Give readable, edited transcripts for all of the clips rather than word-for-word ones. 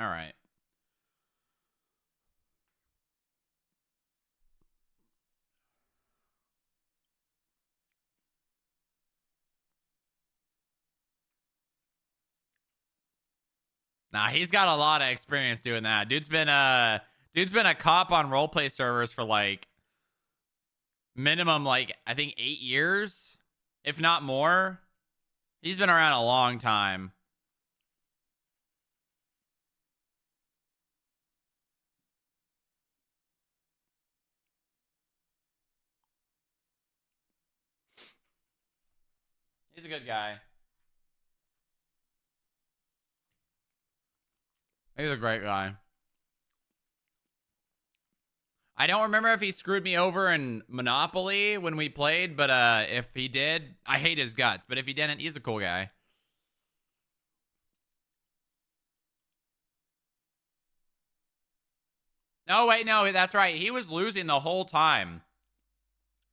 All right. Nah, he's got a lot of experience doing that. Dude's been a cop on roleplay servers for like minimum like I think 8 years, if not more. He's been around a long time. He's a good guy. He's a great guy. I don't remember if he screwed me over in Monopoly when we played, but if he did, I hate his guts. But if he didn't, he's a cool guy. No, wait, no, that's right. He was losing the whole time.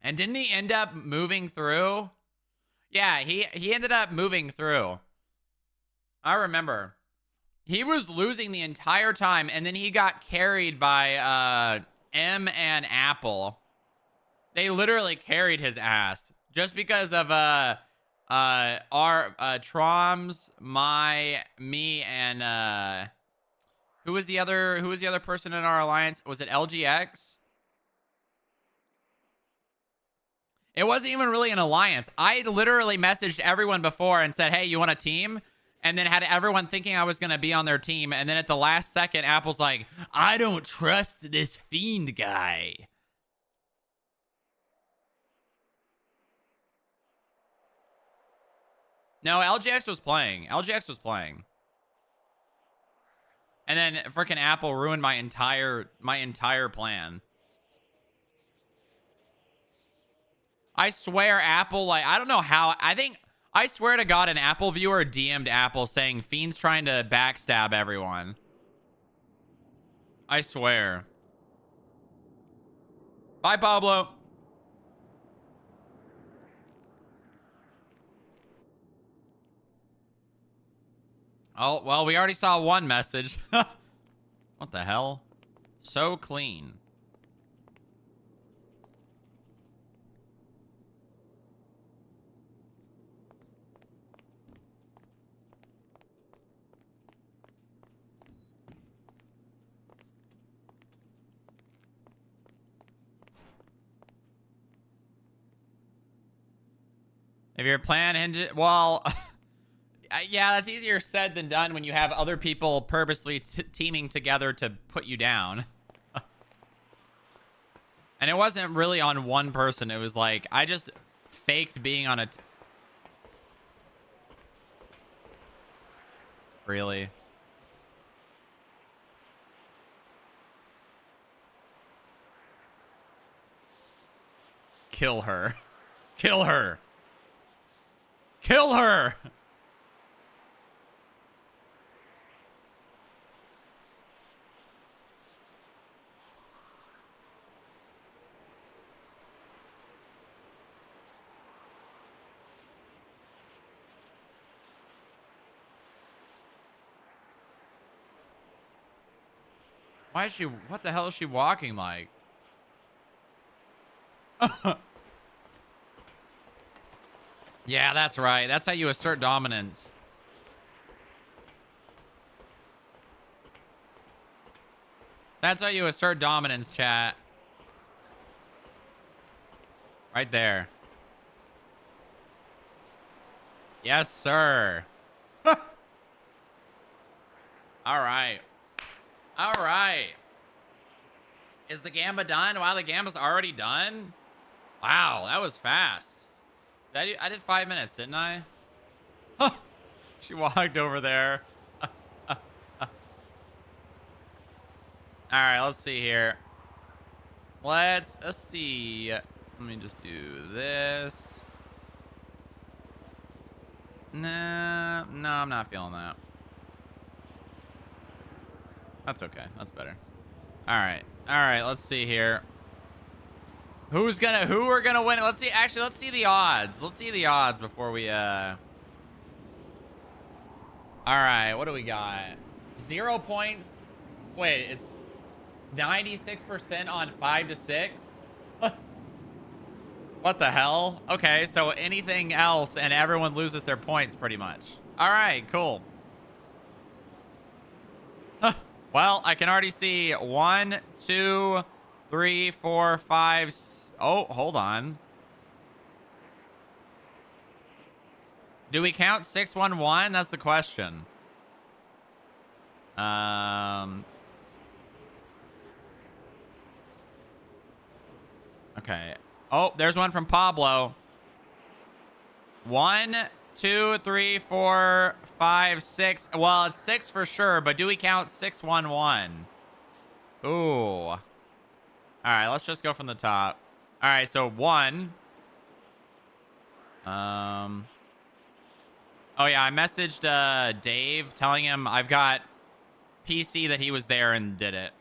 And didn't he end up moving through? Yeah, he ended up moving through. I remember. He was losing the entire time, and then he got carried by M and Apple. They literally carried his ass just because of our Troms, me, and who was the other person in our alliance? Was it LGX? It wasn't even really an alliance. I literally messaged everyone before and said, hey, you want a team? And then had everyone thinking I was going to be on their team. And then at the last second, Apple's like, I don't trust this fiend guy. No, LGX was playing. LGX was playing. And then freaking Apple ruined my entire plan. I swear Apple, like, I don't know how. I swear to God, an Apple viewer DM'd Apple saying Fiend's trying to backstab everyone. I swear. Bye, Pablo. Oh, well, we already saw one message. What the hell? So clean. If your plan hinges... Well... yeah, that's easier said than done when you have other people purposely teaming together to put you down. And it wasn't really on one person. It was like, I just faked being on a... Really? Kill her. Kill her. Kill her! Why is she... What the hell is she walking like? Yeah, that's right. That's how you assert dominance. That's how you assert dominance, chat. Right there. Yes, sir. All right. All right. Is the Gamba done? Wow, the Gamba's already done? Wow, that was fast. I did 5 minutes, didn't I? She walked over there. All right, let's see here. Let's see. Let me just do this. Nah, no, I'm not feeling that. That's okay. That's better. All right. All right, let's see here. Who we're gonna win? Let's see. Actually, let's see the odds. Let's see the odds before we All right, what do we got? 0 points. Wait, it's 96% on 5 to 6. What the hell? Okay, so anything else and everyone loses their points pretty much. All right, cool. Well, I can already see 1, 2, 3, 4, 5. Oh, hold on. Do we count 611? That's the question. Okay. Oh, there's one from Pablo. 1, 2, 3, 4, 5, 6. Well, it's 6 for sure, but do we count 611? Ooh. All right, let's just go from the top. All right, so 1. Oh yeah, I messaged Dave telling him I've got PC that he was there and did it.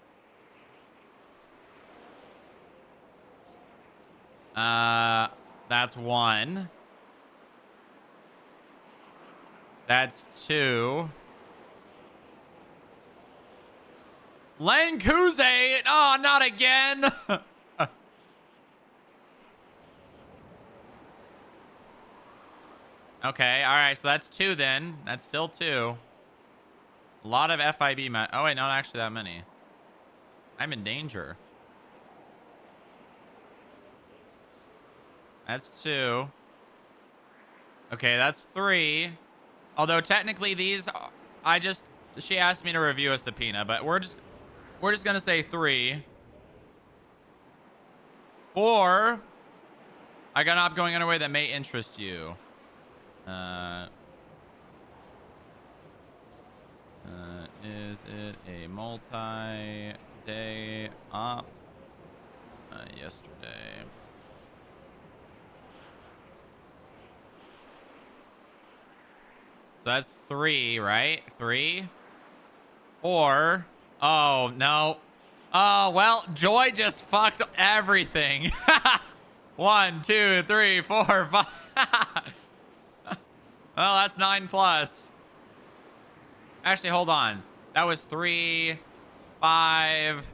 That's 1. That's 2. Len Kuze! Oh, not again! Okay, all right, so that's 2 then. That's still 2. A lot of FIB. Oh, wait, not actually that many. I'm in danger. That's 2. Okay, that's 3. Although technically these, she asked me to review a subpoena, but we're just gonna say 3. 4. I got an op going underway that may interest you. Is it a multi-day op? Yesterday. So that's 3, right? 3, 4. Oh, no. Oh, well, Joy just fucked everything. 1, 2, 3, 4, 5. Well, that's 9 plus. Actually, hold on. That was 3, 5.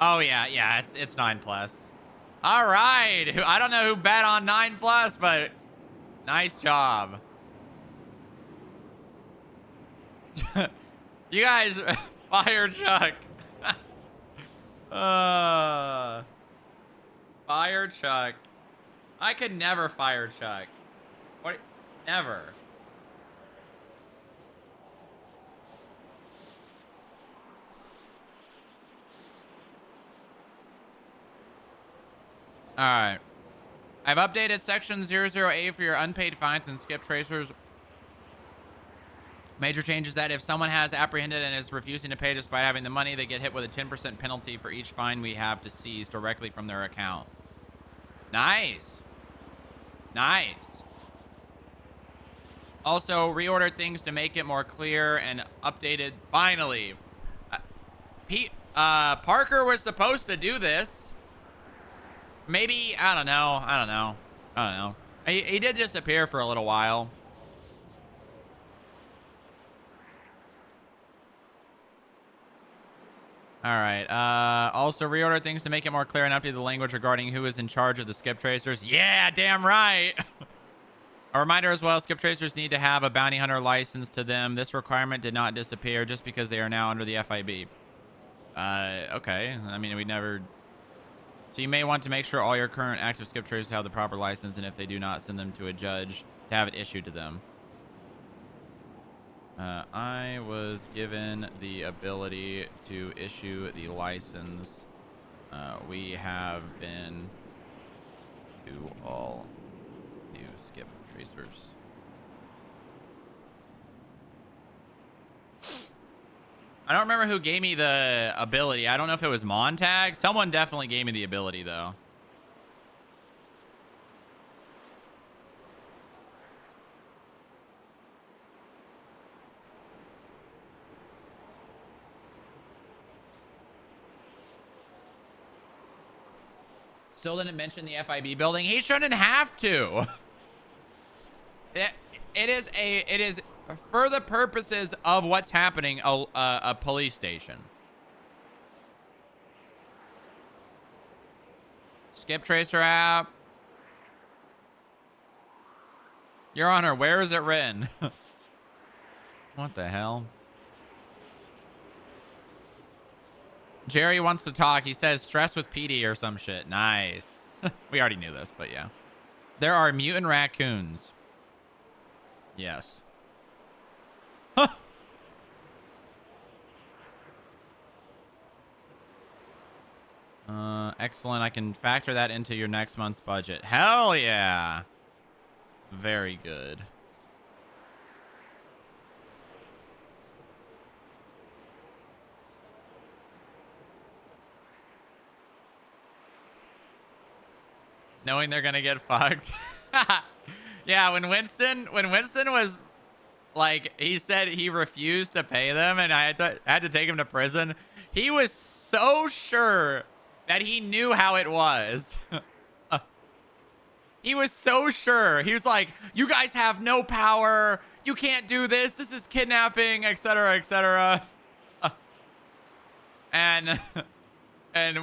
Oh, yeah, it's 9 plus. All right. I don't know who bet on 9 plus, but nice job. You guys fire Chuck. Fire Chuck. I could never fire Chuck. What? Never. All right. I've updated section 00A for your unpaid fines and skip tracers. Major change is that if someone has apprehended and is refusing to pay despite having the money, they get hit with a 10% penalty for each fine we have to seize directly from their account. Nice. Nice. Also, reordered things to make it more clear and updated. Finally. Parker was supposed to do this. Maybe, I don't know. He did disappear for a little while. All right. Also, reorder things to make it more clear and update the language regarding who is in charge of the skip tracers. Yeah, damn right. A reminder as well, skip tracers need to have a bounty hunter license to them. This requirement did not disappear just because they are now under the FIB. Okay. I mean, we never... So you may want to make sure all your current active skip tracers have the proper license, and if they do not, send them to a judge to have it issued to them. I was given the ability to issue the license. We have been to all new skip tracers. I don't remember who gave me the ability. I don't know if it was Montag. Someone definitely gave me the ability, though. Still didn't mention the FIB building. He shouldn't have to. It is for the purposes of what's happening, a police station. Skip tracer app. Your Honor, where is it written? What the hell? Jerry wants to talk. He says stress with PD or some shit. Nice. We already knew this, but yeah. There are mutant raccoons. Yes. Huh. Excellent. I can factor that into your next month's budget. Hell yeah. Very good. Knowing they're gonna get fucked. Yeah, when Winston was like, he said he refused to pay them and I had to take him to prison. He was so sure that he knew how it was. He was so sure. He was like, you guys have no power. You can't do this. This is kidnapping, etc., etc. And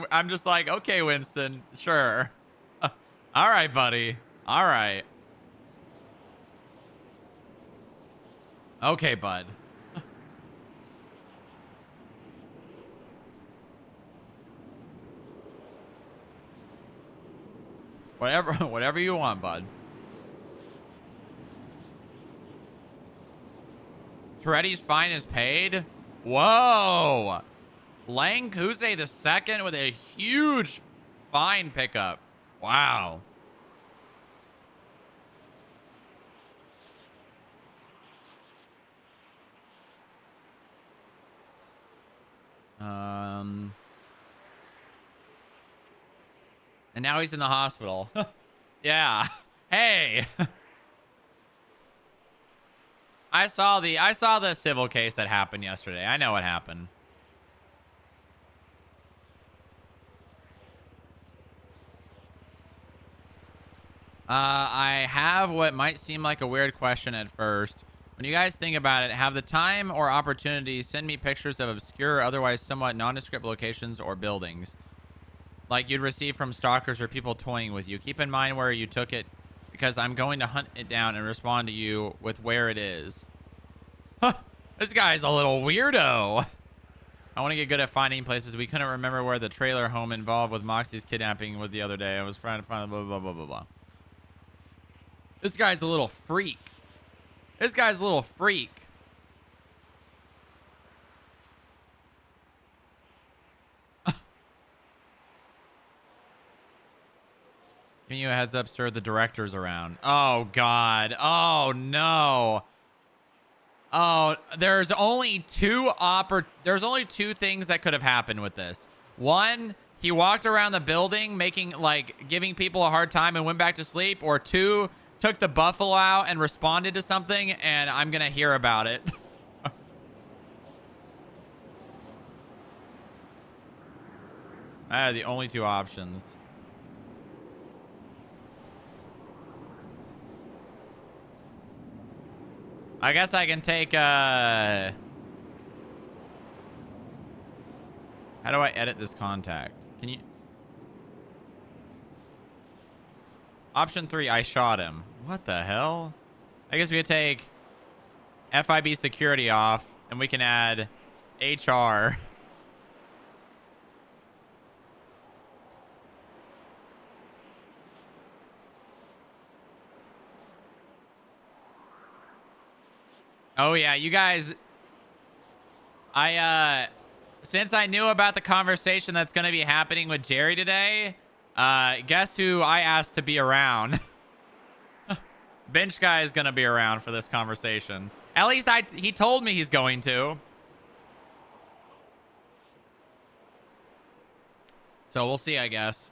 I'm just like, okay, Winston, sure. All right, buddy. All right. Okay, bud. Whatever you want, bud. Toretti's fine is paid? Whoa! Lang Kuze II with a huge fine pickup. Wow. And now he's in the hospital. Yeah. Hey. I saw the civil case that happened yesterday. I know what happened. I have what might seem like a weird question at first. When you guys think about it, have the time or opportunity send me pictures of obscure or otherwise somewhat nondescript locations or buildings like you'd receive from stalkers or people toying with you. Keep in mind where you took it because I'm going to hunt it down and respond to you with where it is. Huh, this guy's a little weirdo. I want to get good at finding places. We couldn't remember where the trailer home involved with Moxie's kidnapping was the other day. I was trying to find blah, blah, blah, blah, blah. This guy's a little freak. This guy's a little freak. Giving you a heads up, sir. The director's around. Oh, God. Oh, no. Oh, there's only two things that could have happened with this. One, he walked around the building making, like, giving people a hard time and went back to sleep. Or two, took the buffalo out and responded to something, and I'm going to hear about it. The only two options. I guess I can take, how do I edit this contact? Can you? Option 3, I shot him. What the hell? I guess we could take FIB security off, and we can add HR. Oh, yeah, you guys... Since I knew about the conversation that's going to be happening with Jerry today, guess who I asked to be around? Bench guy is going to be around for this conversation. At least he told me he's going to. So we'll see, I guess.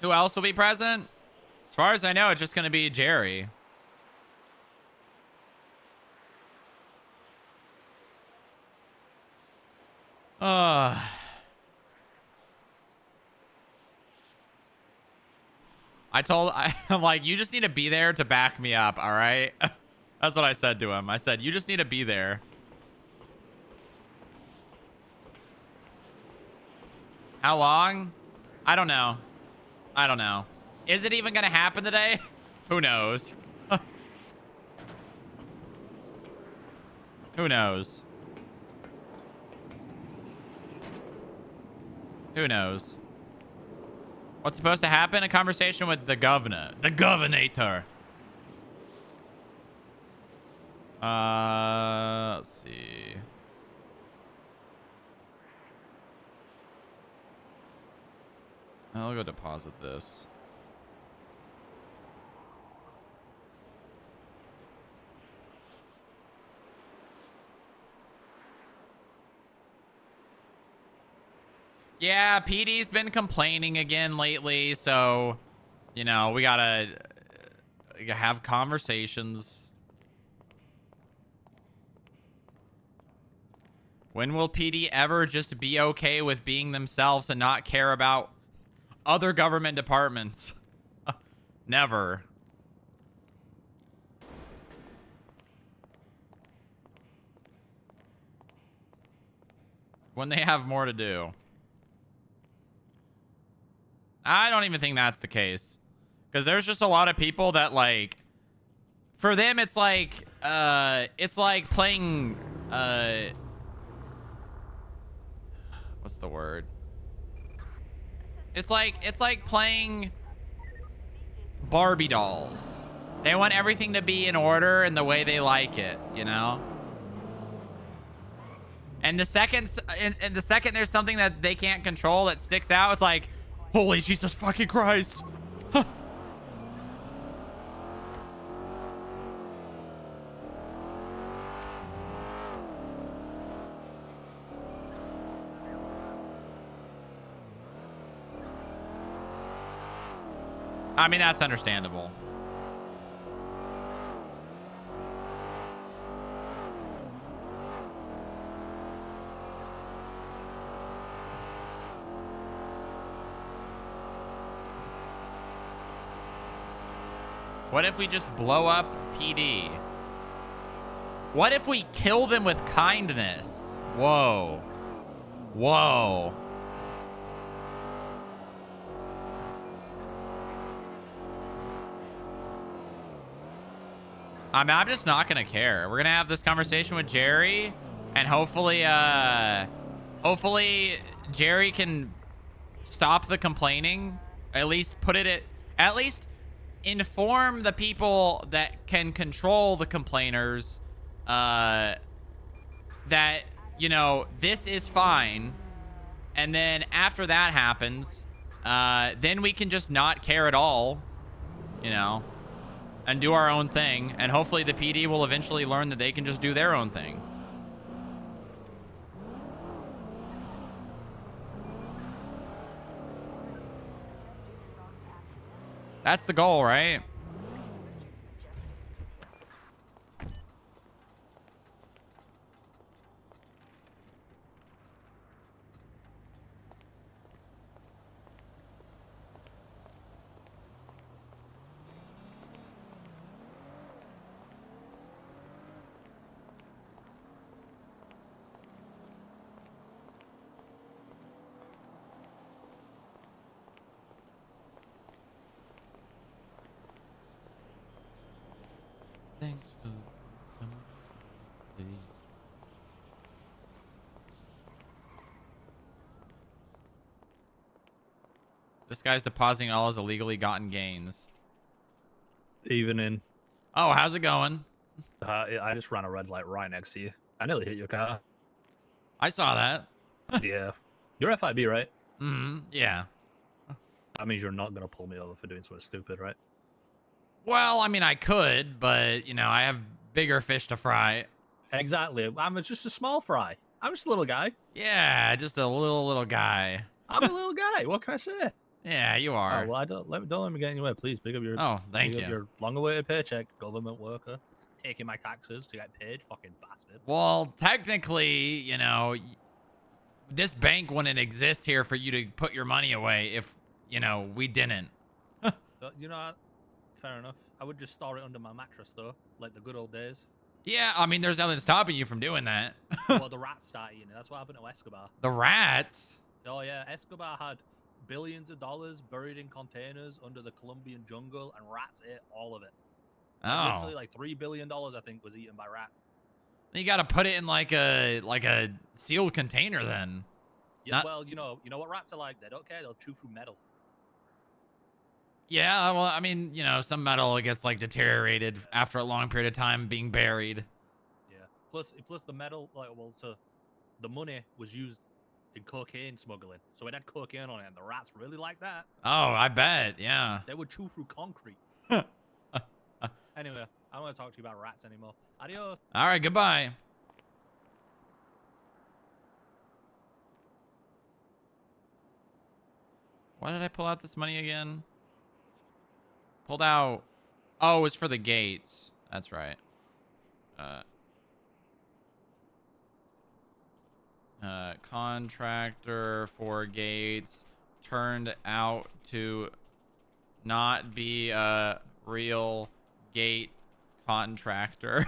Who else will be present? As far as I know, it's just going to be Jerry. Uh, I'm like, you just need to be there to back me up, all right? That's what I said to him. I said, you just need to be there. How long? I don't know. I don't know. Is it even going to happen today? Who knows? Who knows? Who knows? What's supposed to happen? A conversation with the governor. The governator. Let's see. I'll go deposit this. Yeah, PD's been complaining again lately, so, you know, we gotta have conversations. When will PD ever just be okay with being themselves and not care about other government departments? Never. When they have more to do. I don't even think that's the case. Because there's just a lot of people that, like, for them, it's like playing, what's the word? It's like playing Barbie dolls. They want everything to be in order and the way they like it, you know? And the second there's something that they can't control that sticks out, it's like, holy Jesus fucking Christ. I mean, that's understandable. What if we just blow up PD? What if we kill them with kindness? Whoa. Whoa. I mean, I'm just not gonna care. We're gonna have this conversation with Jerry, and hopefully Jerry can stop the complaining. At least at least inform the people that can control the complainers that, you know, this is fine. And then after that happens, then we can just not care at all, you know, and do our own thing. And hopefully the PD will eventually learn that they can just do their own thing. That's the goal, right? Thanks for coming. This guy's depositing all his illegally gotten gains. Evening. Oh, how's it going? I just ran a red light right next to you. I nearly hit your car. I saw that. Yeah. You're FIB, right? Yeah. That means you're not going to pull me over for doing something stupid, right? Well, I mean, I could, but, you know, I have bigger fish to fry. Exactly. I'm just a small fry. I'm just a little guy. Yeah, just a little guy. I'm a little guy. What can I say? Yeah, you are. Oh, well, don't let me get in your way, please. Pick up your thank you. Your long-awaited paycheck, government worker. It's taking my taxes to get paid, fucking bastard. Well, technically, you know, this bank wouldn't exist here for you to put your money away if, you know, we didn't. You know, fair enough. I would just store it under my mattress though, like the good old days. Yeah, I mean, there's nothing stopping you from doing that. Well, the rats started, you know. That's what happened to Escobar. The rats? Oh yeah, Escobar had billions of dollars buried in containers under the Colombian jungle, and rats ate all of it. Like, literally, like $3 billion, I think, was eaten by rats. You got to put it in like a sealed container then. Yeah, well, you know what rats are like. They don't care. They'll chew through metal. Yeah, well, I mean, you know, some metal gets like deteriorated after a long period of time being buried. Yeah. Plus the metal, like, well, so the money was used in cocaine smuggling, so it had cocaine on it, and the rats really like that. Oh, I bet. Yeah. They would chew through concrete. Anyway, I don't want to talk to you about rats anymore. Adios. All right, goodbye. Why did I pull out this money again? Pulled out. Oh, it's for the gates. That's right. Contractor for gates turned out to not be a real gate contractor.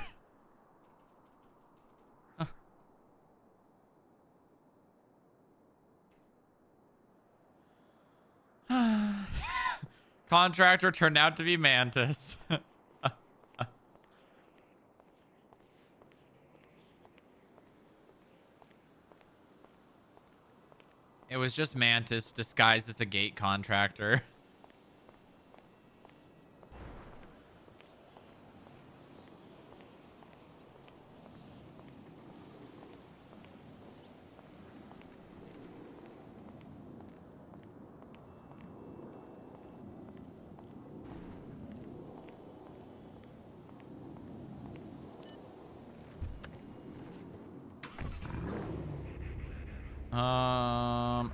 Contractor turned out to be Mantis. It was just Mantis disguised as a gate contractor.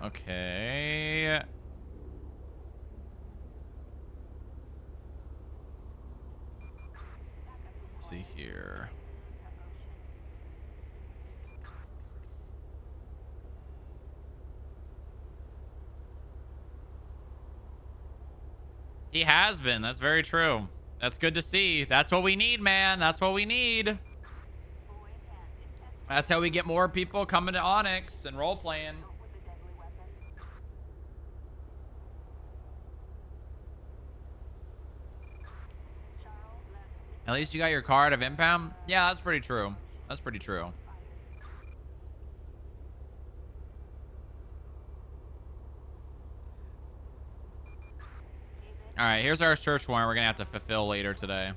Okay. Let's see here. He has been. That's very true. That's good to see. That's what we need, man. That's what we need. That's how we get more people coming to Onyx and role playing. At least you got your card of impound. Yeah, that's pretty true. That's pretty true. All right, here's our search warrant we're gonna have to fulfill later today.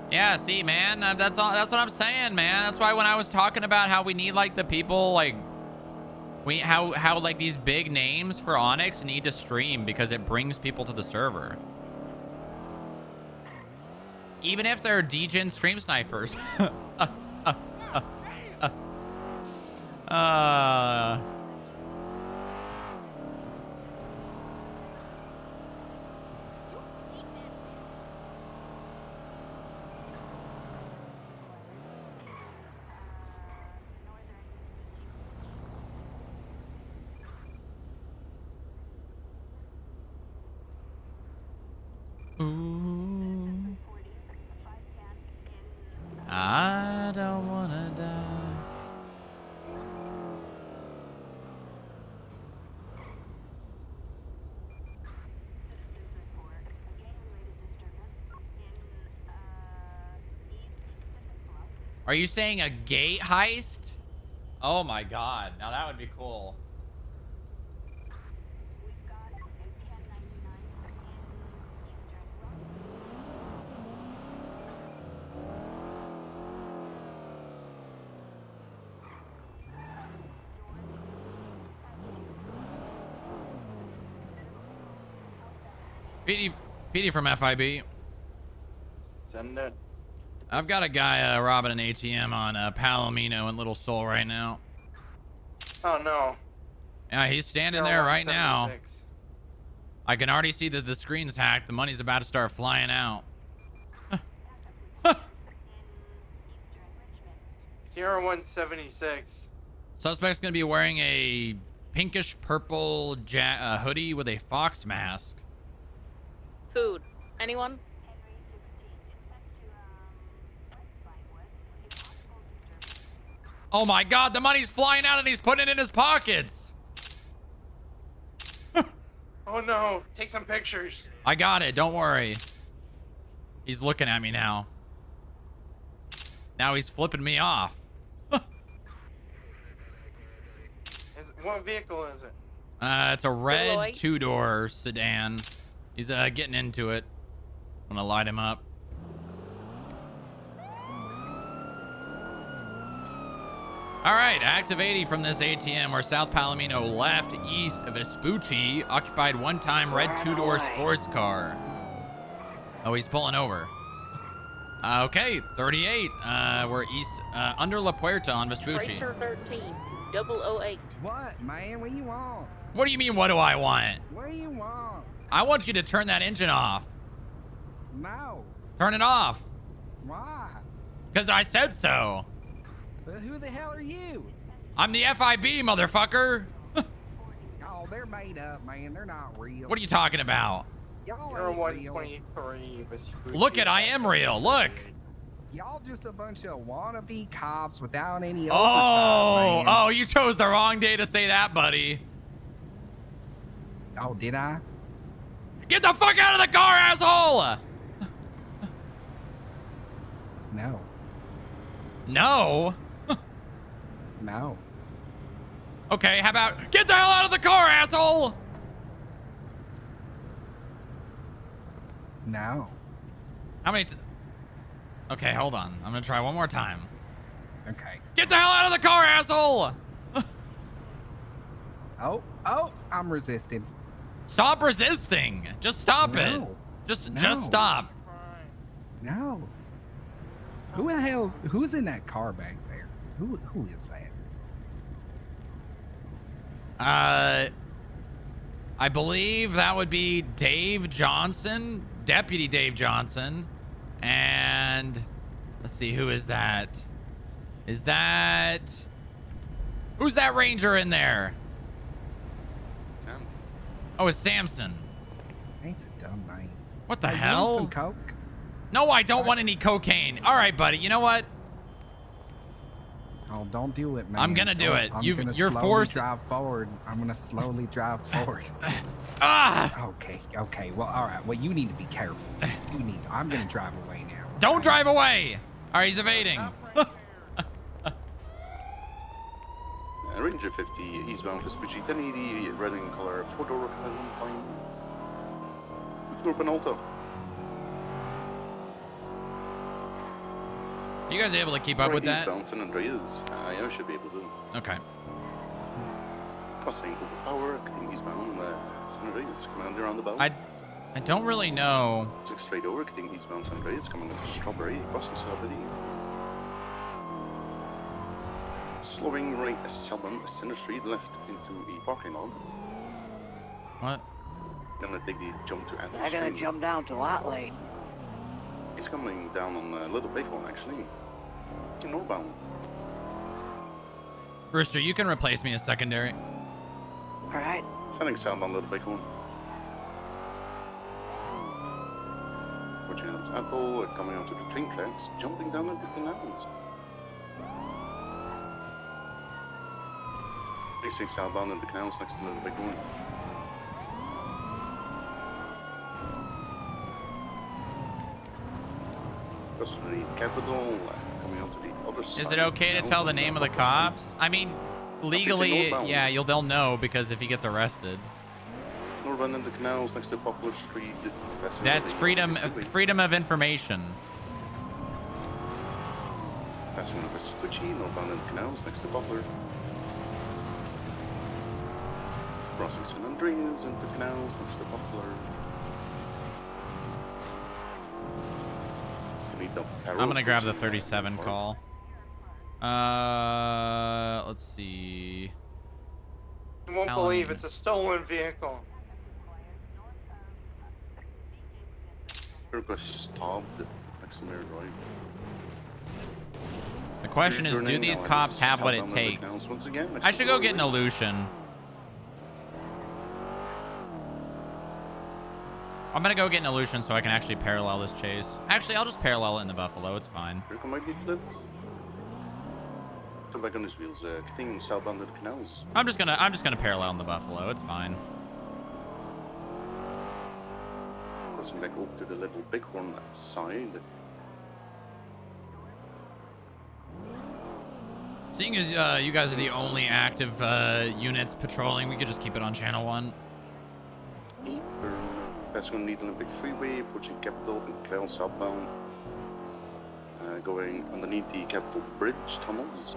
Yeah, see, man, that's all. That's what I'm saying, man. That's why when I was talking about how we need like the people, like how like these big names for Onyx need to stream because it brings people to the server, even if they're degen stream snipers. Ooh, I don't wanna die. Are you saying a gate heist? Oh my god, now that would be cool. PD from FIB. Send it. I've got a guy robbing an ATM on Palomino and Little Soul right now. Oh no. Yeah, he's standing there right now. I can already see that the screen's hacked. The money's about to start flying out. 0176. Suspect's gonna be wearing a pinkish purple hoodie with a fox mask. Food. Anyone? Oh my god, the money's flying out and he's putting it in his pockets. Oh no, take some pictures. I got it, don't worry. He's looking at me now. Now he's flipping me off. What vehicle is it? It's a red Deloitte. 2-door sedan. He's getting into it. I'm gonna light him up. All right, active 80 from this ATM where South Palomino left east of Vespucci occupied one-time red 2-door sports car. Oh, he's pulling over. Okay, 38. We're east, under La Puerta on Vespucci. Tracer 13, 008. What, man? What do you want? What do you mean, what do I want? What do you want? I want you to turn that engine off. No. Turn it off. Why? Because I said so. Who the hell are you? I'm the FIB, motherfucker. Oh, they're made up, man. They're not real. What are you talking about? Y'all You're ain't real. 123. Vespucci. Look at, I am real. Look. Y'all just a bunch of wannabe cops without any Oh, oversight, man. oh, you chose the wrong day to say that, buddy. Oh, did I? Get the fuck out of the car, asshole! No. No. No. Okay, how about get the hell out of the car, asshole? No. How many? Okay, hold on. I'm gonna try one more time. Okay. Get the hell out of the car, asshole! Oh, I'm resisting. Stop resisting. Just stop it. No. Just No. stop. No. Who the hell's who's in that car back there? Who is that? I believe that would be Dave Johnson, Deputy Dave Johnson, and let's see, who is that? Who's that Ranger in there? Sam. Oh, it's Samson. That's a dumb name. What the Hey, you want hell? some coke? No, I don't want any cocaine. All right, buddy. You know what? Oh, don't do it, man. I'm gonna do it. I'm You're gonna slowly forced- drive forward. I'm gonna slowly drive forward. Ah! Okay. Well, all right. Well, you need to be careful. I'm gonna drive away now. Don't drive away. All right, he's evading. Ranger 50, eastbound Vespucci, 1080, red in color, 4-door, time. Through Penalto. You guys able to keep up with that? Eastbound San Andreas. Yeah, I should be able to. Okay. Crossing overpower, cutting eastbound, San Andreas, commander on the bow. I don't really know. 6 straight over, cutting eastbound San Andreas, coming into Strawberry, crossing Celebrity. Slowing right Selman, Center Street, left into a parking lot. What? Gonna take the jump to Atlas They're gonna Street. jump down to lot lane. He's coming down on a little big one, actually. To northbound. Brewster, you can replace me as secondary. Alright. Sending southbound little big one. Watching out Apple, coming onto the train tracks, jumping down into the canals. Facing southbound in the canals next to the little big one. Crossing the capital, coming onto the other side. Is it okay to tell the name of the cops? I mean, legally, northbound. yeah, they'll know because if he gets arrested. Northbound in the canals next to Poplar Street. That's freedom of information. Passing over Vespucci, northbound in the canals next to Poplar. Crossing San Andreas into canals next to Poplar. I'm gonna grab the 37 call. Let's see. You won't believe it's a stolen vehicle. Eric got stopped next to me, right? The question is, do these cops have what it takes? I should go get an illusion. I'm gonna go get an illusion so I can actually parallel this chase. Actually, I'll just parallel it in the Buffalo. It's fine. Eric might be flipped. Turn back on his wheels. Continuing southbound to the canals. I'm just gonna parallel in the Buffalo. It's fine. Crossing back over to the little bighorn side. Seeing as you guys are the only active units patrolling, we could just keep it on channel 1. Passing on Needle Olympic Freeway, approaching Capitol and Clown southbound. Going underneath the Capitol Bridge tunnels.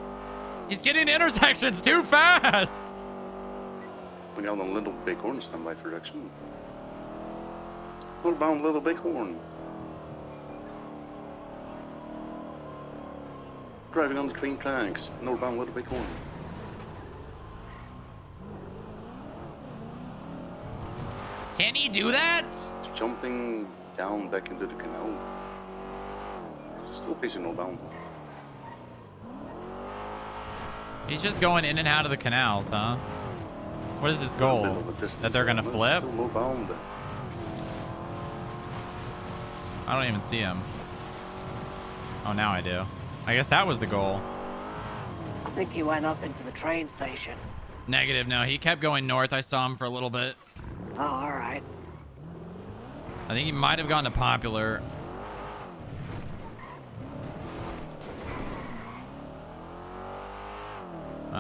He's getting intersections too fast! Going out on Little Bighorn, standby for direction. Northbound Little Bighorn. Driving on the train tracks, northbound Little Bighorn. Can he do that? Jumping down back into the canal. Still facing northbound. He's just going in and out of the canals, huh? What is his goal? That they're gonna flip? Still northbound. I don't even see him. Oh, now I do. I guess that was the goal. I think he went up into the train station. Negative, no. He kept going north. I saw him for a little bit. Oh, alright. I think he might have gone to Popular.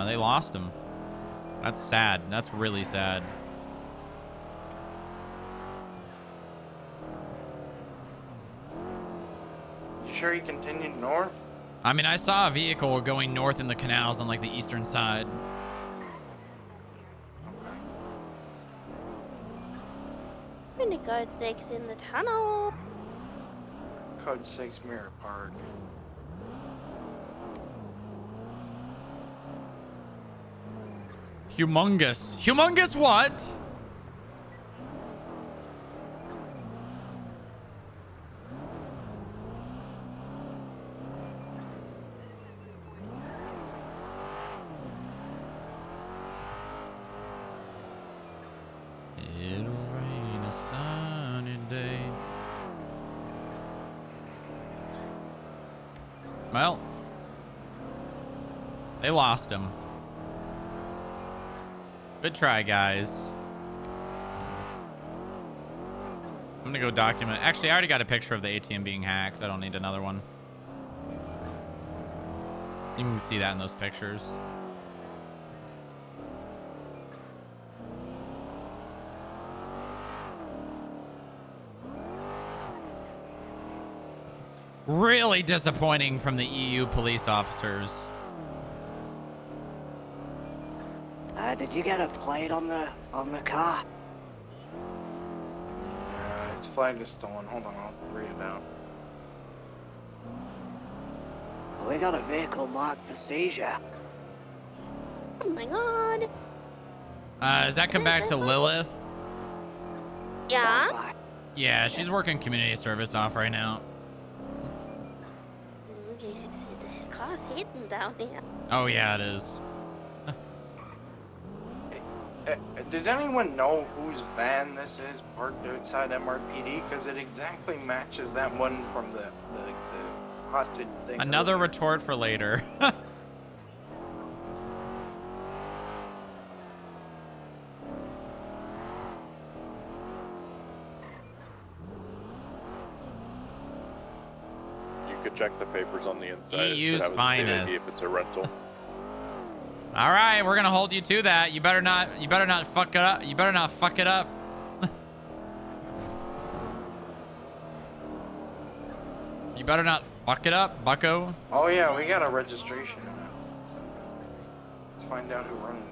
They lost him. That's sad. That's really sad. You sure he continued north? I mean, I saw a vehicle going north in the canals on like the eastern side. Mini code 6 in the tunnel. Code 6 Mirror Park. Humongous. Humongous what? It'll rain a sunny day. Well, they lost him. Good try, guys. I'm gonna go document. Actually, I already got a picture of the ATM being hacked. I don't need another one. You can see that in those pictures. Really disappointing from the EU police officers. Did you get a plate on the car? Its flag is stolen. Hold on, I'll read it out. We got a vehicle marked for seizure. Oh my god. Does that come back to Lilith? Yeah? Yeah, she's working community service off right now. Okay, the car's hidden down here. Oh, yeah, it is. Does anyone know whose van this is parked outside MRPD? Because it exactly matches that one from the hostage thing. Another retort for later. You could check the papers on the inside. EU's finest. If it's a rental. All right, we're gonna hold you to that. You better not fuck it up. You better not fuck it up. You better not fuck it up, bucko. Oh yeah, we got a registration. Let's find out who runs it.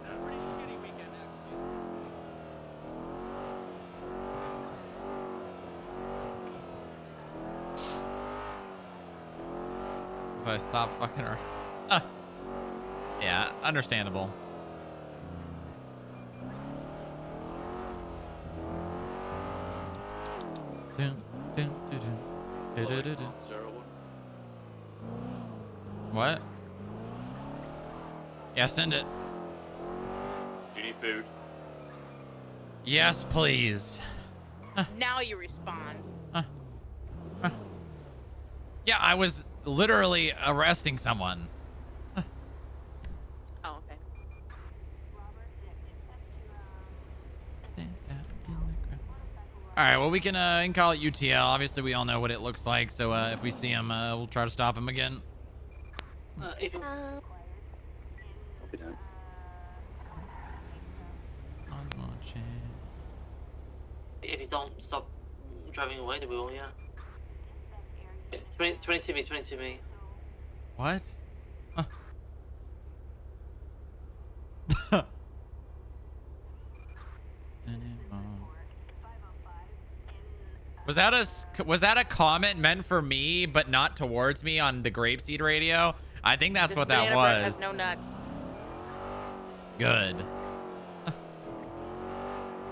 So I stopped fucking her. Yeah, understandable. What? Yeah, send it. Do you need food? Yes, please. Now you respond. Yeah, I was literally arresting someone. Oh, okay. All right, well, we can call it UTL. Obviously, we all know what it looks like, so if we see him, we'll try to stop him again. If you don't stop driving away, then we will, yeah. 22 me, 22 me. What? Was that a comment meant for me, but not towards me on the Grapeseed radio? I think that's what that Banana bread was. has no nuts. Good.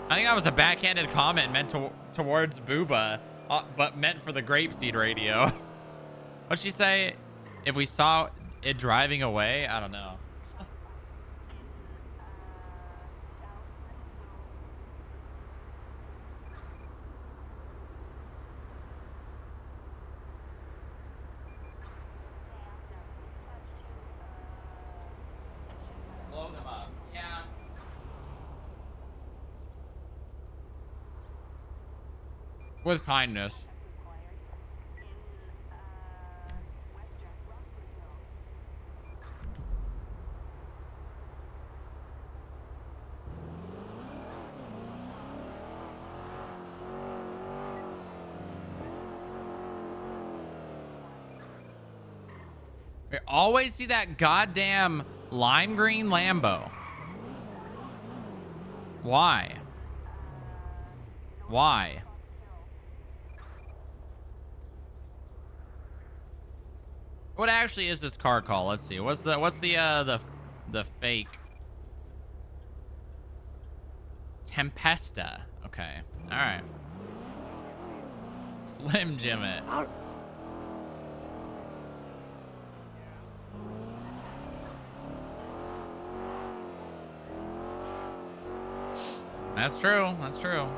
I think that was a backhanded comment meant towards Booba, but meant for the Grapeseed radio. What'd she say? If we saw it driving away? I don't know. Blow them up. Yeah. With kindness. I always see that goddamn lime green Lambo. Why? Why? What actually is this car called? Let's see. What's the fake Tempesta? Okay. All right. Slim Jim it. That's true. That's true.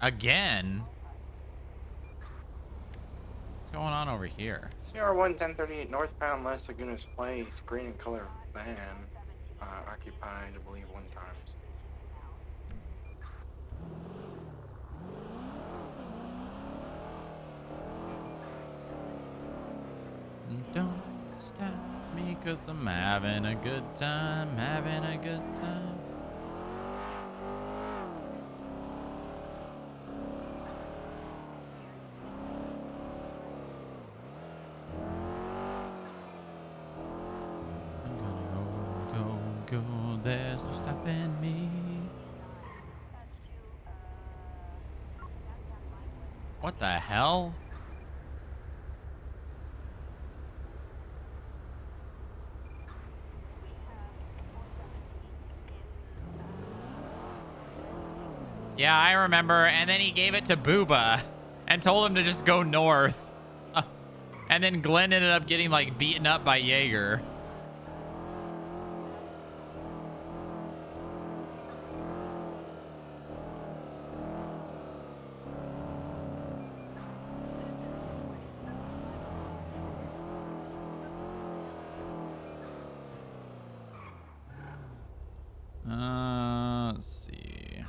Again? What's going on over here? CR1 1038 northbound Las Lagunas Place, green and color van, occupied, I believe, 1 times. Don't stop me, 'cause I'm having a good time, having a good time. I'm gonna go, there's no stopping me. What the hell? Yeah, I remember. And then he gave it to Booba and told him to just go north. And then Glenn ended up getting like beaten up by Jaeger. Let's see.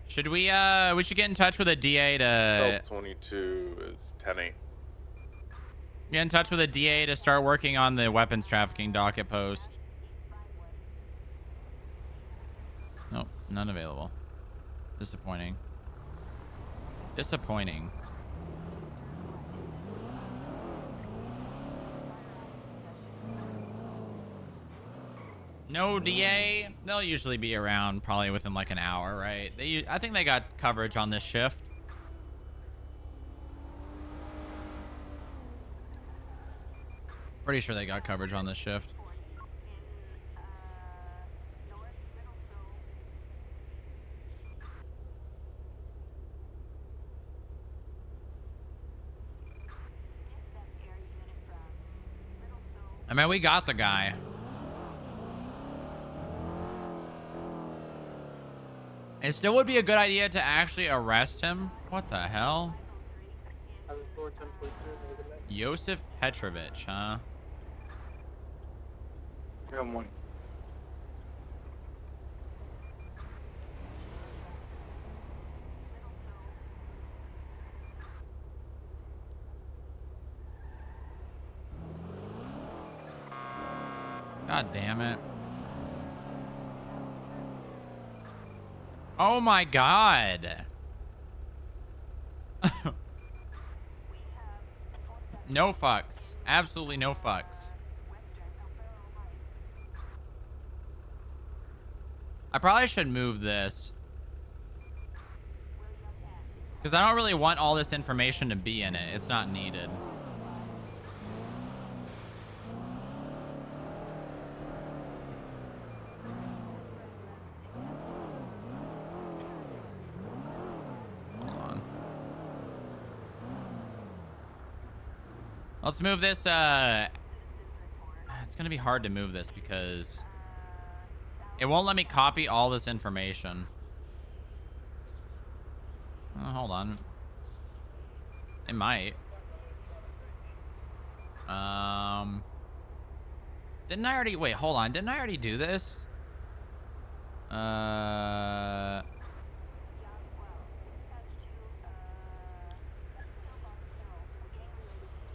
Should we should get in touch with a DA to 22 is 10-8. get in touch with a DA to start working on the weapons trafficking docket post. Nope, none available. Disappointing. Disappointing. No DA. They'll usually be around probably within like an hour, right? I think they got coverage on this shift. Pretty sure they got coverage on this shift. I mean, we got the guy. It still would be a good idea to actually arrest him. What the hell? Josef Petrovich, huh? Good morning. God damn it. Oh my god. No fucks. Absolutely no fucks. I probably should move this. Because I don't really want all this information to be in it. It's not needed. Let's move this. It's gonna be hard to move this because it won't let me copy all this information. Oh, hold on. It might. Didn't I already wait? Hold on. Didn't I already do this?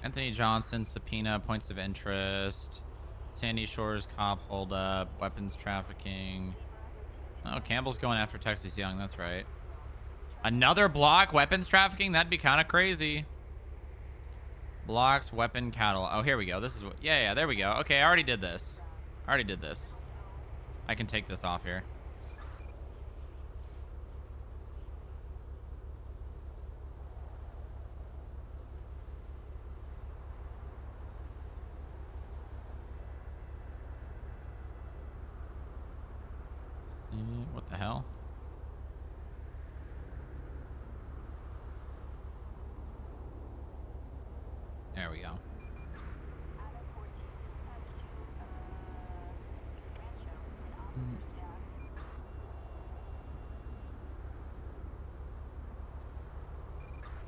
Anthony Johnson, subpoena, points of interest, Sandy Shores cop holdup, weapons trafficking. Oh, Campbell's going after Texas Young. That's right. Another block, weapons trafficking? That'd be kind of crazy. Blocks, weapon, cattle. Oh, here we go. This is what... Yeah, there we go. Okay, I already did this. I can take this off here. What the hell? There we go.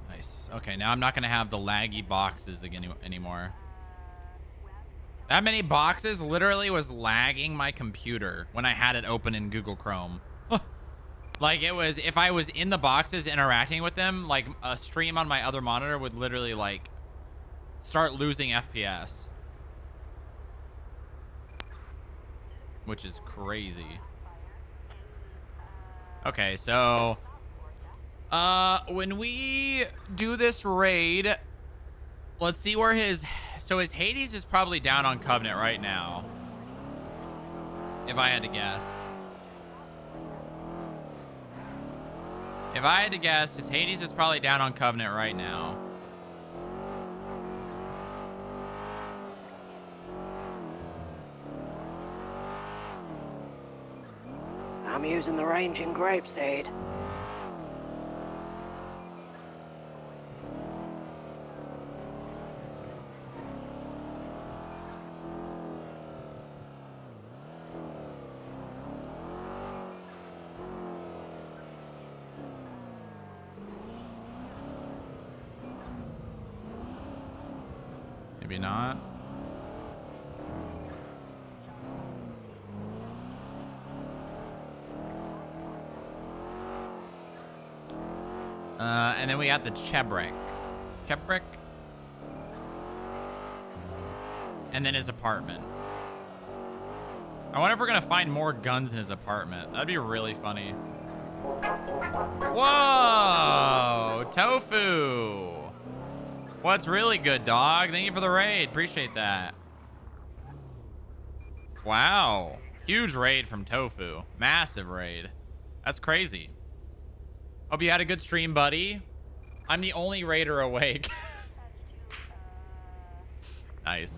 Nice. Okay, now I'm not gonna have the laggy boxes again anymore. That many boxes literally was lagging my computer when I had it open in Google Chrome. Like, it was, if I was in the boxes interacting with them, like a stream on my other monitor would literally like start losing FPS, which is crazy. Okay, so when we do this raid, let's see where his Hades is probably down on Covenant right now, if I had to guess. His Hades is probably down on Covenant right now. I'm using the range in grapeseed. Maybe not. And then we got the Chebrek. And then his apartment. I wonder if we're gonna find more guns in his apartment. That'd be really funny. Whoa! Tofu! What's really good, dog? Thank you for the raid. Appreciate that. Wow. Huge raid from Tofu. Massive raid. That's crazy. Hope you had a good stream, buddy. I'm the only raider awake. Nice.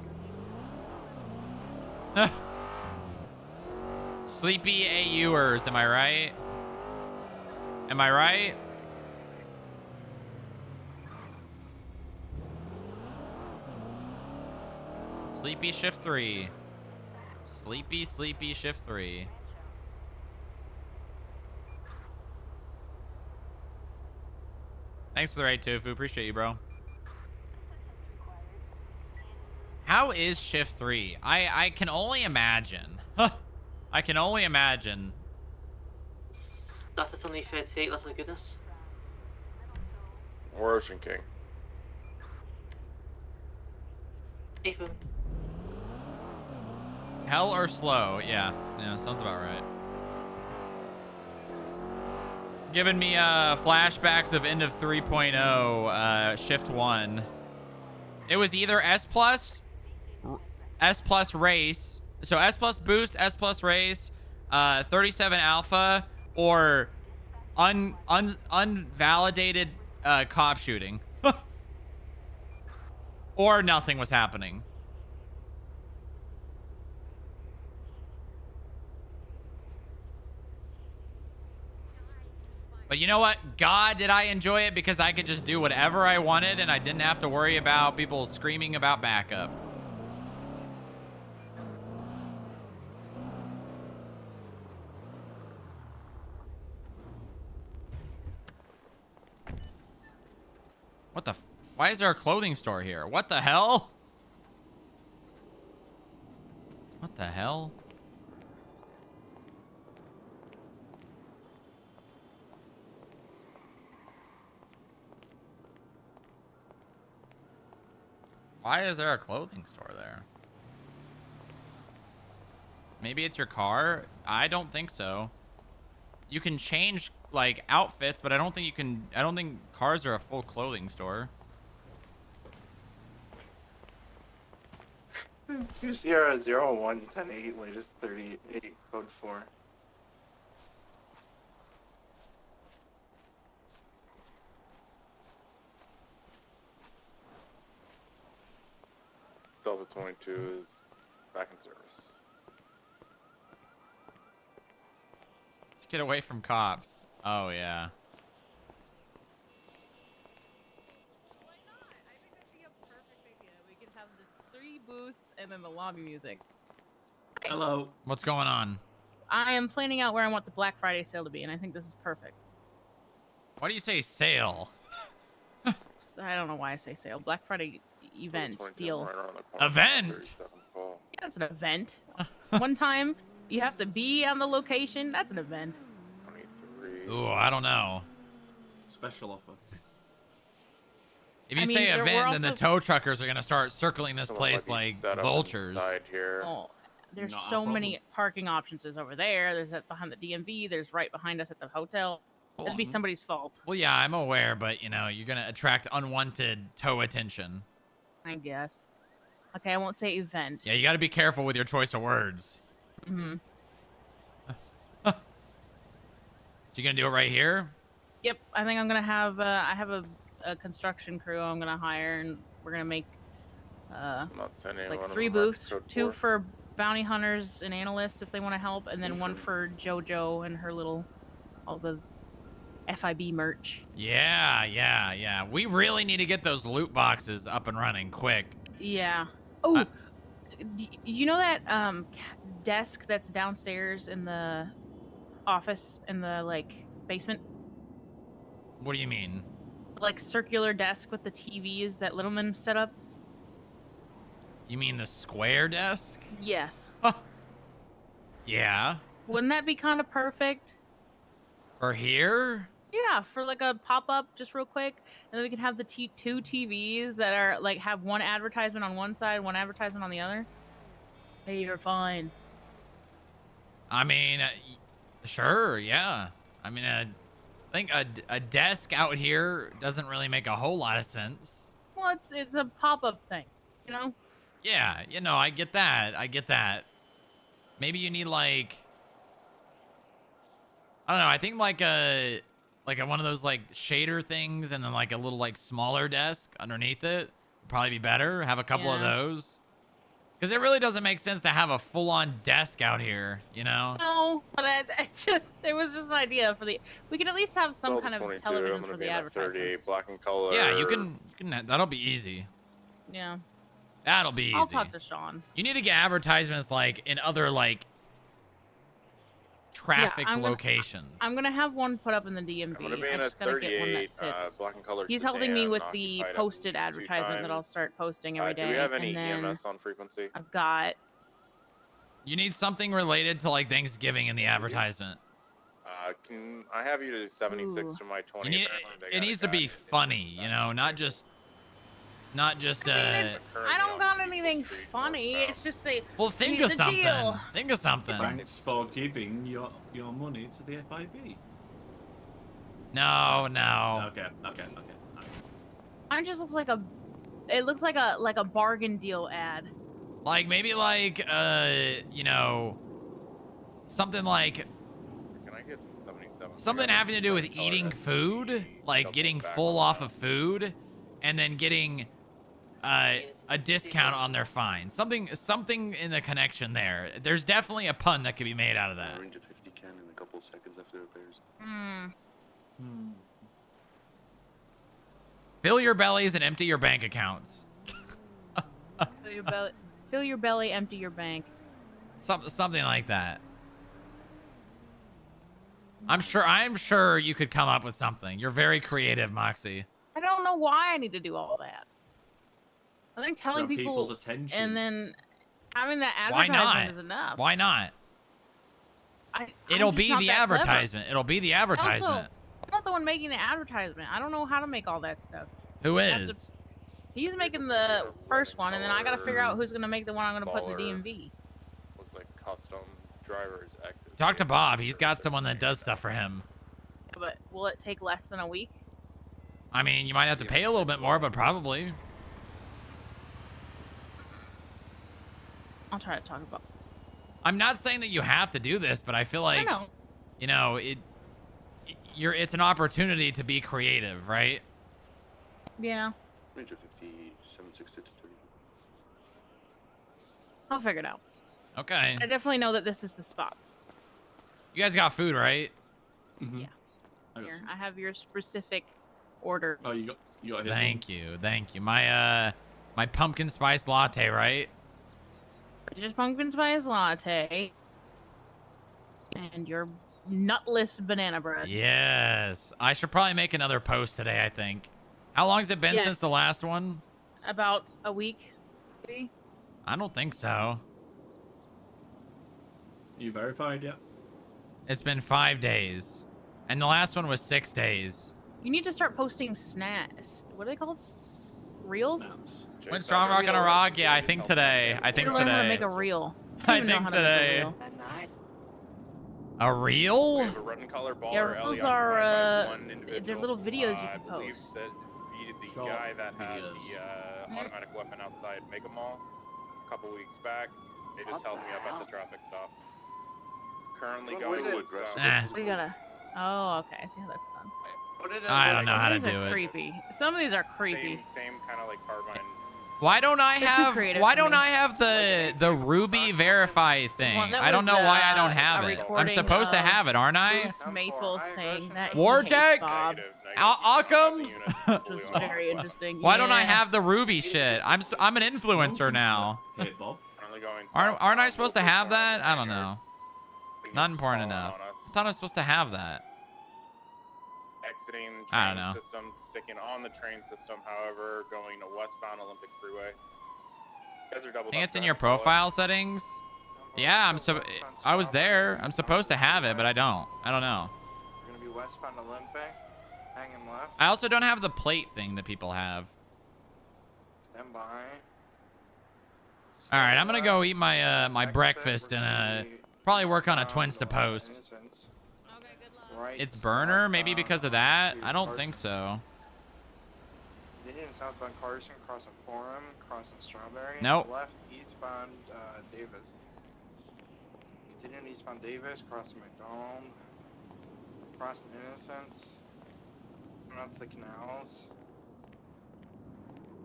Sleepy AUers, am I right? Am I right? Sleepy shift 3. Sleepy shift 3. Thanks for the raid, Tofu. Appreciate you, bro. How is shift 3? I can only imagine. I can only imagine. Status only 38, that's a goodness. Ocean King. Even. Hell or slow? Yeah, sounds about right. Giving me flashbacks of end of 3.0 shift 1. It was either S plus race, so S plus boost, S plus race, 37 alpha, or unvalidated cop shooting. Or nothing was happening. But you know what? God, did I enjoy it because I could just do whatever I wanted and I didn't have to worry about people screaming about backup. What the why is there a clothing store here? What the hell? What the hell? Why is there a clothing store there? Maybe it's your car? I don't think so. You can change like outfits, but I don't think you can. I don't think cars are a full clothing store. Sierra 0110-8, latest 38, code 4. Delta 22 is back in service. Just get away from cops. Oh yeah. Booths and then the lobby music. Hello. What's going on? I am planning out where I want the Black Friday sale to be, and I think this is perfect. Why do you say sale? So I don't know why I say sale. Black Friday event deal. Event. Yeah, that's an event. One time you have to be on the location. That's an event. 23. Ooh, I don't know. Special offer. If you say event, then the tow truckers are gonna start circling this place like vultures. Here. Oh, there's so many parking options. There's over there. There's at behind the DMV. There's right behind us at the hotel. It'd be somebody's fault. Well, yeah, I'm aware, but you know, you're gonna attract unwanted tow attention. I guess. Okay, I won't say event. Yeah, you got to be careful with your choice of words. Mm-hmm. So you gonna do it right here? Yep, I think I'm gonna have. I have a construction crew I'm gonna hire, and we're gonna make like 3 booths, 2 for bounty hunters and analysts if they want to help, and then 1 for JoJo and her little all the FIB merch. Yeah. We really need to get those loot boxes up and running quick. Yeah. Oh, you know that desk that's downstairs in the office in the like basement? What do you mean? Like circular desk with the TVs that Littleman set up? You mean the square desk? Yes. Yeah. Wouldn't that be kind of perfect? For here? Yeah, for like a pop-up just real quick. And then we can have the 2 TVs that are like have 1 advertisement on one side, 1 advertisement on the other. Hey, you're fine. I mean, sure, yeah. I mean, I think a desk out here doesn't really make a whole lot of sense. Well, it's a pop-up thing, you know? Yeah, you know, I get that. Maybe you need like, I don't know. I think like a one of those like shader things, and then like a little like smaller desk underneath it would probably be better. Have a couple of those, because it really doesn't make sense to have a full-on desk out here, you know? No, but it was just an idea for the. We could at least have some kind of television for the advertisements. Black and color. Yeah, you can. That'll be easy. Yeah. That'll be easy. I'll talk to Sean. You need to get advertisements like in other like traffic locations. I'm gonna have one put up in the DMV. I just gotta get one that fits. Black and color He's helping me with the posted advertisement that I'll start posting every day. Do we have any and then EMS on frequency? I've got. You need something related to like Thanksgiving in the advertisement. Can I have you to 76 to my 20? It needs to be funny, you know, not just. I don't got anything funny. It's just a. Well, think of something. Deal. Think of something. Thanks for giving your money to the FIB. No. Okay. Mine just looks like a. It looks like a bargain deal ad. Like maybe like you know, something like. Can I get 77? Something having to do with eating food, like getting full off of food, and then getting a discount on their fine. Something in the connection there. There's definitely a pun that could be made out of that. Range of 50 can in a couple seconds after repairs. Fill your bellies and empty your bank accounts. Fill your belly, empty your bank. Something like that. I'm sure you could come up with something. You're very creative, Moxie. I don't know why I need to do all that. I think telling people people's attention. And then having that advertisement is enough. Why not? It'll be the advertisement. It'll be the advertisement. Also, I'm not the one making the advertisement. I don't know how to make all that stuff. Who is? He's making the first one, and then I gotta figure out who's gonna make the one I'm gonna put in the DMV. Looks like custom drivers exit. Talk to Bob. He's got someone that does stuff for him. But will it take less than a week? I mean, you might have to pay a little bit more, but probably. I'll try to talk about. I'm not saying that you have to do this, but I feel like, you know, it's an opportunity to be creative, right? Yeah. Range of 50, 76 to 30. I'll figure it out. Okay. I definitely know that this is the spot. You guys got food, right? Mm-hmm. Yeah. Here, I have your specific order. Oh, you got his Thank you. My pumpkin spice latte, right? Just pumpkin spice latte. And your nutless banana bread. Yes. I should probably make another post today, I think. How long has it been since the last one? About a week, maybe? I don't think so. You verified yet? It's been 5 days. And the last one was 6 days. You need to start posting snaps. What are they called? Reels? Snaps. Went Strongrock on a rock? Yeah, I think today. I think learn how to today. make a reel. I think today. A reel? Yeah, reels are they're little videos you can post. The guy that had the automatic weapon outside Mega Mall a couple weeks back, they just held me up at the traffic stop. Currently going to address. We gotta. Oh, okay. I see how that's done. I don't know how to These do are it. creepy. Some of these are creepy. Same kind of like carbine. Why don't I have creative the Ruby verify thing? Well, that I don't know was, why I don't have a it. I'm recording supposed to of have it, aren't I? Bruce Maple saying that he Warjack? hates Bob, Occams? which was very interesting. Why don't I Yeah. have the Ruby shit? I'm an influencer now. Hey, Bob. Aren't I supposed to have that? I don't know. Not important enough. I thought I was supposed to have that. Exiting I don't train know. system, sticking on the train system, however, going to westbound Olympic Freeway. You guys are double I think it's in your profile settings. Yeah, I was there. I'm supposed to have it, but I don't. I don't know. You're gonna be westbound Olympic, hanging left. I also don't have the plate thing that people have. Stand by. All right, I'm gonna go eat my my breakfast and probably work on a twins to post. It's burner, maybe because of that. I don't think so. Indian southbound Carson, crossing Forum, crossing Strawberry. Nope. Left eastbound Davis. Continuing eastbound Davis, crossing McDonald, crossing Innocence, coming out to the canals.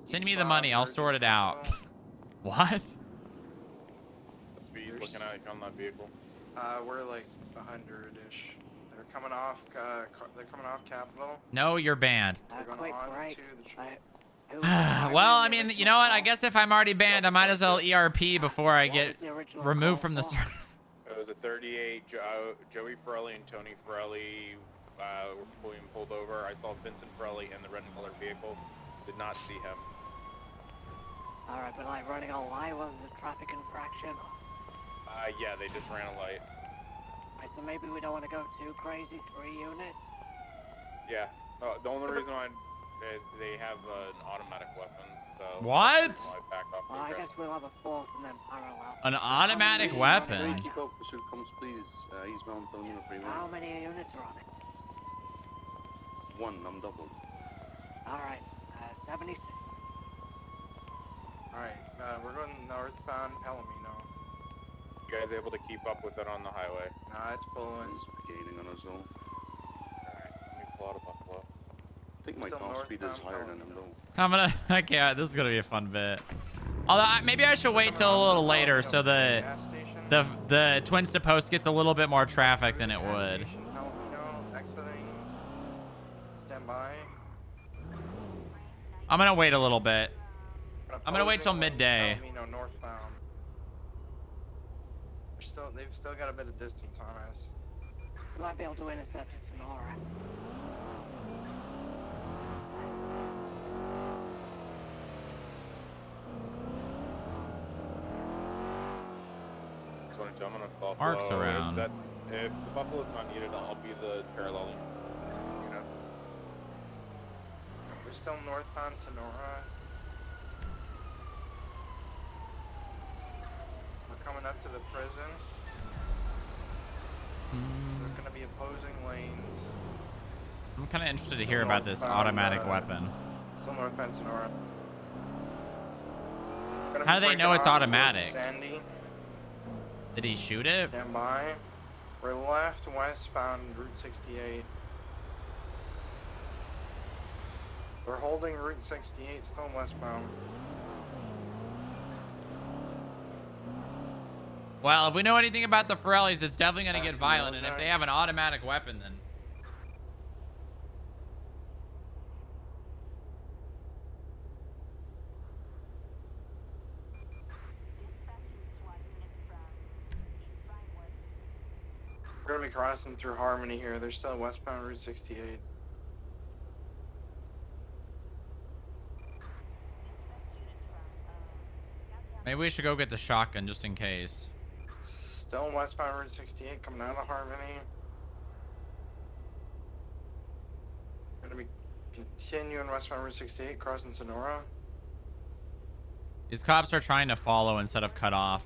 Send me the money. I'll sort it out. What? The speed looking at on that vehicle. We're like 100-ish. They're coming off. They're coming off Capitol. No, you're banned. They're going on to the Well, I mean, you know what? I guess if I'm already banned, I might as well ERP before I get removed from the server. It was a 38. Joey Ferrelli and Tony Ferrelli were being pulled over. I saw Vincent Ferrelli in the red and colored vehicle. Did not see him. Alright, but like running a light was a traffic infraction. Yeah, they just ran a light. Alright, so maybe we don't want to go too crazy. 3 units. Yeah. The only reason why they have an automatic weapon, so. What? Well, I guess we'll have a 4th and then parallel. An automatic weapon? Keep up, pursuit comes, please. Eastbound Filomena Freeway. How many units are on it? 1, I'm doubled. Alright, 76. Alright, we're going northbound Palomino. You guys able to keep up with it on the highway? Nah, it's pulling. It's gaining on us all. Alright, let me pull out a Buffalo. I think my top speed is higher than him though. I'm gonna. Okay, this is gonna be a fun bit. Although maybe I should wait till a little later so the Twins to Post gets a little bit more traffic than it would. Stand by. I'm gonna wait a little bit. I'm gonna wait till midday. Palomino northbound. They've still got a bit of distance on us. We might be able to intercept it tomorrow. I'm gonna Buffalo. Arcs around. If the Buffalo's not needed, I'll be the parallel. You know. We're still northbound Sonora. We're coming up to the prison. We're gonna be opposing lanes. I'm kind of interested to hear about this automatic weapon. Still northbound Sonora. How do they know it's automatic? Sandy. Did he shoot it? Stand by. We're left westbound Route 68. We're holding Route 68, still westbound. Well, if we know anything about the Ferrellis, it's definitely going to get violent. And if they have an automatic weapon, then... We're gonna be crossing through Harmony here. They're still westbound Route 68. Maybe we should go get the shotgun just in case. Still westbound Route 68, coming out of Harmony. We're gonna be continuing westbound Route 68, crossing Sonora. These cops are trying to follow instead of cut off.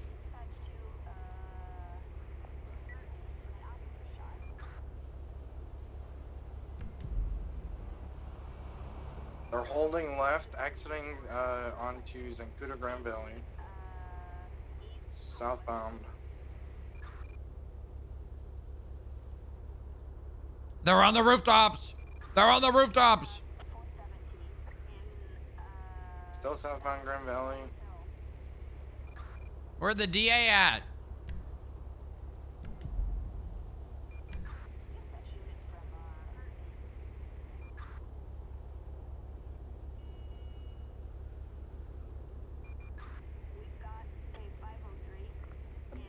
They're holding left, exiting onto Zancudo Grand Valley. Southbound. They're on the rooftops! They're on the rooftops! Still southbound Grand Valley. Where's the DA at?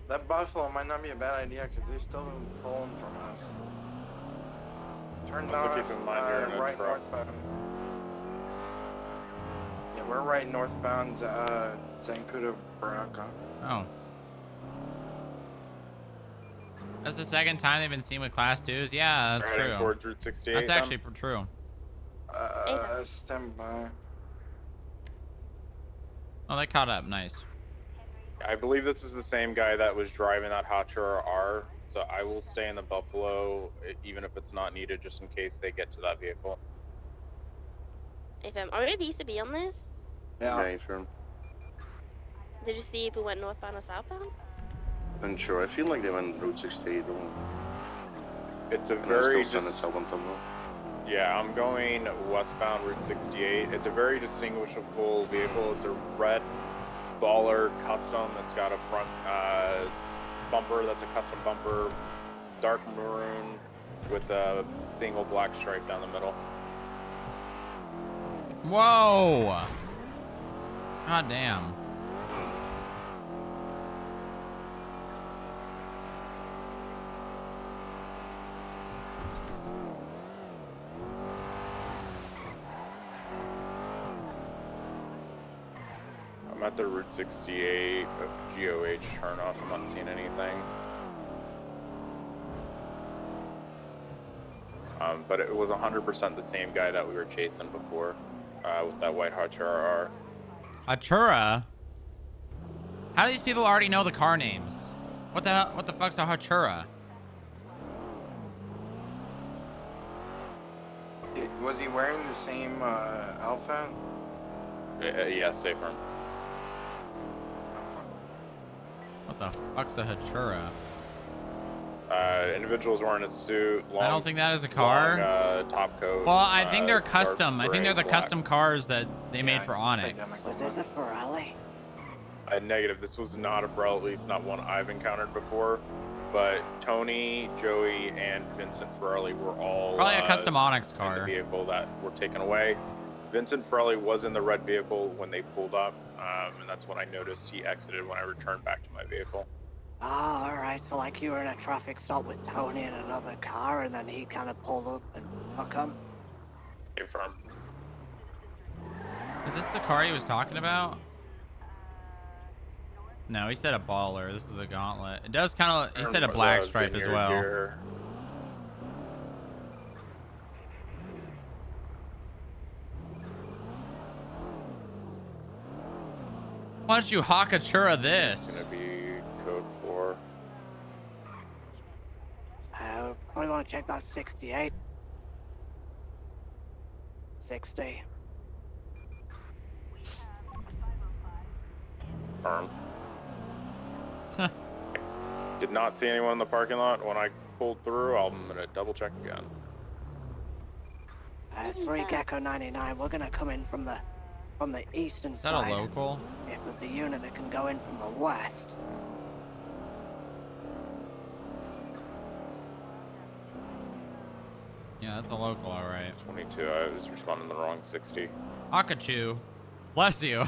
That Buffalo might not be a bad idea because they're still pulling from us. Turn Also north, keep in mind you're in a right truck. northbound. Yeah, we're right northbound Zancudo Barranca. Oh. That's the second time they've been seen with class 2s? Yeah, that's Heading true. towards Route 68. That's actually true. Stand by. Oh, they caught up. Nice. I believe this is the same guy that was driving that Hotchar R, so I will stay in the Buffalo, even if it's not needed, just in case they get to that vehicle. Are we supposed to be on this? Yeah. Yeah, sure. Did you see if we went northbound or southbound? Unsure. I feel like they went Route 68 though. It's a And very still send it southern tunnel. Yeah, I'm going westbound Route 68. It's a very distinguishable vehicle. It's a red baller custom. It's got a front bumper that's a custom bumper, dark maroon with a single black stripe down the middle. Whoa! God damn. I'm at the Route 68 GOH turnoff. I'm not seeing anything. But it was 100% the same guy that we were chasing before with that white Hachura. Hachura? How do these people already know the car names? What the fuck's a Hachura? Was he wearing the same outfit? Yeah, stay firm. What the fuck's a Hachura? Individuals wearing a suit. Long, I don't think that is a car. Long, top coat. Well, I think they're custom. I think they're the black. custom cars that they made for ONX. Was this a Ferrari? Negative. This was not a Ferrari, at least not one I've encountered before. But Tony, Joey, and Vincent Ferrari were all Probably a custom ONX in car. the vehicle that were taken away. Vincent Ferrari was in the red vehicle when they pulled up, and that's when I noticed he exited when I returned back to my vehicle. Oh, alright, so like you were in a traffic stop with Tony in another car, and then he kind of pulled up and took him? Confirm. Is this the car he was talking about? No, he said a baller. This is a gauntlet. It does kind of. He said a black stripe as well. Here. Why don't you Hakachura this? It's gonna be code 4. Probably want to check that 68. 60. Firm. Did not see anyone in the parking lot when I pulled through. I'm gonna double check again. 3 Gecko 99. We're gonna come in from the eastern Is that side. a local? If there's a unit that can go in from the west. Yeah, that's a local, all right. 22. I was responding the wrong 60. Hakachu. Bless you.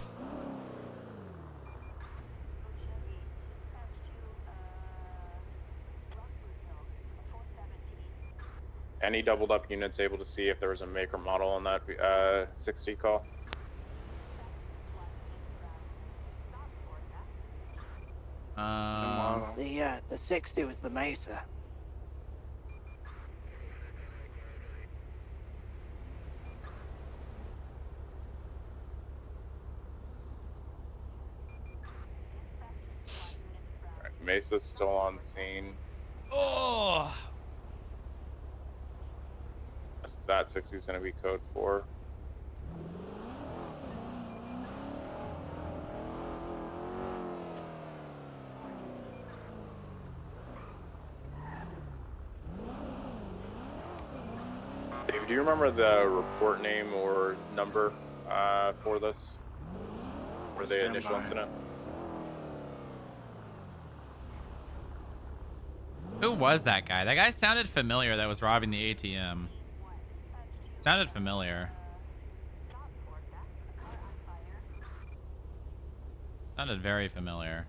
Any doubled up units able to see if there was a make or model on that 60 call? The 60 was the Mesa. Right, Mesa's still on scene. Oh. That 60 is going to be code 4. Dave, do you remember the report name or number for this? For the initial incident? Who was that guy? That guy sounded familiar that was robbing the ATM. Sounded familiar. Sounded very familiar.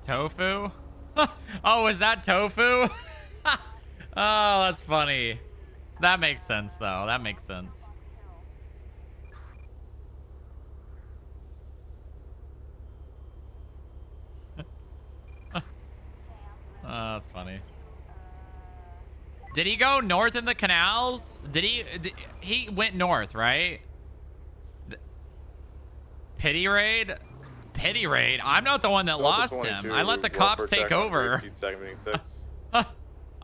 Tofu? Oh, was that tofu? Oh, that's funny. That makes sense, though. That makes sense. Oh, that's funny. Did he go north in the canals? He went north, right? Pity raid? Pity raid? I'm not the one that lost him. I let the cops take over.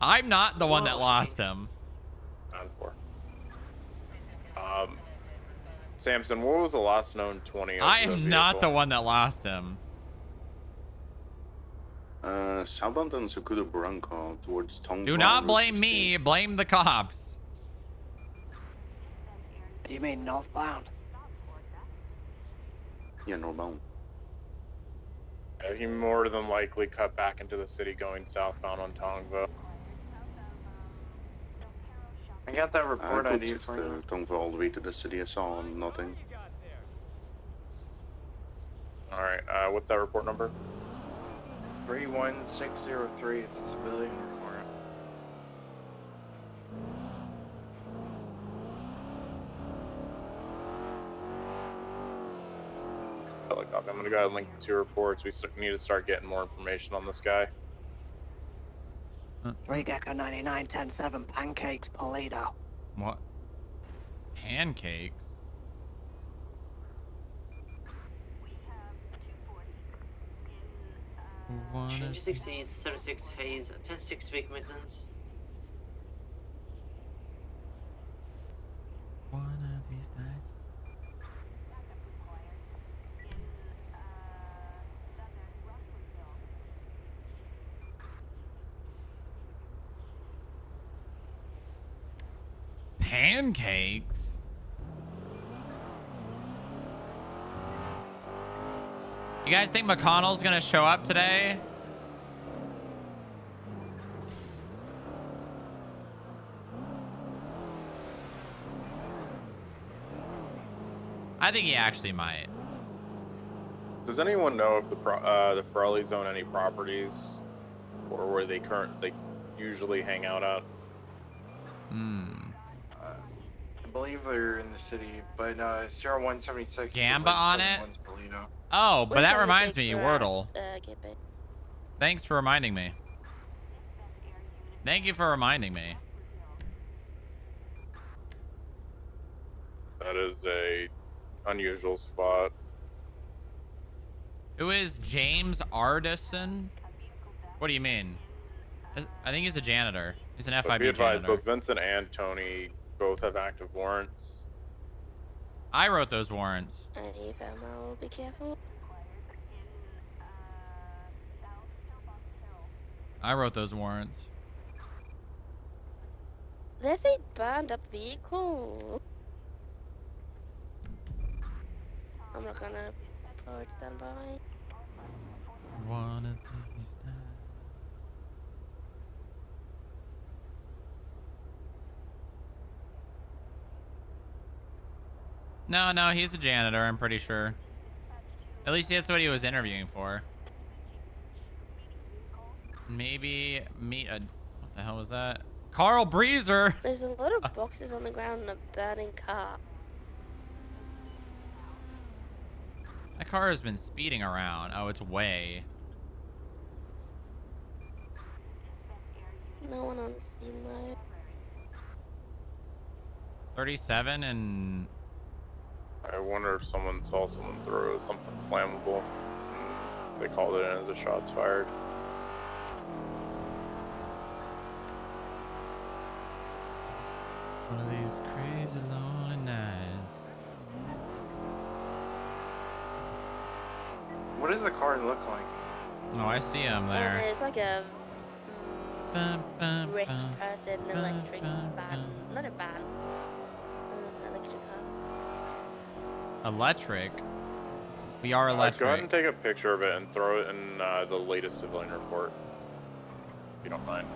I'm not the one that lost him. 9-4. Samson, what was the last known 20 of I the am not the vehicle? one that lost him. Southbound on Sakuda Branco towards Tongva. Do not blame me. Blame the cops. Do you mean northbound? Yeah, northbound. He more than likely cut back into the city going southbound on Tongva. I got that report I ID for you. Tongva all the way to the city. I saw nothing. Alright, what's that report number? 31603. It's a civilian report. Helicopter. I'm gonna go ahead and link the 2 reports. We need to start getting more information on this guy. 3 Gecko 99 10-7 Pancakes Polido. What? Pancakes? Change 60 76 Hayes 10-6 Big Mittens. One of these nights. Pancakes? You guys think McConnell's gonna show up today? I think he actually might. Does anyone know if the Farrellys own any properties, or where they usually hang out at? I believe they're in the city, but 0176. Gamba on it? Polino. Oh, but that reminds me, Wordle. Gibby. Thanks for reminding me. Thank you for reminding me. That is a unusual spot. Who is James Ardison? What do you mean? I think he's a janitor. He's an FIB Be advised, janitor. both Vincent and Tony both have active warrants. I wrote those warrants. Any will be careful. I wrote those warrants. There's a burned up vehicle. I'm not gonna forward stand by. Wanna take me stand. No, he's a janitor, I'm pretty sure. At least that's what he was interviewing for. Maybe meet a... What the hell was that? Carl Breezer! There's a lot of boxes on the ground in a burning car. That car has been speeding around. Oh, it's way. No one on the scene though. 37 and... I wonder if someone saw someone throw something flammable. They called it in as a shots fired. One of these crazy lonely nights. What does the car look like? Oh, I see him there. It's like a rich person, electric van. Not a van. Electric car. Electric? We are Go ahead electric. and take a picture of it and throw it in the latest civilian report, if you don't mind.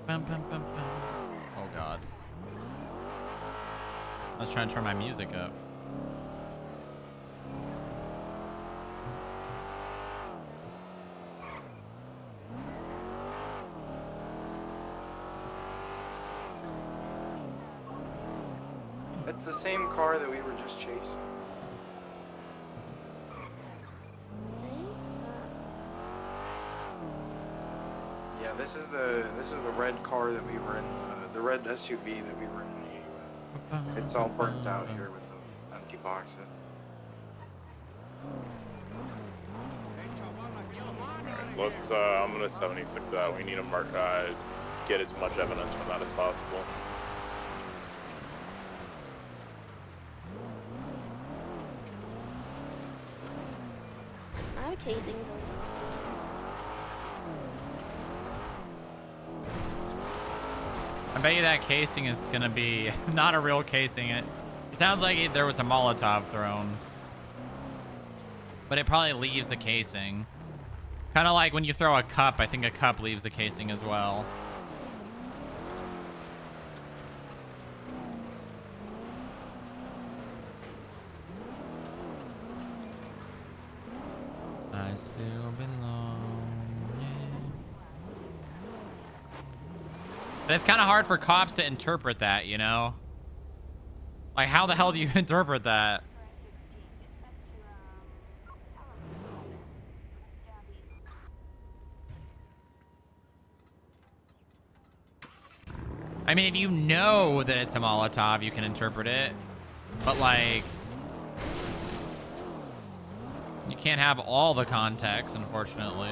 Bum, bum, bum, bum. Oh god. I was trying to turn my music up. It's the same car that we were just chasing. Yeah, this is the red car that we were in, the red SUV that we were in. It's all burnt out here with the empty boxes. Let's, I'm gonna 76 that. We need to get as much evidence from that as possible. I have casings on. I bet you that casing is gonna be not a real casing. It sounds like there was a Molotov thrown. But it probably leaves a casing. Kind of like when you throw a cup, I think a cup leaves a casing as well. I still belong. Yeah. But it's kind of hard for cops to interpret that, you know? Like, how the hell do you interpret that? I mean, if you know that it's a Molotov, you can interpret it. But, like, you can't have all the context, unfortunately.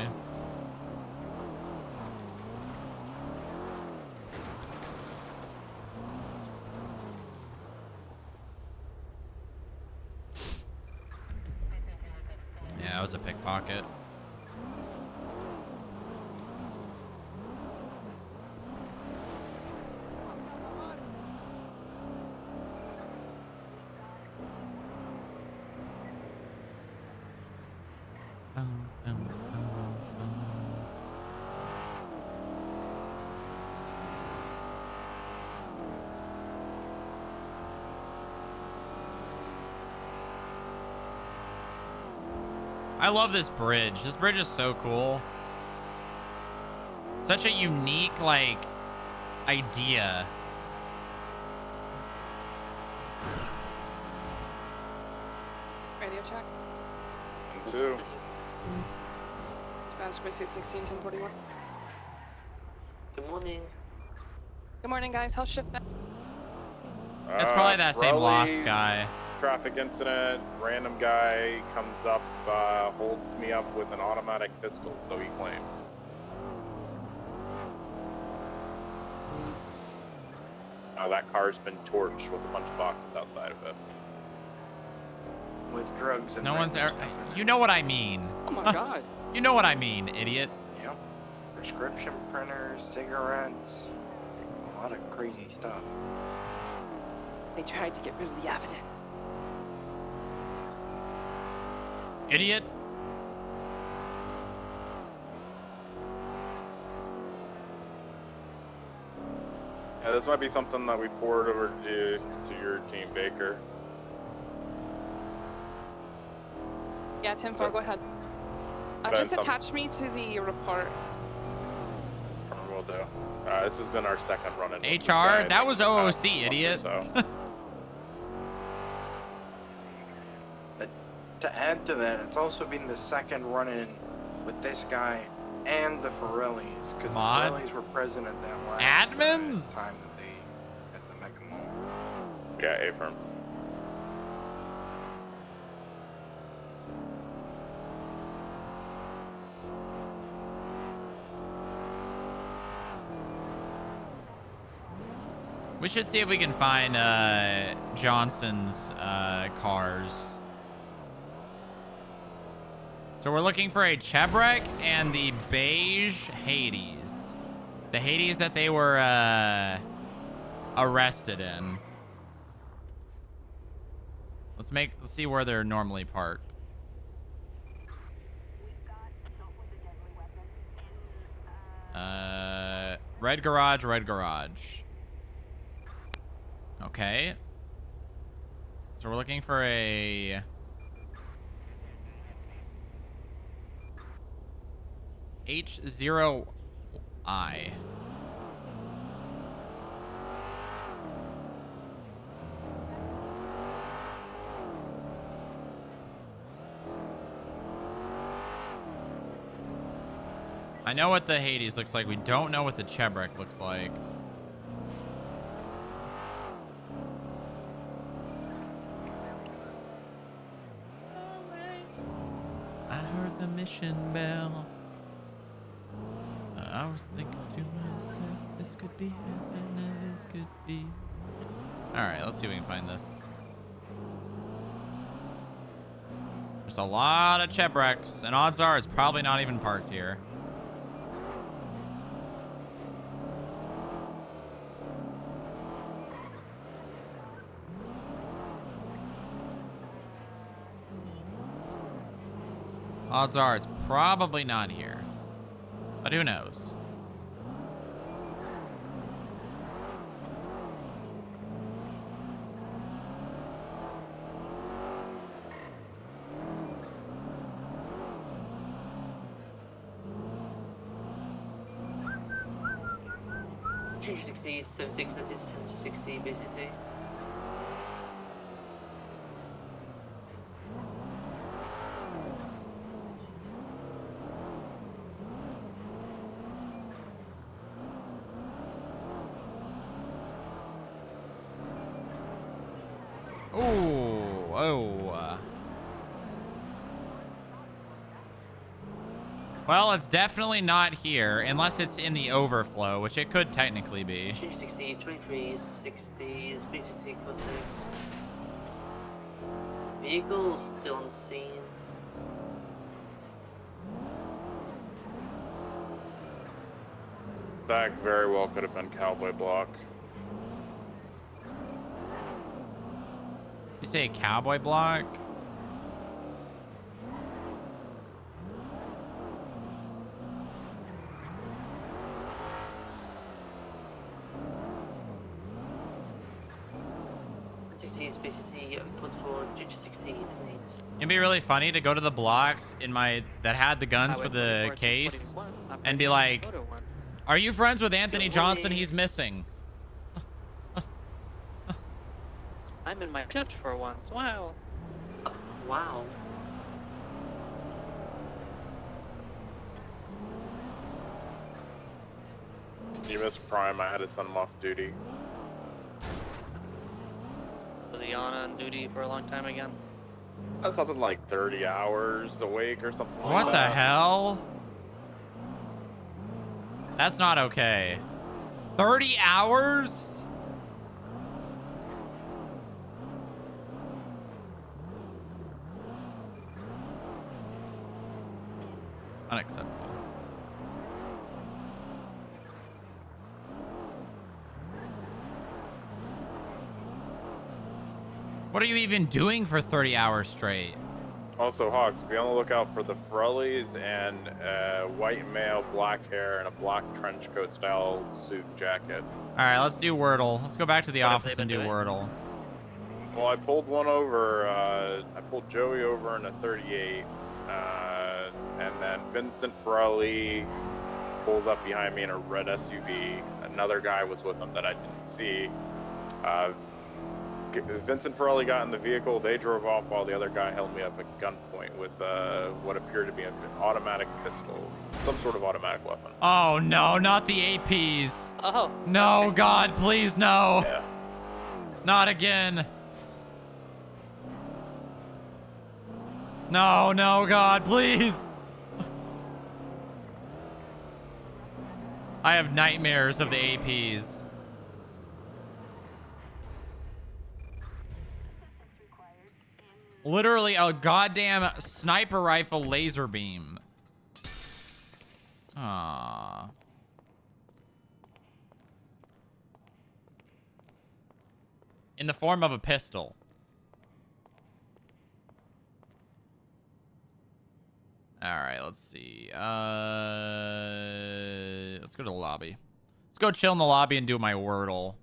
Yeah, it was a pickpocket. I love this bridge. This bridge is so cool. Such a unique, like, idea. Radio check. 2. Dispatch by 616, 1041. Good morning. Good morning, guys. How's shift been? It's probably that same lost guy. Traffic incident, random guy comes up, holds me up with an automatic pistol, so he claims. That car's been torched with a bunch of boxes outside of it. With drugs and no one's ever. You know what I mean. Oh my god. You know what I mean, idiot. Yep. Prescription printers, cigarettes, a lot of crazy stuff. They tried to get rid of the evidence. Idiot. Yeah, this might be something that we forward over to your team, Baker. Yeah, 10-4, go ahead. Just attach me to the report. Will do. This has been our second run-in. HR, that was OOC, idiot. To add to that, it's also been the second run-in with this guy and the Forellis, because the Forellis were present at that last admins time that they at the Mega Mall. Yeah, A-firm. We should see if we can find Johnson's cars. So we're looking for a Chebrek and the beige Hades. The Hades that they were arrested in. Let's see where they're normally parked. Red garage, red garage. Okay. So we're looking for a H0I. I know what the Hades looks like. We don't know what the Chebrek looks like. I heard the mission bell. I was thinking to myself, this could be heaven, this could be. Alright, let's see if we can find this. There's a lot of Chebreks, and odds are it's probably not even parked here. Odds are it's probably not here. But who knows? Change 60, 76, that is 1060 BCC. Well, it's definitely not here, unless it's in the overflow, which it could technically be. Change 60, 23, 60 is BCC code 6. Vehicle still on scene. That very well could have been Cowboy Block. You say Cowboy Block? It'd be really funny to go to the blocks in my that had the guns for the case and be like, "Are you friends with Anthony Johnson? He's missing." I'm in my church for once. Wow. Wow. You missed Prime. I had to send him off duty. Was he on duty for a long time again? That's something like 30 hours awake or something like What the that. hell? That's not okay. 30 hours? Unacceptable. What are you even doing for 30 hours straight? Also, Hawks, be on the lookout for the Frullies and white male, black hair, and a black trench coat style suit and jacket. Alright, let's do Wordle. Let's go back to the What have office they and been do doing? Wordle. Well, I pulled one over. I pulled Joey over in a 38, and then Vincent Frully pulls up behind me in a red SUV. Another guy was with him that I didn't see. Vincent Farrelly got in the vehicle. They drove off while the other guy held me up at gunpoint with what appeared to be an automatic pistol, some sort of automatic weapon. Oh no, not the APs. Oh. No, okay. God, please no. Yeah. Not again. No, no, God, please. I have nightmares of the APs. Literally a goddamn sniper rifle laser beam. Ah. In the form of a pistol. All right, let's see. Let's go to the lobby. Let's go chill in the lobby and do my Wordle.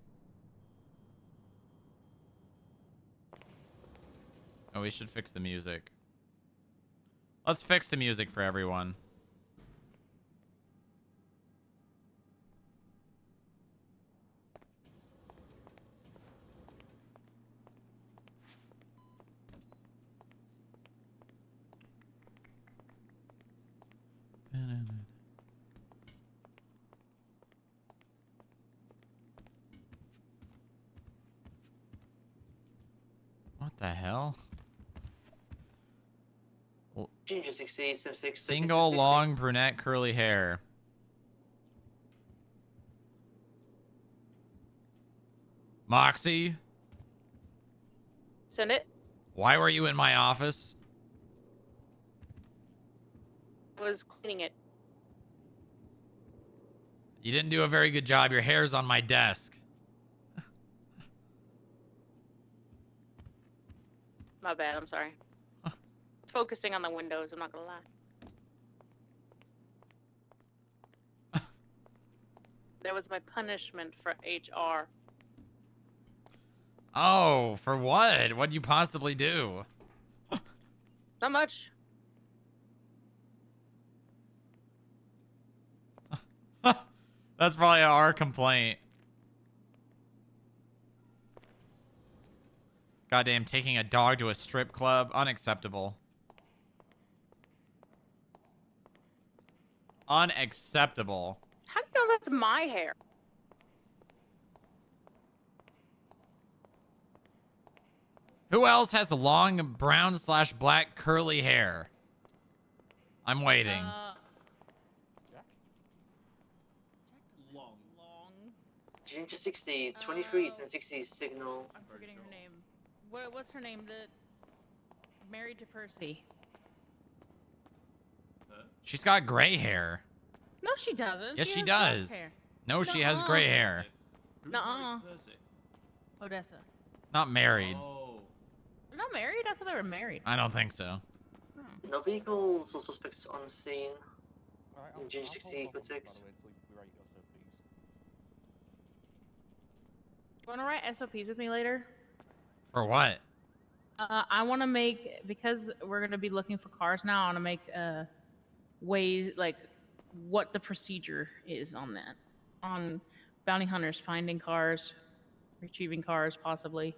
Oh, we should fix the music. Let's fix the music for everyone. What the hell? Ginger 60, 76, Single, long, brunette, curly hair. Moxie, Send it. why were you in my office? I was cleaning it. You didn't do a very good job. Your hair's on my desk. My bad. I'm sorry. It's focusing on the windows. I'm not gonna lie. That was my punishment for HR. Oh, for what? What'd you possibly do? Not much. That's probably our complaint. Goddamn, taking a dog to a strip club. Unacceptable. Unacceptable. How do you know that's my hair? Who else has long brown/black curly hair? I'm waiting. Long. Ginger 60, 23, 1060 signal. I'm forgetting her name. What's her name? That's married to Percy. She's got gray hair. No, she doesn't. Yes, she has black does. hair. No, she has gray hair. Nuh-uh. Odessa. Not married. They're not married? I thought they were married. I don't think so. No vehicles or suspects on scene. Ginger 60, equal 6. You want to write SOPs with me later? For what? I want to make, because we're going to be looking for cars now, I want to make ways, like, what the procedure is on that. On bounty hunters finding cars, retrieving cars, possibly.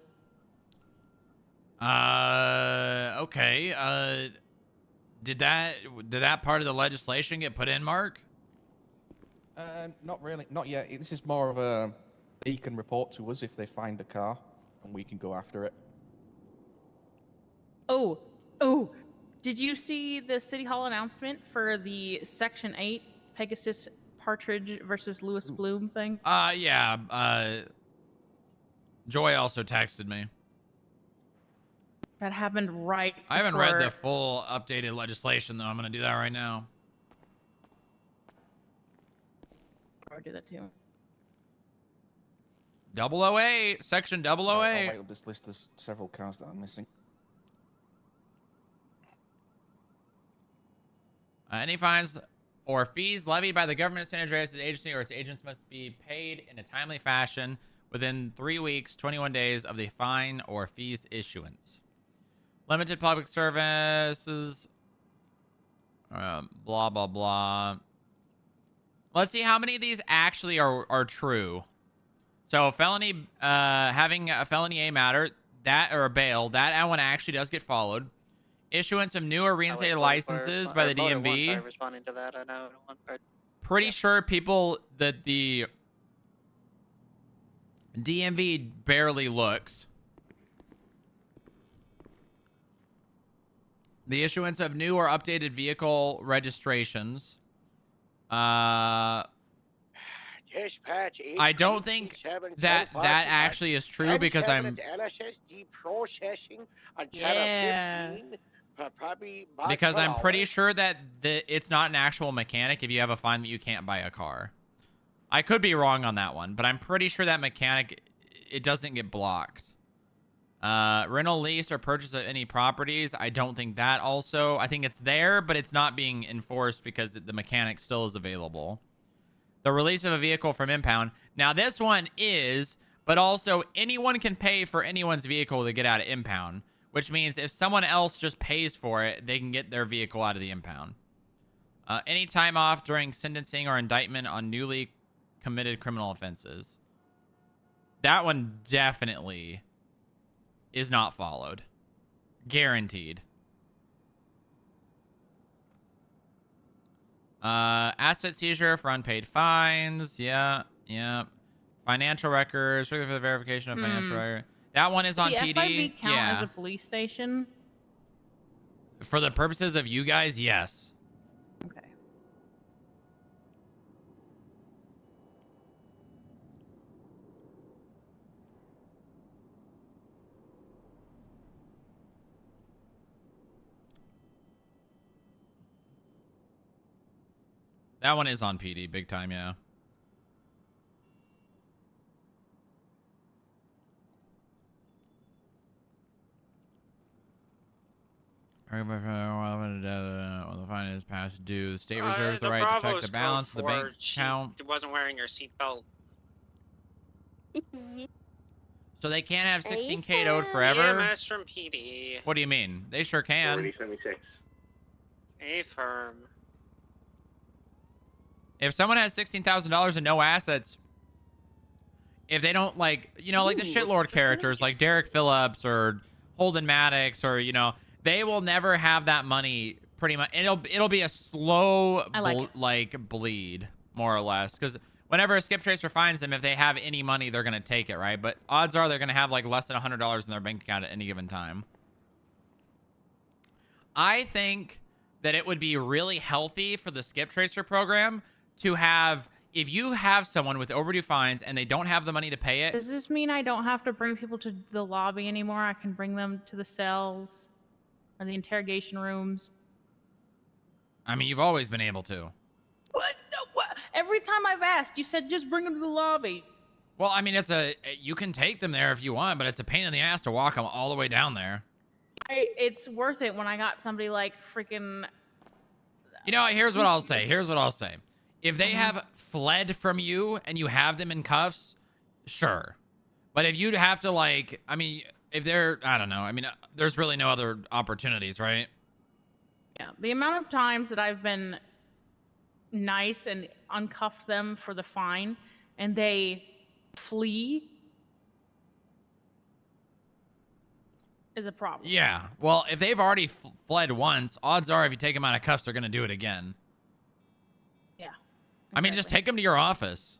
Okay. Did that part of the legislation get put in, Mark? Not really. Not yet. This is more of a, he can report to us if they find a car, and we can go after it. Oh, did you see the City Hall announcement for the Section 8 Pegasus Partridge versus Lewis Bloom thing? Yeah. Joy also texted me. That happened right before... I haven't read the full updated legislation, though. I'm going to do that right now. I'll do that too. 008, Section 008. I'll wait up this list. There's several cars that I'm missing. Any fines or fees levied by the government of San Andreas' agency or its agents must be paid in a timely fashion within 3 weeks, 21 days of the fine or fees issuance. Limited public services, blah, blah, blah. Let's see how many of these actually are true. So felony, having a felony A matter, that or a bail, that one actually does get followed. Issuance of new or reinstated licenses by the DMV. Responding to that, I know. Pretty sure people that the DMV barely looks. The issuance of new or updated vehicle registrations. Dispatch I don't think that actually is true because I'm... Yeah. Because I'm pretty sure that it's not an actual mechanic if you have a fine that you can't buy a car. I could be wrong on that one, but I'm pretty sure that mechanic, it doesn't get blocked. Rental, lease, or purchase of any properties, I don't think that also. I think it's there, but it's not being enforced because the mechanic still is available. The release of a vehicle from impound. Now, this one is, but also anyone can pay for anyone's vehicle to get out of impound, which means if someone else just pays for it, they can get their vehicle out of the impound. Any time off during sentencing or indictment on newly committed criminal offenses. That one definitely is not followed. Guaranteed. Asset seizure for unpaid fines. Yeah. Financial records. For the verification of financial record. That one is on the PD. FIB count as a police station? For the purposes of you guys, yes. Okay. That one is on PD, big time, yeah. When the fine is past due, the state reserves the right to check the balance of the bank account. Wasn't wearing your seatbelt. So they can't have 16K owed forever? EMS from PD. What do you mean? They sure can. 76. A firm. If someone has $16,000 and no assets, if they don't like, you know, like the shitlord characters like Derek Phillips or Holden Maddox or, you know, they will never have that money pretty much. It'll be a slow bleed, more or less. Because whenever a skip tracer finds them, if they have any money, they're going to take it, right? But odds are they're going to have like less than $100 in their bank account at any given time. I think that it would be really healthy for the skip tracer program to have, if you have someone with overdue fines and they don't have the money to pay it. Does this mean I don't have to bring people to the lobby anymore? I can bring them to the cells or the interrogation rooms? I mean, you've always been able to. What? Every time I've asked, you said just bring them to the lobby. Well, I mean, you can take them there if you want, but it's a pain in the ass to walk them all the way down there. It's worth it when I got somebody like freaking... You know, here's what I'll say. If they have fled from you and you have them in cuffs, sure. But if you'd have to, like, I mean, if they're, I don't know. I mean, there's really no other opportunities, right? Yeah, the amount of times that I've been nice and uncuffed them for the fine and they flee is a problem. Yeah, well, if they've already fled once, odds are if you take them out of cuffs, they're going to do it again. Yeah. I mean, just take them to your office.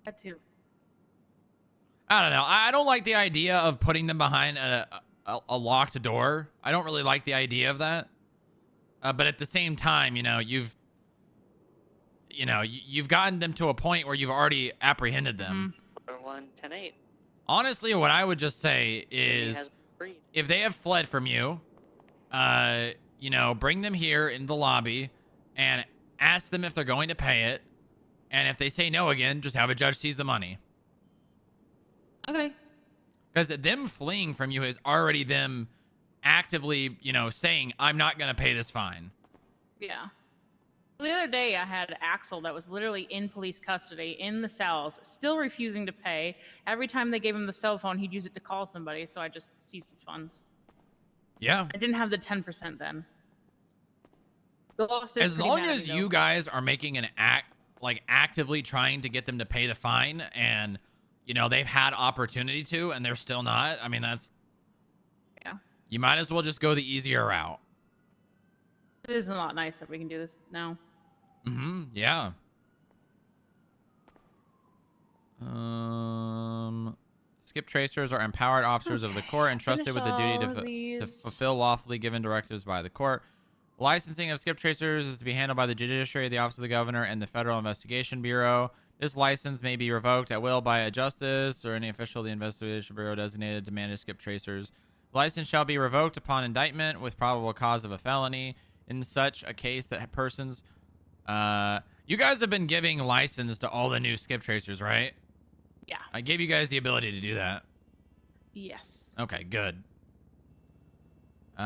That too. I don't know. I don't like the idea of putting them behind a locked door. I don't really like the idea of that. But at the same time, you know, you've gotten them to a point where you've already apprehended them. 1-10-8. Honestly, what I would just say is, if they have fled from you, you know, bring them here in the lobby and ask them if they're going to pay it. And if they say no again, just have a judge seize the money. Okay. Because them fleeing from you is already them actively, you know, saying, I'm not going to pay this fine. Yeah. The other day, I had Axel that was literally in police custody in the cells, still refusing to pay. Every time they gave him the cell phone, he'd use it to call somebody, so I just seized his funds. Yeah. I didn't have the 10% then. The loss is as long as you guys are making an actively trying to get them to pay the fine, and, you know, they've had opportunity to, and they're still not, I mean, that's... Yeah. You might as well just go the easier route. It is a lot nice that we can do this now. Yeah. Skip tracers are empowered officers of the court entrusted with the duty to fulfill lawfully given directives by the court. Licensing of skip tracers is to be handled by the judiciary, the office of the governor, and the Federal Investigation Bureau. This license may be revoked at will by a justice or any official of the Investigation Bureau designated to manage skip tracers. The license shall be revoked upon indictment with probable cause of a felony. In such a case that persons... you guys have been giving license to all the new skip tracers, right? Yeah. I gave you guys the ability to do that. Yes. Okay, good. EMS,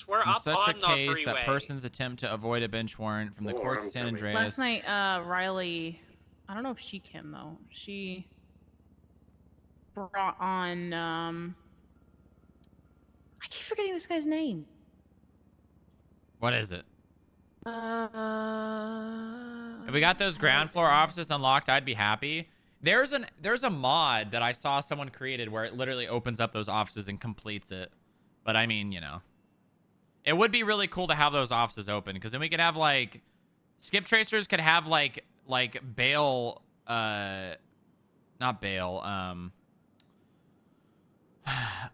we're up such on a the case freeway. that persons attempt to avoid a bench warrant from the courts of San Andreas. Last night, Riley... I don't know if she can, though. She brought on... I keep forgetting this guy's name. What is it? If we got those ground floor offices unlocked, I'd be happy. There's a mod that I saw someone created where it literally opens up those offices and completes it. But I mean, you know, it would be really cool to have those offices open, because then we could have like skip tracers could have like bail, not bail,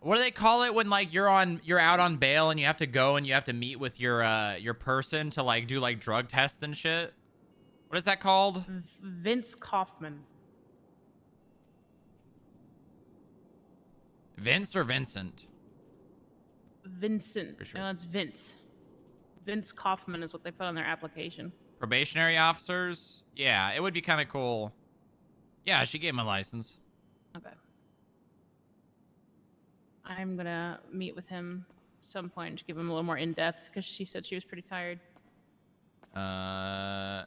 what do they call it when like you're out on bail and you have to go and you have to meet with your person to like do like drug tests and shit? What is that called? Vince Kaufman. Vince or Vincent? Vincent. For sure. No, it's Vince. Vince Kaufman is what they put on their application. Probationary officers? Yeah, it would be kind of cool. Yeah, she gave him a license. Okay. I'm gonna meet with him some point to give him a little more in depth because she said she was pretty tired. Any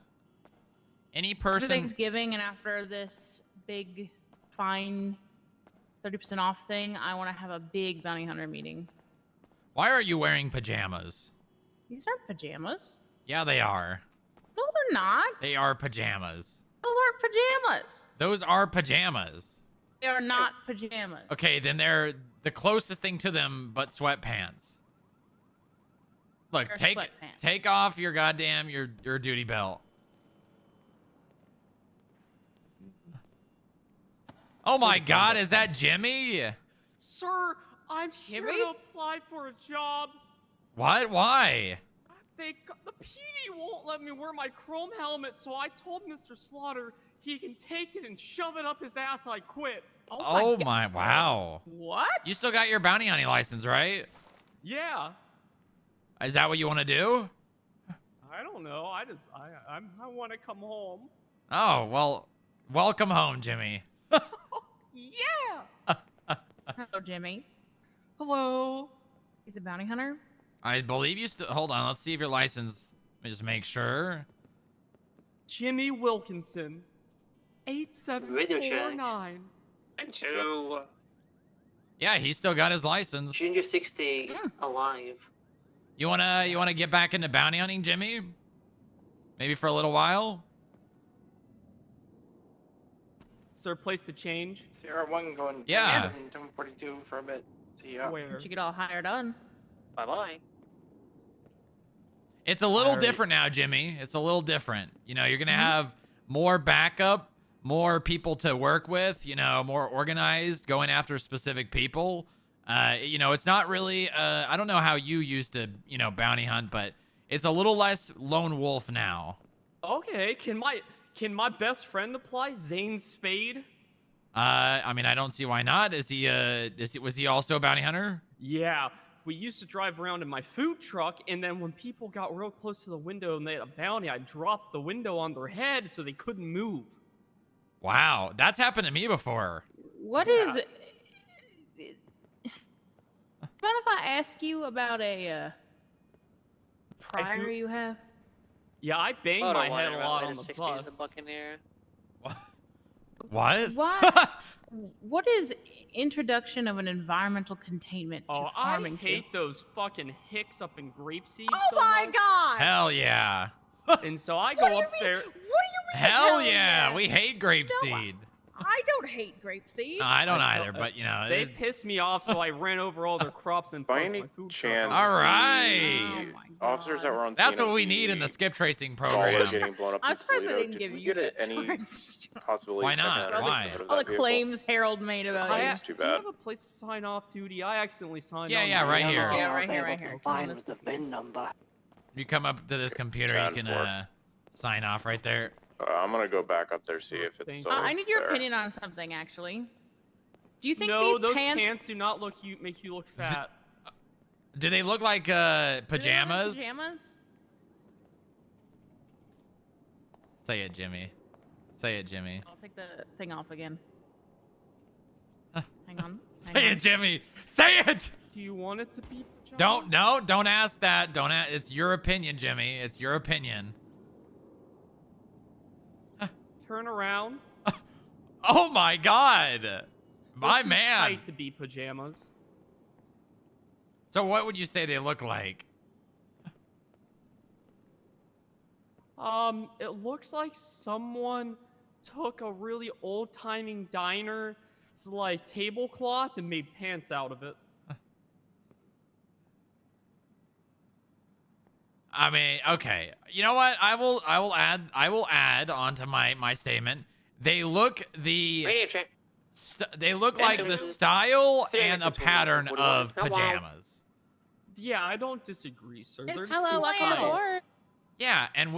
After person. Thanksgiving and after this big fine 30% off thing, I want to have a big bounty hunter meeting. Why are you wearing pajamas? These aren't pajamas. Yeah, they are. No, they're not. They are pajamas. Those aren't pajamas. Those are pajamas. They are not pajamas. Okay, then they're the closest thing to them, but sweatpants. Look, They're take off your goddamn your duty belt. Oh my God, is that Jimmy? Sir, I'm here Jimmy? to apply for a job. What? Why? The PD won't let me wear my chrome helmet, so I told Mr. Slaughter he can take it and shove it up his ass. I quit. Oh my, wow. What? You still got your bounty hunting license, right? Yeah. Is that what you want to do? I don't know. I want to come home. Oh, well, welcome home, Jimmy. Yeah. Hello, Jimmy. Hello. He's a bounty hunter. I believe you still. Hold on, let's see if your license. Let me just make sure. Jimmy Wilkinson. 8749. And 2. Yeah, he still got his license. Junior 60 alive. You wanna get back into bounty hunting, Jimmy? Maybe for a little while. Is there a place to change? Sierra 1 going. Yeah. 1042 for a bit. See ya. Where? Did you get all hired on? Bye-bye. It's a little Alright. different now, Jimmy. It's a little different. You know, you're gonna have more backup, more people to work with. You know, more organized, going after specific people. You know, it's not really. I don't know how you used to, you know, bounty hunt, but it's a little less lone wolf now. Okay. Can my best friend apply? Zane Spade? I mean, I don't see why not. Was he also a bounty hunter? Yeah. We used to drive around in my food truck, and then when people got real close to the window and they had a bounty, I dropped the window on their head so they couldn't move. Wow, that's happened to me before. What is? Mind if I ask you about a prior you have? Yeah, I bang Photo my one head a in lot Runway on to the 60 bus. is a Buccaneer. What? What? What is introduction of an environmental containment to Oh, farming? I hate those fucking hicks up in grapeseed. Oh so my much. God! Hell yeah. And so I What go do you up mean? there. What do you mean? Hell yeah. We hate No, grapeseed. I don't hate grapeseed. No, I don't And so, either, but you know. They pissed me off, so I ran over all their crops and By parked any my food chance, truck. All right. Oh my God. officers that were on That's scene what at we need in the skip tracing Baller program. getting blown up I'm in surprised they Toledo, didn't did give we you get that any choice. possibility? Why of checking not? out Why? out of All the that vehicle? claims Harold made about you. That's too Do you bad. have a place to sign off duty? I accidentally signed Yeah, on. yeah, my right own. here. Yeah, I right was here, able right to here. Come on, find let's the VIN number. You come up to this computer, you can sign off right there. I'm gonna go back up there, see if it's Thank still I need your there. opinion on something, actually. Do you think No, these those pants do not make you look fat. Do they look like do they look like pajamas? pajamas? Say it, Jimmy. Say it, Jimmy. I'll take the thing off again. Hang on. Say it, Jimmy. Say it. Do you want it to be pajamas? Don't ask that. Don't ask. It's your opinion, Jimmy. It's your opinion. Turn around. Oh my God. They're My too man. tight to be pajamas. So what would you say they look like? It looks like someone took a really old-timing diner's like tablecloth and made pants out of it. I mean, okay. You know what? I will add onto my statement. They look Radio check. they look like the style and a pattern of Oh, wow. pajamas. Yeah, I don't disagree, sir. They're It's just too welcome tight. aboard. Yeah, and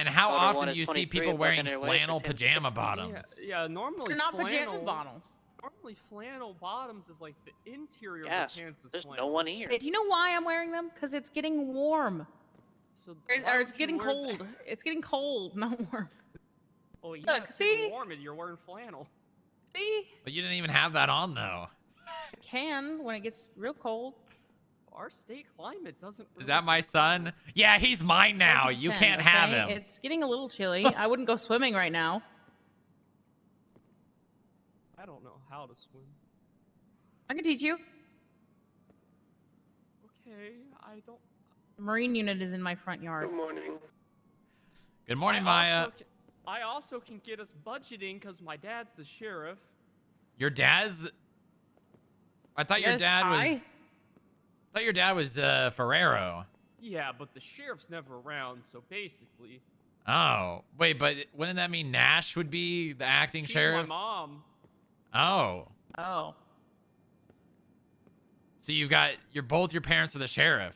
how Photo one often is do you see 23 people wearing Buccaneer Way for flannel 10 to pajama 60. bottoms? Yeah, normally They're not flannel. pajama bottoms. Normally flannel bottoms is like the interior Yes, of the pants is there's flannel. no one here. Hey, do you know why I'm wearing them? Because it's getting warm. So It's getting cold. It's getting cold, not warm. Oh yeah, Look, it's see? getting warm and you're wearing flannel. See? But you didn't even have that on though. It can when it gets real cold. Our state climate doesn't. Is that my son? Yeah, he's mine now. You 10, can't have okay? him. It's getting a little chilly. I wouldn't go swimming right now. I don't know how to swim. I can teach you. Okay, I don't. The Marine unit is in my front yard. Good morning. Good morning, Maya. I also can get us budgeting because my dad's the sheriff. Your dad's. I thought your dad was. I thought your dad was Ferrero. Yeah, but the sheriff's never around, so basically. Oh, wait, but wouldn't that mean Nash would be the acting She's sheriff? my mom. Oh. Oh. So you've got both your parents are the sheriff.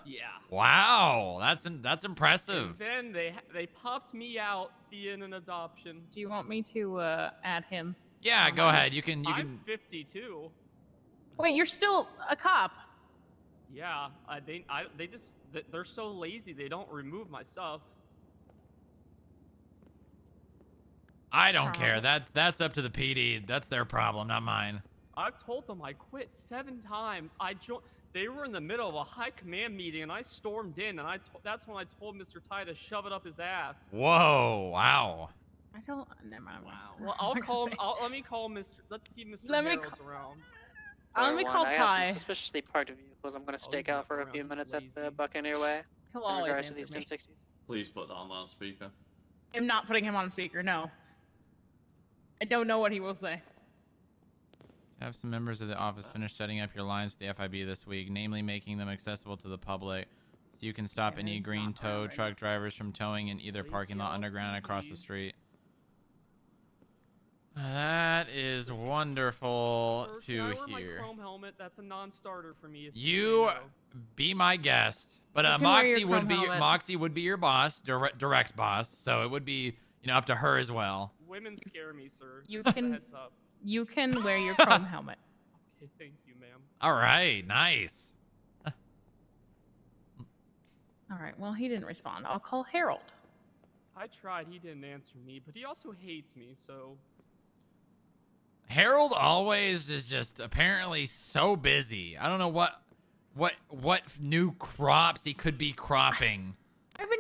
Yeah. Wow, that's impressive. And then they popped me out via an adoption. Do you want me to add him? Yeah, go ahead. You can. I'm 52. Wait, you're still a cop. Yeah, they're so lazy they don't remove my stuff. I don't care. That's up to the PD. That's their problem, not mine. I've told them I quit 7 times. They were in the middle of a high command meeting, and I stormed in, and that's when I told Mr. Ty to shove it up his ass. Whoa! Wow. I don't. Never mind. Wow. Well, I'll call him. Let me call Mr. Let's see if Mr. Let me Harold's around. Let me call I have Ty. some suspiciously parked vehicles. I'm gonna stake out for a few minutes at the Buccaneer Way. He'll in always regards to answer these me. 1060s. Please put that on loudspeaker. I'm not putting him on speaker. No. I don't know what he will say. Have some members of the office finish setting up your lines to the FIB this week, namely making them accessible to the public, so you can stop any green tow truck drivers from towing in either parking lot, underground, and across the street. That is wonderful Sir, to can I wear my hear. chrome helmet? That's a non-starter for me. If You say no. be my guest, but You can wear your Moxie chrome would be your boss, direct boss, so it would be up to her as well. Women scare me, sir. You Just a can- heads up. You can wear your chrome helmet. Okay, thank you, ma'am. All right, nice. All right. Well, he didn't respond. I'll call Harold. I tried. He didn't answer me, but he also hates me, so. Harold always is just apparently so busy. I don't know what new crops he could be cropping.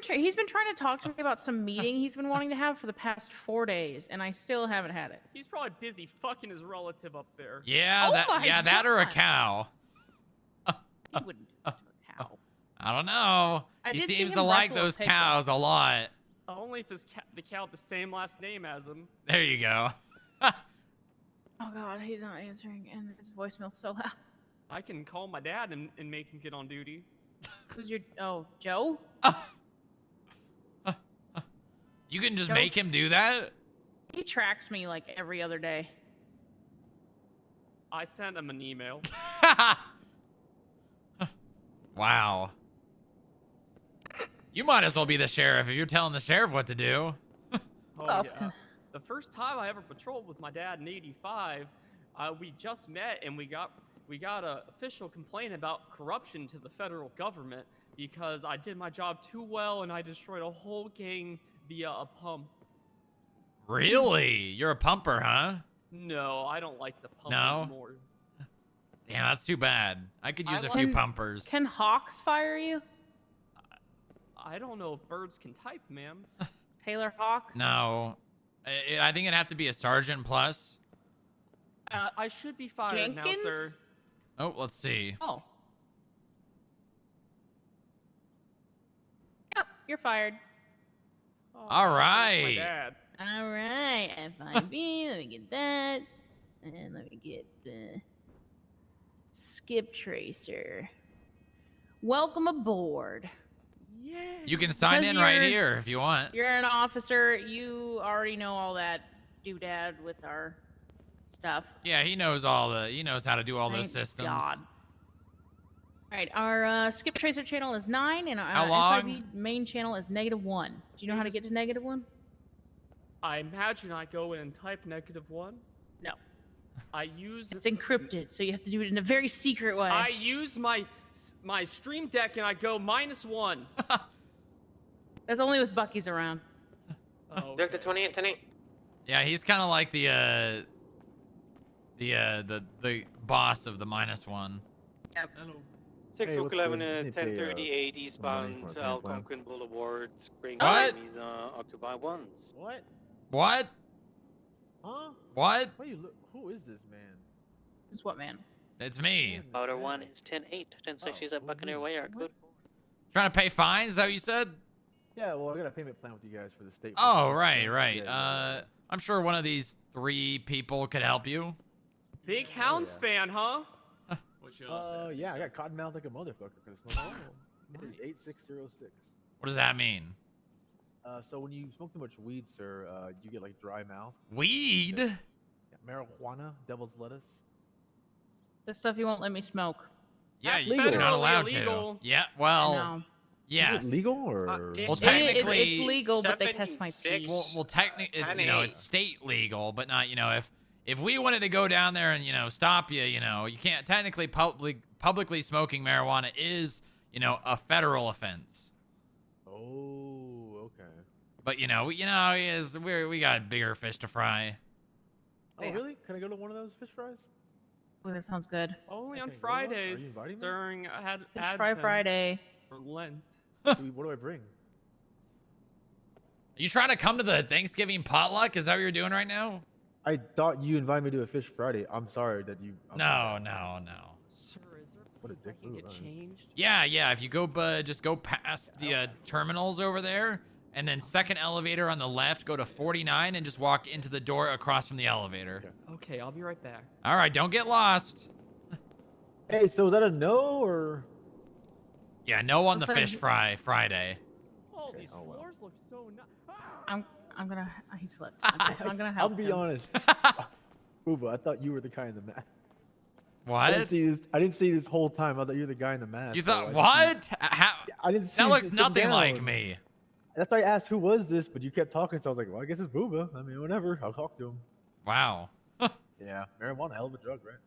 He's been trying to talk to me about some meeting he's been wanting to have for the past 4 days, and I still haven't had it. He's probably busy fucking his relative up there. Yeah, that or a cow. He wouldn't do that to a cow. I don't know. I He did see seems him to like wrestle a those pig, cows a lot. Only if the cow had the same last name as him. There you go. Oh god, he's not answering, and his voicemail's so loud. I can call my dad and make him get on duty. Who's your? Oh, Joe. You can just Joe? make him do that? He tracks me like every other day. I sent him an email. Wow. You might as well be the sheriff if you're telling the sheriff what to do. Oh, yeah. The first time I ever patrolled with my dad in '85, we just met and we got an official complaint about corruption to the federal government because I did my job too well and I destroyed a whole gang via a pump. Really? You're a pumper, huh? No, I don't like to pump No? anymore. Yeah, that's too bad. I could use a Can- few pumpers. Can Hawks fire you? I don't know if birds can type, ma'am. Taylor Hawks? No. I think it'd have to be a sergeant plus. I should be fired now, Jenkins? sir. Oh, let's see. Oh. Yep, you're fired. Oh, All that's my right. dad. All right, FIB. Let me get that, and let me get the skip tracer. Welcome aboard. Yeah. You can sign Because in right you're- here if you want. You're an officer. You already know all that doodad with our stuff. Yeah, he knows he knows how to do all those Thank systems. God. All right, our skip tracer channel is 9, and How our long? FIB main channel is -1. Do you know how to get to -1? I imagine I go in and type -1. No. I use It's encrypted, so you have to do it in a very secret way. I use my Stream Deck and I go -1. That's only with Bucky's around. Oh, Director 28, 10-8. Yeah, he's kind of like the boss of the -1. Yep. Hello. 6 Hey, Oak what's 11, good? You pay, 1038 some money eastbound for a payment plan? Algonquin Boulevard, Spring What? Armies, Occupy 1s. What? What? Huh? What? What are you who is this man? Is what, man? It's me. Motor 1 is 10-8. 1060 is at Buccaneer Way, our code. Trying to pay fines? Is that what you said? Yeah, well, I got a payment plan with you guys for the state. Oh, right. Yeah. I'm sure one of these 3 people could help you. Big Hounds fan, huh? What's yours? Yeah, I got cottonmouth like a motherfucker for this one. It is 8606. What does that mean? So when you smoke too much weed, sir, you get like dry mouth. Weed? Yeah, marijuana, devil's lettuce. The stuff you won't let me smoke. Yeah, That's you're legal. not allowed illegal. to. Yeah, I well, know. yes. Is it legal or? Well, technically, it's legal, but they test my pee. Well, technically, it's it's state legal, but not if we wanted to go down there and stop you, you can't. Technically, publicly smoking marijuana is a federal offense. Oh, okay. But we got bigger fish to fry. Oh, really? Can I go to one of those fish fries? Oh, that sounds good. Only on Okay, go on. Are you Fridays inviting me? during Fish fry Friday. for Lent. What do I bring? Are you trying to come to the Thanksgiving potluck? Is that what you're doing right now? I thought you invited me to a fish Friday. I'm sorry that you. No. Sir, is there a What a place I dick can move, get huh? changed? Yeah. If you go, just go past the terminals over there, and then second elevator on the left, go to 49, and just walk into the door across from the elevator. Okay, I'll be right back. All right, don't get lost. Hey, so is that a no or? Yeah, no on the Listen, fish fry Friday. Oh, these floors look so nice. I'm gonna. He slipped. I'm gonna help I'll be him. honest. Booba, I thought you were the guy in the mask. What? I didn't see this whole time. I thought you were the guy in the mask. You so thought I what? didn't How? I didn't see That you looks sit nothing down. like me. That's why I asked who was this, but you kept talking, so I was like, well, I guess it's Booba. I mean, whatever. I'll talk to him. Wow. Yeah, marijuana, hell of a drug, right?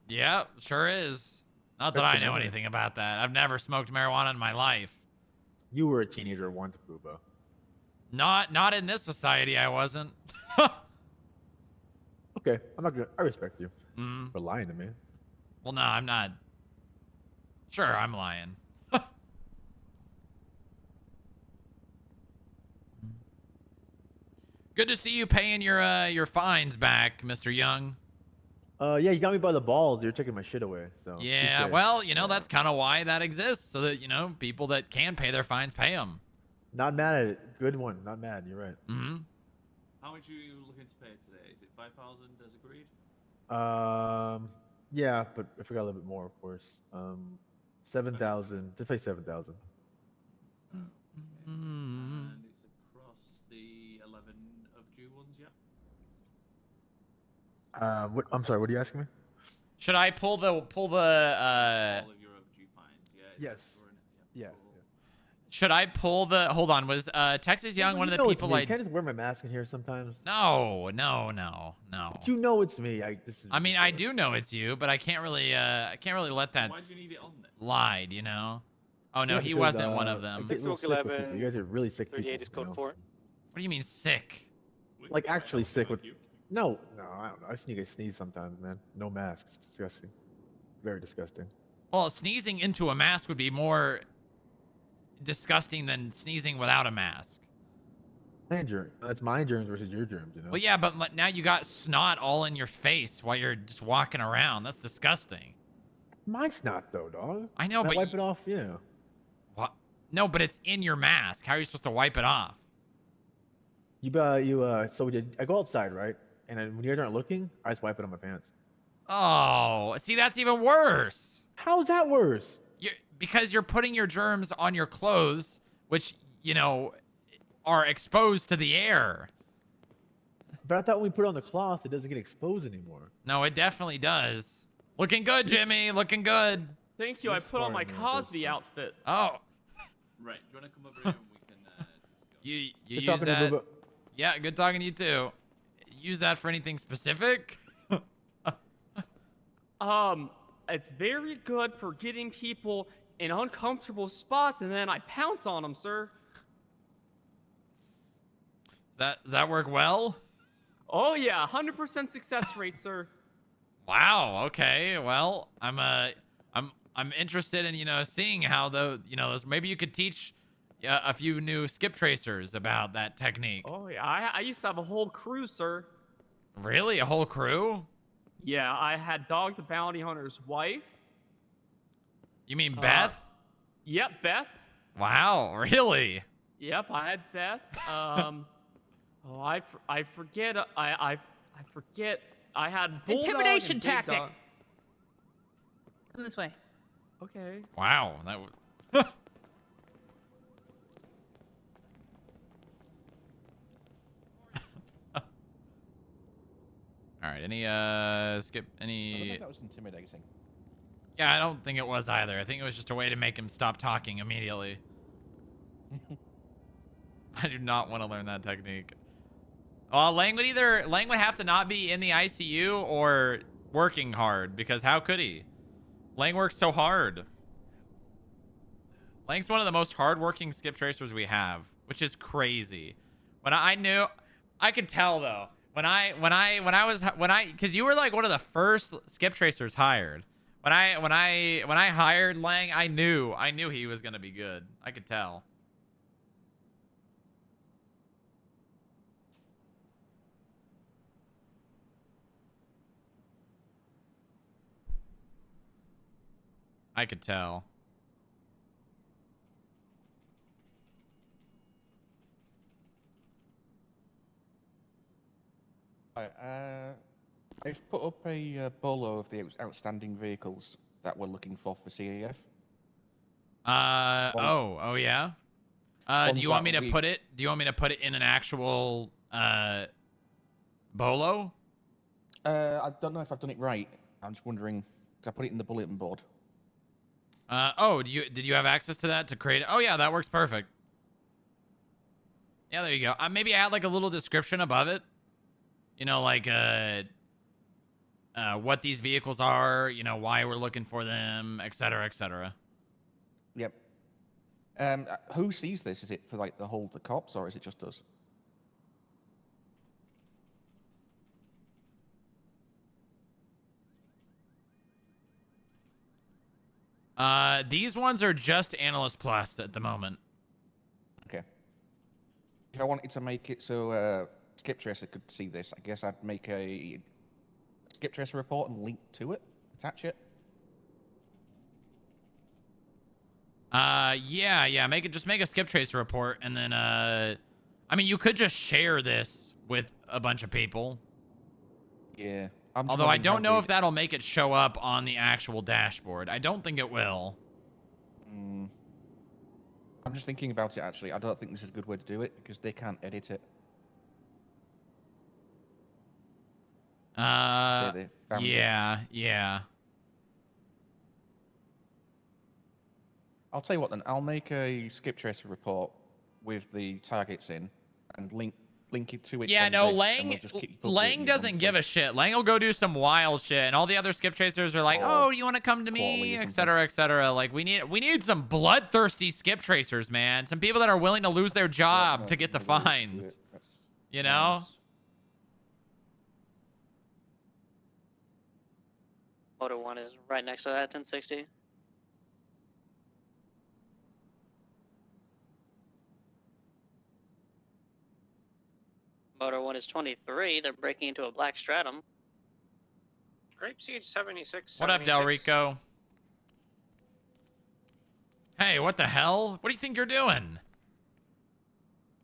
Yeah, sure is. Not that Bet I you know never. anything about that. I've never smoked marijuana in my life. You were a teenager once, Booba. Not in this society. I wasn't. Okay, I'm not gonna. I respect you Mm. for lying to me. Well, no, I'm not. Sure, I'm lying. Good to see you paying your fines back, Mr. Young. Yeah, you got me by the balls. You're taking my shit away. So Yeah, touche. well, that's kind of why that exists, so that people that can pay their fines pay them. Not mad at it. Good one. Not mad. You're right. Mm-hmm. How much are you looking to pay today? Is it 5,000 as agreed? Yeah, but I forgot a little bit more, of course. 7,000. To pay 7,000. And it's across the 11 of due ones, yeah? What? I'm sorry. What are you asking me? Should I pull the All of your overdue fines, yeah? Yes. Yeah. Should I pull the? Hold on. Was Texas Young one of the people I can't just wear my mask in here sometimes. No. But you know it's me. I mean, I do know it's you, but I can't really let that Why do you need it on then? slide, Oh no, Yeah, he because, wasn't one of I them. get real sick with people. You guys are really sick people. 38 is code 4. What do you mean sick? Like actually sick with. No, I don't know. I sneeze sometimes, man. No mask. It's disgusting. Very disgusting. Well, sneezing into a mask would be more disgusting than sneezing without a mask. That's my germs versus your germs, Well, yeah, but now you got snot all in your face while you're just walking around. That's disgusting. Mine's not though, dog. I know, And but I wipe it off. Yeah. What? No, but it's in your mask. How are you supposed to wipe it off? So I go outside, right? And then when you guys aren't looking, I just wipe it on my pants. Oh, see, that's even worse. How's that worse? Because you're putting your germs on your clothes, which, are exposed to the air. But I thought when we put it on the cloth, it doesn't get exposed anymore. No, it definitely does. Looking good, Jimmy. Looking good. Thank you. I put on my Cosby outfit. Oh. Right. Do you want to come over here and we can You Good use talking to you, that? Booba. Yeah, good talking to you too. Use that for anything specific? It's very good for getting people in uncomfortable spots, and then I pounce on them, sir. Does that work well? Oh yeah, 100% success rate, sir. Wow. Okay. Well, I'm interested in seeing how those maybe you could teach a few new skip tracers about that technique. Oh yeah, I used to have a whole crew, sir. Really, a whole crew? Yeah, I had Dog the Bounty Hunter's wife. You mean Beth? Yep, Beth. Wow. Really? Yep, I had Beth. I forget. I forget. I had Bulldog Intimidation and Big tactic. Dog. Come this way. Okay. Wow. That would. All right. Any skip? I don't know Any? if that was intimidating. Yeah, I don't think it was either. I think it was just a way to make him stop talking immediately. I do not want to learn that technique. Lang would have to not be in the ICU or working hard, because how could he? Lang works so hard. Lang's one of the most hardworking skip tracers we have, which is crazy. I could tell though. Because you were like one of the first skip tracers hired. When I hired Lang, I knew he was gonna be good. I could tell. I could tell. I've put up a bolo of the outstanding vehicles that we're looking for CAF. Oh yeah. Do you want me to put it? Do you want me to put it in an actual bolo? I don't know if I've done it right. I'm just wondering. Did I put it in the bulletin board? Did you have access to that to create it? Oh yeah, that works perfect. Yeah, there you go. Maybe add like a little description above it. Like what these vehicles are, why we're looking for them, etc., etc. Yep. Who sees this? Is it for like the cops, or is it just us? These ones are just Analyst Plus at the moment. Okay. If I wanted to make it so Skip Tracer could see this, I guess I'd make a Skip Tracer report and link to it, attach it. Yeah. Make a Skip Tracer report, and then I mean, you could just share this with a bunch of people. Yeah. Although I don't know if that'll make it show up on the actual dashboard. I don't think it will. I'm just thinking about it, actually. I don't think this is a good way to do it, because they can't edit it. Yeah. I'll tell you what then. I'll make a Skip Tracer report with the targets in and link it to it. Yeah, no, Lang doesn't give a shit. Lang will go do some wild shit, and all the other skip tracers are like, "Oh, you want to come to me?" etc., etc. Like we need some bloodthirsty skip tracers, man. Some people that are willing to lose their job to get the fines. You know? Motor 1 is right next to that 1060. Motor 1 is 23. They're breaking into a black stratum. Grape Siege 76. What up, Del Rico? Hey, what the hell? What do you think you're doing?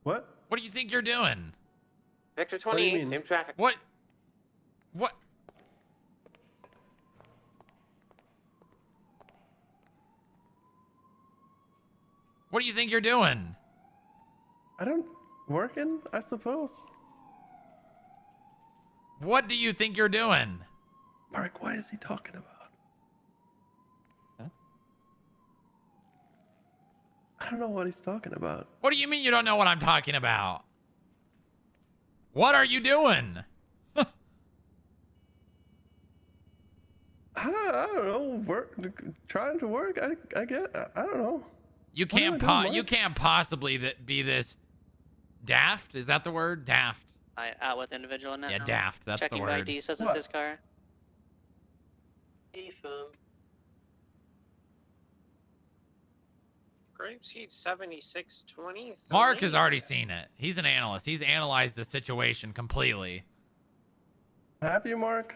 What? What do you think you're doing? Victor 28, same traffic. What? What do you think you're doing? I don't... Working, I suppose. What do you think you're doing? Mark, what is he talking about? Huh? I don't know what he's talking about. What do you mean you don't know what I'm talking about? What are you doing? I don't know. Trying to work. I don't know. You can't possibly be this Daft? Is that the word? Daft. Out with individual now. Yeah, daft. That's Checking the word. ID says What? it's his car. Affirm. Grapeseed 7620. Mark has already seen it. He's an analyst. He's analyzed the situation completely. Have you, Mark?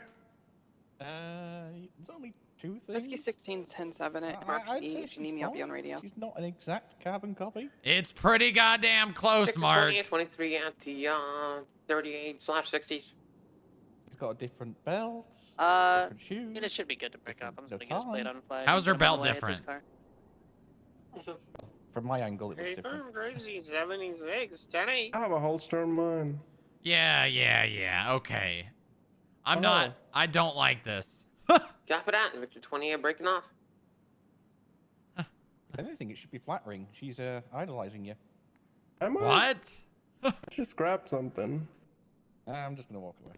There's only two things. Whiskey 16 10-7 at I'd say RPD. If you need me, I'll be on radio. She's not an exact carbon copy. It's pretty goddamn close, Mark. 23 anti 38/60s. He's got a different belt. Different shoes. It should be good to pick up. I'm just no gonna get his plate time. on flag. How's her Put him on belt the way. It's his different? car. From my angle, it looks different. Grapeseed 76 10-8. I have a holster on mine. Yeah. Okay. I don't like this. Gap it out, Victor 28 breaking off. I don't think it should be flattering. She's idolizing you. Am I? What? I just grabbed something. I'm just gonna walk away.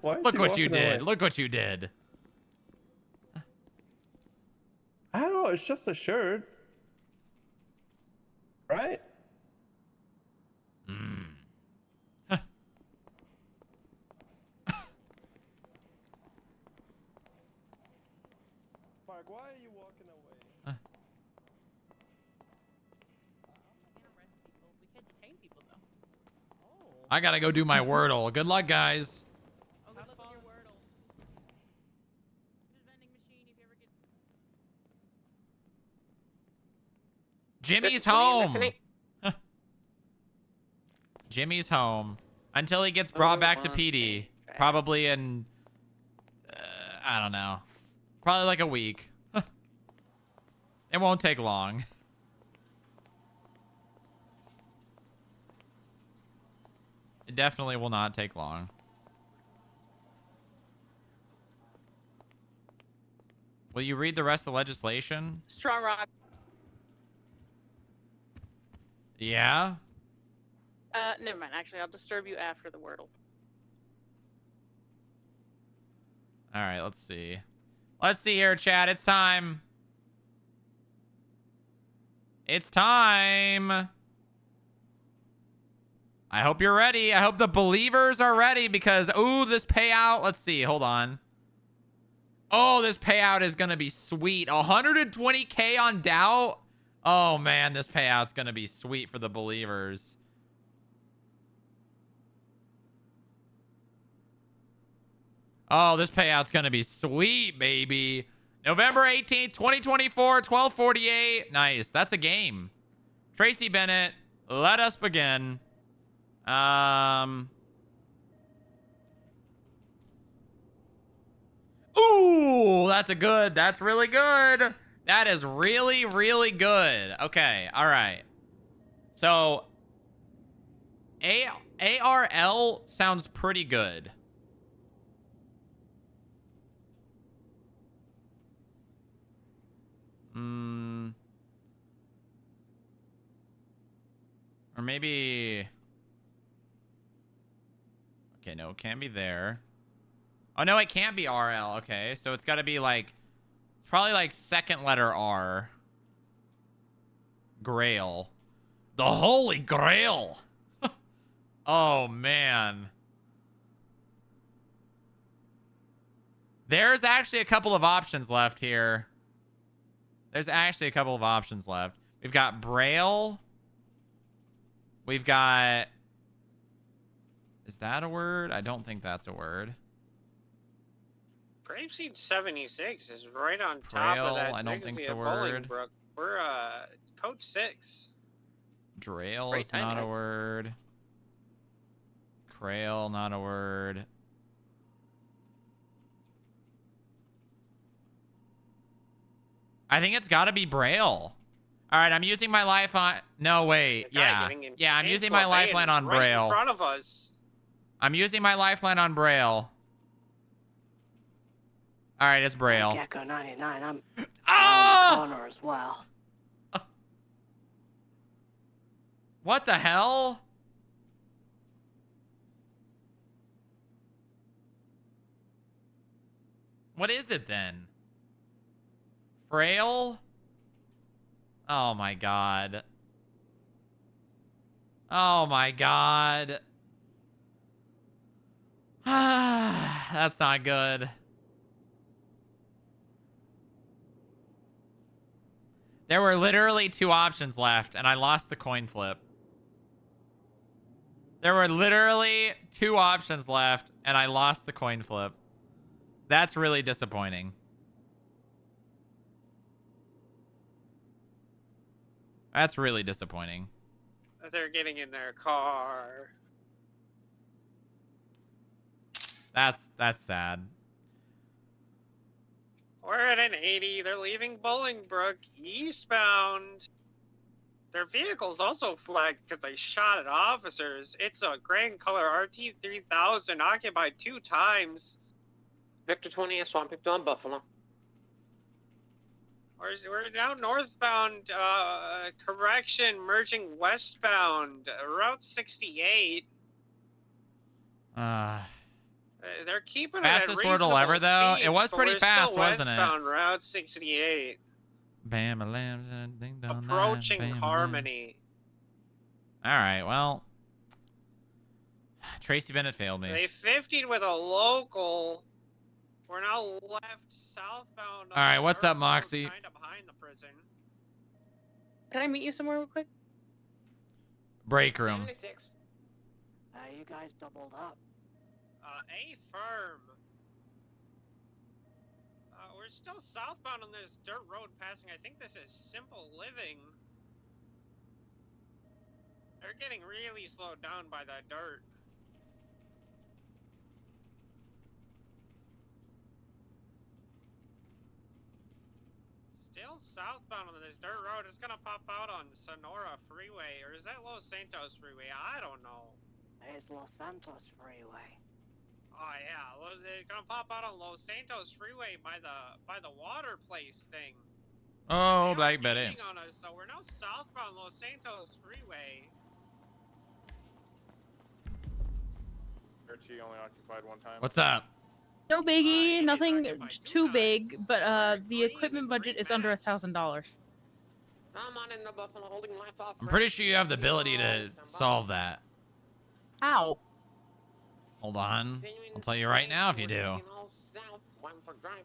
Why is Look she what you walking did. away? Look what you did. I don't know. It's just a shirt, right? Hmm. Mark, why are you walking away? I gotta go do my Wordle. Good luck, guys. Oh, good luck with your Wordle. There's a vending machine if you ever get. Jimmy's home. Jimmy's home until he gets brought back to PD. Probably in, I don't know. Probably like a week. It won't take long. It definitely will not take long. Will you read the rest of the legislation? Strongrock. Yeah? Never mind. Actually, I'll disturb you after the Wordle. All right, let's see. Let's see here, chat. It's time. It's time. I hope you're ready. I hope the believers are ready because, ooh, this payout. Let's see. Hold on. Oh, this payout is going to be sweet. 120K on doubt. Oh, man, this payout's going to be sweet for the believers. Oh, this payout's going to be sweet, baby. November 18th, 2024, 1248. Nice. That's a game. Tracy Bennett, let us begin. Ooh, that's really good. That is really, really good. Okay, all right. So, ARL sounds pretty good. Or maybe... Okay, no, it can't be there. Oh, no, it can't be RL. Okay, so it's got to be like... It's probably like second letter R. Grail. The Holy Grail! Oh, man. There's actually a couple of options left here. There's actually a couple of options left. We've got Braille. We've got... Is that a word? I don't think that's a word. Grapeseed 76 is right on top Braille, of that. I don't think it's a Bolingbrook. word. We're code 6. Drail Great is not a timing. word. Crail, not a word. I think it's got to be Braille. All right, I'm using my lifeline. No, wait. Yeah. I'm using my lifeline on right Braille. in front of us. I'm using my lifeline on Braille. All right, it's Braille. Gecko 99, I'm Ah! on the corner as well. What the hell? What is it then? Frail? Oh my god. Oh my god. That's not good. There were literally 2 options left, and I lost the coin flip. There were literally 2 options left, and I lost the coin flip. That's really disappointing. That's really disappointing. They're getting in their car. That's sad. We're at an 80. They're leaving Bolingbrook eastbound. Their vehicle's also flagged because they shot at officers. It's a gray in color RT3000 occupied 2 times. Victor 20, Swamp Pick on Buffalo. We're now northbound, correction, merging westbound, Route 68. They're keeping Fastest it at wordle ever, though. speeds, It was but pretty we're fast, still wasn't it? westbound, Route 68. Bam, a lamb, ding dong, Approaching bam, Harmony. All right, well, Tracy Bennett failed me. They 50'd with a local. We're now left southbound. All right, what's up, Moxie? Kind of behind the prison. Can I meet you somewhere real quick? Break room. 76. You guys doubled up. Affirm. We're still southbound on this dirt road passing. I think this is Simple Living. They're getting really slowed down by that dirt. Still southbound on this dirt road. It's gonna pop out on Sonora Freeway, or is that Los Santos Freeway? I don't know. It's Los Santos Freeway. Oh yeah, it's gonna pop out on Los Santos Freeway by the water place thing. Oh, Black Betty. On us, so we're now southbound Los Santos Freeway. RT only occupied 1 time. What's up? No biggie, nothing too big, but the equipment budget is under $1,000. I'm on in the Buffalo holding left off. I'm pretty sure you have the ability to solve that. How? Hold on. I'll tell you right now if you do. I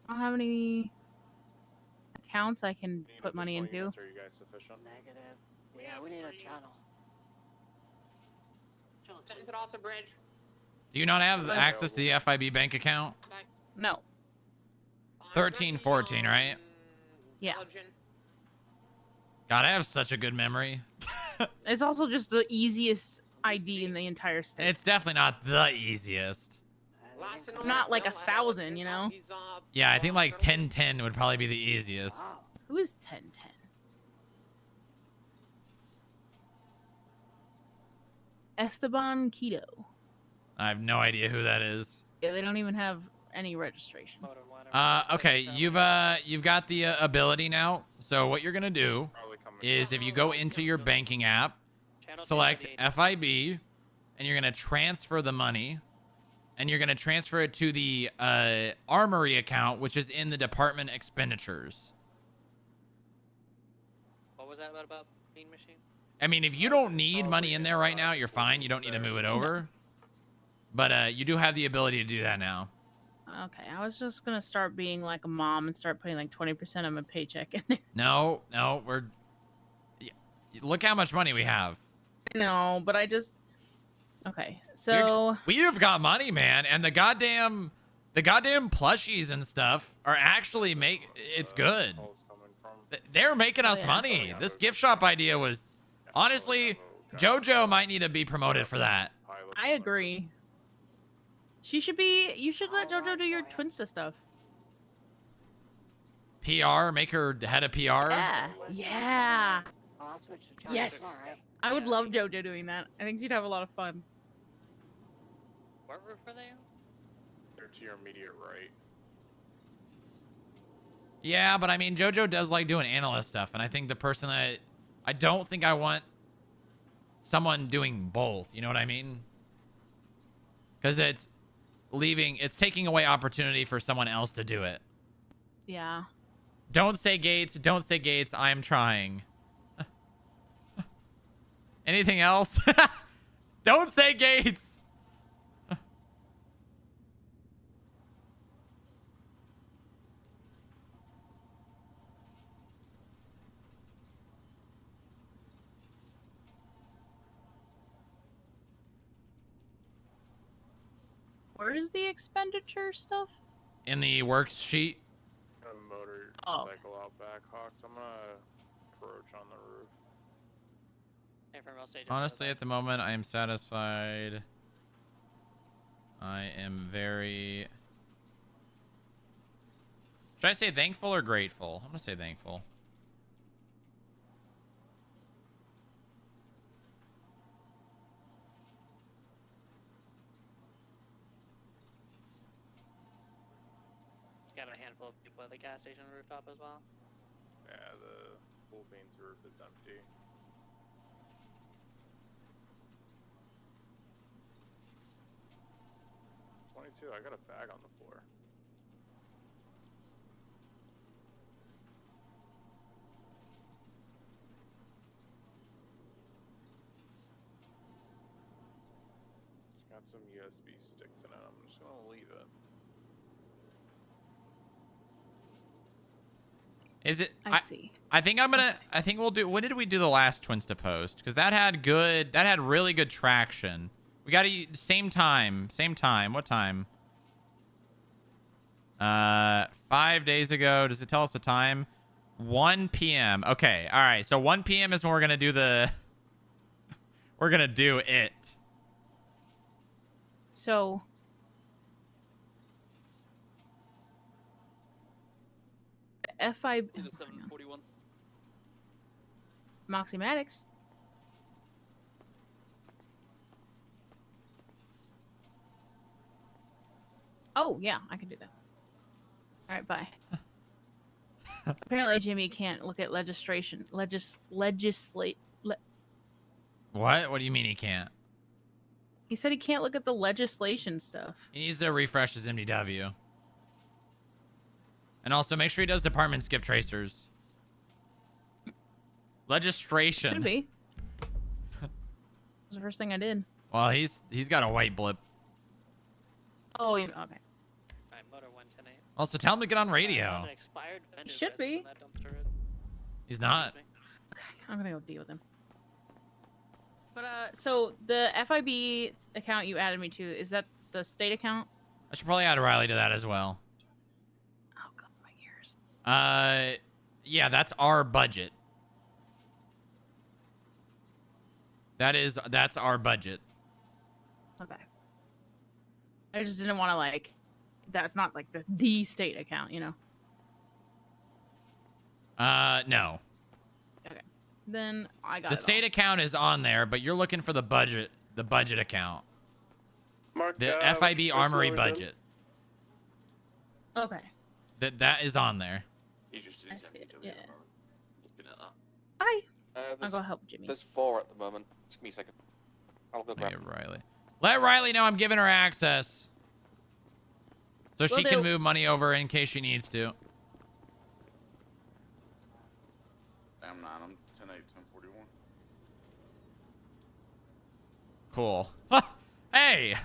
don't have any accounts I can put money into. Are you guys sufficient? Negative. Yeah, we need a channel. Send it off the bridge. Do you not have access to the FIB bank account? No. 1314, right? Yeah. God, I have such a good memory. It's also just the easiest ID in the entire state. It's definitely not the easiest. Not like 1,000, you know? Yeah, I think like 1010 would probably be the easiest. Who is 1010? Esteban Quito. I have no idea who that is. Yeah, they don't even have any registration. Okay, you've got the ability now. So what you're gonna do is if you go into your banking app, select FIB, and you're gonna transfer the money, and you're gonna transfer it to the Armory account, which is in the department expenditures. What was that about Mean Machine? I mean, if you don't need money in there right now, you're fine. You don't need to move it over. But you do have the ability to do that now. Okay, I was just gonna start being like a mom and start putting like 20% of my paycheck in there. No, we're... Look how much money we have. No, but I just... Okay, so... We've got money, man, and the goddamn plushies and stuff are actually it's good. They're making us money. This gift shop idea was... Honestly, JoJo might need to be promoted for that. I agree. You should let JoJo do your Twinsta stuff. PR? Make her head of PR? Yeah. Yeah. Yes. I would love JoJo doing that. I think she'd have a lot of fun. What roof are they on? They're to your immediate right. Yeah, but I mean, JoJo does like doing analyst stuff, and I think the person that... I don't think I want someone doing both, you know what I mean? Because it's taking away opportunity for someone else to do it. Yeah. Don't say Gates, I am trying. Anything else? Don't say Gates. Where is the expenditure stuff? In the worksheet. A Oh. motorcycle out back, Hawks. I'm gonna approach on the roof. Honestly, at the moment, I am satisfied. I am very... Should I say thankful or grateful? I'm gonna say thankful. Got a handful of people at the gas station rooftop as well. Yeah, the Full Beans roof is empty. I got a bag on the floor. It's got some USB sticks in it. I'm just gonna leave it. Is it? I see. I think I'm gonna. I think we'll do. When did we do the last Twins to Post? Because that had good. That had really good traction. We got to same time. Same time. What time? 5 days ago. Does it tell us the time? 1 p.m. Okay. All right. So 1 p.m. is when we're gonna do the. We're gonna do it. So. FIB. Oh, 741. Moxie Maddox. Oh, yeah, I can do that. All right, bye. Apparently, Jimmy can't look at legislation. What? What do you mean he can't? He said he can't look at the legislation stuff. He needs to refresh his MDW. And also make sure he does department skip tracers. Legistration. Should be. That was the first thing I did. Well, he's got a white blip. Oh, okay. Alright, motor 110. Also, tell him to get on radio. An expired vendor Should vest be. on that dumpster is. He's not. Okay, I'm gonna go deal with him. But so the FIB account you added me to, is that the state account? I should probably add Riley to that as well. Oh god, my ears. Yeah, that's our budget. That's our budget. Okay. I just didn't want to like. That's not like the state account, you know. No. Okay. Then I got The state account is on there, but you're looking for the budget account. Mark, The FIB Armory budget. Okay. That is on there. You just I see it. Yeah. looking at that. Hi. I'll There's, go help Jimmy. there's 4 at the moment. Just give me a second. I'll go grab. Get Riley. Let Riley know I'm giving her access. So she can move money over in case she needs to. I'm not. I'm 10-8, 10-41. Cool. Hey!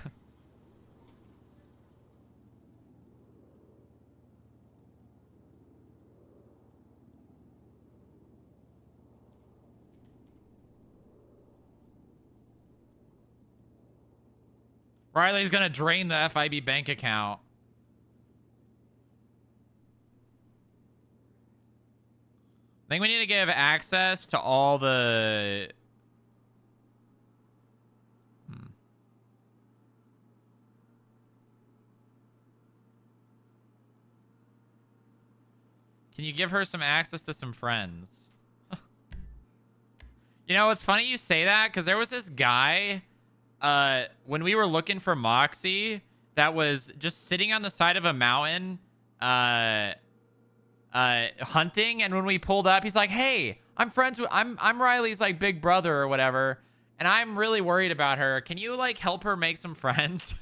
Riley's gonna drain the FIB bank account. I think we need to give access to all the... Can you give her some access to some friends? You know, it's funny you say that, because there was this guy, when we were looking for Moxie, that was just sitting on the side of a mountain, hunting, and when we pulled up, he's like, hey, I'm Riley's like big brother or whatever, and I'm really worried about her. Can you like help her make some friends?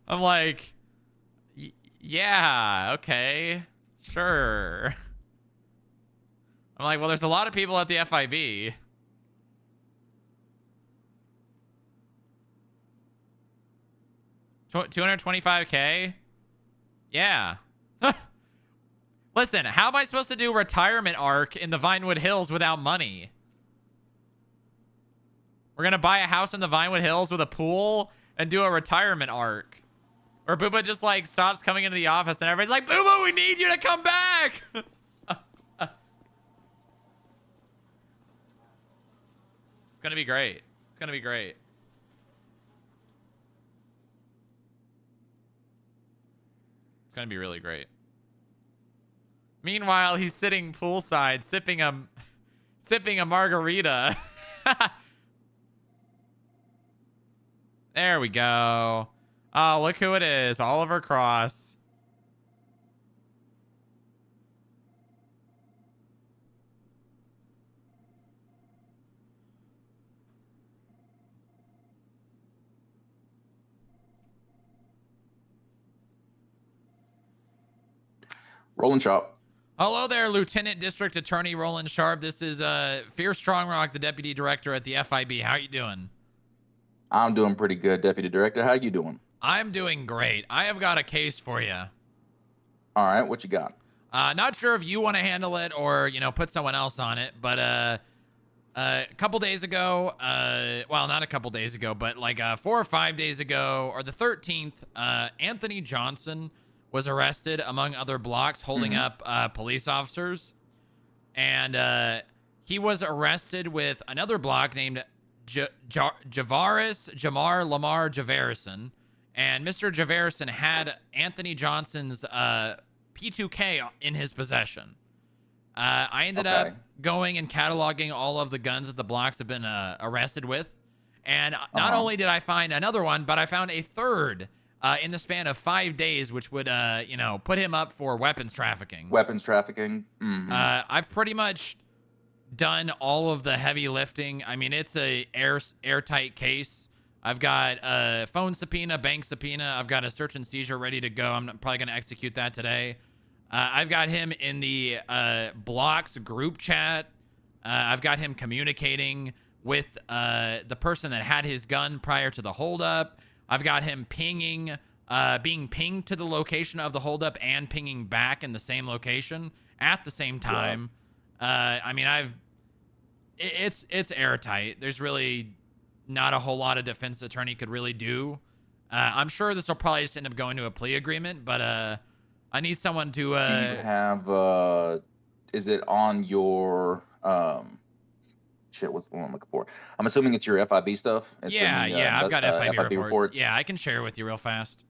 I'm like, yeah, okay, sure. I'm like, well, there's a lot of people at the FIB. $225K? Yeah. Listen, how am I supposed to do retirement arc in the Vinewood Hills without money? We're gonna buy a house in the Vinewood Hills with a pool and do a retirement arc. Or Booba just like stops coming into the office and everybody's like, Booba, we need you to come back! It's gonna be great. It's gonna be great. It's gonna be really great. Meanwhile, he's sitting poolside sipping a margarita. There we go. Oh, look who it is. Oliver Cross. Roland Sharp. Hello there, Lieutenant District Attorney Roland Sharp. This is Fear Strongrock, the Deputy Director at the FIB. How are you doing? I'm doing pretty good, Deputy Director. How you doing? I'm doing great. I have got a case for you. All right, what you got? Not sure if you want to handle it or, put someone else on it, but a couple days ago, well, not a couple days ago, but like 4 or 5 days ago, or the 13th, Anthony Johnson was arrested, among other blocks, holding up police officers. And he was arrested with another block named Jamar Lamar Javarison. And Mr. Javarison had Anthony Johnson's P2K in his possession. I ended up going and cataloging all of the guns that the blocks have been arrested with. And not only did I find another one, but I found a third in the span of 5 days, which would, put him up for weapons trafficking. Weapons trafficking. I've pretty much done all of the heavy lifting. I mean, it's a airtight case. I've got a phone subpoena, bank subpoena. I've got a search and seizure ready to go. I'm probably going to execute that today. I've got him in the blocks group chat. I've got him communicating with the person that had his gun prior to the holdup. I've got him pinging, being pinged to the location of the holdup and pinging back in the same location at the same time. I mean, it's airtight. There's really not a whole lot a defense attorney could really do. I'm sure this will probably just end up going to a plea agreement, but I need someone to. Do you have? Is it on your? Shit, what's the one I'm looking for? I'm assuming it's your FIB stuff. It's yeah, I've got FIB reports. reports. Yeah, I can share with you real fast.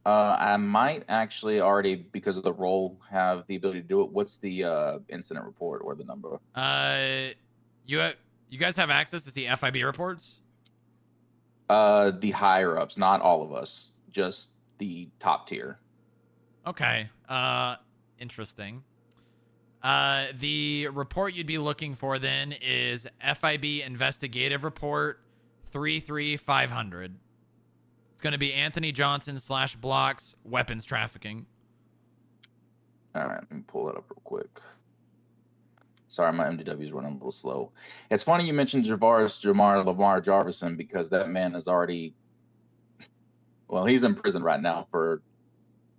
I might actually already, because of the role, have the ability to do it. What's the incident report or the number? You guys have access to see FIB reports? The higher ups, not all of us, just the top tier. Okay. Interesting. The report you'd be looking for then is FIB Investigative Report 33500. It's going to be Anthony Johnson / blocks weapons trafficking. All right, let me pull that up real quick. Sorry, my MDW is running a little slow. It's funny you mentioned Jamar Lamar Jarvison, because that man is already, well, he's in prison right now for,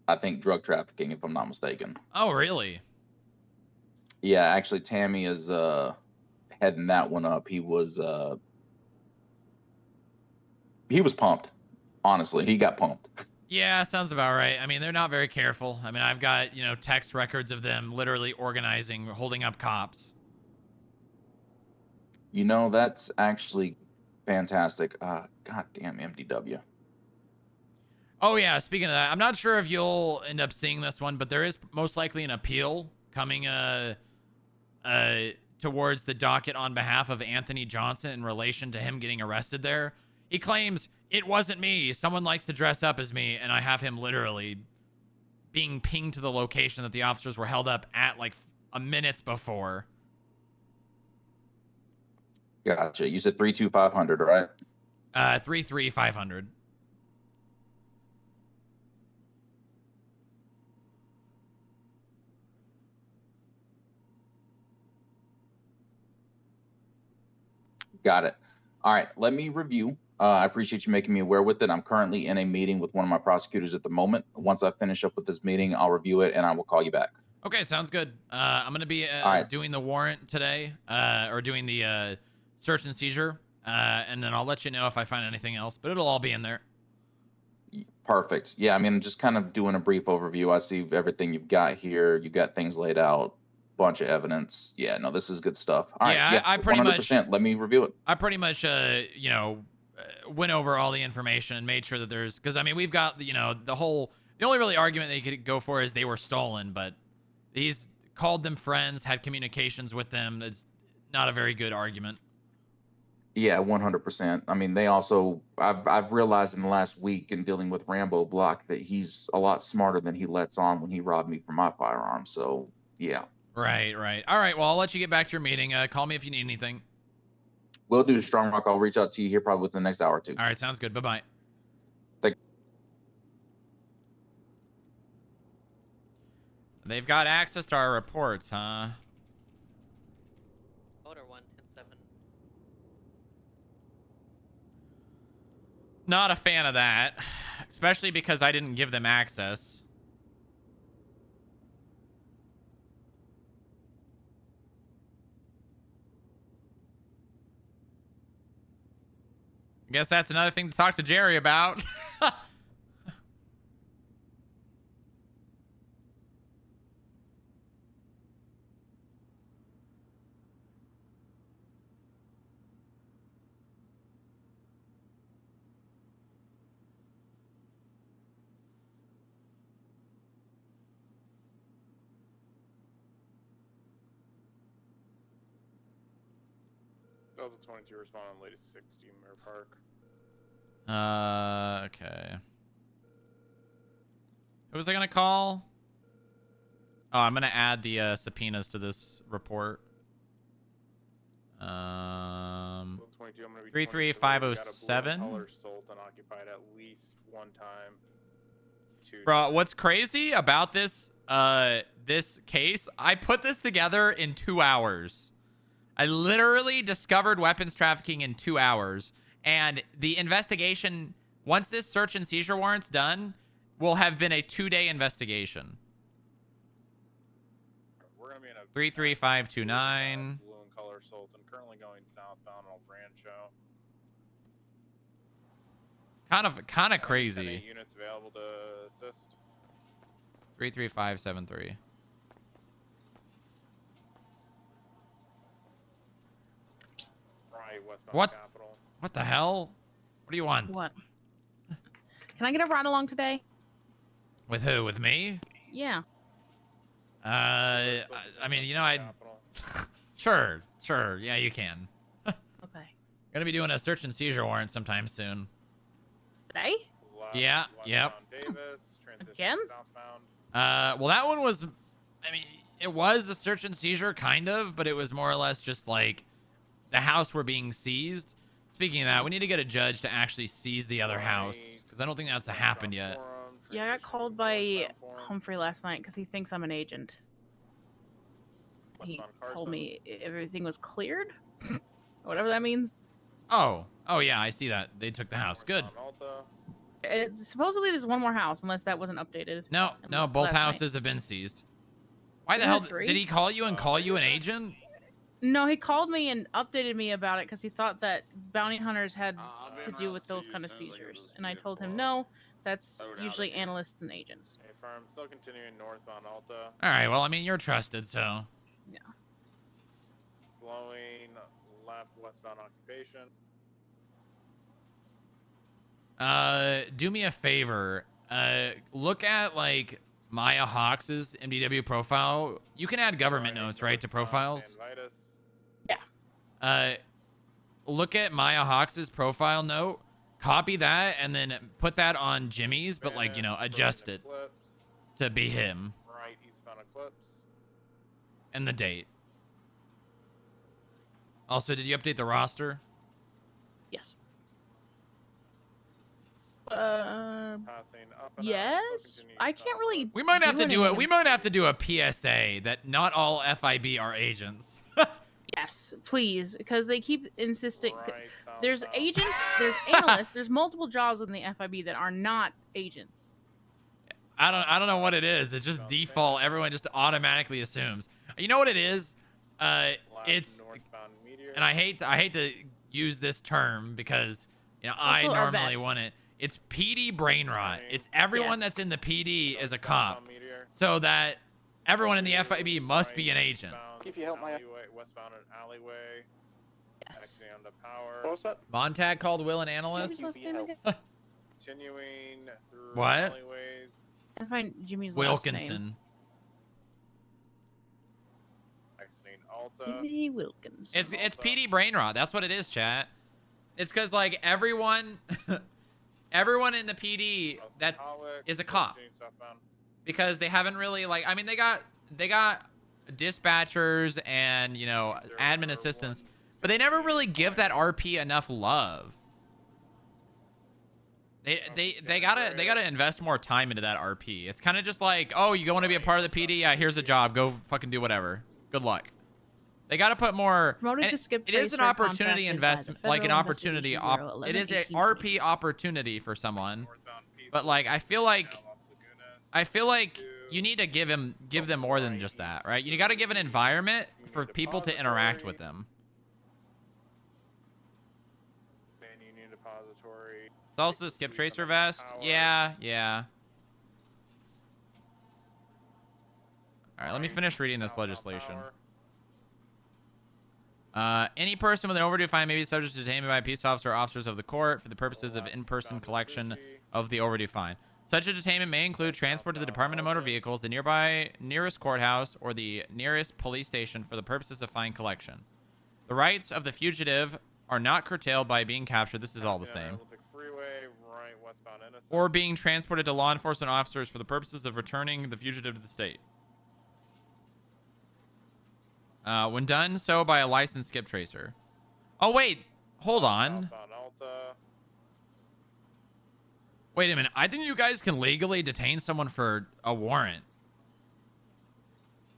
I think, drug trafficking, if I'm not mistaken. Oh, really? Yeah, actually, Tammy is heading that one up. He was pumped. Honestly, he got pumped. Yeah, sounds about right. I mean, they're not very careful. I mean, I've got, text records of them literally organizing, holding up cops. That's actually fantastic. Goddamn MDW. Oh, yeah, speaking of that, I'm not sure if you'll end up seeing this one, but there is most likely an appeal coming towards the docket on behalf of Anthony Johnson in relation to him getting arrested there. He claims, it wasn't me. Someone likes to dress up as me, and I have him literally being pinged to the location that the officers were held up at like a minute before. Gotcha. You said 32500, right? 33500. Got it. All right, let me review. I appreciate you making me aware with it. I'm currently in a meeting with one of my prosecutors at the moment. Once I finish up with this meeting, I'll review it and I will call you back. Okay, sounds good. I'm gonna be doing the warrant today, or doing the search and seizure, and then I'll let you know if I find anything else. But it'll all be in there. Perfect. Yeah, I mean, just kind of doing a brief overview. I see everything you've got here. You got things laid out, bunch of evidence. Yeah, no, this is good stuff. All right, yeah, I pretty 100%. much. Let me review it. I pretty much, went over all the information and made sure that there's, because I mean, we've got, the only really argument they could go for is they were stolen, but he's called them friends, had communications with them. It's not a very good argument. Yeah, 100%. I mean, they also, I've realized in the last week in dealing with Rambo Block that he's a lot smarter than he lets on when he robbed me for my firearm. So, yeah. Right. All right, well, I'll let you get back to your meeting. Call me if you need anything. Will do, Strongrock. I'll reach out to you here probably within the next hour or two. All right, sounds good. Bye-bye. Thank you. They've got access to our reports, huh? Order 110-7. Not a fan of that, especially because I didn't give them access. I guess that's another thing to talk to Jerry about. Delta 22 respond on latest 60 Mirror Park. Okay. Who was I gonna call? Oh, I'm gonna add the subpoenas to this report. 33507. Color Sultan occupied at least one time. Bro, what's crazy about this this case? I put this together in 2 hours. I literally discovered weapons trafficking in 2 hours, and the investigation, once this search and seizure warrant's done, will have been a 2-day investigation. We're gonna be in a 33529. blue and color Sultan, currently going southbound on Rancho. Kind of crazy. Any units available to assist? 33573. Right, westbound What? Capital. What the hell? What do you want? What? Can I get a ride along today? With who? With me? Yeah. I mean, Sure. Yeah, you can. Okay. Gonna be doing a search and seizure warrant sometime soon. Today? Yeah. Yep. Again? Well, that one was, I mean, it was a search and seizure, kind of, but it was more or less just like the house were being seized. Speaking of that, we need to get a judge to actually seize the other house, because I don't think that's happened yet. Yeah, I got called by Humphrey last night because he thinks I'm an agent. He told me everything was cleared. Whatever that means. Oh, yeah, I see that. They took the house. Good. Supposedly there's one more house, unless that wasn't updated. No, both houses have been seized. Why the hell did he call you and call you an agent? No, he called me and updated me about it because he thought that bounty hunters had to do with those kind of seizures. And I told him, no, that's usually analysts and agents. Hey, firm, still continuing northbound Alta. All right, well, I mean, you're trusted, so. Yeah. Slowing left westbound occupation. Do me a favor. Look at, like, Maya Hawks's MDW profile. You can add government notes, right, to profiles? Yeah. Look at Maya Hawks's profile note, copy that, and then put that on Jimmy's, but, like, adjust it to be him. Right, eastbound Eclipse. And the date. Also, did you update the roster? Yes. Yes. I can't really. We might have to do it. We might have to do a PSA that not all FIB are agents. Yes, please, because they keep insisting. There's agents, there's analysts, there's multiple jobs within the FIB that are not agents. I don't know what it is. It's just default. Everyone just automatically assumes. You know what it is? It's, and I hate to use this term because I normally want it. It's PD brain rot. It's everyone that's in the PD is a cop, so that everyone in the FIB must be an agent. If you help my westbound an alleyway. Yes. On the power. Montag called Will an analyst. Continuing through What? alleyways. I find Jimmy's Wilkinson. Jimmy Wilkinson. It's PD brain rot. That's what it is, chat. It's because like everyone everyone in the PD is a cop, because they haven't really like, I mean, they got dispatchers and admin assistants, but they never really give that RP enough love. They gotta invest more time into that RP. It's kind of just like, oh, you want to be a part of the PD? Yeah, here's a job. Go fucking do whatever. Good luck. They got to put more. It is an opportunity investment, like an opportunity. It is an RP opportunity for someone, but like I feel like you need to give them more than just that, right? You got to give an environment for people to interact with them. It's also the skip tracer vest. Yeah. All right, let me finish reading this legislation. Any person with an overdue fine may be subject to detainment by a peace officer or officers of the court for the purposes of in-person collection of the overdue fine. Such a detainment may include transport to the Department of Motor Vehicles, the nearest courthouse, or the nearest police station for the purposes of fine collection. The rights of the fugitive are not curtailed by being captured. This is all the same. Or being transported to law enforcement officers for the purposes of returning the fugitive to the state. When done so by a licensed skip tracer. Oh, wait. Hold on. Wait a minute. I think you guys can legally detain someone for a warrant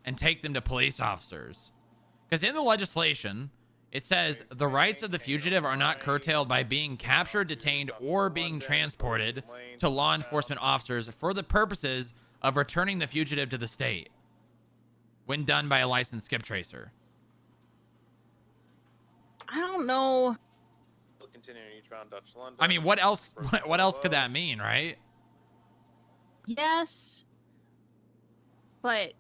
and take them to police officers. Because in the legislation, it says the rights of the fugitive are not curtailed by being captured, detained, or being transported to law enforcement officers for the purposes of returning the fugitive to the state. When done by a licensed skip tracer. I don't know. I mean, what else could that mean, right? Yes. But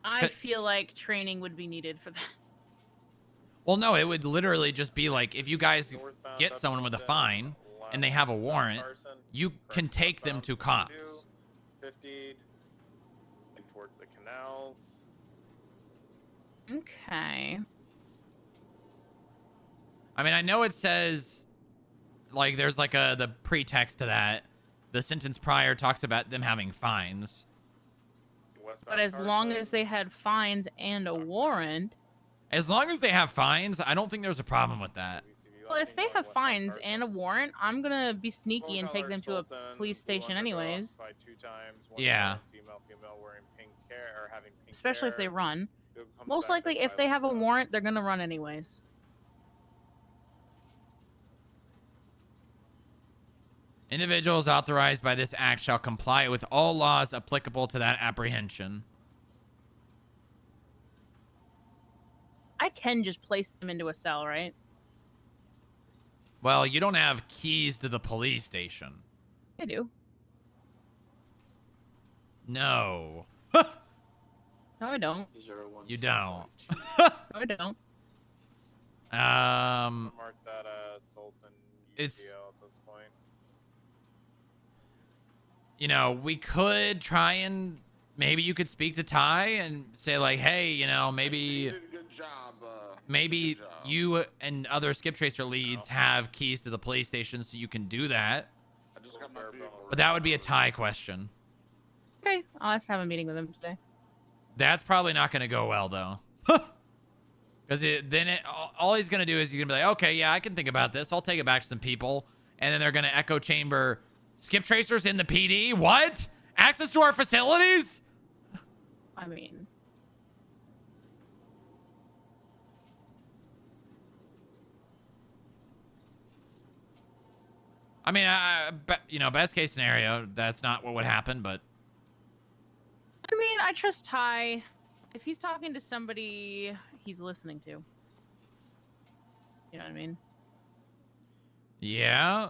I feel like training would be needed for that. Well, no, it would literally just be like, if you guys get someone with a fine and they have a warrant, you can take them to cops. 50 towards the canals. Okay. I mean, I know it says, like, there's like the pretext to that. The sentence prior talks about them having fines. But as long as they had fines and a warrant. As long as they have fines, I don't think there's a problem with that. Well, if they have fines and a warrant, I'm gonna be sneaky and take them to a police station anyways. Yeah. Especially if they run. Most likely, if they have a warrant, they're gonna run anyways. Individuals authorized by this act shall comply with all laws applicable to that apprehension. I can just place them into a cell, right? Well, you don't have keys to the police station. I do. No. No, I don't. You don't. No, I don't. Mark that Sultan it's at this point. You know, we could try and maybe you could speak to Ty and say like, hey, you know, maybe you and other skip tracer leads have keys to the police station, so you can do that. But that would be a Ty question. Okay, I'll have to have a meeting with him today. That's probably not going to go well though. Because all he's going to do is he's going to be like, okay, yeah, I can think about this. I'll take it back to some people. And then they're going to echo chamber skip tracers in the PD. What? Access to our facilities? I mean, I mean, best case scenario, that's not what would happen, but I mean, I trust Ty. If he's talking to somebody he's listening to. You know what I mean? yeah.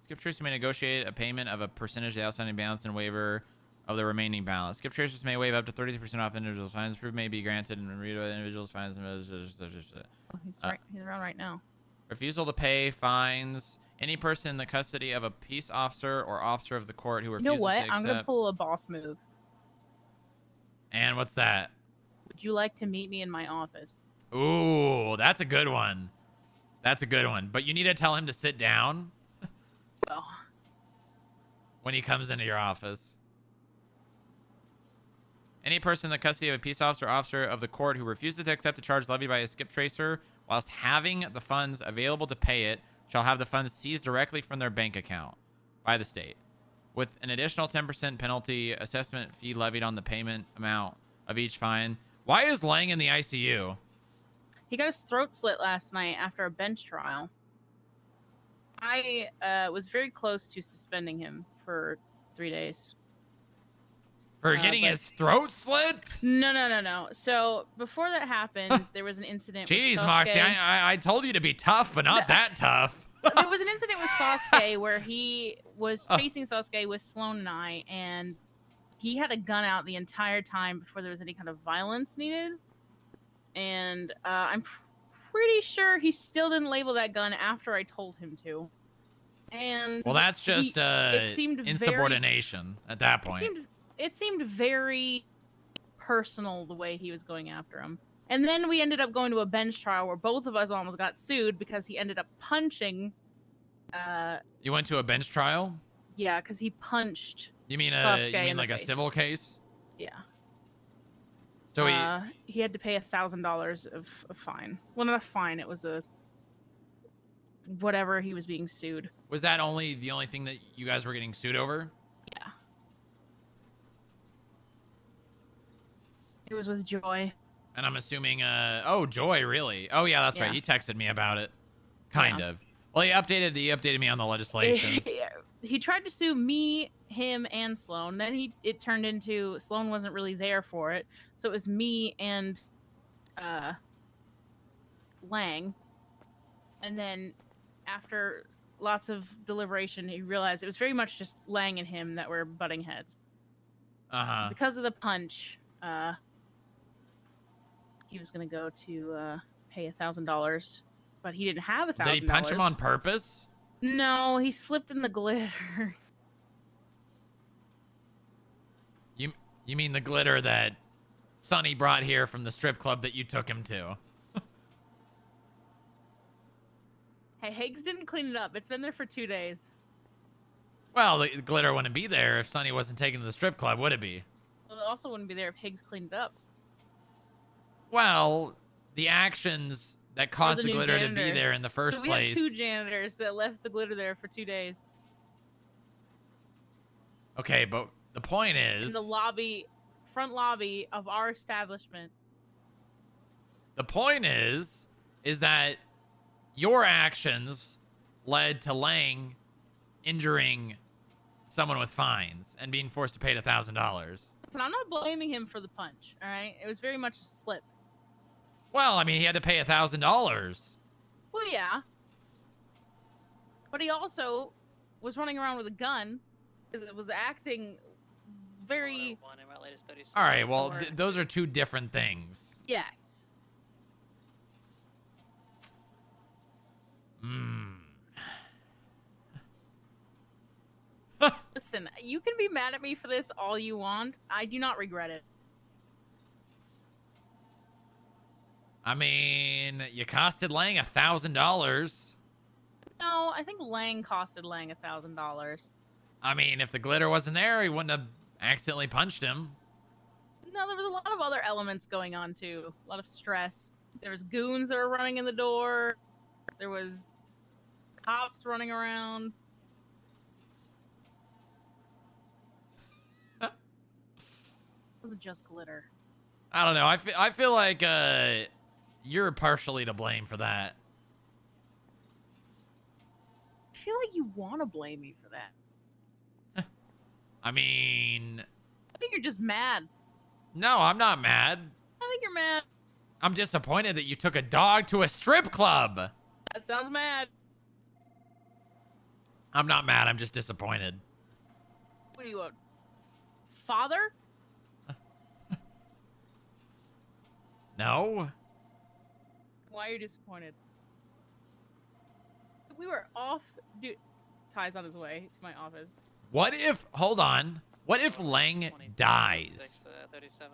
Skip Tracer may negotiate a payment of a percentage of the outstanding balance and waiver of the remaining balance. Skip Tracers may waive up to 30% off individuals' fines. Proof may be granted and reviewed by individuals' fines. Oh, he's around right now. Refusal to pay fines. Any person in the custody of a peace officer or officer of the court who You refuses know what? to accept... I'm gonna pull a boss move. And what's that? Would you like to meet me in my office? Ooh, that's a good one. That's a good one. But you need to tell him to sit down. Well, when he comes into your office. Any person in the custody of a peace officer or officer of the court who refuses to accept a charge levied by a skip tracer whilst having the funds available to pay it shall have the funds seized directly from their bank account by the state, with an additional 10% penalty assessment fee levied on the payment amount of each fine. Why is Lang in the ICU? he got his throat slit last night after a bench trial. I was very close to suspending him for 3 days. For getting his throat slit? No. So before that happened, there was an incident with Jeez, Sasuke. Moxie, I told you to be tough, but not that tough. There was an incident with Sasuke where he was chasing Sasuke with Sloan and I, and he had a gun out the entire time before there was any kind of violence needed. And I'm pretty sure he still didn't label that gun after I told him to. And well, that's just it seemed insubordination at that point. It seemed very personal the way he was going after him. And then we ended up going to a bench trial where both of us almost got sued because he ended up punching. You went to a bench trial? Yeah, because he punched. You mean like a civil case? Yeah. So he had to pay $1,000 of fine. Well, not a fine. It was a whatever he was being sued. Was that the only thing that you guys were getting sued over? Yeah. It was with Joy. And I'm assuming, oh, Joy, really? Oh, yeah, that's right. He texted me about it. Kind of. Well, he updated me on the legislation. He tried to sue me, him, and Sloan. Then it turned into Sloan wasn't really there for it. So it was me and Lang. And then after lots of deliberation, he realized it was very much just Lang and him that were butting heads. Uh-huh. Because of the punch, he was going to go to pay $1,000, but he didn't have $1,000. Did he punch him on purpose? No, he slipped in the glitter. You mean the glitter that Sonny brought here from the strip club that you took him to? Hey, Higgs didn't clean it up. It's been there for 2 days. Well, the glitter wouldn't be there if Sonny wasn't taken to the strip club, would it be? Well, it also wouldn't be there if Higgs cleaned it up. Well, the actions that caused the glitter to be there in the first place. We had 2 janitors that left the glitter there for 2 days. Okay, but the point is... in the front lobby of our establishment. The point is that your actions led to Lang injuring someone with fines and being forced to pay $1,000. Listen, I'm not blaming him for the punch, all right? It was very much a slip. Well, I mean, he had to pay $1,000. Well, yeah. But he also was running around with a gun because it was acting very... All right, well, those are 2 different things. Yes. Listen, you can be mad at me for this all you want. I do not regret it. I mean, you costed Lang $1,000. No, I think Lang costed Lang $1,000. I mean, if the glitter wasn't there, he wouldn't have accidentally punched him. No, there was a lot of other elements going on, too. A lot of stress. There was goons that were running in the door. There was cops running around. It wasn't just glitter. I don't know. I feel like you're partially to blame for that. feel like you want to blame me for that. I mean, I think you're just mad. no, I'm not mad. I think you're mad. I'm disappointed that you took a dog to a strip club. That sounds mad. I'm not mad. I'm just disappointed. What do you want? Father? No. Why are you disappointed? We were off. Dude, Ty's on his way to my office. What if, hold on. What if Lang dies? 37.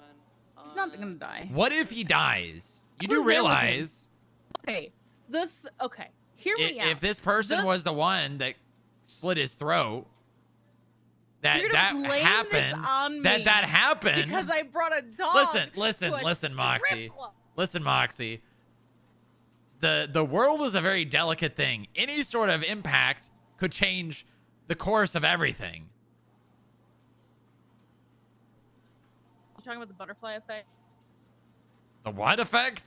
He's not gonna die. What if he dies? You Who's do there with him? realize Okay. Okay. Hear me out. if this person was the one that slit his throat, that You're gonna blame happened, this on that me happened. because I brought a dog. Listen, to a listen, strip Moxie. club. Listen, Moxie. The world is a very delicate thing. Any sort of impact could change the course of everything. You talking about the butterfly effect? The what effect?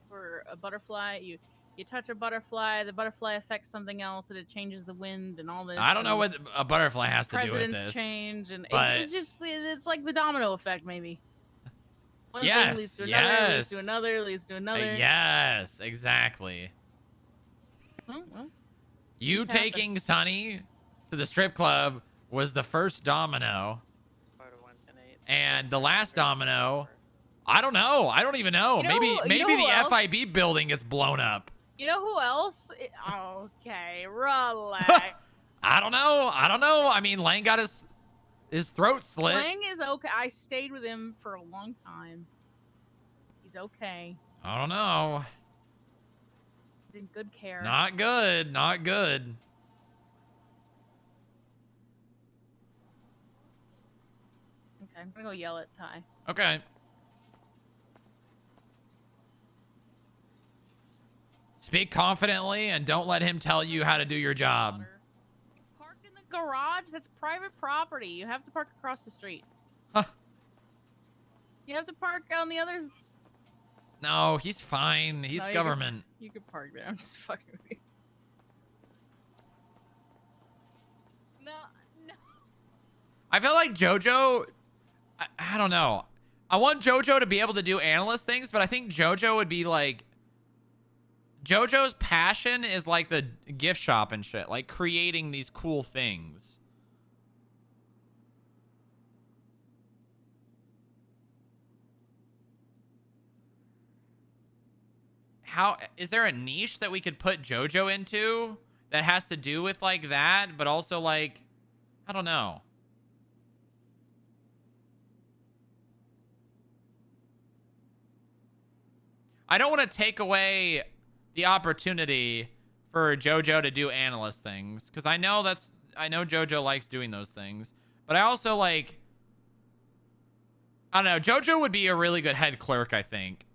For a butterfly, you touch a butterfly, the butterfly affects something else, and it changes the wind and all this. I don't know what a butterfly has to do with presidents this. change, and but it's like the domino effect, maybe. One Yes, thing leads to another, leads to yes. another, leads to another. Yes, exactly. Oh, well, You things happen. taking Sonny to the strip club was the first domino. And the last domino, I don't know. I don't even know. You know maybe who- you maybe know who the else? FIB building gets blown up. You know who else? Okay, relax. I don't know. I don't know. I mean, Lang got his throat slit. Lang is okay. I stayed with him for a long time. He's okay. I don't know. He's in good care. Not good. Not good. Okay, I'm gonna go yell at Ty. Okay. Speak confidently and don't let him tell you how to do your job. Park in the garage. That's private property. You have to park across the street. Huh. You have to park on the other. No, he's fine. He's No, you government. You can park there. I'm just fucking with you. No. I feel like JoJo, I don't know. I want JoJo to be able to do analyst things, but I think JoJo would be like, JoJo's passion is like the gift shop and shit, like creating these cool things. How is there a niche that we could put JoJo into that has to do with like that, but also like, I don't know. I don't want to take away the opportunity for JoJo to do analyst things, because I know JoJo likes doing those things, but I also like, I don't know, JoJo would be a really good head clerk, I think.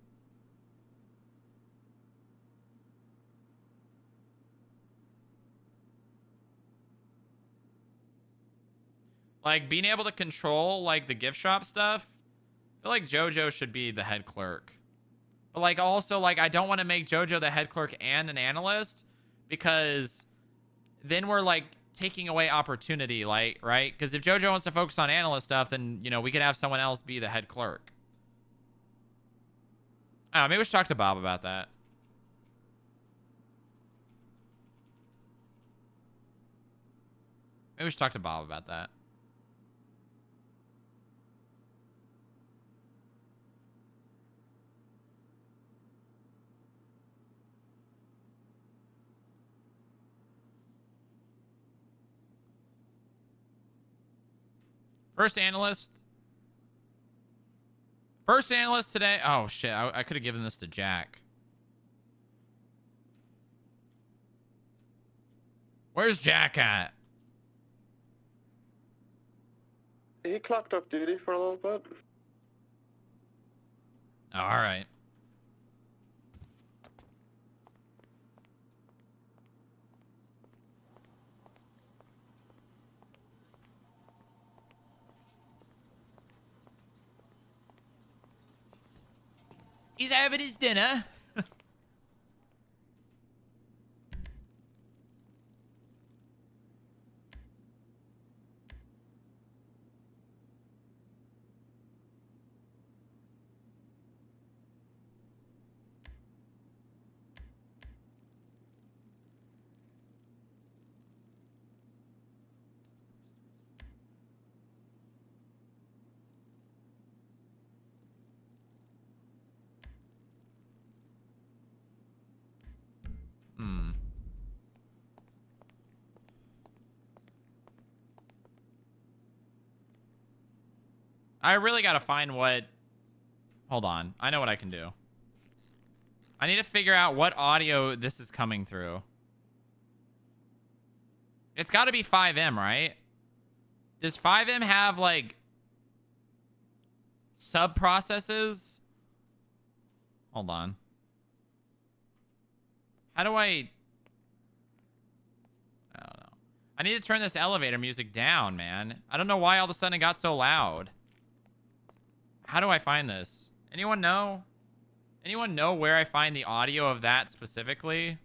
Like being able to control like the gift shop stuff. I feel like JoJo should be the head clerk. But like also like I don't want to make JoJo the head clerk and an analyst, because then we're like taking away opportunity, like, right? Because if JoJo wants to focus on analyst stuff, then you know we could have someone else be the head clerk. Maybe we should talk to Bob about that. Maybe we should talk to Bob about that. First analyst today. Oh, shit. I could have given this to Jack. Where's Jack at? He clocked off duty for a little bit. All right. He's having his dinner. I really gotta find what... Hold on. I know what I can do. I need to figure out what audio this is coming through. It's gotta be 5M, right? Does 5M have, like, sub-processes? Hold on. How do I don't know. I need to turn this elevator music down, man. I don't know why all of a sudden it got so loud. How do I find this? Anyone know? Anyone know where I find the audio of that specifically?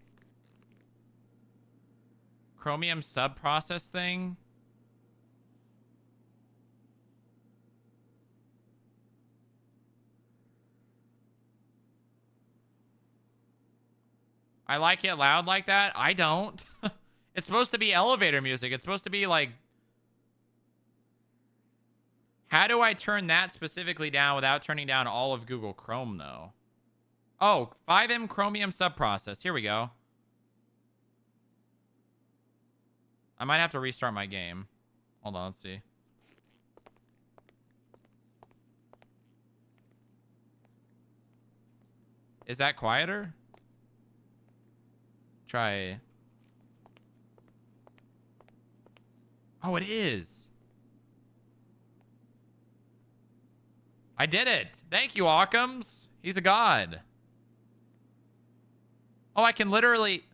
Chromium sub-process thing? I like it loud like that? I don't. It's supposed to be elevator music. It's supposed to be like... How do I turn that specifically down without turning down all of Google Chrome, though? Oh, 5M Chromium subprocess. Here we go. I might have to restart my game. Hold on, let's see. Is that quieter? Try... Oh, it is. I did it. Thank you, Occams. He's a god. Oh, I can literally...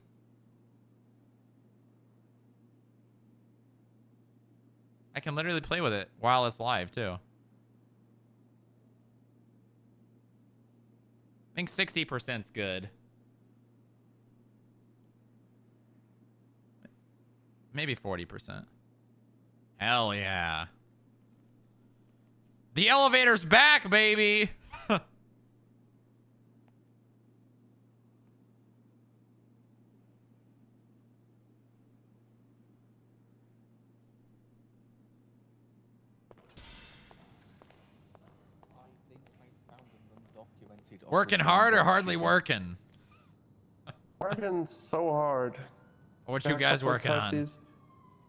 I can literally play with it while it's live, too. I think 60% is good. Maybe 40%. Hell yeah. The elevator's back, baby! Working hard or hardly working? Working so hard. What you guys working on?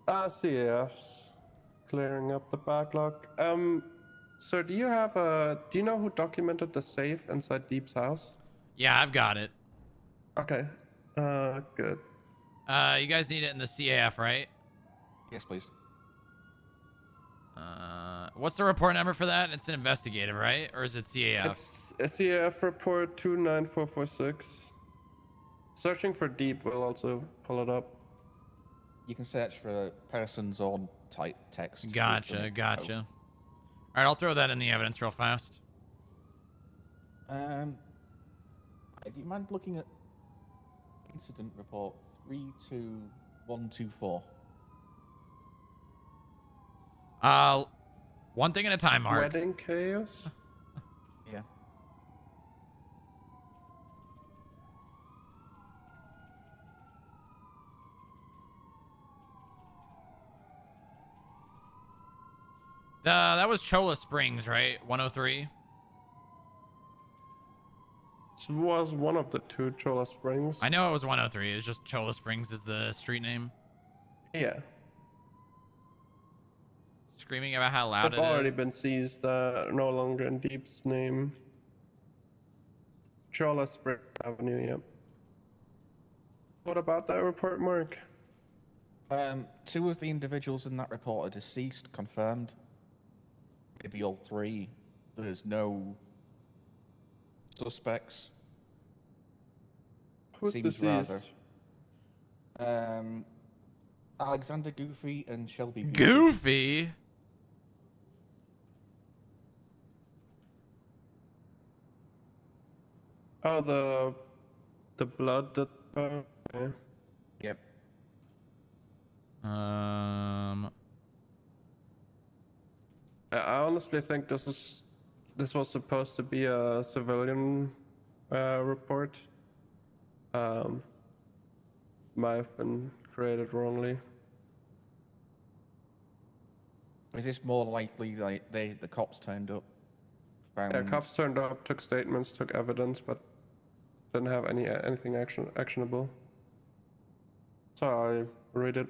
CAFs. Clearing up the backlog. Sir, do you know who documented the safe inside Deep's house? Yeah, I've got it. Okay. Good. You guys need it in the CAF, right? Yes, please. What's the report number for that? It's an investigative, right? Or is it CAF? It's a CAF report 29446. Searching for Deep will also pull it up. You can search for person's own type text. Gotcha, gotcha. All right, I'll throw that in the evidence real fast. Do you mind looking at incident report 32124? One thing at a time, Mark. Wedding chaos? Yeah. That was Cholla Springs, right? 103? It was one of the two Cholla Springs. I know it was 103. It's just Cholla Springs is the street name. Yeah. Screaming about how loud They've already been seized, no longer in Deep's name. Cholla Springs Avenue, yep. What about that report, Mark? Two of the individuals in that report are deceased, confirmed. Maybe all three. There's no suspects. Who's deceased? Alexander Goofy and Shelby Beauty. Goofy? Oh, the blood that... yeah. Yep. I honestly think this was supposed to be a civilian report. Might have been created wrongly. Is this more likely like the cops turned up? Yeah, cops turned up, took statements, took evidence, but didn't have anything actionable. So I read it.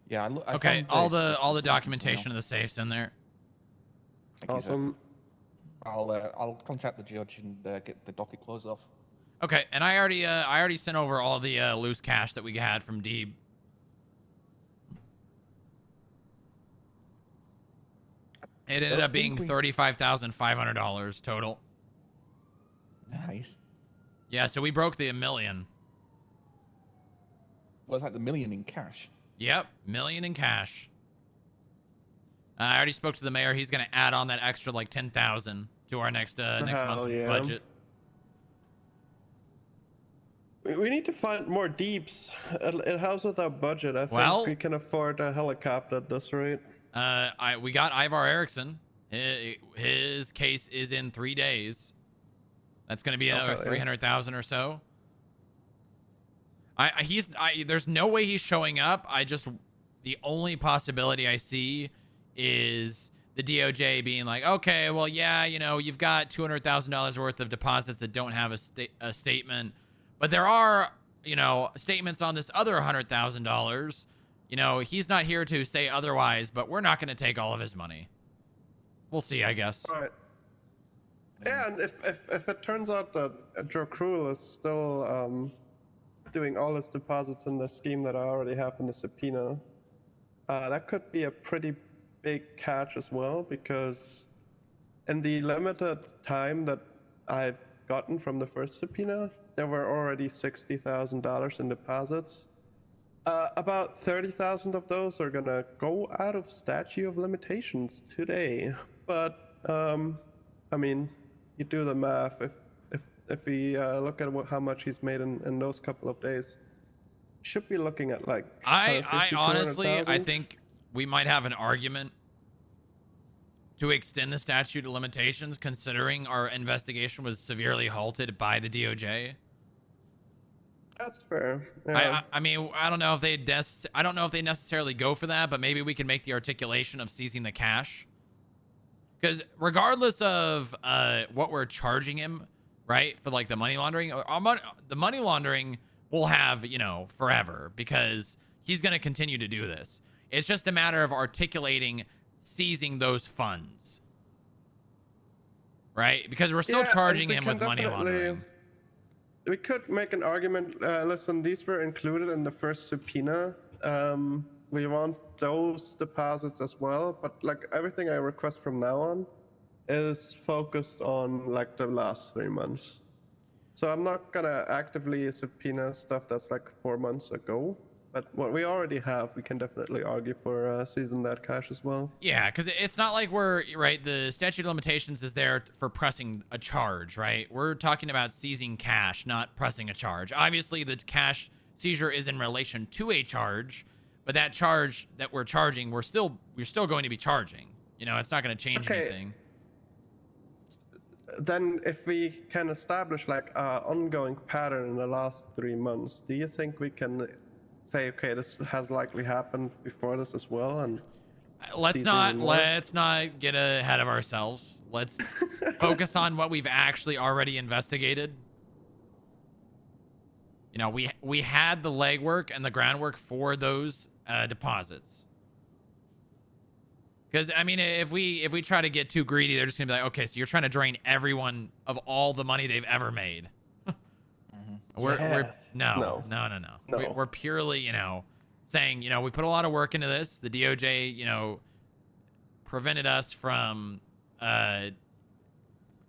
Yeah. I Okay, found this, all the this documentation of the safes in there. Thank you, sir. I'll contact the judge and get the docket closed off. Okay, and I already sent over all the loose cash that we had from Deeb. It ended up being $35,500 total. Nice. Yeah, so we broke the $1 million. Was that the $1 million in cash? Yep, $1 million in cash. I already spoke to the mayor. He's gonna add on that extra like 10,000 to our next month's budget. We need to find more deeps. It helps with our budget. I think we can afford a helicopter at this rate. We got Ivar Eriksson. His case is in 3 days. That's going to be another 300,000 or so. There's no way he's showing up. The only possibility I see is the DOJ being like, okay, well, yeah, you know, you've got $200,000 worth of deposits that don't have a statement, but there are, you know, statements on this other $100,000. You know, he's not here to say otherwise, but we're not going to take all of his money. We'll see, I guess. All right. Yeah, and if it turns out that Joe Cruel is still doing all his deposits in the scheme that I already have in the subpoena, that could be a pretty big catch as well, because in the limited time that I've gotten from the first subpoena, there were already $60,000 in deposits. About 30,000 of those are gonna go out of statute of limitations today. But I mean, you do the math. If we look at how much he's made in those couple of days, should be looking at like. I honestly, I think we might have an argument to extend the statute of limitations, considering our investigation was severely halted by the DOJ. That's fair. Yeah. I mean, I don't know if they necessarily go for that, but maybe we can make the articulation of seizing the cash. Because regardless of what we're charging him, right, for like the money laundering, the money laundering will have, you know, forever, because he's going to continue to do this. It's just a matter of articulating seizing those funds, right? Because we're still charging him with money laundering. We could make an argument. Listen, these were included in the first subpoena. We want those deposits as well, but like everything I request from now on is focused on like the last 3 months. So I'm not gonna actively subpoena stuff that's like 4 months ago, but what we already have, we can definitely argue for seizing that cash as well. Yeah, because it's not like the statute of limitations is there for pressing a charge, right? We're talking about seizing cash, not pressing a charge. Obviously, the cash seizure is in relation to a charge, but that charge that we're charging, we're still going to be charging. You know, it's not going to change anything. Then if we can establish like an ongoing pattern in the last 3 months, do you think we can say, okay, this has likely happened before this as well? And let's not get ahead of ourselves. Let's focus on what we've actually already investigated. You know, we had the legwork and the groundwork for those deposits. Because I mean, if we try to get too greedy, they're just gonna be like, okay, so you're trying to drain everyone of all the money they've ever made. We're purely, you know, saying, you know, we put a lot of work into this. The DOJ, you know, prevented us from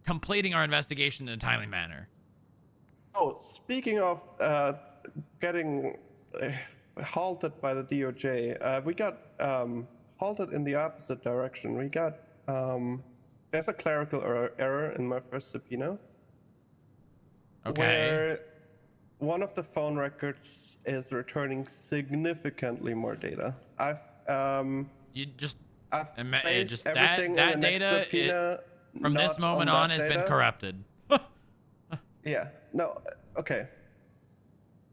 completing our investigation in a timely manner. Oh, speaking of getting halted by the DOJ, we got halted in the opposite direction. We got there's a clerical error in my first subpoena. Okay. Where one of the phone records is returning significantly more data. I've based everything that in the next data subpoena from this moment on has been corrupted. Yeah. No. Okay.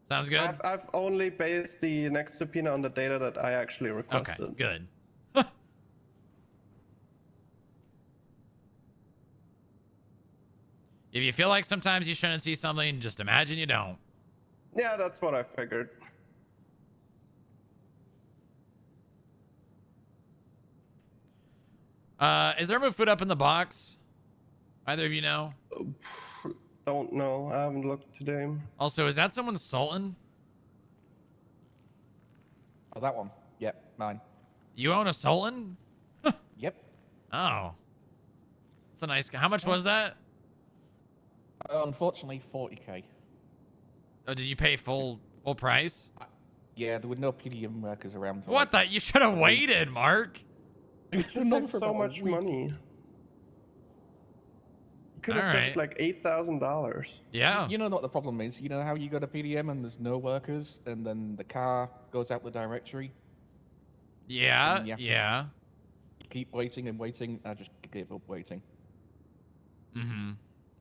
Sounds good. I've only based the next subpoena on the data that I actually requested. Okay. Good. If you feel like sometimes you shouldn't see something, just imagine you don't. Yeah, that's what I figured. Is there more food up in the box? Either of you know? Don't know. I haven't looked today. Also, is that someone's Sultan? Oh, that one. Yep, mine. You own a Sultan? Yep. Oh. That's a nice guy. How much was that? Unfortunately, 40k. Oh, did you pay full price? Yeah, there were no PDM workers around. For What the? You should have waited, Mark. You saved so much money. You could have saved like $8,000. Yeah. You know what the problem is? You know how you go to PDM and there's no workers, and then the car goes out the directory? Yeah, You keep waiting and waiting. I just gave up waiting. Mm-hmm.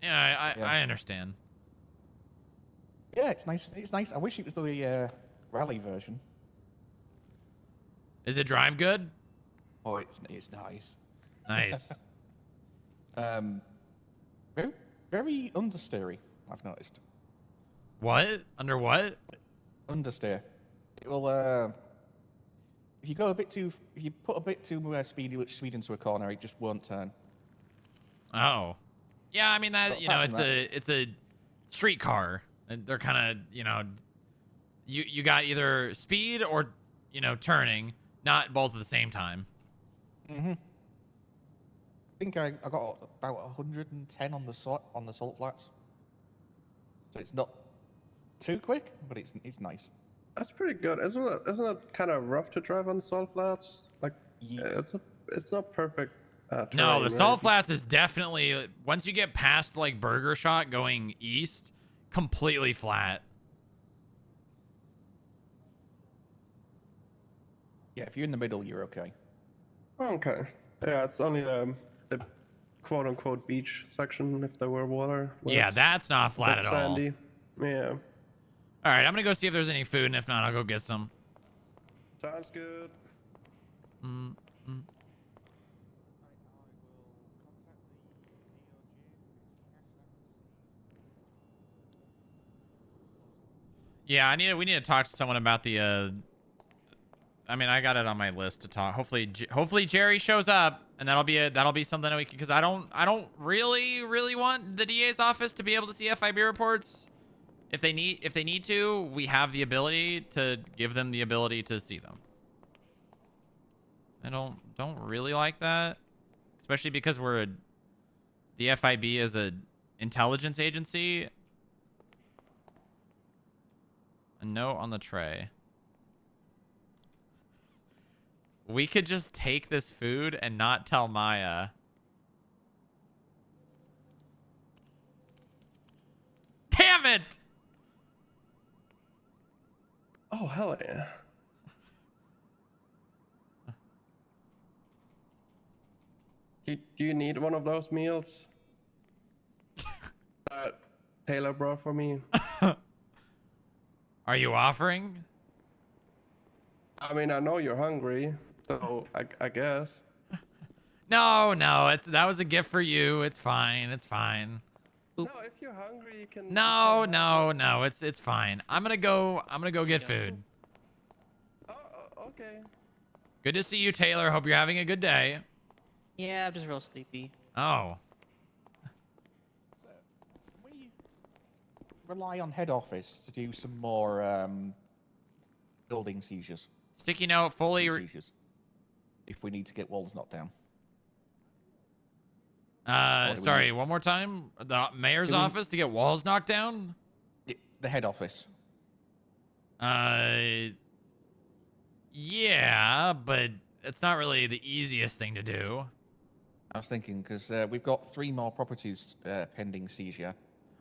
Yeah, I understand. Yeah, it's nice. It's nice. I wish it was the rally version. Is it drive good? Oh, it's nice. Nice. Very, very understeery, I've noticed. What? Under what? Understeer. It will, if you go a bit too, if you put a bit too speed into a corner, it just won't turn. Oh. Yeah, I mean, that, But you know, apart from it's a street car. And they're kind of, you know, you got either speed or, you know, turning, not both at the same time. Mm-hmm. I think I got about 110 on the salt flats. So it's not too quick, but it's nice. That's pretty good. Isn't it kind of rough to drive on salt flats? Like, it's not perfect. No, terrain, the salt right? flats is definitely, once you get past like Burger Shot going east, completely flat. Yeah, if you're in the middle, you're okay. Okay. Yeah, it's only the quote-unquote beach section if there were water. where Yeah, it's that's not flat a bit at all. sandy. Yeah. All right, I'm gonna go see if there's any food, and if not, I'll go get some. Sounds good. Yeah, we need to talk to someone about the. I mean, I got it on my list to talk. Hopefully Jerry shows up, and that'll be something that we can. Because I don't really want the DA's office to be able to see FIB reports. If they need to, we have the ability to give them the ability to see them. I don't really like that, especially because the FIB is a intelligence agency. A note on the tray. We could just take this food and not tell Maya. Damn it! Oh, hell yeah. Do you need one of those meals? Taylor brought for me. Are you offering? I mean, I know you're hungry, so I guess. No, that was a gift for you. It's fine. It's fine. No, if you're hungry, you can. No. It's fine. I'm gonna go get food. Oh, okay. Good to see you, Taylor. Hope you're having a good day. Yeah, I'm just real sleepy. Oh. We rely on head office to do some more building seizures. Sticky note, fully. Seizures. If we need to get walls knocked down. Sorry, one more time. The mayor's office to get walls knocked down? The head office. Yeah, but it's not really the easiest thing to do. I was thinking, because we've got 3 more properties pending seizure.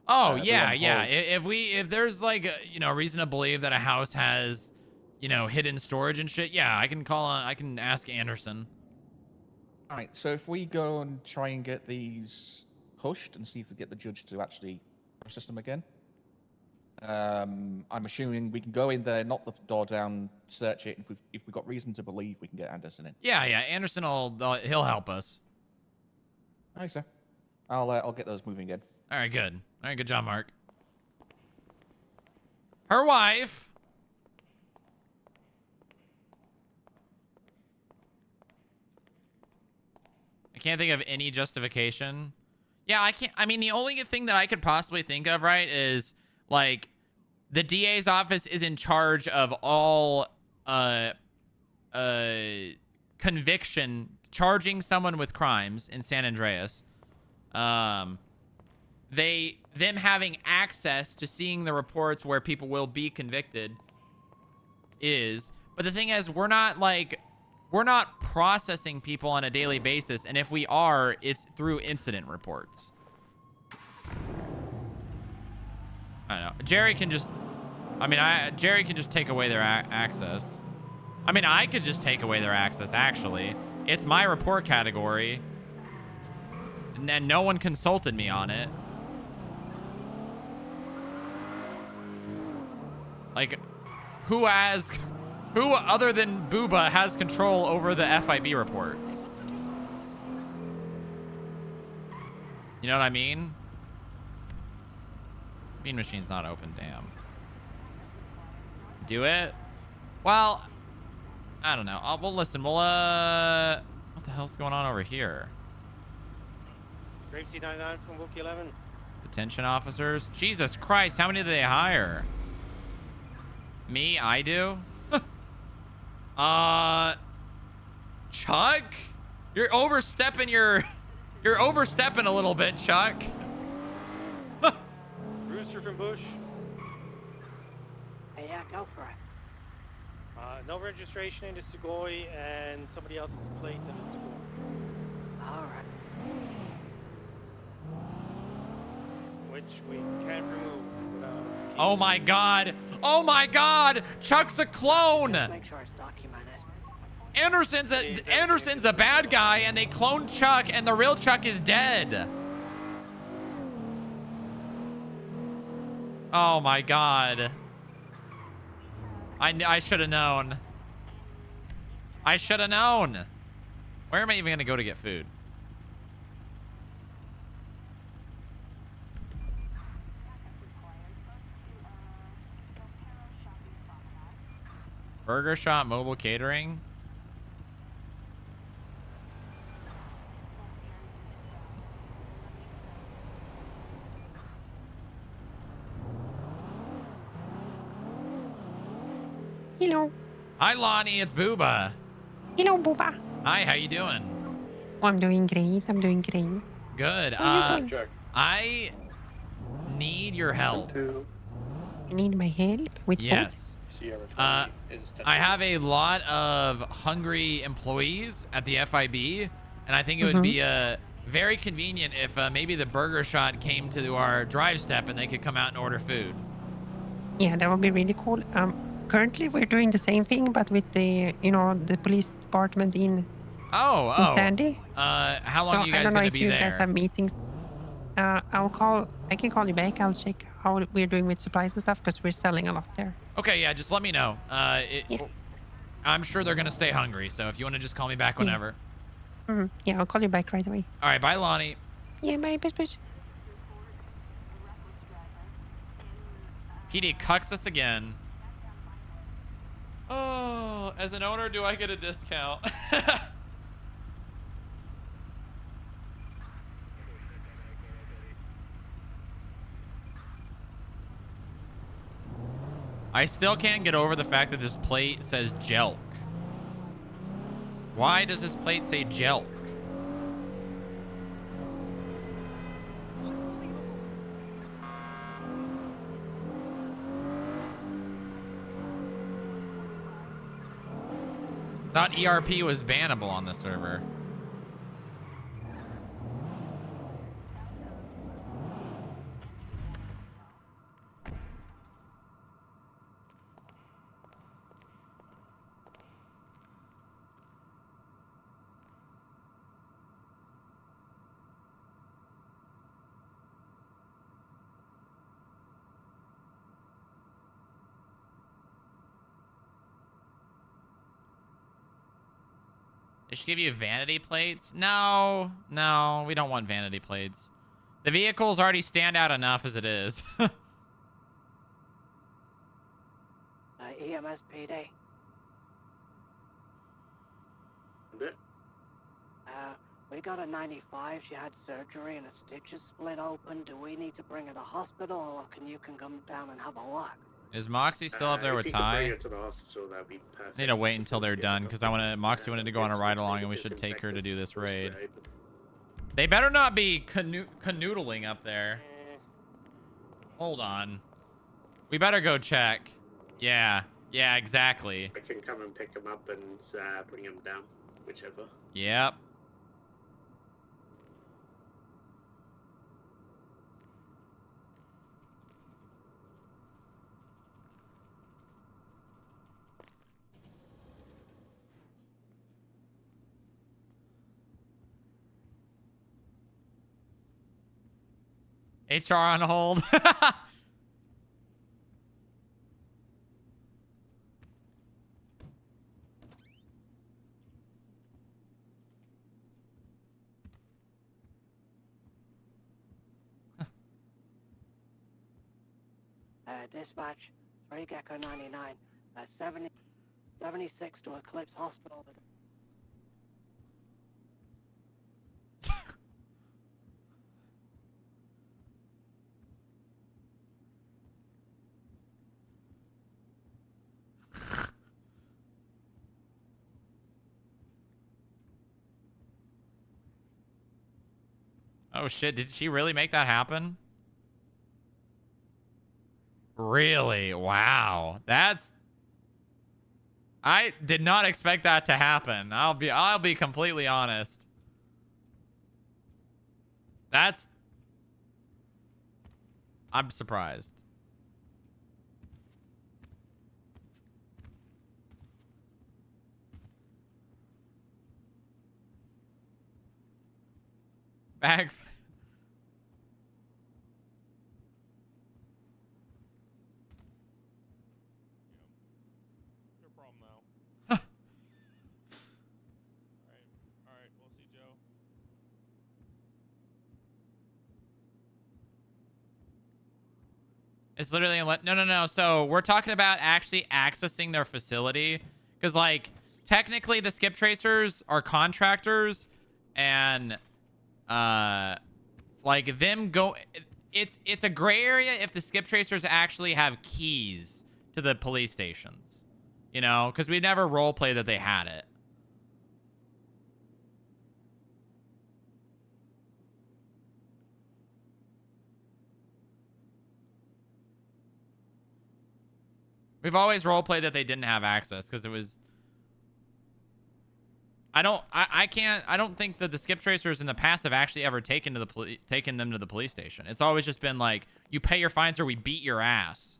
Oh, yeah. If there's like, reason to believe that a house has, hidden storage and shit, yeah, I can ask Anderson. All right, so if we go and try and get these pushed and see if we get the judge to actually process them again, I'm assuming we can go in there, knock the door down, search it. If we've got reason to believe, we can get Anderson in. Yeah, Anderson he'll help us. All right, sir. I'll get those moving again. All right, good. All right, good job, Mark. Her wife. can't think of any justification. Yeah, I can't. I mean, the only thing that I could possibly think of, right, is like the DA's office is in charge of all conviction, charging someone with crimes in San Andreas. Them having access to seeing the reports where people will be convicted is, but the thing is, we're not processing people on a daily basis, and if we are, it's through incident reports. I don't know. Jerry can just take away their access. I mean, I could just take away their access, actually. It's my report category, and no one consulted me on it. Like, who other than Booba has control over the FIB reports? You know what I mean? Bean machine's not open, damn. Do it? Well, I don't know. We'll listen. We'll, what the hell's going on over here? Grave C99 from Wookie 11. Detention officers? Jesus Christ, how many do they hire? Me? I do? Chuck? You're overstepping you're overstepping a little bit, Chuck. Rooster from Bush. Hey, yeah, go for it. No registration into Sugoi and somebody else's plate in the Sugoi. Alright. Which we can't remove without... Oh my god! Oh my god! Chuck's a clone! Just make sure it's documented. Anderson's a bad guy, and they cloned Chuck, and the real Chuck is dead. Oh my god. I should have known. I should have known. Where am I even going to go to get food? Burger Shop Mobile Catering. Hello. Hi, Lonnie. It's Booba. Hello, Booba. Hi, how you doing? Oh, I'm doing great. I'm doing great. Good. How are you doing? I need your help. You need my help with Yes. I have a lot of hungry employees at the FIB, and I think it would be very convenient if maybe the Burger Shot came to our drive step and they could come out and order food. Yeah, that would be really cool. Currently, we're doing the same thing, but with the, the police department in Sandy. How long are you guys going to be there? I don't know if you guys have meetings. I can call you back. I'll check how we're doing with supplies and stuff, because we're selling a lot there. Okay, yeah, just let me know. I'm sure they're going to stay hungry, so if you want to just call me back whenever. Yeah, I'll call you back right away. All right, bye, Lonnie. Yeah, bye, bitch. PD cucks us again. Oh, as an owner, do I get a discount? I still can't get over the fact that this plate says Jelk. Why does this plate say Jelk? Thought ERP was bannable on the server. They should give you vanity plates. No, we don't want vanity plates. The vehicles already stand out enough as it is. EMS PD. We got a 95. She had surgery and a stitch is split open. Do we need to bring her to hospital, or can you come down and have a look? Is Moxie still up there with Ty? Bring it to the hospital, that'd be perfect. I need to wait until they're done because Moxie wanted to go on a ride along and we should take her to do this raid. They better not be canoodling up there. Hold on. We better go check. Yeah, exactly. I can come and pick him up and bring him down, whichever. Yep. HR on hold. Dispatch, 3 Gecko 99, 76 to Eclipse Hospital. Oh shit, did she really make that happen? Really? Wow. I did not expect that to happen. I'll be completely honest. I'm surprised. Bag. No problem now. Alright, we'll see Joe. It's literally no. So we're talking about actually accessing their facility, because like technically the skip tracers are contractors, and like them go. It's a gray area if the skip tracers actually have keys to the police stations, you know, because we never roleplay that they had it. We've always roleplayed that they didn't have access because it was. I don't think that the skip tracers in the past have actually ever taken them to the police station. It's always just been like, you pay your fines or we beat your ass.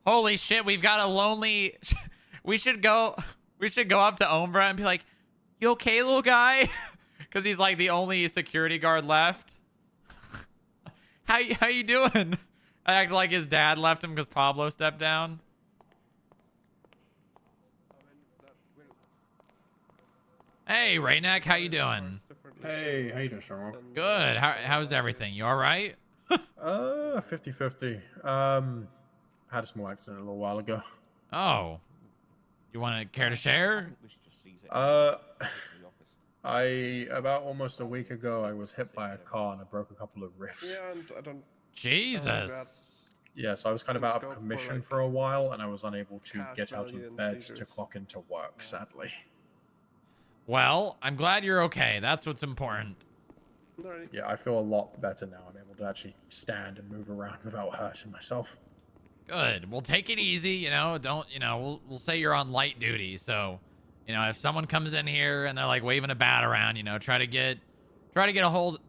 Holy shit, we've got a lonely. We should go up to Umbra and be like, "You okay, little guy?" Because he's like the only security guard left. How you doing? I act like his dad left him because Pablo stepped down. Hey, Raynek, how you doing? Hey, how you doing, Strongrock? Good. How's everything? You all right? 50-50. Had a small accident a little while ago. Oh. You want to care to share? About almost a week ago, I was hit by a car and I broke a couple of ribs. Yeah, and I don't. Jesus. Yeah, so I was kind of out of commission for a while, and I was unable to get out of bed to clock into work, sadly. Well, I'm glad you're okay. That's what's important. Yeah, I feel a lot better now. I'm able to actually stand and move around without hurting myself. Good. We'll take it easy, you know. We'll say you're on light duty. So, you know, if someone comes in here and they're like waving a bat around, you know, try to get a hold.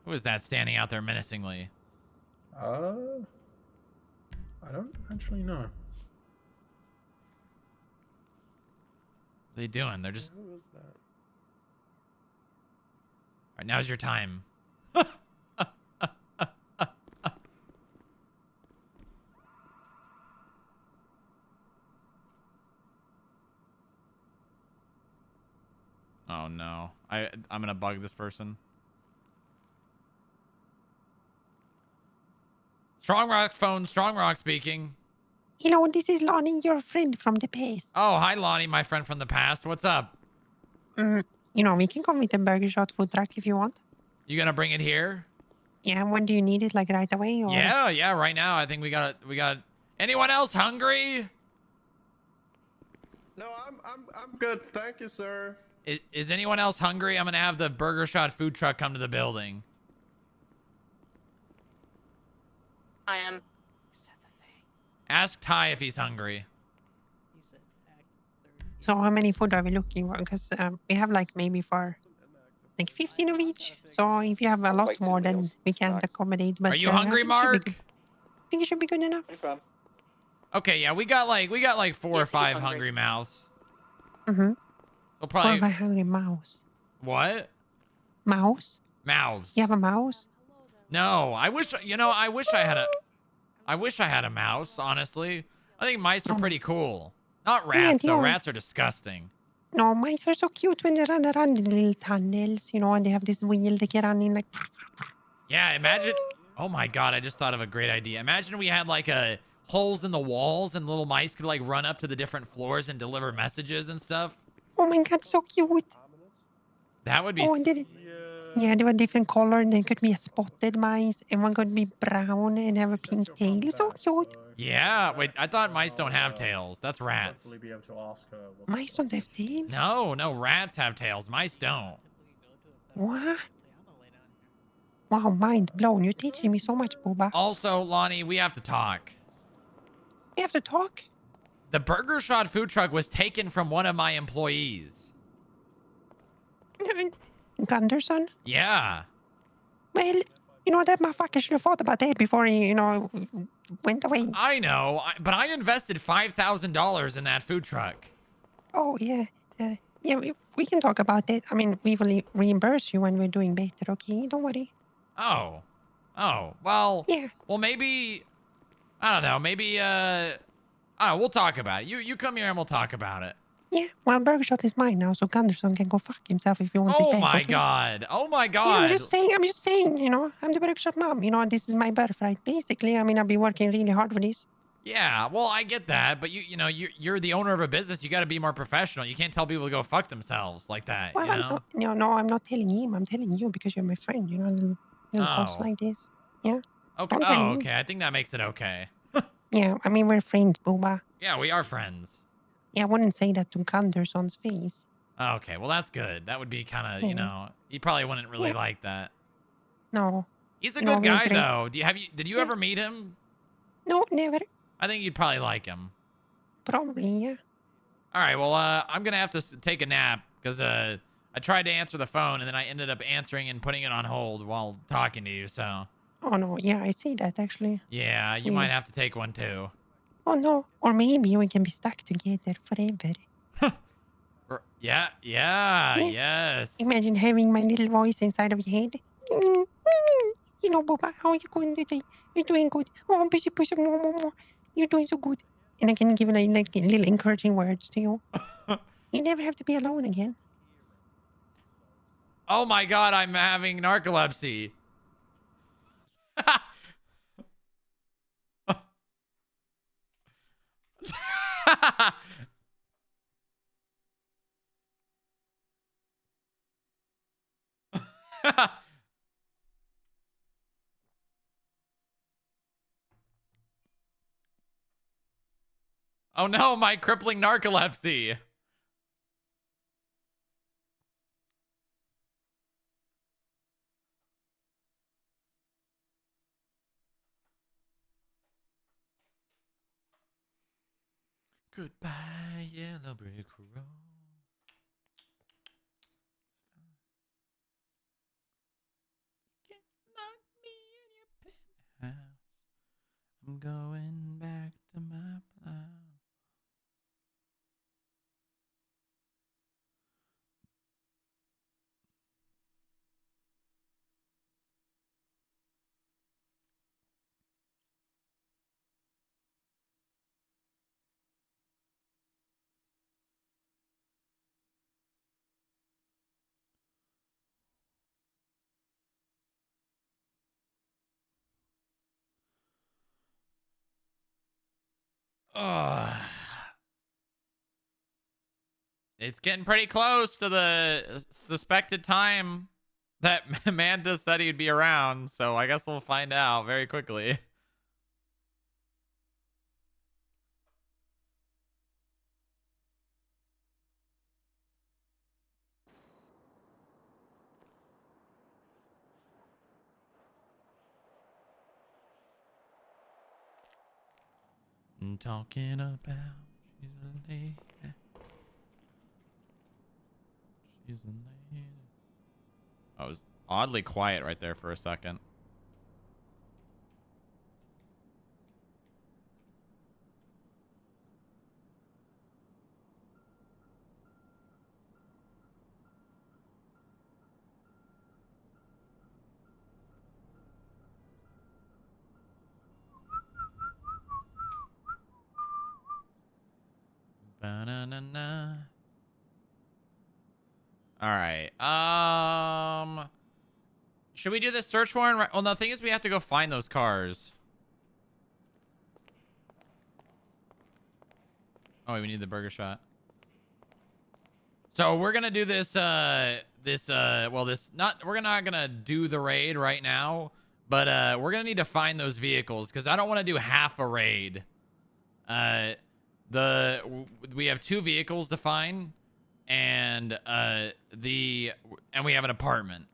Who is that standing out there menacingly? I don't actually know. What are they doing? They're just. Who is that? right, now's your time. Oh no. I'm gonna bug this person. Strongrock phone, Strongrock speaking. Hello, this is Lonnie, your friend from the past. Oh, hi Lonnie, my friend from the past. What's up? We can come with a burger shot food truck if you want. You gonna bring it here? Yeah, when do you need it? Like right away or? Yeah, right now. I think we got anyone else hungry? No, I'm good. Thank you, sir. Is anyone else hungry? I'm gonna have the burger shot food truck come to the building. I am. Ask Ty if he's hungry. So how many food are we looking for? Because we have like maybe for like 15 of each. So if you have a lot more, then we can't accommodate. But are you hungry, Mark? I think it should be good enough. Okay, yeah, we got like 4 or 5 hungry mouths. Mm-hmm. So probably. Or my hungry mouse. What? Mouse? Mouths. You have a mouse? No, I wish I had a mouse, honestly. I think mice are pretty cool. Not rats, though. Rats are disgusting. No, mice are so cute when they run around in the little tunnels, and they have this wheel they can run in like... Yeah, imagine... Oh my god, I just thought of a great idea. Imagine we had like holes in the walls and little mice could like run up to the different floors and deliver messages and stuff. Oh my god, so cute. That would be... Yeah, they were different color and they could be a spotted mice and one could be brown and have a pink tail. It's so cute. Yeah, wait, I thought mice don't have tails. That's rats. Be able to ask her mice don't have tails? No, rats have tails. Mice don't. What? Wow, mind blown. You're teaching me so much, Booba. Also, Lonnie, we have to talk. We have to talk? The Burger Shot food truck was taken from one of my employees. Gunderson? Yeah. Well, that motherfucker should have thought about that before he, went away. I know, but I invested $5,000 in that food truck. Oh, yeah. Yeah, we can talk about that. I mean, we will reimburse you when we're doing better, okay? Don't worry. Oh, well. Yeah. Well, maybe, I don't know, maybe, we'll talk about it. You come here and we'll talk about it. Yeah, well, Burger Shot is mine now, so Gunderson can go fuck himself if he wants it back. Oh my god. Yeah, I'm just saying, I'm the Burger Shot mom. This is my birthright, basically. I mean, I've been working really hard for this. Yeah, well, I get that, but you're the owner of a business. You got to be more professional. You can't tell people to go fuck themselves like that, Well, no, I'm not telling him. I'm telling you because you're my friend. Little posts like this. Yeah. Okay. Oh, okay. I think that makes it okay. Yeah, I mean, we're friends, Booba. Yeah, we are friends. Yeah, I wouldn't say that to Gunderson's face. Okay, well, that's good. That would be kind of, he probably wouldn't really like that. No. He's a good guy, though. Did you ever meet him? No, never. I think you'd probably like him. Probably, yeah. All right, well, I'm going to have to take a nap because I tried to answer the phone and then I ended up answering and putting it on hold while talking to you, so. Oh, no, yeah, I see that, actually. Yeah, you might have to take one, too. Oh, no. Or maybe we can be stuck together forever. Yeah, yes. Imagine having my little voice inside of your head. Booba, how are you going today? You're doing good. Oh, busy, you're doing so good. And I can give like little encouraging words to you. You never have to be alone again. Oh my god, I'm having narcolepsy. Oh no, my crippling narcolepsy. Goodbye, yellow brick road. I'm going back to my plow. It's getting pretty close to the suspected time that Amanda said he'd be around, so I guess we'll find out very quickly. I'm talking about she's a lady. She's a lady. I was oddly quiet right there for a second. Ba-na-na-na. All right. Should we do this search warrant? Right? Well, the thing is, we have to go find those cars. Oh, wait, we need the burger shot. So we're gonna do this. We're not gonna do the raid right now, but we're gonna need to find those vehicles because I don't want to do half a raid. We have 2 vehicles to find, and we have an apartment.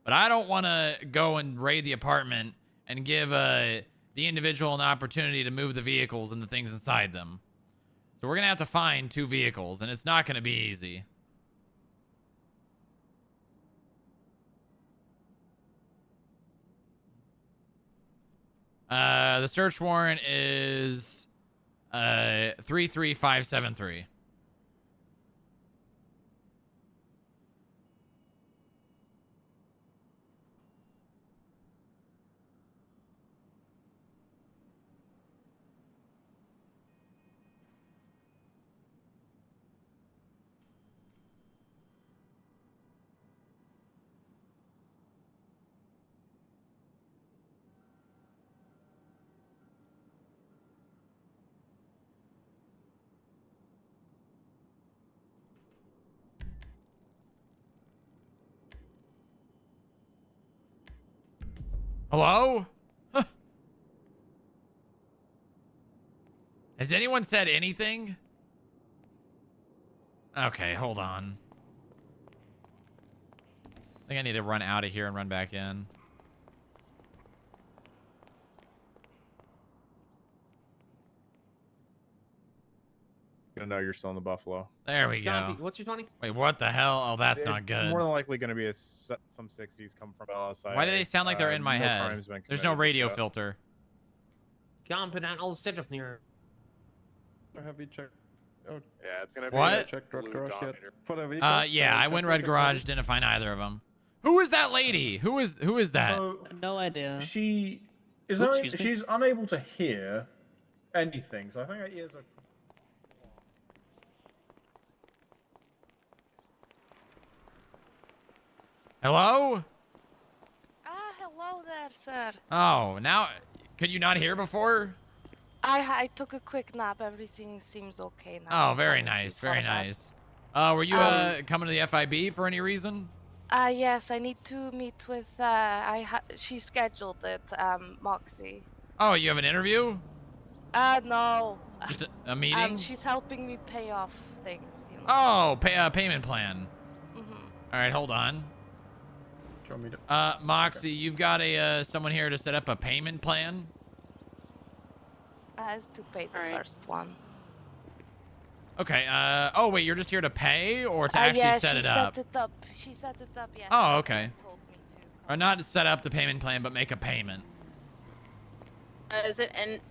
But I don't want to go and raid the apartment and give the individual an opportunity to move the vehicles and the things inside them. So we're gonna have to find 2 vehicles, and it's not gonna be easy. The search warrant is 33573. Hello? Huh. Has anyone said anything? Okay, hold on. I think I need to run out of here and run back in. Gonna know you're still in the Buffalo. There we go. What's your 20? Wait, what the hell? Oh, that's It's not good. more than likely gonna be some 60s come from LSI. Why do they sound like they're in my no head? crime's been There's no committed radio yet. filter. Competent set up near. Have you checked? Oh, Yeah, it's gonna be What? checked Red Garage yet for the vehicles? Yeah, I went Red Garage, didn't find either of them. Who is that lady? Who is that? So, No idea. she is Oops, excuse me. she's unable to hear anything, so I think her ears are. Hello? Hello there, sir. Oh, now, could you not hear before? I took a quick nap. Everything seems okay now. Oh, very nice, very nice. Were you coming to the FIB for any reason? Yes, I need to meet with, she scheduled it, Moxie. Oh, you have an interview? No. Just a meeting? She's helping me pay off things, you know. Oh, payment plan. Mm-hmm. All right, hold on. Do you want me to... Moxie, you've got someone here to set up a payment plan? Has to pay the first one. Okay, oh wait, you're just here to pay or to actually yeah, set it up? Set it up. She set it up, yes. Oh, okay. Told me to. Or not set up the payment plan, but make a payment. Is it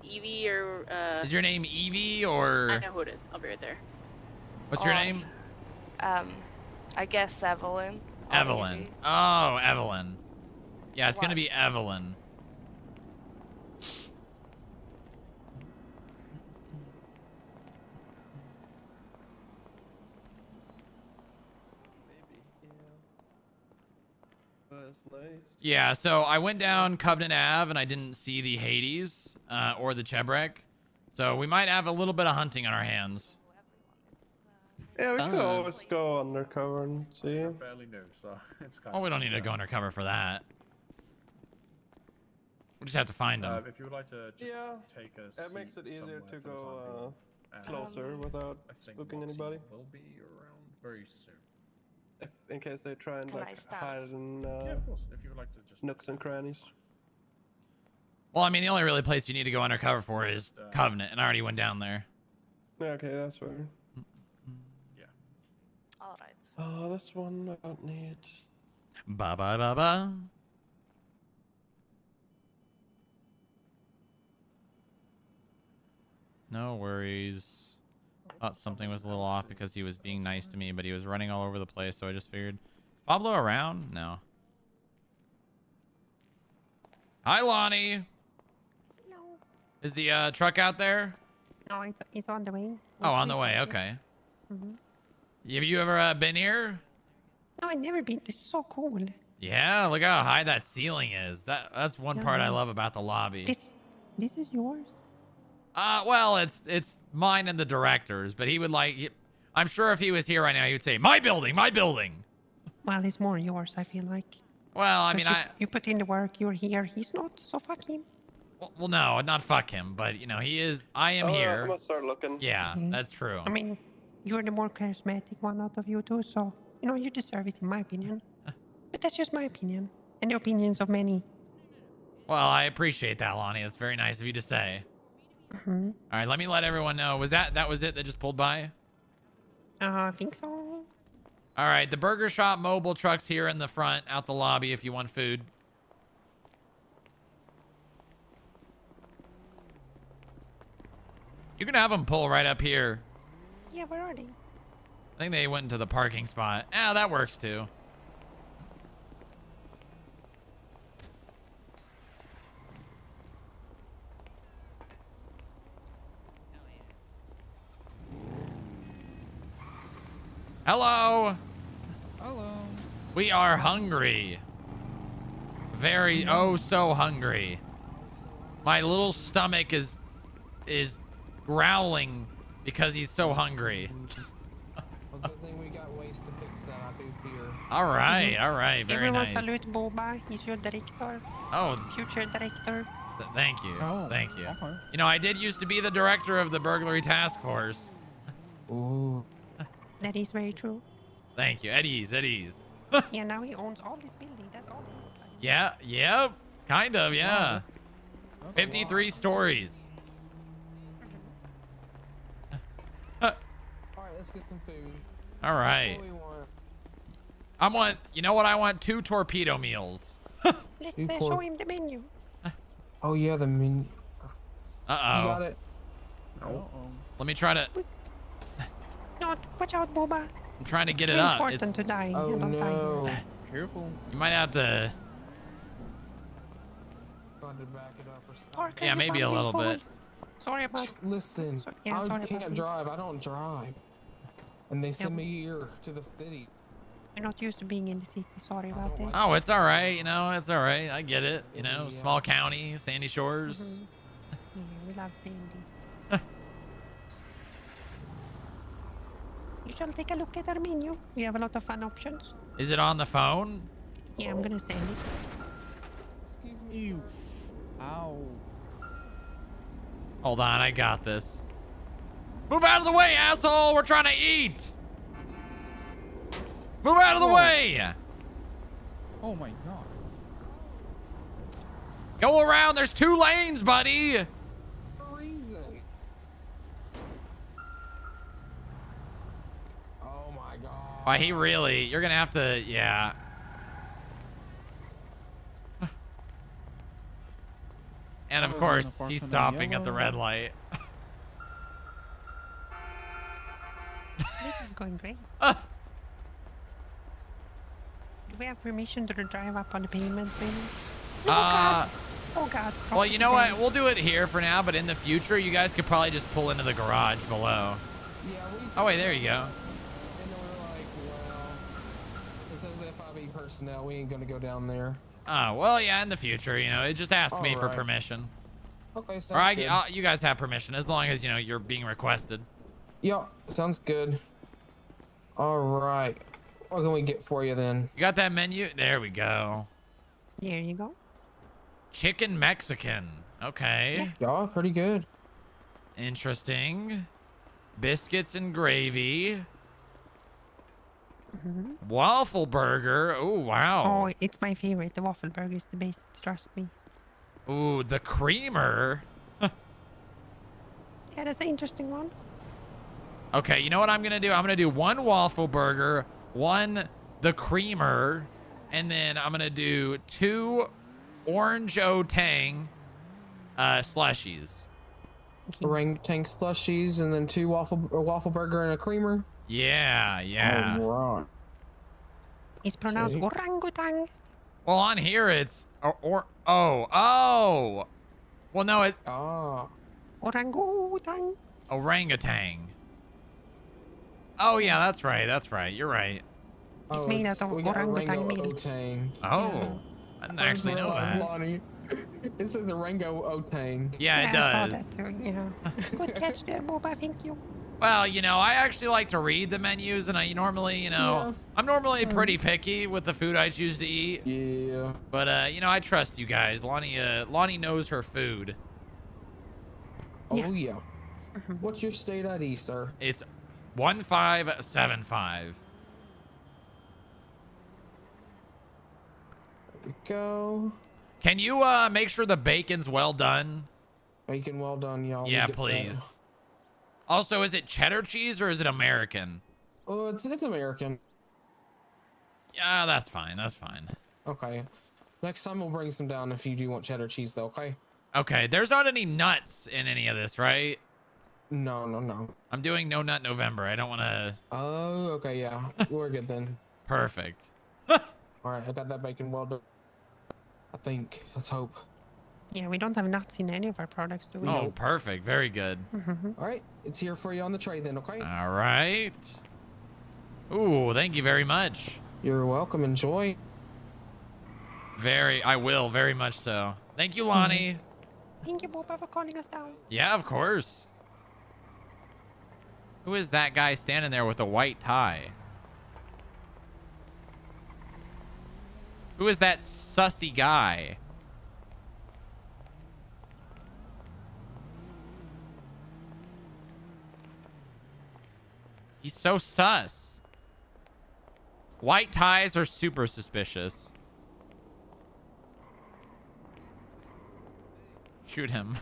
Evie or Is your name Evie or? I know who it is. I'll be right there. What's your name? I guess Evelyn. Evelyn. Evie. Oh, Evelyn. Yeah, it's gonna be Evelyn. Nice. Yeah, so I went down Covenant Ave and I didn't see the Hades or the Chebrek. So we might have a little bit of hunting on our hands. Yeah, we could always go undercover and see. We're fairly new, so it's kind Oh, of. we don't need to go undercover for that. We just have to find them. If you would like to just take a It makes it easier to go closer I without think spooking Moxie anybody. will be around very soon. In case they try and Can I like stop? hide in Yeah, of course. If you would like to just nooks and crannies. Well, I mean, the only really place you need to go undercover for is Covenant, and I already went down there. Yeah, okay, that's fair. All right. Oh, this one I don't need. Ba ba ba ba. No worries. Thought something was a little off because he was being nice to me, but he was running all over the place, so I just figured. Is Pablo around? No. Hi, Lonnie. No. Is the truck out there? No, it's on the way. Oh, on the way. Okay. Have you ever been here? No, I've never been. This is so cool. Yeah, look how high that ceiling is. That's one part I love about the lobby. This is yours. Well, it's mine and the director's, but he would like. I'm sure if he was here right now, he would say, "My building, my building." Well, it's more yours, I feel like. Well, I mean, you put in the work. You're here. He's not. So fuck him. Well, no, not fuck him, but you know, he is. I am here. I'm gonna start looking. Yeah, that's true. I mean, you're the more charismatic one out of you two, so you know you deserve it, in my opinion. But that's just my opinion, and the opinions of many. Well, I appreciate that, Lonnie. That's very nice of you to say. All right, let me let everyone know. That was it that just pulled by? I think so. All right, the burger shop mobile truck's here in the front, out the lobby if you want food. You can have them pull right up here. Yeah, where are they? I think they went into the parking spot. Ah, that works too. Hello. Hello. We are hungry. Very so hungry. My little stomach is growling because he's so hungry. Well, good thing we got ways to fix that. I do fear. All right, very Everyone nice. salute Boba. He's your director. Oh, future director. Thank you. Oh, Thank you. okay. You know, I did used to be the director of the burglary task force. Ooh. That is very true. Thank you. At ease. Yeah, now he owns all this building. That's all this. Yeah, kind of, yeah. 53 stories. All right, let's get some food. All right. What do we want? I want, you know what? I want 2 torpedo meals. Let's show him the menu. Oh yeah, the menu. Uh-oh. You got it. Let me try to, No, watch out, Boba. I'm trying to get Too it up. important to die. Oh You don't die no. here. Careful. You might have to, Got to back it up or something. Parker, yeah, you maybe a fucking little fool. bit. Sorry about. Listen, Yeah, I sorry about can't this. drive. I don't drive. And they send me here to the city. You're not used to being in the city. Sorry about that. Oh, it's all right. You know, it's all right. I get it. You know, small county, Sandy Shores. Yeah, we love Sandy. You shall take a look at our menu. We have a lot of fun options. Is it on the phone? Yeah, I'm gonna send it. Excuse me. Ew. Ow. Hold on, I got this. Move out of the way, asshole! We're trying to eat! Move out of the way! Oh my god. Go around, there's 2 lanes, buddy! Reason. Oh my god. Why, he really, you're gonna have to, yeah. And of course, he's stopping at the red light. This is going great. Do we have permission to drive up on the pavement, maybe? Oh God. Oh God. Well, you know what? We'll do it here for now, but in the future, you guys could probably just pull into the garage below. Yeah, Oh, wait, there you go. And then we were like, well, it says FIB personnel. We ain't gonna go down there. Oh, well, yeah, in the future, you know, it just asks me for Alright. permission. Okay, sounds All right, good. you guys have permission as long as you're being requested. Yep, sounds good. All right. What can we get for you then? You got that menu? There we go. There you go. Chicken Mexican. Okay. Yeah, pretty good. Interesting. Biscuits and gravy. Mhm. Waffle burger. Oh, wow. Oh, it's my favorite. The waffle burger is the best. Trust me. Ooh, the creamer. Yeah, that's an interesting one. Okay, you know what I'm going to do? I'm going to do one waffle burger, one the creamer, and then I'm going to do 2 orange O-Tang slushies. Orangutan slushies and then 2 waffle burger and a creamer. Yeah, yeah. All right. It's pronounced Okay. orangutan. Well, on here it's oh. Well, no, it Orangutan. orangutan. Oh yeah, that's right. That's right. You're right. It's made out of we got orangutan meat. Orango-Otang. Oh, I didn't actually know that. Lonnie. It says Orango-Otang. Yeah, it I does. saw that too, yeah. Good catch there, Boba. Thank you. Well, I actually like to read the menus, and I normally, I'm normally pretty picky with the food I choose to eat. Yeah. But I trust you guys. Lonnie knows her food. Oh yeah. What's your state ID, sir? It's 1575. There we go. Can you make sure the bacon's well done? Bacon well done, y'all. Yeah, please. Also, is it cheddar cheese or is it American? Oh, it's American. Yeah, that's fine. That's fine. Okay. Next time we'll bring some down if you do want cheddar cheese, though. Okay. Okay. There's not any nuts in any of this, right? No. I'm doing No Nut November. I don't want to. Oh, okay. Yeah, we're good then. Perfect. All right, I got that bacon well done. I think. Let's hope. Yeah, we don't have nuts in any of our products, do we? Oh, perfect. Very good. All right, it's here for you on the tray then. Okay. All right. Ooh, thank you very much. You're welcome. Enjoy. I will very much so. Thank you, Lonnie. Thank you, Boba, for calling us down. Yeah, of course. Who is that guy standing there with a white tie? Who is that sussy guy? He's so sus. White ties are super suspicious. Shoot him.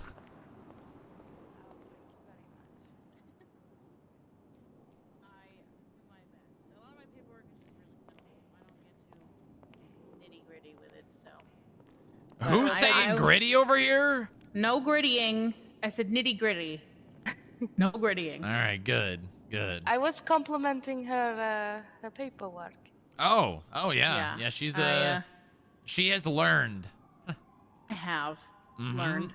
Who's saying gritty over here? No grittying. I said nitty gritty. No grittying. All right, good. I was complimenting her paperwork. Oh yeah. Yeah, she's she has learned. I have learned.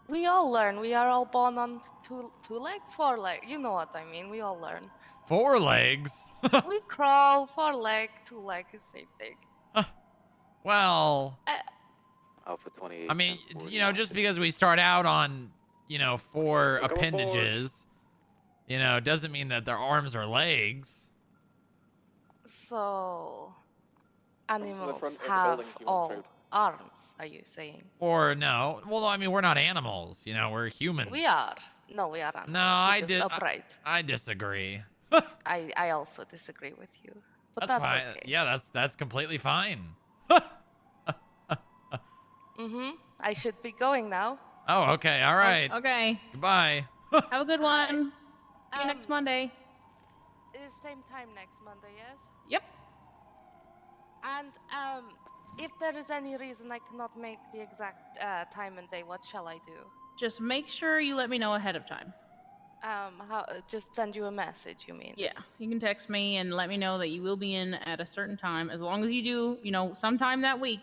We all learn. We are all born on two legs, 4 legs. You know what I mean. We all learn. 4 legs. We crawl, 4 leg, 2 leg is same thing. Well, Alpha 28. I mean, just because we start out on, 4 appendages, doesn't mean that their arms are legs. So, animals have all arms, are you saying? Or no. Well, I mean, we're not animals. We're humans. We are. No, we are animals. No, We're just upright. I disagree. I also disagree with you. But that's that's fine. okay. Yeah, that's completely fine. I should be going now. Oh, okay. All right. Okay. Goodbye. Have a good one. See you next Monday. It's same time next Monday, yes? Yep. And if there is any reason I cannot make the exact time and day, what shall I do? Just make sure you let me know ahead of time. Just send you a message, you mean? Yeah, you can text me and let me know that you will be in at a certain time. As long as you do, sometime that week.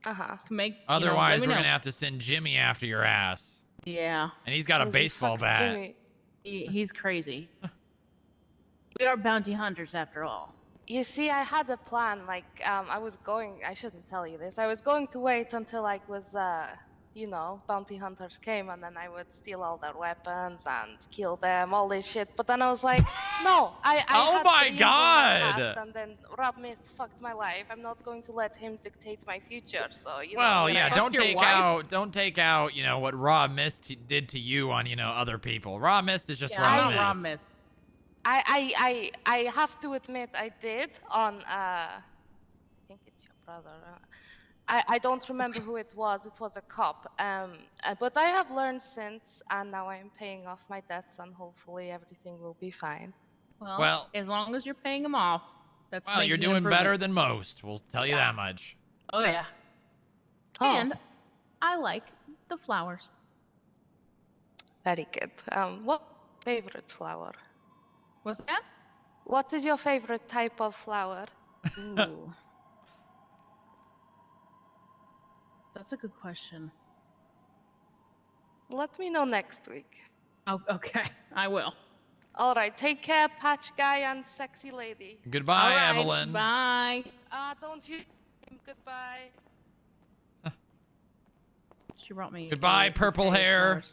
Can make. Otherwise, we're gonna have to send Jimmy after your ass. Yeah. And he's got a baseball bat. He's crazy. We are bounty hunters after all. You see, I had a plan. I shouldn't tell you this. I was going to wait until I was, bounty hunters came and then I would steal all their weapons and kill them, all this shit. But then I was like, no, I Oh had my dreams in my God. past, and then Rob Mist fucked my life. I'm not going to let him dictate my future. So Well, I'm yeah, gonna- don't take out, what Raw Mist did to you on, other people. Raw Mist is just Raw Mist. I have to admit I did on I think it's your brother. I don't remember who it was. It was a cop. But I have learned since, and now I'm paying off my debts, and hopefully everything will be fine. Well, as long as you're paying them off, that's Well, you're making doing better improvement. than most. We'll tell you that much. Oh yeah. And I like the flowers. Very good. What favorite flower? What's that? What is your favorite type of flower? Ooh. That's a good question. Let me know next week. Oh, okay. I will. All right. Take care, patch guy and sexy lady. Goodbye, All right, Evelyn. Bye. Don't you? Goodbye. She brought me. Goodbye, purple hair.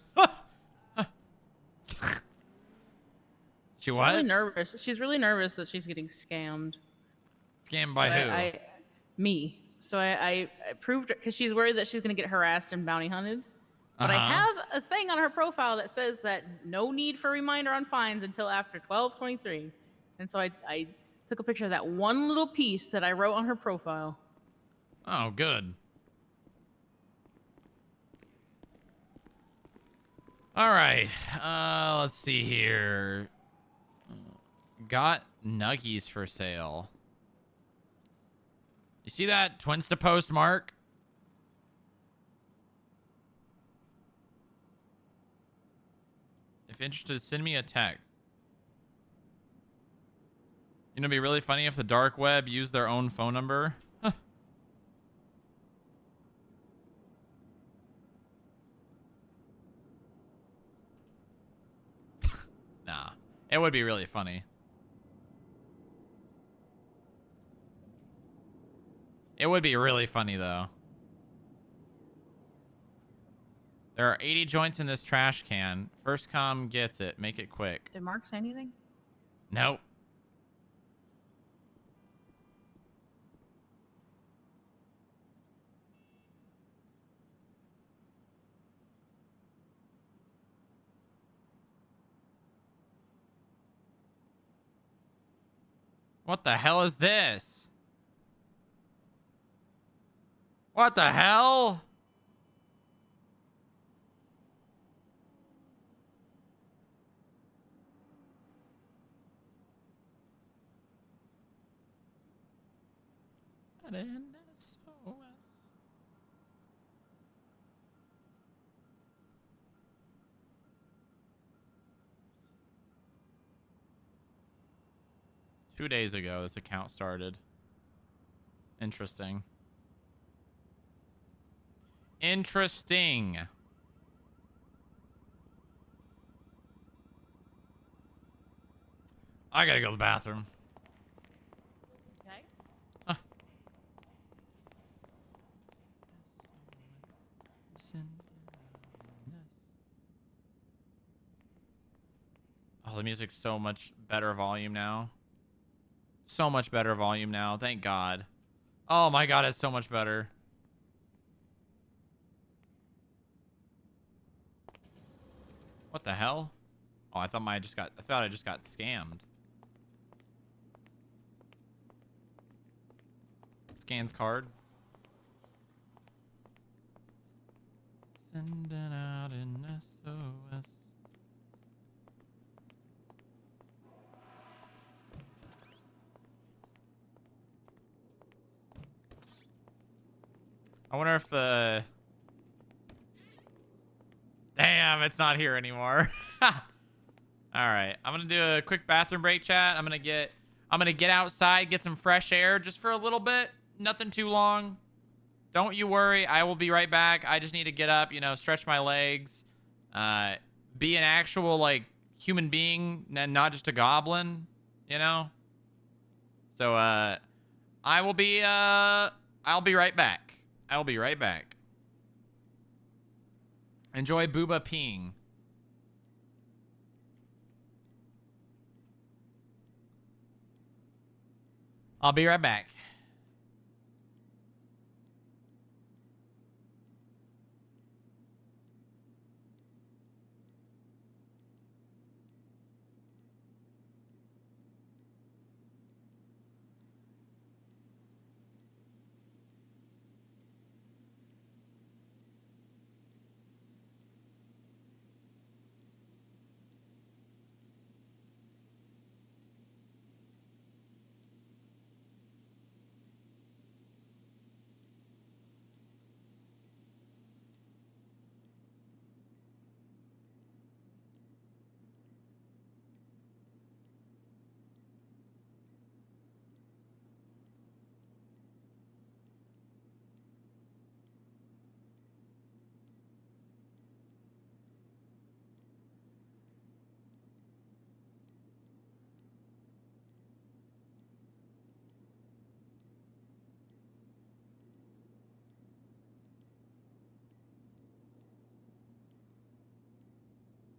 She what? Really nervous. She's really nervous that she's getting scammed. Scammed by who? Me. So I proved it because she's worried that she's going to get harassed and bounty hunted. But I have a thing on her profile that says that no need for reminder on fines until after 12/23. And so I took a picture of that one little piece that I wrote on her profile. Oh, good. All right. Let's see here. Got nuggies for sale. You see that Twinsta post, Mark? If interested, send me a text. You know, it'd be really funny if the dark web used their own phone number. Huh. Nah, it would be really funny. It would be really funny, though. There are 80 joints in this trash can. First come gets it. Make it quick. Did Mark say anything? Nope. What the hell is this? What the hell? SOS. Two days ago, this account started. Interesting. Interesting. I gotta go to the bathroom. Okay. Oh, the music's so much better volume now. So much better volume now. Thank God. Oh my God, it's so much better. What the hell? Oh, I thought I just got scammed. Scans card. Sending out an SOS. I wonder if the... Damn, it's not here anymore. All right, I'm gonna do a quick bathroom break, chat. I'm gonna get outside, get some fresh air just for a little bit. Nothing too long. Don't you worry. I will be right back. I just need to get up, stretch my legs, be an actual like human being and not just a goblin, So I'll be right back. I'll be right back. Enjoy Booba peeing. I'll be right back.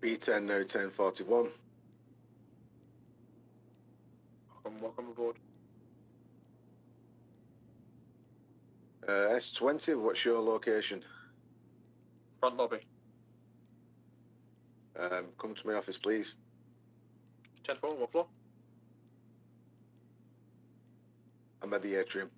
B10, no 1041. Welcome aboard. S20, what's your location? Front lobby. Come to my office, please. 10-4, what floor? I'm at the atrium.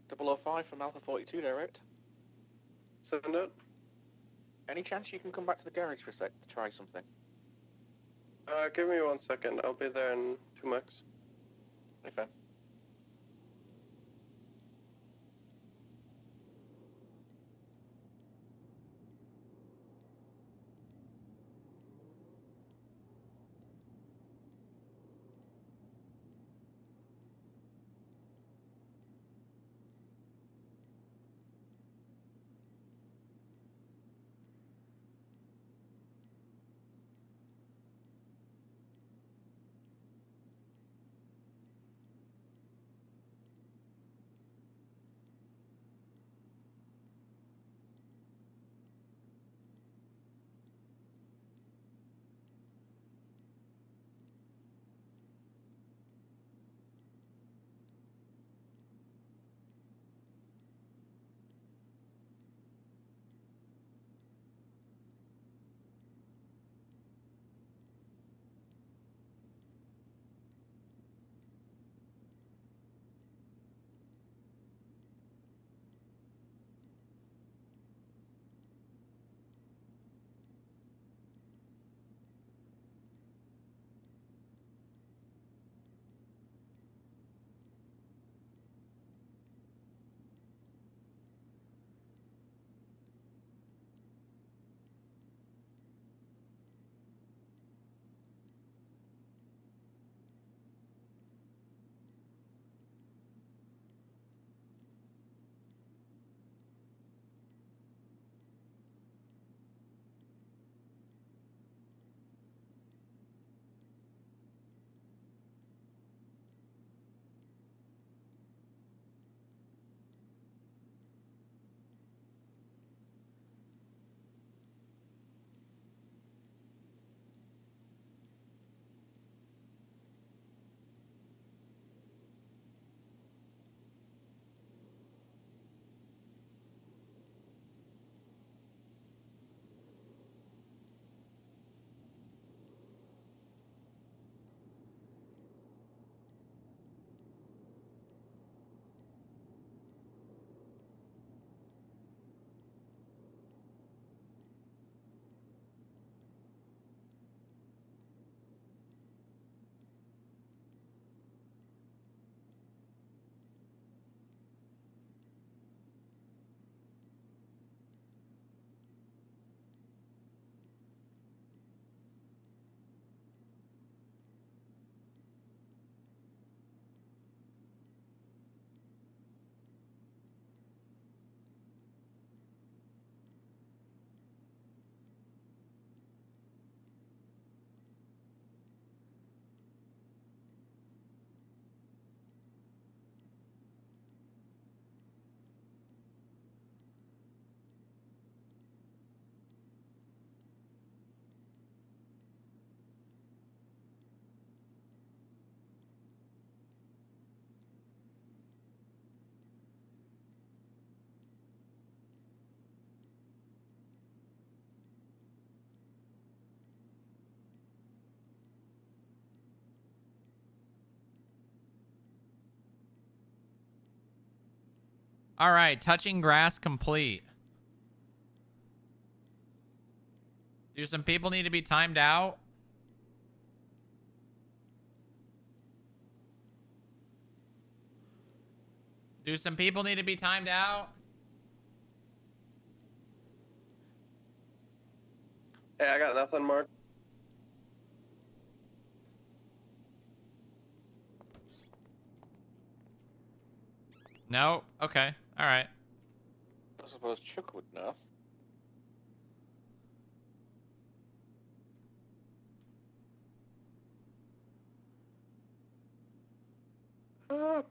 Double 005 from Alpha 42 direct. Send it. Any chance you can come back to the garage for a sec to try something? Give me 1 second. I'll be there in 2 max. Okay. All right, touching grass complete. Do some people need to be timed out? Do some people need to be timed out? Hey, I got nothing, Mark. No? Okay. All right. I suppose Chook would know.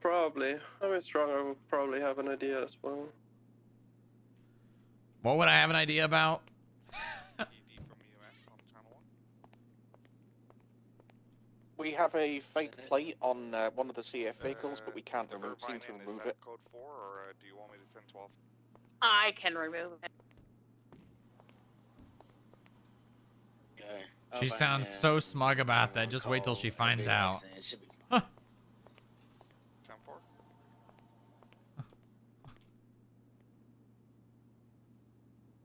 Probably. I mean, Strongrock will probably have an idea as well. What would I have an idea about? We have a fake plate on one of the CF vehicles, but we can't seem to remove it. Code 4, or do you want me to send 12? I can remove it. She sounds so smug about that. Just wait till she finds out. 10-4?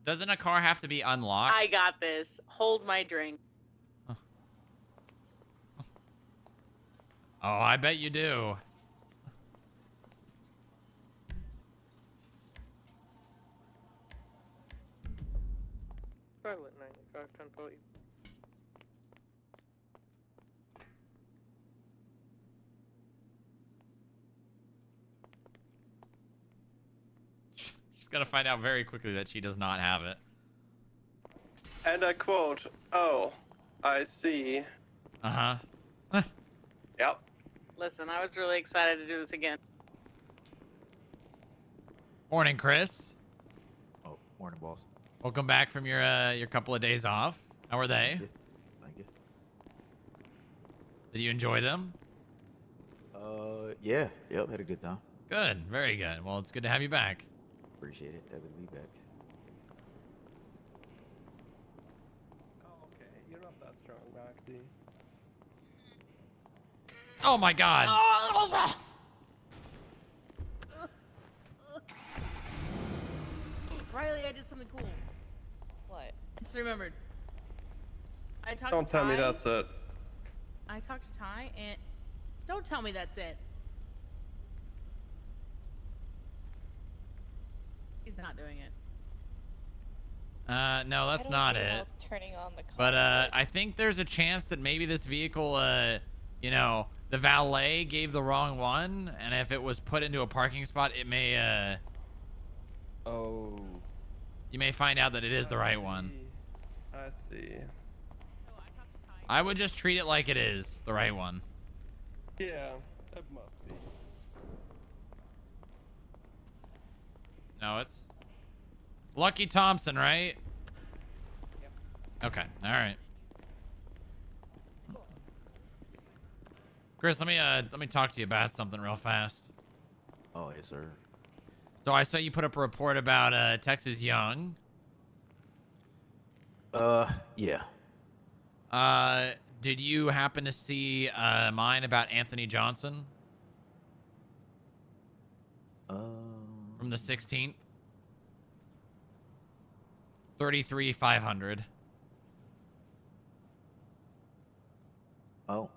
Doesn't a car have to be unlocked? I got this. Hold my drink. Oh, I bet you do. Pilot 95, 10 40. She's got to find out very quickly that she does not have it. And I quote, "Oh, I see." Uh-huh. Yep. Listen, I was really excited to do this again. Morning, Chris. Oh, morning, boss. Welcome back from your couple of days off. How were they? Thank you. Did you enjoy them? Yeah. Yep, had a good time. Good. Very good. Well, it's good to have you back. Appreciate it. Happy to be back. Oh, okay. You're not that strong, Maxie. Oh my god. Riley, I did something cool. What? Just remembered. I talked Don't to tell me Ty. that's it. I talked to Ty, and don't tell me that's it. He's not doing it. No, that's not it. Turning on the But I think there's a chance that maybe this vehicle, you know, the valet gave the wrong one, and if it was put into a parking spot, it may, Oh. you may find out that it is the right one. I see. I would just treat it like it is the right one. Yeah, it must be. No, it's Lucky Thompson, right? Yep. Okay, all right. Chris, let me talk to you about something real fast. Oh, yes, sir. So I saw you put up a report about Texas Young. Yeah. Did you happen to see mine about Anthony Johnson? From the 16th? 33,500. Oh.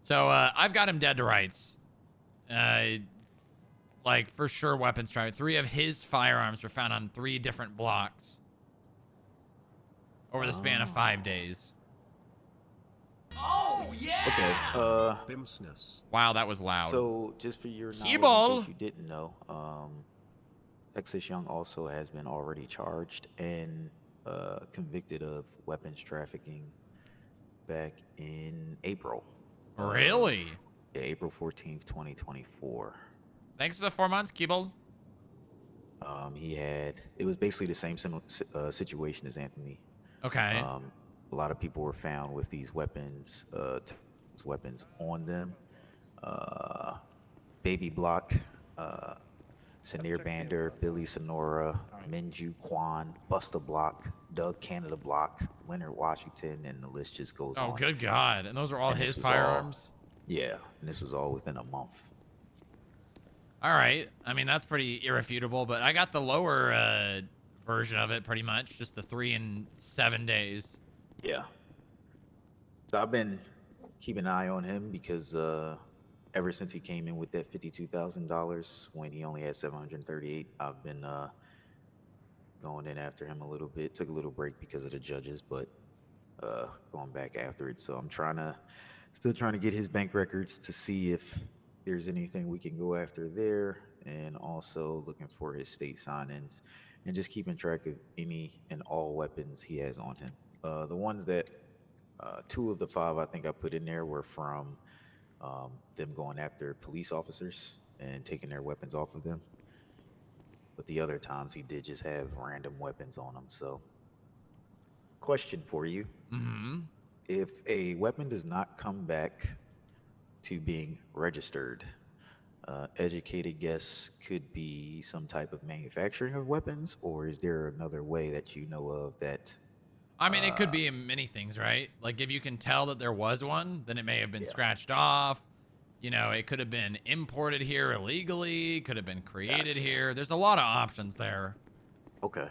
So I've got him dead to rights. Like for sure weapons trafficking. 3 of his firearms were found on 3 different blocks over the span of 5 days. Oh yeah. Okay. Wow, that was loud. So, just for your knowledge, Keyboard. in case you didn't know, Texas Young also has been already charged and convicted of weapons trafficking back in April. Really? Yeah, April 14th, 2024. Thanks for the 4 months, Keeble. It was basically the same situation as Anthony. Okay. A lot of people were found with these weapons, on them. Baby Block, Sanir Bander, Billy Sonora, Minju Kwan, Busta Block, Doug Canada Block, Leonard Washington, and the list just goes on. Oh, good God. And those are all And this his was firearms? yeah, and this was all within a month. All right. I mean, that's pretty irrefutable, but I got the lower version of it pretty much, just the 3 and 7 days. Yeah. So I've been keeping an eye on him because ever since he came in with that $52,000 when he only had 738, I've been going in after him a little bit. Took a little break because of the judges, but going back after it. So I'm still trying to get his bank records to see if there's anything we can go after there, and also looking for his state sign-ins and just keeping track of any and all weapons he has on him. The ones that 2 of the 5 I think I put in there were from them going after police officers and taking their weapons off of them. But the other times he did just have random weapons on him. So, question for you. Mm-hmm. If a weapon does not come back to being registered, educated guess could be some type of manufacturing of weapons, or is there another way that you know of that? I mean, it could be many things, right? Like if you can tell that there was one, then it may have been scratched off. You know, it could have been imported here illegally, could have been created here. There's a lot of options there. Okay.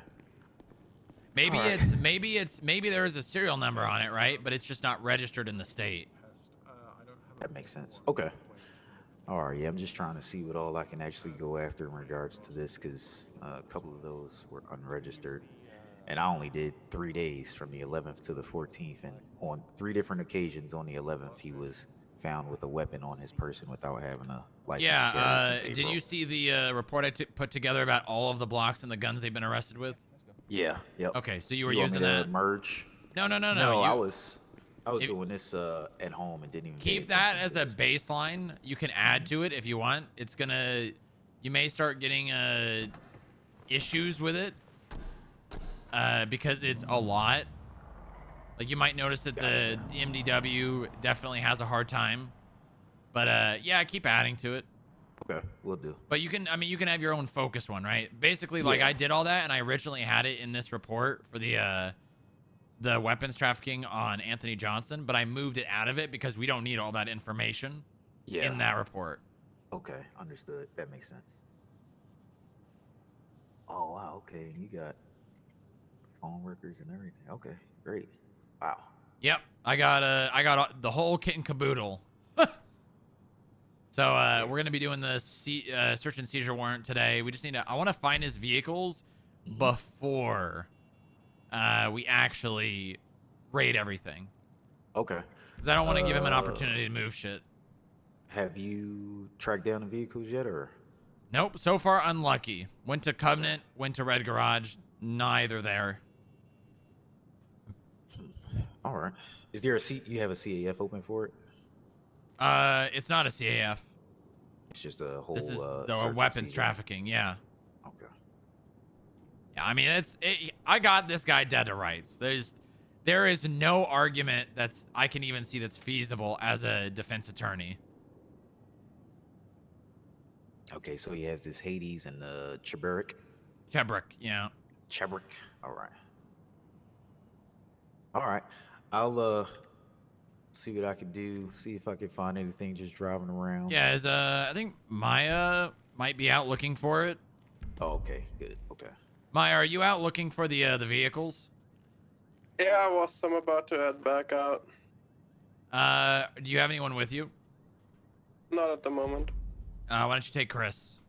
Maybe All right. maybe there is a serial number on it, right? But it's just not registered in the state. That makes sense. Okay. All right. Yeah, I'm just trying to see what all I can actually go after in regards to this, because a couple of those were unregistered. And I only did 3 days from the 11th to the 14th. And on 3 different occasions on the 11th, he was found with a weapon on his person without having a license to carry since April. Did you see the report I put together about all of the blocks and the guns they've been arrested with? Yeah. Yep. Okay, so you were want using me to that? merge? No. I was doing this at home and didn't even pay Keep that attention as a baseline. You can add to it if you want. It's gonna, you may start getting issues with it because it's a lot. Like you might notice that the MDW definitely has a hard time. But yeah, keep adding to it. Okay, we'll do. But you can, I mean, you can have your own focused one, right? Basically, like I did all that, and I originally had it in this report for the weapons trafficking on Anthony Johnson, but I moved it out of it because we don't need all that information in that report. Okay, understood. That makes sense. Oh wow, okay. You got phone records and everything. Okay, great. Wow. Yep, I got the whole kit and caboodle. So we're gonna be doing the search and seizure warrant today. We just need to. I want to find his vehicles before we actually raid everything. Okay. Because I don't want to give him an opportunity to move shit. Have you tracked down the vehicles yet, or? Nope. So far, unlucky. Went to Covenant. Went to Red Garage. Neither there. All right. Is there you have a CAF open for it? It's not a CAF. It's just a whole. This is search the and weapons seizure. trafficking. Yeah. Okay. Yeah, I mean, I got this guy dead to rights. There is no argument I can even see that's feasible as a defense attorney. Okay, so he has this Hades and the Chebrick. Yeah. Chebrick. All right. All right. I'll see what I can do. See if I can find anything just driving around. Yeah, I think Maya might be out looking for it. Oh, okay. Good. Okay. Maya, are you out looking for the vehicles? Yeah, I'm about to head back out. Do you have anyone with you? Not at the moment. Why don't you take Chris?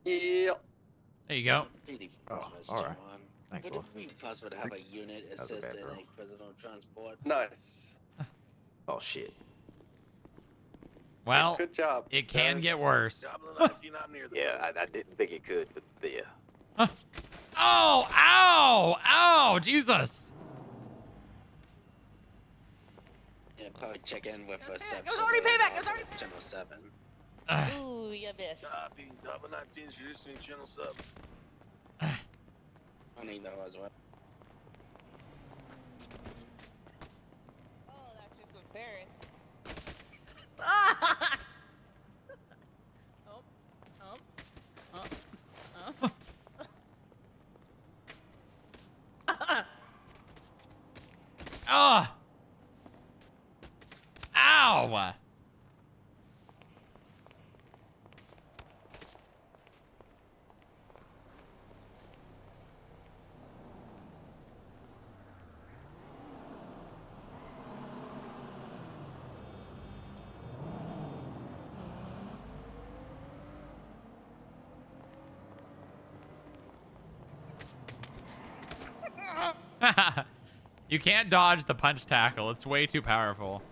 Yeah. There you go. Oh, all right. Thanks, Would boss. it be possible to have a unit That was a assist bad in throw. a personal transport? Nice. Oh shit. Well, good job. It can get worse. Yeah, I didn't think it could, but yeah. Oh, ow, ow, Jesus. Yeah, probably check in with us. There's already payback. There's already Channel 7. Ooh, you missed. Channel 7. I need that as well. Oh, that's just embarrassing. Ah. Ow. You can't dodge the punch tackle. It's way too powerful.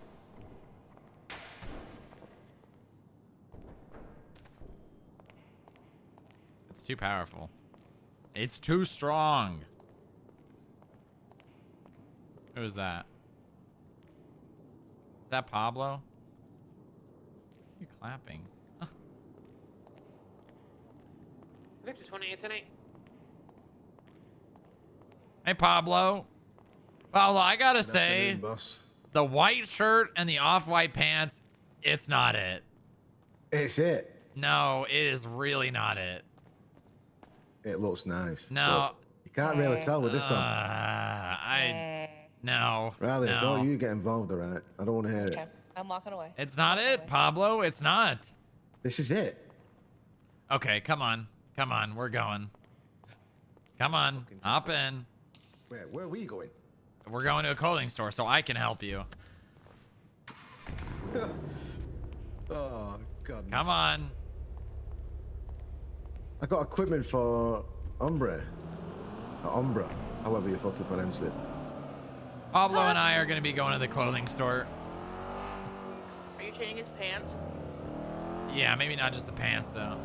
It's too powerful. It's too strong. Who is that? Is that Pablo? Why are you clapping? Victor 28-10-8. Hey, Pablo. Pablo, I gotta Good say, afternoon, boss. the white shirt and the off-white pants, it's not it. It's it. No, it is really not it. It looks nice. No. But you can't really tell with this on. No. Riley, no. don't you get involved, all right? I don't want to hear it. I'm walking away. It's not it, Pablo. It's not. This is it. Okay, come on. Come on, we're going. Come on, hop in. Where are we going? We're going to a clothing store, so I can help you. Oh, God. Come on. I got equipment for Umbra. Umbra, however you fucking pronounce it. Pablo and I are going to be going to the clothing store. Are you changing his pants? Yeah, maybe not just the pants, though.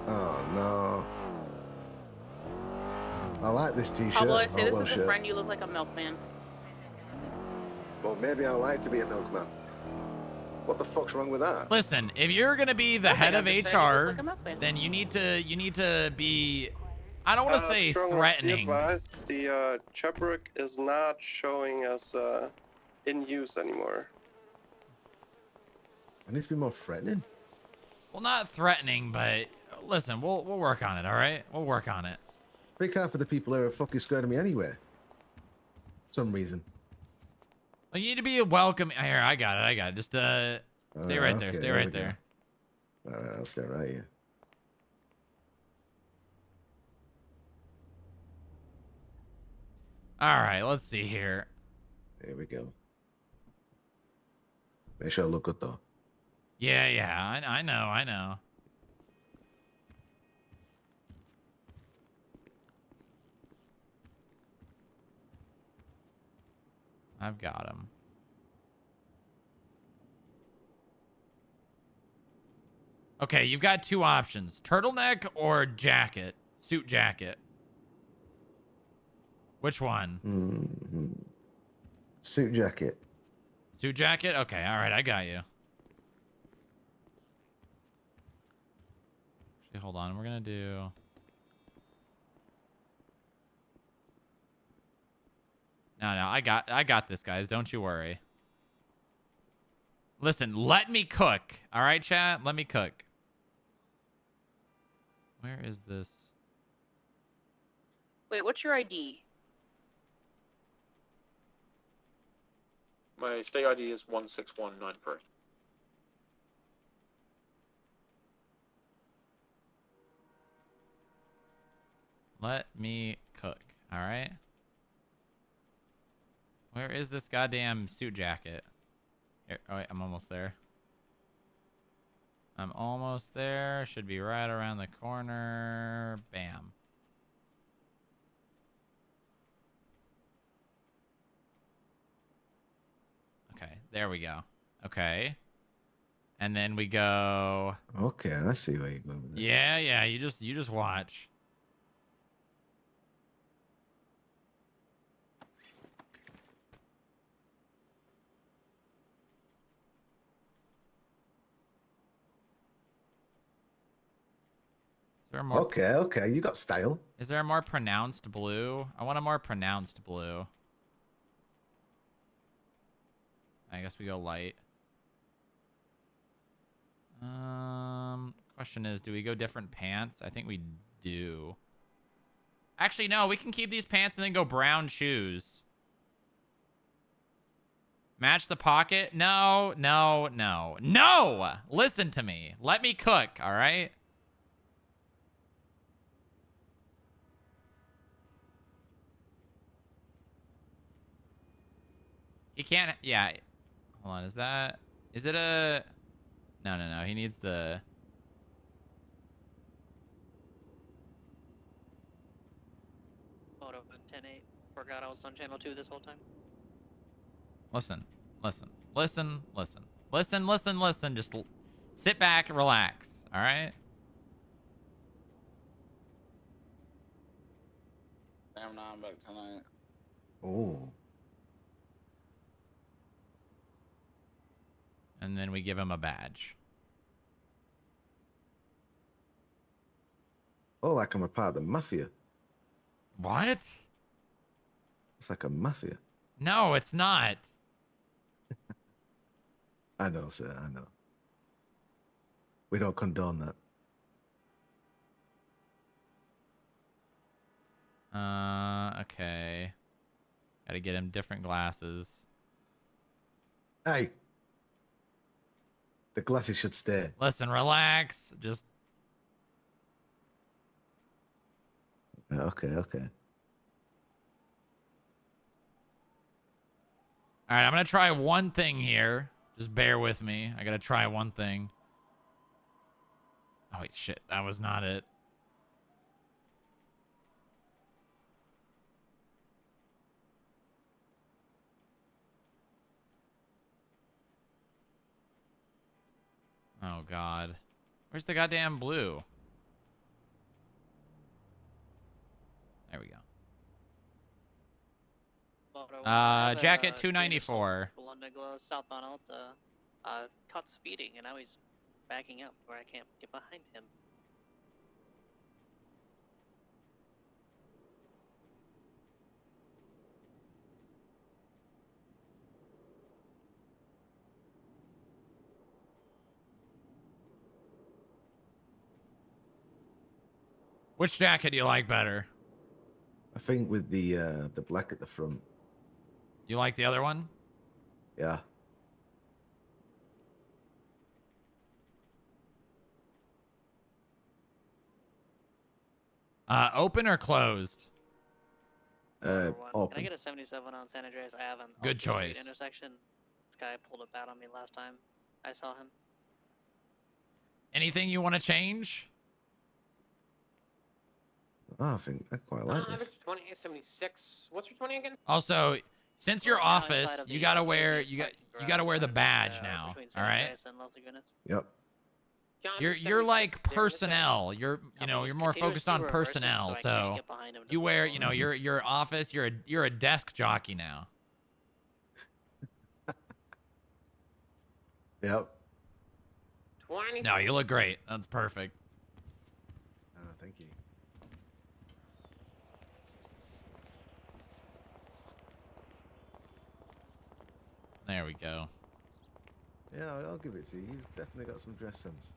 Oh, no. I like this t-shirt. Pablo, I say Oh, this well, is a shit. friend. You look like a milkman. Well, maybe I like to be a milkman. What the fuck's wrong with that? Listen, if you're going to be the head of HR, then you need to be, I don't want to say Strongrock, be threatening. advised, the Cheperic is not showing as in use anymore. I need to be more threatening. Well, not threatening, but listen, we'll work on it, all right? We'll work on it. Big half of the people here are fucking scared of me anyway. Some reason. Well, you need to be a welcome. Here, I got it. Just stay right there. Okay, Stay right there. All right, I'll stay right here. All right, let's see here. There we go. Make sure I look good though. Yeah, I know. I've got him. Okay, you've got two options. Turtleneck or jacket. Suit jacket. Which one? Suit jacket. Suit jacket? Okay, all right, I got you. Actually, hold on. We're going to do... No, I got this, guys. Don't you worry. Listen, let me cook. All right, chat? Let me cook. Where is this? Wait, what's your ID? My state ID is 16193. Let me cook. All right? Where is this goddamn suit jacket? Here, oh wait, I'm almost there. I'm almost there. Should be right around the corner. Bam. Okay, there we go. Okay. And then we go... Okay, I see where you're going with this. Yeah, you just watch. Is there a more... Okay, you got style. Is there a more pronounced blue? I want a more pronounced blue. I guess we go light. Question is, do we go different pants? I think we do. Actually, no, we can keep these pants and then go brown shoes. Match the pocket? No. Listen to me. Let me cook, all right? He can't, yeah. Hold on, is it a... No. He needs the... Photo 10-8 forgot I was on channel 2 this whole time. Listen. Just sit back, relax. All right. Damn, now I'm back tonight. Oh. And then we give him a badge. Oh, like I'm a part of the mafia. What? It's like a mafia. No, it's not. I know, sir. I know. We don't condone that. Okay. Gotta get him different glasses. Hey. The glasses should stay. Listen, relax. Just. Okay. All right, I'm gonna try one thing here. Just bear with me. I gotta try one thing. Oh, wait, shit. That was not it. Oh, God. Where's the goddamn blue? There we go. Jacket 294. London Glow, southbound Alta, caught speeding, and now he's backing up where I can't get behind him. Which jacket do you like better? I think with the black at the front. You like the other one? Yeah. Open or closed? Can I Open. get a 77 on San Andreas? I haven't. Good choice. Intersection. This guy pulled a bat on me last time I saw him. Anything you want to change? Oh, I think I quite like this. 2876. What's your 20 again? Also, since you're office, you gotta wear gotta wear the badge now. All right. Yep. You're like personnel. You're more focused on personnel. So you wear your office. You're a desk jockey now. Yep. 20. No, you look great. That's perfect. Thank you. There we go. Yeah, I'll give it to you. You've definitely got some dress sense.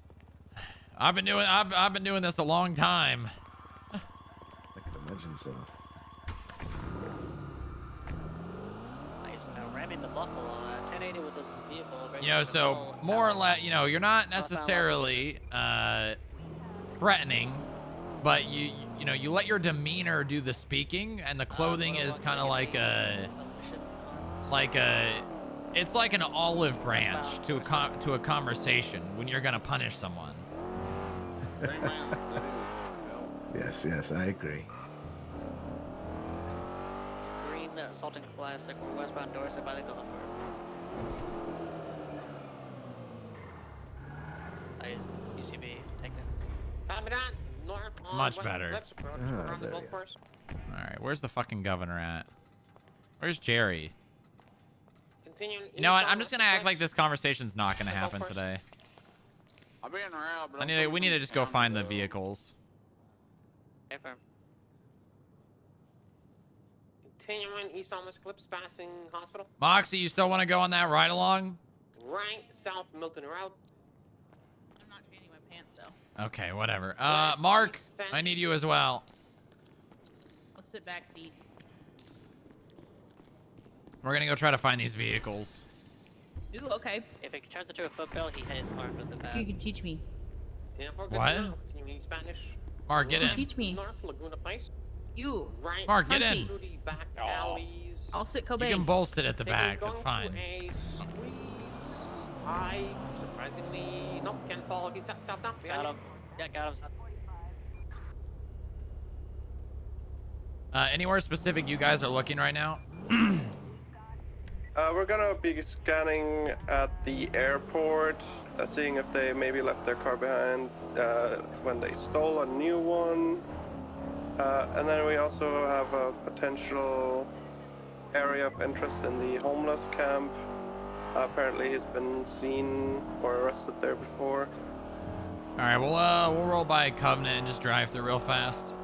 I've been doing this a long time. I can imagine so. Nice. Ramming the buckle on 1080 with this vehicle. So more or less, you're not necessarily threatening, but you let your demeanor do the speaking, and the clothing is kind of like a it's like an olive branch to a conversation when you're gonna punish someone. Yes, I agree. Green Salting Classic or westbound Dorset by the golf course. I use UCB. Take that. Much better. Ah, there you go. All right, where's the fucking governor at? Where's Jerry? You know what? I'm just gonna act like this conversation's not gonna happen today. I'll be in around, but We need to just go find the vehicles. Affirm. Continuing east on this Eclipse, passing hospital. Moxie, you still want to go on that ride along? Right, south Milton Road. I'm not changing my pants though. Okay, whatever. Mark, I need you as well. Let's sit back seat. We're gonna go try to find these vehicles. Ooh, okay. If it turns into a football, he hit his arm with the bat. You can teach me. What? Spanish. Mark, get in. Teach me. North Laguna Place. You. Right. Mark, get in. Back alleys. I'll sit Cobain. You can both sit at the back. That's fine. I surprisingly can't follow. He's south down. Got him. Yeah, got him. Anywhere specific you guys are looking right now? We're gonna be scanning at the airport, seeing if they maybe left their car behind when they stole a new one. And then we also have a potential area of interest in the homeless camp. Apparently he's been seen or arrested there before. All right, we'll roll by Covenant and just drive through real fast.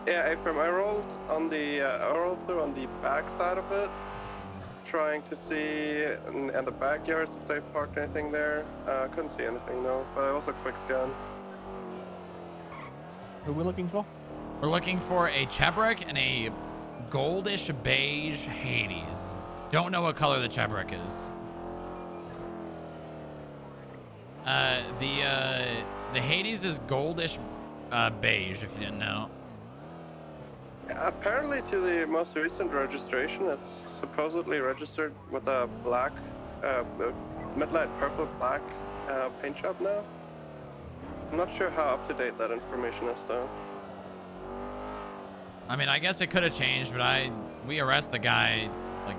Yeah, Abram, I rolled through on the back side of it, trying to see in the backyards if they parked anything there. Couldn't see anything, no, but it was a quick scan. Who are we looking for? We're looking for a Chebrek and a goldish beige Hades. Don't know what color the Chebrek is. The Hades is goldish beige, if you didn't know. Apparently, to the most recent registration, it's supposedly registered with a black, midnight purple black paint job now. I'm not sure how up to date that information is, though. I mean, I guess it could have changed, but we arrested the guy like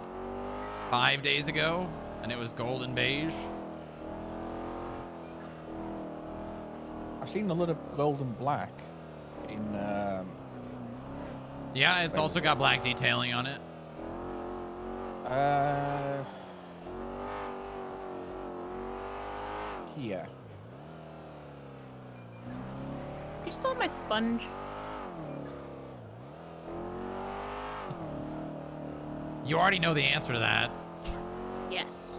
5 days ago, and it was gold and beige. I've seen a lot of gold and black in. Yeah, it's also got black detailing on it. Here. You stole my sponge. You already know the answer to that. Yes.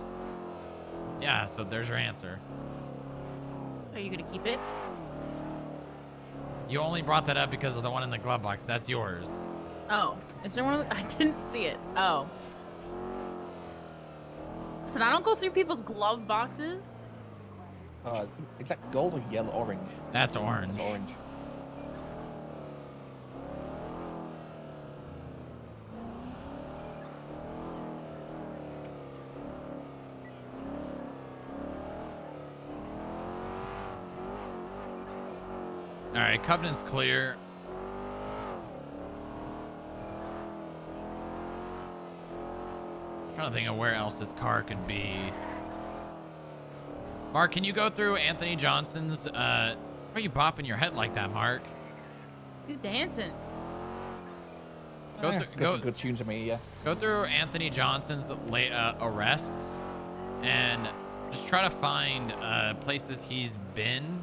Yeah, so there's your answer. Are you gonna keep it? You only brought that up because of the one in the glove box. That's yours. Oh, is there one? I didn't see it. Oh. So I don't go through people's glove boxes. It's like gold or yellow, orange. That's orange. It's orange. All right, Covenant's clear. I'm trying to think of where else this car could be. Mark, can you go through Anthony Johnson's? Why are you bopping your head like that, Mark? He's dancing. Go Some good tunes in my ear. Go through Anthony Johnson's arrests and just try to find places he's been.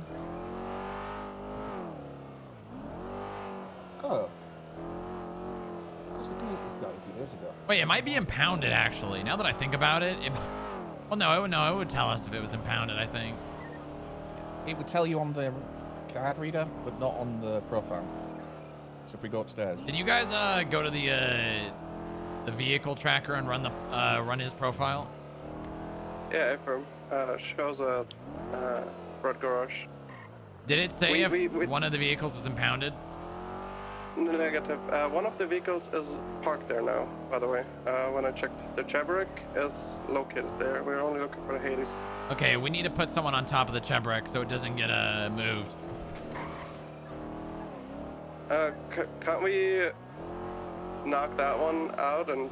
Oh. I was looking at this guy a few years ago. Wait, it might be impounded, actually. Now that I think about it. Well, no, it would tell us if it was impounded, I think. It would tell you on the card reader, but not on the profile. So if we go upstairs. Did you guys go to the vehicle tracker and run his profile? Yeah, Abram, shows a red garage. Did it say if one of the vehicles was impounded? Negative. One of the vehicles is parked there now, by the way. When I checked, the Chebrek is located there. We're only looking for the Hades. Okay, we need to put someone on top of the Chebrek so it doesn't get moved. Can't we knock that one out and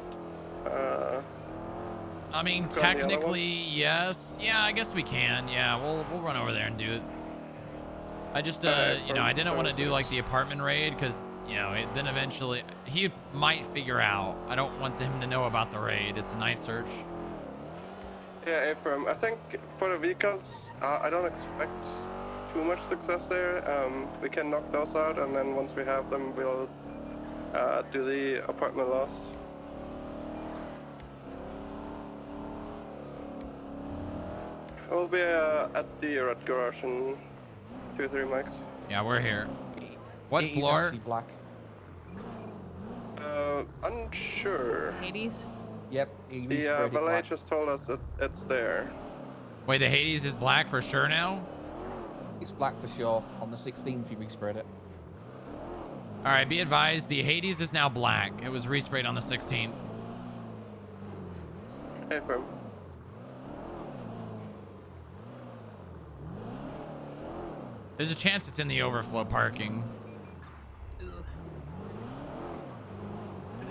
I mean, technically, yes. Yeah, I guess we can. Yeah, we'll run over there and do it. I just, you know, I didn't want to do like the apartment raid because, you know, then eventually he might figure out. I don't want him to know about the raid. It's a night search. Yeah, Abram, I think for the vehicles, I don't expect too much success there. We can knock those out, and then once we have them, we'll do the apartment loss. We'll be at the red garage in 2-3 mics. Yeah, we're here. What It floor? is actually black. Unsure. Hades? Yep. The valet just told us that it's there. Wait, the Hades is black for sure now? It's black for sure. On the 16th, you resprayed it. All right, be advised, the Hades is now black. It was resprayed on the 16th. Abram. There's a chance it's in the overflow parking.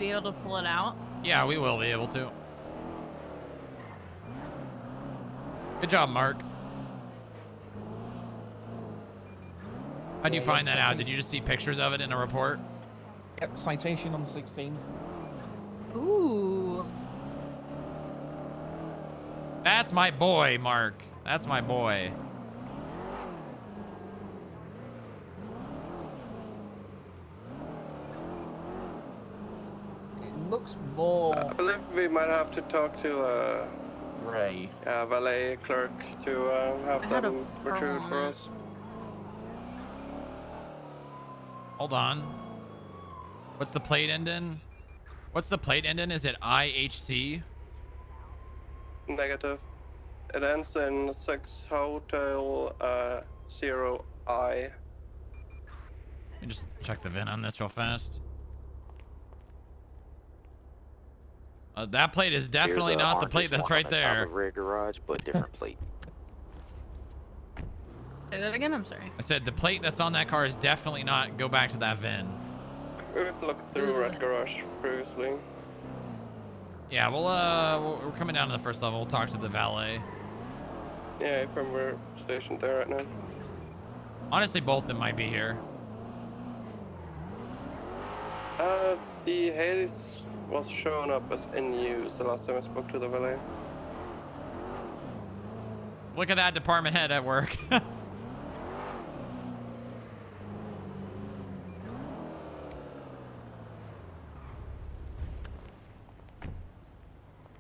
be able to pull it out? Yeah, we will be able to. Good job, Mark. How'd you find that out? Did you just see pictures of it in a report? Yep, citation on the 16th. Ooh. That's my boy, Mark. That's my boy. It looks more... I believe we might have to talk to Ray. valet clerk to have them retrieve for us. Hold on. What's the plate end in? What's the plate end in? Is it IHC? Negative. It ends in 6 Hotel 0I. Let me just check the VIN on this real fast. That plate is definitely not the plate that's right there. Red garage, but different plate. Say that again, I'm sorry. I said the plate that's on that car is definitely not. Go back to that VIN. We've looked through Red Garage previously. Yeah, we're coming down to the first level. We'll talk to the valet. Yeah, from we're stationed there right now. Honestly, both of them might be here. The Hades was showing up as in use the last time I spoke to the valet. Look at that department head at work.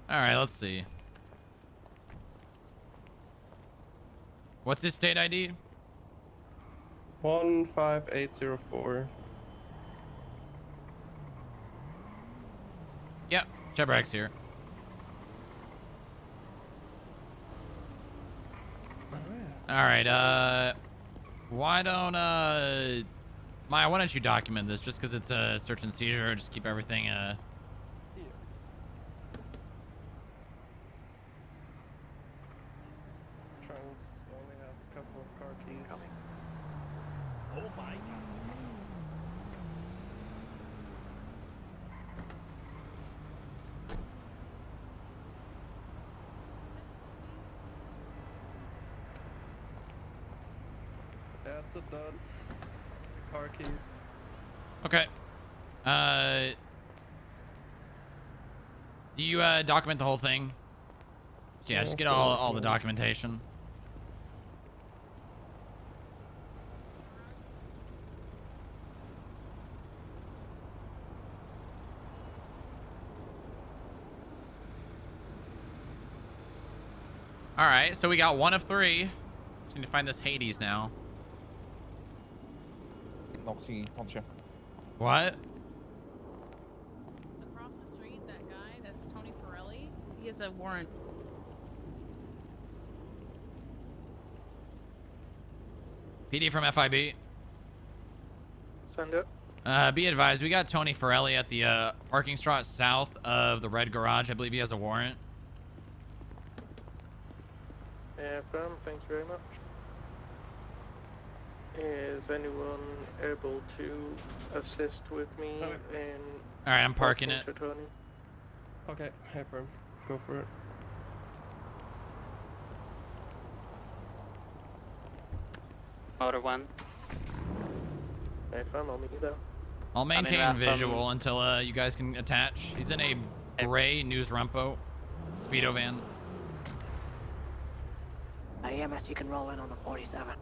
All right, let's see. What's his state ID? 15804. Yep, Chebrak's here. All right, why don't, Maya, why don't you document this just because it's a search and seizure, just keep everything, Only have a couple of car keys. Oh my god. That's it done. Car keys. Okay. Do you, document the whole thing? Yeah, just get all the documentation. All right, so we got 1 of 3. Just need to find this Hades now. Noxie, Poncho. What? Across the street, that guy, that's Tony Farrelly. He has a warrant. PD from FIB. Send it. Be advised, we got Tony Farrelly at the parking spot south of the Red Garage. I believe he has a warrant. Yeah, thank you very much. Is anyone able to assist with me in... All right, I'm parking it. Tony? Okay, hey firm, go for it. Motor 1. Hey firm, I'll meet you there. I'll maintain visual until you guys can attach. He's in a gray news rumpo speedo van. EMS, you can roll in on the 47.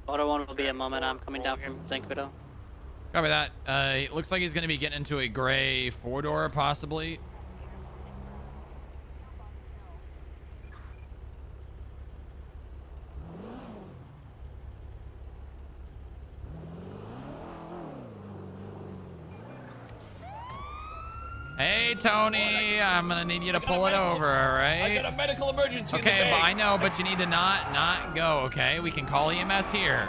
Motor 1 will be a moment. I'm coming down from Zancudo. Copy that. It looks like he's going to be getting into a gray 4-door, possibly. Hey, Tony, I'm going to need you to pull it over, all right? I got a medical emergency. Okay, but I know, but you need to not go, okay? We can call EMS here.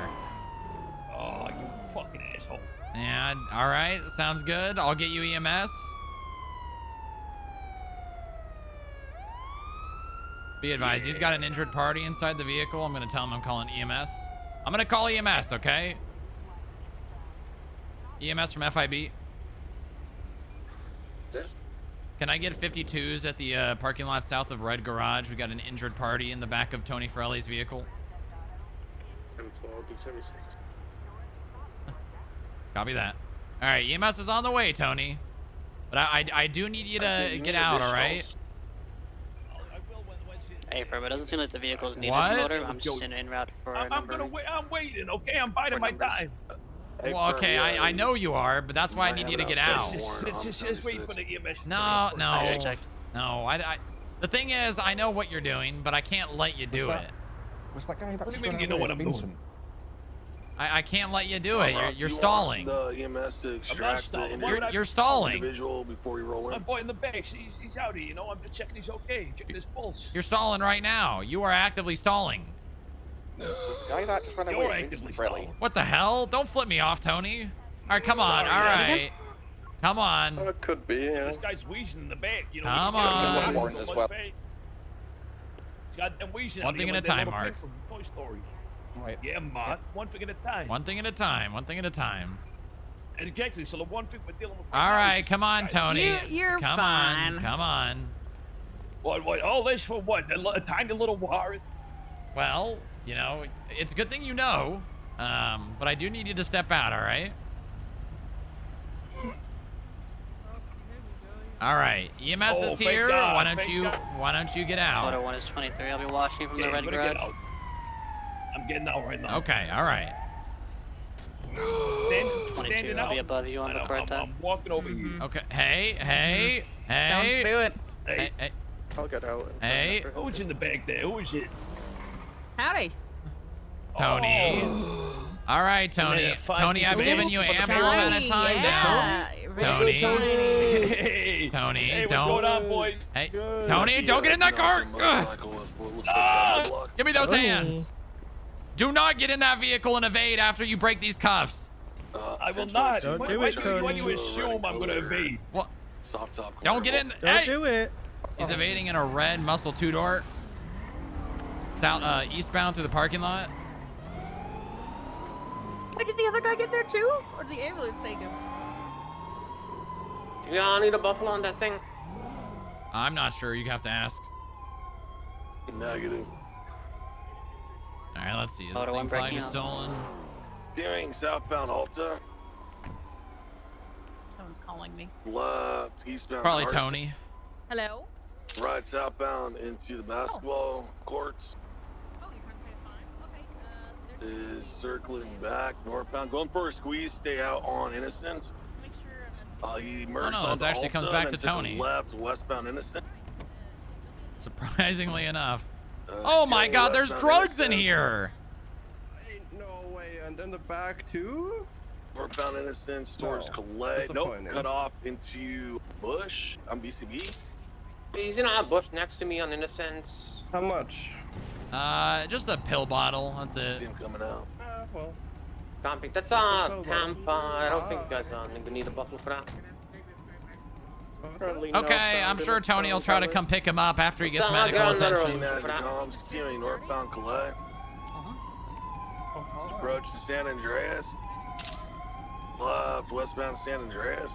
Oh, you fucking asshole. Yeah, all right. Sounds good. I'll get you EMS. Be advised, he's got an injured party inside the vehicle. I'm going to tell him I'm calling EMS. I'm going to call EMS, okay? EMS from FIB. Can I get 52s at the parking lot south of Red Garage? We got an injured party in the back of Tony Forelli's vehicle. Copy that. All right, EMS is on the way, Tony. But I do need you to get out, all right? Hey, Ferb, it doesn't seem like the vehicle's needed What? motor. I'm just en route for a I'm number. I'm waiting, okay? I'm biding my time. Well, okay, I know you are, but that's why I need you to get out. Just waiting for the EMS. No. Okay, No, the thing is, I know what you're doing, but I can't let you do it. What's that guy? What do you mean you know what I'm doing? I can't let you do it. You're stalling. The EMS to extract the You're stalling. individual before you roll My in. boy in the back, he's out here, you know. I'm just checking he's okay, checking his pulse. You're stalling right now. You are actively stalling. You're actively stalling. What the hell? Don't flip me off, Tony. All right, come on. All right. Come on. It could be, yeah. This guy's wheezing in the back, you know. Come on. He's got them wheezing. One thing at a time, Mark. Toy Story. Right. Yeah, Mark. One thing at a time. One thing at a time. One thing at a time. And exactly, so the one thing we're dealing with. All right, come on, Tony. You're come fine. on. Come on. What? All this for what? A tiny little warrant? Well, you know, it's a good thing you know. But I do need you to step out, all right? All right, EMS is here. God, Why don't you get out? Motor 1 is 23. I'll be watching from the Yeah, red I'm gonna garage. get out. I'm getting out right now. Okay, all right. Standing I'll out. be above you on the correct time. I'm walking over here. Okay. Hey. Don't do it. Hey, I'll get out. Hey. who's in the back there? Who is it? Howdy. Tony. All right, Tony. Yeah, fine. Tony, I've given you ample amount of time now. Tony. Tony, hey, what's don't. going on, boys? Hey, Tony, don't get in that car. Give me those hands. Do not get in that vehicle and evade after you break these cuffs. I will not. Don't do Why it, Tony. Why do you assume I'm going to evade? What? Soft top. Don't get in. Don't Hey! do it. He's evading in a red muscle two-door. It's out eastbound through the parking lot. Wait, did the other guy get there too? Or did the ambulance take him? Yeah, I need a buffalo on that thing. I'm not sure. You have to ask. Negative. All right, let's see. Is Motor this one thing flag breaking is out. stolen? Steering southbound Alta. Someone's calling me. Left eastbound. Probably Carson. Tony. Hello? Right southbound into the basketball courts. Oh, you're trying to pay a fine? Okay, Is circling back northbound. Going for a squeeze. Stay out on Innocence. make sure He merged no, this onto actually comes Alta back and to took a Tony. Left westbound Innocence. Surprisingly enough. Oh my God, there's drugs in here. Ain't no way. And in the back too? Northbound Innocence towards Calais. Nope, cut off into Bush on BCB. He's in a bush next to me on Innocence. How much? Just a pill bottle. That's it. See him coming out. Well. Can't pick. That's Tampa. I don't think you guys need a buffalo for that. Okay, I'm sure Tony will try to come pick him up after he gets medical attention. Continuing northbound Calais. Approach to San Andreas. Left westbound San Andreas.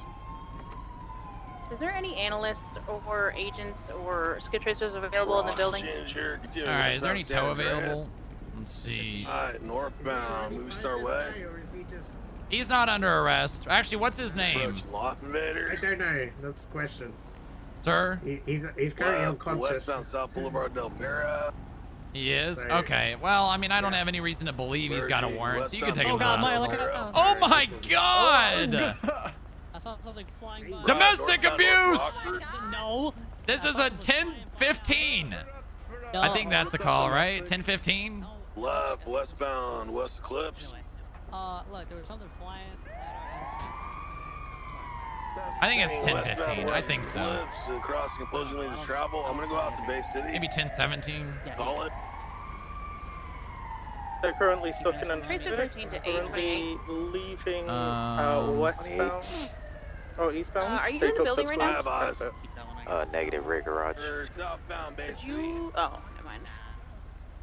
Is there any analysts or agents or skid tracers available in the building? All right, is there any tow available? Let's see. Alright, northbound, movie star way. He's not under arrest. Actually, what's his name? Approach Loft Invader. I don't know. That's the question. Sir? He's currently unconscious. Westbound South Boulevard Del Vera. He is? So- Okay. Well, I mean, I don't have any reason to believe he's got a warrant, so you can take him to the God, Maya, hospital. look at that. Oh my God! I saw something flying by. Domestic abuse! No. This is a 1015. I think that's the call, right? 1015? Left westbound West Cliffs. Look, there was something flying. I think it's 1015. I think so. Cliffs, crossing opposing lanes of travel. I'm gonna go out to Bay City. Maybe 1017. Call it. They're currently stuck in an Tracer 13 to 828. leaving westbound. Oh, eastbound? Are you in the building right now? Five eyes. Negative, Red Garage. Southbound Bay City. You... Oh, never mind.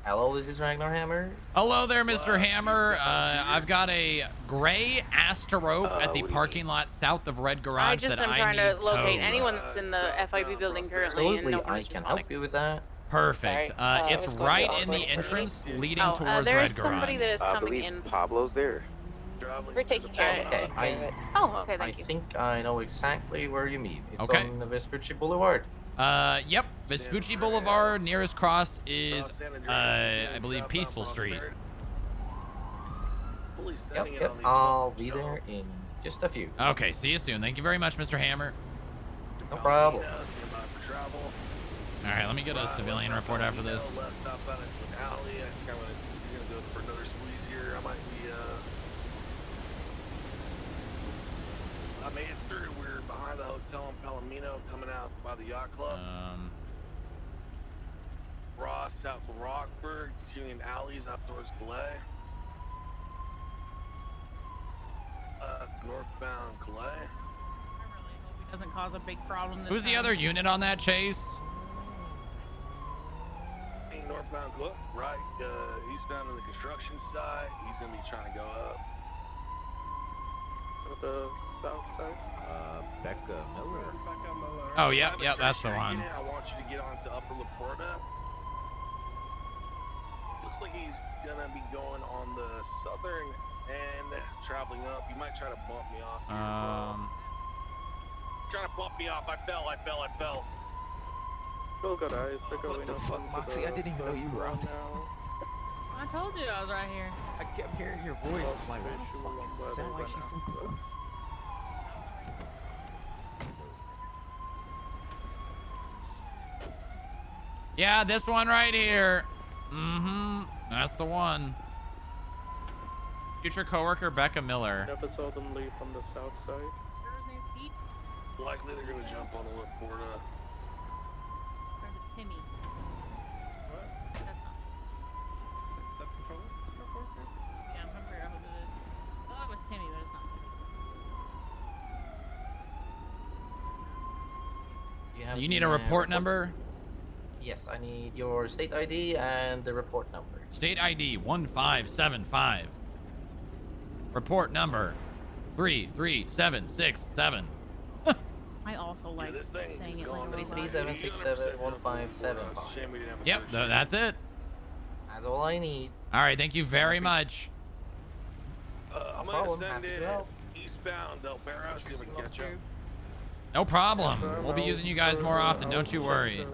Hello, this is Ragnar Hammer. Hello there, Mr. Hammer. I've got a gray Asterope at the parking lot south of Red Garage I just that am I trying need to locate towed. anyone that's in the FIB building currently. Absolutely, and no I one's can responding. help you with that. Perfect. It's who's going right to in the operate entrance first? leading Oh, towards there's Red somebody Garage. that is I coming believe in. Pablo's there. We're taking care of it. Okay, Oh, okay, thank I you. think I know exactly where you meet. It's Okay. on the Vespucci Boulevard. Yep. Vespucci Boulevard. Nearest cross is, I believe, Peaceful Street. Yep, I'll be there in just a few. Okay, see you soon. Thank you very much, Mr. Hammer. No problem. All right, let me get a civilian report after this. I made it through. We're behind the hotel in Palomino, coming out by the yacht club. Ross out to Rockford, continuing alleys out towards Calais. Northbound Calais. I really hope he doesn't cause a big problem this Who's the time. other unit on that chase? Northbound Calais, right? Eastbound on the construction side. He's gonna be trying to go up. The south side. Becca Miller. Oh, yep, that's the one. I want you to get onto Upper Laporta. Looks like he's gonna be going on the southern end, traveling up. You might try to bump me off. Trying to bump me off. I fell. Still got eyes. What the fuck, Moxie? I didn't even know you were out there. I told you I was right here. I kept hearing your voice. I'm like, what the fuck? Does it sound like she's so close? Yeah, this one right here. That's the one. Future coworker Becca Miller. Never saw them leave from the south side. Girl's name's Pete. Likely they're gonna jump on the Laporta. Or is it Timmy? What? That's not. The patrol? Yeah, I'm trying to figure out who it is. I thought it was Timmy, but it's not Timmy. You need a report number? Yes, I need your state ID and the report number. State ID 1575. Report number 33767. I also like saying it like a robot. 337671575. Yep, that's it. That's all I need. All right, thank you very much. I'm gonna send it eastbound Del Perro, see if we can catch up. No problem. We'll be using you guys more often, don't you worry.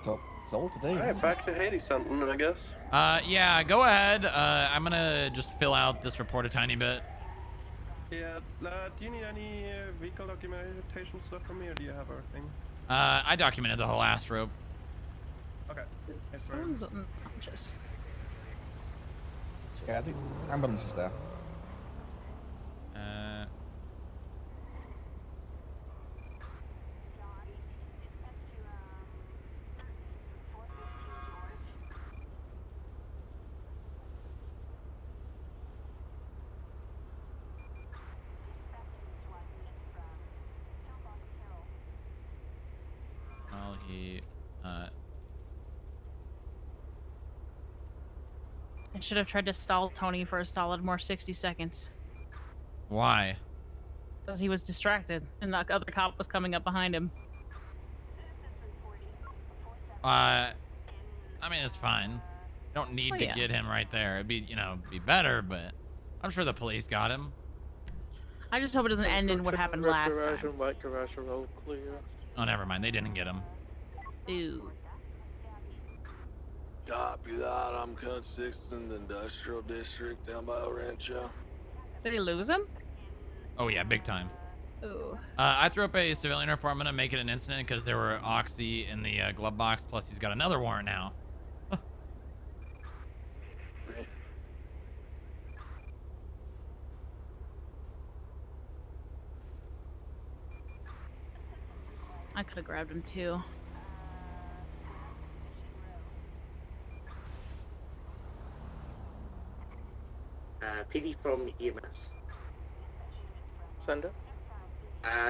So it's all today. Alright, back to Haiti something, I guess. Yeah, go ahead. I'm gonna just fill out this report a tiny bit. Yeah, do you need any vehicle documentation stuff from me, or do you have everything? I documented the whole Astrope. Okay. Someone's unconscious. Yeah, I think ambulance is there. Well, he, I should have tried to stall Tony for a solid more 60 seconds. Why? Because he was distracted and the other cop was coming up behind him. I mean, it's fine. You don't need Well, to yeah. get him right there. It'd be, be better, but I'm sure the police got him. I just hope it doesn't end in what happened last time. White garage are all clear. Oh, never mind. They didn't get him. Dude. Copy that. I'm code 6 in the industrial district down by El Rancho. Did he lose him? Oh, yeah, big time. Ooh. I threw up a civilian report. I'm going to make it an incident because there were oxy in the glove box. Plus, he's got another warrant now. I could have grabbed him too. PD from EMS. Sender.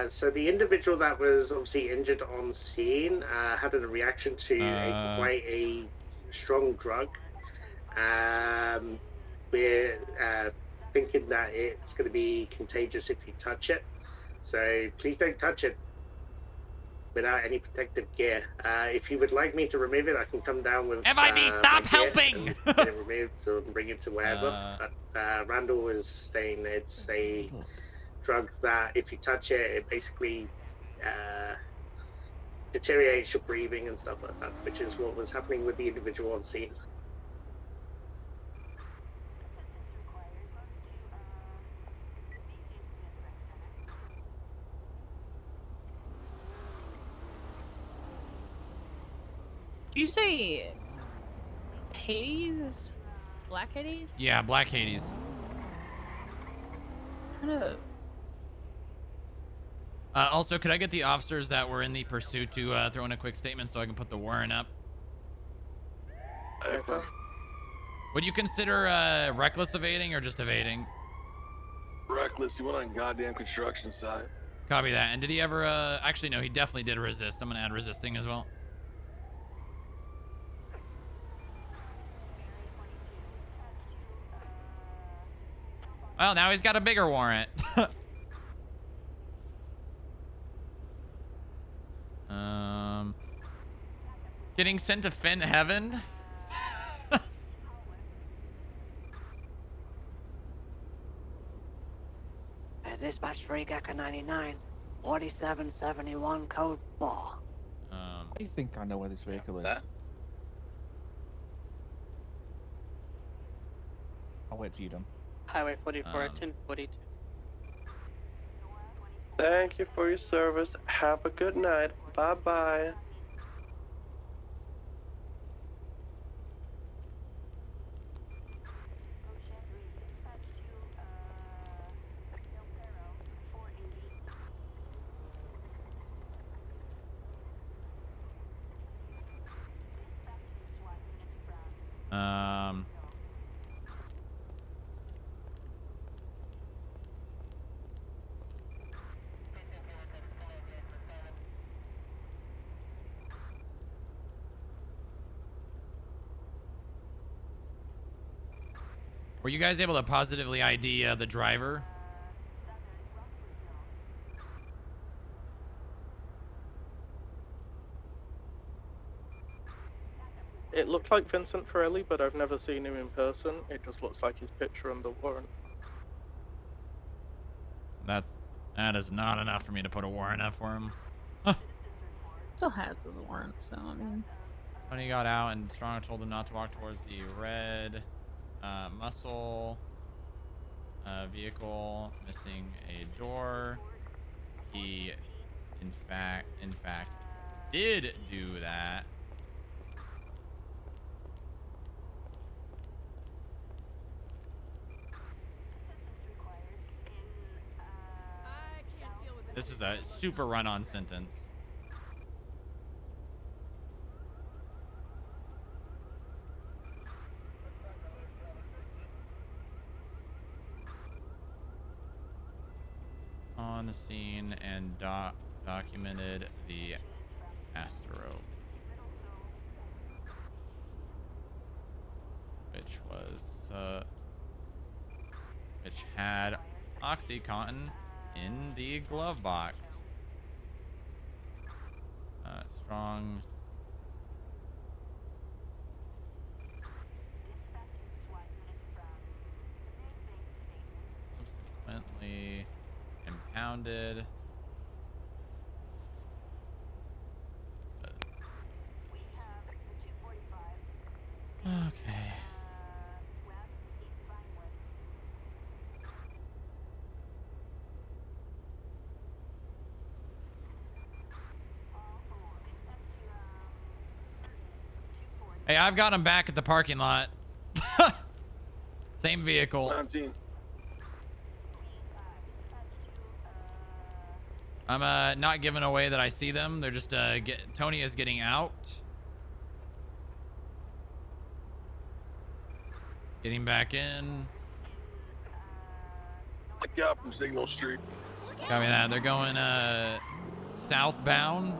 So the individual that was obviously injured on scene had a reaction to quite a strong drug. We're thinking that it's going to be contagious if you touch it. So please don't touch it without any protective gear. If you would like me to remove it, I can come down with FIB, stop helping! and get it removed or bring it to wherever. Randall is saying it's a drug that if you touch it, it basically deteriorates your breathing and stuff like that, which is what was happening with the individual on scene. Did you say Hades? Black Hades? Yeah, Black Hades. Also, could I get the officers that were in the pursuit to throw in a quick statement so I can put the warrant up? Okay. Would you consider reckless evading or just evading? Reckless, you went on goddamn construction site. Copy that. And did he ever, actually no, he definitely did resist. I'm gonna add resisting as well. Well, now he's got a bigger warrant. Getting sent to Finn Heaven? Dispatch 3, Gecko 99, 4771, code 4. I think I know where this vehicle is. I'll wait till you're done. Highway 44 at 1042. Thank you for your service. Have a good night. Bye-bye. Were you guys able to positively ID the driver? It looked like Vincent Pirelli, but I've never seen him in person. It just looks like his picture on the warrant. That is not enough for me to put a warrant up for him. Still has his warrant, so I mean. Tony got out and Strongrock told him not to walk towards the red muscle vehicle, missing a door. He, in fact, did do that. This is a super run-on sentence. On the scene and documented the Astro, which had OxyContin in the glove box. Strong. Subsequently impounded. Okay. Hey, I've got him back at the parking lot. Same vehicle. 19. I'm not giving away that I see them. They're just Tony is getting out. Getting back in. I got from Signal Street. Copy that. They're going southbound.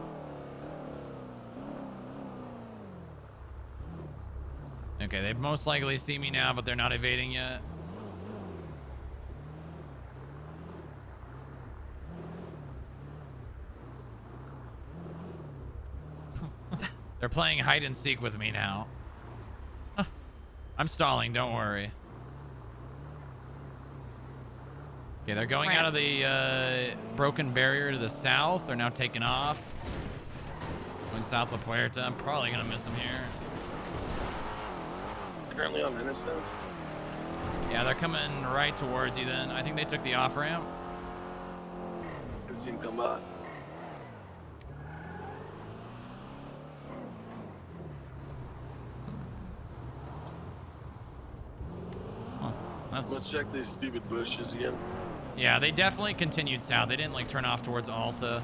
Okay, they most likely see me now, but they're not evading yet. They're playing hide and seek with me now. I'm stalling, don't worry. Okay, they're going out of the broken barrier to the south. They're now taking off. Going south La Puerta. I'm probably gonna miss them here. Currently on Innocence. Yeah, they're coming right towards you then. I think they took the off ramp. Can see him come by. Let's check these stupid bushes again. Yeah, they definitely continued south. They didn't like turn off towards Alta.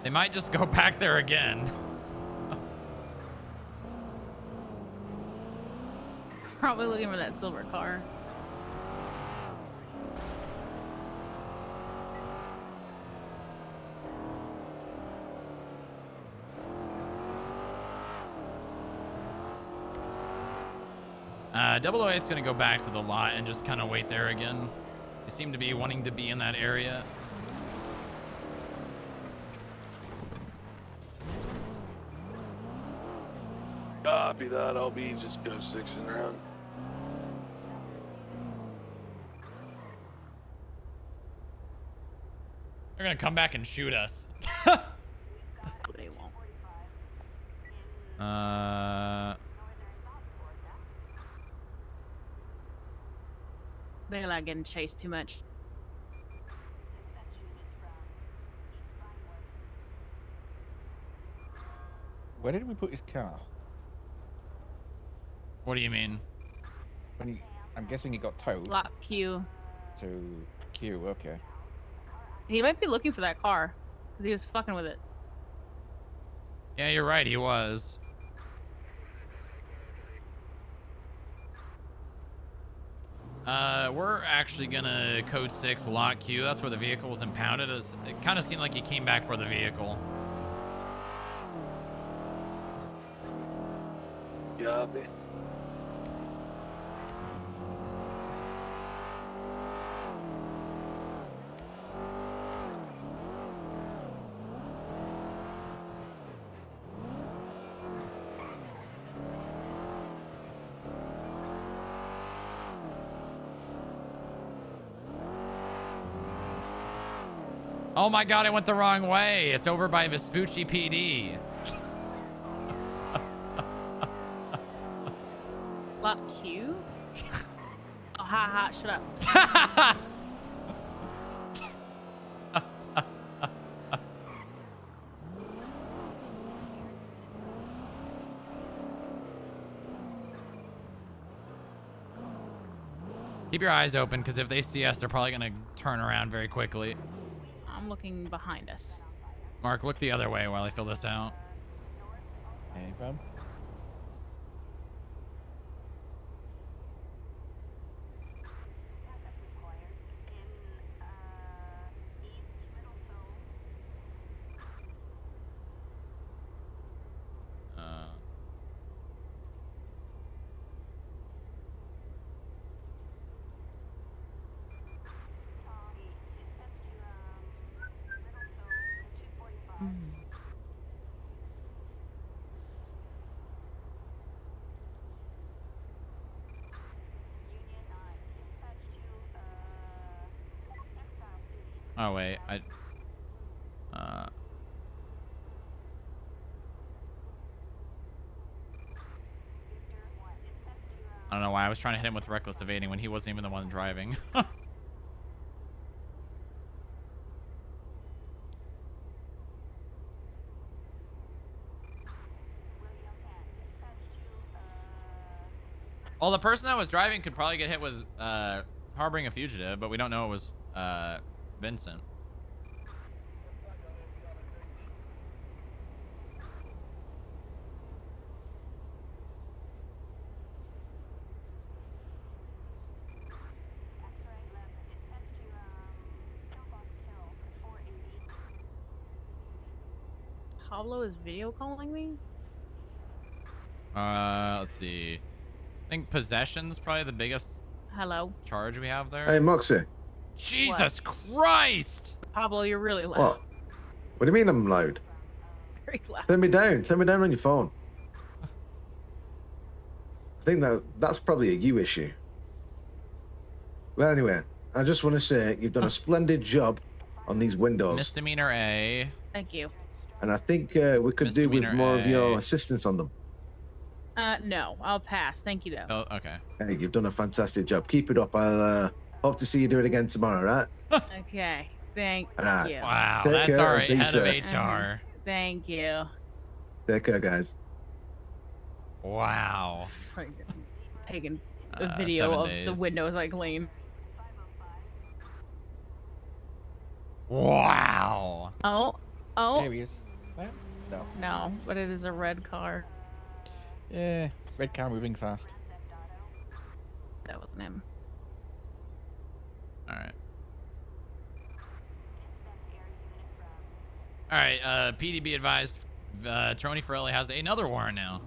They might just go back there again. Probably looking for that silver car. Double 008's gonna go back to the lot and just kind of wait there again. They seem to be wanting to be in that area. Copy that. I'll be just go 6ing around. They're gonna come back and shoot us. They won't. They're like getting chased too much. Where did we put his car? What do you mean? I'm guessing he got towed. Lot Q. To Q, okay. He might be looking for that car because he was fucking with it. Yeah, you're right. He was. We're actually gonna code 6 lot Q. That's where the vehicle was impounded. It kind of seemed like he came back for the vehicle. Copy. Oh my god, I went the wrong way. It's over by Vespucci PD. Lot Q? Oh, ha, shut up. Keep your eyes open, because if they see us, they're probably going to turn around very quickly. I'm looking behind us. Mark, look the other way while I fill this out. Hey, fam. Oh, wait. I don't know why I was trying to hit him with reckless evading when he wasn't even the one driving. Well, the person that was driving could probably get hit with harboring a fugitive, but we don't know it was Vincent. Pablo is video calling me? Let's see. I think possession's probably the biggest Hello? charge we have there. Hey, Moxie. Jesus Christ! Pablo, you're really loud. What? What do you mean I'm loud? Very loud. Turn me down. Turn me down on your phone. I think that's probably a you issue. Well, anyway, I just want to say you've done a splendid job on these windows. Misdemeanor A. Thank you. And I think we could do with Misdemeanor more of your A. assistance on them. No, I'll pass. Thank you, though. Oh, okay. Hey, you've done a fantastic job. Keep it up. I'll hope to see you do it again tomorrow, right? Okay. Thank Alright. you. Wow, Take that's care, our be head safe. of HR. Thank you. Take care, guys. Wow. Taking a video 7 of days. the windows I clean. Wow. Oh. There he is. Sam? No. No, but it is a red car. Yeah, red car moving fast. That wasn't him. Alright. Alright, PDB advised Tony Farrelly has another warrant now.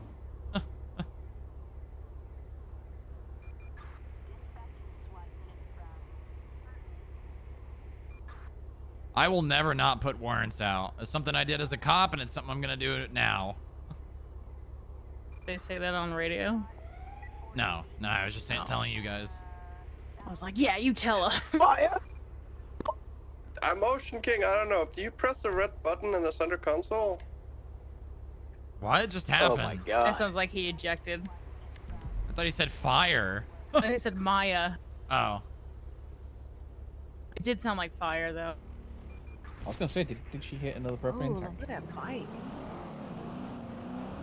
I will never not put warrants out. It's something I did as a cop, and it's something I'm gonna do now. They say that on the radio? No, I was just saying, telling you guys. I was like, yeah, you tell her. Fire! Motion King, I don't know. Do you press the red button in the center console? What just happened? Oh my god. That sounds like he ejected. I thought he said fire. He said Maya. Oh. It did sound like fire, though. I was gonna say, did she hit another propane tank? Look at that bike.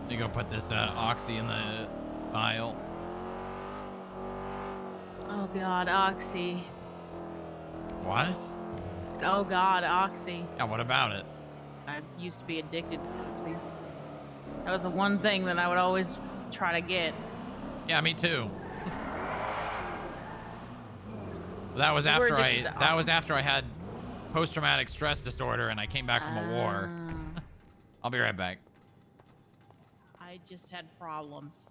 You go put this oxy in the vial. Oh god, Oxy. What? Oh god, Oxy. Yeah, what about it? I used to be addicted to Oxys. That was the one thing that I would always try to get. Yeah, me too. That was You were after addicted to that was after I had post-traumatic stress disorder and I came back from a war. I'll be right back. I just had problems.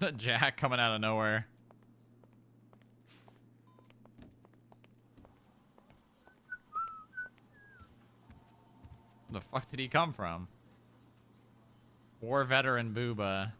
The Jack coming out of nowhere. Where the fuck did he come from? War veteran Booba.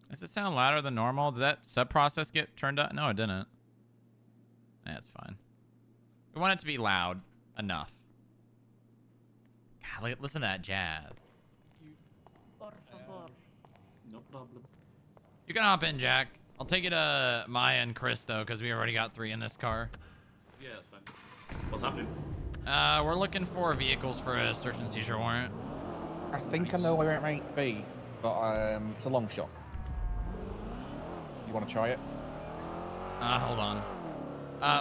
Does it sound louder than normal? Did that sub process get turned up? No, it didn't. That's fine. We want it to be loud enough. God, listen to that jazz. No problem. You can hop in, Jack. I'll take it to Maya and Chris, though, because we already got 3 in this car. Yeah, that's fine. What's happening? We're looking for vehicles for a search and seizure warrant. I think I know where it might be, but it's a long shot. You want to try it? Hold on.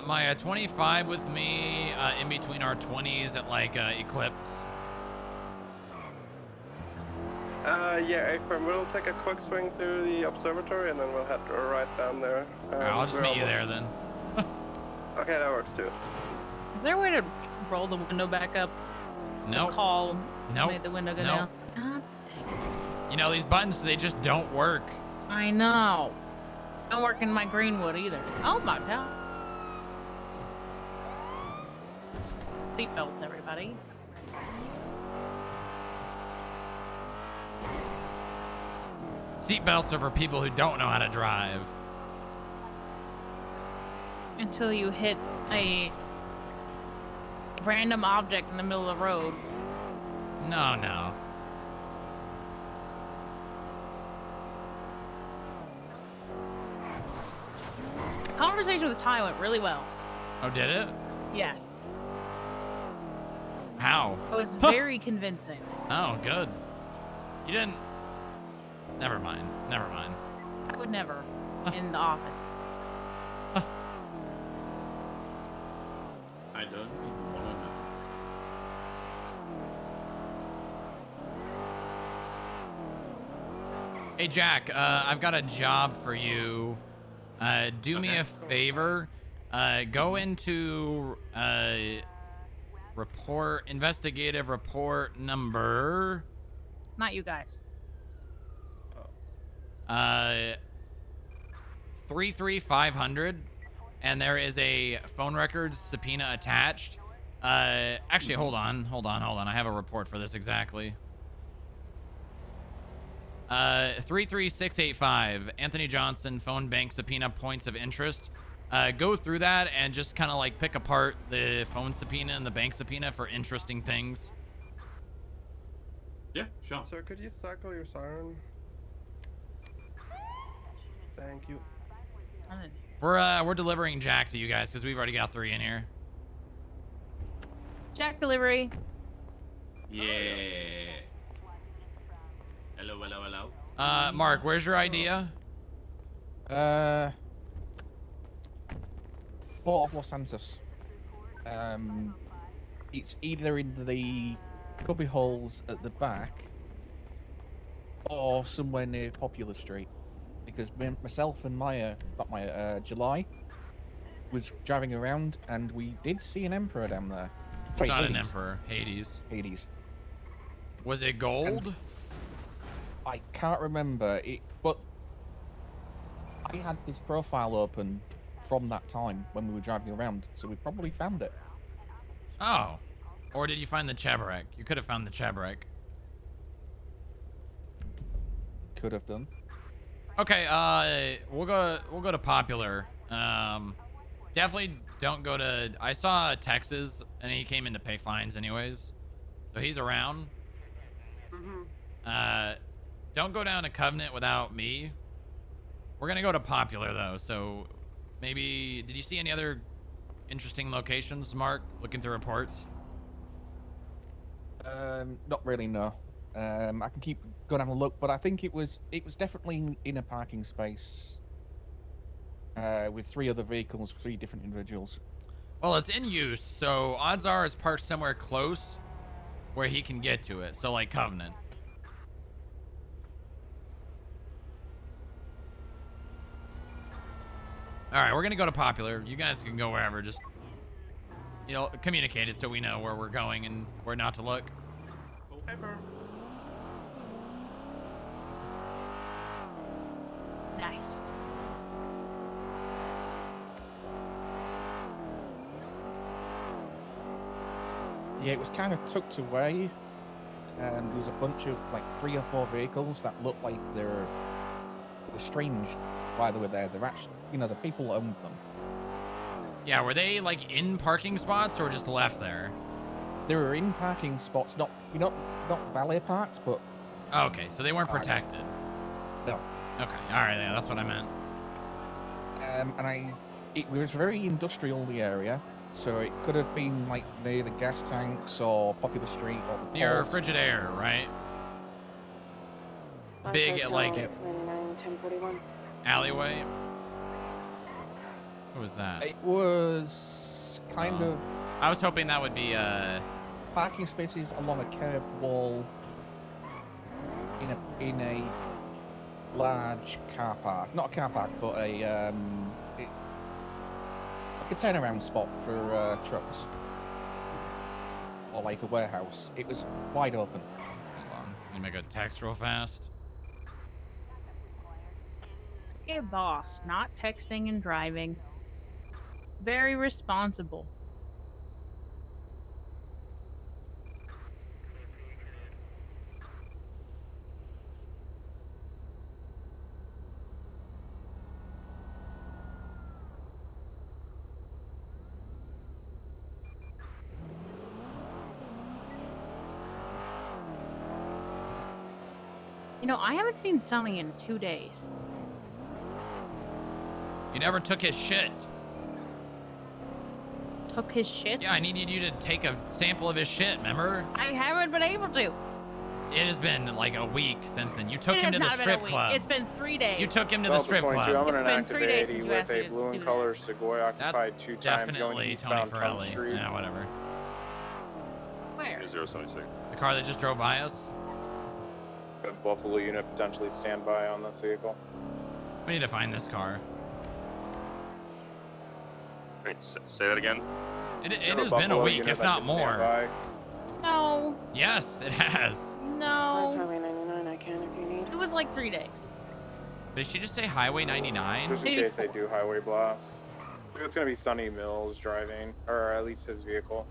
My 25 with me, in between our 20s at, like, Eclipse. Yeah, Akram, we'll take a quick swing through the observatory and then we'll head right down there. I'll just meet you there, then. Okay, that works too. Is there a way to roll the window back up? Nope. Call Nope. made the window go Nope. down. God dang it. You know, these buttons, they just don't work. I know. Don't work in my Greenwood either. Oh my god. Seatbelts, everybody. Seatbelts are for people who don't know how to drive. Until you hit a random object in the middle of the road. No. The conversation with Ty went really well. Oh, did it? Yes. How? It was very convincing. Oh, good. You didn't... Never mind. I would never in the office. I don't even want to know. Hey, Jack, I've got a job for you. Do me a favor. Go into investigative report number... Not you guys. 33500, and there is a phone records subpoena attached. Actually, hold on. I have a report for this exactly. 33685, Anthony Johnson, phone bank subpoena points of interest. Go through that and just kind of like pick apart the phone subpoena and the bank subpoena for interesting things. Yeah, sure. Sir, could you cycle your siren? Thank you. We're delivering Jack to you guys because we've already got 3 in here. Jack delivery. Yeah. Hello. Mark, where's your idea? Port of Los Santos. It's either in the cubby holes at the back or somewhere near Popular Street. Because myself and July was driving around and we did see an Emperor down there. It's not an Emperor. Hades. Was it gold? And I can't remember it, but I had this profile open from that time when we were driving around, so we probably found it. Oh. Or did you find the Chabarek? You could have found the Chabarek. Could have done. Okay, we'll go to Popular. Definitely don't go to... I saw Texas, and he came in to pay fines anyways. So he's around. Don't go down to Covenant without me. We're gonna go to Popular, though, so... Maybe... Did you see any other interesting locations, Mark? Looking through reports? Not really, no. I can keep going and have a look, but I think it was definitely in a parking space with 3 other vehicles, 3 different individuals. Well, it's in use, so odds are it's parked somewhere close where he can get to it. So, like Covenant. All right, we're gonna go to Popular. You guys can go wherever. Just, you know, communicate it so we know where we're going and where not to look. Nice. Yeah, it was kind of tucked away, and there was a bunch of like 3 or 4 vehicles that looked like they were strange why they were there. They're actually, you know, the people owned them. Yeah, were they like in parking spots or just left there? They were in parking spots, not valet parks, but... Oh, okay, so they weren't protected. No. Okay, all right, yeah, that's what I meant. And it was very industrial, the area, so it could have been like near the gas tanks or Popular Street or the Near port. Frigidaire, right? Big, like, alleyway? What was that? It was kind of... I was hoping that would be, parking spaces along a curved wall in a large car park. Not a car park, but a turnaround spot for trucks. Or like a warehouse. It was wide open. Hold on. Let me make a text real fast. Okay, boss. Not texting and driving. Very responsible. You know, I haven't seen Sonny in 2 days. You never took his shit. Took his shit? Yeah, I needed you to take a sample of his shit, remember? I haven't been able to. It has been like a week since then. You took him to the strip club. It's been 3 days. You took him to the strip club. I'm It's an been active 3 days 80 since you with asked me a to blue and do color Segoy occupied That's 2 times going definitely Tony eastbound Trump Farrelly. Street. Yeah, whatever. Where? 076. The car that just drove by us? A Buffalo unit potentially standby on this vehicle. We need to find this car. Wait, say that again? It has been a week, if not more. No. Yes, it has. No. Highway 99, I can if you need. It was like 3 days. Did she just say Highway 99? Just in case they do highway blasts. It's gonna be Sonny Mills driving, or at least his vehicle.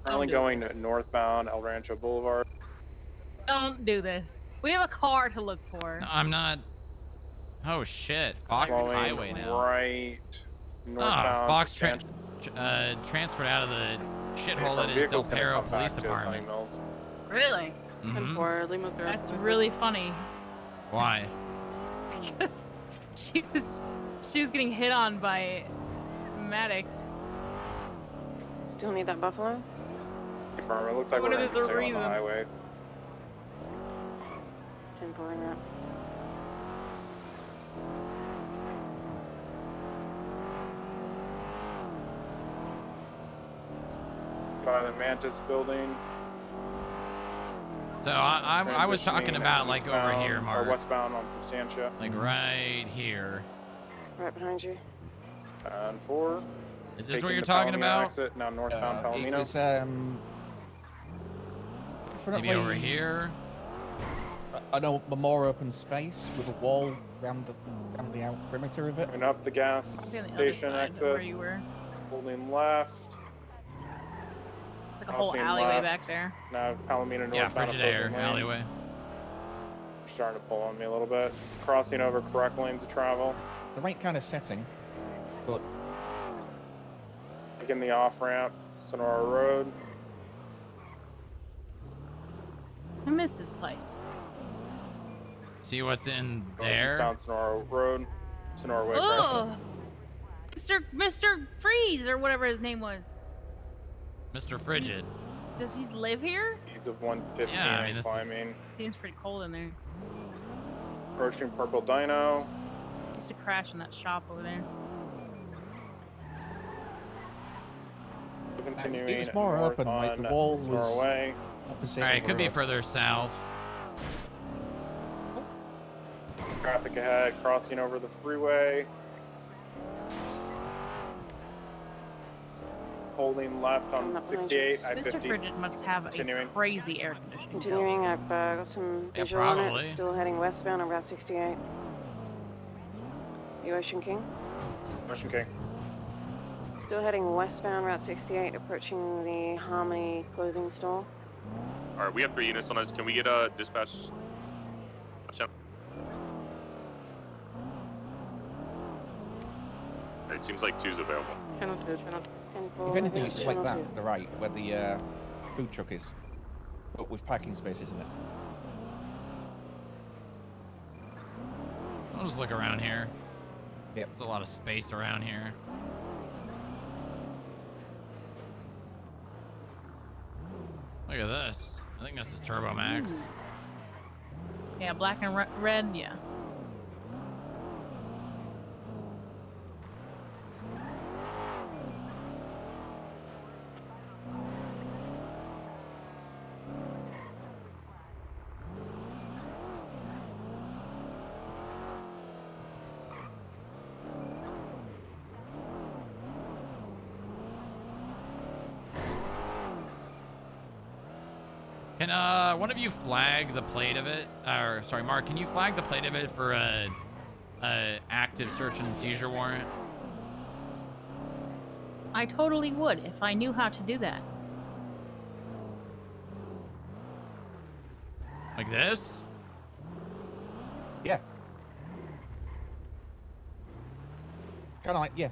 Currently going northbound El Rancho Boulevard. Don't do this. We have a car to look for. No, I'm not. Oh shit! Fox is highway now. Right. Northbound. Fox transferred out of the shithole that is Del Perro Police Department. Really? Mhm. That's really funny. Why? Because she was getting hit on by Maddox. Still need that buffalo? It looks like What we're is going the to stay on the reason? highway. 10 pulling up. By the Mantis building. So I was talking about like over here, Or Mark. westbound on Substantia. Like right here. Right behind you. And 4. Is this what Taking you're the talking Palomino about? Exit, now northbound It Palomino. was, Maybe over here. I know a more open space with a wall around the out perimeter of it. And up the gas On the other station side of where exit. you were. Holding left. It's like a whole Crossing alleyway left. back there. Now Palomino northbound. Yeah, Frigidaire opposing lanes. alleyway. Starting to pull on me a little bit. Crossing over correct lanes of travel. It's the right kind of setting, but Taking the off ramp, Sonora Road. I miss this place. See what's in Going there? eastbound Sonora Road. Sonora Way. Ugh. Mr. Freeze or whatever his name was. Mr. Frigid. Does he live here? Speeds of 115 Yeah, I mean, this is- climbing. Seems pretty cold in there. Approaching Purple Dino. I used to crash in that shop over there. Continuing it was more north open, like the on wall Sonora was Way. opposite. All right, it of could the be road. further south. Traffic ahead, crossing over the freeway. Holding left on 68, Mr. I-50. Frigid must have Continuing. a crazy air conditioning. Continuing, I've got some Yeah, visual on probably. it. Still heading westbound on Route 68. You Ocean King? Ocean King. Still heading westbound Route 68, approaching the Harmony clothing store. Alright, we have 3 units on us. Can we get a dispatch? Check. It seems like 2's available. Channel 2, channel 2. If anything, it's just like that to the right, where the food truck is, but with parking spaces in it. I'll just look around here. Yep. There's a lot of space around here. Look at this. I think this is Turbo Max. Yeah, black and red, yeah. Can one of you flag the plate of it? Or sorry, Mark, can you flag the plate of it for a active search and seizure warrant? I totally would if I knew how to do that. Like this? Yeah. Kind of like, yeah.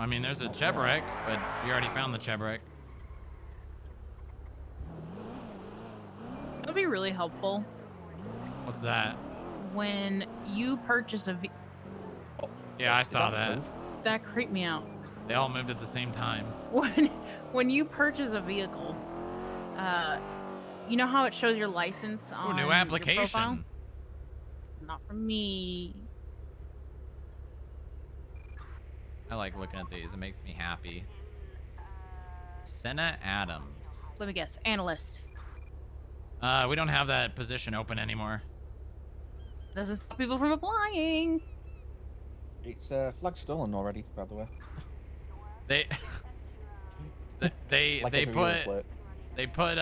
I mean, there's a Chebrek, but you already found the Chebrek. It would really helpful? What's that? When you purchase a Yeah, I saw that. that creeped me out. They all moved at the same time. When you purchase a vehicle, you know how it shows your license on New your application. profile? Not from me. I like looking at these. It makes me happy. Senna Adams. Let me guess. Analyst. We don't have that position open anymore. Doesn't stop people from applying. It's flag stolen already, by the way. They put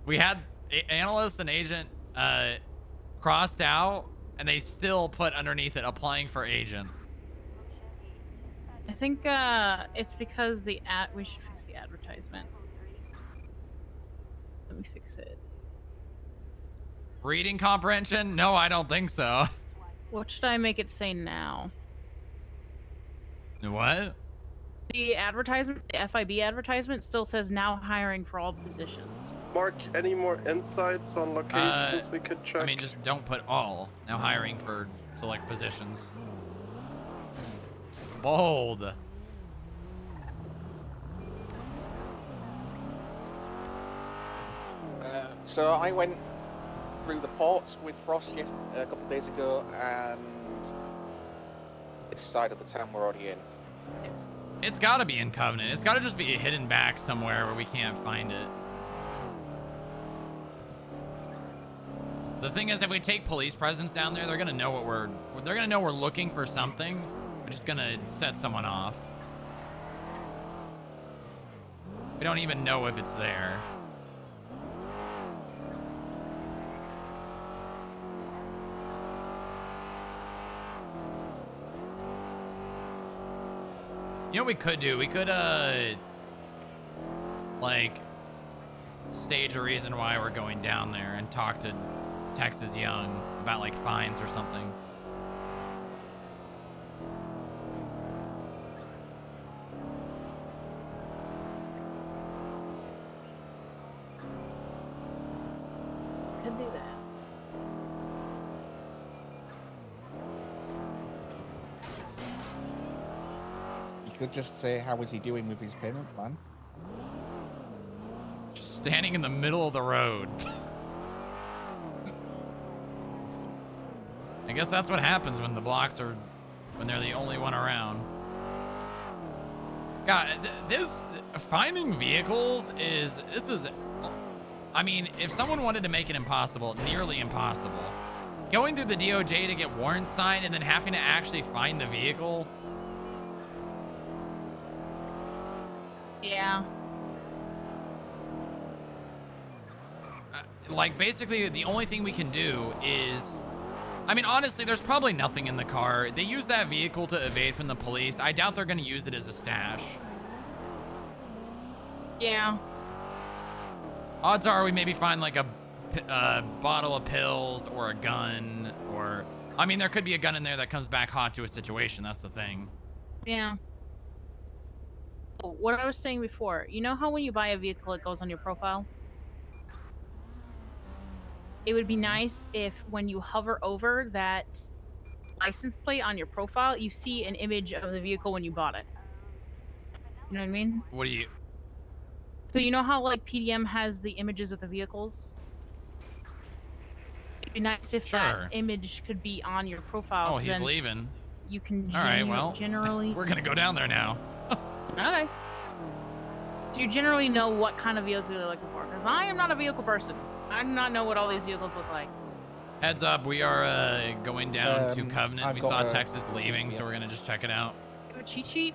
we had analyst and agent crossed out, and they still put underneath it applying for agent. I think it's because we should fix the advertisement. Let me fix it. Reading comprehension? No, I don't think so. What should I make it say now? What? The advertisement, the FIB advertisement, still says now hiring for all positions. Mark, any more insights on locations we could check? I mean, just don't put all. Now hiring for select positions. Bold. So I went through the ports with Frost a couple of days ago, and this side of the town we're already in. It's got to be in Covenant. It's got to just be hidden back somewhere where we can't find it. The thing is, if we take police presence down there, they're gonna know what they're gonna know we're looking for something, which is gonna set someone off. We don't even know if it's there. You know what we could do? We could, like, stage a reason why we're going down there and talk to Texas Young about, like, fines or something. Could do that. Could just say, how is he doing with his payment plan? Just standing in the middle of the road. I guess that's what happens when the blocks are, when they're the only one around. God, finding vehicles is, I mean, if someone wanted to make it impossible, nearly impossible. Going through the DOJ to get warrants signed and then having to actually find the vehicle. Yeah. Like, basically, the only thing we can do is... I mean, honestly, there's probably nothing in the car. They use that vehicle to evade from the police. I doubt they're going to use it as a stash. Yeah. Odds are we maybe find, like, a bottle of pills or a gun or... I mean, there could be a gun in there that comes back hot to a situation. That's the thing. Yeah. What I was saying before, you know how when you buy a vehicle, it goes on your profile? It would be nice if when you hover over that license plate on your profile, you see an image of the vehicle when you bought it. You know what I mean? What do you... So you know how, like, PDM has the images of the vehicles? It'd be nice if that image could be on your profile. Oh, so he's leaving. You can all right, well, generally... We're going to go down there now. Okay. Do you generally know what kind of vehicle you're looking for? Because I am not a vehicle person. I do not know what all these vehicles look like. Heads up, we are going down to Covenant. I've We got saw a Texas leaving, cheat, so we're going to just check it out. You have a cheat sheet?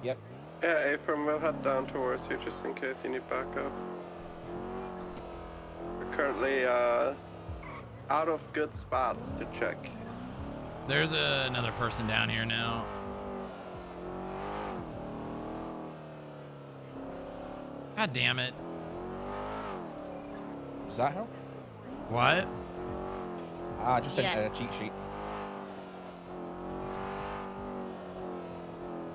Yep. Yeah, Ephraim, we'll head down towards you just in case you need backup. We're currently out of good spots to check. There's another person down here now. God damn it. Does that help? What? I just sent a cheat sheet.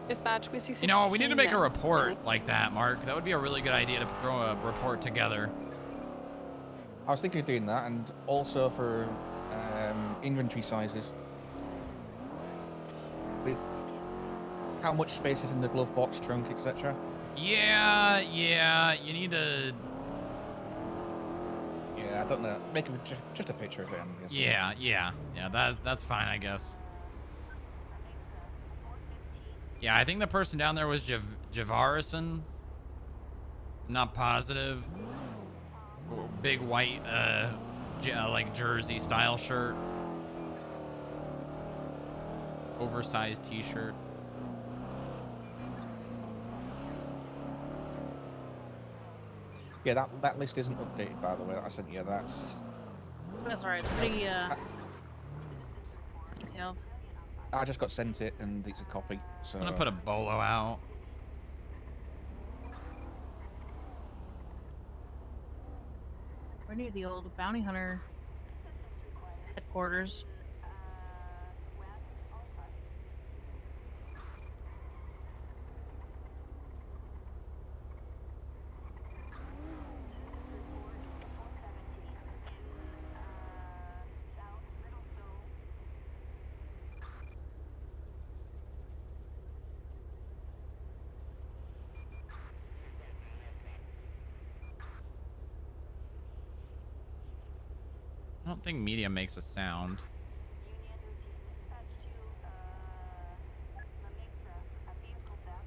Dispatch, we see. You know, we need to make a report like that, Mark. That would be a really good idea to throw a report together. I was thinking of doing that, and also for inventory sizes. With how much space is in the glove box, trunk, etc. Yeah, you need to... Yeah, I don't know. Make just a picture of it, I'm guessing. Yeah, that's fine, I guess. Yeah, I think the person down there was Javarison. Not positive. Big white, like jersey style shirt. Oversized t-shirt. Yeah, that list isn't updated, by the way. I sent you. That's alright. It's pretty detailed. I just got sent it, and it's a copy. So I'm gonna put a bolo out. We're near the old bounty hunter headquarters. I don't think media makes a sound.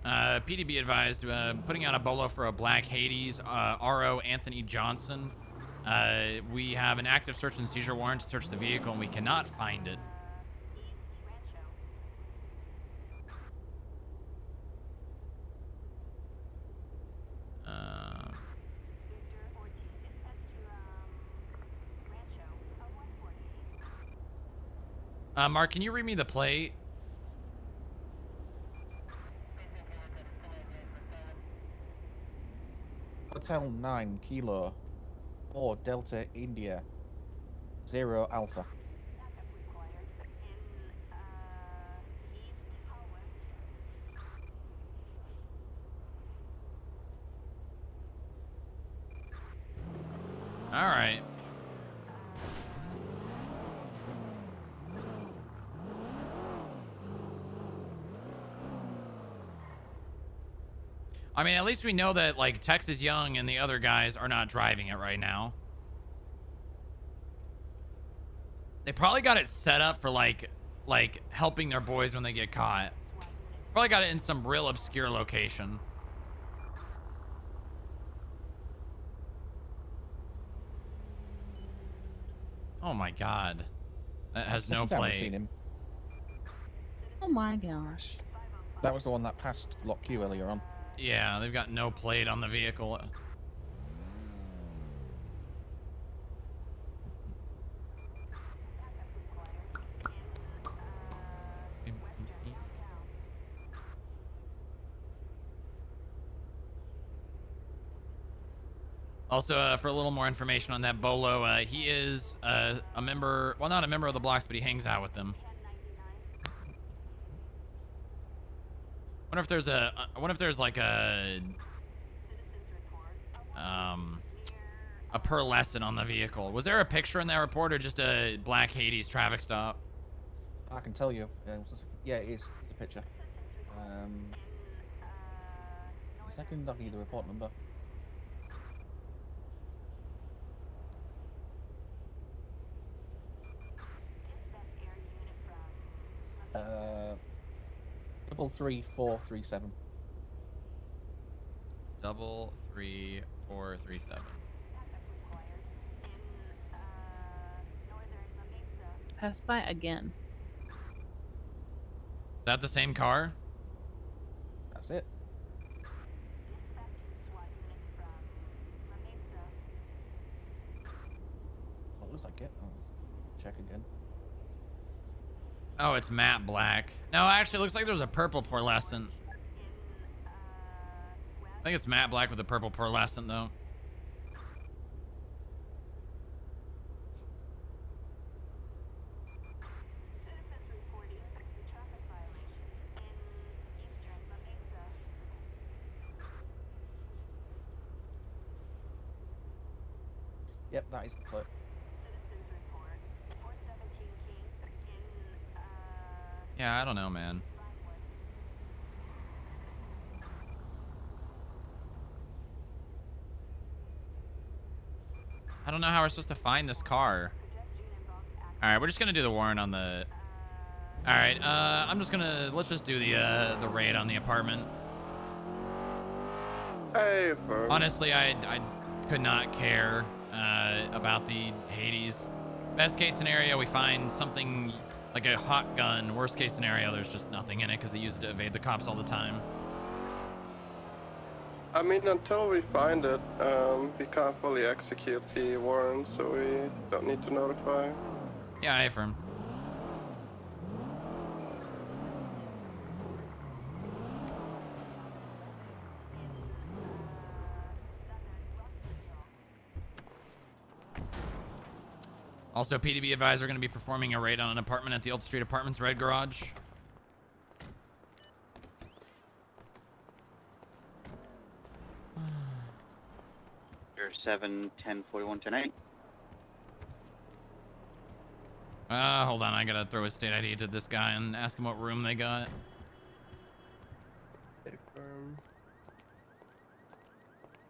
PDB advised, putting out a bolo for a black Hades, RO Anthony Johnson. We have an active search and seizure warrant to search the vehicle, and we cannot find it. Mark, can you read me the plate? Hotel 9 Kilo 4 Delta India 0 Alpha. All right. I mean, at least we know that, like, Texas Young and the other guys are not driving it right now. They probably got it set up for, like helping their boys when they get caught. Probably got it in some real obscure location. Oh my God. That has no plate. Oh my gosh. That was the one that passed Lock Q earlier on. Yeah, they've got no plate on the vehicle. Also, for a little more information on that Bolo, he is a member, well, not a member of the blocks, but he hangs out with them. Wonder if there's like a pearlescent on the vehicle. Was there a picture in that report or just a black Hades traffic stop? I can tell you. Yeah, it is. It's a picture. A second, I'll give you the report number. Uh, 33437. 33437. Pass by again. Is that the same car? That's it. What looks like it? Oh, let's check again. Oh, it's matte black. No, actually, it looks like there's a purple pearlescent. I think it's matte black with a purple pearlescent, though. Yep, that is the clip. Yeah, I don't know, man. I don't know how we're supposed to find this car. All right, we're just gonna do the warrant on the. All right, let's just do the raid on the apartment. Hey, bro. Honestly, I could not care about the Hades. Best case scenario, we find something like a hot gun. Worst case scenario, there's just nothing in it because they use it to evade the cops all the time. I mean, until we find it, we can't fully execute the warrant, so we don't need to notify. Yeah, I affirm. Also, PDB advised we're going to be performing a raid on an apartment at the Old Street Apartments Red Garage. There's 7, 10, 41, 10, 8. Hold on. I got to throw a state ID to this guy and ask him what room they got.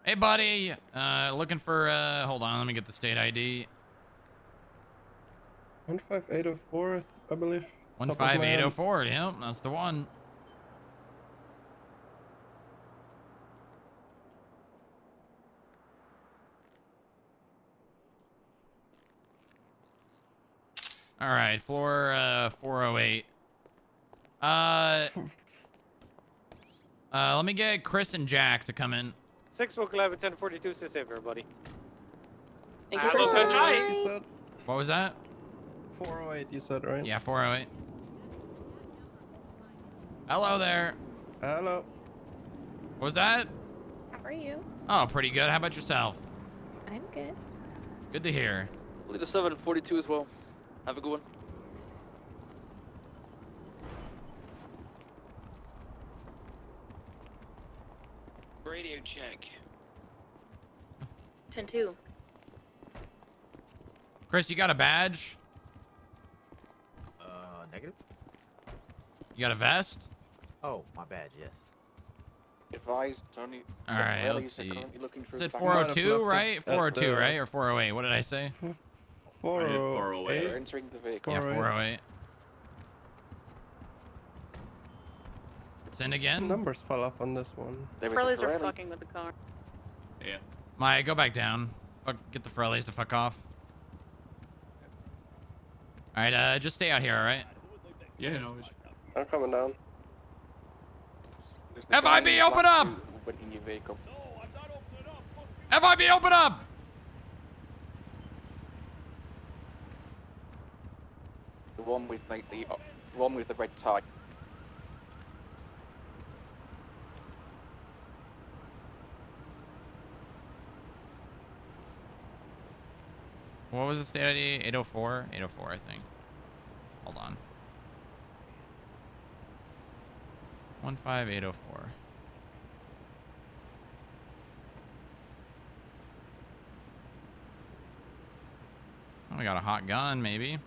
Hey, buddy. Looking for, hold on. Let me get the state ID. 15804, I believe. 15804. Yep, that's the one. All right, floor 408. Let me get Chris and Jack to come in. 6 Book 11, 1042, stay safe, everybody. Thank you for You said? What was that? 408, you said, right? Yeah, 408. Hello there. Hello. What was that? How are you? Oh, pretty good. How about yourself? I'm good. Good to hear. Lead 742 as well. Have a good one. Radio check. 10-2. Chris, you got a badge? Negative? You got a vest? Oh, my bad, yes. Advised, Tony. All right, Rallies let's are see. currently looking for Is it back- 402, right? 402, right? Or 408? What did I say? 408. They're entering the vehicle. Yeah, 408. Send again? Numbers fell off on this one. Frellies are fucking with the car. Yeah. Maya, go back down. Get the Frellies to fuck off. All right, just stay out here, all right? Yeah, no. I'm coming down. There's the FIB, guy open up! in your vehicle. FIB, open up! The one with like the one with the red tie. What was the state ID? 804? 804, I think. Hold on. 15804. Oh, we got a hot gun, maybe.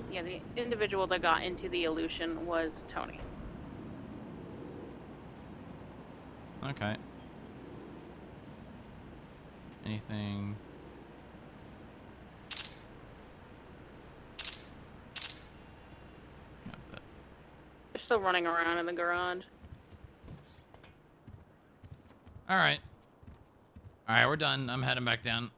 Yeah, the individual that got into the illusion was Tony. Okay. Anything? That's it. They're still running around in the garage. All right. All right, we're done. I'm heading back down.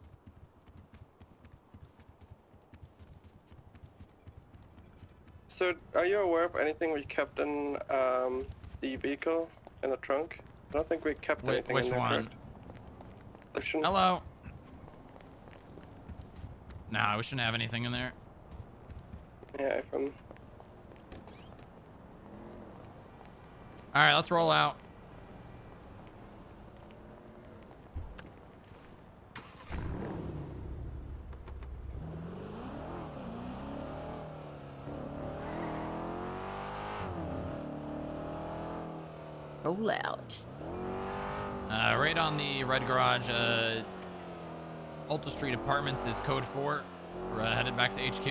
So, are you aware of anything we kept in the vehicle in the trunk? I don't think we kept anything Which in there. one? Correct? Hello. Nah, we shouldn't have anything in there. Yeah, from. All right, let's roll out. Roll out. Right on the red garage, Alta Street Apartments is code 4. We're headed back to HQ.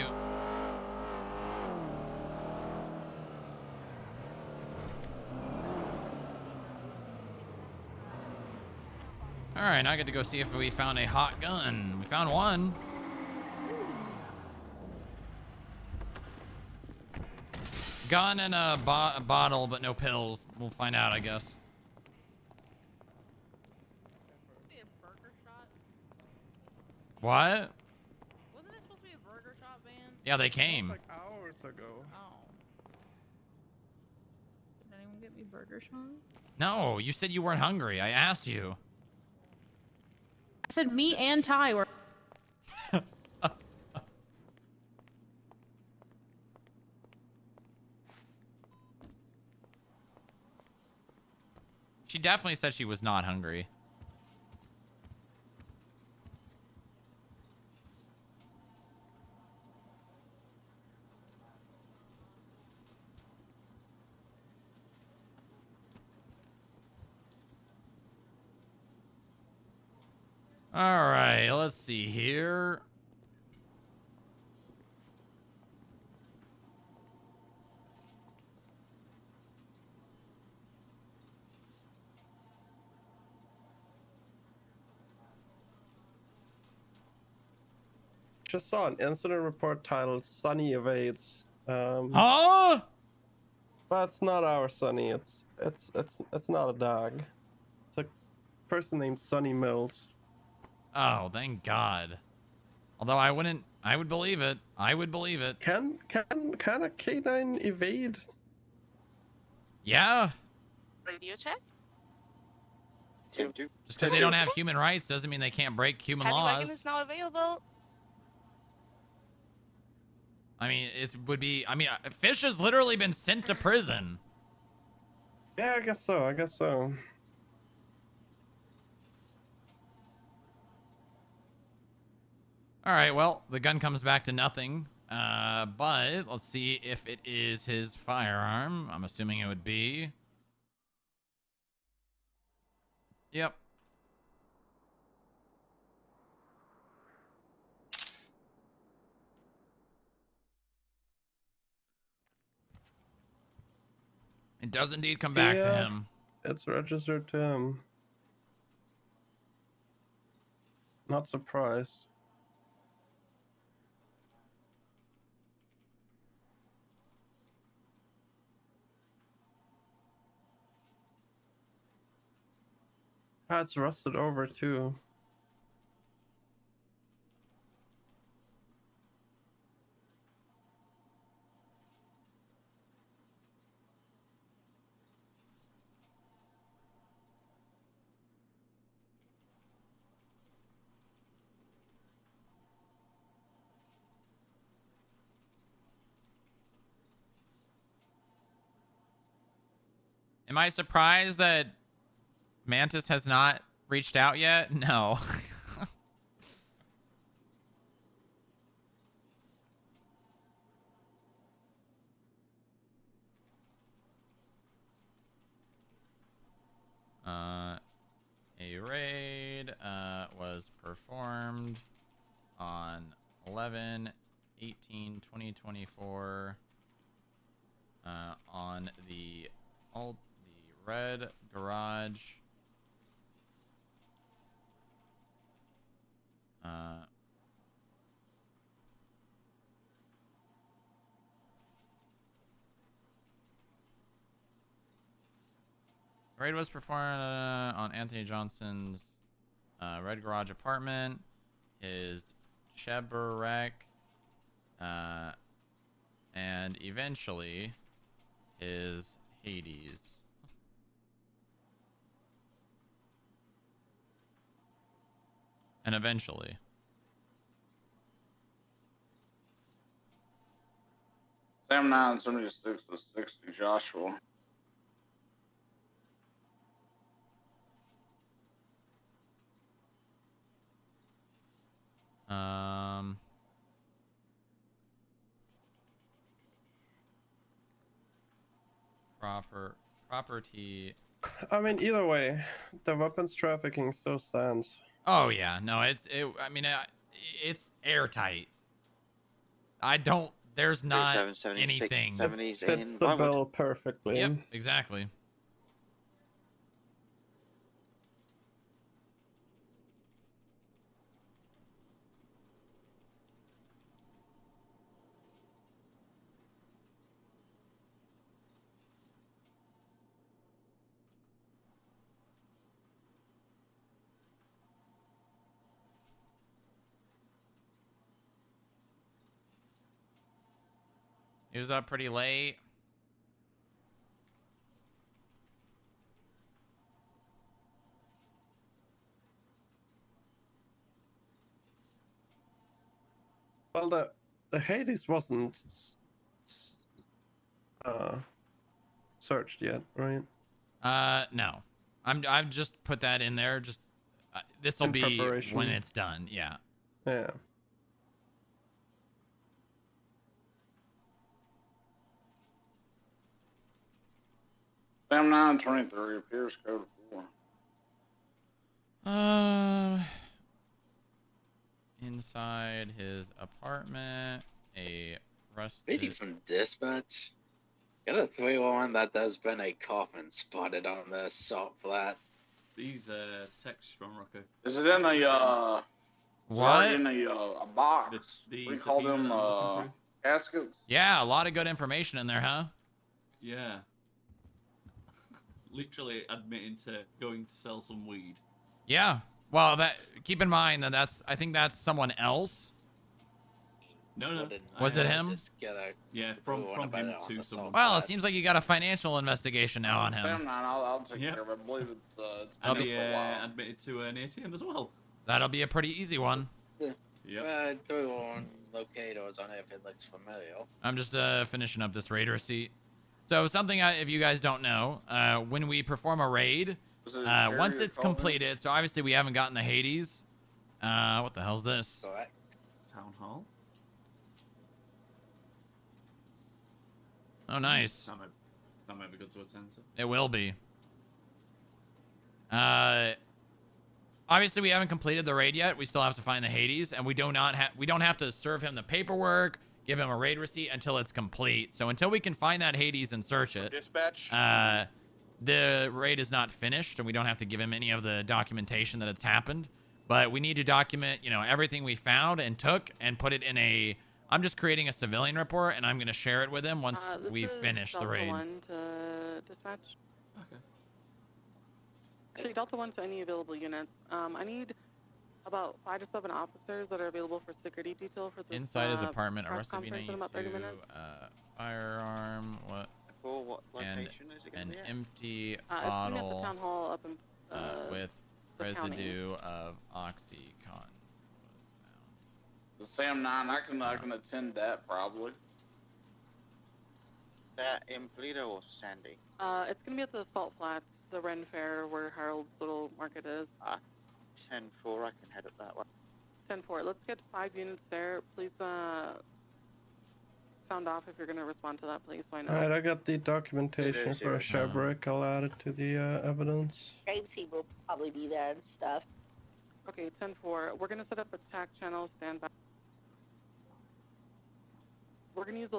All right, now I get to go see if we found a hot gun. We found one. Gun and a bottle, but no pills. We'll find out, I guess. What? Wasn't there supposed to be a burger shop van? Yeah, they came. Like hours ago. Oh. Did anyone get me burger shop? No, you said you weren't hungry. I asked you. I said me and Ty were. She definitely said she was not hungry. All right, let's see here. Just saw an incident report titled "Sunny evades." Huh? But it's not our Sunny. It's not a dog. It's a person named Sunny Mills. Oh, thank God. Although I would believe it. I would believe it. Can a canine evade? Yeah. Radio check. Just because they don't have human rights doesn't mean they can't break human Paddy laws. wagon is now available. I mean, it would be. I mean, Fish has literally been sent to prison. Yeah, I guess so. All right, well, the gun comes back to nothing. But let's see if it is his firearm. I'm assuming it would be. Yep. It does indeed come back to him. It's registered to him. Not surprised. Ah, it's rusted over too. Am I surprised that Mantis has not reached out yet? No. A raid was performed on 11/18/2024 on the red garage. Raid was performed on Anthony Johnson's red garage apartment, his Cheburek, and eventually his Hades. And eventually. Sam 976 to 60 Joshua. Property I mean, either way, the weapons trafficking still stands. Oh yeah, no, I mean, it's airtight. I don't. There's not 37, 76, anything. 70s Fits in the Vinewood. bill perfectly. Yep, exactly. He was up pretty late. Well, the Hades wasn't searched yet, right? No. I've just put that in there. Just this will In be preparation. when it's done. Yeah. Yeah. Sam 923 appears code 4. Inside his apartment, a rusted. Speaking from dispatch, got a 311 that there's been a coffin spotted on the salt flat. These text Strongrock. Is it in a What? In a box? The We call subpoena them that I'm looking through? caskets. Yeah, a lot of good information in there, huh? Yeah. Literally admitting to going to sell some weed. Yeah. Well, keep in mind that I think that's someone else. No. Was it him? Yeah, from him to someone. Well, it seems like you got a financial investigation now on Sam him. 9, I'll take care of it. I believe it's And been he a while. admitted to an ATM as well. That'll be a pretty easy one. Yep. 311 locators on it if it looks familiar. I'm just finishing up this raid receipt. So something, if you guys don't know, when we perform a raid, once it's completed, so obviously we haven't gotten the Hades. What the hell's this? Correct. Town hall. Oh, nice. That might be good to attend to. It will be. Obviously we haven't completed the raid yet. We still have to find the Hades, and we don't have to serve him the paperwork, give him a raid receipt until it's complete. So until we can find that Hades and search it, Dispatch. the raid is not finished, and we don't have to give him any of the documentation that it's happened. But we need to document, everything we found and took and put it in a. I'm just creating a civilian report, and I'm going to share it with him once we finish the raid. Delta 1 to dispatch. Okay. Actually, Delta 1 to any available units. I need about 5 to 7 officers that are available for security detail for this. Inside his apartment, press arrested conference in about 30 minutes. Firearm. What? What And location is it going an to be at? empty It's gonna be at the bottle town hall up in with the county. residue of OxyContin. The Sam 9, I can attend that probably. That in Polito or Sandy? It's gonna be at the Salt Flats, the Ren Fair, where Harold's little market is. 10-4, I can head up that way. 10-4. Let's get 5 units there. Please sound off if you're gonna respond to that, please, so I know. Alright, I got the documentation for a shipwreck. I'll add it to the evidence. Gravesy will probably be there and stuff. Okay, 10-4. We're gonna set up a TAC channel standby. We're gonna use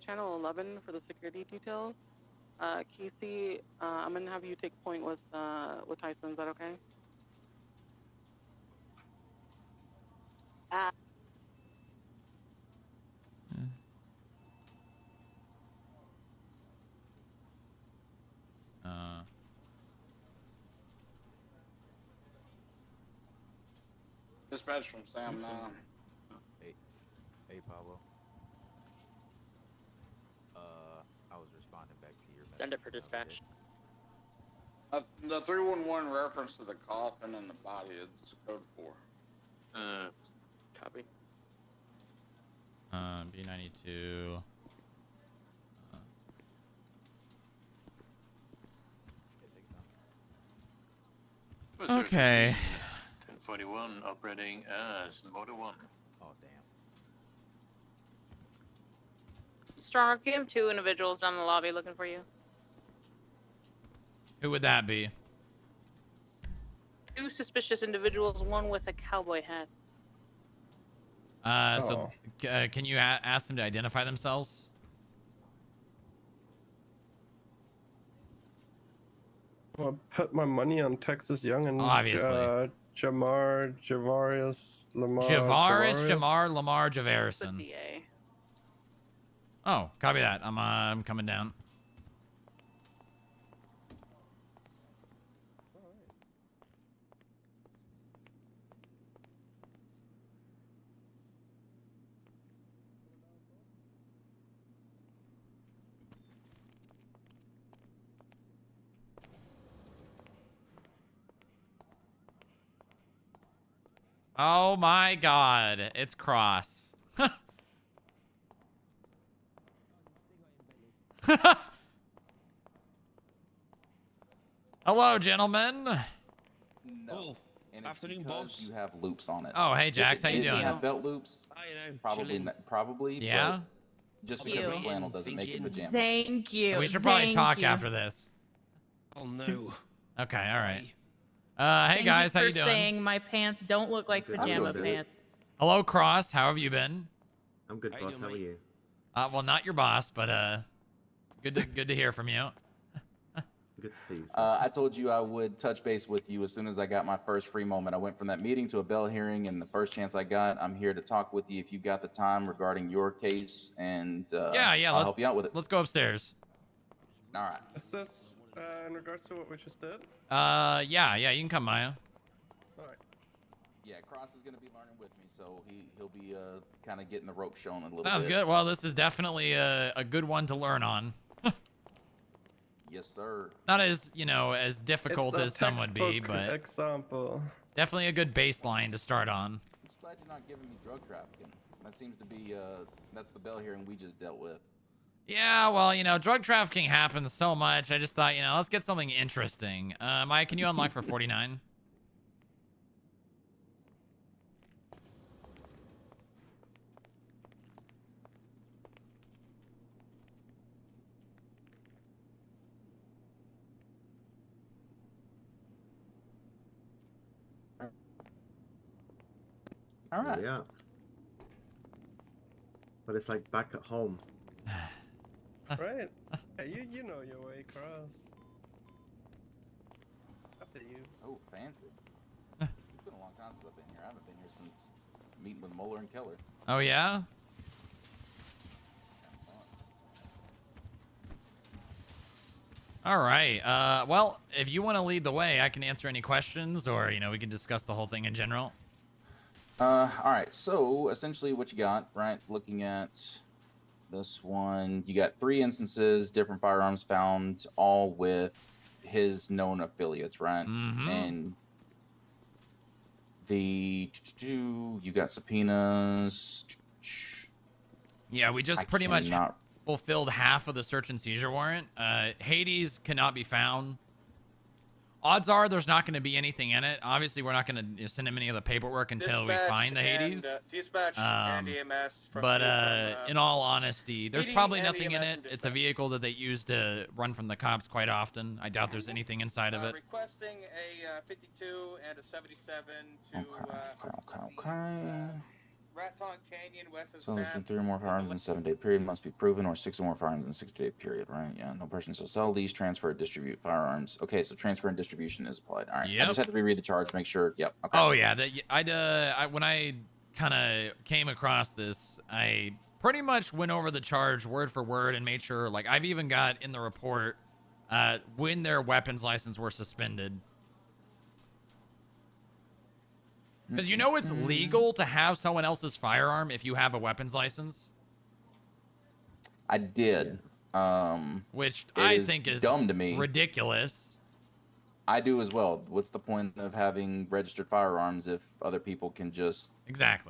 channel 11 for the security detail. Casey, I'm gonna have you take point with Tyson. Is that okay? Dispatch from Sam 9. Hey, Pablo. I was responding back to your message. Send it for dispatch. The 311 reference to the coffin and the body is code 4. Copy. B92. Okay. 1041 operating as Motor 1. Oh, damn. Strongrock, you have 2 individuals down in the lobby looking for you. Who would that be? 2 suspicious individuals, one with a cowboy hat. Can you ask them to identify themselves? Well, put my money on Texas Young and Obviously. Javarius Lamar. Jamar Lamar Javarison. Oh, copy that. I'm coming down. Oh my God, it's Cross. Hello, gentlemen. No. And afternoon, boss. You have loops on it. Oh, hey, Jax, how you doing? Have belt loops? Probably, probably. Yeah. Just because it's flannel doesn't make it pajama. Thank you. We should probably talk after this. Oh no. Okay, all right. Hey Thank guys, you how for you doing? saying my pants don't look like pajama pants. Hello, Cross. How have you been? I'm good, boss. How are you? Well, not your boss, but good to hear from you. Good to see you. I told you I would touch base with you as soon as I got my first free moment. I went from that meeting to a bell hearing, and the first chance I got, I'm here to talk with you if you got the time regarding your case, and yeah, I'll help you out with it. Let's go upstairs. All right. Is this in regards to what we just did? Yeah, you can come, Maya. All right. Yeah, Cross is going to be learning with me, so he'll be kind of getting the rope shown a little Sounds bit. good. Well, this is definitely a good one to learn on. Yes, sir. Not as, as difficult as some would be, but example. Definitely a good baseline to start on. I'm just glad you're not giving me drug trafficking. That seems to be, that's the bell hearing we just dealt with. Yeah, well, drug trafficking happens so much. I just thought, let's get something interesting. Maya, can you unlock for 49? All right. Yeah. But it's like back at home. Right. Yeah, you know your way, Cross. After you. Oh, fancy. It's been a long time since I've been here. I haven't been here since meeting with Mueller and Keller. Oh, yeah? All right. Well, if you want to lead the way, I can answer any questions, or, we can discuss the whole thing in general. All right. So, essentially what you got, right, looking at this one, you got 3 instances, different firearms found, all with his known affiliates, right? Mm-hmm. And you got subpoenas. Yeah, we just pretty much fulfilled half of the search and seizure warrant. Hades cannot be found. Odds are there's not going to be anything in it. Obviously, we're not going to send him any of the paperwork until we find the Hades. Dispatch and EMS. But in all honesty, there's probably nothing in it. It's a vehicle that they use to run from the cops quite often. I doubt there's anything inside of it. Requesting a 52 and a 77 to Okay. Raton Canyon, west of So there's 3 or more firearms in a 7-day period must be proven, or 6 or more firearms in a 60-day period, right? Yeah, no person shall sell, lease, transfer, or distribute firearms. Okay, so transfer and distribution is applied. All right, yep. I just had to reread the charge, make sure. Yep. Okay. Oh yeah, when I kind of came across this, I pretty much went over the charge word for word and made sure. Like I've even got in the report when their weapons license were suspended. Because it's legal to have someone else's firearm if you have a weapons license. I did. Which I think is dumb to me. Ridiculous. I do as well. What's the point of having registered firearms if other people can just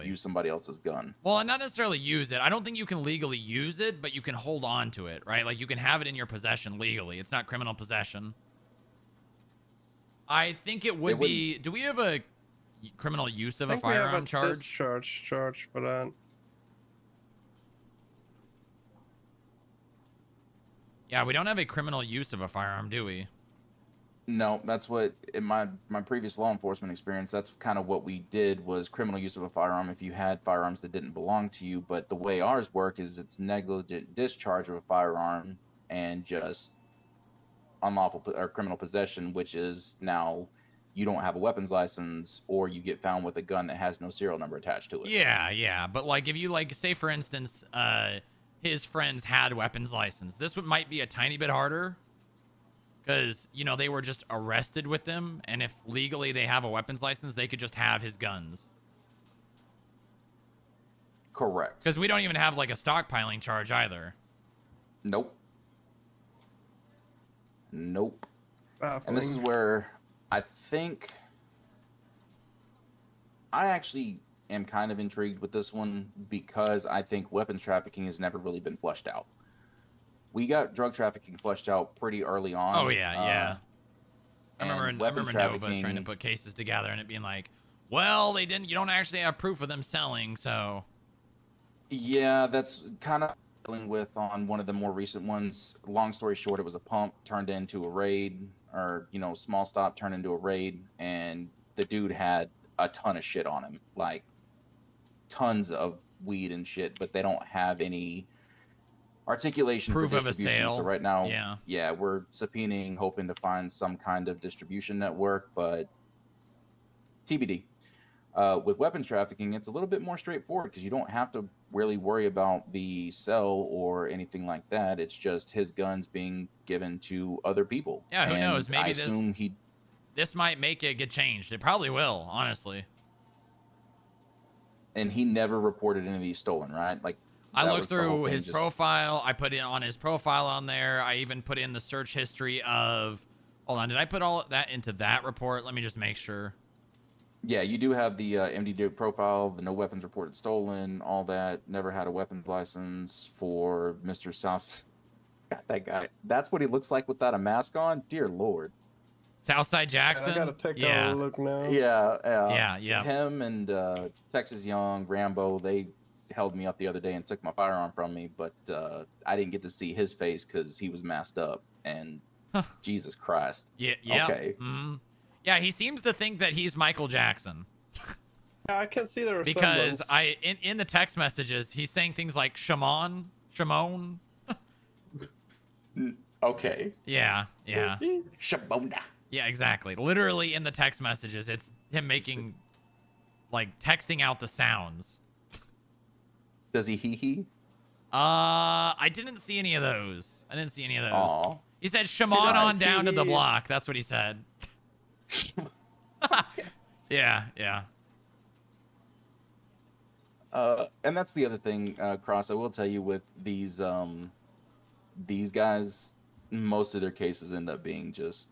use somebody else's gun? Well, not necessarily use it. I don't think you can legally use it, but you can hold on to it, right? Like you can have it in your possession legally. It's not criminal possession. I think it would be. Do we have a criminal use of a firearm charge? Charge for that. Yeah, we don't have a criminal use of a firearm, do we? No, that's what in my previous law enforcement experience. That's kind of what we did was criminal use of a firearm if you had firearms that didn't belong to you. But the way ours work is it's negligent discharge of a firearm and just unlawful or criminal possession, which is now you don't have a weapons license or you get found with a gun that has no serial number attached to it. Yeah, yeah, but like if you like say for instance, his friends had weapons license, this one might be a tiny bit harder because you know they were just arrested with them, and if legally they have a weapons license, they could just have his guns. Correct. Because we don't even have like a stockpiling charge either. Nope. Nope. And this is where I think I actually am kind of intrigued with this one because I think weapons trafficking has never really been flushed out. We got drug trafficking flushed out pretty early on. Oh yeah, yeah. I remember Nova trafficking trying to put cases together and it being like, well, they didn't. You don't actually have proof of them selling, so. Yeah, that's kind of dealing with on one of the more recent ones. Long story short, it was a pump turned into a raid, or you know, small stop turned into a raid, and the dude had a ton of shit on him, like tons of weed and shit, but they don't have any articulation Proof for of a distribution. sale. So right now, yeah, we're subpoenaing, hoping to find some kind of distribution network, but TBD. With weapons trafficking, it's a little bit more straightforward because you don't have to really worry about the sell or anything like that. It's just his guns being given to other people. Yeah, who And knows? Maybe I assume this might make it get changed. It probably will, honestly. And he never reported any of these stolen, right? Like I looked through his profile. I put in on his profile on there. I even put in the search history of. Hold on, did I put all that into that report? Let me just make sure. Yeah, you do have the MD profile, the no weapons reported stolen, all that. Never had a weapons license for Mr. South. Got that guy. That's what he looks like without a mask on. Dear Lord. Southside Jackson. I gotta take a look now. Yeah. Him and Texas Young, Rambo, they held me up the other day and took my firearm from me, but I didn't get to see his face because he was masked up. And Jesus Christ. Yeah. Okay. Mm-hmm. Yeah, he seems to think that he's Michael Jackson. Yeah, I can see the resemblance. Because in the text messages, he's saying things like Shimon. Okay. Yeah. Shabona. Yeah, exactly. Literally in the text messages, it's him making, like, texting out the sounds. Does he hee? I didn't see any of those. Aww. He said Shimon on down to the block. That's what he said. Yeah. And that's the other thing, Cross. I will tell you with these guys, most of their cases end up being just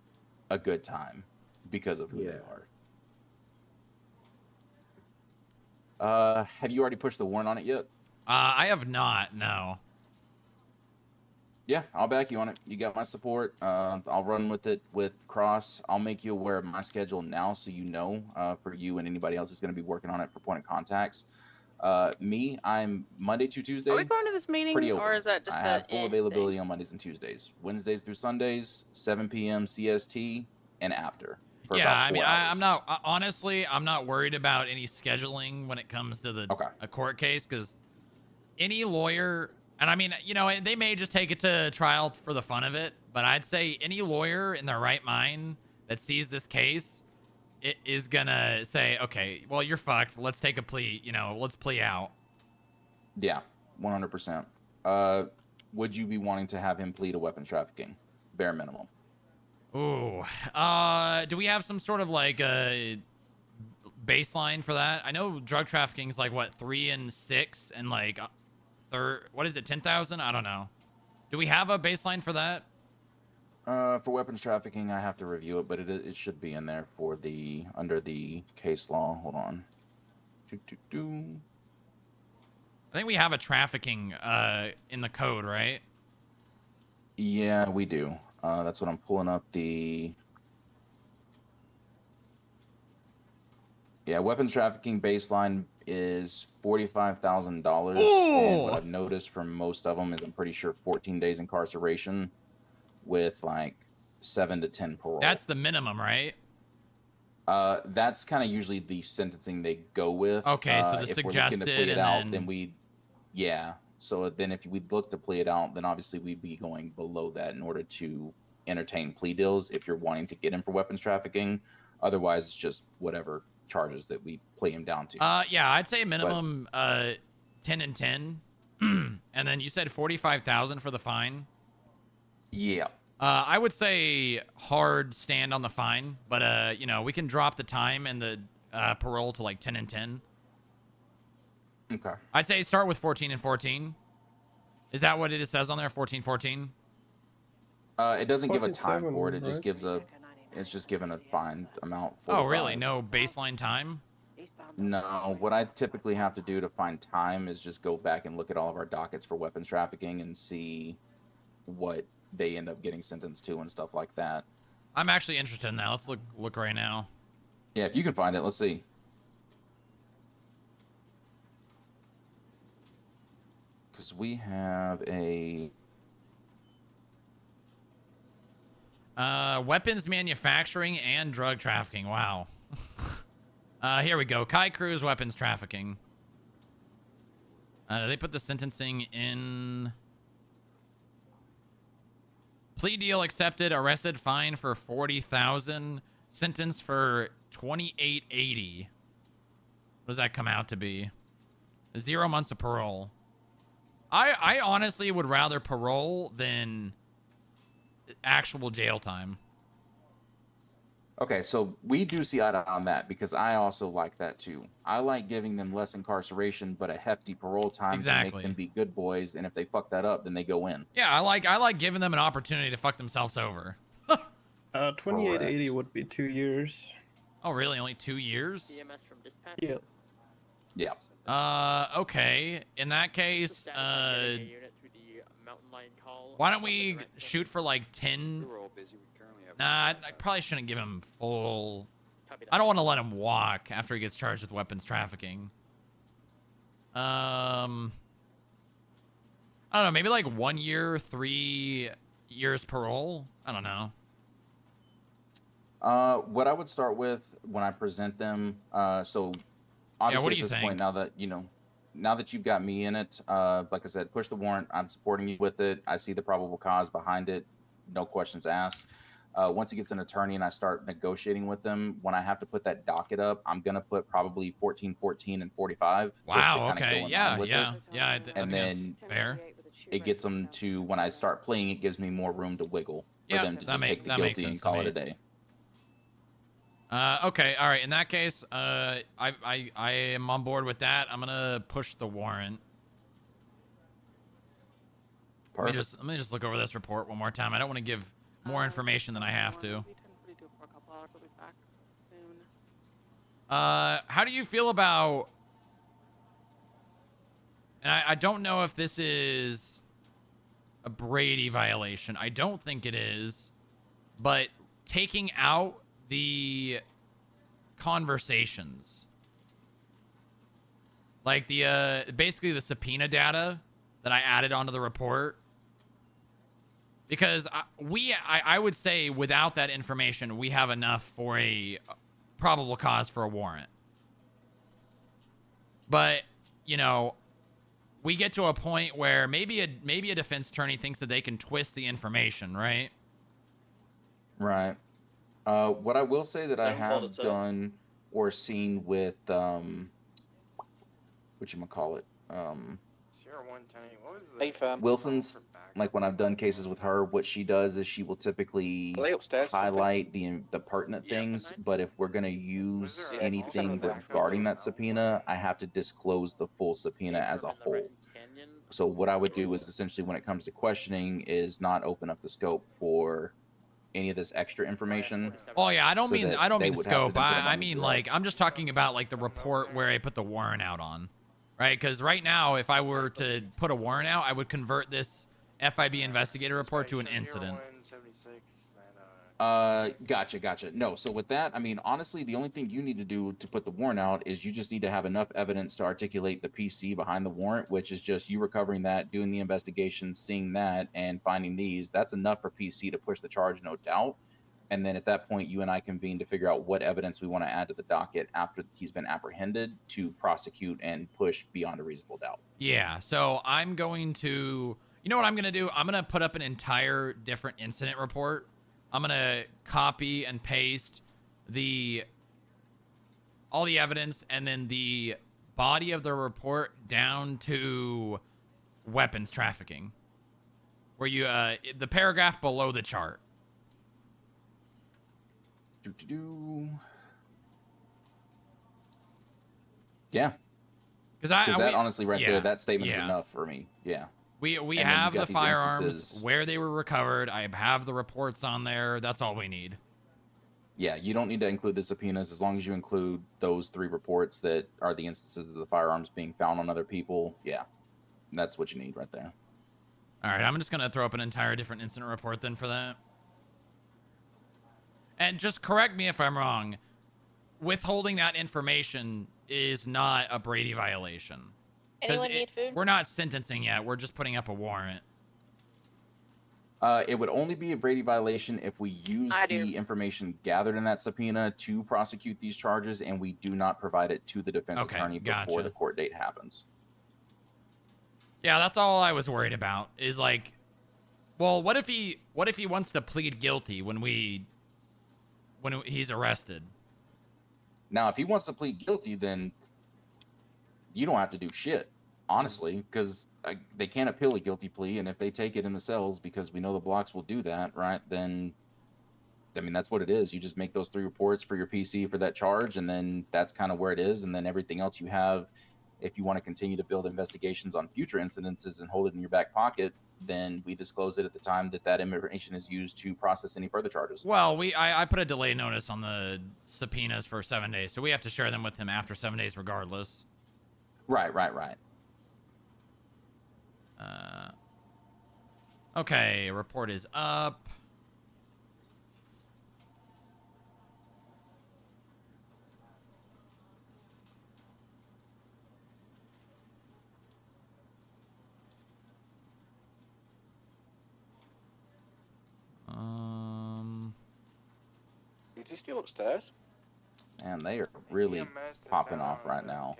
a good time because of who they are. Have you already pushed the warrant on it yet? I have not. No. Yeah, I'll back you on it. You got my support. I'll run with it with Cross. I'll make you aware of my schedule now so you know, for you and anybody else who's going to be working on it for point of contacts. Me, I'm Monday to Tuesday. Are we going to this meeting, or is that just I have full availability on Mondays and Tuesdays. Wednesdays through Sundays, 7 p.m. CST and after. Yeah, I mean, I'm not, honestly, I'm not worried about any scheduling when it comes to a court case, because any lawyer, and I mean, you know, they may just take it to trial for the fun of it, but I'd say any lawyer in their right mind that sees this case is gonna say, okay, well, you're fucked. Let's take a plea, you know, let's plea out. Yeah, 100%. Would you be wanting to have him plead to weapons trafficking? Bare minimum. Ooh, do we have some sort of like a baseline for that? I know drug trafficking is like what, 3 and 6 and like what is it, 10,000? I don't know. Do we have a baseline for that? For weapons trafficking, I have to review it, but it should be in there for under the case law. Hold on. I think we have a trafficking in the code, right? Yeah, we do. That's what I'm pulling up Yeah, weapons trafficking baseline is $45,000. And what I've noticed from most of them is I'm pretty sure 14 days incarceration with like 7 to 10 parole. That's the minimum, right? That's kind of usually the sentencing they go with. Okay, so the if we're looking suggested to play it and out, then yeah. So then if we'd look to play it out, then obviously we'd be going below that in order to entertain plea deals if you're wanting to get him for weapons trafficking. Otherwise, it's just whatever charges that we play him down to. Yeah, I'd say minimum 10 and 10. And then you said 45,000 for the fine. Yeah. I would say hard stand on the fine, but you know, we can drop the time and the parole to like 10 and 10. Okay. I'd say start with 14 and 14. Is that what it says on there? 14, 14? It doesn't give a time 47, for it. It right? just gives it's just given a fine amount. Oh, really? 45. No baseline time? No, what I typically have to do to find time is just go back and look at all of our dockets for weapons trafficking and see what they end up getting sentenced to and stuff like that. I'm actually interested in that. Let's look right now. Yeah, if you can find it, let's see. Because we have a weapons manufacturing and drug trafficking. Wow. Here we go. Kai Cruz weapons trafficking. They put the sentencing in. Plea deal accepted. Arrested. Fine for 40,000. Sentence for 2880. What does that come out to be? 0 months of parole. I honestly would rather parole than actual jail time. Okay, so we do see eye to eye on that because I also like that too. I like giving them less incarceration, but a hefty parole time to make them be good boys. And if they fuck that up, then they go in. Yeah, I like giving them an opportunity to fuck themselves over. 2880 would be 2 years. Oh, really? Only 2 years? EMS from dispatch. Yeah. Yeah. Okay. In that case, why don't we shoot for like 10? Nah, I probably shouldn't give him full. I don't want to let him walk after he gets charged with weapons trafficking. I don't know, maybe like 1 year, 3 years parole. I don't know. What I would start with when I present them, so obviously what do at you this think? point, now that you've got me in it, like I said, push the warrant. I'm supporting you with it. I see the probable cause behind it. No questions asked. Once he gets an attorney and I start negotiating with them, when I have to put that docket up, I'm going to put probably 14, 14, and 45. Wow, okay. Yeah. And then fair. It gets them to, when I start playing, it gives me more room to wiggle for them to just take the guilty and call it a day. Okay, all right. In that case, I am on board with that. I'm gonna push the warrant. Let me just look over this report one more time. I don't want to give more information than I have to. How do you feel about? And I don't know if this is a Brady violation. I don't think it is, but taking out the conversations, like the basically the subpoena data that I added onto the report, because I would say without that information we have enough for a probable cause for a warrant. But you know, we get to a point where maybe a defense attorney thinks that they can twist the information, right? Right. What I will say that I have done or seen with whatchamacallit, Wilson's, like when I've done cases with her, what she does is she will typically highlight the pertinent things, but if we're going to use anything regarding that subpoena, I have to disclose the full subpoena as a whole. So what I would do is essentially when it comes to questioning is not open up the scope for any of this extra information. Oh yeah, I don't mean scope. I mean like I'm just talking about like the report where I put the warrant out on, right? Because right now, if I were to put a warrant out, I would convert this FIB investigator report to an incident. Gotcha. No, so with that, I mean, honestly, the only thing you need to do to put the warrant out is you just need to have enough evidence to articulate the PC behind the warrant, which is just you recovering that, doing the investigation, seeing that, and finding these. That's enough for PC to push the charge, no doubt. And then at that point, you and I convene to figure out what evidence we want to add to the docket after he's been apprehended to prosecute and push beyond a reasonable doubt. Yeah, so I'm going to... You know what I'm going to do? I'm going to put up an entire different incident report. I'm going to copy and paste all the evidence and then the body of the report down to weapons trafficking. Where you, the paragraph below the chart. Yeah. Because that honestly right there, that statement is yeah. enough for me. Yeah. We And have then the you got these firearms, instances- where they were recovered. I have the reports on there. That's all we need. Yeah, you don't need to include the subpoenas as long as you include those 3 reports that are the instances of the firearms being found on other people. Yeah, that's what you need right there. All right, I'm just going to throw up an entire different incident report then for that. And just correct me if I'm wrong. Withholding that information is not a Brady violation. Anyone need food? We're not sentencing yet. We're just putting up a warrant. It would only be a Brady violation if we use the information gathered in that subpoena to prosecute these charges, and we do not provide it to the defense attorney before the court date happens. Yeah, that's all I was worried about. Is like, well, what if he wants to plead guilty when he's arrested? Now, if he wants to plead guilty, then you don't have to do shit, honestly, because they can't appeal a guilty plea, and if they take it in the cells, because we know the blocks will do that, right, then, I mean, that's what it is. You just make those 3 reports for your PC for that charge, and then that's kind of where it is, and then everything else you have, if you want to continue to build investigations on future incidences and hold it in your back pocket, then we disclose it at the time that information is used to process any further charges. Well, I put a delay notice on the subpoenas for 7 days, so we have to share them with him after 7 days regardless. Right. Okay, report is up. Is he still upstairs? Man, they are really popping off right now.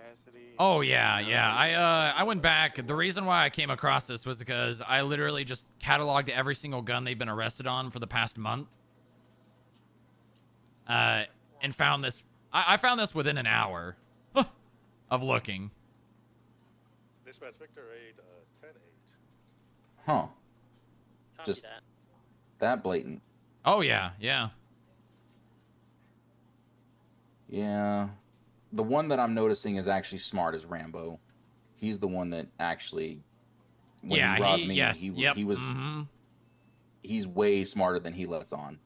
Oh yeah. I went back. The reason why I came across this was because I literally just cataloged every single gun they've been arrested on for the past month. And found this. I found this within an hour of looking. Dispatch Victor 8, 10-8. Huh. Just that blatant. Oh yeah. Yeah. The one that I'm noticing is actually smart as Rambo. He's the one that actually, when he robbed me, he was, he's way smarter than he lets on.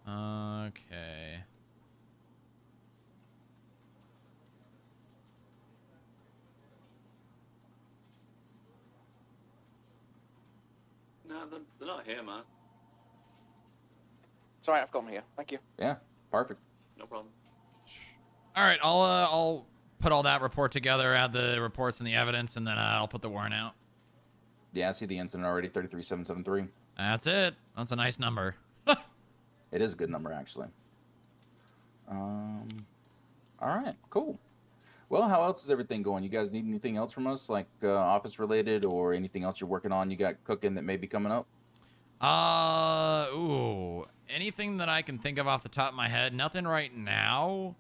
Okay. No, they're not here, man. It's alright, I've got them here. Thank you. Yeah, perfect. No problem. All right, I'll put all that report together, add the reports and the evidence, and then I'll put the warrant out. Yeah, I see the incident already, 33773. That's it. That's a nice number. It is a good number, actually. All right, cool. Well, how else is everything going? You guys need anything else from us, like office related or anything else you're working on you got cooking that may be coming up? Anything that I can think of off the top of my head? Nothing right now.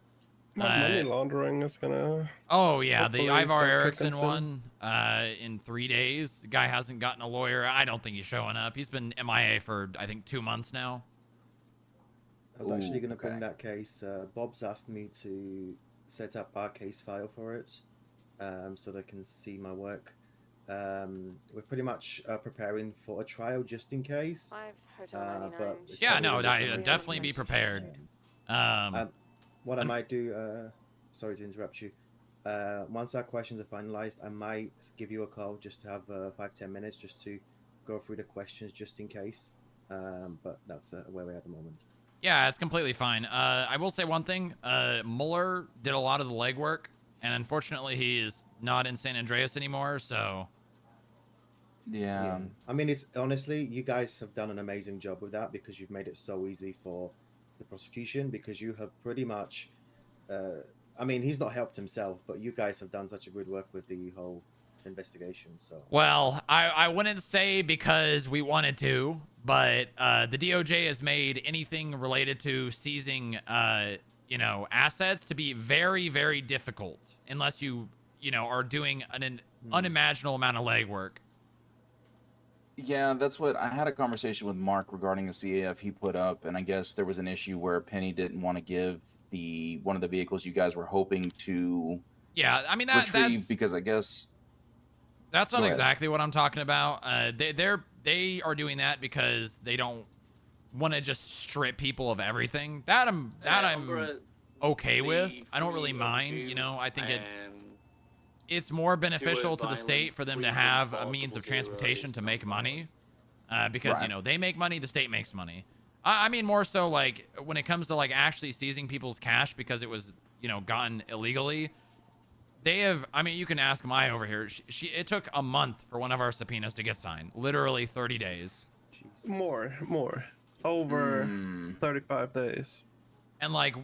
Money laundering is gonna. Oh yeah, the hopefully Ivar start Erickson kicking soon. one. In 3 days, the guy hasn't gotten a lawyer. I don't think he's showing up. He's been MIA for I think 2 months now. I was actually going to bring that case. Bob's asked me to set up our case file for it, so they can see my work. We're pretty much preparing for a trial just in case. But it's Yeah, probably no, gonna be something definitely be prepared. What I might do, sorry to interrupt you. Once our questions are finalized, I might give you a call just to have 5-10 minutes just to go through the questions just in case. But that's where we're at the moment. Yeah, it's completely fine. I will say one thing. Mueller did a lot of the legwork, and unfortunately, he is not in San Andreas anymore, so... Yeah. I mean, it's honestly, you guys have done an amazing job with that because you've made it so easy for the prosecution because you have pretty much... I mean, he's not helped himself, but you guys have done such a good work with the whole investigation, so... Well, I wouldn't say because we wanted to, but the DOJ has made anything related to seizing, you know, assets to be very, very difficult unless you know, are doing an unimaginable amount of legwork. Yeah, that's what I had a conversation with Mark regarding a CAF he put up, and I guess there was an issue where Penny didn't want to give one of the vehicles you guys were hoping to I mean retrieve that's because I guess that's not Go ahead. exactly what I'm talking about. They are doing that because they don't want to just strip people of everything. That I'm okay with. I don't really mind. You know, I think it's more beneficial to the state for them to have a means of transportation to make money, because you know they make money, the state makes money. I mean more so like when it comes to like actually seizing people's cash because it was, you know, gotten illegally. They have, I mean, you can ask Maya over here. It took a month for one of our subpoenas to get signed. Literally 30 days. More. Over 35 days. And like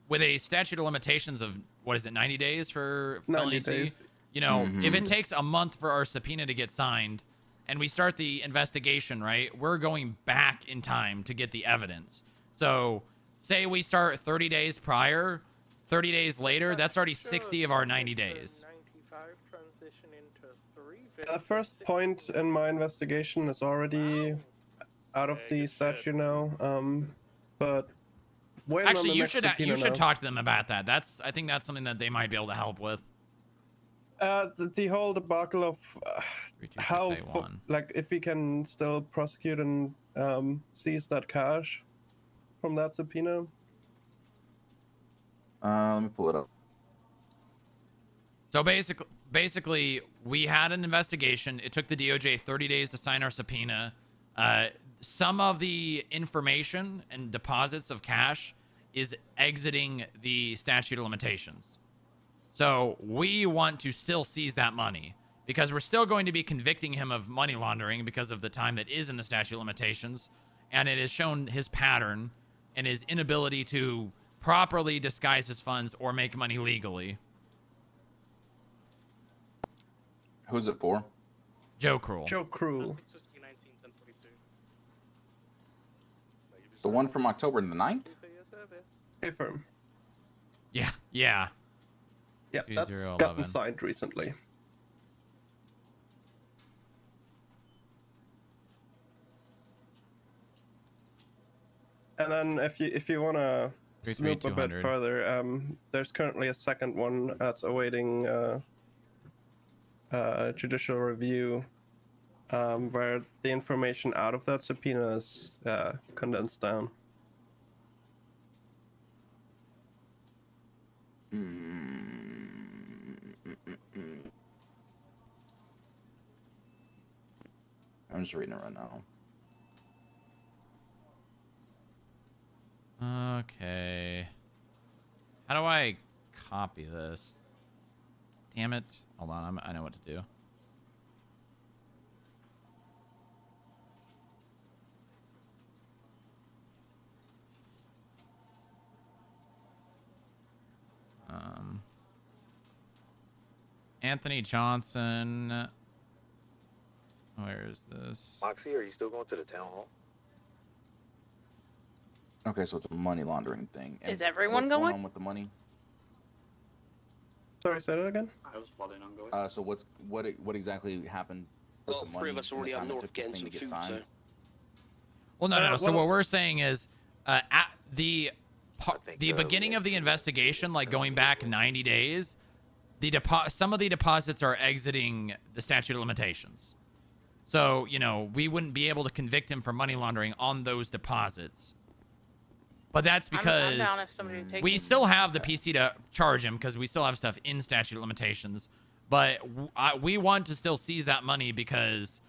with a statute of limitations of, what is it, 90 days for felony 90 days. C? You know, if it takes a month for our subpoena to get signed and we start the investigation, right, we're going back in time to get the evidence. So say we start 30 days prior, 30 days later, that's already 60 of our 90 days. The first point in my investigation is already out of the statute now, but waiting Actually, on the you next should subpoena now. talk to them about that. I think that's something that they might be able to help with. The whole debacle of how, 32681. like, if we can still prosecute and seize that cash from that subpoena. Let me pull it up. So basically, we had an investigation. It took the DOJ 30 days to sign our subpoena. Some of the information and deposits of cash is exiting the statute of limitations. So we want to still seize that money because we're still going to be convicting him of money laundering because of the time that is in the statute of limitations. And it has shown his pattern and his inability to properly disguise his funds or make money legally. Who's it for? Joe Cruel. Joe Cruel. The one from October the 9th? Affirm. Yeah. Yeah, that's 2011. gotten signed recently. And then if you want to snoop a bit 33200. further, there's currently a second one that's awaiting judicial review, where the information out of that subpoena is condensed down. I'm just reading it right now. Okay. How do I copy this? Damn it. Hold on. I know what to do. Anthony Johnson. Where is this? Moxie, are you still going to the town hall? Okay, so it's a money laundering thing. And Is everyone what's going? on with the money? Sorry, say that again? I was planning on going. So what exactly happened with the money? Three of us and the already up time it north took this getting thing some to get food, signed? so... Well, no. So well- what we're saying is, at the beginning of the investigation, like going back 90 days, some of the deposits are exiting the statute of limitations. So, you know, we wouldn't be able to convict him for money laundering on those deposits. But that's because I'm down if somebody takes we it. still have the PC to charge him because we still have stuff in statute of limitations. But we want to still seize that money because,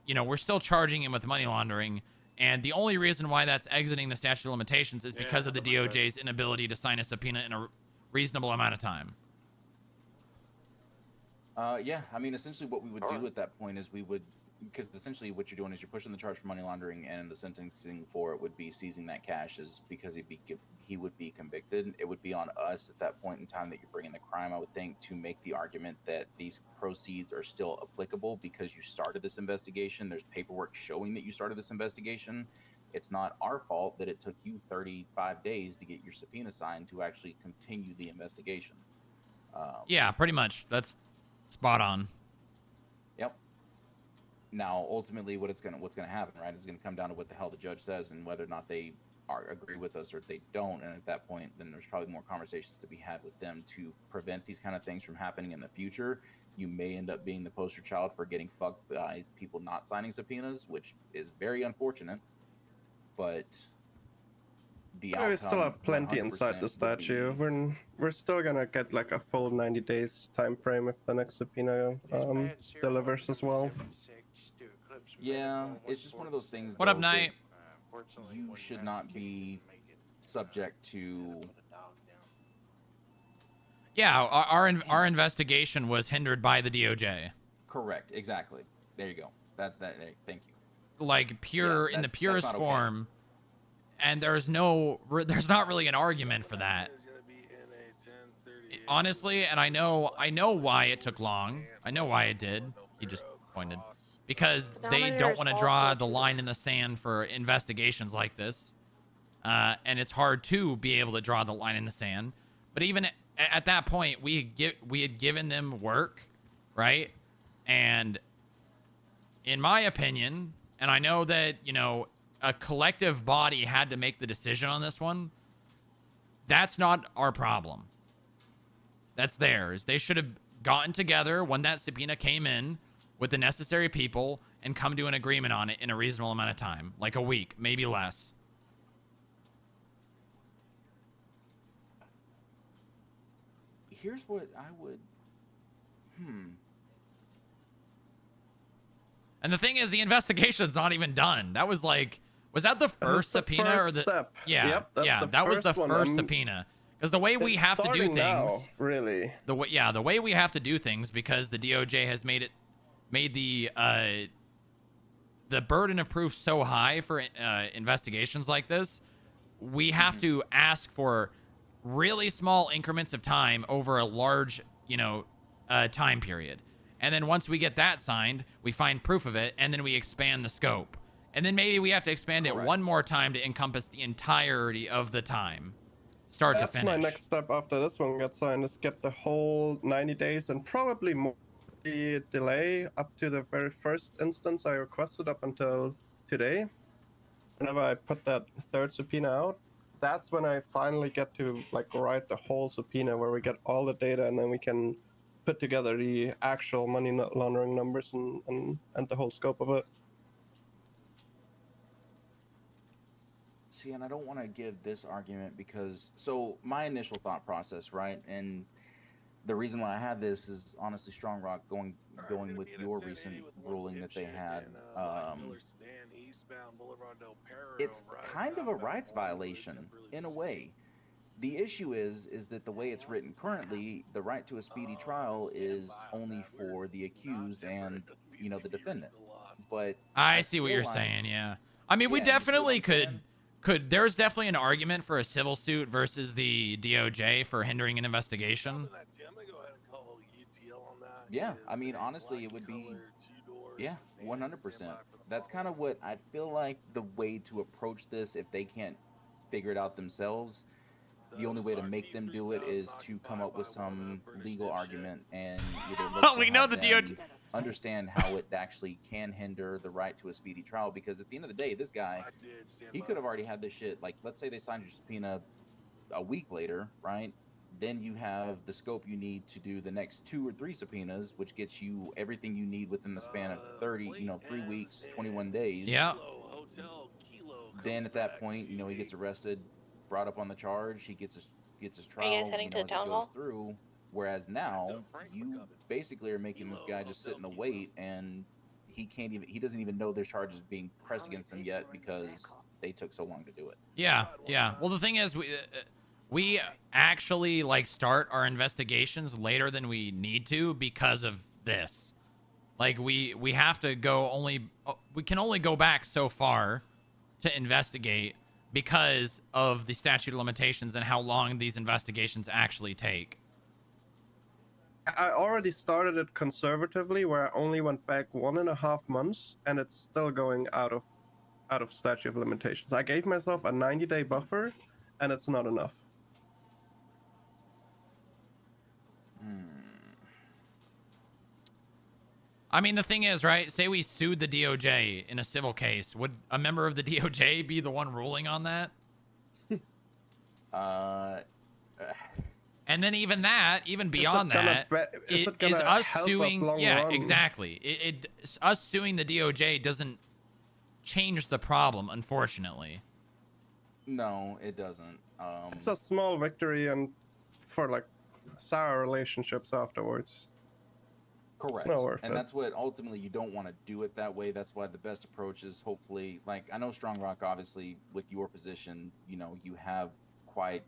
you know, we're still charging him with money laundering. And the only reason why that's exiting the statute of limitations is because of the DOJ's inability to sign a subpoena in a reasonable amount of time. Yeah, I mean, essentially what we would do at that point is we would, because essentially what you're doing is you're pushing the charge for money laundering, and the sentencing for it would be seizing that cash, is because he would be convicted. It would be on us at that point in time that you're bringing the crime, I would think, to make the argument that these proceeds are still applicable because you started this investigation. There's paperwork showing that you started this investigation. It's not our fault that it took you 35 days to get your subpoena signed to actually continue the investigation. Yeah, pretty much. That's spot on. Yep. Now, ultimately, what's gonna happen, right, is gonna come down to what the hell the judge says and whether or not they agree with us or they don't. And at that point, then there's probably more conversations to be had with them to prevent these kind of things from happening in the future. You may end up being the poster child for getting fucked by people not signing subpoenas, which is very unfortunate. But the outcome, we still have plenty inside the statue. We're still gonna get like a full 90 days time frame if the next subpoena delivers as well. Yeah, it's just one of those things. What up, Knight? You should not be subject to. Yeah, our investigation was hindered by the DOJ. Correct. Exactly. There you go. Thank you. Like in the purest form, and there's not really an argument for that. Honestly, and I know why it took long. I know why it did. He just pointed. Because they don't want to draw the line in the sand for investigations like this. And it's hard to be able to draw the line in the sand. But even at that point, we had given them work, right? And in my opinion, and I know that, a collective body had to make the decision on this one, that's not our problem. That's theirs. They should have gotten together when that subpoena came in with the necessary people and come to an agreement on it in a reasonable amount of time, like a week, maybe less. Here's what I would. And the thing is, the investigation's not even done. That was that the first subpoena or the step? Yeah, Yep, that was the first subpoena. Because the way we have to do things, now, really. The way we have to do things, because the DOJ has made the burden of proof so high for investigations like this, we have to ask for really small increments of time over a large, time period. And then once we get that signed, we find proof of it, and then we expand the scope. And then maybe we have to expand it one more time to encompass the entirety of the time, start to finish. That's my next step after this one gets signed, is get the whole 90 days and probably more. The delay up to the very first instance I requested up until today. Whenever I put that third subpoena out, that's when I finally get to write the whole subpoena where we get all the data, and then we can put together the actual money laundering numbers and the whole scope of it. See, and I don't want to give this argument because, so my initial thought process, right, and the reason why I had this is honestly Strongrock going with your recent ruling that they had. It's kind of a rights violation in a way. The issue is that the way it's written currently, the right to a speedy trial is only for the accused and the defendant. But I see what you're saying. Yeah, I mean, we definitely could. There's definitely an argument for a civil suit versus the DOJ for hindering an investigation. Yeah, I mean, honestly, it would be, 100%. That's kind of what I feel like the way to approach this. If they can't figure it out themselves, the only way to make them do it is to come up with some legal argument and either look we know the DOJ understand how it actually can hinder the right to a speedy trial. Because at the end of the day, this guy, he could have already had this shit. Like, let's say they signed your subpoena a week later, right? Then you have the scope you need to do the next 2 or 3 subpoenas, which gets you everything you need within the span of 3 weeks, 21 days. Yeah. Then at that point, he gets arrested, brought up on the charge, he gets his trial, Are you guys heading to the town hall? Through. Whereas now, you basically are making this guy just sit in the wait, and he doesn't even know there's charges being pressed against him yet because they took so long to do it. Yeah. Well, the thing is, we actually like start our investigations later than we need to because of this. Like we have to go we can only go back so far to investigate because of the statute of limitations and how long these investigations actually take. I already started it conservatively, where I only went back 1.5 months, and it's still going out of statute of limitations. I gave myself a 90-day buffer, and it's not enough. I mean, the thing is, right? Say we sued the DOJ in a civil case. Would a member of the DOJ be the one ruling on that? And then even beyond that, is us suing. Yeah, exactly. Us suing the DOJ doesn't change the problem, unfortunately. No, it doesn't. It's a small victory, and for like sour relationships afterwards. Correct. And that's what ultimately you don't want to do it that way. That's why the best approach is hopefully, like, I know Strongrock, obviously, with your position, you know, you have quite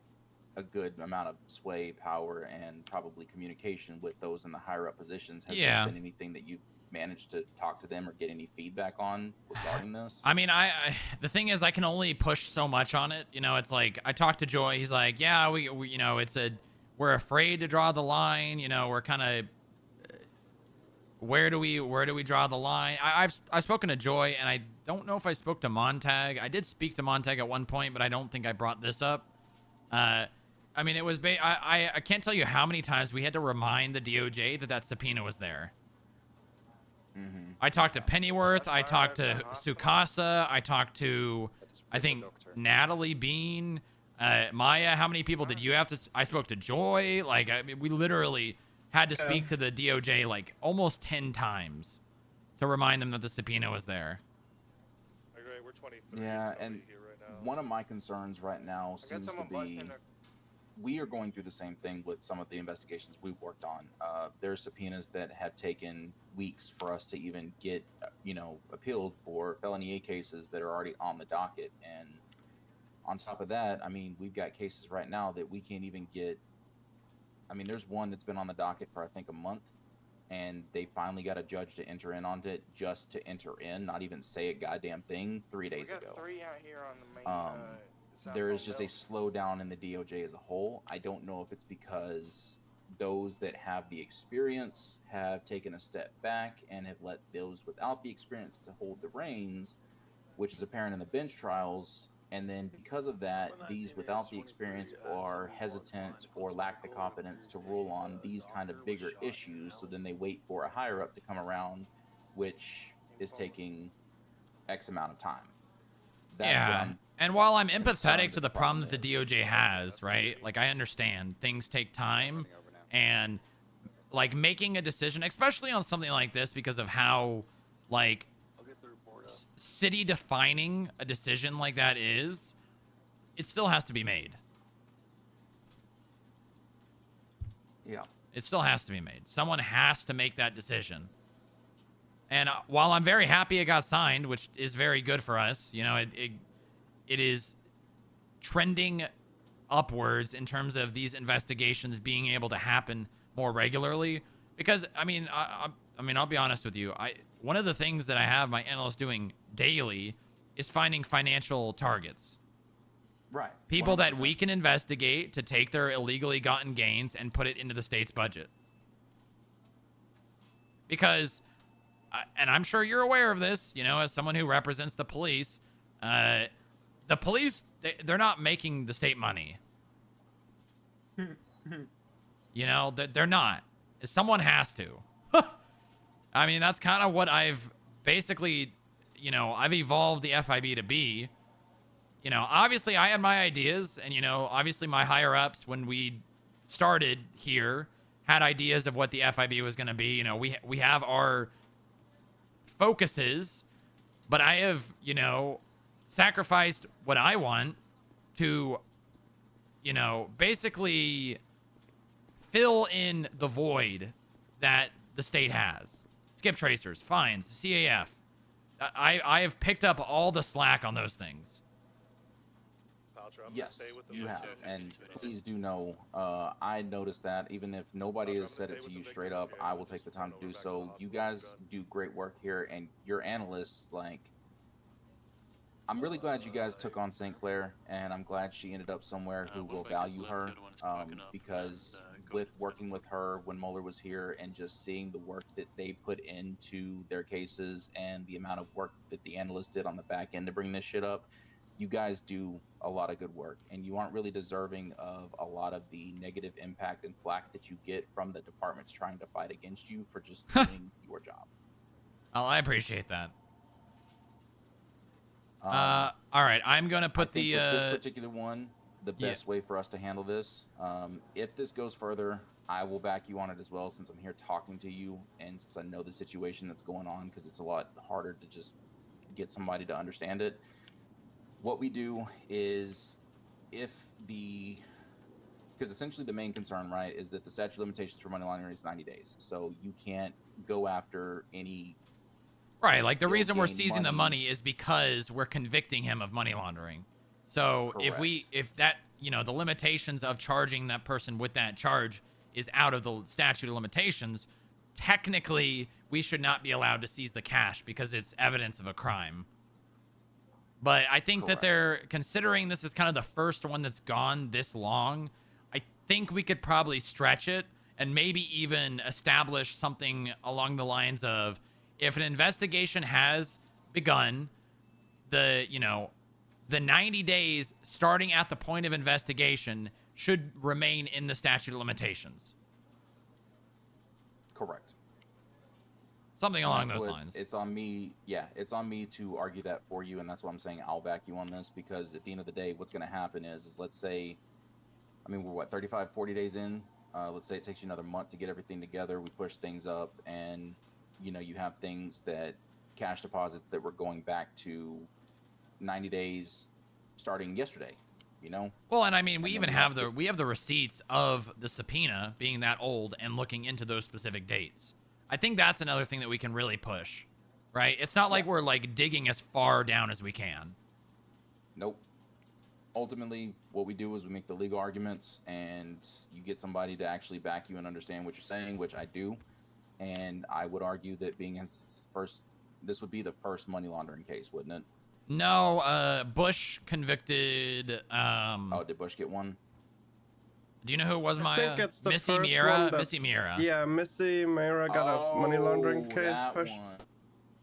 a good amount of sway, power, and probably communication with those in the higher up positions. Has there been anything that you've managed to talk to them or get any feedback on regarding this? I mean, the thing is, I can only push so much on it. You know, it's like I talked to Joy. He's like, yeah, we you know, we're afraid to draw the line. You know, we're kind of where do we draw the line? I've spoken to Joy, and I don't know if I spoke to Montag. I did speak to Montag at one point, but I don't think I brought this up. I mean, it was I can't tell you how many times we had to remind the DOJ that subpoena was there. I talked to Pennyworth. I talked to Sukasa. I talked to, I think, Natalie Bean, Maya. How many people did you have to? I spoke to Joy. Like, I mean, we literally had to speak to the DOJ like almost 10 times to remind them that the subpoena was there. Okay, we're 23. Yeah, and one of my concerns right now seems to be we are going through the same thing with some of the investigations we've worked on. There are subpoenas that have taken weeks for us to even get, appealed for felony A cases that are already on the docket. And on top of that, I mean, we've got cases right now that we can't even get. I mean, there's one that's been on the docket for, I think, a month, and they finally got a judge to enter in on it, just to enter in, not even say a goddamn thing 3 days ago. 3 out here on the main, there is just a slowdown in the DOJ as a whole. I don't know if it's because those that have the experience have taken a step back and have let those without the experience to hold the reins, which is apparent in the bench trials. And then because of that, these without the experience are hesitant or lack the competence to rule on these kind of bigger issues. So then they wait for a higher up to come around, which is taking X amount of time. And while I'm empathetic to the problem that the DOJ has, right? Like, I understand things take time, and like making a decision, especially on something like this, because of how like city defining a decision like that is, it still has to be made. Yeah. It still has to be made. Someone has to make that decision. And while I'm very happy it got signed, which is very good for us, you know, it is trending upwards in terms of these investigations being able to happen more regularly. Because, I mean, I'll be honest with you. One of the things that I have my analysts doing daily is finding financial targets. Right. People 100%. that we can investigate to take their illegally gotten gains and put it into the state's budget. Because, and I'm sure you're aware of this, you know, as someone who represents the police, the police, they're not making the state money. You know, they're not. Someone has to. I mean, that's kind of what I've basically, you know, I've evolved the FIB to be. You know, obviously I had my ideas, and, you know, obviously my higher ups when we started here had ideas of what the FIB was going to be. You know, we have our focuses, but I have, you know, sacrificed what I want to, you know, basically fill in the void that the state has. skip tracers, fines, CAF. I have picked up all the slack on those things. Yes, you have, and please do know, I noticed that even if nobody has said it to you straight up, I will take the time to do so. You guys do great work here, and your analysts, like, I'm really glad you guys took on St. Clair, and I'm glad she ended up somewhere who will value her, because with working with her when Mueller was here and just seeing the work that they put into their cases and the amount of work that the analysts did on the back end to bring this shit up, you guys do a lot of good work, and you aren't really deserving of a lot of the negative impact and flack that you get from the departments trying to fight against you for just doing your job. Oh, I appreciate that. All right, I'm gonna put with this particular one, the best way for us to handle this, if this goes further, I will back you on it as well, since I'm here talking to you and since I know the situation that's going on, because it's a lot harder to just get somebody to understand it. What we do is, because essentially the main concern, right, is that the statute of limitations for money laundering is 90 days, so you can't go after any. Right, like the reason we're seizing the money is because we're convicting him of money laundering. So if that, you know, the limitations of charging that person with that charge is out of the statute of limitations, technically we should not be allowed to seize the cash because it's evidence of a crime. But I think that they're considering this is kind of the first one that's gone this long. I think we could probably stretch it and maybe even establish something along the lines of, if an investigation has begun, the 90 days starting at the point of investigation should remain in the statute of limitations. Correct. Something along those lines. It's on me. Yeah, it's on me to argue that for you, and that's why I'm saying I'll back you on this, because at the end of the day, what's going to happen is let's say, I mean, we're what, 35, 40 days in? Let's say it takes you another month to get everything together. We push things up, and you know, you have things that cash deposits that were going back to 90 days starting yesterday, you know? Well, and I mean, we even have the receipts of the subpoena being that old and looking into those specific dates. I think that's another thing that we can really push, right? It's not like we're like digging as far down as we can. Nope. Ultimately, what we do is we make the legal arguments, and you get somebody to actually back you and understand what you're saying, which I do. And I would argue that being his first, this would be the first money laundering case, wouldn't it? No, Bush convicted. Oh, did Bush get one? Do you know who it was, Maya? I think it's the Missy first Mira? one Missy Mira. Yeah, Missy Mira got a money laundering case that pushed. one.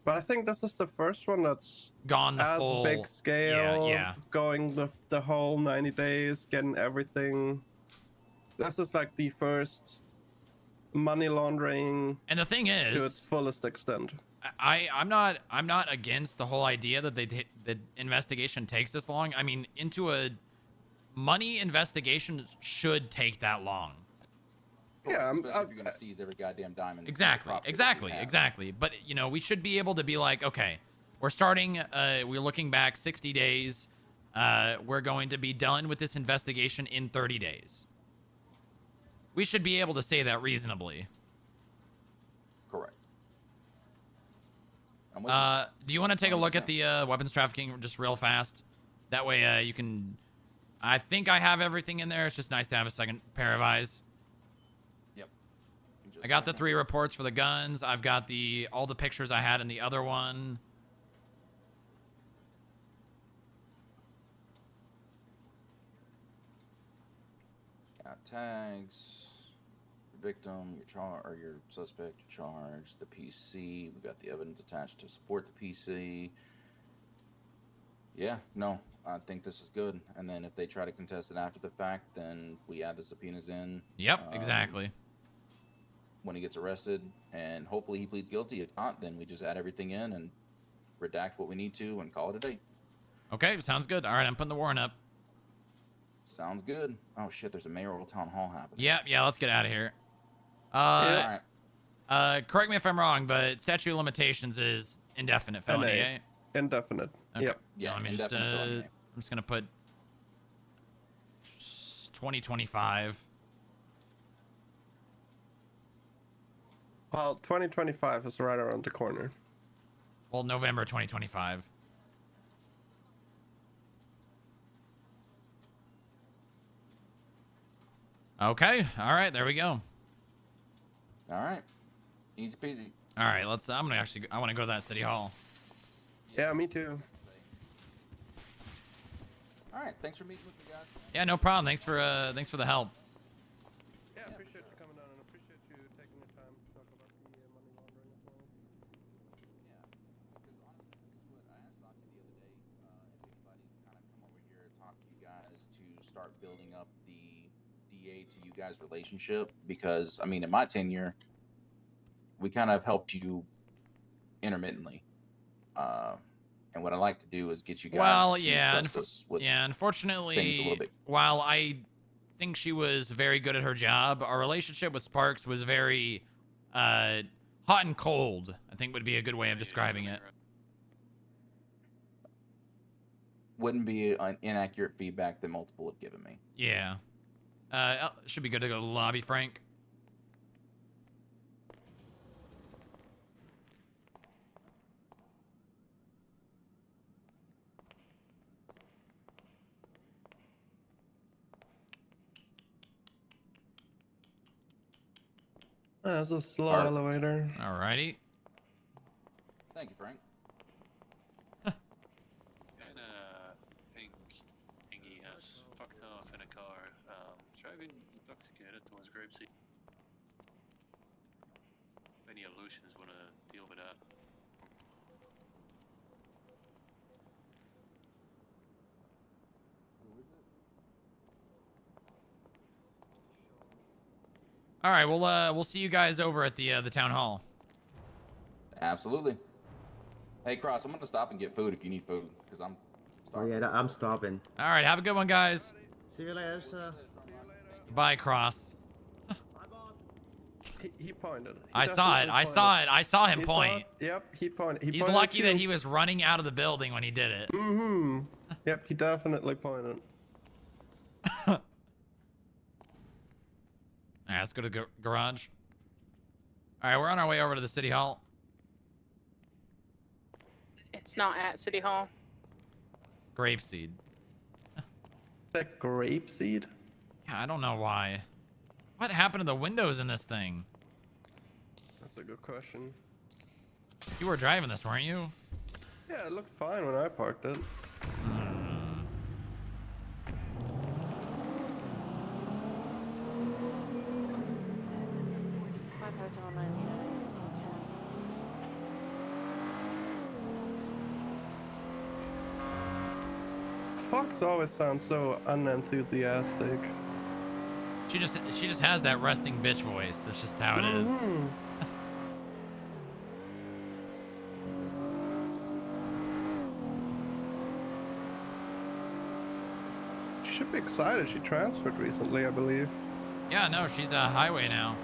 But I think this is the first one that's gone the as full big scale, yeah. going the whole 90 days, getting everything. This is like the first money laundering, and the thing is, to its fullest extent. I'm not against the whole idea that the investigation takes this long. I mean, into a money investigation should take that long. Yeah, if you're gonna seize every goddamn diamond. Exactly. But you know, we should be able to be like, okay, we're starting. We're looking back 60 days. We're going to be done with this investigation in 30 days. We should be able to say that reasonably. Correct. Do you want to take a look at the weapons trafficking just real fast? That way you can... I think I have everything in there. It's just nice to have a second pair of eyes. Yep. I got the 3 reports for the guns. I've got all the pictures I had in the other one. Got tags. Victim, your suspect, your charge, the PC. We got the evidence attached to support the PC. Yeah, no, I think this is good. And then if they try to contest it after the fact, then we add the subpoenas in. Yep, exactly. When he gets arrested, and hopefully he pleads guilty. If not, then we just add everything in and redact what we need to and call it a day. Okay, sounds good. All right, I'm putting the warrant up. Sounds good. Oh shit, there's a mayoral town hall happening. Yeah, let's get out of here. Correct me if I'm wrong, but statute of limitations is indefinite felony, eh? Indefinite. Okay. Yep. Yeah, let me just, I'm just going to put 2025. Well, 2025 is right around the corner. Well, November 2025. Okay. All right. There we go. All right. Easy peasy. All right. Let's. I want to go to that city hall. Yeah, me too. All right. Thanks for meeting with me, guys. Yeah, no problem. Thanks for the help. Yeah, appreciate you coming down and appreciate you taking your time to talk about the money laundering as well. Yeah, because honestly, this is what I asked Santi the other day. If anybody's kind of come over here and talk to you guys to start building up the DA to you guys relationship, because I mean, in my tenure, we kind of helped you intermittently. And what I like to do is get you guys to trust us with unfortunately, things a little bit. while I think she was very good at her job, our relationship with Sparks was very hot and cold, I think would be a good way of describing it. Wouldn't be an inaccurate feedback that multiple have given me. Yeah. Should be good to go to the lobby, Frank. That's a slow elevator. Alrighty. Thank you, Frank. Pink Iggy has fucked off in a car, driving intoxicated towards Grapeseed. Any illusions want to deal with that? All right, we'll see you guys over at the town hall. Absolutely. Hey, Cross, I'm gonna stop and get food if you need food, because I'm starving. Oh, yeah, I'm starving. All right, have a good one, guys. See you later, sir. Bye, Cross. He pointed. I saw it. I saw him He point. saw it? Yep, he pointed. He He's pointed lucky at that you. he was running out of the building when he did it. Mm-hmm. Yep, he definitely pointed. All right, let's go to the garage. All right, we're on our way over to the city hall. It's not at City Hall. Grapeseed. Is that grapeseed? Yeah, I don't know why. What happened to the windows in this thing? That's a good question. You were driving this, weren't you? Yeah, it looked fine when I parked it. Fox always sounds so unenthusiastic. She just has that resting bitch voice. That's just how it is. She should be excited. She transferred recently, I believe. Yeah, no, she's a highway now.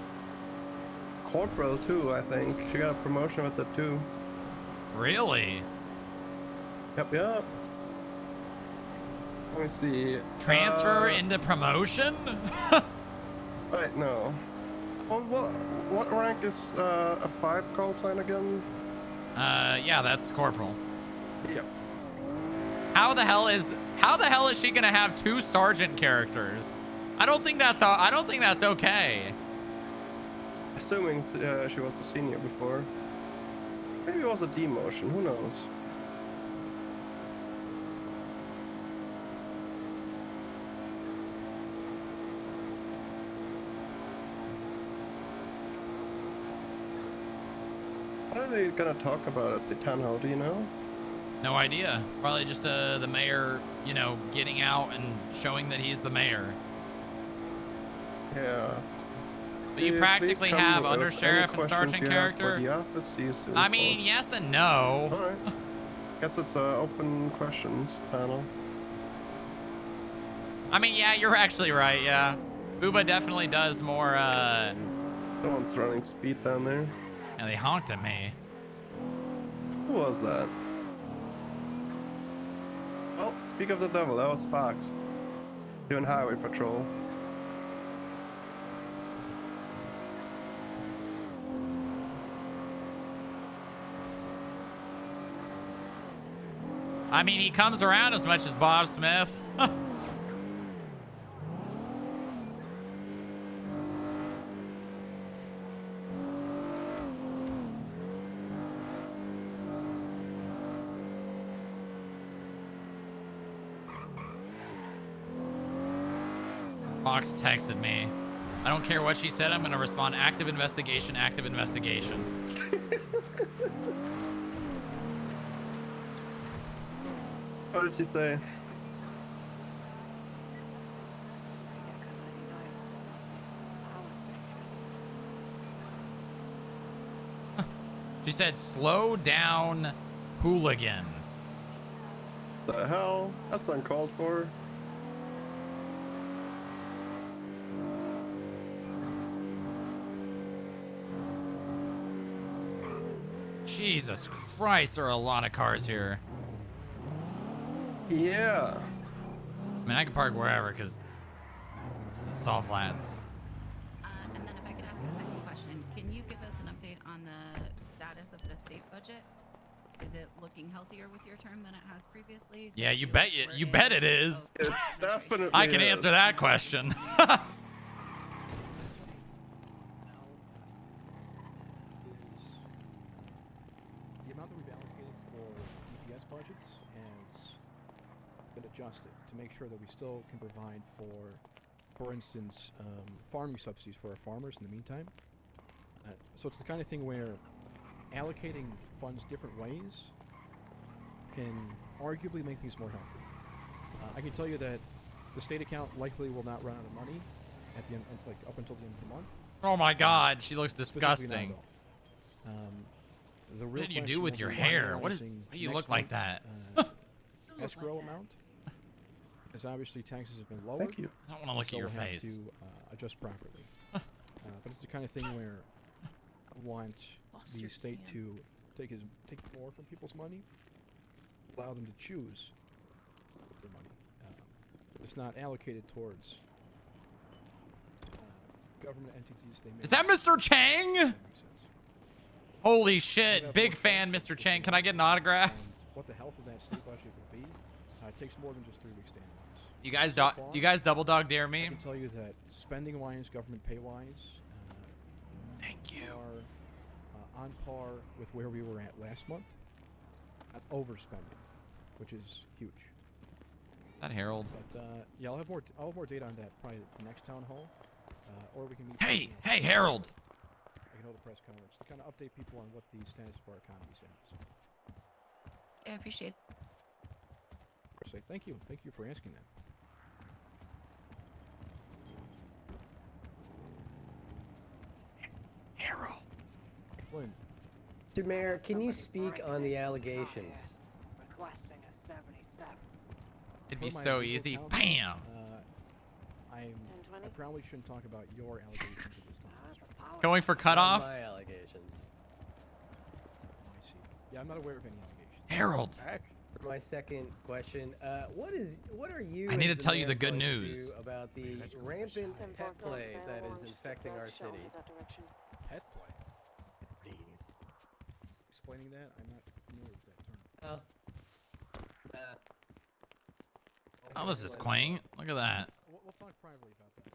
Corporal too, I think. She got a promotion with it too. Really? Yep. Let me see. Transfer into promotion? Wait, no. Well, what rank is a 5 call sign again? Yeah, that's corporal. Yep. How the hell is she gonna have 2 sergeant characters? I don't think that's okay. Assuming she was a senior before. Maybe it was a demotion. Who knows? What are they gonna talk about at the town hall? Do you know? No idea. Probably just the mayor, you know, getting out and showing that he's the mayor. Yeah. But you practically have undersheriff and sergeant character. I mean, yes and no. All right. Guess it's open questions panel. I mean, yeah, you're actually right. Yeah, Booba definitely does more. Someone's running speed down there. And they honked at me. Who was that? Well, speak of the devil, that was Fox. Doing highway patrol. I mean, he comes around as much as Bob Smith. Fox texted me. I don't care what she said. I'm going to respond active investigation, active investigation. What did she say? She said, slow down, hooligan. The hell? That's uncalled for. Jesus Christ, there are a lot of cars here. Yeah. I mean, I can park wherever because it's all flats. And then if I could ask a second question, can you give us an update on the status of the state budget? Is it looking healthier with your term than it has previously? Yeah, you bet it is. It definitely I can is. answer that question. The amount that we've allocated for DPS budgets has been adjusted to make sure that we still can provide for instance, farming subsidies for our farmers in the meantime. So it's the kind of thing where allocating funds different ways can arguably make things more healthy. I can tell you that the state account likely will not run out of money at the end, like up until the end of the month. Oh my God, she looks Specifically not disgusting. at all. The real What did you do question with will your be hair? What finalizing do you next look like month's, that? escrow amount, because obviously taxes have been lowered. Thank you. I don't want to look so at your we'll have face. to adjust properly. But it's the kind of thing where I want the state to take more from people's money, allow them to choose their money. It's not allocated towards government entities. Is that Mr. Chang? Holy shit, big fan, Mr. Chang. Can I get an autograph? And what the health of that state budget will be, it takes more than just 3 weeks to analyze. You guys double dog dare I me? can tell you that spending wise, government pay wise, thank you, are on par with where we were at last month. Not overspending, which is huge. Is that Harold? But yeah, I'll have more data on that probably at the next town hall, or we can meet. Hey, Harold. I can hold a press conference to kind of update people on what the status of our economy is at. So. I appreciate it. Say thank you for asking that. Harold. Lynn. Mr. Mayor, can you speak on the allegations? Requesting a 77. It'd be Per my so legal easy. counsel, Bam. I probably shouldn't talk about your allegations at this time. Going for cutoff? My allegations. I see. Yeah, I'm not aware of any allegations. Harold. For my second question, what are you? I need as to the tell you mayor the good going to news. do about the rampant pet play that is infecting our city. Pet play. Explaining that, I'm not familiar with that term. Oh, this is quaint. Look at that. We'll talk privately about that.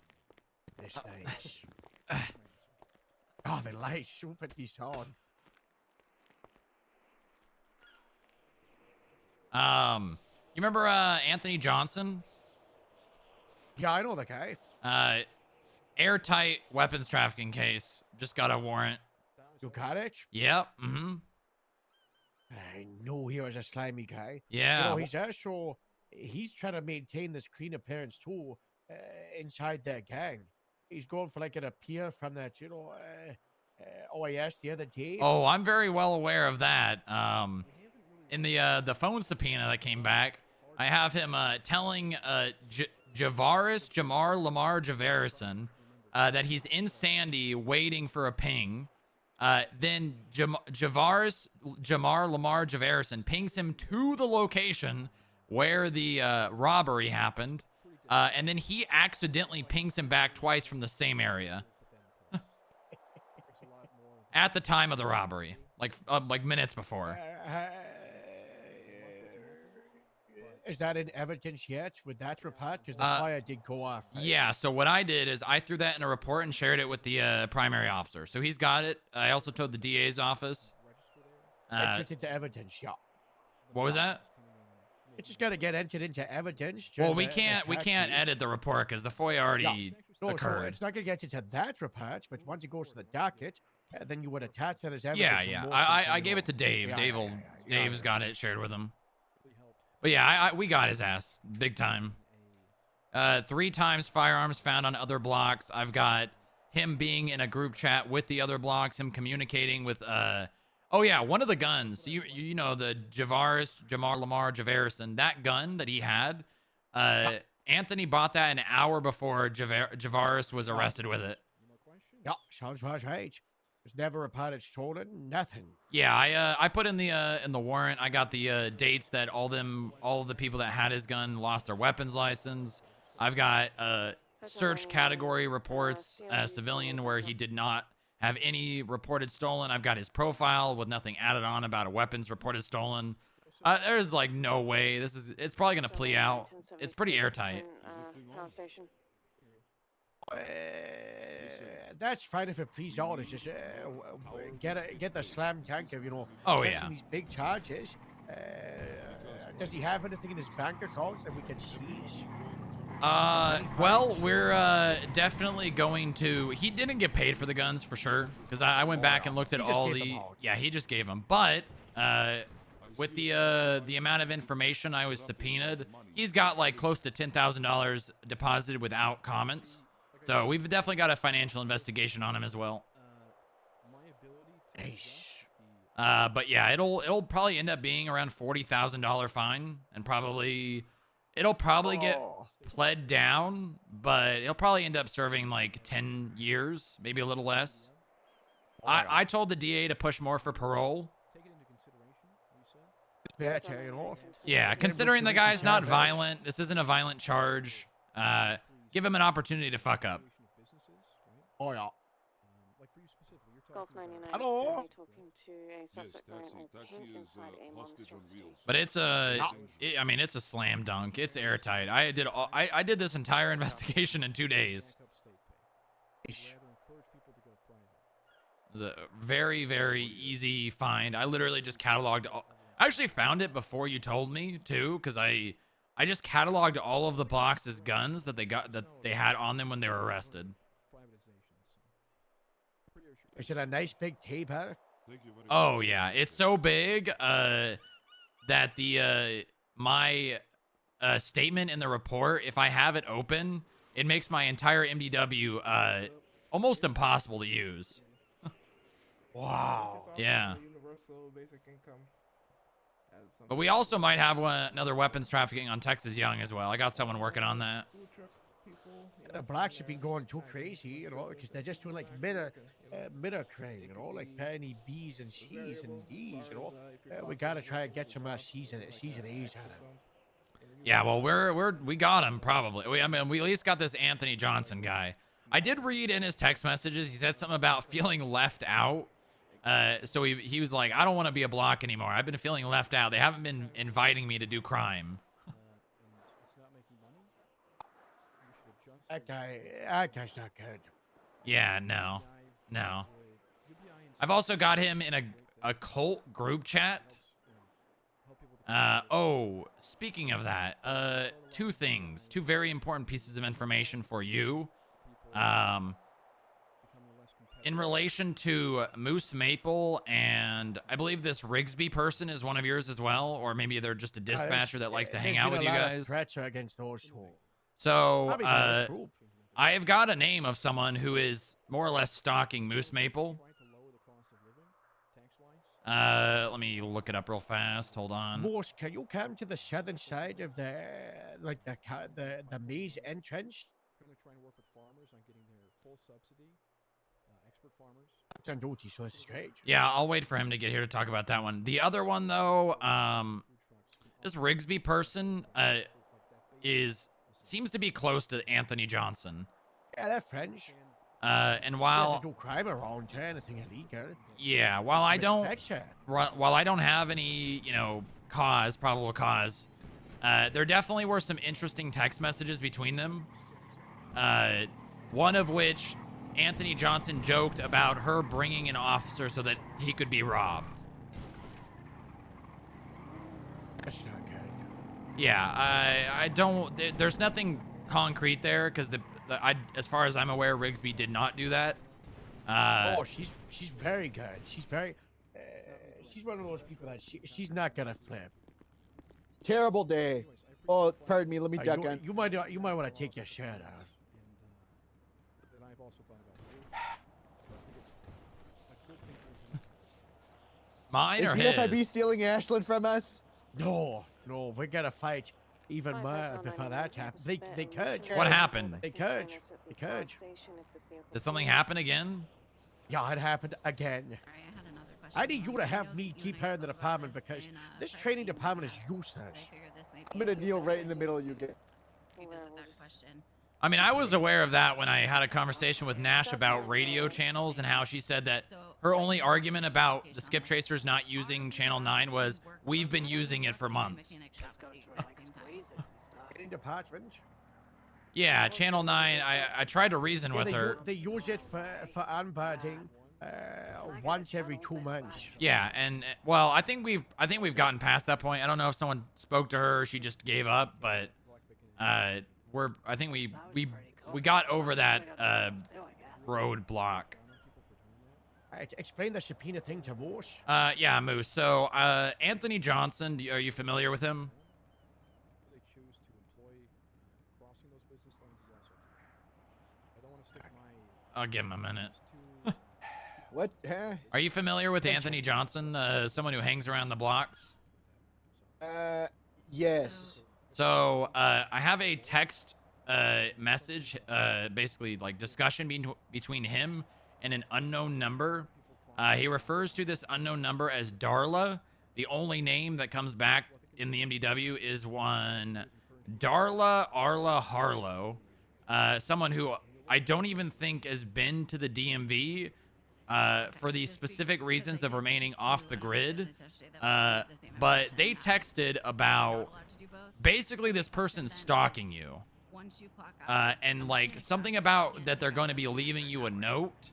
This nice. Oh, the lights. We'll put these on. You remember Anthony Johnson? Yeah, I know the guy. Airtight weapons trafficking case. Just got a warrant. You got it? Yep. Mm-hmm. I know he was a slimy guy. Yeah. You know, he's trying to maintain this clean appearance too inside that gang. He's going for like an appeal from that, OIS the other day. Oh, I'm very well aware of that. In the phone subpoena that came back, I have him telling Jamar Lamar Javerison that he's in Sandy waiting for a ping. Then Jamar Lamar Javerison pings him to the location where the robbery happened, and then he accidentally pings him back twice from the same area at the time of the robbery, like minutes before. Is that in evidence yet with that report? Because the fire did go off. Right? Yeah, so what I did is I threw that in a report and shared it with the primary officer. So he's got it. I also told the DA's office. Entered into evidence, yeah. What was that? It's just got to get entered into evidence. Well, we can't edit the report because the FOIA already occurred. So it's not going to get into that report, but once it goes to the docket, then you would attach that as evidence. Yeah. I gave it to Dave. Dave's got it shared with him. But yeah, we got his ass big time. 3 times firearms found on other blocks. I've got him being in a group chat with the other blocks, him communicating with oh yeah, one of the guns. You know the Lamar Javarison, that gun that he had. Anthony bought that an hour before Javaris was arrested with it. Yeah, sounds about right. There's never reported stolen, nothing. Yeah, I put in the warrant. I got the dates that all the people that had his gun lost their weapons license. I've got search category reports, civilian, where he did not have any reported stolen. I've got his profile with nothing added on about a weapons reported stolen. There's like no way it's probably gonna plea out. It's pretty airtight. That's fine if it please all. It's just get the slam tank of Oh yeah. These big charges. Does he have anything in his bank accounts that we can seize? Well, we're definitely going to. He didn't get paid for the guns for sure, because I went back and looked at all the. Yeah, he just gave them. But with the amount of information I was subpoenaed, he's got like close to $10,000 deposited without comments. So we've definitely got a financial investigation on him as well. But yeah, it'll probably end up being around $40,000 fine, and it'll probably get pled down, but it'll probably end up serving like 10 years, maybe a little less. I told the DA to push more for parole. Yeah, considering the guy's not violent, this isn't a violent charge. Give him an opportunity to fuck up. Oh yeah. Golf 99 Hello? talking to a suspect wearing a pink inside a monstrosity. But it's a slam dunk. It's airtight. I did this entire investigation in 2 days. It was a very, very easy find. I literally just cataloged. I actually found it before you told me too, because I just cataloged all of the box's guns that they had on them when they were arrested. Is it a nice big taper? Oh yeah, it's so big that my statement in the report, if I have it open, it makes my entire MDW almost impossible to use. Wow. Yeah. But we also might have another weapons trafficking on Texas Young as well. I got someone working on that. The blacks have been going too crazy, because they're just doing like middle crane, like fanny B's and C's and D's, we gotta try and get some C's and A's on them. Yeah, well, we got him probably. We at least got this Anthony Johnson guy. I did read in his text messages. He said something about feeling left out. So he was like, I don't want to be a block anymore. I've been feeling left out. They haven't been inviting me to do crime. That guy's not good. Yeah, no. I've also got him in a cult group chat. Speaking of that, 2 things. 2 very important pieces of information for you. In relation to Moose Maple, and I believe this Rigsby person is one of yours as well, or maybe they're just a dispatcher that likes to hang out with you guys. Threats against those 2. So, I have got a name of someone who is more or less stalking Moose Maple. Let me look it up real fast. Hold on. Moose, can you come to the southern side of the maze entrance? We're going to try and work with farmers on getting their full subsidy. Expert farmers. On duty, so this is great. Yeah, I'll wait for him to get here to talk about that one. The other one, though, this Rigsby person seems to be close to Anthony Johnson. Yeah, they're friends. And while do crime around here, anything illegal. Yeah, while I don't have any, probable cause, There definitely were some interesting text messages between them. One of which Anthony Johnson joked about her bringing an officer so that he could be robbed. That's not good. Yeah, I don't. There's nothing concrete there because as far as I'm aware, Rigsby did not do that. Oh, she's very good. She's very. She's one of those people that she's not gonna flip. Terrible day. Oh, pardon me. Let me duck in. You might want to take your shirt off. And I've also thought about Mine Is or the his? FIB stealing Ashland from us? No, we're gonna fight even more before that happens. They could. What happened? They could. They could. Did something happen again? Yeah, it happened again. I need you to help me keep her in the department because this training department is useless. I'm gonna kneel right in the middle of you guys. I mean, I was aware of that when I had a conversation with Nash about radio channels and how she said that her only argument about the skip tracers not using channel 9 was we've been using it for months. Department. Yeah, channel 9, I tried to reason with her. They use it for onboarding once every 2 months. Yeah, and well, I think we've gotten past that point. I don't know if someone spoke to her, or she just gave up, but I think we got over that roadblock. Explain the subpoena thing to Moose. Yeah, Moose. So, Anthony Johnson, are you familiar with him? they choose to employ crossing those business lines is also I don't want to stick my. I'll give him a minute. What? Huh? Are you familiar with Anthony Johnson, someone who hangs around the blocks? Yes. So, I have a text message, basically like discussion between him and an unknown number. He refers to this unknown number as Darla. The only name that comes back in the MDW is one Darla Arla Harlow, someone who I don't even think has been to the DMV for the specific reasons of remaining off the grid. But they texted about basically this person stalking you. And like something about that they're going to be leaving you a note.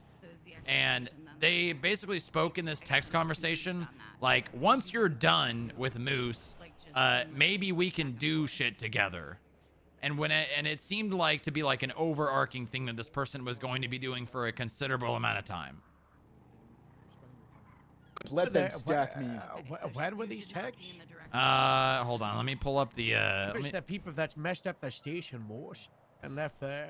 And they basically spoke in this text conversation like, once you're done with Moose, maybe we can do shit together. And it seemed like to be like an overarching thing that this person was going to be doing for a considerable amount of time. Let them stack me. When were these texts? Hold on, let me pull up the The people that messed up the station, Moose, and left the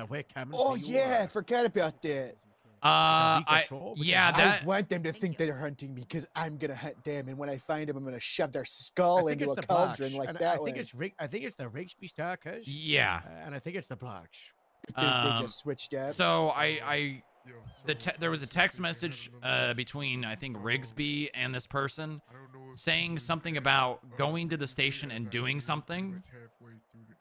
webcam. Oh yeah, I forgot about that. I want them to think they're hunting me because I'm gonna hunt them, and when I find them, I'm gonna shove their skull into a cauldron like that. I think it's the Rigsby Stalkers. Yeah. And I think it's the blocks. They just switched up. So there was a text message between I think Rigsby and this person saying something about going to the station and doing something.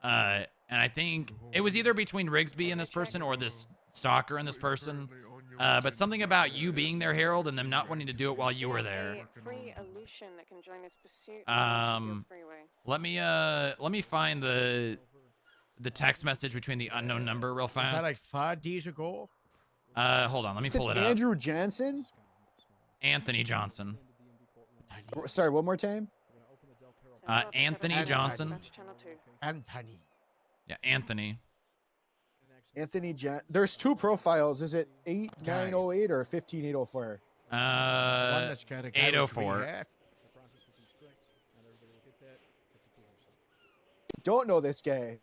And I think it was either between Rigsby and this person or this stalker and this person. But something about you being there, Harold, and them not wanting to do it while you were there. Let me find the text message between the unknown number real fast. Was that like 5 days ago? Hold on, let me pull it up. Andrew Johnson? Anthony Johnson. Sorry, one more time. Anthony Johnson. Anthony. Yeah, Anthony. Anthony John. There's 2 profiles. Is it 8908 or 15804? 804. Don't know this guy.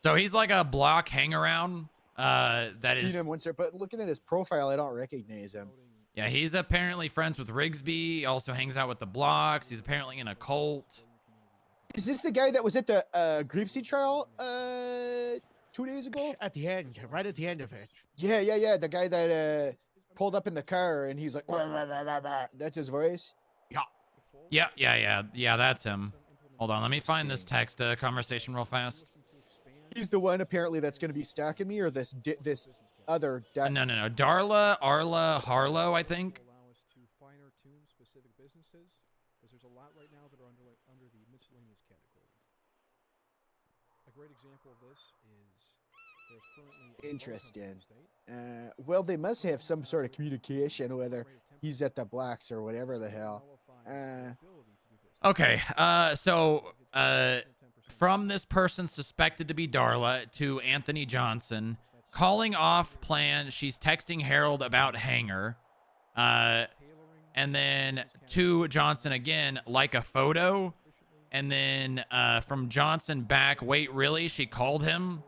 So he's like a block hangaround. That Seen is. him once, but looking at his profile, I don't recognize him. Yeah, he's apparently friends with Rigsby. He also hangs out with the blocks. He's apparently in a cult. Is this the guy that was at the Greepsy trial 2 days ago? At the end, right at the end of it. Yeah. The guy that pulled up in the car and he's like, that's his voice. Yeah. That's him. Hold on, let me find this text conversation real fast. He's the one apparently that's going to be stalking me, or this other. No. Darla Arla Harlow, I think. Allow us to finer tune specific businesses because there's a lot right now that are under the miscellaneous category. a great example of this is there's currently a Interesting. Well, they must have some sort of communication, whether he's at the blocks or whatever the hell. Okay. From this person suspected to be Darla to Anthony Johnson, calling off plan. She's texting Harold about Hanger. And then to Johnson again, like a photo. And then from Johnson back, wait, really? She called him?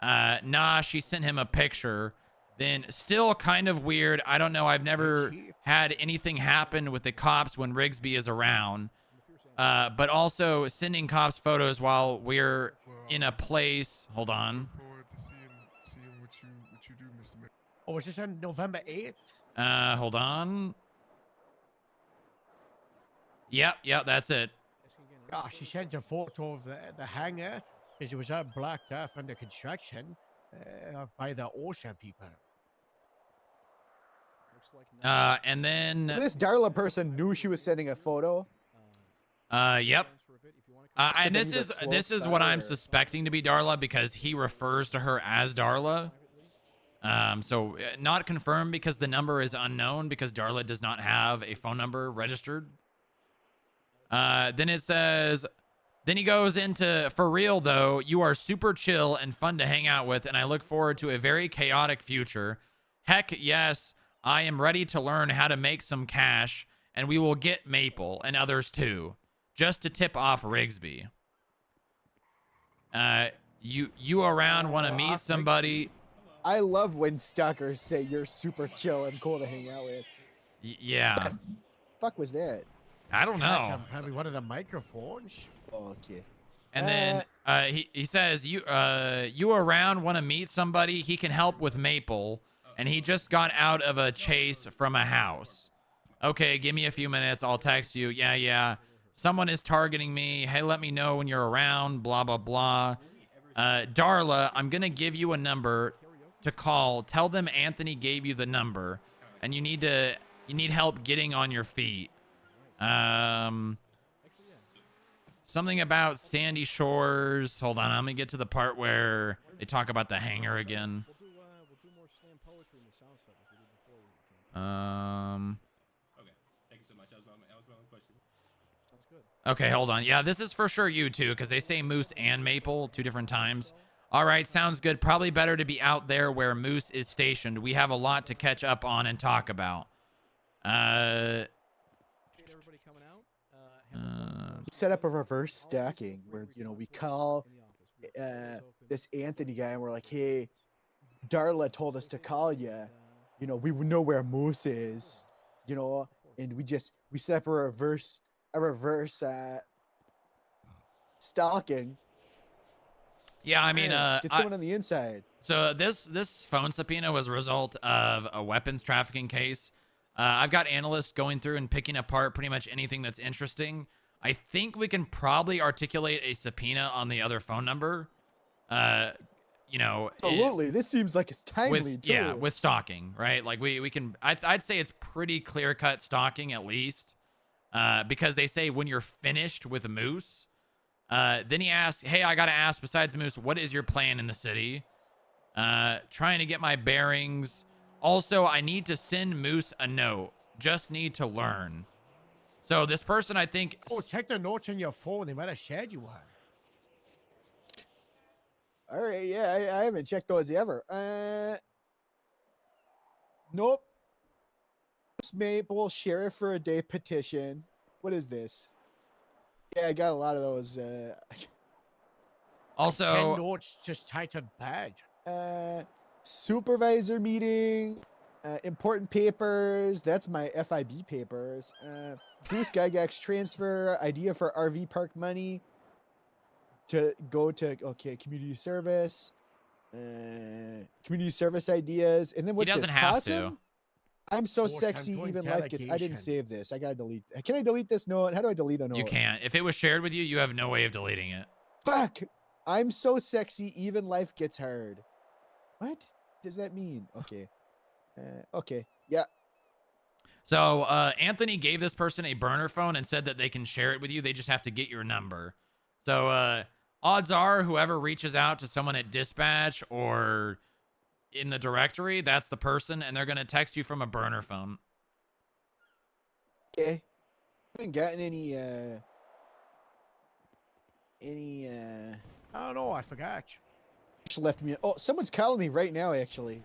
Nah, she sent him a picture. Then still kind of weird. I don't know. I've never had anything happen with the cops when Rigsby is around. But also sending cops photos while we're in a place. Hold on. Oh, was this on November 8th? Hold on. Yep, that's it. Oh, she sent a photo of the hangar because it was blocked off under construction by the OSHA people. And then this Darla person knew she was sending a photo. Yep. And this is what I'm suspecting to be Darla because he refers to her as Darla. So not confirmed because the number is unknown because Darla does not have a phone number registered. Then it says, then he goes into, for real though, you are super chill and fun to hang out with, and I look forward to a very chaotic future. Heck yes, I am ready to learn how to make some cash, and we will get Maple and others too, just to tip off Rigsby. You around want to meet somebody? I love when stalkers say you're super chill and cool to hang out with. Yeah. What the fuck was that? I don't know. Probably one of the microphones. Oh, okay. And then he says, you around want to meet somebody? He can help with Maple, and he just got out of a chase from a house. Okay, give me a few minutes. I'll text you. Yeah. Someone is targeting me. Hey, let me know when you're around. Blah, blah, blah. Darla, I'm going to give you a number to call. Tell them Anthony gave you the number, and you need help getting on your feet. Something about Sandy Shores. Hold on, I'm gonna get to the part where they talk about the hangar again. We'll do more slam poetry in the south side like we did before. Okay, thank you so much. That was my only question. Sounds good. Okay, hold on. Yeah, this is for sure you two, because they say Moose and Maple 2 different times. All right, sounds good. Probably better to be out there where Moose is stationed. We have a lot to catch up on and talk about. Set up a reverse stacking where we call this Anthony guy and we're like, hey, Darla told us to call you. We would know where Moose is. And we set up a reverse stalking. Yeah, I mean, get someone on the inside. So this phone subpoena was a result of a weapons trafficking case. I've got analysts going through and picking apart pretty much anything that's interesting. I think we can probably articulate a subpoena on the other phone number. Absolutely. This seems like it's timely too. Yeah, with stalking, right? Like we can. I'd say it's pretty clear cut stalking at least, because they say when you're finished with Moose, then he asks, "Hey, I gotta ask. Besides Moose, what is your plan in the city? Trying to get my bearings." Also, I need to send Moose a note. Just need to learn. So this person, I think... Oh, check the notes on your phone. They might have shared you one. All right, yeah, I haven't checked those ever. Nope. Maple Sheriff for a Day petition. What is this? Yeah, I got a lot of those. Also... 10 notes just titled badge. Supervisor meeting, important papers. That's my FIB papers. Goose Gygax transfer, idea for RV park money to go to, community service. Community service ideas. And then what's he doesn't this? have Possum? to. I'm so sexy, even life gets... I didn't save this. I gotta delete. Can I delete this note? How do I delete a note? You can't. If it was shared with you, you have no way of deleting it. Fuck! I'm so sexy, even life gets hard. What does that mean? Okay. Okay. Yeah. So Anthony gave this person a burner phone and said that they can share it with you. They just have to get your number. So odds are whoever reaches out to someone at dispatch or in the directory, that's the person, and they're going to text you from a burner phone. Okay. Haven't gotten any I don't know. I forgot. left me. Oh, someone's calling me right now, actually.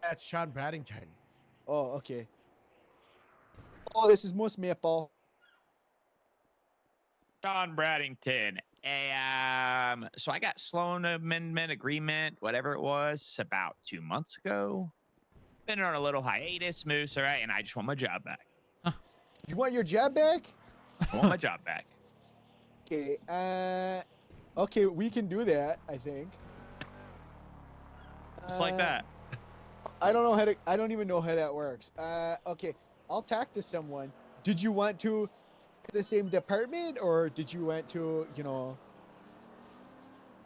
That's Sean Braddington. Oh, okay. Oh, this is Moose Maple. Sean Braddington. So I got Sloan Amendment Agreement, whatever it was, about 2 months ago. Been on a little hiatus, Moose, all right? And I just want my job back. You want your job back? I want my job back. Okay, okay, we can do that, I think. Just like that. I don't even know how that works. Okay, I'll talk to someone. Did you want to the same department, or did you want to, you know?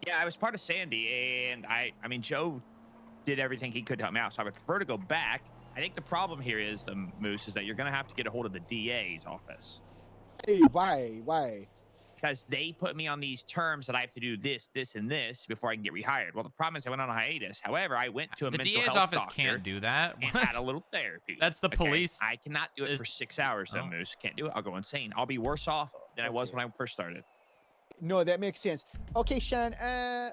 Yeah, I was part of Sandy, and I mean, Joe did everything he could to help me out, so I would prefer to go back. I think the problem here is, Moose, is that you're going to have to get a hold of the DA's office. Hey, why? Because they put me on these terms that I have to do this, this, and this before I can get rehired. Well, the problem is I went on a hiatus. However, I went to a mental DA's health office doctor can't do that. and had a little therapy. That's the police. I cannot do it for 6 hours, though, Moose. Can't do it. I'll go insane. I'll be worse off than I was when I first started. No, that makes sense. Okay, Sean,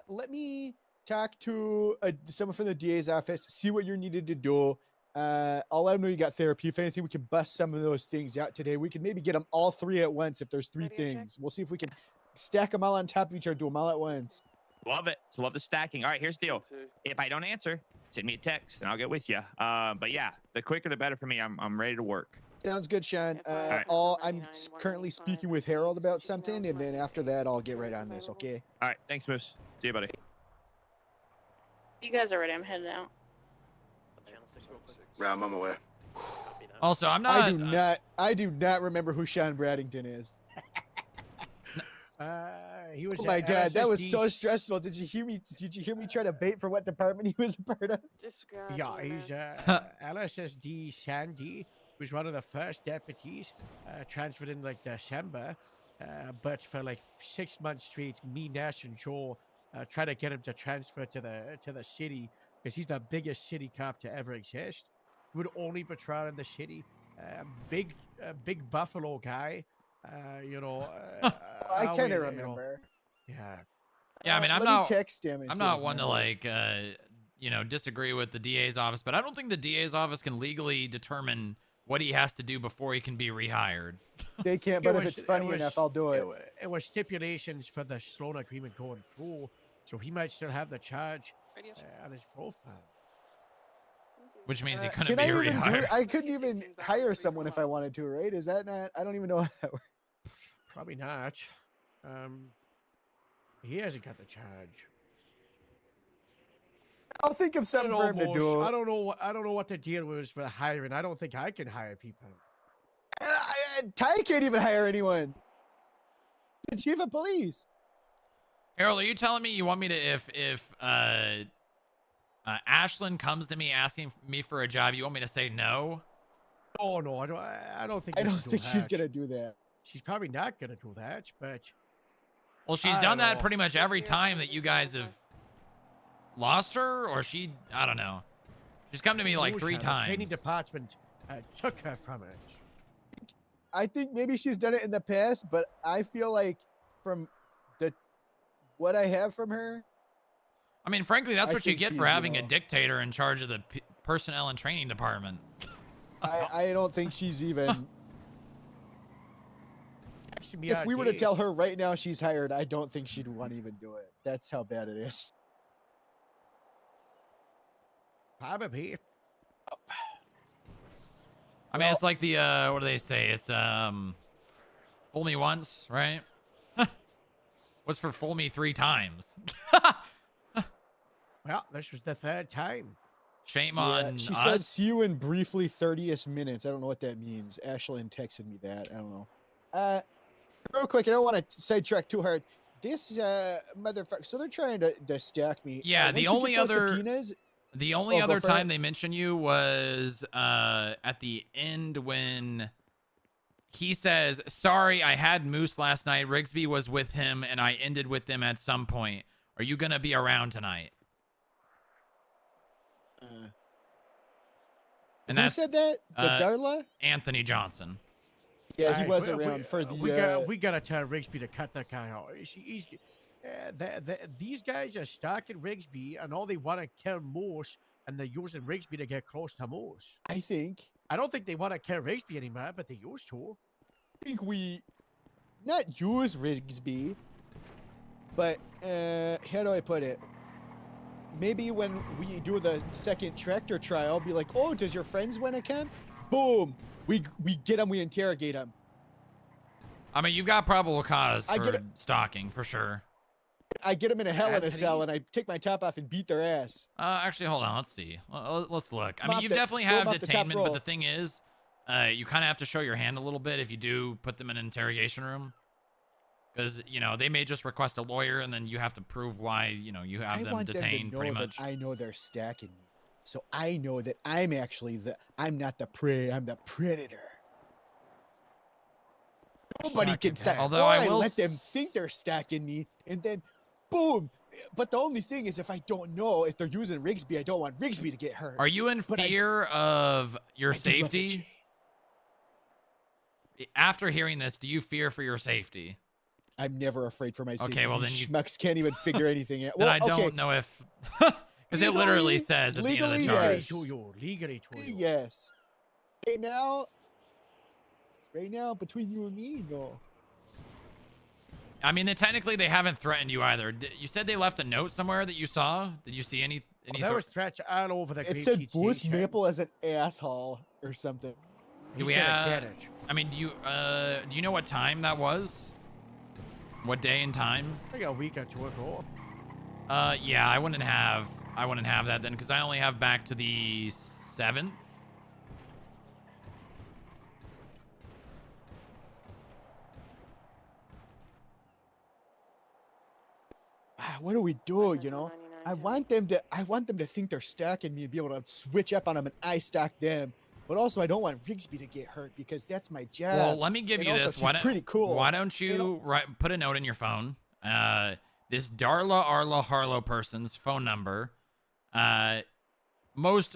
let me talk to someone from the DA's office, see what you're needed to do. I'll let them know you got therapy. If anything, we can bust some of those things out today. We can maybe get them all 3 at once if there's 3 things. We'll see if we can stack them all on top of each other, do them all at once. Love it. So love the stacking. All right, here's the deal. If I don't answer, send me a text and I'll get with you. But yeah, the quicker the better for me. I'm ready to work. Sounds good, Sean. I'm currently speaking with Harold about something, and then after that, I'll get right on this, okay? All right, thanks, Moose. See you, buddy. You guys are ready. I'm heading out. Yeah, I'm on my way. Also, I'm not. I do not remember who Sean Braddington is. He was. Oh my God, that was so stressful. Did you hear me? Did you hear me try to bait for what department he was a part of? Yeah, he's LSSD Sandy, was one of the first deputies, transferred in like December, but for like 6 months straight, me, Nash, and Joel tried to get him to transfer to the city because he's the biggest city cop to ever exist. He would only patrol in the city. Big Buffalo guy. I kind of remember. Yeah. Yeah, I mean, I'm let not. me text him and I'm see not his one to number. like, disagree with the DA's office, but I don't think the DA's office can legally determine what he has to do before he can be rehired. They can't, but if it's funny enough, I'll do it. It was stipulations for the Sloan agreement going through, so he might still have the charge on his profile. Which means he Can couldn't I be even do rehired. it? I couldn't even hire someone if I wanted to, right? Is that not? I don't even know how that works. Probably not. He hasn't got the charge. I'll think of something for him to do. I don't know what the deal was with hiring. I don't think I can hire people. Ty can't even hire anyone. The chief of police. Harold, are you telling me you want me to if Ashlyn comes to me asking me for a job, you want me to say no? Oh no, I don't think. I don't think she's gonna do that. She's probably not gonna do that, but. Well, she's done that pretty much every time that you guys have lost her, or I don't know. She's come to me like 3 The times. training department took her from it. I think maybe she's done it in the past, but I feel like from what I have from her. I mean, frankly, that's I what you think get for she's, having a dictator in charge of the personnel and training department. I don't think she's even. If we were to tell her right now she's hired, I don't think she'd want to even do it. That's how bad it is. Probably. I mean, it's like the what do they say? It's fool me once, right? What's for fool me 3 times? Well, this was the 3rd time. Shame on She us. said, "See you in briefly 30th minutes." I don't know what that means. Ashlyn texted me that. I don't know. Real quick, I don't want to sidetrack too hard. This motherfucker. So they're trying to stack me. Yeah, Once the you only get those other subpoenas, the only Oh, go other for time it. they mention you was at the end when He says, sorry, I had Moose last night. Rigsby was with him, and I ended with them at some point. Are you going to be around tonight? And who said that? The Darla? Anthony Johnson. Yeah, he was around for the. We gotta tell Rigsby to cut that guy out. These guys are stalking Rigsby, and all they want to kill Moose, and they're using Rigsby to get close to Moose. I don't think they want to kill Rigsby anymore, but they used to. I think we not use Rigsby, but how do I put it? Maybe when we do the second tractor trial, be like, oh, does your friends want to camp? Boom, we get them, we interrogate them. I mean, you've got probable cause for stalking for sure. I get them in a hell in a cell, and I take my top off and beat their ass. Actually, hold on. Let's see. Let's look. I mean, you definitely have detainment, but the thing is, you kind of have to show your hand a little bit if you do put them in an interrogation room. Because, you know, they may just request a lawyer, and then you have to prove why, you know, you have them detained pretty much. I know they're stacking me. So I know that I'm actually I'm not the prey, I'm the predator. Nobody can stack. Although I will let them think they're stacking me, and then boom. But the only thing is, if I don't know if they're using Rigsby, I don't want Rigsby to get hurt. Are you in fear of your safety? After hearing this, do you fear for your safety? I'm never afraid for my safety. Okay, well then you schmucks can't even figure anything out. Well, I don't know if because it literally says at the end of the charge. Legally to you. Yes. Right now, between you and me, no. I mean, technically they haven't threatened you either. You said they left a note somewhere that you saw. Did you see any? There was threats all over the. It said Bruce Maple as an asshole or something. Do we have? I mean, do you know what time that was? What day and time? Like a week or two ago. Yeah, I wouldn't have that then because I only have back to the 7th. What do we do? You know, I want them to think they're stacking me and be able to switch up on them, and I stack them. But also, I don't want Rigsby to get hurt because that's my job. Well, let me give you this. She's pretty cool. Why don't you put a note in your phone? This Darla Arla Harlow person's phone number. Most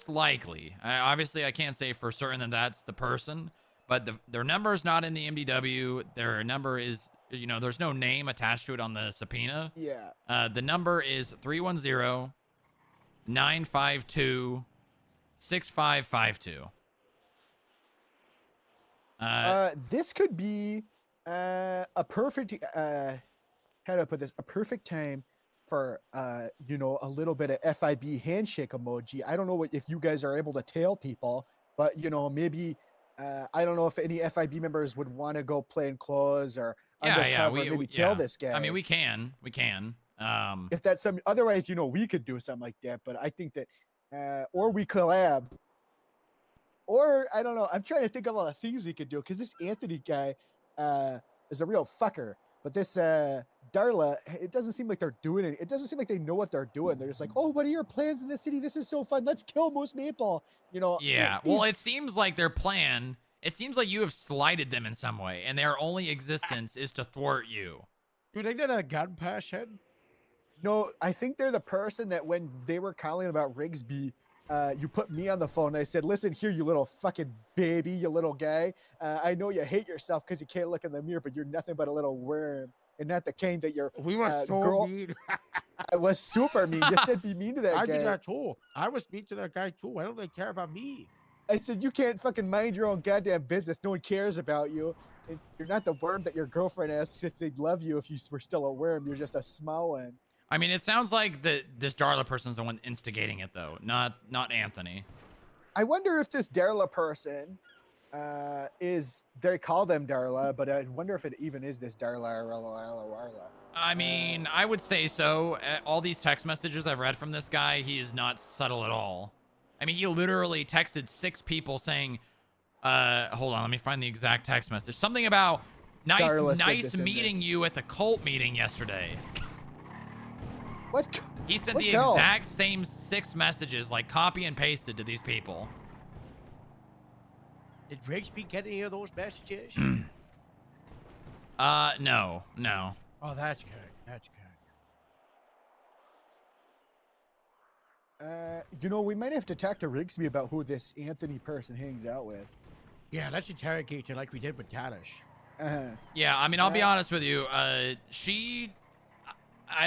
likely. Obviously, I can't say for certain that that's the person, but their number is not in the MDW. Their number is, you know, there's no name attached to it on the subpoena. Yeah. The number is 310-952-6552. This could be a perfect how do I put this? A perfect time for you know, a little bit of FIB handshake emoji. I don't know if you guys are able to tail people, but you know, maybe I don't know if any FIB members would want to go plain clothes or undercover, maybe tail this guy. I mean, we can. If that's some, otherwise, you know, we could do something like that. But I think that, or we collab, or I don't know. I'm trying to think of all the things we could do because this Anthony guy is a real fucker. But this Darla, it doesn't seem like they're doing it. It doesn't seem like they know what they're doing. They're just like, oh, what are your plans in the city? This is so fun. Let's kill Moose Maple. You know. Yeah. Well, it seems like their plan. It seems like you have slighted them in some way, and their only existence is to thwart you. Do you think they're a gun passion? No, I think they're the person that when they were calling about Rigsby, you put me on the phone. And I said, listen here, you little fucking baby, you little guy. I know you hate yourself because you can't look in the mirror, but you're nothing but a little worm. And not the kind that you're we were so girl. mean. I was super mean. You said be mean to that guy. I did that too. I was mean to that guy too. Why don't they care about me? I said, you can't fucking mind your own goddamn business. No one cares about you. You're not the worm that your girlfriend asks if they'd love you if you were still a worm. You're just a small one. I mean, it sounds like this Darla person's the one instigating it, though, not Anthony. I wonder if this Darla person they call them Darla, but I wonder if it even is this Darla. I mean, I would say so. All these text messages I've read from this guy, he is not subtle at all. I mean, he literally texted 6 people saying, hold on, let me find the exact text message. Something about nice meeting you at the cult meeting yesterday. What? He sent the exact same 6 messages, like copy and pasted to these people. Did Rigsby get any of those messages? No. Oh, that's good. That's good. You know, we might have to talk to Rigsby about who this Anthony person hangs out with. Yeah, let's interrogate her like we did with Talish. Yeah, I mean, I'll be honest with you. I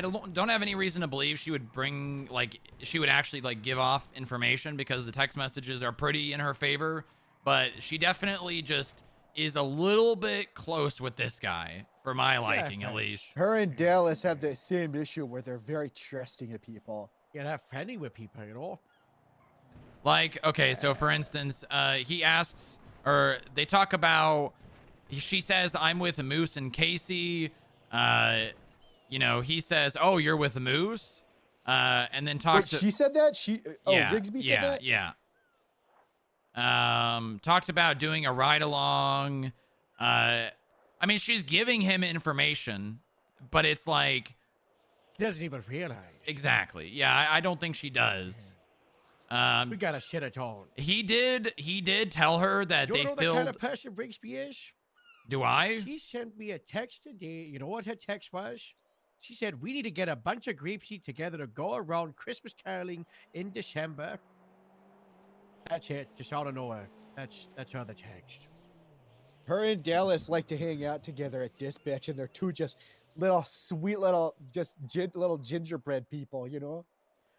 don't have any reason to believe she would actually give off information, because the text messages are pretty in her favor, but she definitely just is a little bit close with this guy, for my liking, at least. Her and Dallas have the same issue where they're very trusting of people. Yeah, they're friendly with people, you know? Like, okay, so for instance, he asks, or they talk about, she says, I'm with Moose and Casey. You know, he says, oh, you're with Moose? And then talks. Wait, she said that? Rigsby said that? Yeah. Talked about doing a ride along. I mean, she's giving him information, but it's like, he doesn't even realize. Exactly. Yeah, I don't think she does. We gotta shit it all. He did tell her that you they know filled. the kind of person Rigsby is? Do I? She sent me a text today. You know what her text was? She said, we need to get a bunch of grapeseed together to go around Christmas caroling in December. That's it. Just out of nowhere. That's all the text. Her and Dallas like to hang out together at dispatch, and they're two just little sweet little little gingerbread people, you know?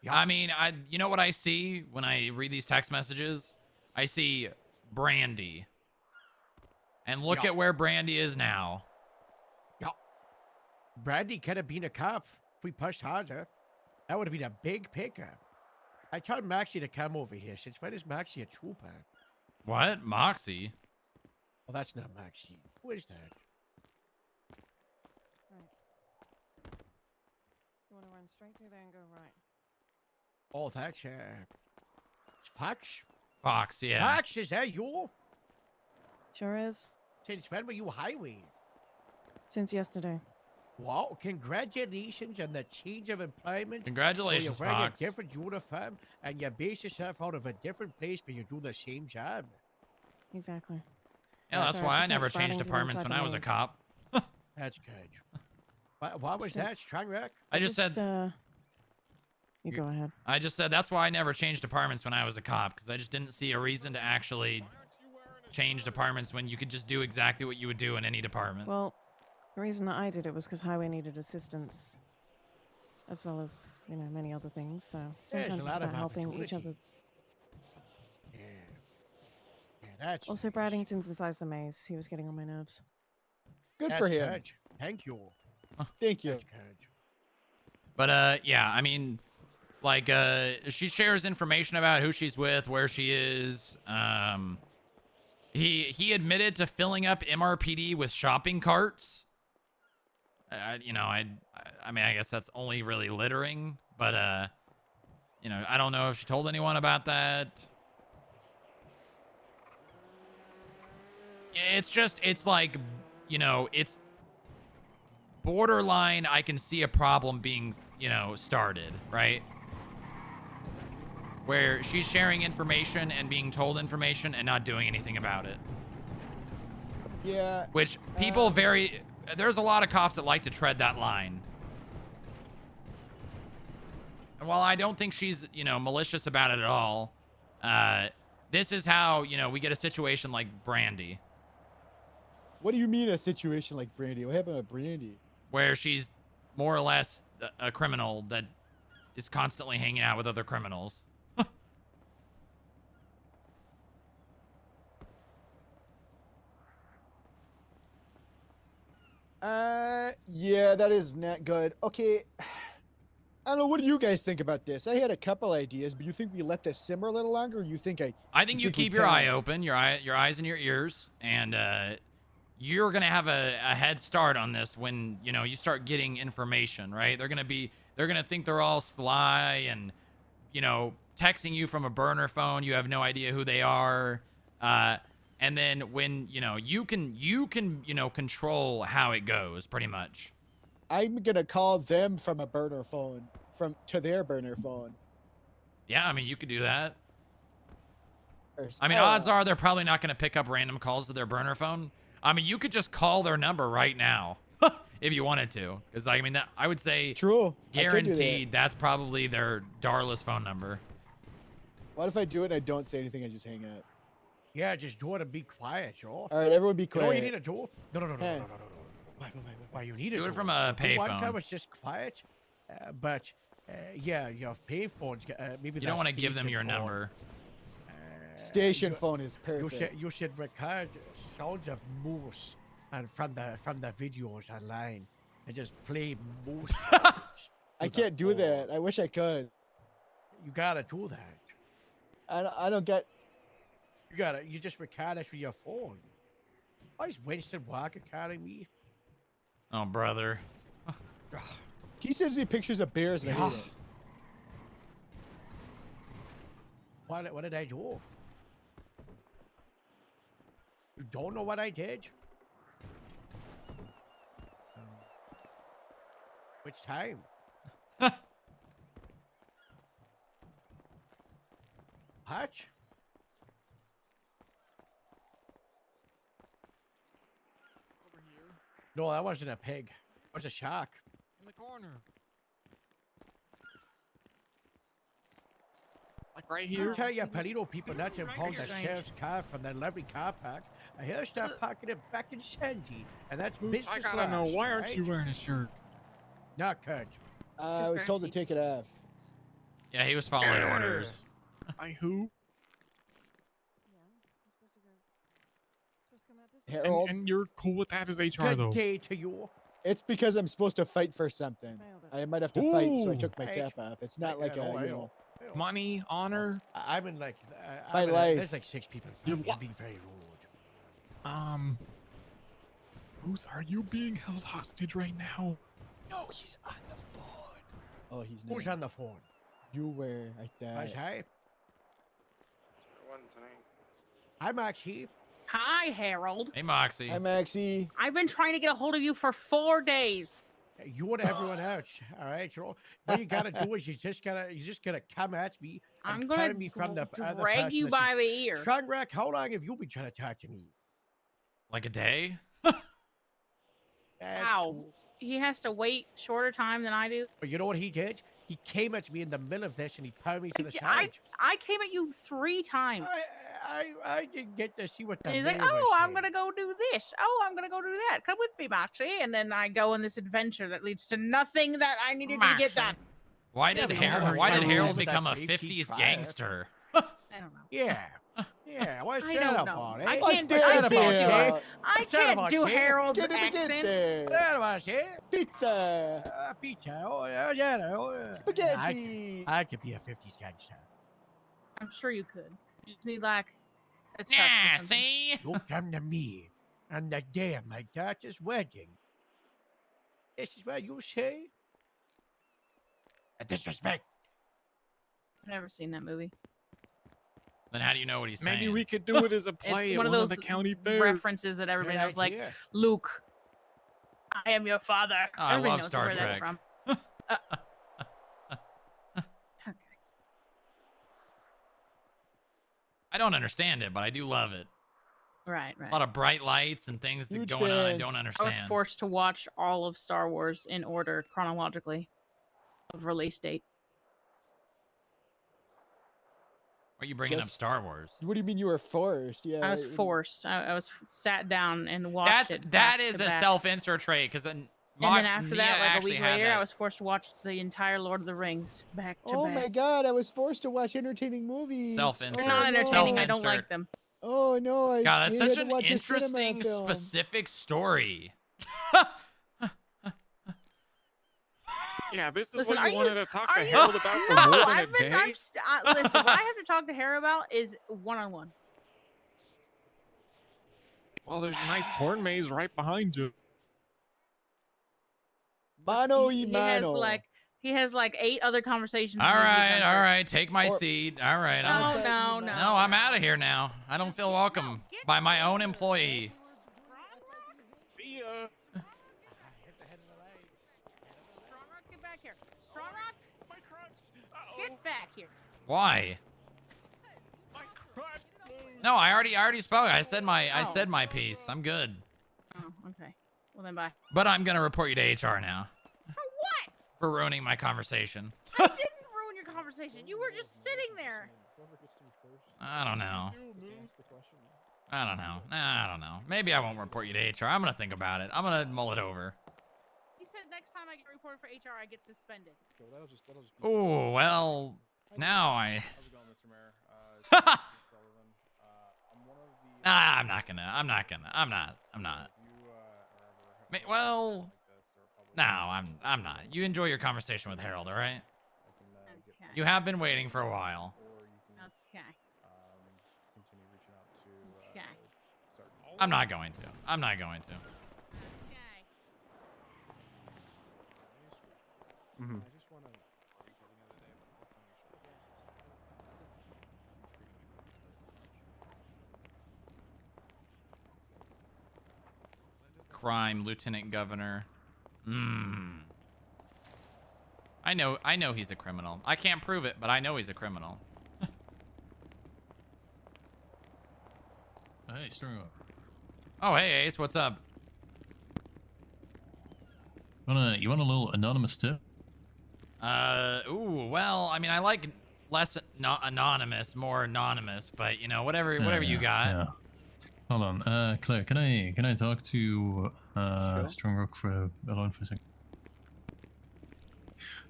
I mean, you know what I see when I read these text messages? I see Brandy. And look at where Brandy is now. Brandy could have been a cop if we pushed harder. That would have been a big pickup. I told Maxie to come over here. Since when is Maxie a trooper? What? Moxie? Well, that's not Maxie. Who is that? Right. You want to run straight through there and go right. Oh, that's it's Fox. Fox, yeah. Fox, is that you? Sure is. Since when were you highway? Since yesterday. Wow, congratulations on the change of employment. Congratulations, so you're wearing Fox. a different uniform, and you base yourself out of a different place, but you do the same job. Exactly. Yeah, that's why I never changed departments when I was a cop. That's good. What was that, Strongrock? I just said... You go ahead. I just said that's why I never changed departments when I was a cop, because I just didn't see a reason to actually change departments when you could just do exactly what you would do in any department. Well, the reason that I did it was because Highway needed assistance, as well as, you know, many other things. So sometimes it's about helping each other. Yeah, that's also, Braddington's inside the maze. He was getting on my nerves. Good for him. Good. Thank you. Thank you. But yeah, I mean, like, she shares information about who she's with, where she is. He admitted to filling up MRPD with shopping carts. You know, I mean, I guess that's only really littering, but you know, I don't know if she told anyone about that. It's like, you know, it's borderline. I can see a problem being, you know, started, right? Where she's sharing information and being told information and not doing anything about it. Yeah. Which people there's a lot of cops that like to tread that line. And while I don't think she's, you know, malicious about it at all, this is how, you know, we get a situation like Brandy. What do you mean a situation like Brandy? What happened with Brandy? Where she's more or less a criminal that is constantly hanging out with other criminals. Yeah, that is not good. Okay, I don't know. What do you guys think about this? I had a couple ideas, but you think we let this simmer a little longer? Or you think I think you keep your eye open, your eyes and your ears, and you're gonna have a head start on this when, you know, you start getting information, right? They're gonna think they're all sly and, you know, texting you from a burner phone. You have no idea who they are. And then when, you know, you can, you know, control how it goes pretty much. I'm gonna call them from a burner phone, to their burner phone. Yeah, I mean, you could do that. I mean, odds are they're probably not going to pick up random calls to their burner phone. I mean, you could just call their number right now if you wanted to. Because, I mean, I would say true. Guaranteed that's probably their Darla's phone number. What if I do it and I don't say anything? I just hang up. Yeah, just do it and be quiet, yo. All right, everyone be quiet. You know what you need to do? No. Hey. Why you need to Do do it from a One payphone. time was just quiet, but yeah, your payphones. Maybe You don't want to give them your number. Station phone is perfect. You should record sounds of moose and from the videos online and just play moose. I can't do that. I wish I could. You gotta do that. I don't get. You just record it with your phone. Why is Winston Walker calling me? Oh, brother. He sends me pictures of bears and I hate it. What did I do? You don't know what I did? Which time? Hatch? Over here. No, that wasn't a pig. It was a shark. In the corner. Like right here. You tell your Palito people not to impound the sheriff's car from the Levy car park. I hear start parking it back in Sandy, and that's business. I gotta know, why aren't you wearing a shirt? Not good. I was told to take it off. Yeah, he was following orders. By who? Harold. And you're cool with that as HR Good though. day to you. It's because I'm supposed to fight for something. I might have to fight, so I took my Hey. tap off. It's not like a, Money, honor. I'm in like My life. There's like 6 people. You're being very rude. Bruce, are you being held hostage right now? No, he's on the phone. Oh, he's not. Who's on the phone? You were like that. Hi. One tonight. Hi, Maxie. Hi, Harold. Hey, Moxie. Hi, Maxie. I've been trying to get a hold of you for 4 days. You and everyone else, all right? What you gotta do is you just gotta come at me. I'm and gonna turn me from the other drag you person by that's- the ear. Strongrock, how long have you been trying to talk to me? Like a day? Wow. He has to wait shorter time than I do. But you know what he did? He came at me in the middle of this and he pounded me to the side. I came at you 3 times. I didn't get to see what the And he's like, mayor was oh, I'm saying. going to go do this. Oh, I'm going to go do that. Come with me, Moxie. And then I go on this adventure that leads to nothing that I needed to get done. Why did Harold become a 50s fire. gangster? I don't know. Yeah. Yeah, what's I that don't about, know. eh? I What's can't, that I about, can't, eh? I What's that can't about, do eh? Harold's Get accent. That was it. Pizza. Pizza. Oh, yeah. Spaghetti. I could be a 50s gangster. I'm sure you could. You just need like a touch Yeah, or something. see? You come to me on the day of my daughter's wedding. This is what you say? A disrespect. I've never seen that movie. Then how do you know what he's saying? Maybe we could do it as a play It's at one of of those the county fair. references that everybody Good knows, like idea. Luke. I am your father. Oh, I everybody love knows Star where that's Trek. from. Okay. I don't understand it, but I do love it. Right. A lot of bright lights and things that Huge going on I fan. don't I understand. was forced to watch all of Star Wars in order chronologically of release date. Why are you bringing up Just- Star Wars? What do you mean you were forced? Yeah. I was forced. I was sat down and watched it. That back is to a back. self-insert trait, because then And then after that, like a actually week had later, that. I was forced to watch the entire Lord of the Rings back to Oh back. my god, I was forced to watch entertaining movies. Self-insert. They're not entertaining. I don't Self-insert. like them. Oh no, I God, that's maybe I such had an to watch a cinema interesting, film. specific story. Yeah, this is Listen, what are you wanted you- to talk are to you- Harold about for No, more than I've a been. day? Listen, what I have to talk to Harold about is one-on-one. Well, there's a nice corn maze right behind you. Mano y He has mano. like 8 other conversations. All in his right, weekend. all right, take my Or- seat. All right, No. no, I'm out of here now. I don't feel welcome by my own employee. See ya. Strongrock, get back here. Strongrock, get back here. Why? My crutch. No, I already spoke. I said my piece. I'm good. Oh, okay. Well then, bye. But I'm gonna report you to HR now For what? for ruining my conversation. I didn't ruin your conversation. You were just sitting there. I don't know. I don't know. Nah, I don't know. Maybe I won't report you to HR. I'm gonna think about it. I'm gonna mull it over. He said next time I get reported for HR, I get suspended. Oh, well, now I... How's it going, Mr. Mayor? Sullivan. I'm not. Well, no, I'm not. You enjoy your conversation with Harold, all right? Okay. You have been waiting for a while. Okay. Okay. I'm not going to. Okay. Mm-hmm. Crime, Lieutenant Governor. I know he's a criminal. I can't prove it, but I know he's a criminal. Hey, Strongrock. Oh, hey, Ace, what's up? You want a little anonymous tip? Ooh, well, I mean, I like less anonymous, more anonymous, but you know, whatever you got. Yeah. Hold on, Claire, can I talk to Strongrock alone for a second?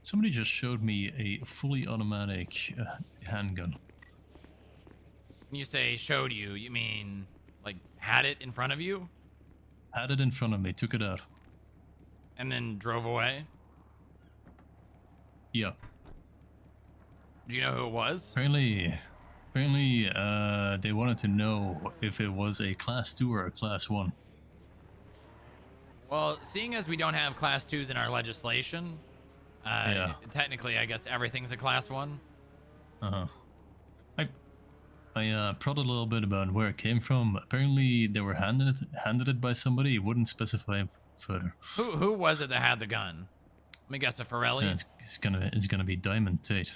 Somebody just showed me a fully automatic handgun. When you say showed you, you mean like had it in front of you? Had it in front of me, took it out. And then drove away? Yeah. Do you know who it was? Apparently, they wanted to know if it was a Class 2 or a Class 1. Well, seeing as we don't have Class 2s in our legislation, technically, I guess everything's a Class 1. Uh-huh. I prodded a little bit about where it came from. Apparently, they were handed it by somebody. It wouldn't specify further. Who was it that had the gun? Let me guess, a Forelli? Yeah, it's gonna be Diamond Tate.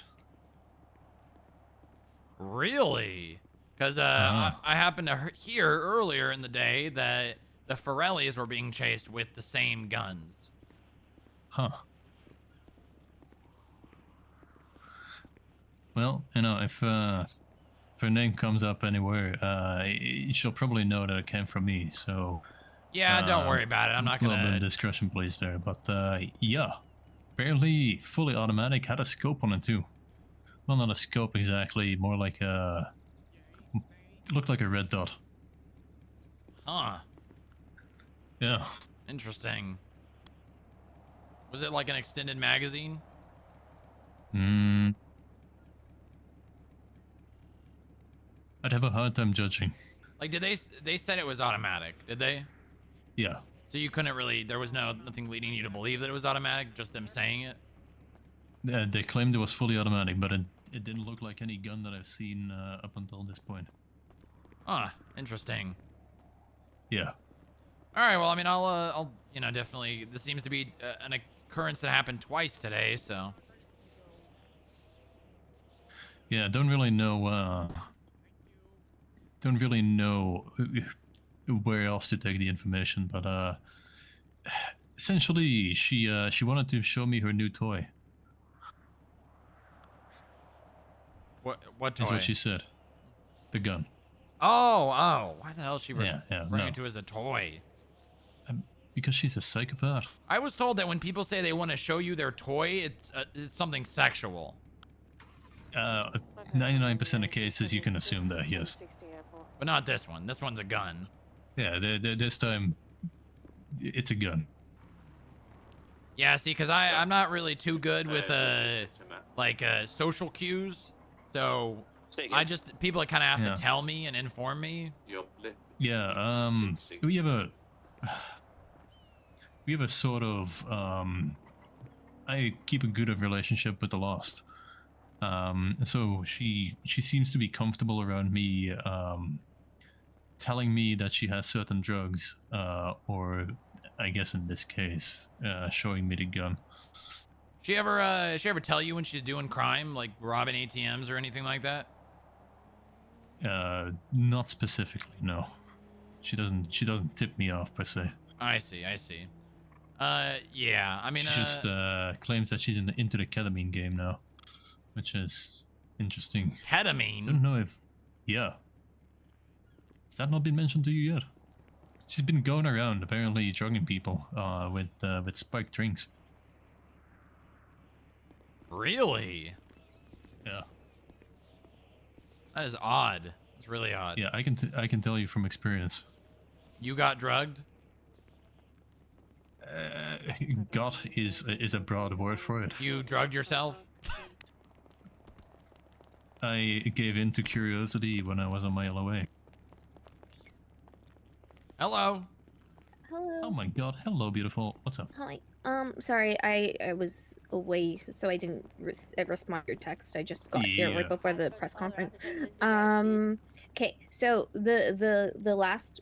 Really? Because I happened to hear earlier in the day that the Forellis were being chased with the same guns. Huh. Well, you know, if her name comes up anywhere, she'll probably know that it came from me. So. Yeah, don't worry about it. I'm not gonna. A little bit of discretion, please, there. But yeah, apparently fully automatic, had a scope on it too. Well, not a scope exactly, more like a. Looked like a red dot. Huh. Yeah. Interesting. Was it like an extended magazine? I'd have a hard time judging. Like, did they said it was automatic? Did they? Yeah. So you couldn't really. There was nothing leading you to believe that it was automatic. Just them saying it. Yeah, they claimed it was fully automatic, but it didn't look like any gun that I've seen up until this point. Ah, interesting. Yeah. All right. Well, I mean, I'll definitely. This seems to be an occurrence that happened twice today, so. Yeah, don't really know where else to take the information, but essentially she wanted to show me her new toy. What toy? That's what she said. The gun. Oh, why the hell is she bring no. it to as a toy? Because she's a psychopath. I was told that when people say they want to show you their toy, it's something sexual. 99% of cases you can assume that, yes. But not this one. This one's a gun. Yeah, this time it's a gun. Yeah, see, because I'm not really too good with social cues, so people kind of have to tell me and inform me. Yeah, we have a sort of I keep a good relationship with the Lost. So she seems to be comfortable around me telling me that she has certain drugs, or I guess in this case, showing me the gun. She ever tell you when she's doing crime, like robbing ATMs or anything like that? Not specifically, no. She doesn't tip me off per se. I see. Yeah. I mean, She just claims that she's into the ketamine game now, which is interesting. ketamine. I don't know if, yeah. Has that not been mentioned to you yet? She's been going around apparently drugging people with spiked drinks. Really? Yeah. That is odd. It's really odd. Yeah, I can tell you from experience. You got drugged? Got is a broad word for it. You drugged yourself? I gave in to curiosity when I was on my LOA. Hello. Hello. Oh my god, hello beautiful. What's up? Hi. Sorry, I was away, so I didn't respond to your text. I just got here right before the press conference. Okay, so the last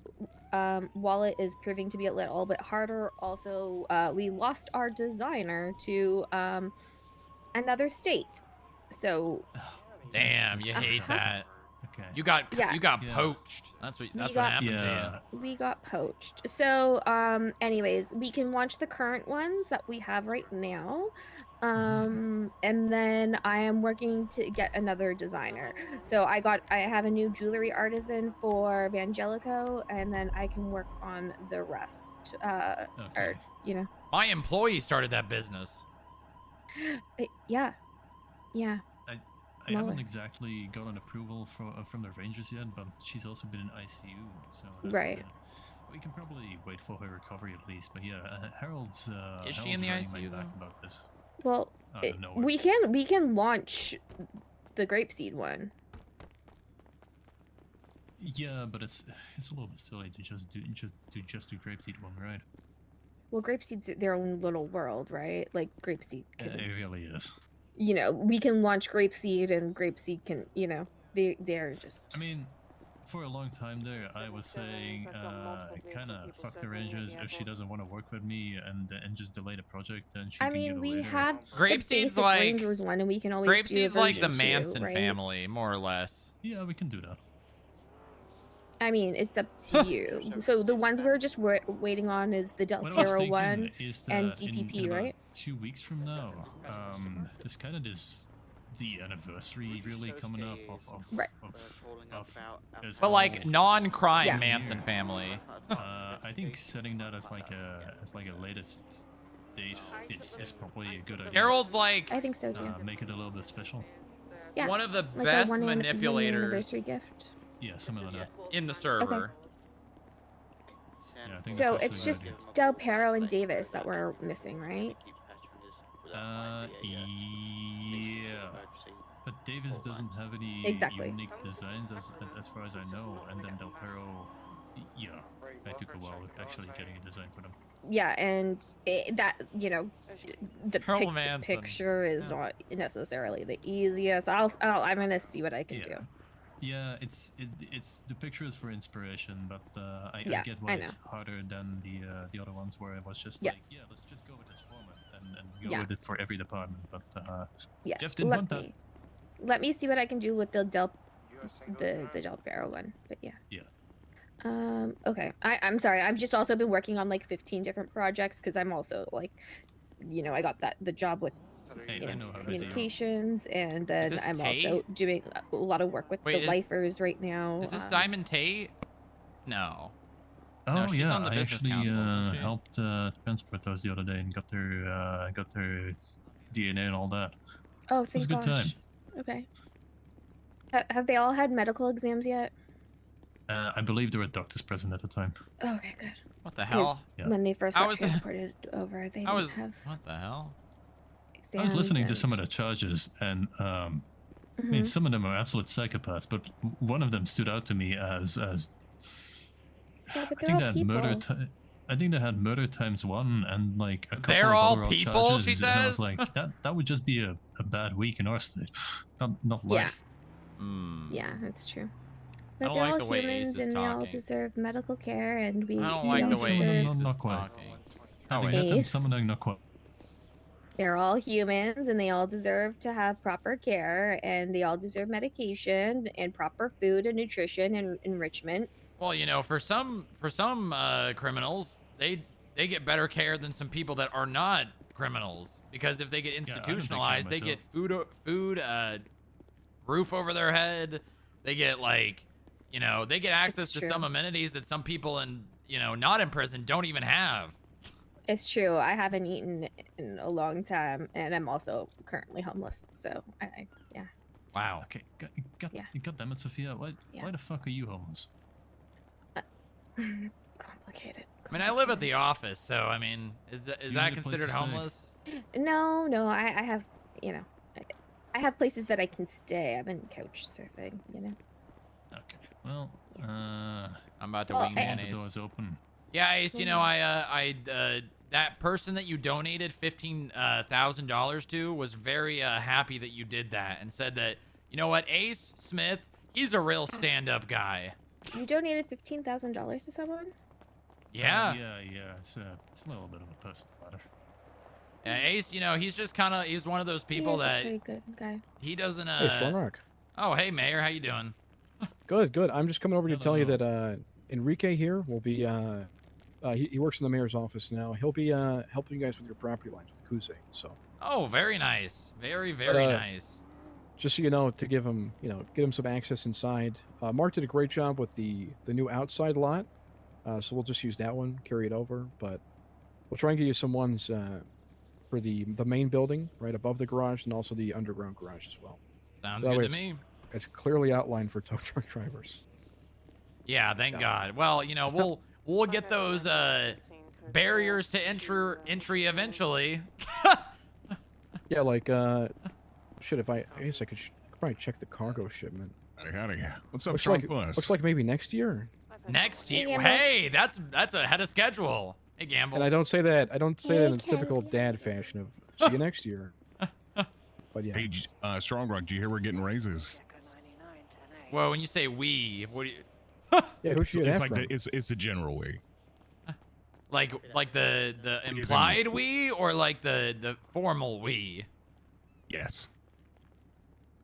wallet is proving to be a little bit harder. Also, we lost our designer to another state. So Damn, you hate that. Okay. You got poached. That's what happened to you. We got poached. So anyways, we can launch the current ones that we have right now. And then I am working to get another designer. So I have a new jewelry artisan for Vangelico, and then I can work on the rest. Or My employee started that business. Yeah. I haven't exactly gotten approval from the Rangers yet, but she's also been in ICU, so right. We can probably wait for her recovery at least. But yeah, Harold's. Is she in the Harold's ICU back though? about this. Well, we can launch the grapeseed one. Yeah, but it's a little bit silly to just do grapeseed one, right? Well, grapeseed's their own little world, right? Like grapeseed. It really is. We can launch grapeseed, and grapeseed can, they're just. I mean, for a long time there, I was saying, kind of fuck the Rangers if she doesn't want to work with me, and just delay the project. Then she. I mean, we have Grapeseed's the basic like Rangers one, and we can always do Grapeseed's like the version Manson 2, right? family, more or less. Yeah, we can do that. I mean, it's up to you. So the ones we're just waiting on is the Del Piero one and DPP, in about right? 2 weeks from now, there's kind of the anniversary really coming up of But like non-crime Yeah. Manson family. I think setting that as like a latest date is probably a good idea. Harold's like, I think so too. Make it a little bit special. Yeah. one of the Like best our 1 manipulators anniversary gift. Yeah, something like that. in the server. Yeah, I think So that's it's actually a just good idea. Del Piero and Davis that we're missing, right? Yeah. But Davis doesn't have any Exactly. unique designs as far as I know, and then Del Perro, yeah, I took a while actually getting a design for them. Yeah, and the Pearl Manson. picture is not necessarily the easiest. I'm gonna see what I can do. Yeah, it's the picture is for inspiration, but I get why I it's know. harder than the other ones where it was just Yeah. like, yeah, let's just go with this format and go Yeah. with it for every department. But Yeah, Jeff didn't want that. Let me see what I can do with the Del Piero one. But yeah. Yeah. Okay. I'm sorry. I've just also been working on like 15 different projects because I'm also like, I got the job with Hey, I know how busy you are. communications, and then this I'm Tate? also doing a lot of work with Wait, the lifers right now. Is this Diamond Tate? No. Oh No, she's yeah, on the I business actually council, isn't she? helped transport those the other day and got their DNA and all that. Oh, It was thank a good time. gosh. Okay. Have they all had medical exams yet? I believe there were doctors present at the time. Okay, good. What the 'Cause hell? Yeah. When they first I got was- transported over, they didn't have What the hell? exams. I was listening to and- some of the charges, and I mean, Mhm. some of them are absolute psychopaths, but one of them stood out to me as Yeah, but I they're think all they had people. murder. I think they had murder *1 and like a couple They're of all other people, charges, she and I was says? like, that would just be a bad week in our state, not Yeah. life. Yeah, that's true. I But don't they're like all the way Ace humans, is and they all talking. deserve medical care, and we. I don't we like all the way deserve- Ace is Not quite. talking. I Oh, think wait. that them Ace? some of them not quite. They're all humans and they all deserve to have proper care and they all deserve medication and proper food and nutrition and enrichment. Well, you know, for some criminals, they get better care than some people that are not criminals, because if they get I don't take care of institutionalized, they get myself. food, roof over their head. They get like, you know, they get access to some amenities that some people in, you know, not in prison don't even have. It's true. I haven't eaten in a long time and I'm also currently homeless. So yeah. Wow. Okay, God damn it, Sophia. Why the fuck are you homeless? Complicated. I mean, I live at the office, so I mean, is You that need a place considered to stay. homeless? No, I have, you know, I have places that I can stay. I've been couch surfing, you know. Okay. Well, I'm about to Well, wing the Ace. door's open. Yeah, Ace, you know, that person that you donated $15,000 to was very happy that you did that and said that, you know what, Ace Smith, he's a real stand-up guy. You donated $15,000 to someone? Yeah. Yeah. It's a little bit of a personal matter. Yeah, Ace, you know, he's just he's one of those people He is a that pretty good guy. he doesn't Hey, Strongrock. Oh, hey Mayor, how you doing? Good. I'm just coming over to tell you that Enrique here will be he works in the mayor's office now. He'll be helping you guys with your property lines with Kuze. So Oh, very nice. Very But, nice. just so you know, to give him, get him some access inside. Mark did a great job with the new outside lot, so we'll just use that one, carry it over. But we'll try and get you some ones for the main building right above the garage and also the underground garage as well. Sounds So that good way to me. It's clearly outlined for tow truck drivers. Yeah, thank God. Well, you know, we'll get those barriers to entry eventually. Yeah, like shit. I guess I could probably check the cargo shipment. Howdy. What's up, Looks Trunk like, Plus? looks like maybe next year. Next year. Gamble. Hey, that's ahead of schedule. Hey, Gamble. And I don't say that. I don't say that in a Hey, typical Kenzie. dad fashion of see you next year. But yeah. Hey, Strongrock, do you hear we're getting raises? Well, when you say we, what do you Yeah, who's you It's that like from? it's the general we. like the implied we or like the formal we? Yes.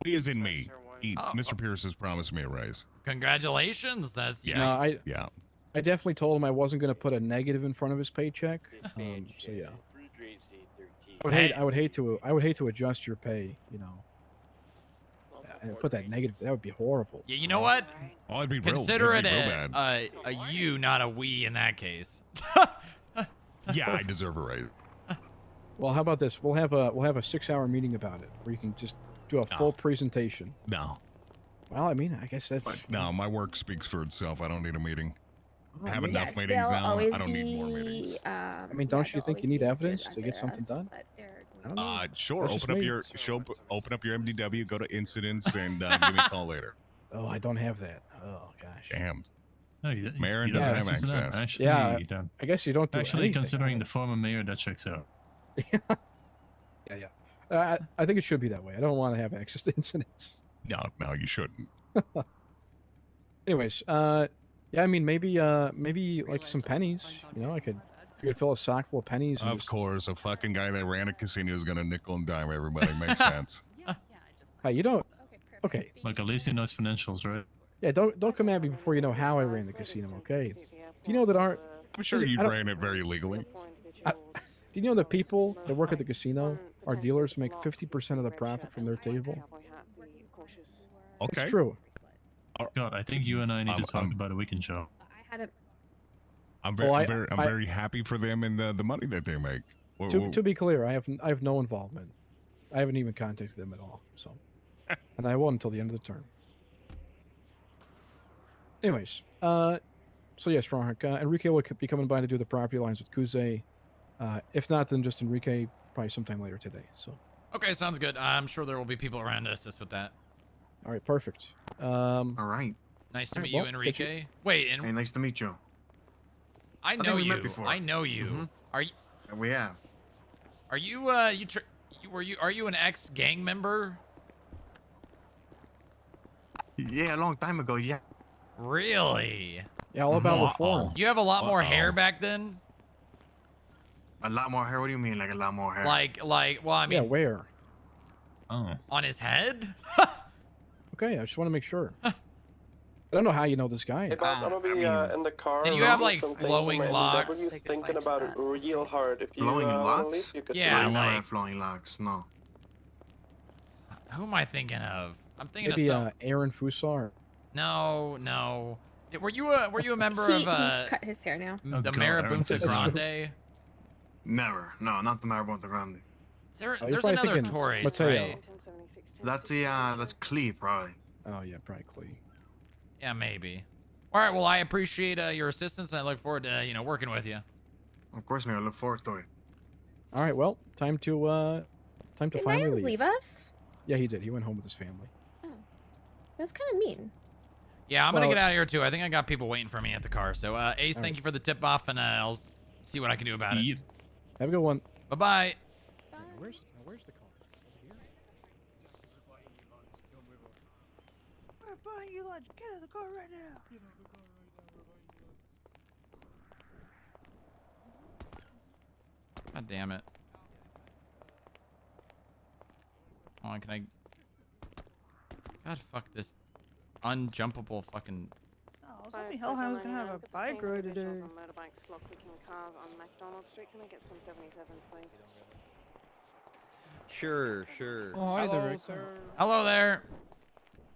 We is in me. Oh. Mr. Pierce has promised me a raise. Congratulations. That's Yeah. No, Yeah. I definitely told him I wasn't going to put a negative in front of his paycheck. So yeah. I would hate to adjust your pay, and put that negative. That would be horrible. Yeah, you know what? Oh, it'd be Consider it'd it be real bad. a you, not a we in that case. Yeah, I deserve a raise. Well, how about this? We'll have a 6-hour meeting about it where you can just do a full presentation. No. Well, I mean, I guess that's No, my work speaks for itself. I don't need a meeting. I have Yes, enough meetings there'll now. always I don't need more be, meetings. I mean, don't you think you need evidence to get something done? I don't know. Sure. That's just Open up me. open up your MDW, go to incidents, and give me a call later. Oh, I don't have that. Oh gosh. Damn. No, you Marin you don't doesn't have access to that. access. Actually, Yeah, you don't. I guess you don't do Actually, anything. considering the former mayor, that checks out. Yeah. I think it should be that way. I don't want to have access to incidents. No, you shouldn't. Anyways, yeah, I mean, maybe like some pennies. I could fill a sock full of pennies. And Of course, a fucking guy that ran a casino is gonna nickel and dime everybody. Makes sense. Hey, you don't. Okay. Like at least he knows financials, right? Yeah, don't come at me before you know how I ran the casino. Okay. Do you know that our? I'm sure you ran it very legally. Do you know that people that work at the casino, our dealers, make 50% of the profit from their table? Okay. It's true. God, I think you and I need to talk about a weekend show. I'm Well, very happy for them and the money that they make. To be clear, I have no involvement. I haven't even contacted them at all. So, and I won't until the end of the term. Anyways, so yeah, Strongrock. Enrique will be coming by to do the property lines with Kuze. If not, then just Enrique probably sometime later today. So. Okay, sounds good. I'm sure there will be people around to assist with that. All right, perfect. All right. Nice to All right, meet you, well, Enrique. Wait, Hey, nice to meet you. I think know we you. met before. I know you. Mhm. Are you? We have. Are you? Are you an ex-gang member? Yeah, a long time ago. Yeah. Really? Yeah, all about reform. You have a lot more hair back then. A lot more hair? What do you mean, like a lot more hair? Well, I mean, Yeah, where? Oh. on his head. Okay, I just want to make sure. I don't know how you know this guy. Hey, boss, I'm gonna be in the car. Did you have, looking like, some things flowing from my locks? NWs, thinking about it real hard. If you Flowing wanna locks? leave, you could Yeah, I never like- had flowing locks. No. Who am I thinking of? I'm thinking Maybe of some. Aaron Fusar. No. Were you a member of He's cut his hair now. Oh, the God, Aaron Marabunta Fusar. Grande? Never. No, not the Marabunta Grande. There's you're another probably thinking Torres, Mateo. right? That's that's Clee, probably. Oh yeah, probably Clee. Yeah, maybe. All right. Well, I appreciate your assistance, and I look forward to working with you. Of course, man. I look forward to it. All right, well, time to Did finally Niles leave. leave us? Yeah, he did. He went home with his family. That's kind of mean. Yeah, I'm gonna Well- get out of here too. I think I got people waiting for me at the car. So, Ace, All thank right. you for the tip off, and I'll see what I can do about it. Have a good one. Bye bye. Where's the car? Over here? We're buying you lunch. Get out of the car right now. God damn it. Hold on, can I... God, fuck this unjumpable fucking... Oh, somebody Hellhound's gonna have a bike ride today. On motorbikes, lock-picking cars on McDonald Street. Can I get some 77s, please? Sure. Oh, hi there, Rick. Hello there.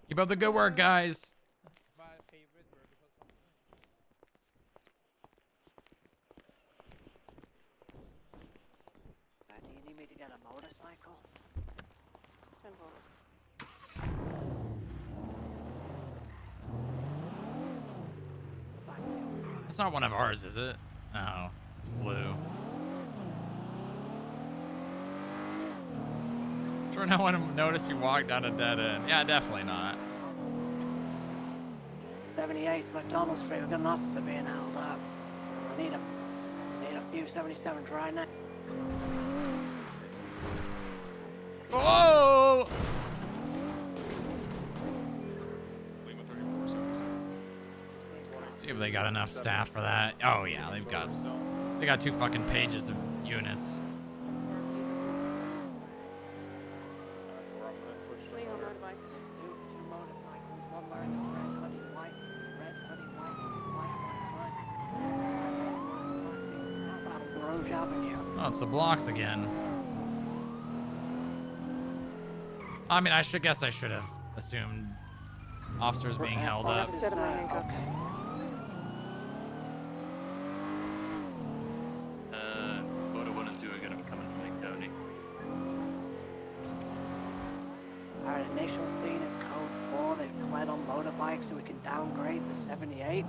Keep up the good work, guys. Do you need me to get a motorcycle? 10-4. It's not one of ours, is it? No, it's blue. Sure, no one noticed you walked down a dead end. Yeah, definitely not. 78 McDonald Street. We've got an officer being held up. I need a few 77s right now. Whoa! See if they got enough staff for that. Oh yeah, they got 2 fucking pages of units. Fleeing on motorbikes. Two motorcycles. One wearing a red hoodie, white, red hoodie, white, white. Grove Avenue. Oh, it's the blocks again. I mean, guess I should have assumed officers being held up. Set of my handcuffs. Photo 1 and 2 are gonna be coming from Lake County. Alright, initial scene is code 4. They've fled on motorbikes so we can downgrade the 78s.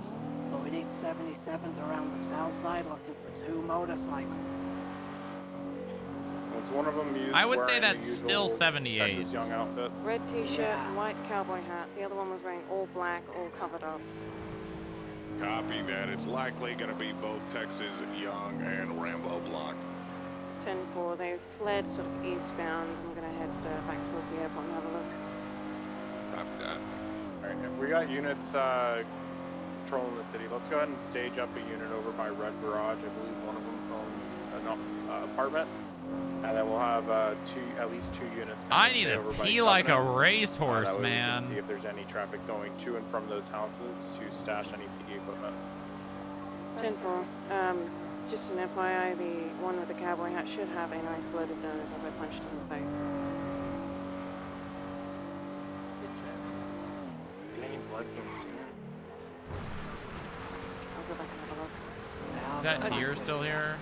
But we need 77s around the south side looking for 2 motorcycles. Was one of them used I would say wearing that's the still usual 78. Texas Young outfit? Red t-shirt and white cowboy hat. The other one was wearing all black, all covered up. Copy that. It's likely going to be both Texas Young and Rambo block. 10-4. They've fled sort of eastbound. I'm going to head back towards the airport and have a look. Copy that. Alright, if we got units patrolling the city, let's go ahead and stage up a unit over by Red Garage. I believe one of them owns an apartment. And then we'll have at least 2 units. I need to pee like a That racehorse, way we can man. see if there's any traffic going to and from those houses to stash any PD equipment. 10-4. Just an FYI, the one with the cowboy hat should have a nice bloated nose as I punched him in the face. Any blood gains here? I'll go back and have a look. Is that deer still here?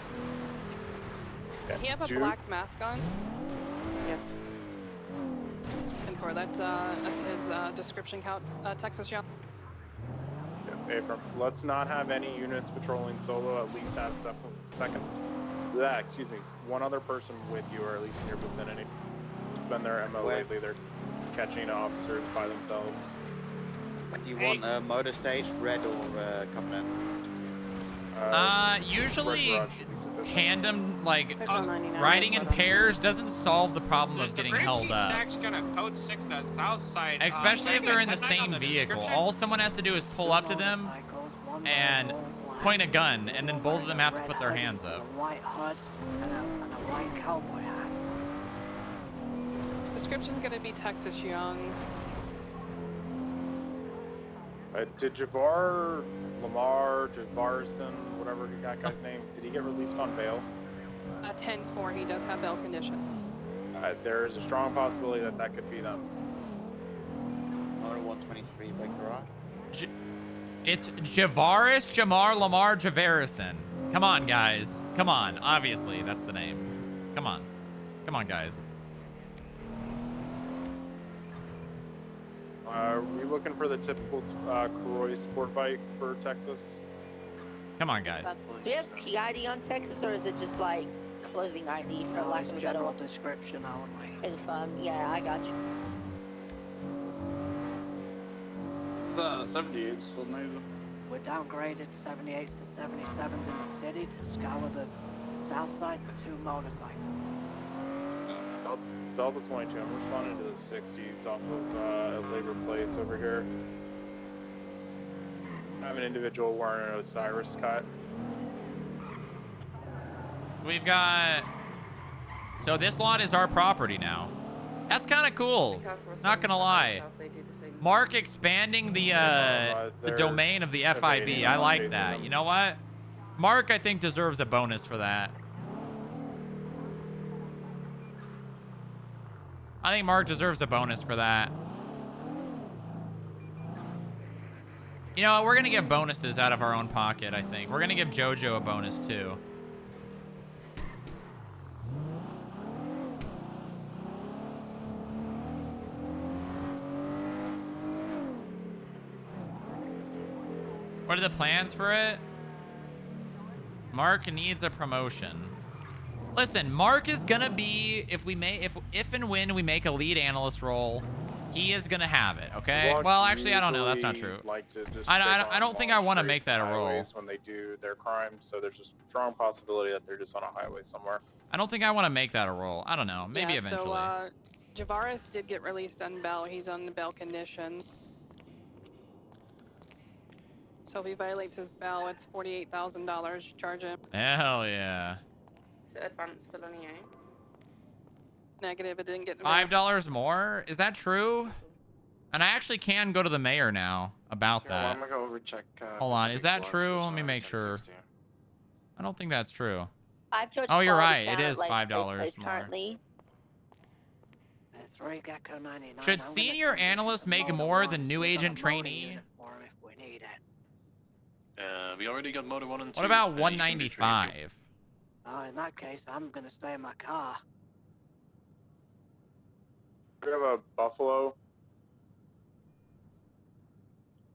Does he have a black mask on? Yes. 10-4. That's his description count. Texas Young. Abram, let's not have any units patrolling solo. At least have one other person with you, or at least in your vicinity. It's been their MO lately. They're catching officers by themselves. Do you want a motor stage, red or Covenant? Usually tandem, like riding in pairs doesn't solve the problem of getting held up. Gonna code 6 the south side. Especially if they're in the same vehicle. All someone has to do is pull up to them and point a gun, and then both of them have to put their hands up. A white hood and a white cowboy hat. Description's gonna be Texas Young. Did Lamar, Javarson, whatever that guy's name, did he get released on bail? 10-4, he does have bail condition. There is a strong possibility that that could be them. Motor 123 by garage. It's Jamar Lamar Javarison. Come on, guys. Come on. Obviously, that's the name. Come on. Come on, guys. Are we looking for the typical Croy sport bike for Texas? Come on, guys. Do you have PID on Texas, or is it just like clothing ID for lack of a general better description only. yeah, I got you. It's 78s, wasn't it? We downgraded 78s to 77s in the city to scour the south side for 2 motorcycles. Delta 22, I'm responding to the 60s off of Labor Place over here. I have an individual wearing an Osiris cut. We've got... So this lot is our property now. That's kind of cool. Not gonna lie. Mark expanding the domain of the FIB. I like that. You know what? Mark, I think, deserves a bonus for that. I think Mark deserves a bonus for that. You know, we're going to give bonuses out of our own pocket, I think. We're going to give JoJo a bonus, too. What are the plans for it? Mark needs a promotion. Listen, Mark is gonna be, if and when we make a lead analyst role, he is gonna have it. Okay. Well, actually, I don't know. That's not true. Like to just I don't think I want to make that a role. highways when they do their crimes, so there's a strong possibility that they're just on a highway somewhere. I don't think I want to make that a role. I don't know. Maybe eventually. So, Javaris did get released on bail. He's on the bail condition. So if he violates his bail, it's $48,000. Charge him. Hell yeah. Is it advanced felony, eh? Negative. It didn't get $5 more? Is that true? And I actually can go to the mayor now about that. I'm gonna go overcheck. Hold on. Is that true? Let me make sure. I don't think that's true. Oh, you're right. It is $5 more. Currently. Should senior analysts make more than new agent trainee? We already got Motor 1 and 2. What about 195? In that case, I'm gonna stay in my car. We have a Buffalo.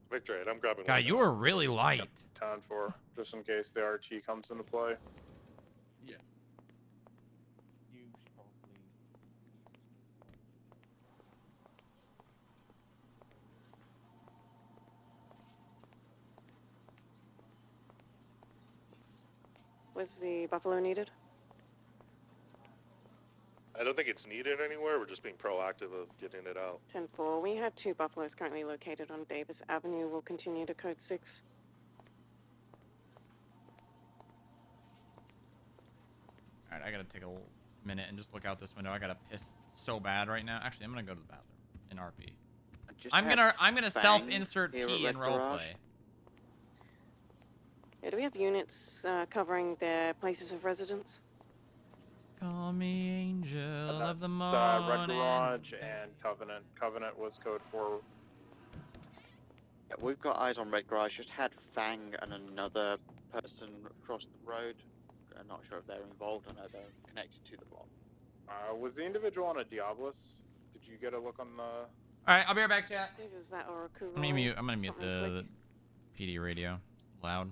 Victor, I'm grabbing. God, you were really light. 10-4, just in case the RT comes into play. Yeah. Was the Buffalo needed? I don't think it's needed anywhere. We're just being proactive of getting it out. 10-4. We have 2 Buffaloes currently located on Davis Avenue. We'll continue to code 6. Alright, I gotta take a minute and just look out this window. I gotta piss so bad right now. Actually, I'm gonna go to the bathroom in RP. I'm gonna self-insert pee in roleplay. Yeah, do we have units covering their places of residence? Call me angel of the Red morning. Garage and Covenant. Covenant was code 4. Yeah, we've got eyes on Red Garage. Just had Fang and another person across the road. I'm not sure if they're involved. I know they're connected to the block. Was the individual on a Diablos? Did you get a look on the... Alright, I'll be right back, chat. Was that Oracle? I'm gonna mute the PD radio. It's loud.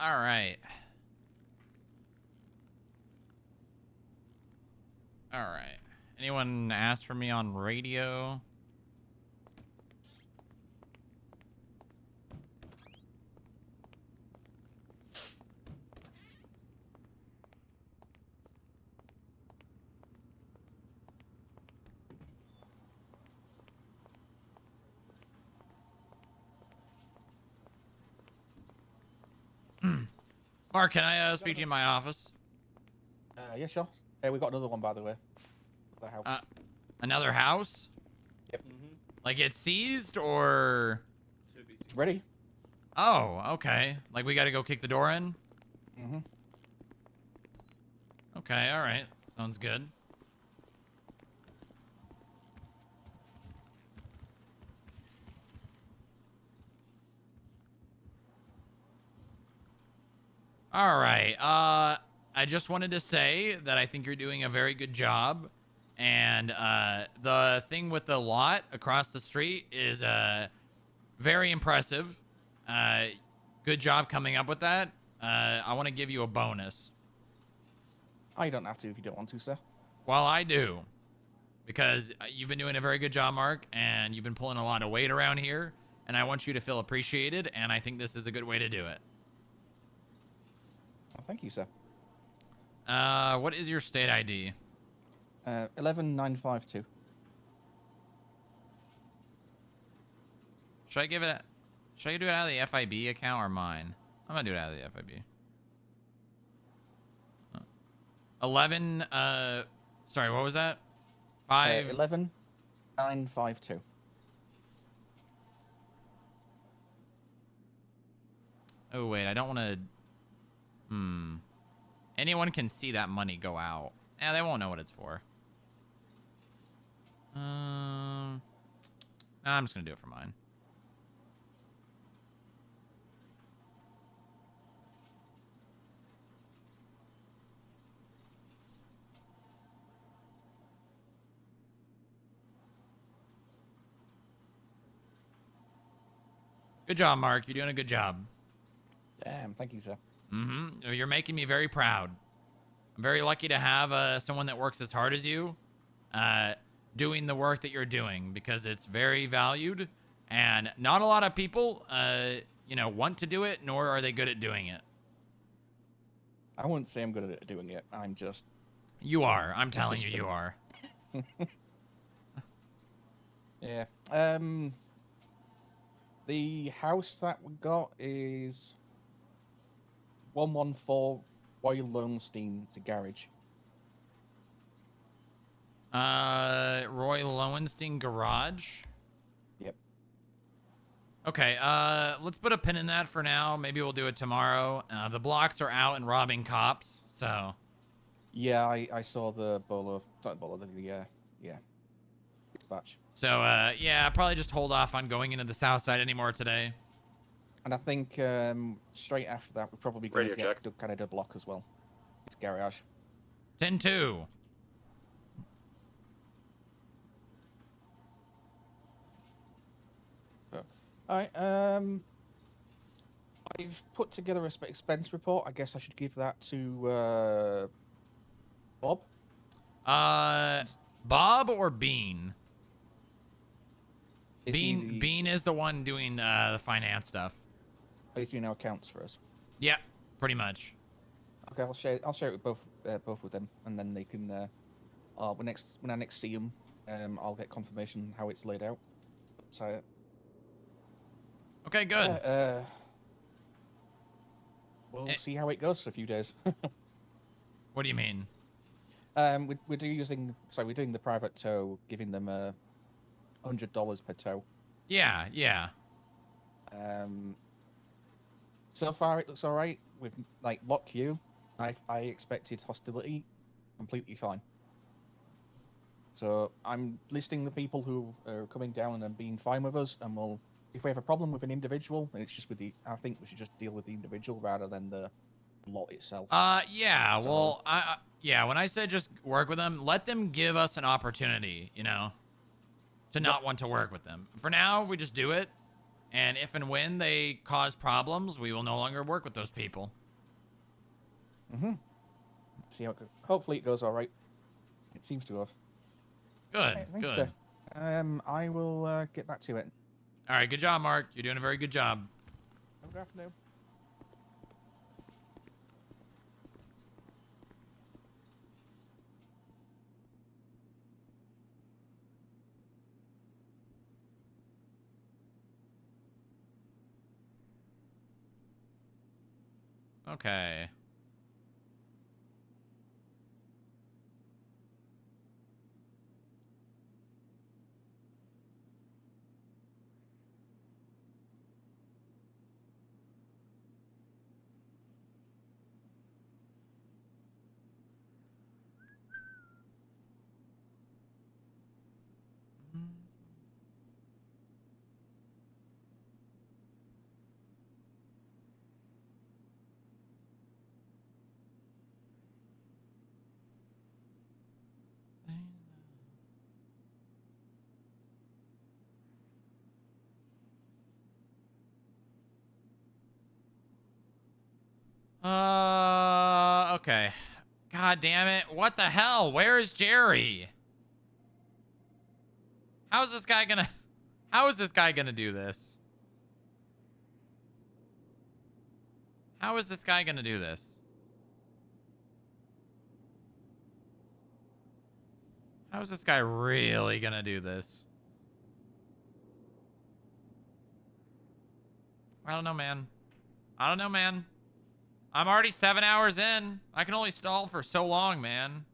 All right. All right. Anyone ask for me on radio? Mark, can I speak to you in my office? Yeah, sure. We got another one, by the way. The house. Another house? Yep. Like it's seized or? It's ready. Oh, okay. Like we got to go kick the door in? Mm-hmm. Okay, all right. Sounds good. All right. I just wanted to say that I think you're doing a very good job. And the thing with the lot across the street is very impressive. Good job coming up with that. I want to give you a bonus. Oh, you don't have to if you don't want to, sir. Well, I do. Because you've been doing a very good job, Mark, and you've been pulling a lot of weight around here. And I want you to feel appreciated, and I think this is a good way to do it. Oh, thank you, sir. What is your state ID? 11952. Should I give it? Should I do it out of the FIB account or mine? I'm gonna do it out of the FIB. 11. Sorry, what was that? 11952. Oh wait, I don't want to. Anyone can see that money go out. Yeah, they won't know what it's for. I'm just gonna do it for mine. Good job, Mark. You're doing a good job. Damn, thank you, sir. You're making me very proud. I'm very lucky to have someone that works as hard as you doing the work that you're doing, because it's very valued, and not a lot of people, want to do it, nor are they good at doing it. I wouldn't say I'm good at doing it. I'm just... You are. I'm telling you, you are. Yeah. The house that we got is 114 Roy Lowenstein. It's a garage. Roy Lowenstein garage? Yep. Okay, let's put a pin in that for now. Maybe we'll do it tomorrow. The blocks are out and robbing cops, so... Yeah, I saw the bolo... Not bolo, yeah. Dispatch. So, yeah, probably just hold off on going into the south side anymore today. And I think straight after that, we're probably going to get the Canada block as well. It's garage. 10-2. So, alright, I've put together a expense report. I guess I should give that to Bob. Bob or Bean? Is Bean is the one doing the finance stuff. He's doing our accounts for us. Yeah, pretty much. Okay, I'll share it with both with them, and then they can. When I next see them, I'll get confirmation how it's laid out. So. Okay, good. We'll see how it goes for a few days. What do you mean? We're doing the private tow, giving them $100 per tow. Yeah. So far it looks all right. With like Lock Q, I expected hostility, completely fine. So I'm listing the people who are coming down and being fine with us, and if we have a problem with an individual, then it's just with I think we should just deal with the individual rather than the lot itself. Yeah. Well, when I said just work with them, let them give us an opportunity, to not want to work with them. For now, we just do it. And if and when they cause problems, we will no longer work with those people. Mm-hmm. See how it goes. Hopefully it goes all right. It seems to have. Good, Hey, thanks, good. I will get back to it. All right, good job, Mark. You're doing a very good job. Have a good afternoon. Okay. Okay. God damn it. What the hell? Where is Jerry? How is this guy gonna do this? How is this guy gonna do this? How is this guy really gonna do this? I don't know, man. I don't know, man. I'm already 7 hours in. I can only stall for so long, man.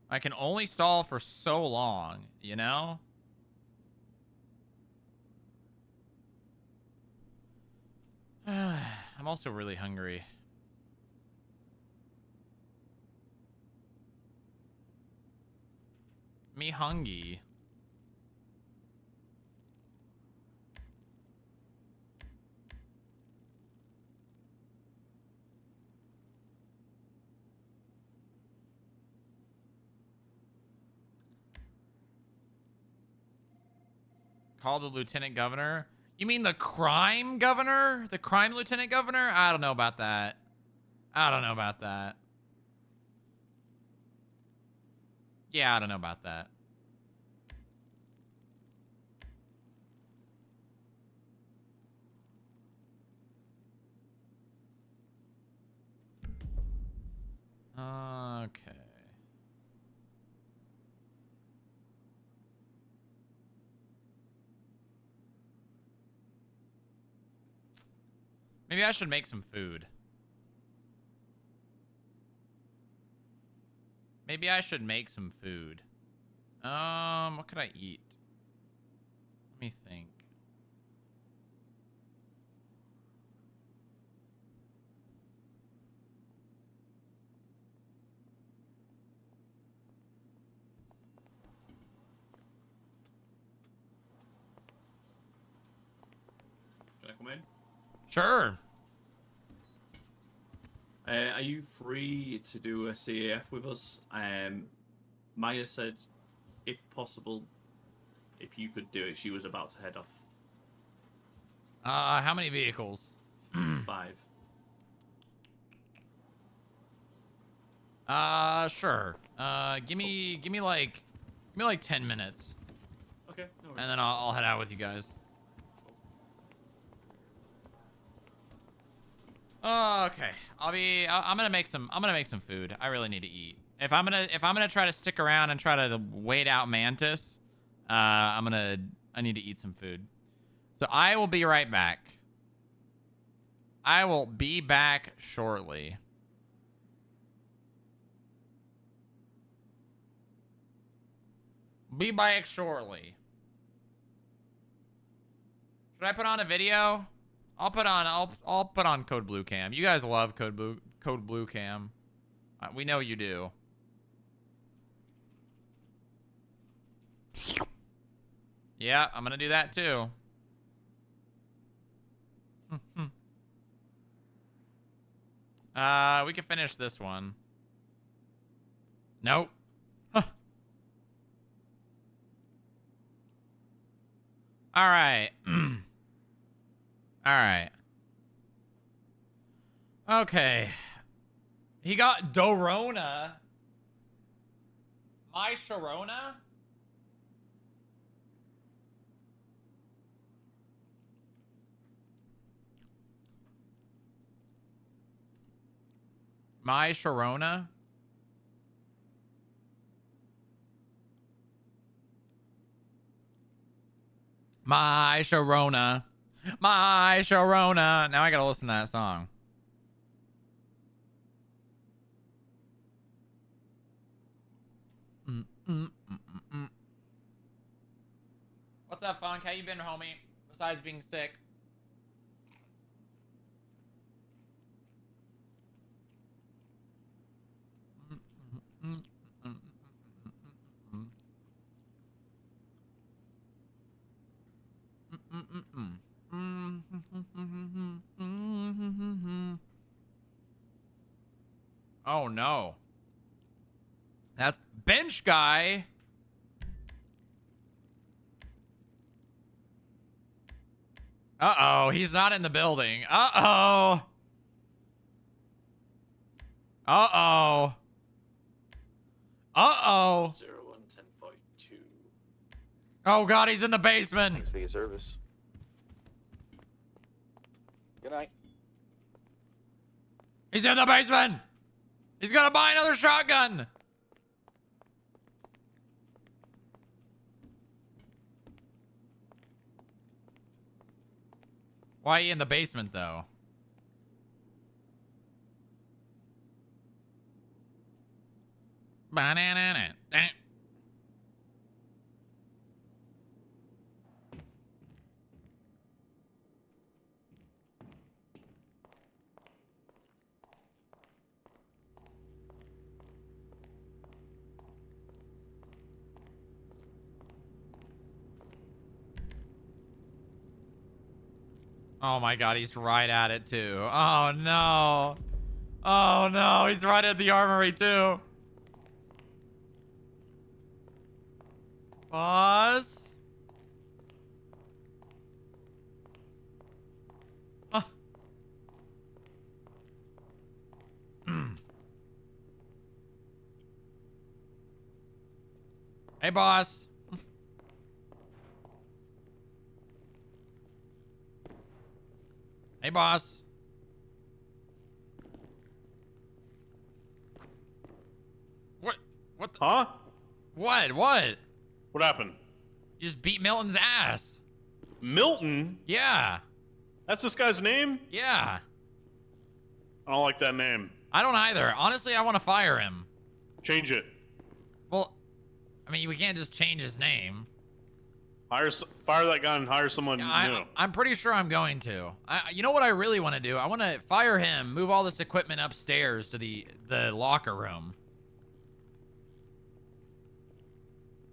I can only stall for so long, you know? I'm also really hungry. Me hungry. Call the lieutenant governor. You mean the crime governor? The crime lieutenant governor? I don't know about that. I don't know about that. Yeah, I don't know about that. Okay. Maybe I should make some food. Maybe I should make some food. What could I eat? Let me think. Can I come in? Sure. Are you free to do a CAF with us? Maya said, if possible, if you could do it, she was about to head off. How many vehicles? 5. Sure. Give me like 10 minutes. Okay, no worries. And then I'll head out with you guys. Okay. I'm gonna make some food. I really need to eat. If I'm gonna try to stick around and try to wait out Mantis, I need to eat some food. So I will be right back. I will be back shortly. Be back shortly. Should I put on a video? I'll put on Code Blue Cam. You guys love Code Blue Cam. We know you do. Yeah, I'm gonna do that too. We can finish this one. Nope. Huh. All right. All right. Okay. He got Dorona. My Sharona? My Sharona? My Sharona. My Sharona. Now I gotta listen to that song. What's up, Funk? How you been, homie? Besides being sick. Oh no. That's bench guy. Uh-oh, he's not in the building. Uh-oh. Uh-oh. Uh-oh. 0110.2. Oh god, he's in the basement. Thanks for your service. Good night. He's in the basement. He's gonna buy another shotgun. Why are you in the basement, though? Banana. Oh my god, he's right at it too. Oh no. Oh no, he's right at the armory too. Pause. Huh. Hey, boss. Hey, boss. What? Huh? What? What happened? You just beat Milton's ass. Milton? Yeah. That's this guy's name? Yeah. I don't like that name. I don't either. Honestly, I want to fire him. Change it. Well, I mean, we can't just change his name. Fire that guy and hire someone new. I'm pretty sure I'm going to. You know what I really want to do? I want to fire him, move all this equipment upstairs to the locker room.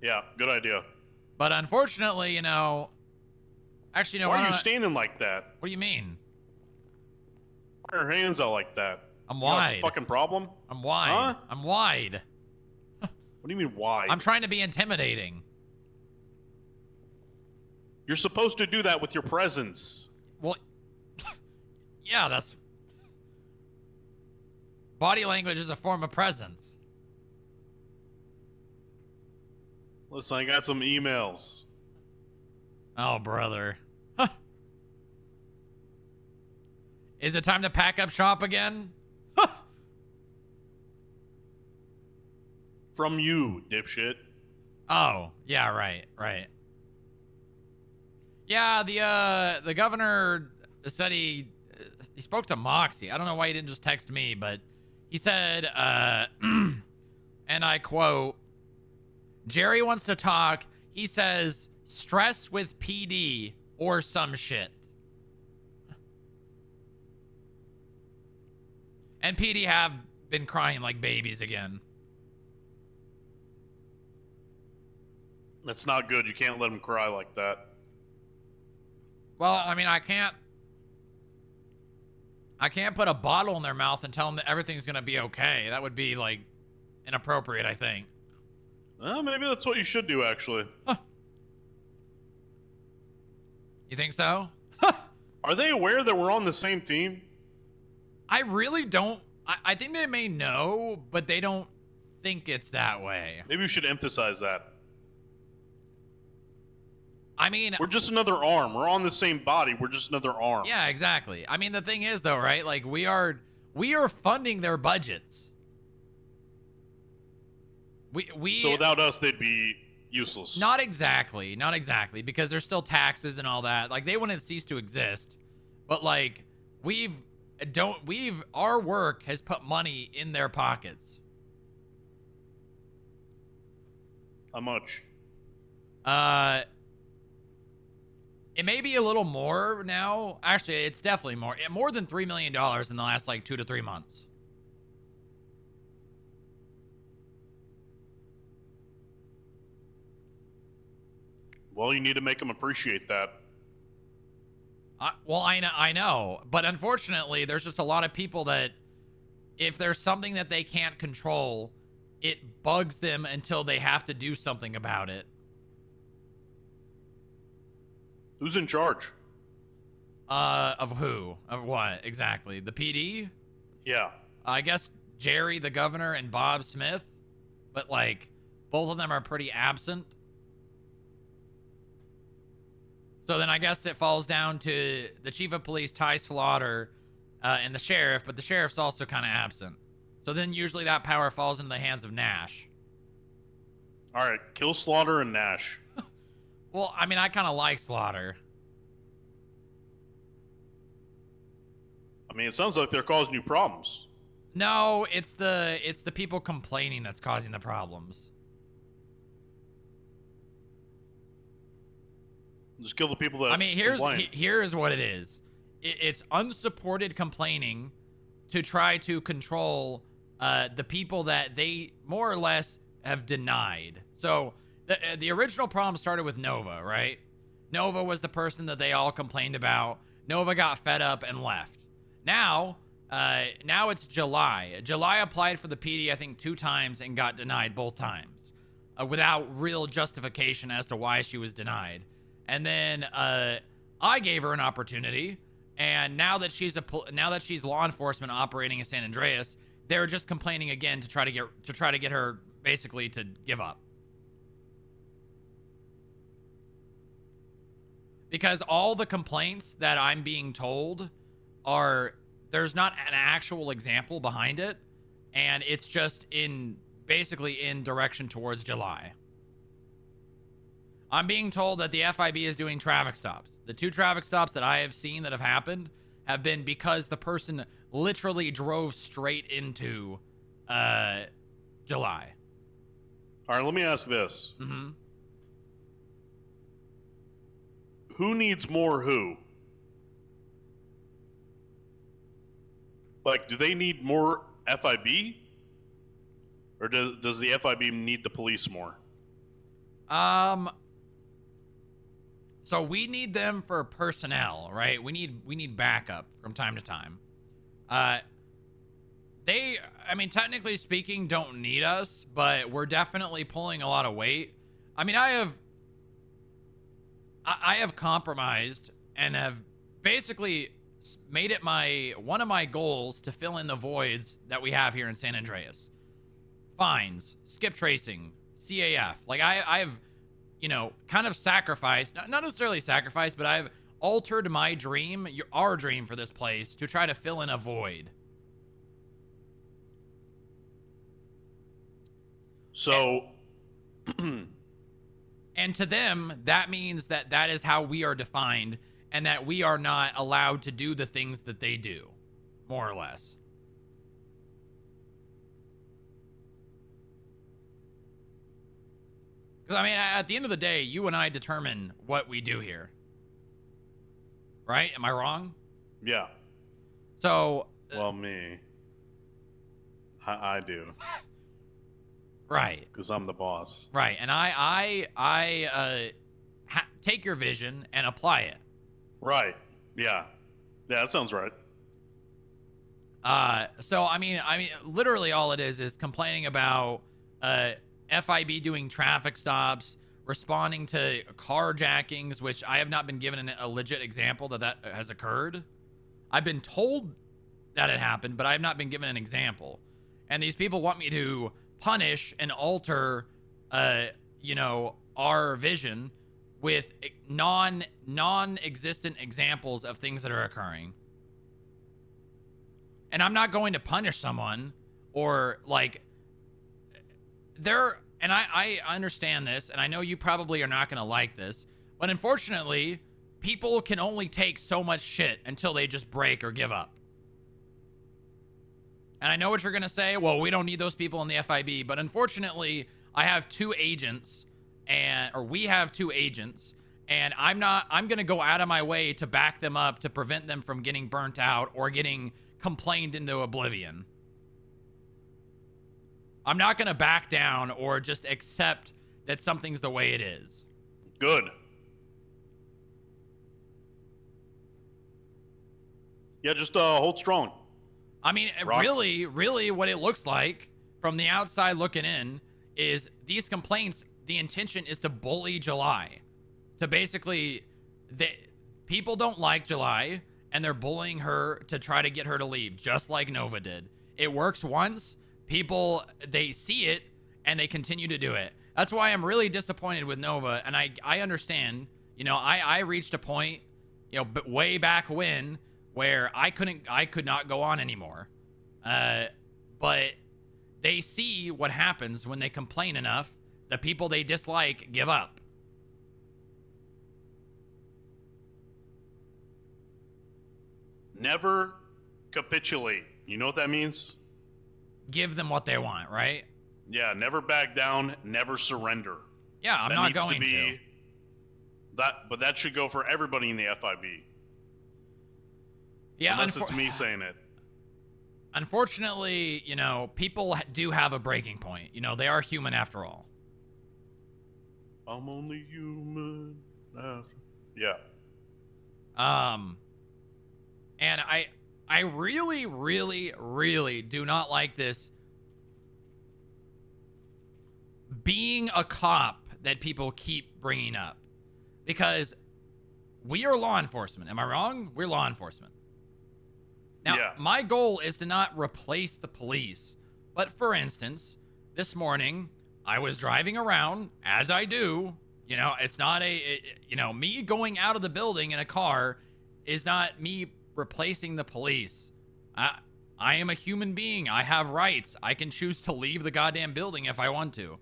Yeah, good idea. But unfortunately, you know... Actually, no. Why are you standing like that? What do you mean? Why are your hands out like that? I'm You got a wide. fucking problem? I'm wide. Huh? I'm wide. What do you mean wide? I'm trying to be intimidating. You're supposed to do that with your presence. Well, yeah, that's... Body language is a form of presence. Listen, I got some emails. Oh, brother. Huh. Is it time to pack up shop again? Huh. From you, dipshit. Oh, yeah, right. Yeah, the governor said he spoke to Moxie. I don't know why he didn't just text me, but he said, and I quote, Jerry wants to talk. He says, stress with PD or some shit. And PD have been crying like babies again. That's not good. You can't let him cry like that. Well, I mean, I can't I can't put a bottle in their mouth and tell them that everything's gonna be okay. That would be like inappropriate, I think. Well, maybe that's what you should do, actually. Huh. You think so? Are they aware that we're on the same team? I really don't. I think they may know, but they don't think it's that way. Maybe we should emphasize that. I mean, we're just another arm. We're on the same body. We're just another arm. Yeah, exactly. I mean, the thing is, though, right? Like, we are funding their budgets. So without us, they'd be useless. Not exactly, because there's still taxes and all that. Like, they wouldn't cease to exist. But like, our work has put money in their pockets. How much? It may be a little more now. Actually, it's definitely more than $3 million in the last like 2 to 3 months. Well, you need to make them appreciate that. Well, I know, but unfortunately, there's just a lot of people that, if there's something that they can't control, it bugs them until they have to do something about it. Who's in charge? Of who? Of what exactly? The PD? Yeah. I guess Jerry, the governor, and Bob Smith, but like, both of them are pretty absent. So then I guess it falls down to the chief of police, Ty Slaughter, and the sheriff, but the sheriff's also kind of absent. So then usually that power falls into the hands of Nash. All right, kill Slaughter and Nash. Well, I mean, I kind of like Slaughter. I mean, it sounds like they're causing you problems. No, it's the people complaining that's causing the problems. Just kill the people that I mean, here's what it is. It's unsupported complaining to try to control the people that they more or less have denied. So the original problem started with Nova, right? Nova was the person that they all complained about. Nova got fed up and left. Now it's July. July applied for the PD, I think, 2 times and got denied both times, without real justification as to why she was denied. And then I gave her an opportunity, and now that she's law enforcement operating in San Andreas, they're just complaining again to try to get her basically to give up. Because all the complaints that I'm being told there's not an actual example behind it, and it's just basically in direction towards July. I'm being told that the FIB is doing traffic stops. The 2 traffic stops that I have seen that have happened have been because the person literally drove straight into July. All right, let me ask this. Mm-hmm. Who needs more who? Like, do they need more FIB? Or does the FIB need the police more? So we need them for personnel, right? We need backup from time to time. They, I mean, technically speaking, don't need us, but we're definitely pulling a lot of weight. I mean, I have compromised and have basically made it one of my goals to fill in the voids that we have here in San Andreas. Fines, skip tracing, CAF. Like I've, kind of sacrificed, not necessarily sacrificed, but I've altered my dream, our dream for this place to try to fill in a void. So, and to them, that means that is how we are defined, and that we are not allowed to do the things that they do, more or less. Because, I mean, at the end of the day, you and I determine what we do here. Right? Am I wrong? Yeah. So... well, me. I do. Right. Because I'm the boss. Right. And I take your vision and apply it. Right. Yeah. Yeah, that sounds right. So I mean, literally all it is complaining about FIB doing traffic stops, responding to carjackings, which I have not been given a legit example that has occurred. I've been told that it happened, but I have not been given an example. And these people want me to punish and alter, you know, our vision with non-existent examples of things that are occurring. And I'm not going to punish someone or like and I understand this, and I know you probably are not going to like this, but unfortunately, people can only take so much shit until they just break or give up. And I know what you're going to say. Well, we don't need those people in the FIB, but unfortunately, I have two agents we have two agents, and I'm going to go out of my way to back them up to prevent them from getting burnt out or getting complained into oblivion. I'm not going to back down or just accept that something's the way it is. Good. Yeah, just hold strong. I mean, Rock. really what it looks like from the outside looking in is these complaints, the intention is to bully July. To basically, people don't like July, and they're bullying her to try to get her to leave, just like Nova did. It works once. People, they see it, and they continue to do it. That's why I'm really disappointed with Nova, and I understand. You know, I reached a point, you know, way back when, where I could not go on anymore. But they see what happens when they complain enough. The people they dislike give up. Never capitulate. You know what that means? Give them what they want, right? Yeah, never back down, never surrender. Yeah, I'm not going to. But that should go for everybody in the FIB. Yeah, unless it's me saying it. Unfortunately, you know, people do have a breaking point. You know, they are human after all. I'm only human after. Yeah. And I really do not like this being a cop that people keep bringing up, because we are law enforcement. Am I wrong? We're law enforcement. Now, my goal is to not replace the police. But for instance, this morning, I was driving around, as I do. You know, it's not you know, me going out of the building in a car is not me replacing the police. I am a human being. I have rights. I can choose to leave the goddamn building if I want to.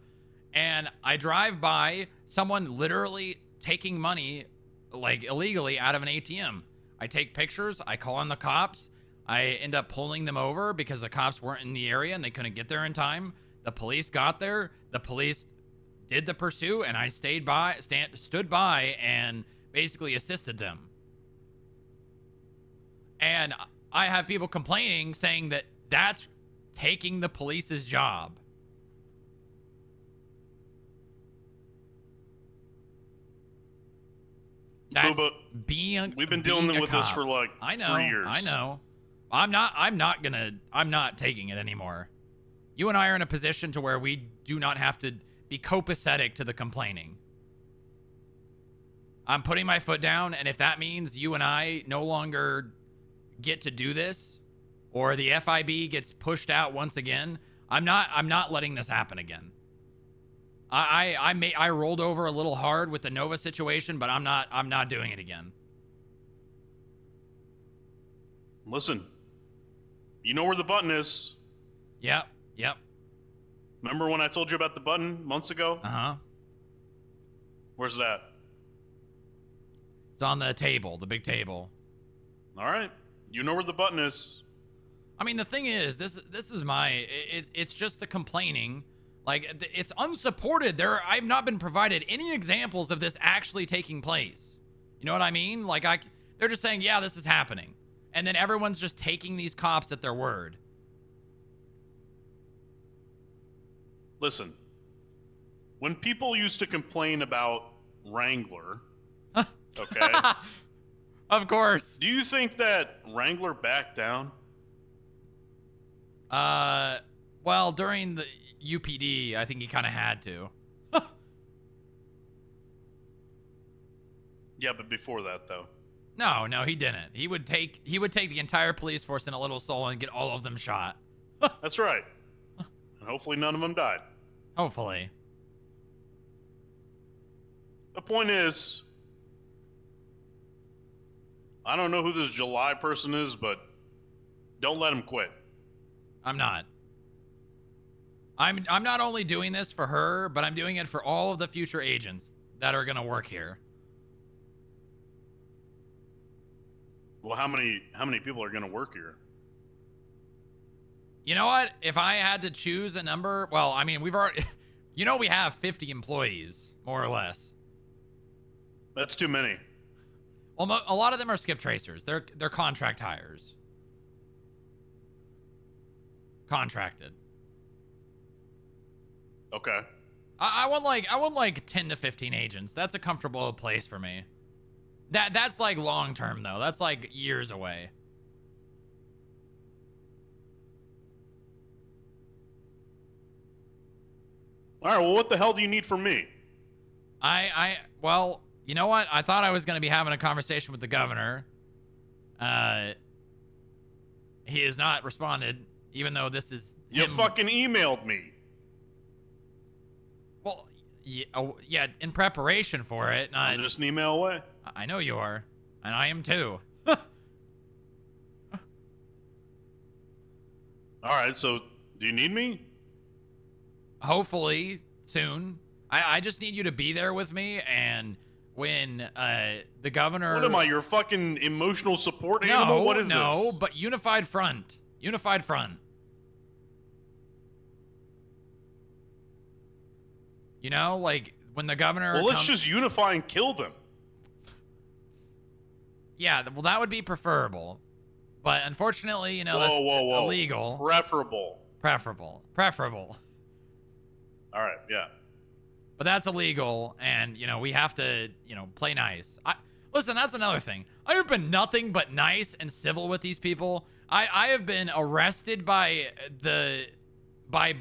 And I drive by someone literally taking money, like, illegally out of an ATM. I take pictures. I call on the cops. I end up pulling them over because the cops weren't in the area and they couldn't get there in time. The police got there. The police did the pursuit, and I stood by and basically assisted them. And I have people complaining, saying that that's taking the police's job. That's we've been dealing with this for like 3 years. I know. I'm not taking it anymore. You and I are in a position to where we do not have to be copacetic to the complaining. I'm putting my foot down, and if that means you and I no longer get to do this, or the FIB gets pushed out once again, I'm not letting this happen again. I rolled over a little hard with the Nova situation, but I'm not doing it again. Listen, you know where the button is. Yep. Remember when I told you about the button months ago? Uh-huh. Where's that? It's on the table, the big table. All right. You know where the button is. I mean, the thing is, this is it's just the complaining. Like, it's unsupported. I've not been provided any examples of this actually taking place. You know what I mean? Like, they're just saying, yeah, this is happening. And then everyone's just taking these cops at their word. Listen, when people used to complain about Wrangler, okay? Of course. Do you think that Wrangler backed down? Well, during the UPD, I think he kind of had to. Yeah, but before that, though. No, he didn't. He would take the entire police force in a little soul and get all of them shot. That's right. And hopefully none of them died. Hopefully. The point is, I don't know who this July person is, but don't let him quit. I'm not. I'm not only doing this for her, but I'm doing it for all of the future agents that are going to work here. Well, how many people are going to work here? You know what? If I had to choose a number, well, I mean, we've already, we have 50 employees, more or less. That's too many. Well, a lot of them are skip tracers. They're contract hires. Contracted. Okay. I want like 10 to 15 agents. That's a comfortable place for me. That's like long term though. That's like years away. All right, well, what the hell do you need from me? Well, you know what? I thought I was going to be having a conversation with the governor. He has not responded, even though this is You him. fucking emailed me. Well, yeah, in preparation for it. Not, I'm just an email away. I know you are, and I am too. All right, so do you need me? Hopefully soon. I just need you to be there with me, and when the governor. What am I, your fucking emotional support animal? What is this? No, but unified front. Unified front. You know, like when the governor. Well, let's just unify and kill them. Yeah, well, that would be preferable. But unfortunately, that's whoa. illegal. Preferable. All right, yeah. But that's illegal, and, we have to, play nice. Listen, that's another thing. I have been nothing but nice and civil with these people. I have been arrested by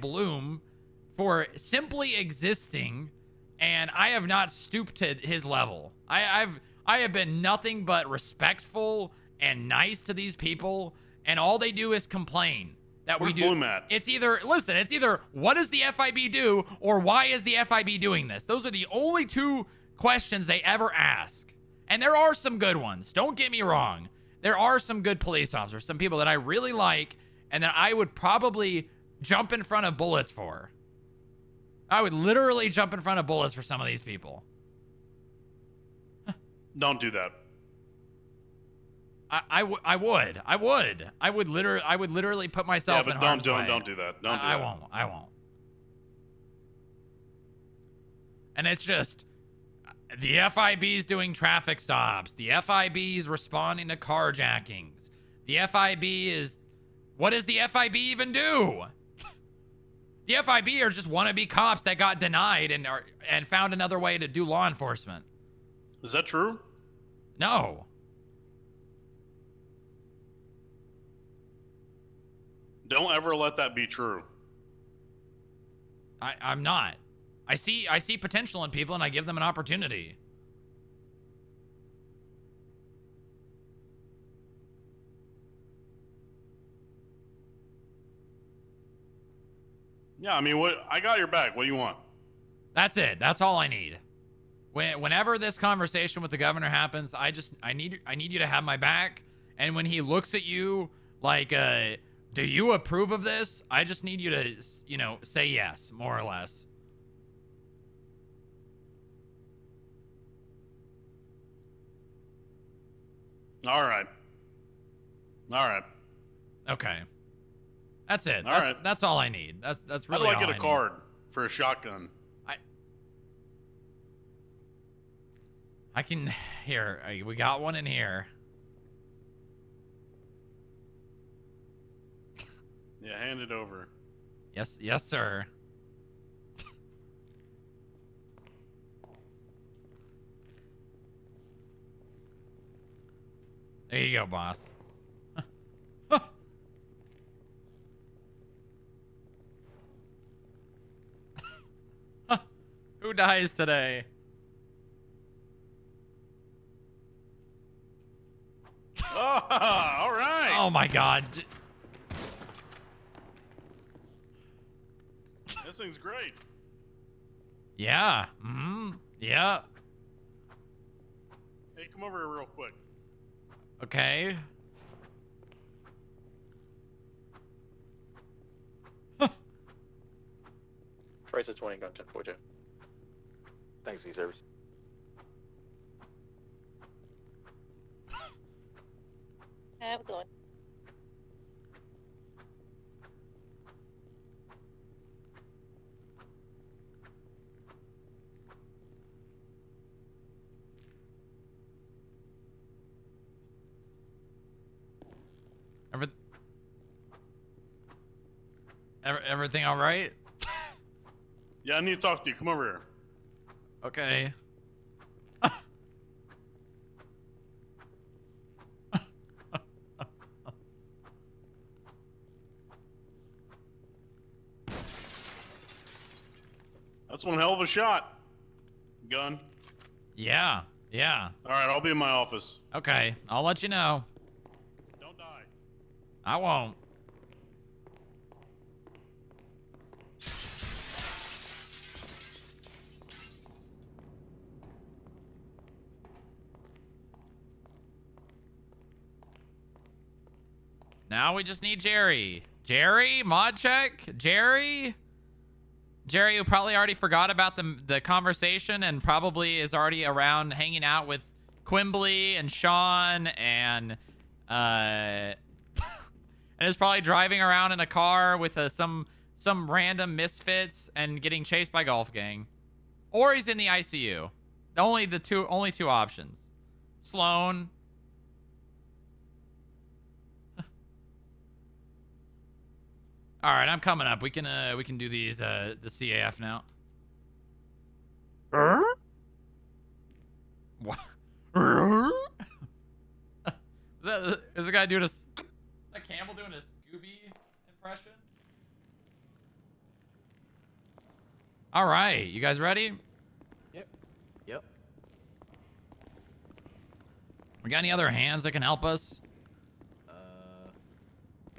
Bloom for simply existing, and I have not stooped to his level. I have been nothing but respectful and nice to these people, and all they do is complain that Where's we do. Bloom at? It's either what does the FIB do, or why is the FIB doing this? Those are the only two questions they ever ask. And there are some good ones. Don't get me wrong. There are some good police officers, some people that I really like, and that I would probably jump in front of bullets for. I would literally jump in front of bullets for some of these people. Don't do that. I would literally put myself in harm's way. Don't do that. I won't. And it's just the FIB's doing traffic stops. The FIB's responding to carjackings. The FIB is, what does the FIB even do? The FIB are just wannabe cops that got denied and found another way to do law enforcement. Is that true? No. Don't ever let that be true. I'm not. I see potential in people, and I give them an opportunity. Yeah, I mean, I got your back. What do you want? That's it. That's all I need. Whenever this conversation with the governor happens, I need you to have my back. And when he looks at you like, do you approve of this? I just need you to, say yes, more or less. All right. Okay. That's it. All right. That's all I need. That's really How do all I get a card for a shotgun? I can, here, we got one in here. Yeah, hand it over. Yes, sir. There you go, boss. Who dies today? Oh, all right. Oh my god. This thing's great. Yeah. Yeah. Hey, come over here real quick. Okay. Tracer 20 gun 1042. Thanks, E-Service. I'm going. Everything all right? Yeah, I need to talk to you. Come over here. Okay. That's one hell of a shot. Gun. Yeah. Yeah. All right, I'll be in my office. Okay. I'll let you know. Don't die. I won't. Now we just need Jerry. Jerry, mod check. Jerry, who probably already forgot about the conversation and probably is already around hanging out with Quimbley and Sean and and is probably driving around in a car with some random misfits and getting chased by Golf Gang, or he's in the ICU. Only two options. Sloan. All right, I'm coming up. We can do these the CAF now. What? Is the guy doing is that Campbell doing a Scooby impression? All right, you guys ready? Yep. We got any other hands that can help us?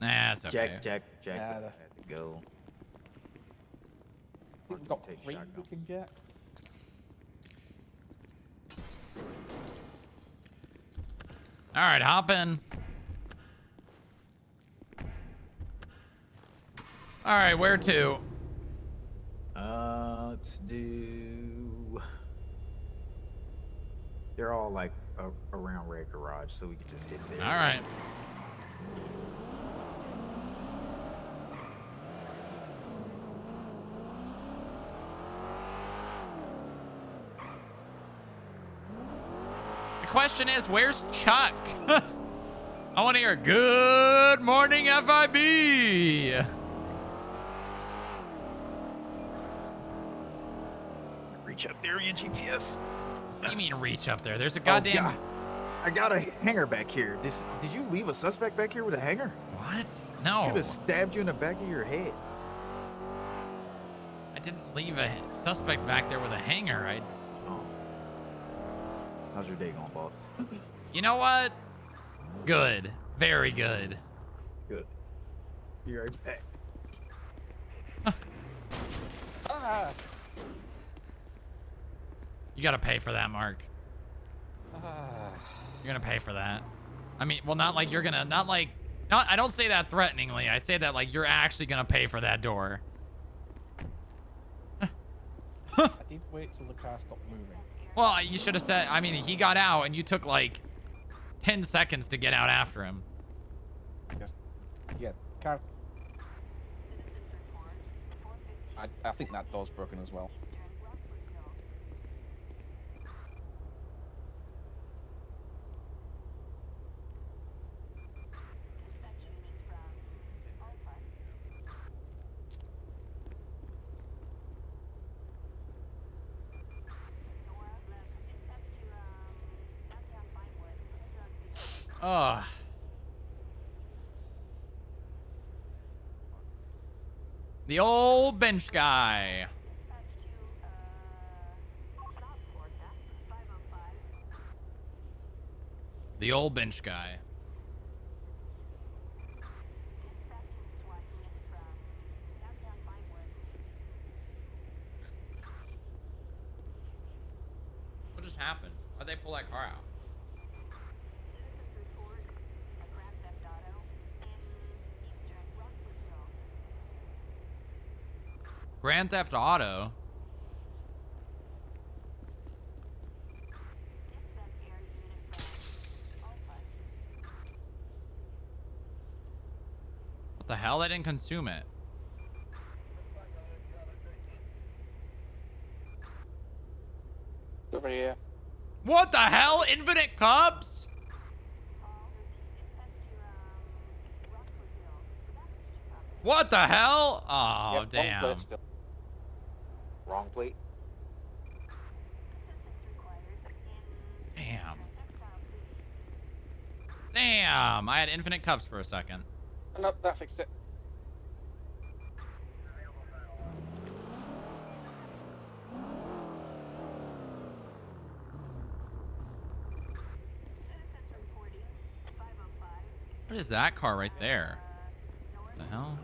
Nah, it's okay. Jack. Yeah, I have to go. I think we've got 3 we can get. All right, hop in. All right, where to? Let's do. They're all like around Red Garage, so we can just hit there. All right. The question is, where's Chuck? I want to hear good morning, FIB. Reach up there in your GPS. What do you mean reach up there? There's a goddamn... God. I got a hanger back here. Did you leave a suspect back here with a hanger? What? No. Could have stabbed you in the back of your head. I didn't leave a suspect back there with a hanger. How's your day going, boss? You know what? Good. Very good. Good. Be right back. You gotta pay for that, Mark. You're gonna pay for that. I mean, well, not like you're gonna, I don't say that threateningly. I say that like you're actually gonna pay for that door. I did wait till the car stopped moving. Well, you should have said, I mean, he got out and you took like 10 seconds to get out after him. Yeah, car. I think that door's broken as well. Ugh. The old bench guy. The old bench guy. What just happened? Why'd they pull that car out? Grand Theft Auto? What the hell? They didn't consume it. Over here. What the hell? Infinite Cubs? What the hell? Oh, Yep, damn. Wrong plate still. Wrong plate. Damn. Damn. I had infinite cups for a second. Nope, that fixed it. What is that car right there? What the hell?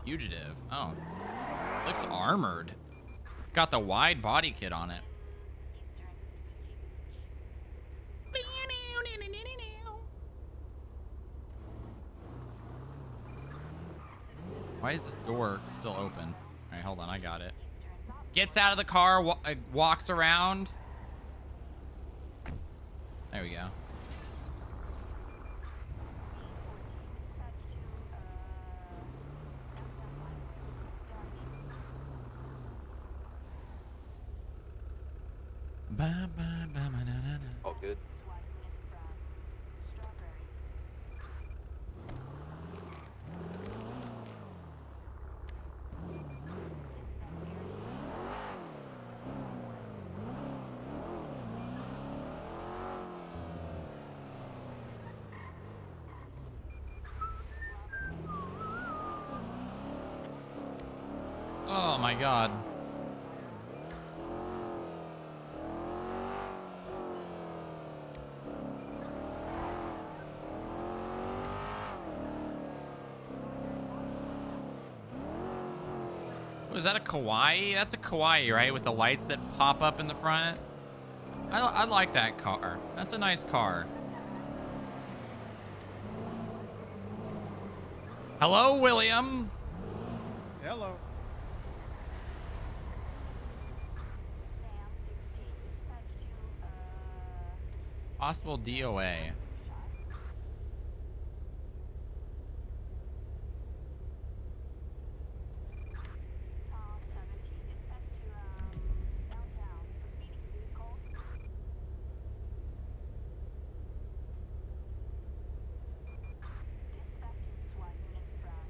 Fugitive. Oh. Looks armored. It's got the wide body kit on it. Why is this door still open? All right, hold on. I got it. Gets out of the car, walks around. There we go. All good. Oh my god. What is that, a Kawaii? That's a Kawaii, right? With the lights that pop up in the front. I like that car. That's a nice car. Hello, William. Hello. Possible DOA.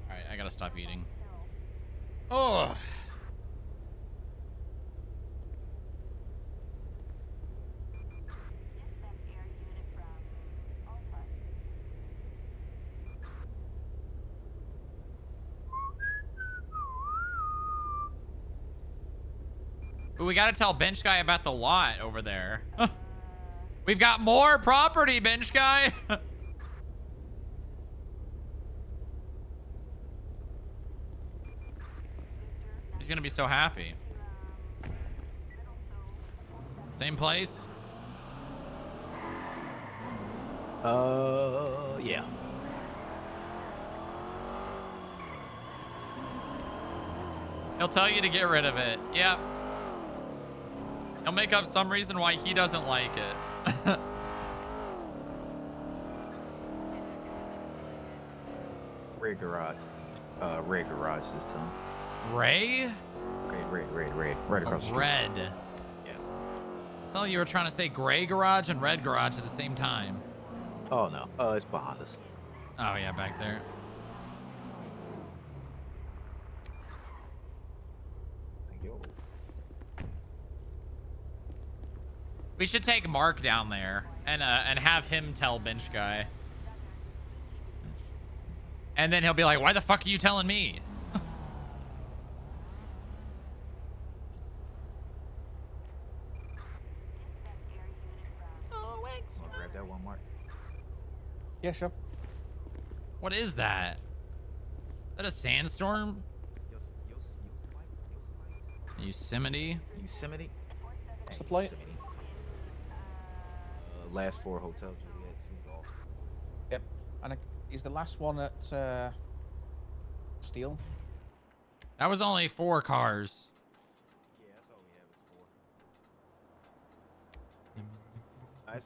Alright, I gotta stop eating. Oh. But we gotta tell Bench Guy about the lot over there. We've got more property, Bench Guy. He's gonna be so happy. Same place? Yeah. He'll tell you to get rid of it. Yep. He'll make up some reason why he doesn't like it. Red garage. Red garage this time. Ray? Red. Right across the street. Red. Yeah. I thought you were trying to say gray garage and red garage at the same time. Oh no. It's behind us. Oh yeah, back there. Yo. We should take Mark down there and have him tell Bench Guy. And then he'll be like, why the fuck are you telling me? Yeah, sure. What is that? Is that a sandstorm? Yosemite? Yosemite. What's the plate? Yosemite. Last 4 Hotel Juliet 2 Golf. Yep. And is the last one at Steel? That was only 4 cars. Yeah, that's all we have is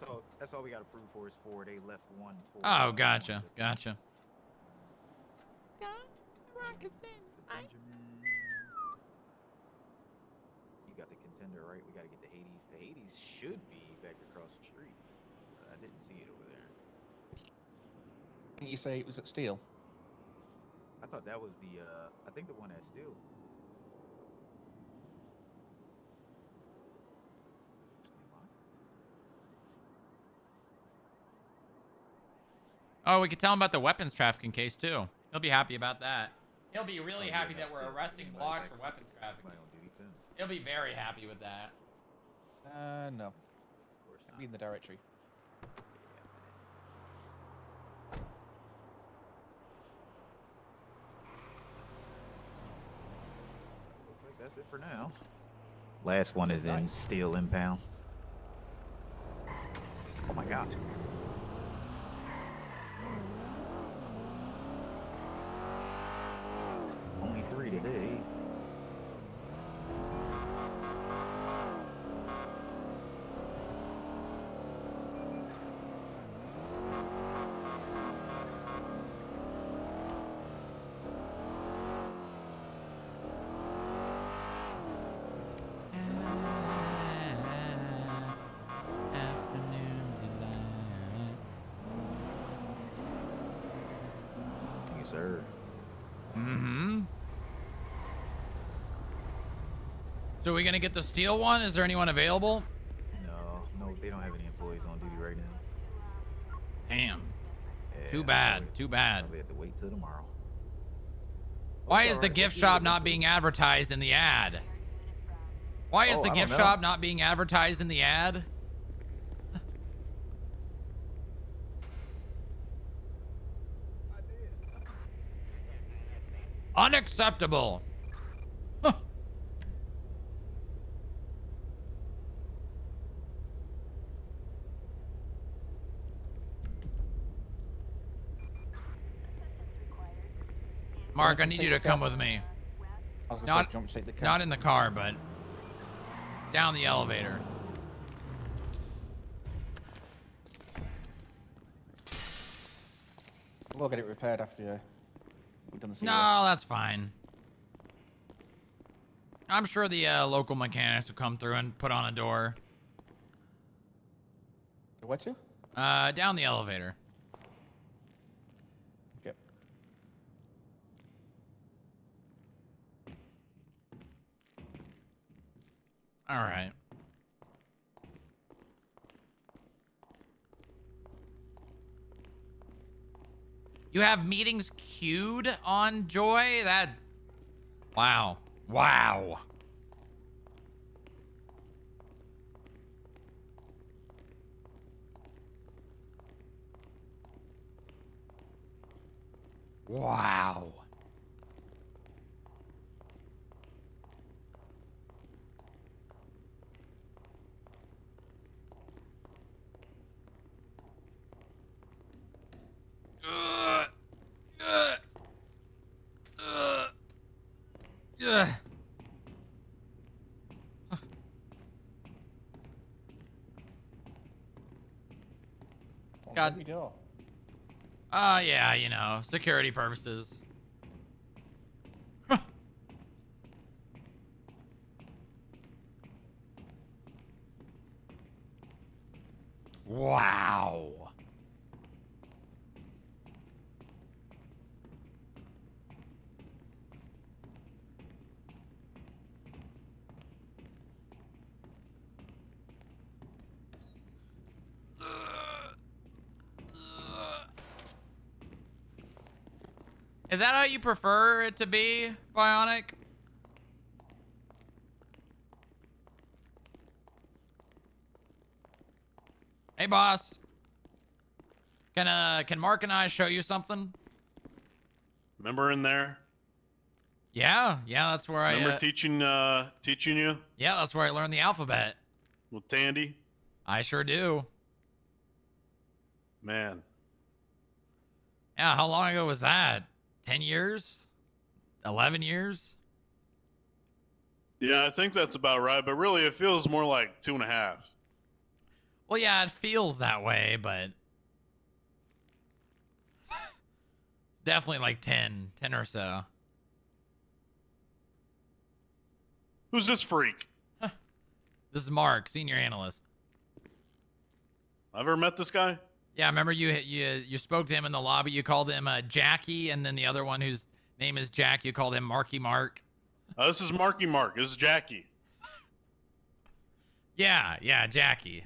4. That's all we got approved for is 4. They left 1 for. Oh, gotcha. Gotcha. You got the contender, right? We got to get the Hades. The Hades should be back across the street. But I didn't see it over there. Didn't you say it was at Steel? I thought that was the, I think the one at Steel. Oh, we could tell him about the weapons trafficking case, too. He'll be happy about that. He'll be really happy that we're arresting blocks for weapons trafficking. He'll be very happy with that. No. Of course not. Be in the directory. Looks like that's it for now. Last one is in Steel Impound. Oh my god. Only 3 today. Yes, sir. Mm-hmm. So are we gonna get the Steel one? Is there anyone available? No, they don't have any employees on duty right now. Damn. Yeah, Too bad. Too bad. We have to wait till tomorrow. Why That's is the alright, gift we'll see shop you not eventually. being advertised in the ad? Why is Oh, the I gift don't know. shop not being advertised in the ad? Unacceptable. Huh. Mark, I need you to come with me. I was gonna say, Not, do you want me to take the car? not in the car, but down the elevator. We'll get it repaired after we've done the CEF. No, that's fine. I'm sure the local mechanics will come through and put on a door. Where to? Down the elevator. Okay. All right. You have meetings queued on Joy? That... Wow. Wow. Wow. God. There we go. Yeah, you know, security purposes. Wow. Is that how you prefer it to be, Bionic? Hey, boss. Can Mark and I show you something? Remember in there? Yeah, that's where I Remember teaching you Yeah, that's where I learned the alphabet. with Tandy? I sure do. Man. Yeah, how long ago was that? 10 years? 11 years? Yeah, I think that's about right, but really it feels more like 2.5. Well, yeah, it feels that way, but definitely like 10 or so. Who's this freak? This is Mark, senior analyst. Ever met this guy? Yeah, remember you spoke to him in the lobby. You called him Jackie, and then the other one whose name is Jack, you called him Marky Mark. This is Marky Mark. This is Jackie. Yeah, Jackie.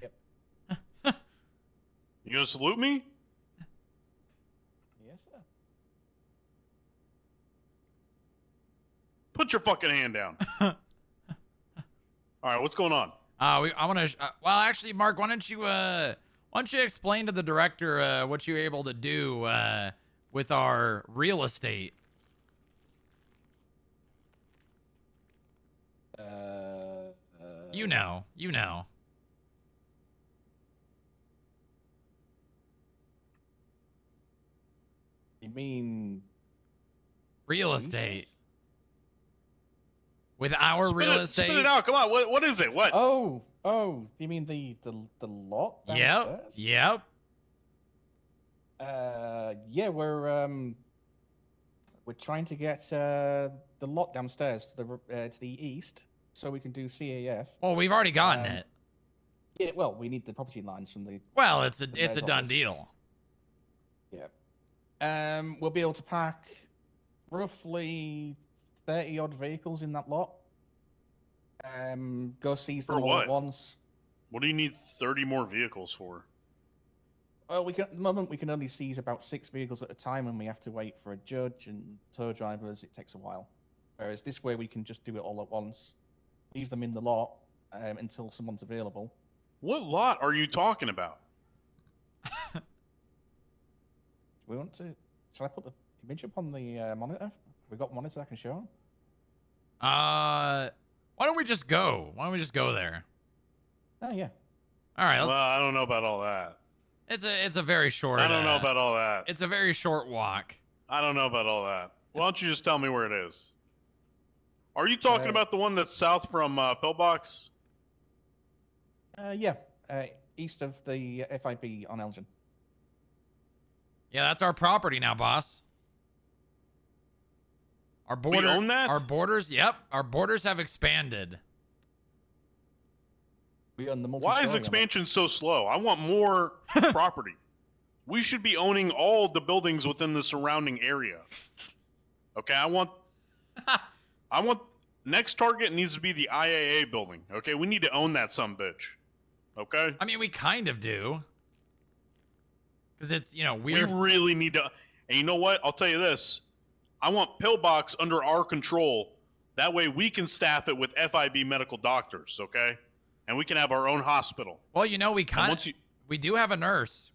You gonna salute me? Yes, sir. Put your fucking hand down. All right, what's going on? I want to. Well, actually, Mark, why don't you explain to the director what you're able to do with our real estate? You know. You mean real estate? With our real estate? Spit it out. Come on. What is it? What? Oh, you mean the lot downstairs? Yep. Yeah, we're trying to get the lot downstairs to the east so we can do CAF. Well, we've already gotten it. Yeah, well, we need the property lines from the. Well, it's a done deal. Yeah. We'll be able to pack roughly 30 odd vehicles in that lot. Go seize them all at once. What do you need 30 more vehicles for? Well, at the moment we can only seize about 6 vehicles at a time, and we have to wait for a judge and tow drivers. It takes a while. Whereas this way we can just do it all at once, leave them in the lot until someone's available. What lot are you talking about? We want to. Shall I put the image up on the monitor? Have we got monitor I can show? Why don't we just go? There? Oh yeah. All right. Well, I don't know about all that. It's a very short. I don't know about all that. It's a very short walk. I don't know about all that. Why don't you just tell me where it is? Are you talking about the one that's south from Pillbox? Yeah. East of the FIB on Elgin. Yeah, that's our property now, boss. Our border, we own that? Our borders, yep. Our borders have expanded. We own the Why is expansion so slow? I want more property. We should be owning all the buildings within the surrounding area. Okay, I want next target needs to be the IAA building. Okay, we need to own that sumbitch. Okay? I mean, we kind of do. Because it's, we really need to. And you know what? I'll tell you this. I want Pillbox under our control. That way we can staff it with FIB medical doctors, okay? And we can have our own hospital. Well, we do have a nurse.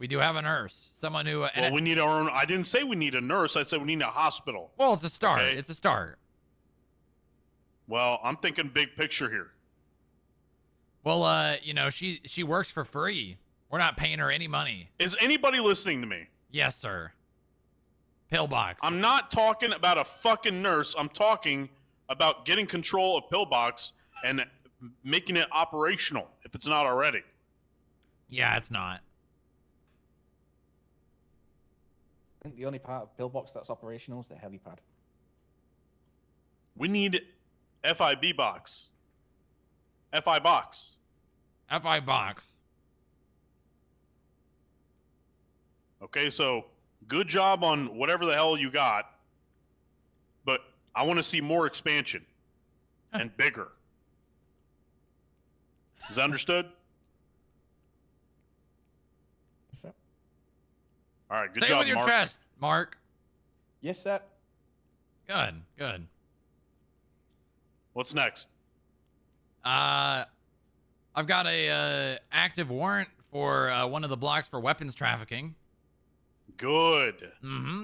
Someone who... we need our own... I didn't say we need a nurse. I said we need a hospital. Well, it's a start. Okay? It's a start. Well, I'm thinking big picture here. Well, she works for free. We're not paying her any money. Is anybody listening to me? Yes, sir. Pillbox. I'm not talking about a fucking nurse. I'm talking about getting control of Pillbox and making it operational, if it's not already. Yeah, it's not. I think the only part of Pillbox that's operational is the helipad. We need FIB box. FI box. FI box. Okay, so good job on whatever the hell you got, but I want to see more expansion and bigger. Is that understood? Yes, all right, good Stay job, with your Mark. chest, Mark. Yes, sir. Good. What's next? I've got a active warrant for one of the blocks for weapons trafficking. Good.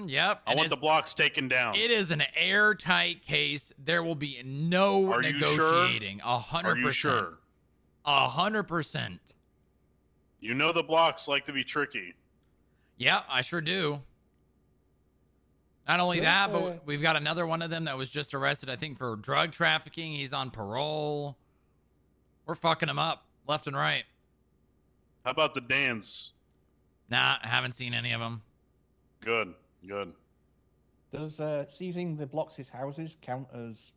Yep. I want the blocks taken down. It is an airtight case. There will be no Are you negotiating. sure? 100%. Are you sure? 100%. You know the blocks like to be tricky. Yeah, I sure do. Not only that, but we've got another one of them that was just arrested, I think, for drug trafficking. He's on parole. We're fucking him up left and right. How about the Dans? Nah, haven't seen any of them. Good, good. Does seizing the blocks' houses count as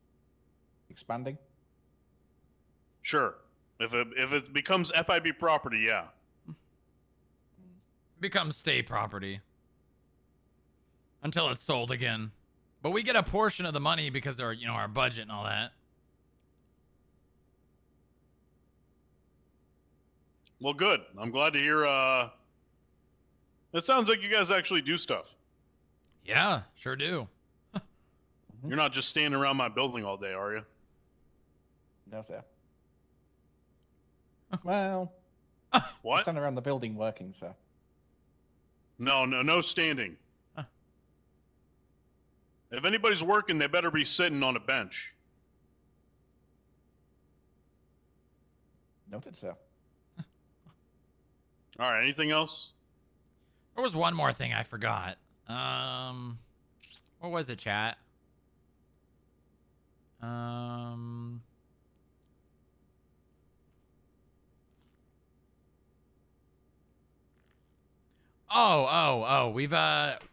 expanding? Sure. If it becomes FIB property, yeah. Becomes state property. Until it's sold again. But we get a portion of the money because of our, our budget and all that. Well, good. I'm glad to hear, it sounds like you guys actually do stuff. Yeah, sure do. You're not just standing around my building all day, are you? No, sir. Well, what? I stand around the building working, sir. No standing. If anybody's working, they better be sitting on a bench. Noted, sir. All right, anything else? There was one more thing I forgot. What was it, chat?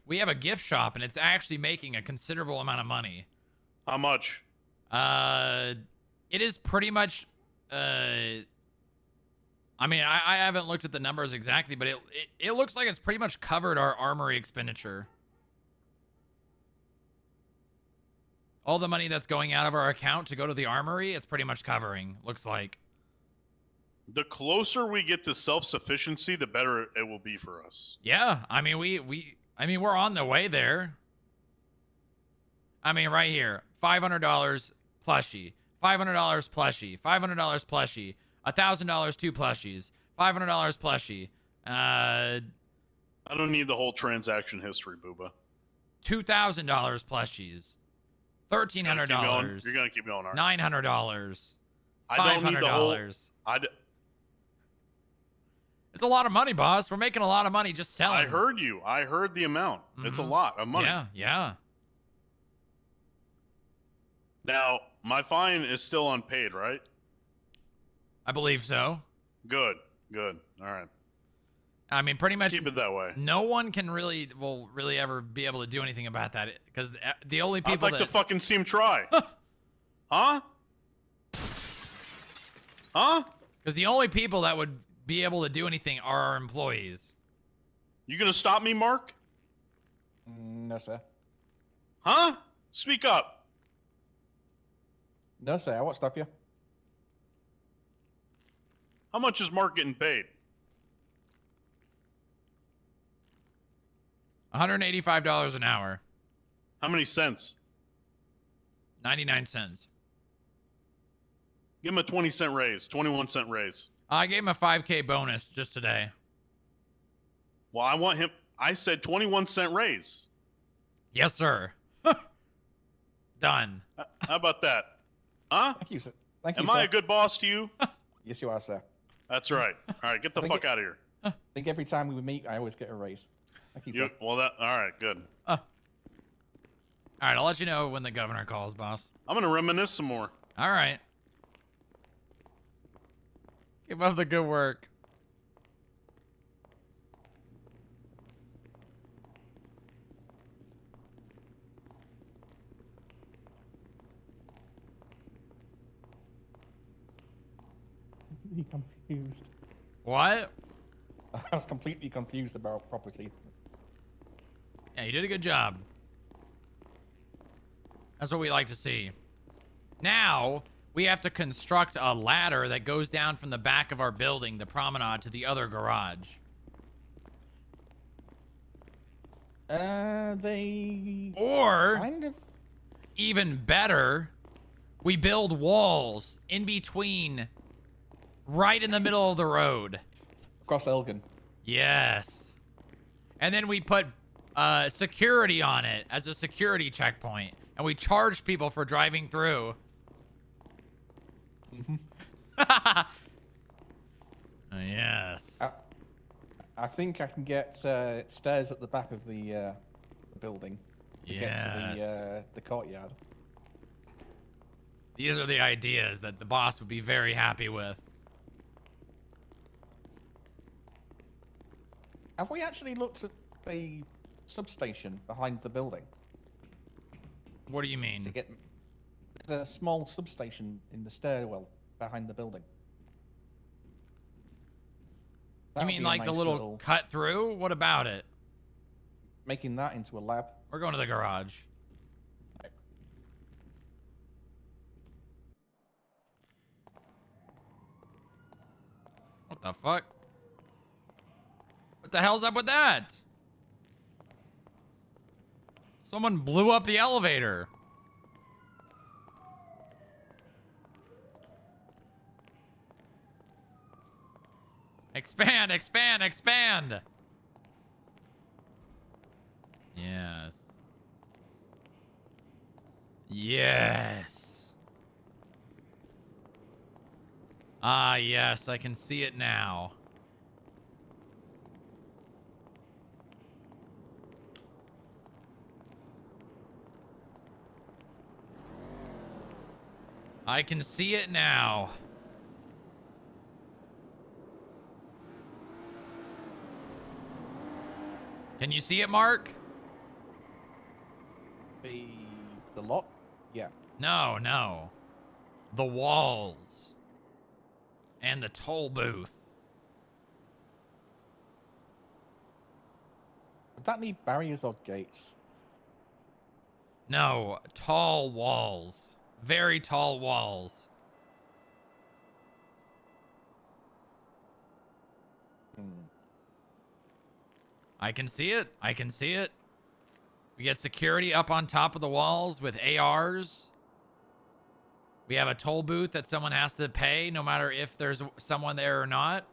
We have a gift shop and it's actually making a considerable amount of money. How much? It is pretty much I mean, I haven't looked at the numbers exactly, but it looks like it's pretty much covered our armory expenditure. All the money that's going out of our account to go to the armory, it's pretty much covering, looks like. The closer we get to self-sufficiency, the better it will be for us. Yeah, I mean, we're on the way there. I mean, right here, $500 plushie, $500 plushie, $500 plushie, $1,000 two plushies, $500 plushie. I don't need the whole transaction history, Booba. $2,000 plushies, $1,300. You're gonna keep going, aren't you? $900. I don't need the whole. It's a lot of money, boss. We're making a lot of money just selling. I heard you. I heard the amount. It's a lot of money. Yeah. Now, my fine is still unpaid, right? I believe so. Good. All right. I mean, pretty much keep it that way. No one can really ever be able to do anything about that because the only people I'd like to fucking see him try. Huh? Because the only people that would be able to do anything are our employees. You gonna stop me, Mark? No, sir. Huh? Speak up. No, sir. I won't stop you. How much is Mark getting paid? $185 an hour. How many cents? 99 cents. Give him a 20-cent raise, 21-cent raise. I gave him a 5K bonus just today. Well, I said 21-cent raise. Yes, sir. Done. How about that? Huh? Thank you, sir. Thank you, Am sir. I a good boss to you? Yes, you are, sir. That's right. All right, get the fuck out of here. I think every time we meet, I always get a raise. Thank you, sir. Well, all right, good. All right, I'll let you know when the governor calls, boss. I'm going to reminisce some more. All right. Keep up the good work. Confused. What? I was completely confused about property. Yeah, you did a good job. That's what we like to see. Now, we have to construct a ladder that goes down from the back of our building, the promenade, to the other garage. Or, kind of... even better, we build walls in between, right in the middle of the road. Across Elgin. Yes. And then we put security on it as a security checkpoint, and we charged people for driving through. Yes. I think I can get stairs at the back of the building to get to the courtyard. These are the ideas that the boss would be very happy with. Have we actually looked at the substation behind the building? What do you mean? There's a small substation in the stairwell behind the building. You mean like the little cut through? What about it? Making that into a lab. We're going to the garage. What the fuck? What the hell's up with that? Someone blew up the elevator. Expand, expand, expand. Yes. Yes. Ah, yes, I can see it now. I can see it now. Can you see it, Mark? The lot? Yeah. No, no. The walls. And the toll booth. Would that need barriers or gates? No, tall walls. Very tall walls. I can see it. I can see it. We get security up on top of the walls with ARs. We have a toll booth that someone has to pay no matter if there's someone there or not.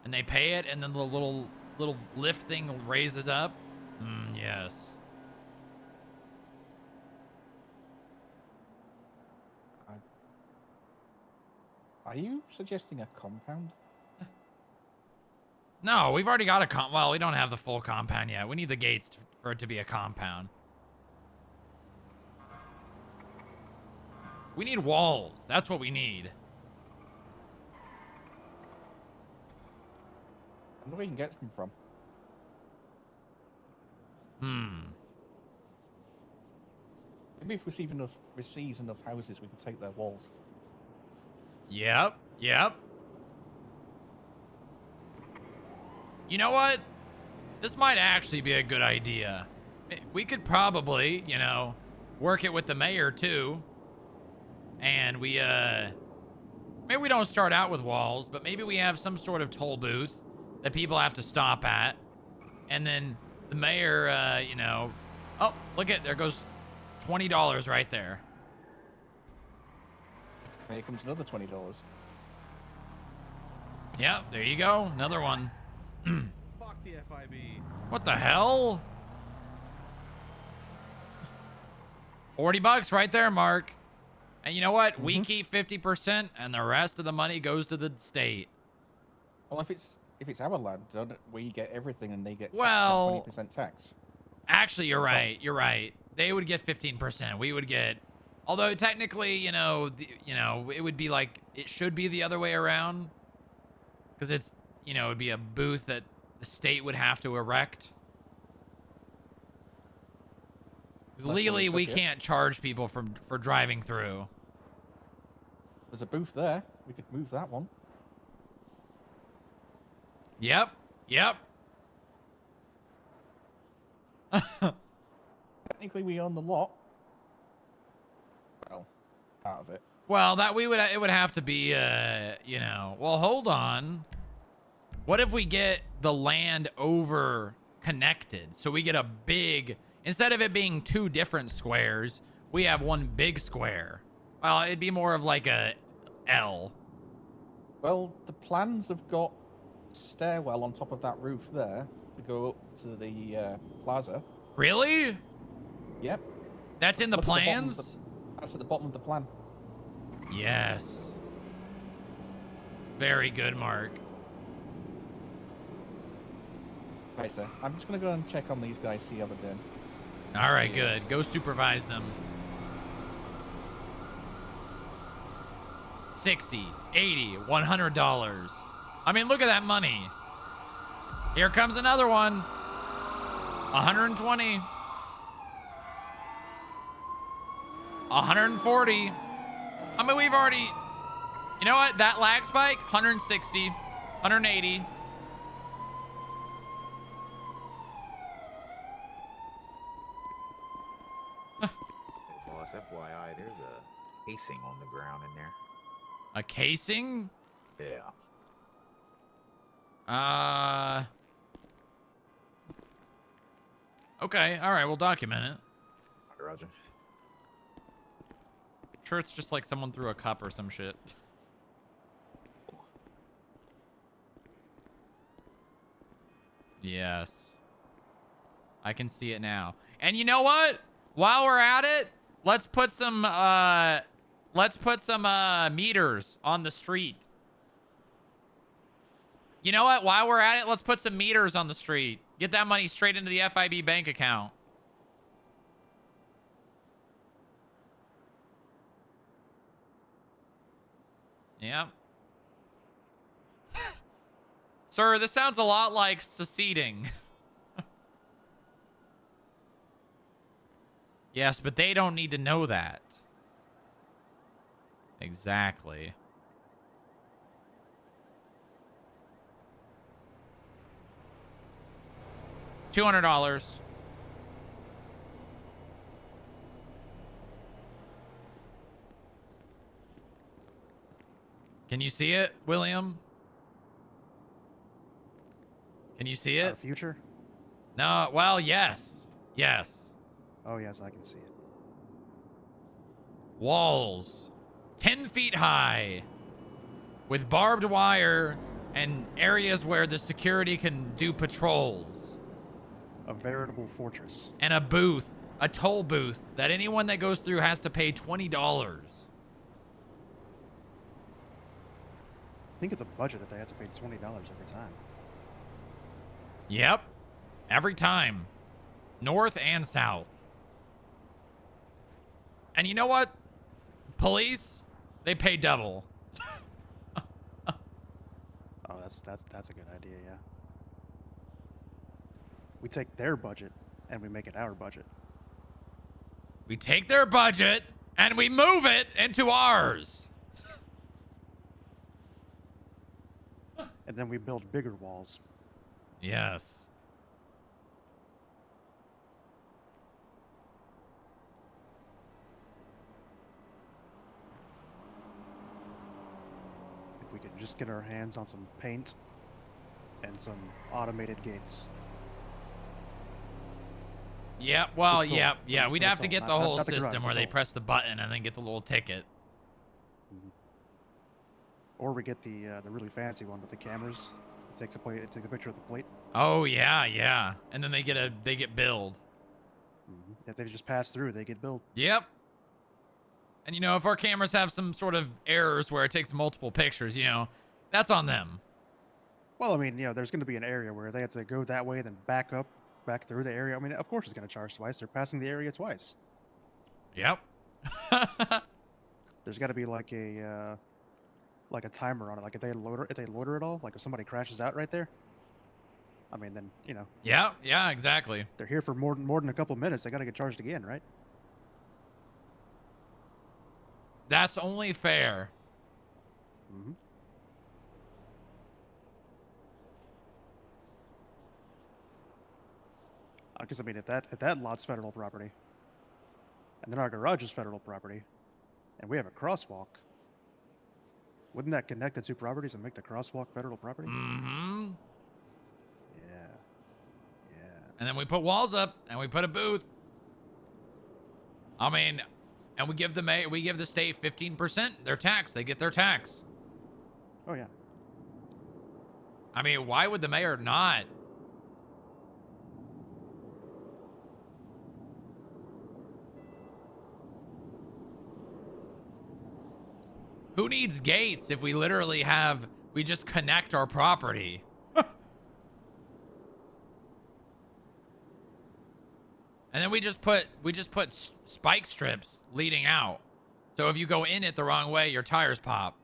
And they pay it, and then the little lift thing raises up. Yes. Are you suggesting a compound? No, we've already got a well, we don't have the full compound yet. We need the gates for it to be a compound. We need walls. That's what we need. I wonder where you can get them from. Maybe if we receive enough houses, we can take their walls. Yep, yep. You know what? This might actually be a good idea. We could probably, you know, work it with the mayor too. And we, maybe we don't start out with walls, but maybe we have some sort of toll booth that people have to stop at. And then the mayor, you know, oh, look at, there goes $20 right there. Here comes another $20. Yep, there you go. Another one. Fuck the FIB. What the hell? $40 right there, Mark. And you know what? We keep 50% and the rest of the money goes to the state. Well, if it's our land, don't we get everything and they get 20% tax? Actually, you're right. You're right. They would get 15%. We would get, although technically, you know, it would be like, it should be the other way around. Because it's, you know, it would be a booth that the state would have to erect. Because legally, we can't charge people for driving through. There's a booth there. We could move that one. Yep. Yep. Technically, we own the lot. Well, part of it. Well, it would have to be, you know. Well, hold on. What if we get the land over connected? So we get a big, instead of it being two different squares, we have one big square. Well, it'd be more of like a L. Well, the plans have got stairwell on top of that roof there to go up to the plaza. Really? Yep. That's in the Look at bottom of plans? That's at the bottom of the plan. Yes. Very good, Mark. Right, sir. I'm just going to go and check on these guys, see how they're doing. All right, good. Go supervise them. 60, 80, $100. I mean, look at that money. Here comes another one. 120. 140. I mean, we've already... You know what? That lag spike, 160, 180. Hey, boss, FYI, there's a casing on the ground in there. A casing? Yeah. Okay. All right. We'll document it. Roger. I'm sure it's just like someone threw a cup or some shit. Yes. I can see it now. And you know what? While we're at it, let's put some meters on the street. You know what? While we're at it, let's put some meters on the street. Get that money straight into the FIB bank account. Yeah. Sir, this sounds a lot like seceding. Yes, but they don't need to know that. Exactly. $200. Can you see it, William? Can you see it? Our future? No, well, yes. Yes. Oh, yes, I can see it. Walls. 10 feet high. With barbed wire and areas where the security can do patrols. A veritable fortress. And a booth. A toll booth that anyone that goes through has to pay $20. I think it's a budget if they have to pay $20 every time. Yep. Every time. North and south. And you know what? Police, they pay double. Oh, that's a good idea, yeah. We take their budget and we make it our budget. We take their budget and we move it into ours. And then we build bigger walls. Yes. If we could just get our hands on some paint and some automated gates. Yeah, well, Patrol. yeah. We'd have to Patrol, get the not- whole not the garage, system where they patrol. press the button and then get the little ticket. Or we get the really fancy one with the cameras. It takes a picture of the plate. Oh yeah. And then they get billed. If they just pass through, they get billed. Yep. And you know, if our cameras have some sort of errors where it takes multiple pictures, you know, that's on them. Well, I mean, you know, there's going to be an area where they have to go that way, then back through the area. I mean, of course it's going to charge twice. They're passing the area twice. Yep. There's got to be like a timer on it. Like if they loader it all, like if somebody crashes out right there. I mean, then you know. Yeah, exactly. They're here for more than a couple minutes. They got to get charged again, right? That's only fair. Mm-hmm. Because I mean, if that lot's federal property, and then our garage is federal property, and we have a crosswalk, wouldn't that connect the two properties and make the crosswalk federal property? Mm-hmm. Yeah. And then we put walls up and we put a booth. I mean, and we give the state 15% their tax. They get their tax. Oh yeah. I mean, why would the mayor not? Who needs gates if we literally we just connect our property? And then we just put spike strips leading out. So if you go in it the wrong way, your tires pop.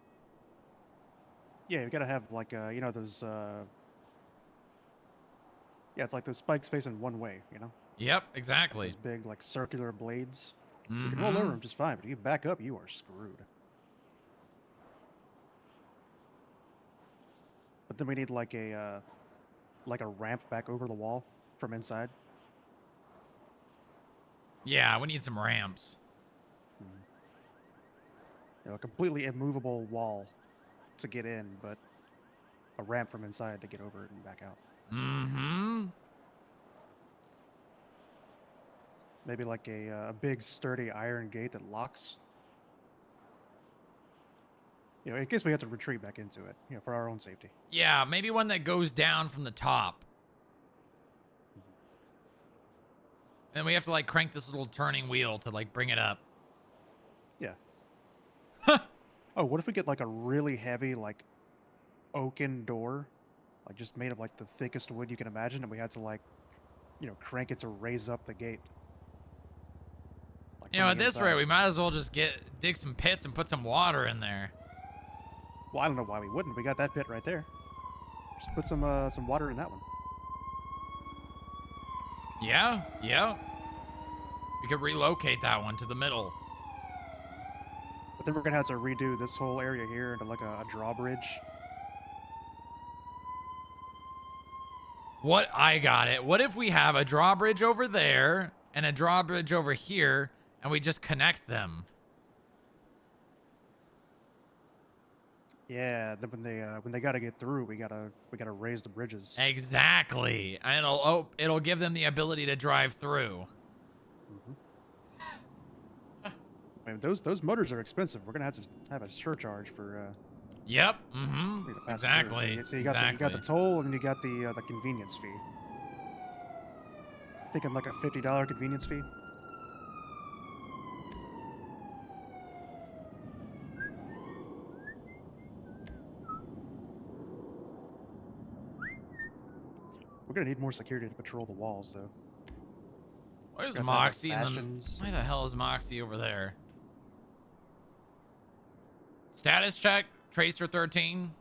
Yeah, you gotta have like you know those yeah, it's like those spikes facing one way, you know? Yep, exactly. Those big like circular blades. You Mm-hmm. can roll over them just fine, but if you back up, you are screwed. But then we need like a ramp back over the wall from inside. Yeah, we need some ramps. You know, a completely immovable wall to get in, but a ramp from inside to get over it and back out. Mm-hmm. Maybe like a big sturdy iron gate that locks. You know, in case we have to retreat back into it, you know, for our own safety. Yeah, maybe one that goes down from the top. And we have to like crank this little turning wheel to like bring it up. Yeah. Oh, what if we get like a really heavy like oaken door, like just made of like the thickest wood you can imagine, and we had to like, you know, crank it to raise up the gate. Like You know, at this rate, we might as well just dig some pits and put some water in there. Well, I don't know why we wouldn't. We got that pit right there. Just put some water in that one. Yeah, yeah. We could relocate that one to the middle. But then we're gonna have to redo this whole area here into like a drawbridge. What? I got it. What if we have a drawbridge over there and a drawbridge over here, and we just connect them? Yeah, then when they gotta get through, we gotta raise the bridges. Exactly, and it'll give them the ability to drive through. I mean, those motors are expensive. We're gonna have to have a surcharge for. Yep. Mm-hmm. Exactly. So you got the toll, and then you got the convenience fee. Thinking like a $50 convenience fee. We're gonna need more security to patrol the walls, though. Where's Moxie? Why the hell is Moxie over there? Status check, Tracer 13.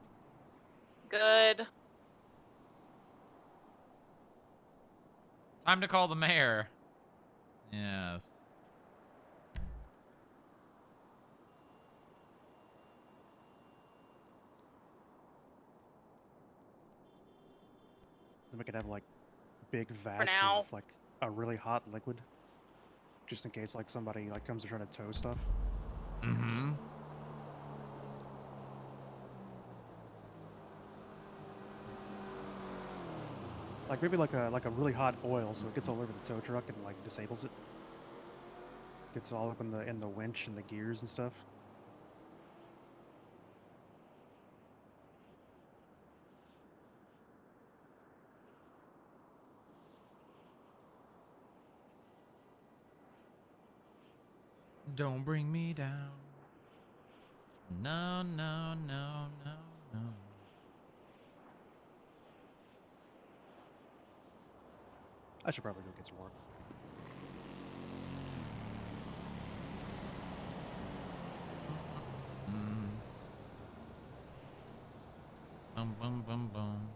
Good. Time to call the mayor. Yes. Then we could have like big vats of like a really hot liquid, just in case like somebody like comes to try to tow stuff. Mm-hmm. Like maybe like a really hot oil, so it gets all over the tow truck and like disables it. Gets all up in the winch and the gears and stuff. Don't bring me down. No, no, no, no, no. I should probably go get some work. Bum, bum, bum, bum.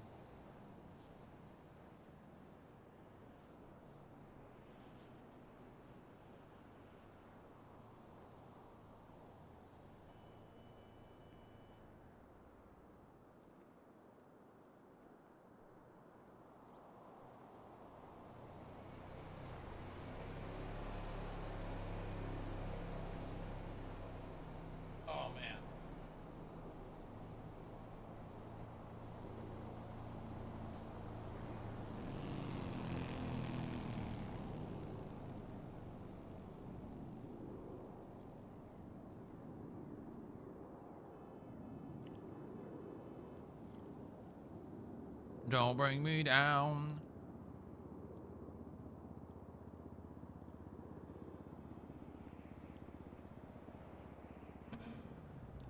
Oh, man. Don't bring me down.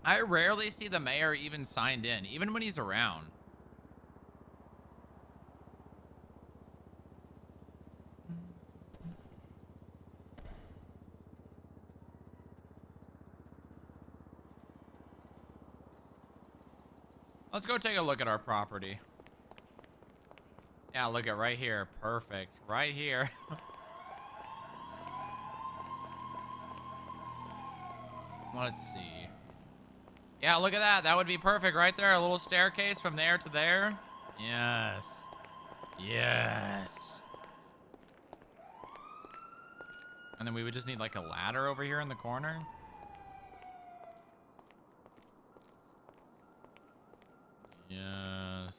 I rarely see the mayor even signed in, even when he's around. Let's go take a look at our property. Yeah, look at right here. Perfect. Right here. Let's see. Yeah, look at that. That would be perfect right there. A little staircase from there to there. Yes. Yes. And then we would just need like a ladder over here in the corner. Yes.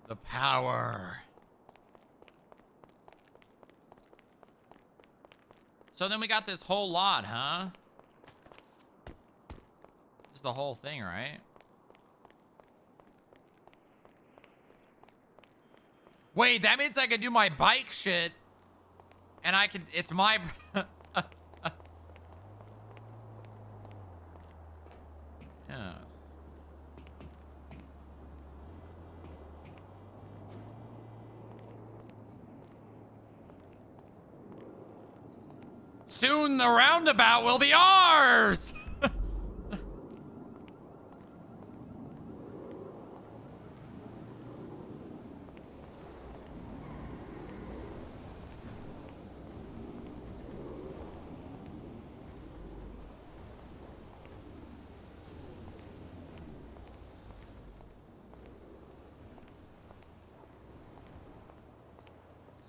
The power. So then we got this whole lot, huh? This is the whole thing, right? Wait, that means I can do my bike shit. And I can, it's my... Yeah. Soon the roundabout will be ours!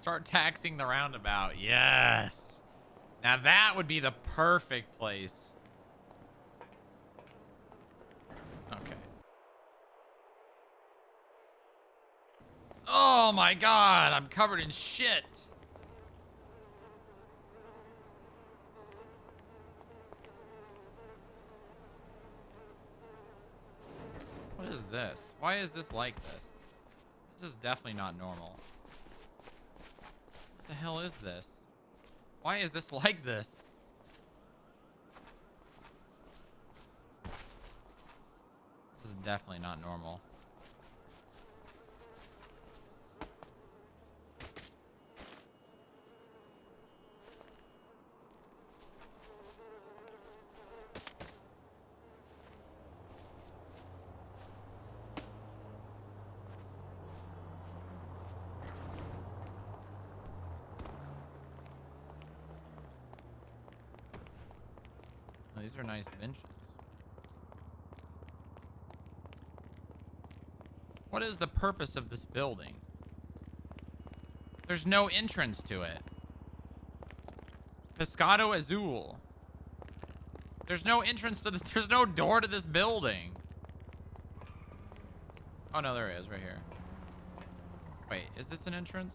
Start taxing the roundabout. Yes. Now that would be the perfect place. Okay. Oh my god, I'm covered in shit. What is this? Why is this like this? This is definitely not normal. What the hell is this? Why is this like this? This is definitely not normal. Oh, these are nice benches. What is the purpose of this building? There's no entrance to it. Pescado Azul. There's no entrance to this. There's no door to this building. Oh, no, there is right here. Wait, is this an entrance?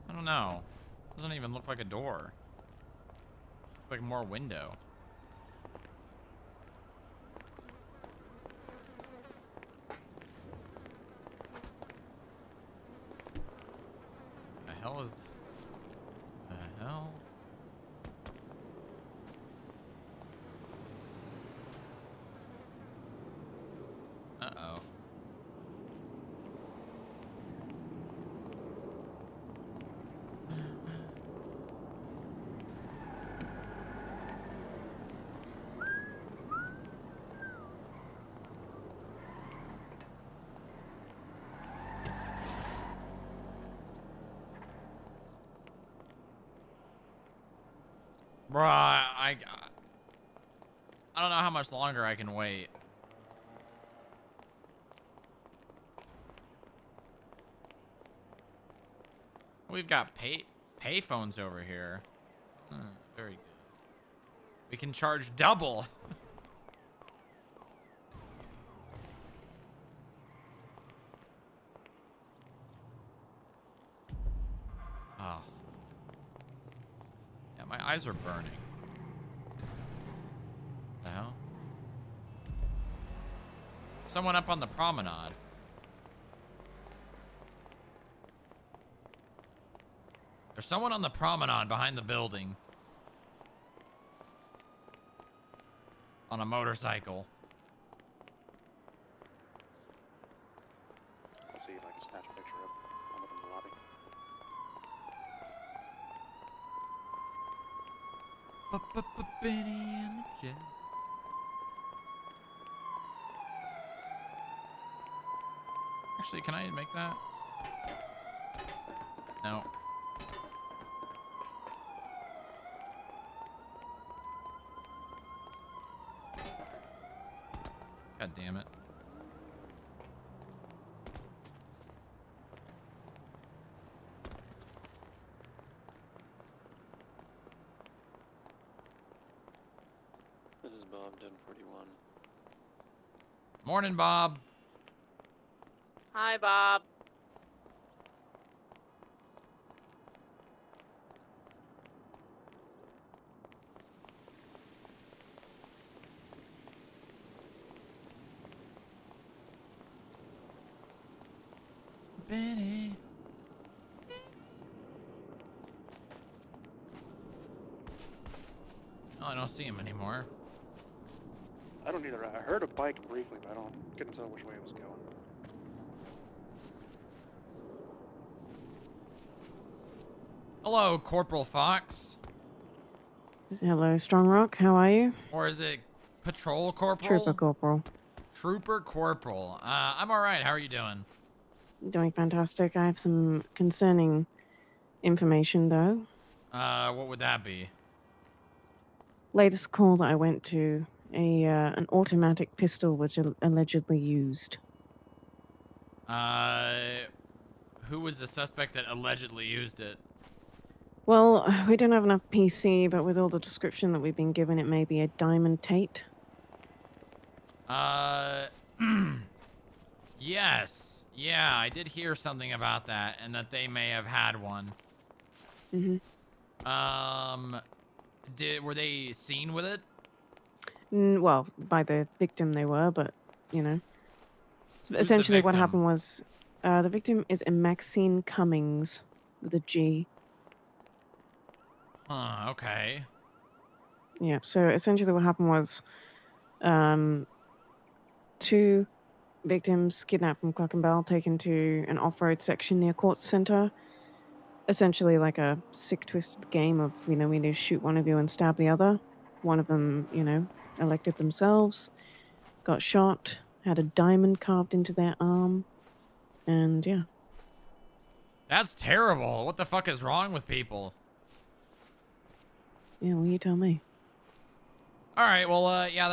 I don't know. Doesn't even look like a door. Looks like more window. The hell is the hell? Uh-oh. Bruh, I don't know how much longer I can wait. We've got payphones over here. Very good. We can charge double. Oh. Yeah, eyes are burning. The hell? Someone up on the promenade. There's someone on the promenade behind the building. On a motorcycle. I'll see if I can snatch a picture of one of them in the lobby. Benny and the Jet. Actually, can I make that? No. God damn it. This is Bob, 1041. Morning, Bob. Hi, Bob. Benny. Oh, I don't see him anymore. I don't either. I heard a bike briefly, but couldn't tell which way it was going. Hello, Corporal Fox. Hello, Strongrock. How are you? Or is it Patrol Corporal? Trooper Corporal. Trooper Corporal. I'm alright. How are you doing? Doing fantastic. I have some concerning information, though. What would that be? Latest call that I went to, an automatic pistol was allegedly used. Who was the suspect that allegedly used it? Well, we don't have enough PC, but with all the description that we've been given, it may be a Diamond Tate. Yes. Yeah, I did hear something about that, and that they may have had one. Were they seen with it? Well, by the victim they were, but, you know. So Who's the essentially what victim? happened was, the victim is a Maxine Cummings with a G. Huh, okay. Yeah, so essentially what happened was, 2 victims kidnapped from Clerkenwell, taken to an off-road section near Court Center. Essentially like a sick, twisted game of, we need to shoot one of you and stab the other. One of them, elected themselves, got shot, had a diamond carved into their arm, and yeah. That's terrible. What the fuck is wrong with people? Yeah, well, you tell me. All right, well, yeah,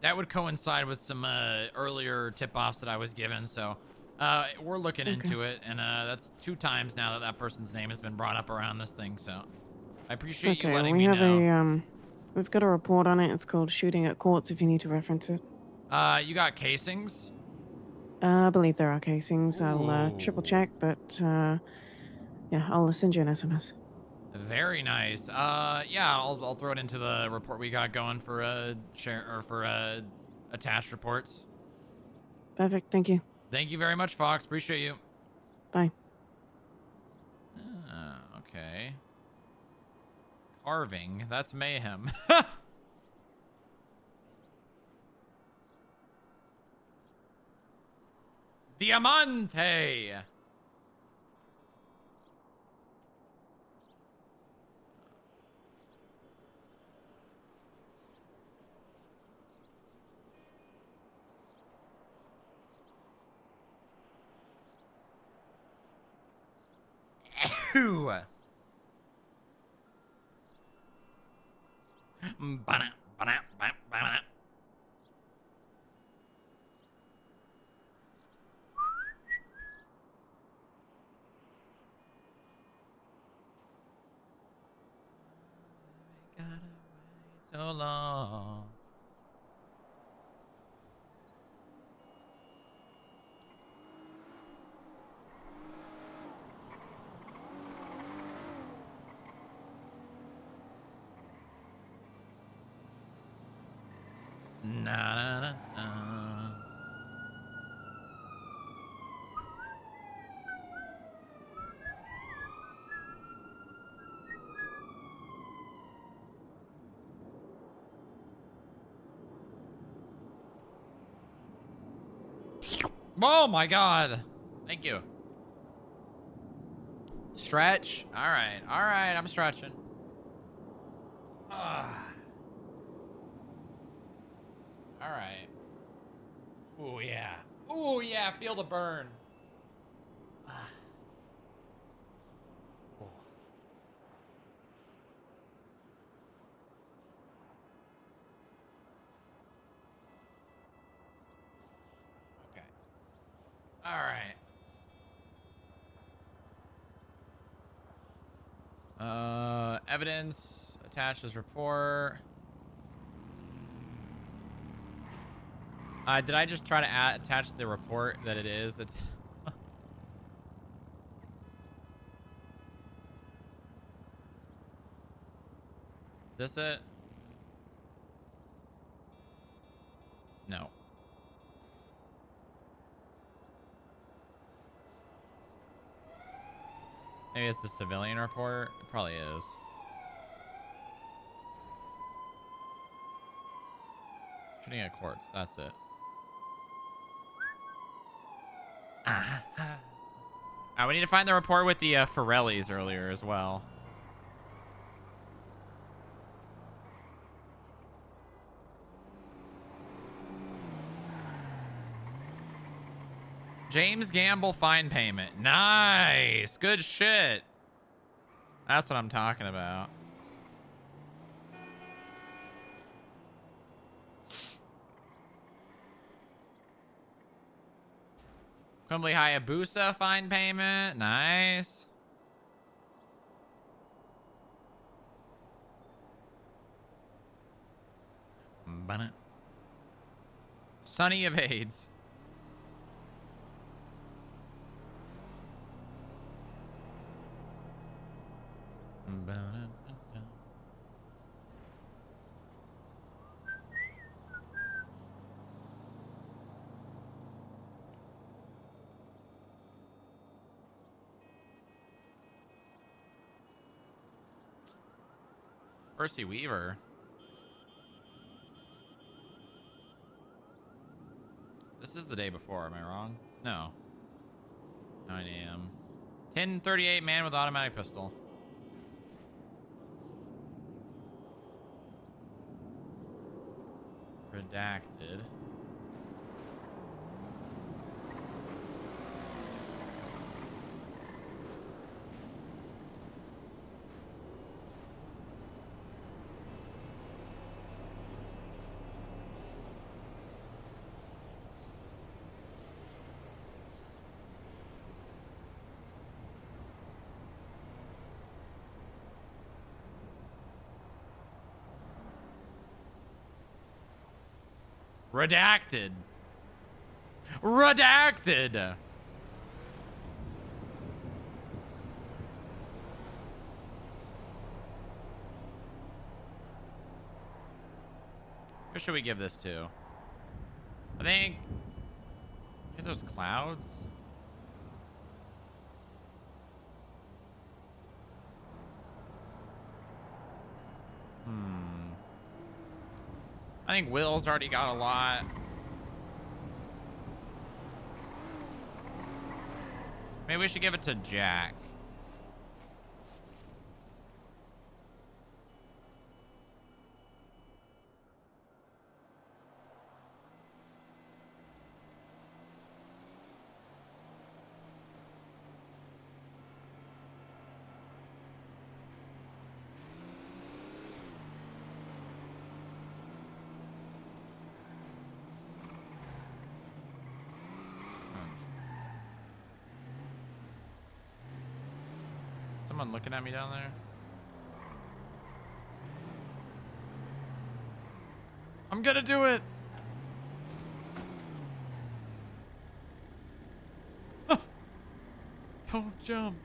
that would coincide with some earlier tip-offs that I was given, so we're looking into it, and that's 2 times now that person's name has been brought up around this thing, so I appreciate you letting me know. We've got a report on it. It's called Shooting at Courts, if you need to reference it. You got casings? I believe there are casings. I'll triple check, but yeah, I'll send you an SMS. Very nice. Yeah, I'll throw it into the report we got going for attached reports. Perfect. Thank you. Thank you very much, Fox. Appreciate you. Bye. Okay. Carving. That's mayhem. Diamante. So long. Na, na, na. Oh my god. Thank you. Stretch. All right. All right. I'm stretching. All right. Oh yeah. Oh yeah. Feel the burn. Okay. All right. Evidence attached as report. Did I just try to attach the report that it is? Is this it? No. Maybe it's the civilian report. It probably is. Shooting at courts. That's it. We need to find the report with the Forellis earlier as well. James Gamble fine payment. Nice. Good shit. That's what I'm talking about. Crumbly Hayabusa fine payment. Nice. Sonny evades. Percy Weaver. This is the day before, am I wrong? No. 9 a.m. 10:38 man with automatic pistol. Redacted. Redacted. Redacted. Who should we give this to? I think... Are those clouds? I think Will's already got a lot. Maybe we should give it to Jack. Someone looking at me down there? I'm gonna do it! Don't jump.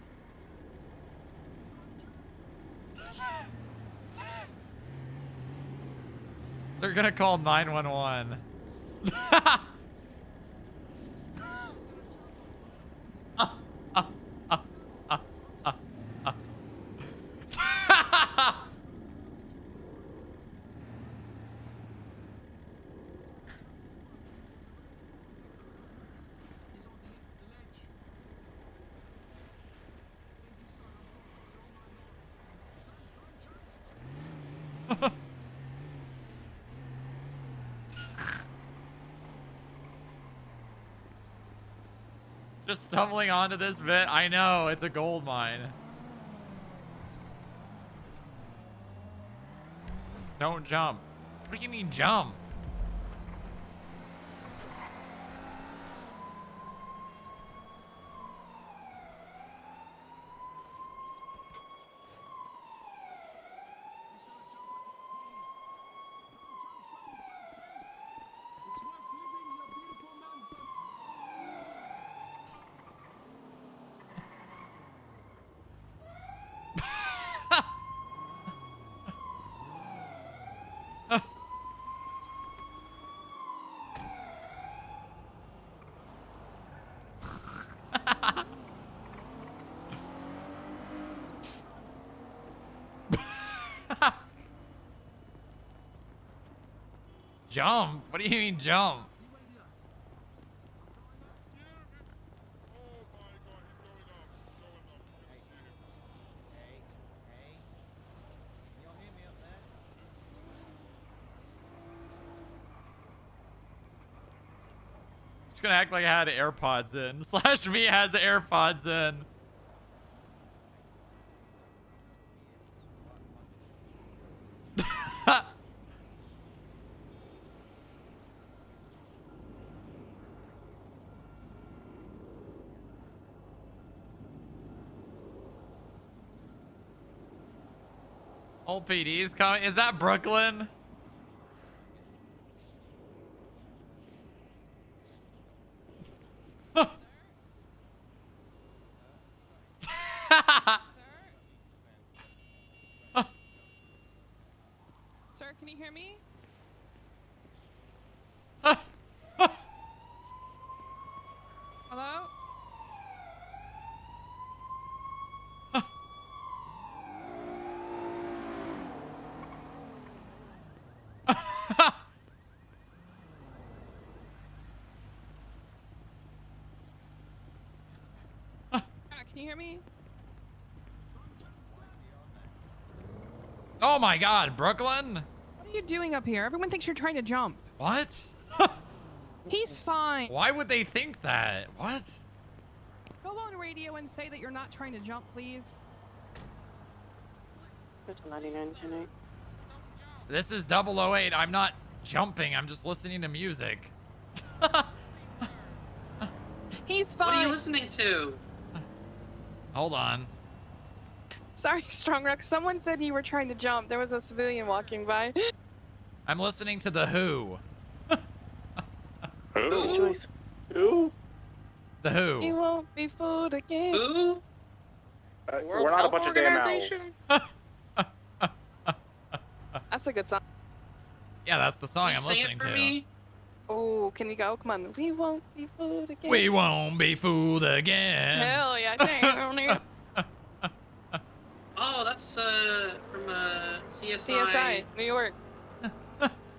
They're gonna call 911. Just stumbling onto this bit. I know, it's a gold mine. Don't jump. What do you mean jump? Jump? What do you mean jump? It's gonna act like I had AirPods in. Slash me has AirPods in. Old PD's coming. Is that Brooklyn? Sir, can you hear me? Hello? Can you hear me? Oh my god, Brooklyn? What are you doing up here? Everyone thinks you're trying to jump. What? He's fine. Why would they think that? What? Go on radio and say that you're not trying to jump, please. That's 99.10. This is 008. I'm not jumping. I'm just listening to music. He's fine. What are you listening to? Hold on. Sorry, Strongrock. Someone said you were trying to jump. There was a civilian walking by. I'm listening to The Who. Who? Choice. Who? The Who. You won't be fooled again. Who? We're not a bunch of damn owls. That's a good song. Yeah, that's the song I'm Sing listening it for to. me? Oh, can you go? Come on. We won't be fooled again. We won't be fooled again. Hell yeah. Damn it. Oh, that's from CSI. CSI, New York.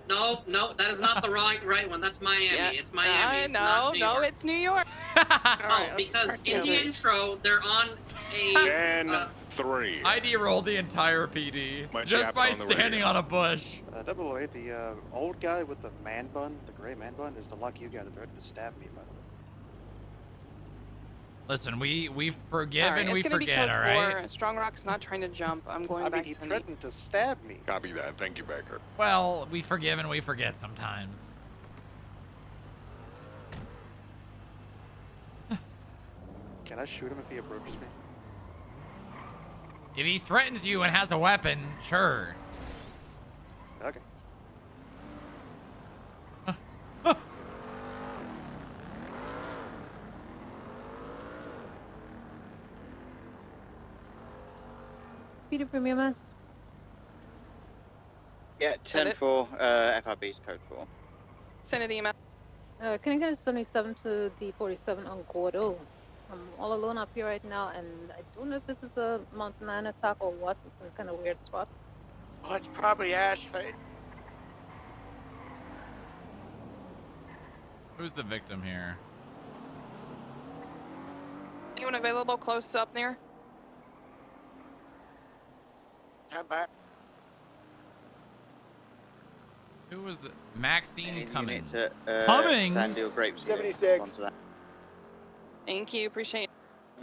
No, that is not the right one. That's Miami. Yeah. It's Miami. It's No, not New York. it's New York. Oh, because in the intro, they're on a... 10-3. ID rolled the entire PD Might just happen by on the standing radio. on a bush. 008, the old guy with the man bun, the gray man bun, is the lucky guy that threatened to stab me, by the way. Listen, we forgive Sorry, and it's we gonna forget, be all code right? 4. Strongrock's not trying to jump. I'm going I back mean, he to threatened to stab me. Copy that. Thank you, Baker. Well, we forgive and we forget sometimes. Can I shoot him if he approaches me? If he threatens you and has a weapon, sure. Okay. Peter from EMS. Yeah, Send it. 10-4, FIB's code 4. Send an email. Can I get a 77 to D47 on Gordo? I'm all alone up here right now, and I don't know if this is a Mountain Lion attack or what. It's in kind of weird spot. Oh, it's probably Ashley. Who's the victim here? Anyone available close up near? How back? Who was the Maxine Cummings? Cummings? Sandhill Grapes. 76. Thank you. Appreciate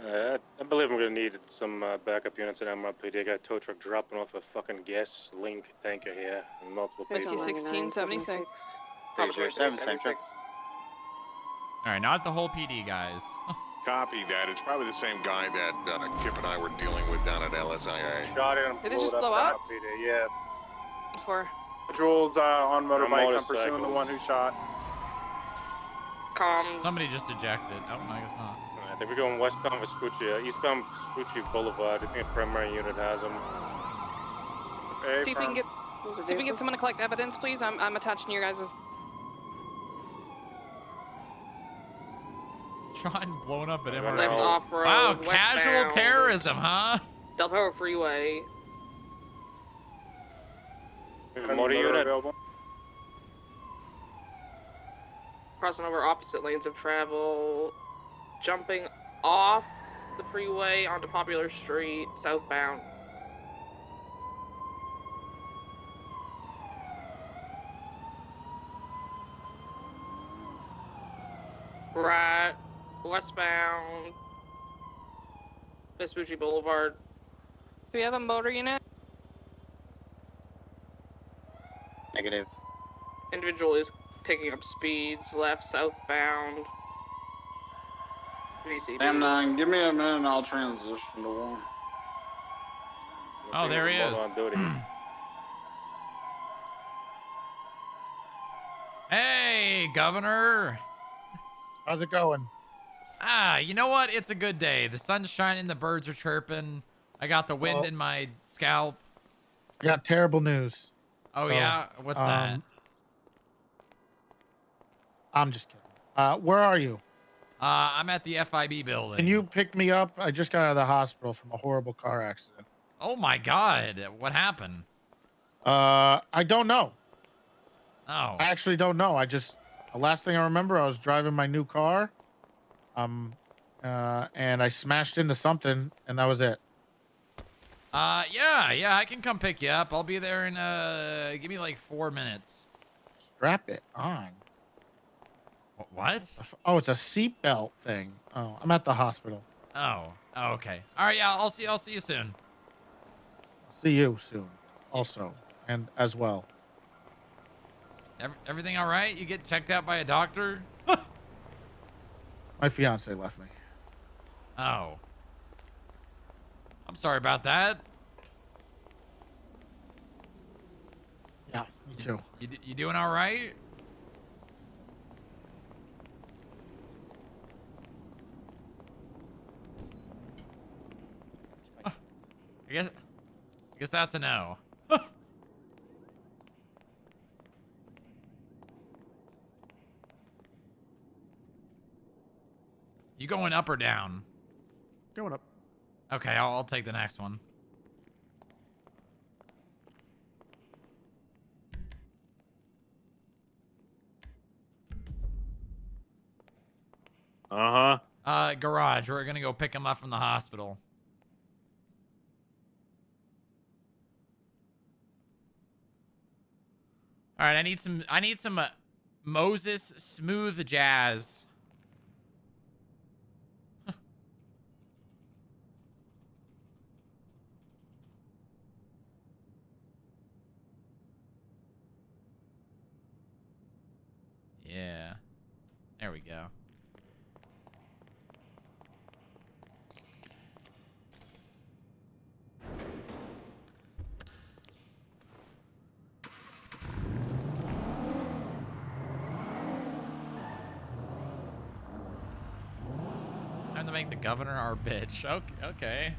it. I believe I'm gonna need some backup units in MRPD. I got a tow truck dropping off a fucking gas link tanker here, and multiple people. 1676. Same truck. All right, not the whole PD, guys. Copy that. It's probably the same guy that Kip and I were dealing with down at LSIA. Shot it and Did it blew just up blow in up? MRPD, yeah. For Jules on motorbikes. I'm pursuing the motorcycles. one who shot. Somebody just ejected. Oh, no, I guess not. I think we're going westbound Vespucci, eastbound Vespucci Boulevard. I think a primary unit has them. Hey, see if we can get someone to collect evidence, please. I'm attaching your guys'. Shot and blown up at Left MRP. off-road, Wow, westbound. casual terrorism, huh? Del Perro Freeway. Motor unit. Available. Crossing over opposite lanes of travel. Jumping off the freeway onto Popular Street, southbound. Right, westbound. Vespucci Boulevard. Do we have a motor unit? Negative. Individual is picking up speeds, left, southbound. Damn 9, give me a minute and I'll transition to one. Oh, there he is. On duty. Hey, Governor. How's it going? Ah, you know what? It's a good day. The sun's shining, the birds are chirping. I got the wind in my scalp. I got terrible news. Oh, yeah? What's that? I'm just kidding. Where are you? I'm at the FIB building. Can you pick me up? I just got out of the hospital from a horrible car accident. Oh, my God. What happened? I don't know. Oh. I actually don't know. The last thing I remember, I was driving my new car. And I smashed into something, and that was it. Yeah, I can come pick you up. I'll be there in, give me like 4 minutes. Strap it on. What? Oh, it's a seatbelt thing. Oh, I'm at the hospital. Oh, okay. All right, yeah, I'll see you soon. See you soon, also, and as well. Everything all right? You get checked out by a doctor? My fiance left me. Oh. I'm sorry about that. Yeah, me too. You doing all right? I guess that's a no. You going up or down? Going up. Okay, I'll take the next one. Garage. We're gonna go pick him up from the hospital. All right, I need some Moses smooth jazz. Yeah. There we go. Time to make the governor our bitch. Okay.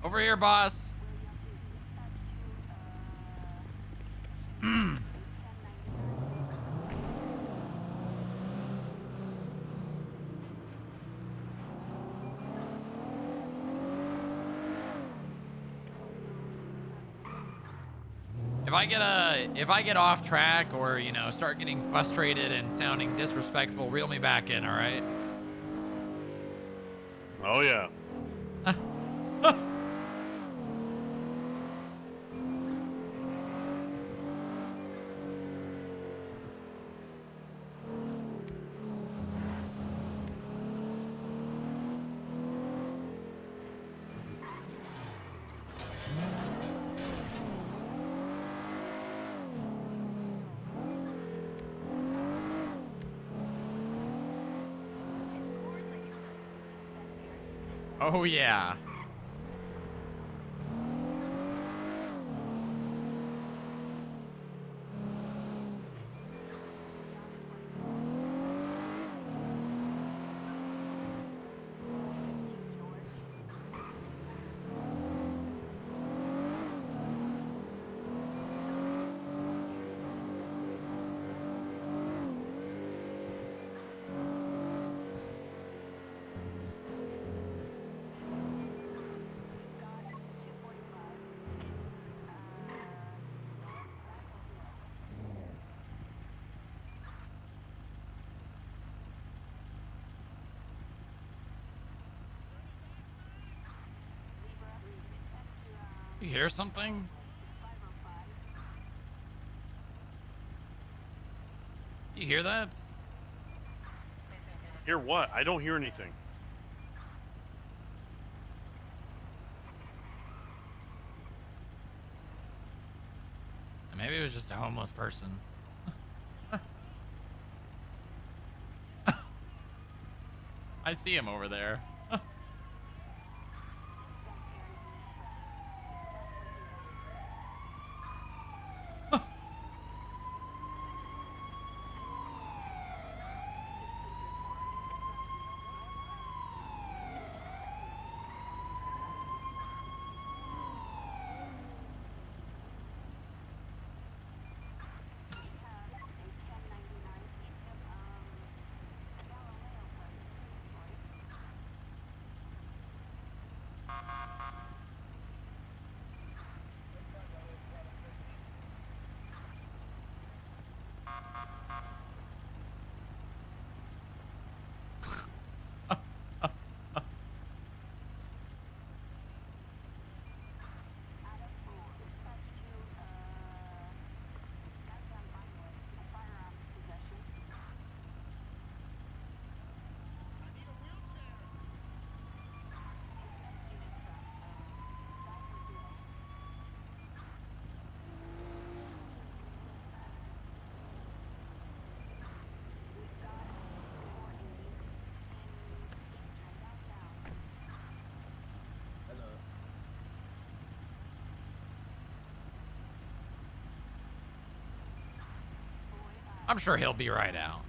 Over here, boss. If I get off track or, you know, start getting frustrated and sounding disrespectful, reel me back in, all right? Oh yeah. Oh, yeah. You hear something? You hear that? Hear what? I don't hear anything. Maybe it was just a homeless person. I see him over there. I'm sure he'll be right out.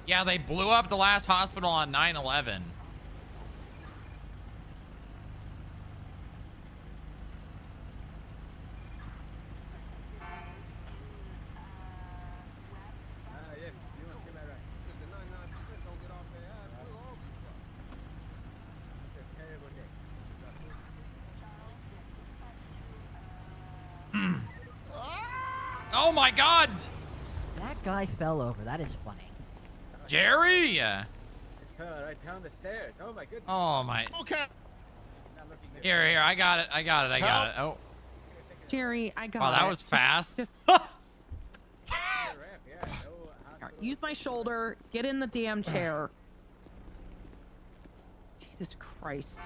Yeah, they blew up the last hospital on 9/11. Yes, you must get that right. If the 99% don't get off their ass, we'll all be fucked. It's a terrible day. Oh my God! That guy fell over. That is funny. Jerry! It's fell right down the stairs. Oh my goodness. Oh my. Okay. Here, I got it. I got it. Oh. Jerry, I got it. Wow, that was fast. Just use my shoulder. Get in the damn chair. Jesus Christ.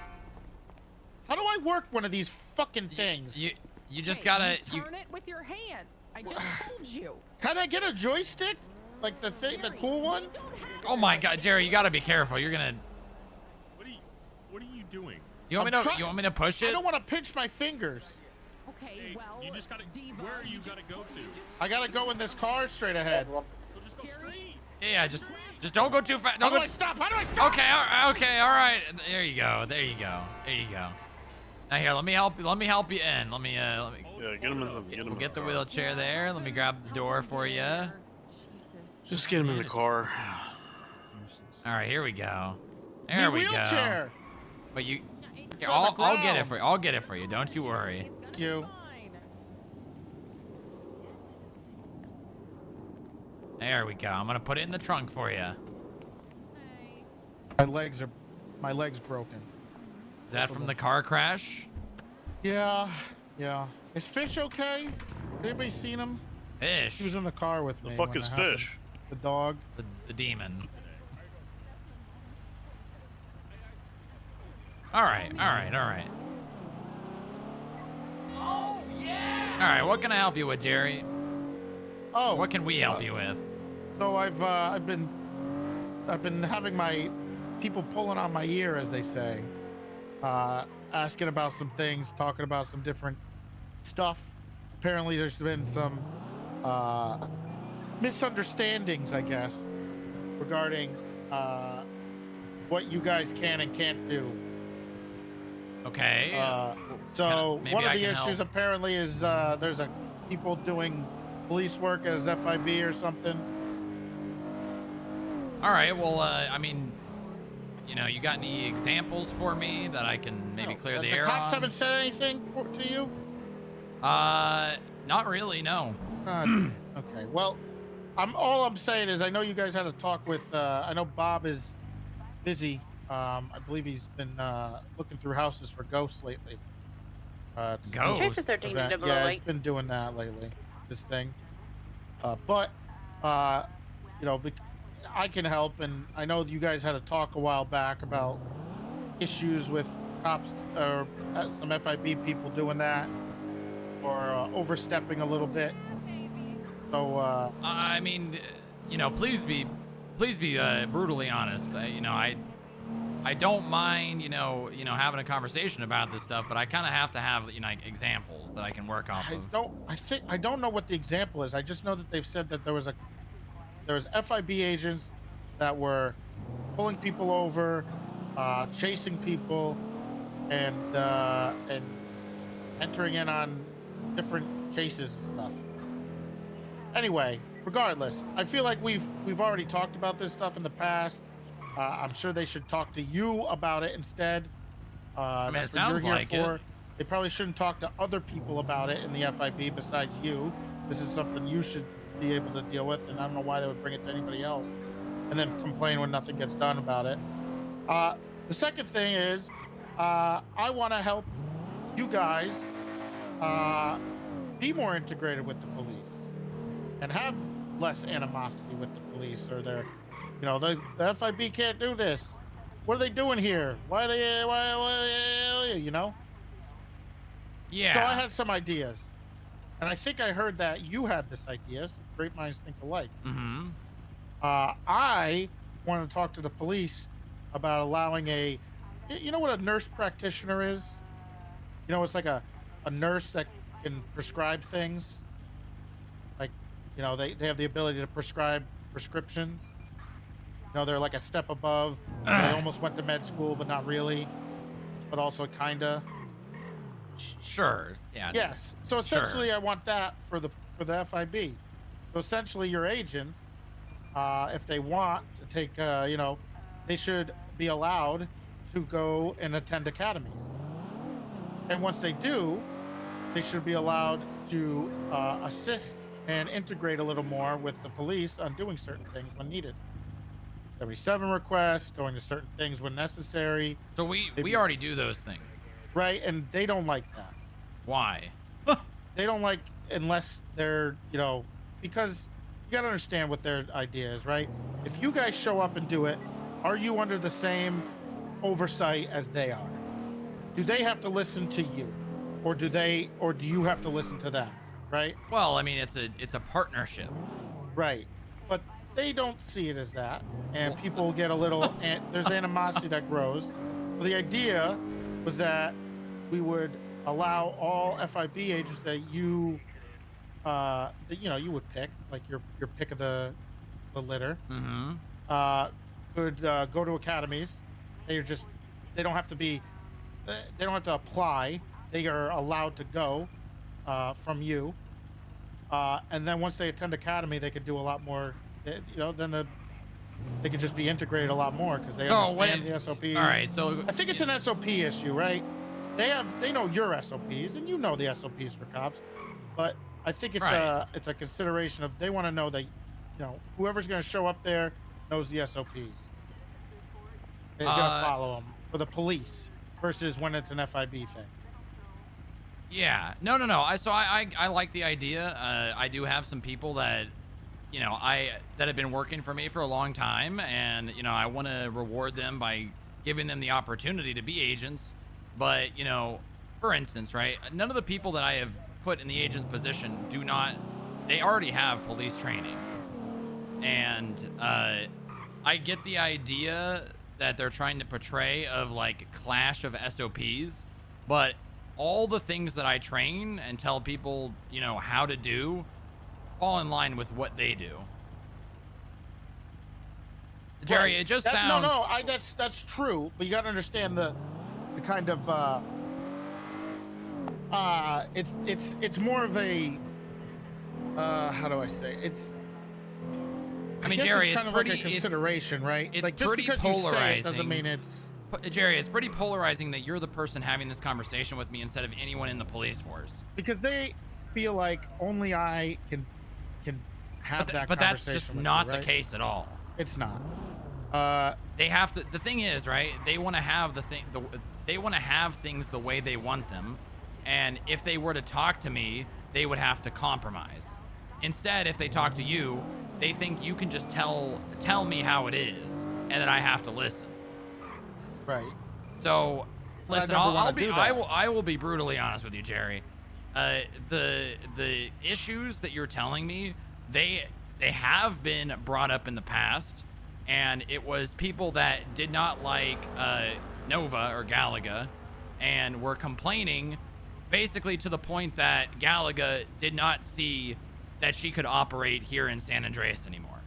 How do I work one of these fucking things? You just gotta. Turn it with your hands. I just told you. Can I get a joystick? Like the thing, the cool one? Oh my God, Jerry, you gotta be careful. You're gonna. What are you doing? You want me to push it? I don't want to pinch my fingers. Okay, well. You just gotta. Where are you gotta go to? I gotta go in this car straight ahead. So just go straight. Yeah, just don't go too fast. How do I stop? How do I stop? Okay, all right. There you go. There you go. Now here, let me help you. Let me help you in. Let me. Yeah, get him in the. Get the wheelchair there. Let me grab the door for you. Just get him in the car. All right, here we go. There we wheelchair. go. But you, here, I'll get it for you. I'll get it for you. Don't you worry. Thank you. There we go. I'm gonna put it in the trunk for you. My legs broken. Is that from the car crash? Yeah. Is Fish okay? Anybody seen him? Fish. He was in the car with me. The fuck when is it happened. Fish? The dog. The demon. All right. Oh yeah. All right. What can I help you with, Jerry? Oh. What can we help you with? So I've been having my people pulling on my ear, as they say, asking about some things, talking about some different stuff. Apparently, there's been some misunderstandings, I guess, regarding what you guys can and can't do. Okay. So maybe one of I the can issues help. apparently is there's people doing police work as FIB or something. All right. Well, I mean, you got any examples for me that I can maybe clear the air The cops on? haven't said anything to you? Not really. No. Okay. Well, all I'm saying is I know you guys had a talk with. I know Bob is busy. I believe he's been looking through houses for ghosts lately. Ghosts? Traces are deemed to Yeah, relate. he's been doing that lately. This thing. But I can help, and I know you guys had a talk a while back about issues with cops or some FIB people doing that or overstepping a little bit. So I mean, please be brutally honest. I don't mind, having a conversation about this stuff, but I kind of have to have, examples that I can work off of. I don't know what the example is. I just know that they've said that there was FIB agents that were pulling people over, chasing people, and entering in on different cases and stuff. Anyway, regardless, I feel like we've already talked about this stuff in the past. I'm sure they should talk to you about it instead. I mean, That's it what sounds you're like here for. it. They probably shouldn't talk to other people about it in the FIB besides you. This is something you should be able to deal with, and I don't know why they would bring it to anybody else and then complain when nothing gets done about it. The second thing is I want to help you guys be more integrated with the police and have less animosity with the police or their, the FIB can't do this. What are they doing here? Why are they, Yeah. So I had some ideas. And I think I heard that you had this idea. So great minds think alike. Mm-hmm. I want to talk to the police about allowing you know what a nurse practitioner is? It's like a nurse that can prescribe things. Like, they have the ability to prescribe prescriptions. They're like a step above. They almost went to med school, but not really. But also kinda. Sure. Yeah. Yes. So essentially, I want that for the FIB. So essentially, your agents, if they want to take, they should be allowed to go and attend academies. And once they do, they should be allowed to assist and integrate a little more with the police on doing certain things when needed. 77 requests, going to certain things when necessary. So we Maybe- already do those things. Right, and they don't like that. Why? They don't like unless they're, because you got to understand what their idea is, right? If you guys show up and do it, are you under the same oversight as they are? Do they have to listen to you, or do you have to listen to them, right? Well, I mean, it's a partnership. Right, but they don't see it as that, and people get a little. There's animosity that grows. Well, the idea was that we would allow all FIB agents that you would pick, like your pick of the litter, could go to academies. They don't have to apply. They are allowed to go from you, and then once they attend academy, they could do a lot more. Then they could just be integrated a lot more because they understand the SOPs. All right, so I think it's an SOP issue, right? They know your SOPs, and you know the SOPs for cops, but I think it's a consideration of they want to know that whoever's going to show up there knows the SOPs. Is going to follow them for the police versus when it's an FIB thing. Yeah, no. I like the idea. I do have some people that, that have been working for me for a long time, and I want to reward them by giving them the opportunity to be agents. But for instance, right, none of the people that I have put in the agent's position they already have police training, and I get the idea that they're trying to portray of like clash of SOPs, but all the things that I train and tell people, how to do fall in line with what they do. Jerry, it just sounds... No, that's true, but you got to understand the kind of it's more of a how do I say I mean, Jerry, it's kind of pretty, like a consideration, right? It's like, pretty just polarizing. You say it doesn't mean it's... Jerry, it's pretty polarizing that you're the person having this conversation with me instead of anyone in the police force. Because they feel like only I can have that conversation. But that's just not the case at all. It's not. They have to. The thing is, right? They want to have they want to have things the way they want them, and if they were to talk to me, they would have to compromise. Instead, if they talk to you, they think you can just tell me how it is, and that I have to listen. Right. So, listen, I will be brutally honest with you, Jerry. The issues that you're telling me, they have been brought up in the past, and it was people that did not like Nova or Galaga, and were complaining basically to the point that Galaga did not see that she could operate here in San Andreas anymore.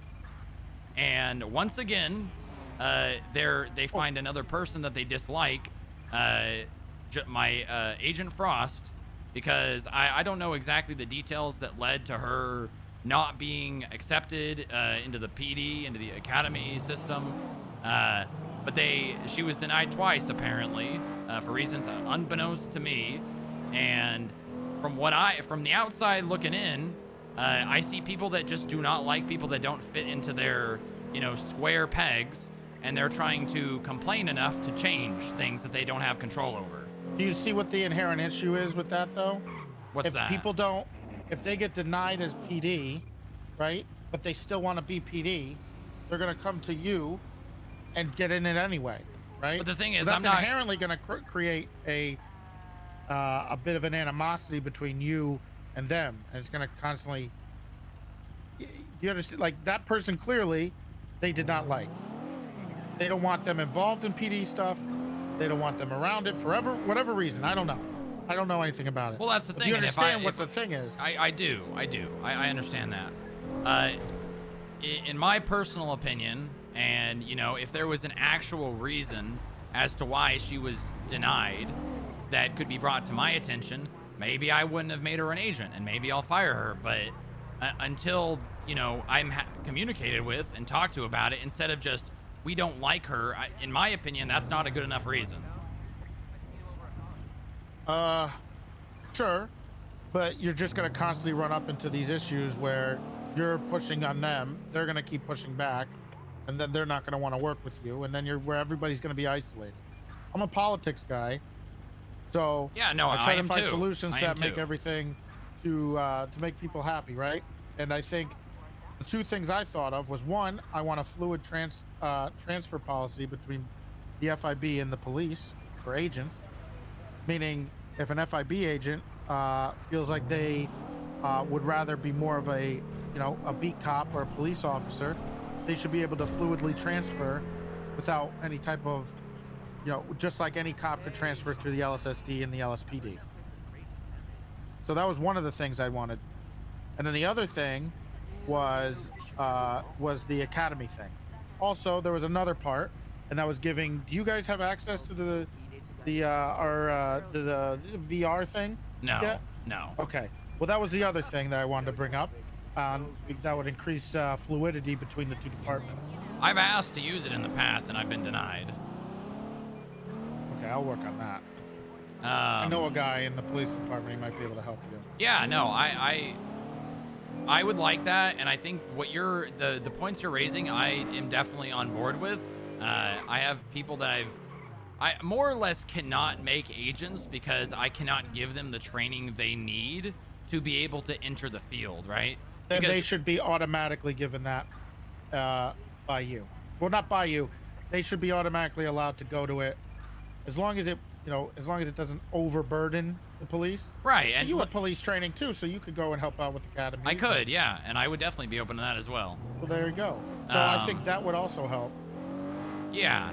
And once again, they find another person that they dislike, my Agent Frost, because I don't know exactly the details that led to her not being accepted into the PD, into the academy system, but she was denied twice apparently for reasons unbeknownst to me. And from the outside looking in, I see people that just do not like people that don't fit into their square pegs, and they're trying to complain enough to change things that they don't have control over. Do you see what the inherent issue is with that, though? What's that? If they get denied as PD, right, but they still want to be PD, they're going to come to you and get in it anyway, right? But the thing is, that's I'm not inherently going to create a bit of an animosity between you and them, and it's going to constantly. You understand? Like, that person clearly, they did not like. They don't want them involved in PD stuff. They don't want them around it forever, whatever reason. I don't know. I don't know anything about it. Well, that's the thing. You understand what the thing is. I do. I understand that. In my personal opinion, and if there was an actual reason as to why she was denied that could be brought to my attention, maybe I wouldn't have made her an agent, and maybe I'll fire her. But until I'm communicated with and talked to about it, instead of just we don't like her, in my opinion, that's not a good enough reason. Sure. but you're just going to constantly run up into these issues where you're pushing on them, they're going to keep pushing back, and then they're not going to want to work with you, and then you're where everybody's going to be isolated. I'm a politics guy, so Yeah, no, I try I to am find too. solutions I that am make too. everything to make people happy, right? And I think the two things I thought of was, one, I want a fluid transfer policy between the FIB and the police for agents, meaning if an FIB agent feels like they would rather be more of a, a beat cop or a police officer, they should be able to fluidly transfer without any type of, just like any cop could transfer to the LSSD and the LSPD. So that was one of the things I wanted. And then the other thing was the academy thing. Also, there was another part, and that was giving. Do you guys have access to the VR thing? No, yet? no. Okay. Well, that was the other thing that I wanted to bring up. That would increase fluidity between the two departments. I've asked to use it in the past, and I've been denied. Okay, I'll work on that. I know a guy in the police department. He might be able to help you. Yeah, no, I would like that, and I think what the points you're raising, I am definitely on board with. I have people that I more or less cannot make agents because I cannot give them the training they need to be able to enter the field, right? Then Because they should be automatically given that by you. Well, not by you. They should be automatically allowed to go to it as long as it, as long as it doesn't overburden the police. Right, and you have police training too, so you could go and help out with academies. I could, yeah, and I would definitely be open to that as well. Well, there you go. So I think that would also help. Yeah.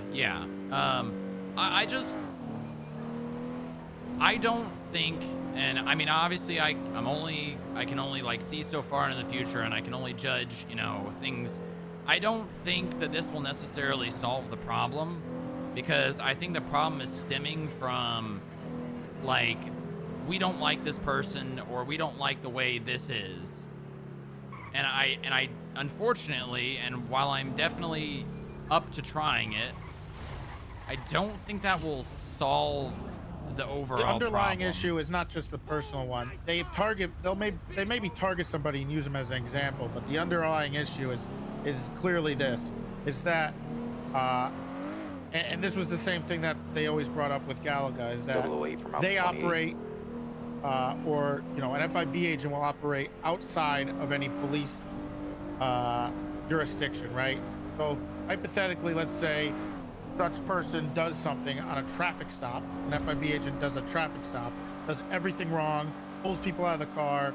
I don't think, and I mean, obviously I can only like see so far into the future, and I can only judge, things. I don't think that this will necessarily solve the problem, because I think the problem is stemming from, like, we don't like this person, or we don't like the way this is. And I unfortunately, and while I'm definitely up to trying it, I don't think that will solve the overall The underlying problem. issue is not just the personal one. They maybe target somebody and use them as an example, but the underlying issue is clearly this: is that and this was the same thing that they always brought up with Galaga, is that they operate, or an FIB agent will operate outside of any police jurisdiction, right? So hypothetically, let's say such person does something on a traffic stop, an FIB agent does a traffic stop, does everything wrong, pulls people out of the car,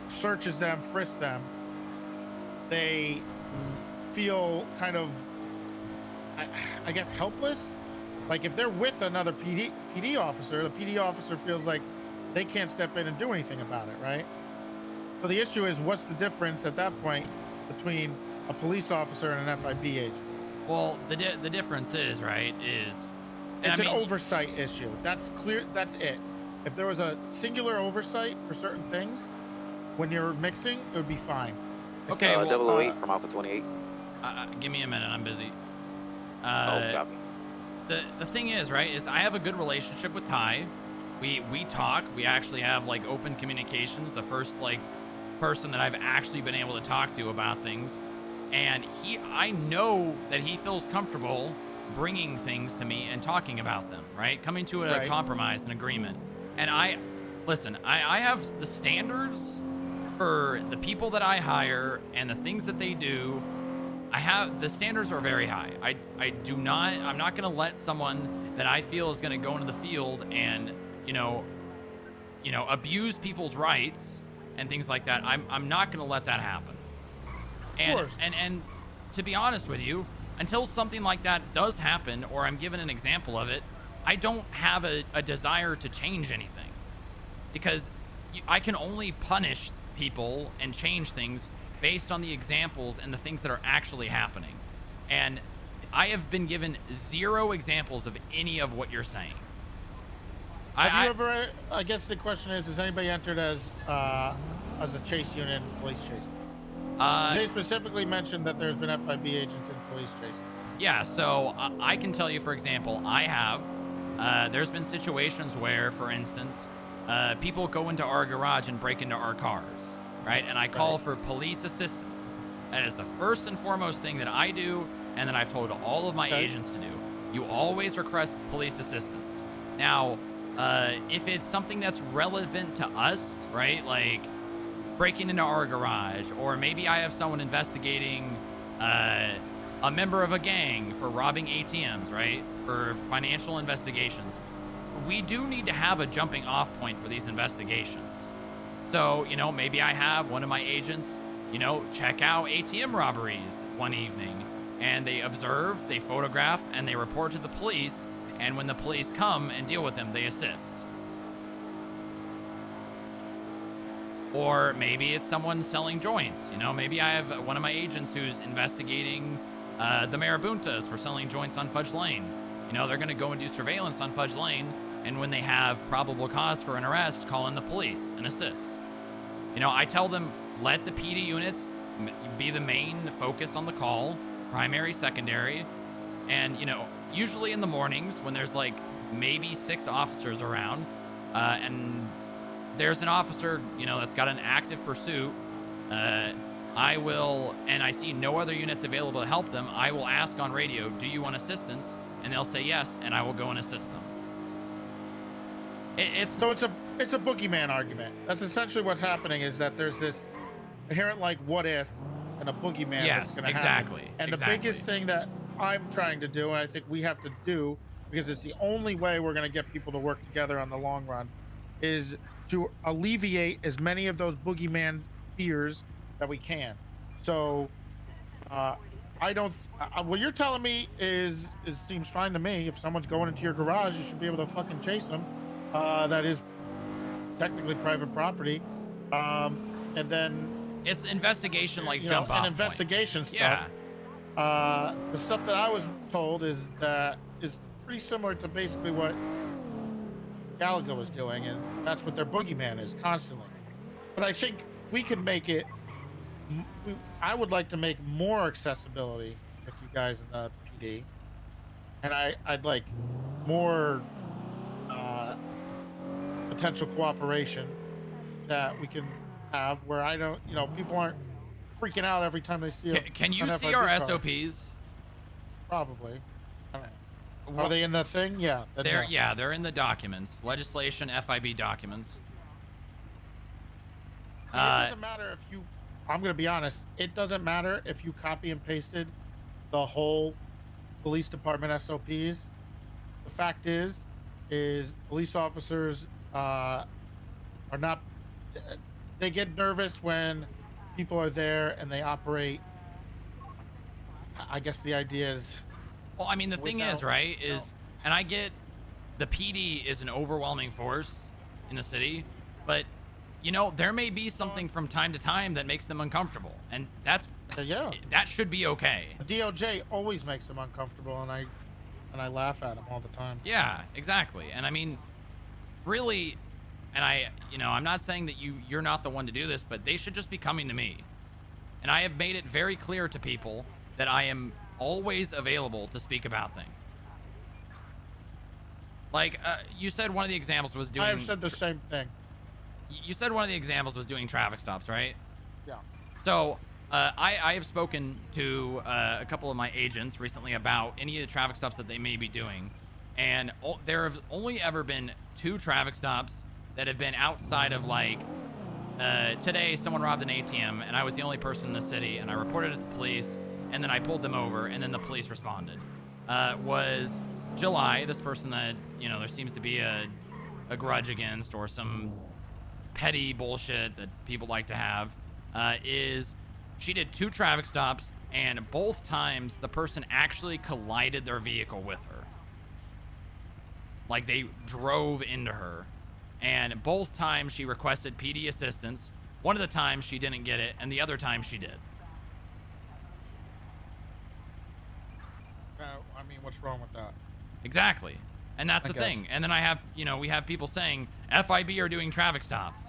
searches them, frisks them. They feel kind of, I guess, helpless. Like if they're with another PD officer, the PD officer feels like they can't step in and do anything about it, right? So the issue is, what's the difference at that point between a police officer and an FIB agent? Well, the difference is, right, is... It's an oversight issue. That's clear. That's it. If there was a singular oversight for certain things, when you're mixing, it would be fine. Okay, well, 008 from Alpha 28. Give me a minute, I'm busy. Copy. The thing is, right, is I have a good relationship with Ty. We talk. We actually have, like, open communications. The first, like, person that I've actually been able to talk to about things. And I know that he feels comfortable bringing things to me and talking about them, right? Coming to a compromise, an agreement. And I have the standards for the people that I hire and the things that they do. The standards are very high. I'm not going to let someone that I feel is going to go into the field and, abuse people's rights and things like that. I'm not going to let that happen. And to be honest with you, until something like that does happen, or I'm given an example of it, I don't have a desire to change anything, because I can only punish people and change things based on the examples and the things that are actually happening. And I have been given 0 examples of any of what you're saying. Have you ever? I guess the question is: has anybody entered as a chase unit in police chase? They specifically mentioned that there's been FIB agents in police chase. Yeah, so I can tell you, for example, I have. There's been situations where, for instance, people go into our garage and break into our cars, right? And I call for police assistance. That is the first and foremost thing that I do, and that I've told all of my agents to do. You always request police assistance. Now, if it's something that's relevant to us, right, like breaking into our garage, or maybe I have someone investigating a member of a gang for robbing ATMs, right, for financial investigations, we do need to have a jumping off point for these investigations. So, you know, maybe I have one of my agents, you know, check out ATM robberies one evening, and they observe, they photograph, and they report to the police, and when the police come and deal with them, they assist. Or maybe it's someone selling joints. You know, maybe I have one of my agents who's investigating the Marabuntas for selling joints on Fudge Lane. You know, they're going to go and do surveillance on Fudge Lane, and when they have probable cause for an arrest, call in the police and assist. You know, I tell them, let the PD units be the main focus on the call, primary, secondary, and, you know, usually in the mornings when there's like maybe 6 officers around, and there's an officer, you know, that's got an active pursuit, I will, and I see no other units available to help them, I will ask on radio, do you want assistance? And they'll say yes, and I will go and assist them. So it's a boogeyman argument. That's essentially what's happening, is that there's this inherent like what if and a boogeyman that's going to happen. And the biggest thing that I'm trying to do, and I think we have to do, because it's the only way we're going to get people to work together on the long run, is to alleviate as many of those boogeyman fears that we can. So what you're telling me is seems fine to me. If someone's going into your garage, you should be able to fucking chase them. That is technically private property. And then it's investigation, like jump off and investigation stuff. Yeah. The stuff that I was told is pretty similar to basically what Gallagher was doing, and that's what their boogeyman is constantly. But I think we can make it. I would like to make more accessibility with you guys in the PD, and I'd like more potential cooperation that we can have, where I don't, you know, people aren't freaking out every time they see a Can you an see FIB our car. SOPs? Probably. Are they in the thing? Yeah. They're in the documents, legislation, FIB documents. It doesn't matter if you. I'm gonna be honest. It doesn't matter if you copy and pasted the whole police department SOPs. The fact is police officers are not. They get nervous when people are there and they operate. I guess the idea is. Well, I mean, the thing is, right, and I get the PD is an overwhelming force in the city, but, you know, there may be something from time to time that makes them uncomfortable, and that should be okay. The DOJ always makes them uncomfortable, and I laugh at them all the time. Yeah, exactly. And I mean, really, and I'm not saying that you're not the one to do this, but they should just be coming to me. And I have made it very clear to people that I am always available to speak about things. Like, you said one of the examples was doing... I have said the same thing. You said one of the examples was doing traffic stops, right? Yeah. So, I have spoken to a couple of my agents recently about any of the traffic stops that they may be doing. And there have only ever been 2 traffic stops that have been outside of, like... today, someone robbed an ATM, and I was the only person in the city, and I reported it to the police, and then I pulled them over, and then the police responded. Was July, this person that, you know, there seems to be a grudge against, or some petty bullshit that people like to have, is she did 2 traffic stops, and both times the person actually collided their vehicle with her. Like, they drove into her. And both times she requested PD assistance. One of the times she didn't get it, and the other time she did. I mean, what's wrong with that? Exactly. And that's the thing. And then we have people saying FIB are doing traffic stops,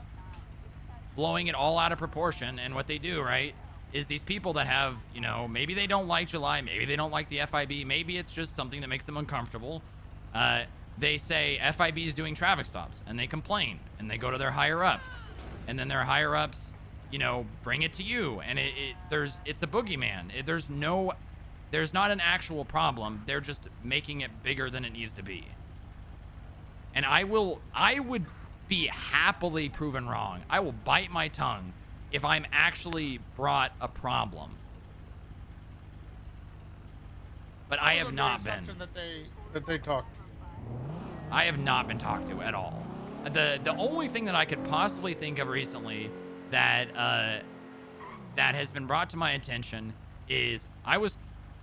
blowing it all out of proportion. And what they do, right, is these people that have, you know, maybe they don't like July, maybe they don't like the FIB, maybe it's just something that makes them uncomfortable. they say FIB is doing traffic stops, and they complain, and they go to their higher ups, and then their higher ups, you know, bring it to you, and it's a boogeyman. There's not an actual problem. They're just making it bigger than it needs to be. And I would be happily proven wrong. I will bite my tongue if I'm actually brought a problem. But I have not been. That they talked. I have not been talked to at all. The only thing that I could possibly think of recently that that has been brought to my attention is I was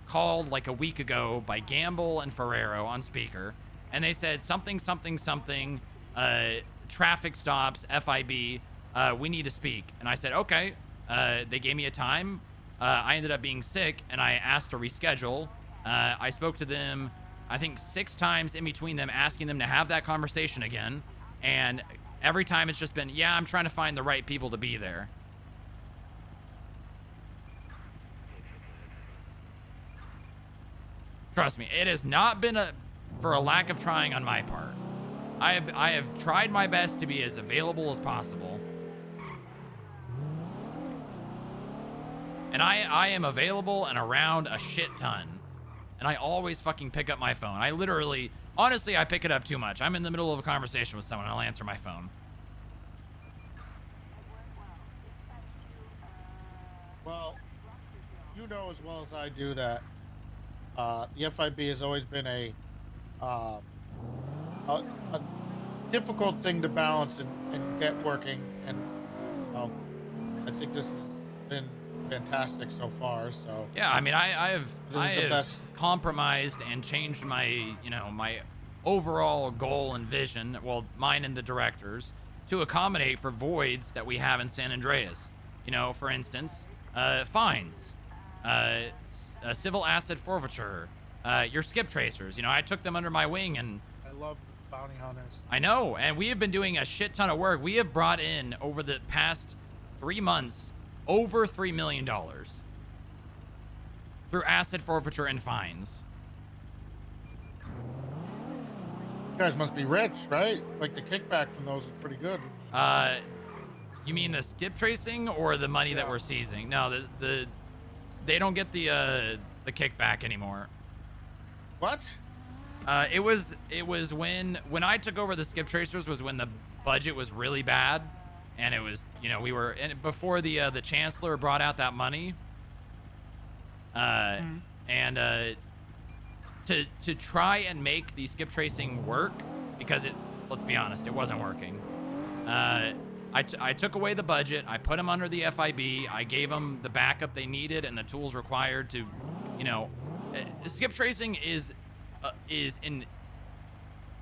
called like a week ago by Gamble and Ferrero on speaker, and they said something, traffic stops, FIB, we need to speak. And I said, okay. They gave me a time. I ended up being sick, and I asked to reschedule. I spoke to them, I think 6 times in between them, asking them to have that conversation again. And every time it's just been, yeah, I'm trying to find the right people to be there. Trust me, it has not been for a lack of trying on my part. I have tried my best to be as available as possible. And I am available and around a shit ton. And I always fucking pick up my phone. I literally, honestly, I pick it up too much. I'm in the middle of a conversation with someone, I'll answer my phone. Well, you know as well as I do that the FIB has always been a difficult thing to balance and get working, and I think this has been fantastic so far. So yeah, I mean, I have compromised and changed my, you know, my overall goal and vision, well, mine and the directors, to accommodate for voids that we have in San Andreas. You know, for instance, fines, civil asset forfeiture, your skip tracers. You know, I took them under my wing, and I love bounty hunters. I know, and we have been doing a shit ton of work. We have brought in, over the past 3 months, over $3 million through asset forfeiture and fines. You guys must be rich, right? Like the kickback from those is pretty good. You mean the skip tracing or the money that we're seizing? No, they don't get the kickback anymore. What? It was when I took over the skip tracers was when the budget was really bad, and it was, you know, we were, and before the chancellor brought out that money, and to try and make the skip tracing work, because let's be honest, it wasn't working. I took away the budget. I put them under the FIB. I gave them the backup they needed and the tools required to, you know, skip tracing is in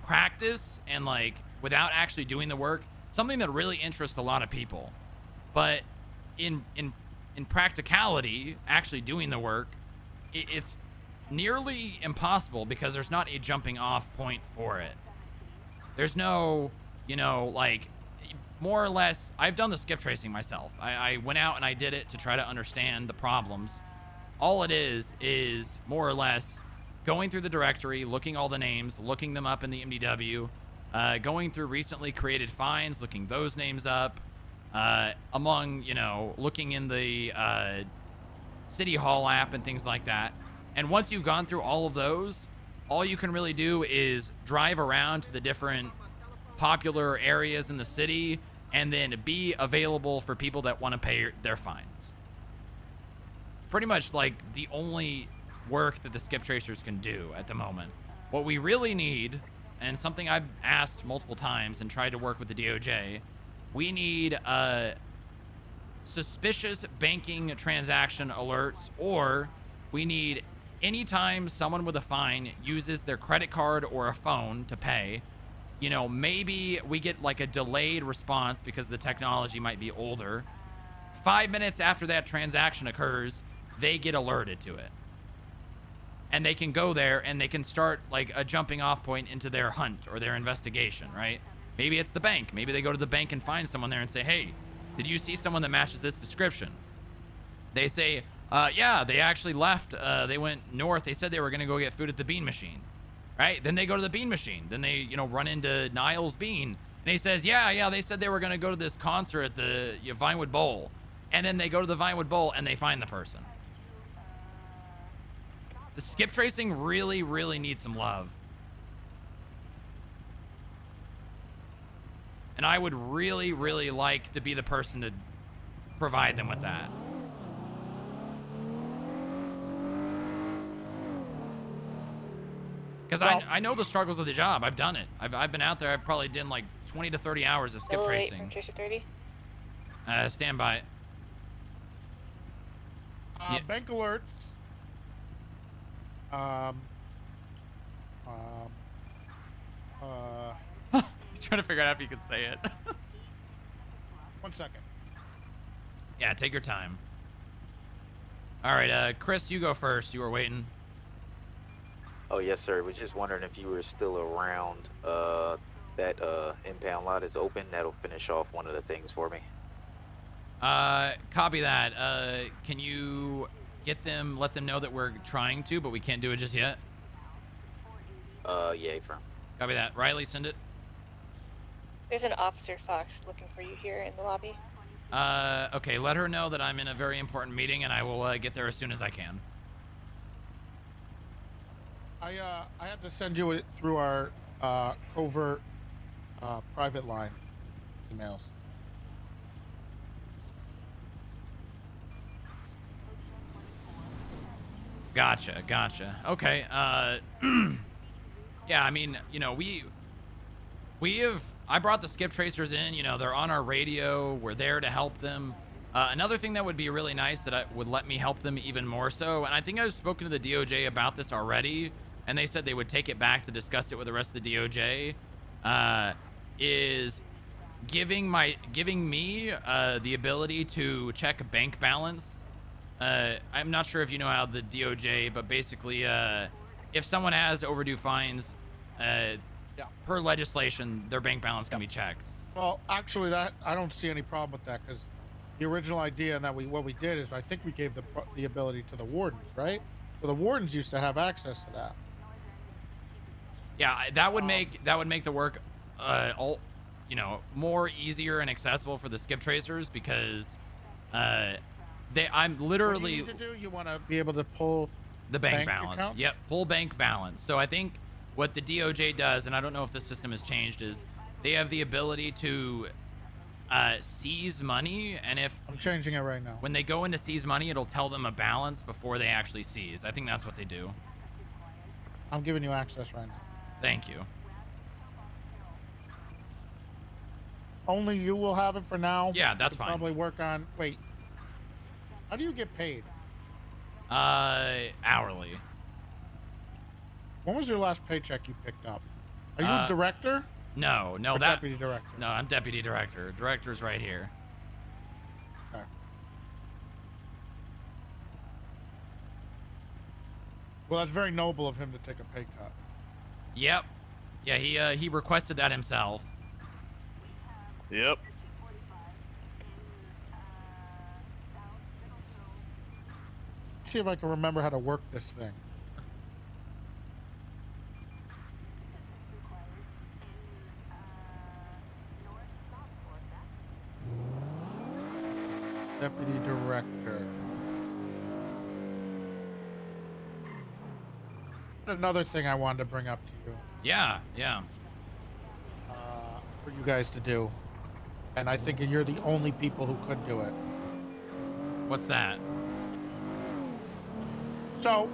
practice and like without actually doing the work, something that really interests a lot of people. But in practicality, actually doing the work, it's nearly impossible because there's not a jumping off point for it. There's no, you know, like, more or less, I've done the skip tracing myself. I went out and I did it to try to understand the problems. All it is more or less going through the directory, looking all the names, looking them up in the MDW, going through recently created fines, looking those names up, among, you know, looking in the City Hall app and things like that. And once you've gone through all of those, all you can really do is drive around to the different popular areas in the city and then be available for people that want to pay their fines. Pretty much like the only work that the skip tracers can do at the moment. What we really need, and something I've asked multiple times and tried to work with the DOJ, we need suspicious banking transaction alerts, or we need anytime someone with a fine uses their credit card or a phone to pay, you know, maybe we get like a delayed response because the technology might be older. 5 minutes after that transaction occurs, they get alerted to it. And they can go there and they can start like a jumping off point into their hunt or their investigation, right? Maybe it's the bank. Maybe they go to the bank and find someone there and say, hey, did you see someone that matches this description? They say, yeah, they actually left. They went north. They said they were going to go get food at the bean machine. right? Then they go to the bean machine. Then they, you know, run into Niles Bean. And he says, yeah, they said they were going to go to this concert at the Vinewood Bowl. And then they go to the Vinewood Bowl and they find the person. The skip tracing really, really needs some love. And I would really, really like to be the person to provide them with that. Because I know the struggles of the job. I've done it. I've been out there. I've probably done like 20 to 30 hours of skip tracing. Tracer 30. Stand by. Bank alerts. He's trying to figure out if he can say it. 1 second. Yeah, take your time. All right, Chris, you go first. You were waiting. Oh, yes, sir. Was just wondering if you were still around. That impound lot is open. That'll finish off one of the things for me. Copy that. Can you let them know that we're trying to, but we can't do it just yet? Yeah, firm. Copy that. Riley, send it. There's an Officer Fox looking for you here in the lobby. Okay, let her know that I'm in a very important meeting and I will get there as soon as I can. I had to send you it through our covert private line emails. Gotcha. Okay. Yeah, I mean, you know, I brought the skip tracers in, you know, they're on our radio. We're there to help them. Another thing that would be really nice that would let me help them even more so, and I think I've spoken to the DOJ about this already, and they said they would take it back to discuss it with the rest of the DOJ, is giving me the ability to check bank balance. I'm not sure if you know how the DOJ, but basically, if someone has overdue fines, per legislation, their bank balance can be checked. Well, actually, that I don't see any problem with that, because the original idea and what we did is I think we gave the ability to the wardens, right? So the wardens used to have access to that. Yeah, that would make the work, more easier and accessible for the skip tracers, because I'm literally. What do you need to do? You want to be able to pull the bank balance. Accounts? Yep, pull bank balance. So I think what the DOJ does, and I don't know if the system has changed, is they have the ability to seize money, and if I'm changing it right now. When they go into seize money, it'll tell them a balance before they actually seize. I think that's what they do. I'm giving you access right now. Thank you. Only you will have it for now. Yeah, that's We'll fine. Probably work on. Wait. How do you get paid? Hourly. When was your last paycheck you picked up? Are you a director? No, Or that deputy director. No, I'm deputy director. Director's right here. Okay. Well, that's very noble of him to take a pay cut. Yep. Yeah, he requested that himself. Yep. See if I can remember how to work this thing. Deputy director. Another thing I wanted to bring up to you. Yeah. For you guys to do. And I think you're the only people who could do it. What's that? So,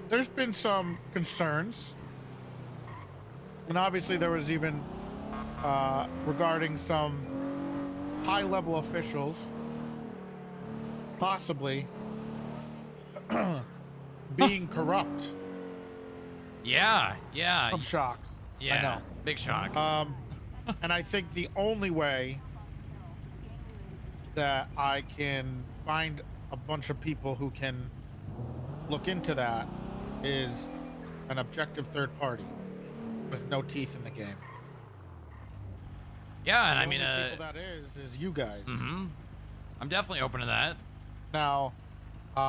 there's been some concerns. And obviously there was even regarding some high-level officials possibly being corrupt. Yeah. I'm shocked. Yeah, I know. Big shock. And I think the only way that I can find a bunch of people who can look into that is an objective third party with no teeth in the game. Yeah, and The I mean, only people that is you guys. Mm-hmm. I'm definitely open to that. Now,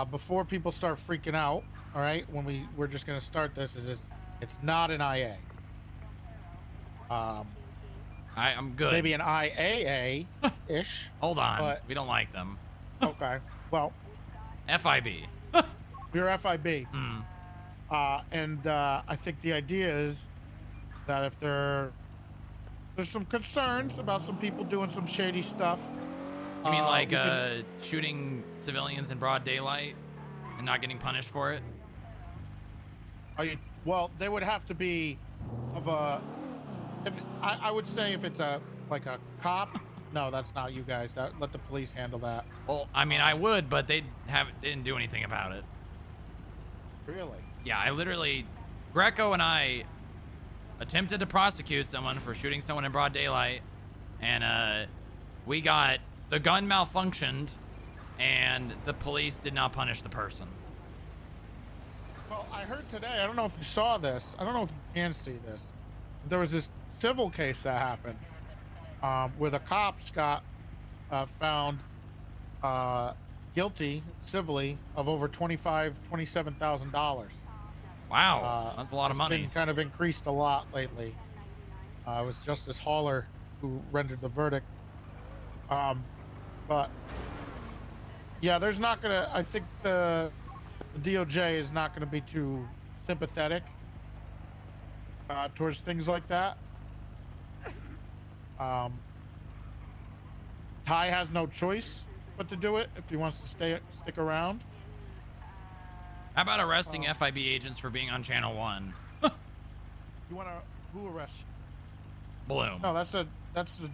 before people start freaking out, all right, when we're just going to start this, is it's not an IA. I'm good. Maybe an IAA-ish. Hold on. But, We don't like them. Okay. Well. FIB. We're FIB. Mm. And I think the idea is that if there's some concerns about some people doing some shady stuff. You mean like shooting civilians in broad daylight and not getting punished for it? Well, they would have to be of a. I would say if it's like a cop. No, that's not you guys. Let the police handle that. Well, I mean, I would, but they didn't do anything about it. Really? Yeah, I literally, Greco and I attempted to prosecute someone for shooting someone in broad daylight, and we got the gun malfunctioned, and the police did not punish the person. Well, I heard today. I don't know if you saw this. I don't know if you can see this. There was this civil case that happened. Where the cops got found guilty civilly of over $27,000. Wow, that's a lot of money. It's been kind of increased a lot lately. It was Justice Haller who rendered the verdict. But yeah, there's not gonna. I think the DOJ is not going to be too sympathetic towards things like that. Ty has no choice but to do it if he wants to stick around. How about arresting FIB agents for being on Channel 1? You want to who arrests? Bloom. No, that's the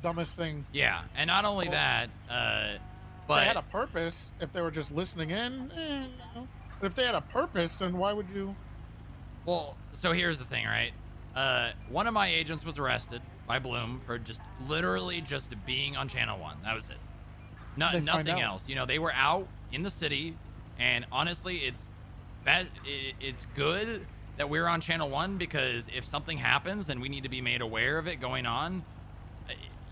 dumbest thing. Yeah, and not only that, but if they had a purpose, if they were just listening in, no. But if they had a purpose, then why would you? Well, so here's the thing, right? One of my agents was arrested by Bloom for literally just being on Channel 1. That was it. Nothing else. You know, they were out in the city, and honestly, it's good that we're on Channel 1, because if something happens and we need to be made aware of it going on,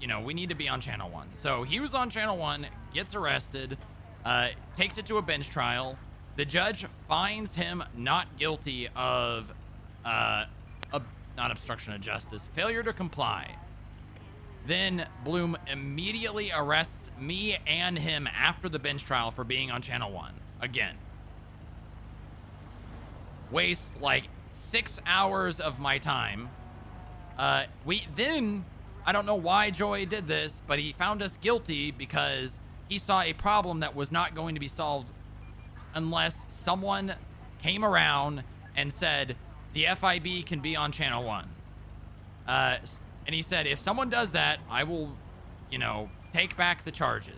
you know, we need to be on Channel 1. So he was on Channel 1, gets arrested, takes it to a bench trial. The judge finds him not guilty of not obstruction of justice, failure to comply. Then Bloom immediately arrests me and him after the bench trial for being on Channel 1 again. Wastes like 6 hours of my time. I don't know why Joy did this, but he found us guilty because he saw a problem that was not going to be solved unless someone came around and said, the FIB can be on Channel 1. And he said, if someone does that, I will, you know, take back the charges.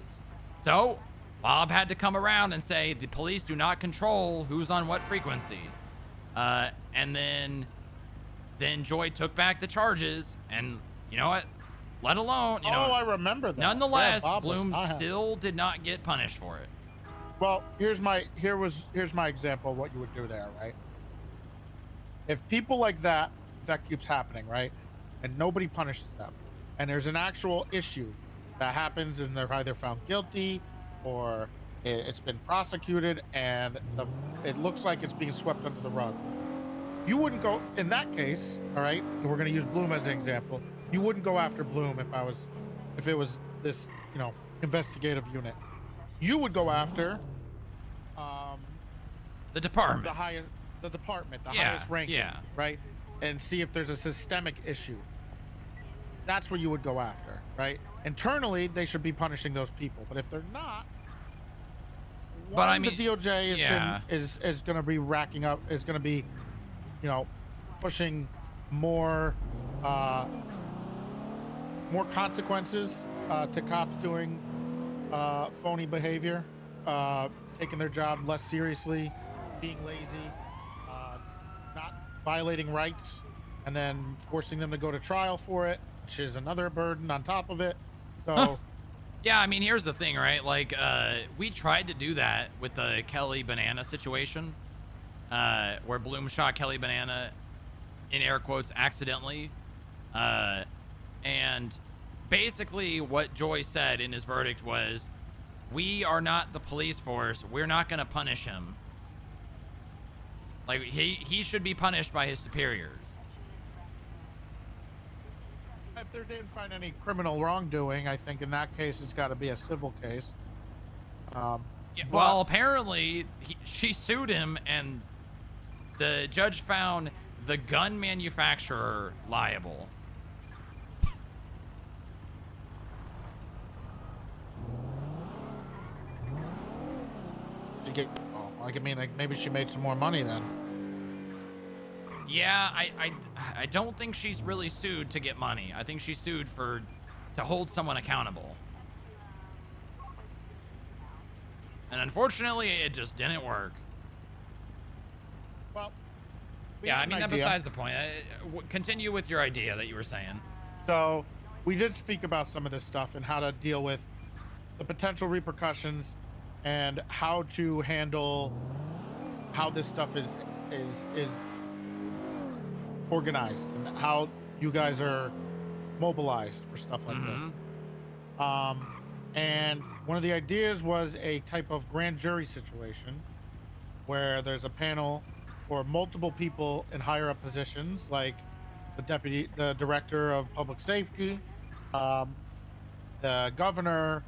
So Bob had to come around and say, the police do not control who's on what frequency. And then Joy took back the charges, and you know what? Let alone, you know. Oh, I remember that. Nonetheless, Yeah, Bloom still did not get punished for it. Well, here's my example of what you would do there, right? If people like that keeps happening, right, and nobody punishes them, and there's an actual issue that happens, and they're either found guilty or it's been prosecuted, and it looks like it's being swept under the rug. You wouldn't go in that case, all right? And we're going to use Bloom as an example. You wouldn't go after Bloom if it was this, you know, investigative unit. You would go after the department, the department, the highest ranking, right? And see if there's a systemic issue. That's what you would go after, right? Internally, they should be punishing those people, but if they're not, but I mean, the DOJ is going to be racking up, is going to be, you know, pushing more consequences to cops doing phony behavior, taking their job less seriously, being lazy, not violating rights, and then forcing them to go to trial for it, which is another burden on top of it. So yeah, I mean, here's the thing, right? Like, we tried to do that with the Kelly Banana situation, where Bloom shot Kelly Banana, in air quotes, accidentally. And basically what Joy said in his verdict was, we are not the police force. We're not going to punish him. Like, he should be punished by his superiors. If they didn't find any criminal wrongdoing, I think in that case it's got to be a civil case. Yeah, well, apparently she sued him, and the judge found the gun manufacturer liable. I mean, like maybe she made some more money then. Yeah, I don't think she's really sued to get money. I think she sued to hold someone accountable. And unfortunately, it just didn't work. Well, yeah, I mean, that besides the point. Continue with your idea that you were saying. So, we did speak about some of this stuff and how to deal with the potential repercussions and how to handle how this stuff is organized and how you guys are mobilized for stuff like this. And one of the ideas was a type of grand jury situation where there's a panel or multiple people in higher up positions, like the director of public safety, the governor,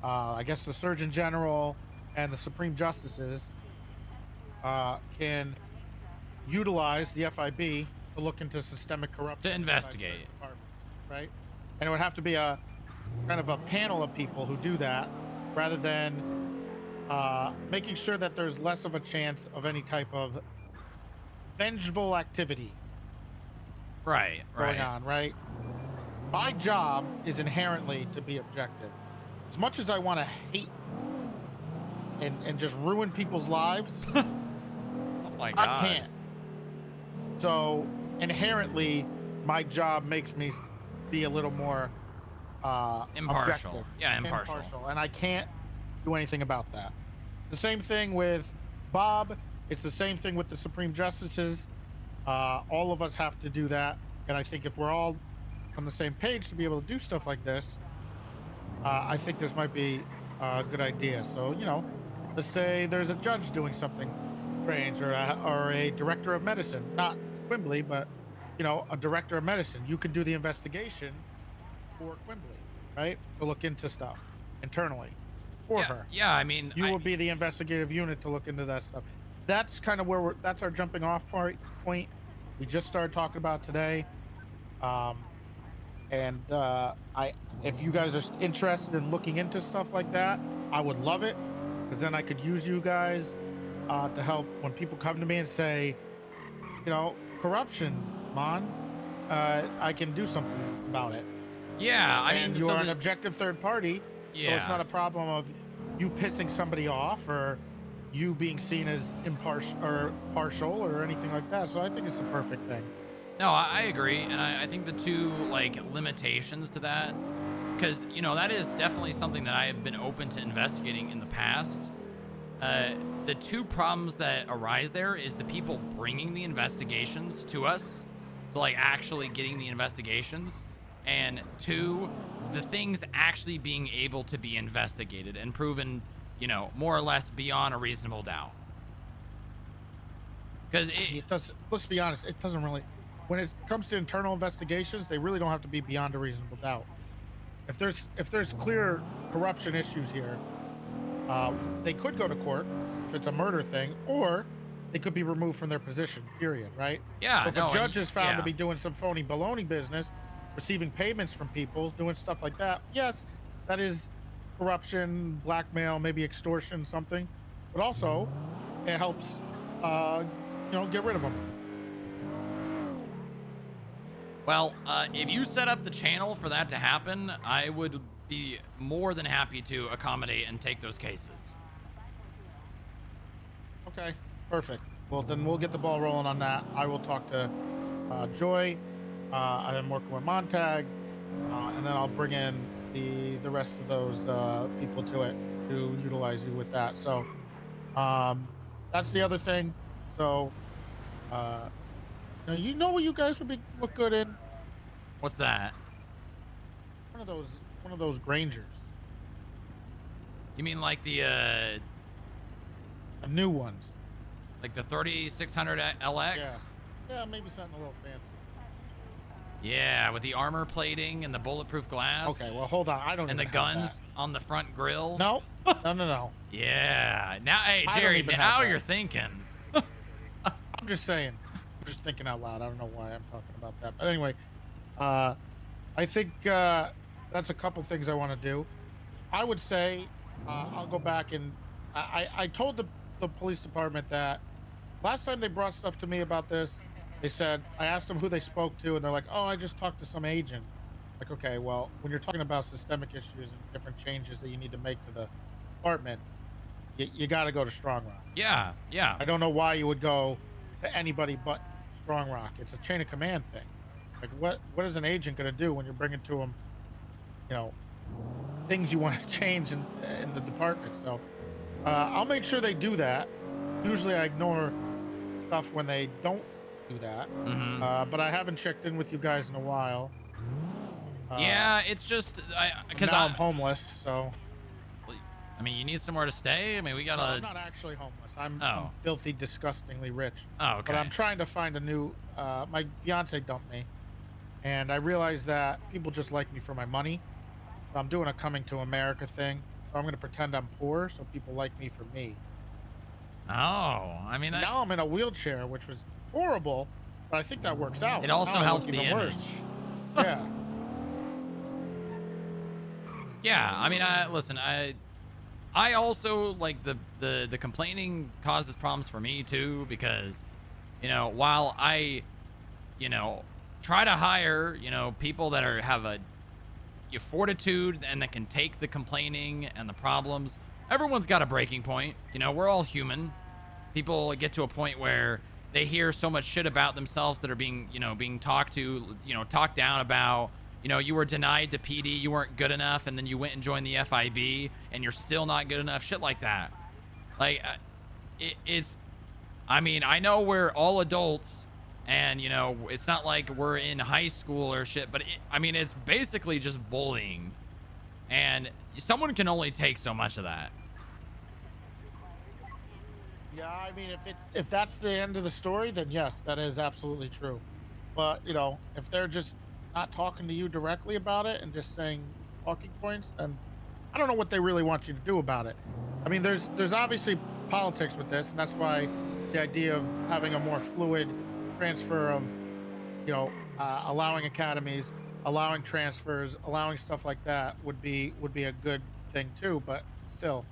I guess the surgeon general, and the supreme justices can utilize the FIB to look into systemic corruption. To investigate. Right? And it would have to be a kind of a panel of people who do that, rather than making sure that there's less of a chance of any type of vengeful activity going on, right? My job is inherently to be objective. As much as I want to hate and just ruin people's lives, oh my God. I can't. So inherently, my job makes me be a little more impartial. Objective. Yeah, impartial. And I can't do anything about that. It's the same thing with Bob. It's the same thing with the Supreme Justices. All of us have to do that. And I think if we're all on the same page to be able to do stuff like this, I think this might be a good idea. So, you know, let's say there's a judge doing something strange, or a director of medicine, not Quimbley, but, you know, a director of medicine. You could do the investigation for Quimbley, right? To look into stuff internally for her. Yeah, I mean, you will be the investigative unit to look into that stuff. That's kind of where that's our jumping off point. We just started talking about today. If you guys are interested in looking into stuff like that, I would love it, because then I could use you guys to help when people come to me and say, you know, corruption, Mon, I can do something about it. Yeah, I mean, you're an objective third party, yeah. So it's not a problem of you pissing somebody off or you being seen as partial or anything like that. So I think it's the perfect thing. No, I agree, and I think the two limitations to that, because you know that is definitely something that I have been open to investigating in the past. The two problems that arise there is the people bringing the investigations to us, so actually getting the investigations, and two, the things actually being able to be investigated and proven, you know, more or less beyond a reasonable doubt. Because it does. Let's be honest, it doesn't really. When it comes to internal investigations, they really don't have to be beyond a reasonable doubt. If there's clear corruption issues here, they could go to court if it's a murder thing, or they could be removed from their position. Period. Right? Yeah. So if a judge is found to be doing some phony baloney business, receiving payments from people, doing stuff like that, yes, that is corruption, blackmail, maybe extortion, something. But also, it helps, get rid of them. Well, if you set up the channel for that to happen, I would be more than happy to accommodate and take those cases. Okay, perfect. Well, then we'll get the ball rolling on that. I will talk to Joy. I am working with Montag, and then I'll bring in the rest of those people to it to utilize you with that. So that's the other thing. So you know what you guys would look good in? What's that? One of those Grangers. You mean like the new ones? Like the 3600 LX? Yeah. Yeah, maybe something a little fancy. Yeah, with the armor plating and the bulletproof glass. Okay, well, hold on. I don't And the even have guns on the front grill. No, no. Yeah. Now, hey, I don't Jerry, even now have you're that. thinking. I'm just saying. I'm just thinking out loud. I don't know why I'm talking about that. But anyway, I think that's a couple things I want to do. I would say I'll go back and I told the police department that last time they brought stuff to me about this, they said, I asked them who they spoke to, and they're like, oh, I just talked to some agent. Like, okay, well, when you're talking about systemic issues and different changes that you need to make to the department, you got to go to Strongrock. Yeah, yeah. I don't know why you would go to anybody but Strongrock. It's a chain of command thing. Like, what is an agent going to do when you're bringing to them, you know, things you want to change in the department? So I'll make sure they do that. Usually I ignore stuff when they don't do that. But I haven't checked in with you guys in a while. Yeah, it's just because now I'm homeless, so. I mean, you need somewhere to stay. I mean, we gotta. No, I'm not actually homeless. I'm filthy, disgustingly rich. Oh, okay. But I'm trying to find a new. My fiance dumped me, and I realized that people just like me for my money. So I'm doing a coming to America thing. So I'm gonna pretend I'm poor, so people like me for me. Oh, I mean, now I'm in a wheelchair, which was horrible, but I think that works out. It also Now I helps look the even image. worse. Yeah. Yeah, I mean, listen, I also like the complaining causes problems for me too, because, you know, while I, you know, try to hire, you know, people that have a fortitude and that can take the complaining and the problems. Everyone's got a breaking point. You know, we're all human. People get to a point where they hear so much shit about themselves that are being talked to, talked down about. You know, you were denied to PD, you weren't good enough, and then you went and joined the FIB, and you're still not good enough. Shit like that. Like, I mean, I know we're all adults, and, you know, it's not like we're in high school or shit, but, I mean, it's basically just bullying. And someone can only take so much of that. Yeah, I mean, if that's the end of the story, then yes, that is absolutely true. But, you know, if they're just not talking to you directly about it and just saying talking points, then I don't know what they really want you to do about it. I mean, there's obviously politics with this, and that's why the idea of having a more fluid transfer of, you know, allowing academies, allowing transfers, allowing stuff like that would be a good thing too. But still,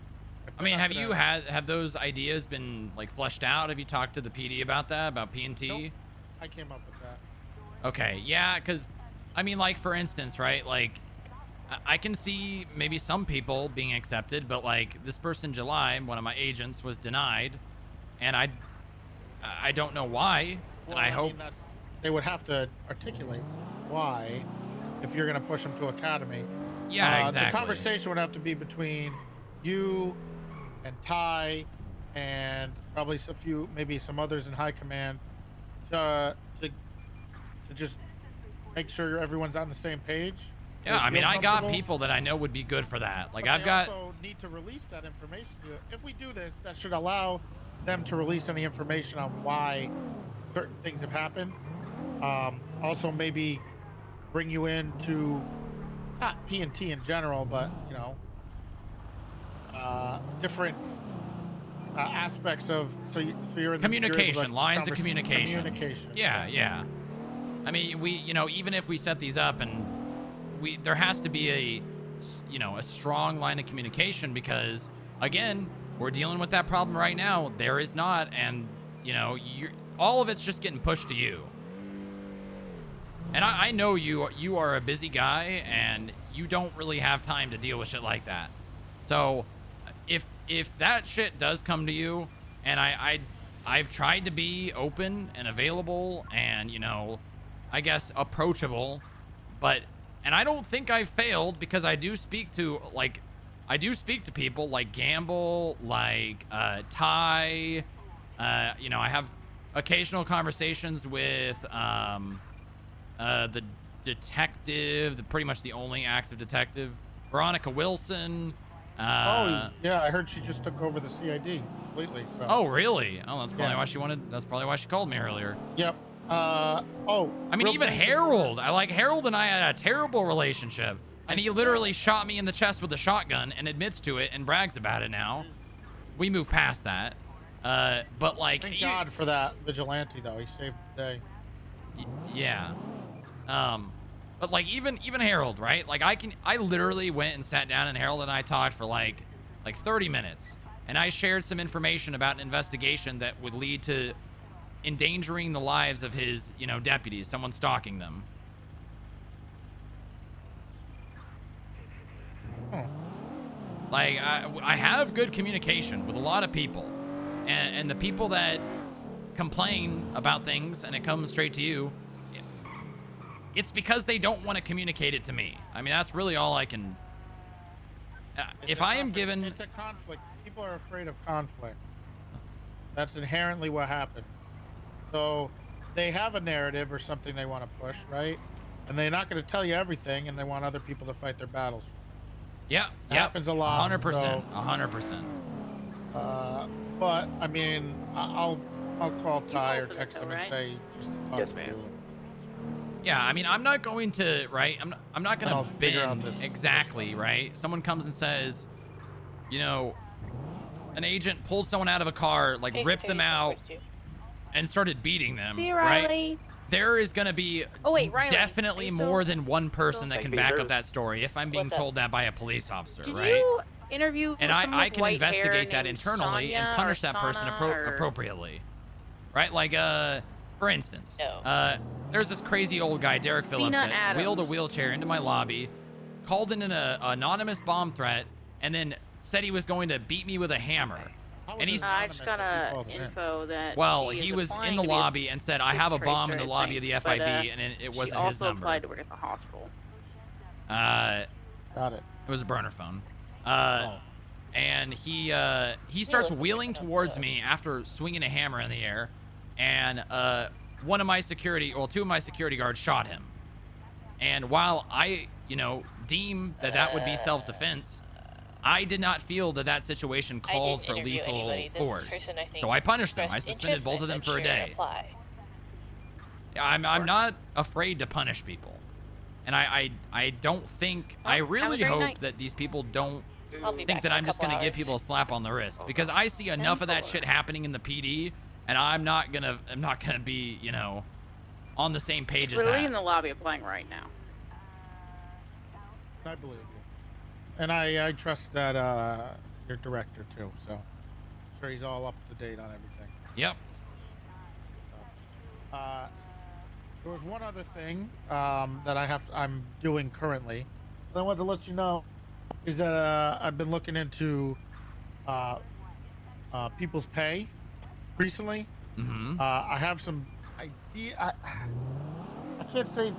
I mean, have those ideas been like fleshed out? Have you talked to the PD about that, about P&T? Nope. I came up with that. Okay, yeah, because I mean, like, for instance, right, like, I can see maybe some people being accepted, but like this person July, one of my agents, was denied, and I don't know why. Well, and I hope mean, they would have to articulate why if you're going to push them to academy. Yeah, exactly. The conversation would have to be between you and Ty and probably maybe some others in high command to just make sure everyone's on the same page. Yeah, I mean, I got people that I know would be good for that. Like, I've got. Also need to release that information to you. If we do this, that should allow them to release any information on why certain things have happened. Also, maybe bring you into not P&T in general, but you know, different aspects of you're in Communication, lines of communication. communication. Yeah, yeah. I mean, even if we set these up and there has to be a strong line of communication, because again, we're dealing with that problem right now. There is not, and all of it's just getting pushed to you. And I know you are a busy guy and you don't really have time to deal with shit like that. So if that shit does come to you, and I've tried to be open and available and, I guess approachable, and I don't think I've failed, because I do speak to people like Gamble, like Ty, I have occasional conversations with the detective, pretty much the only active detective, Veronica Wilson. Oh yeah, I heard she just took over the CID. completely. So. Oh, really? Oh, that's probably Yeah. why she wanted. That's probably why she called me earlier. Yep. Oh. I mean, real even quick- Harold. Harold and I had a terrible relationship, and he literally shot me in the chest with a shotgun and admits to it and brags about it now. We moved past that. But like, Thank God for that vigilante though. He saved the day. Yeah. But like even Harold, right? Like I literally went and sat down and Harold and I talked for like 30 minutes. And I shared some information about an investigation that would lead to endangering the lives of his, deputies, someone stalking them. Like I have good communication with a lot of people. And the people that complain about things and it comes straight to you, it's because they don't want to communicate it to me. I mean, that's really all I can. If I am given, it's a conflict. People are afraid of conflict. That's inherently what happens. So they have a narrative or something they want to push, right? And they're not going to tell you everything, and they want other people to fight their battles. Yeah, That happens a lot. 100%, 100%. But I mean, I'll call Ty or text him and say just to talk Yes, ma'am. Yeah, I mean, I'm not going to, right? I'm not going I'll to figure out bend this exactly, right? Someone comes and says, an agent pulled someone out of a car, like ripped them out, and started beating them, See you, right? Riley. There is going to be Riley, definitely more than one person that can back up that story if I'm being What's up? told that by a police officer, Did right? you interview And someone I with can white hair investigate that named internally Sonia and punish or that person Sana or- appropriately, right? Like, for instance, No. there's this crazy old guy, Derek Phillips, Cena that wheeled a Adams. wheelchair into my lobby, called in an anonymous bomb threat, and then said he was going to beat me with a hammer. And he's I just got info that well, he he is was applying in the to be a lobby and said, "I have a bomb in the lobby of the FIB," and it wasn't she his also number. applied to work at the hospital. Got it. It was a burner phone. And he starts wheeling towards me after swinging a hammer in the air, and two of my security guards shot him. And while I, deem that would be self-defense, I did not feel that situation called for lethal force. So I punished them. I suspended both of them for a day. I'm not afraid to punish people. And I don't think, I really great hope night. that these people don't I'll be think back that in a I'm just going to couple give people a slap on the wrist, because I see enough of that shit happening in the PD, and I'm not gonna be, on the same page as We're that. in the lobby applying right now. I believe you. And I trust that your director too. So I'm sure he's all up to date on everything. Yep. There was one other thing that I'm doing currently that I wanted to let you know is that I've been looking into people's pay recently. Mm-hmm. I have some idea. I can't say.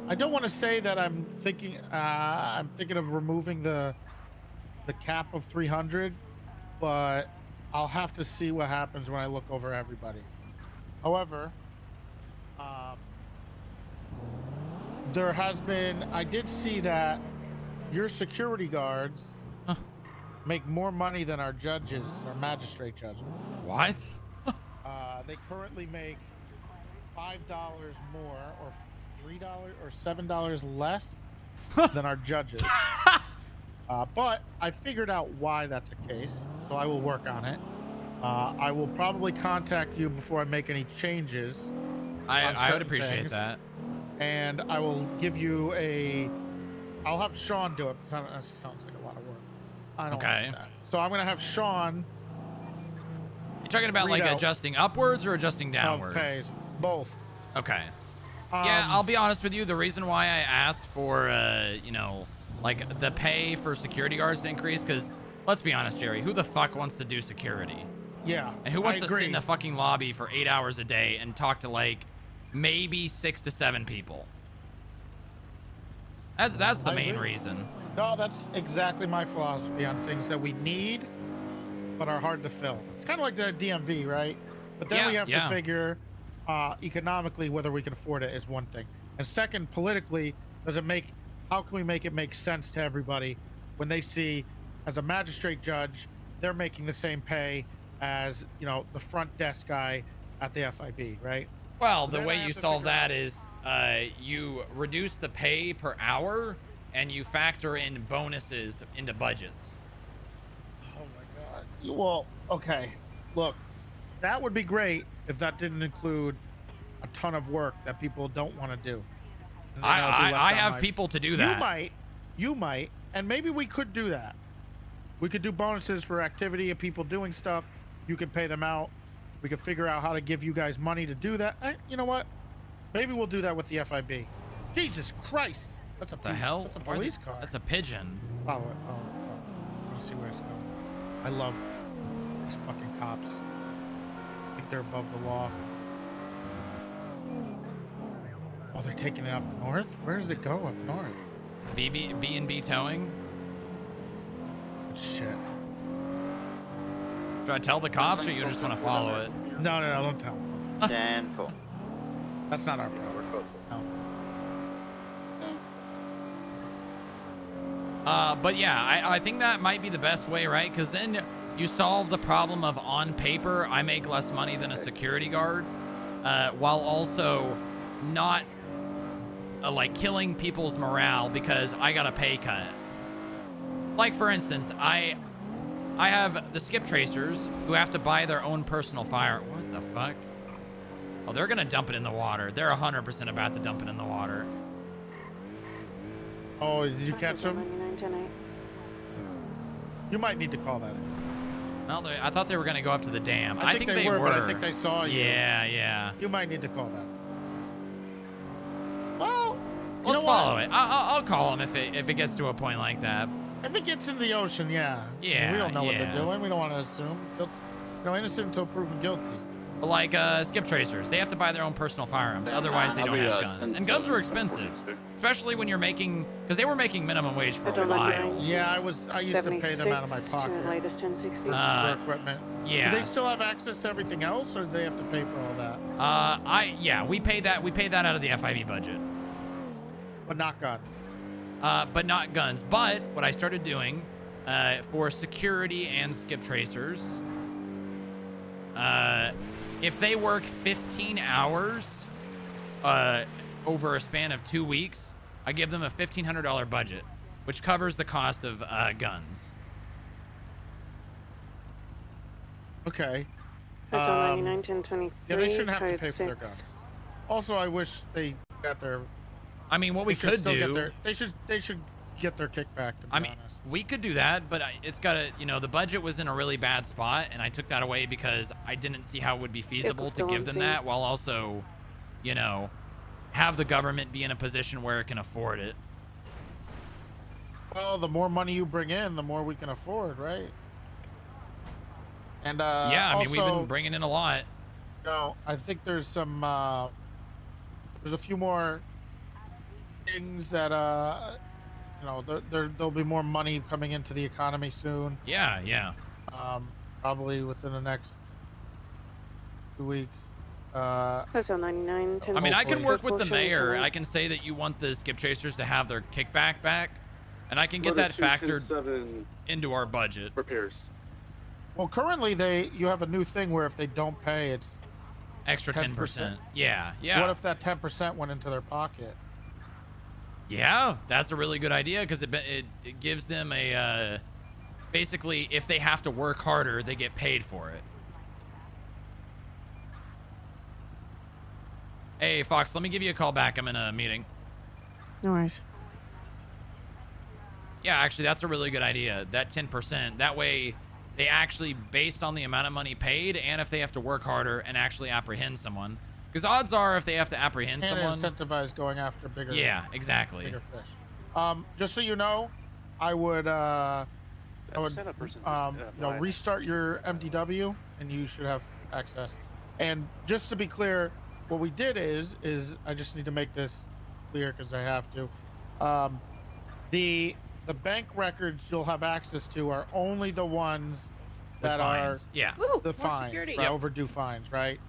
I don't want to say that I'm thinking of removing the cap of 300, but I'll have to see what happens when I look over everybody. However, I did see that your security guards make more money than our judges, our magistrate judges. What? They currently make $5 more, or $3 or $7 less than our judges. But I figured out why that's the case, so I will work on it. I will probably contact you before I make any changes. I would appreciate that. And I will give you I'll have Sean do it, because that sounds like a lot of work. I don't Okay. want that. So I'm going to have Sean. You're talking about like adjusting upwards or adjusting downwards? Pays. Both. Okay. Yeah, I'll be honest with you. The reason why I asked for, like the pay for security guards to increase, because let's be honest, Jerry, who the fuck wants to do security? Yeah. And who wants I to agree. sit in the fucking lobby for 8 hours a day and talk to like maybe 6 to 7 people? That's the main reason. No, that's exactly my philosophy on things that we need but are hard to fill. It's kind of like the DMV, right? But then we have to figure economically whether we can afford it is one thing. And second, politically, how can we make it make sense to everybody when they see, as a magistrate judge, they're making the same pay as, you know, the front desk guy at the FIB, right? Well, So the then I way have you to solve figure that out- is you reduce the pay per hour and you factor in bonuses into budgets. Oh my god. Well, okay. Look, that would be great if that didn't include a ton of work that people don't want to do. And then I'll be left I on have my- people to do that. You might, and maybe we could do that. We could do bonuses for activity of people doing stuff. You could pay them out. We could figure out how to give you guys money to do that. You know what? Maybe we'll do that with the FIB. Jesus Christ. That's a The hell? That's a Why police the- car. That's a pigeon. Follow it. Follow it. Follow it. I want to see where it's going. I love these fucking cops. I think they're above the law. Oh, they're taking it up north? Where does it go up north? B&B towing. Shit. Should I tell the cops or you just want to follow it? No, don't tell. 10-4. That's not our problem. No. But yeah, I think that might be the best way, right? Because then you solve the problem of, on paper, I make less money than a security guard, while also not like killing people's morale because I got a pay cut. Like, for instance, I have the skip tracers who have to buy their own personal fire. What the fuck? Oh, they're gonna dump it in the water. They're 100% about to dump it in the water. Oh, did you catch them? You might need to call that in. No, I thought they were gonna go up to the dam. I think they were. But I think they saw you. Yeah. You might need to call that. Well, let's follow it. I'll call them if it gets to a point like that. If it gets in the ocean, yeah. Yeah, We don't know what yeah. they're doing. We don't want to assume. Innocent until proven guilty. But like skip tracers, they have to buy their own personal firearms. Otherwise, they don't have guns. And guns are expensive, especially when you're making, because they were making minimum wage for a while. Yeah, I used to pay them out of my pocket. Latest 1060. For equipment. Yeah. Do they still have access to everything else, or do they have to pay for all that? We paid that out of the FIB budget. But not guns. But not guns. But what I started doing for security and skip tracers, if they work 15 hours over a span of 2 weeks, I give them a $1,500 budget, which covers the cost of guns. Okay. Hotel 99 1023. Yeah, they shouldn't have to code pay for their 6. guns. Also, I wish they got their. I mean, what we could do. They should get their kickback. To be honest. We could do that, but it's got to, the budget was in a really bad spot, and I took that away because I didn't see how it would be feasible to give them that while also, have the government be in a position where it can afford it. Well, the more money you bring in, the more we can afford, right? And yeah, I mean, we've been bringing in a lot. I think there's some there's a few more things that there'll be more money coming into the economy soon. Yeah. Probably within the next 2 weeks. Hotel 99 10. I mean, I can work with the mayor. I can say that you want the skip chasers to have their kickback back, and I can get that factored into our budget. Repairs. Well, currently you have a new thing where if they don't pay, it's extra 10%. Yeah. What if that 10% went into their pocket? Yeah, that's a really good idea because it gives them a basically, if they have to work harder, they get paid for it. Hey, Fox, let me give you a call back. I'm in a meeting. No worries. Yeah, actually, that's a really good idea. That 10%. That way, they actually, based on the amount of money paid, and if they have to work harder and actually apprehend someone. Because odds are, if they have to apprehend someone, incentivize going after bigger. Yeah, exactly. Bigger fish. Just so you know, I would restart your MDW, and you should have access. And just to be clear, what we did is I just need to make this clear because I have to. The bank records you'll have access to are only the ones that are the fines, right? Overdue fines, right?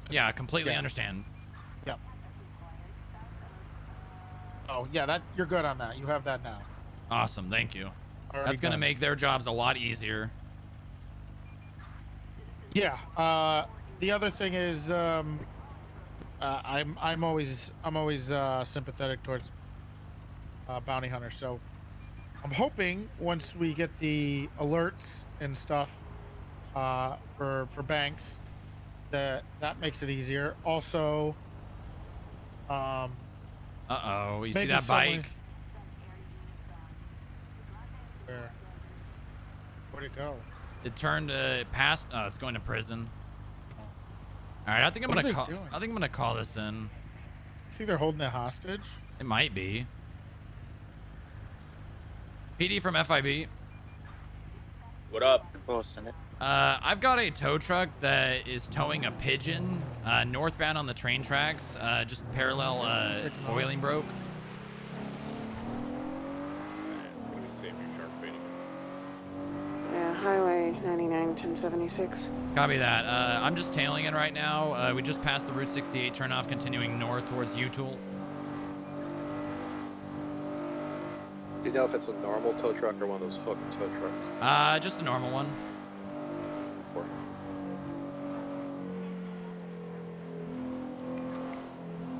Yeah, completely understand. Yep. Oh yeah, that you're good on that. You have that now. Awesome, thank you. Already That's gonna done. make their jobs a lot easier. Yeah. The other thing is, I'm always sympathetic towards bounty hunters. So I'm hoping once we get the alerts and stuff for banks, that makes it easier. Also, Uh-oh, you see maybe that someone- bike? Where'd it go? It turned past. Oh, it's going to prison. All right, I think I'm What are gonna they call. doing? I think I'm gonna call this in. You think they're holding it hostage? It might be. PD from FIB. What up? Boston. I've got a tow truck that is towing a pigeon northbound on the train tracks. Just parallel oiling broke. Yeah, Highway 99, 1076. Copy that. I'm just tailing it right now. We just passed the Route 68 turnoff, continuing north towards Utool. Do you know if it's a normal tow truck or one of those hooked tow trucks? Just a normal one.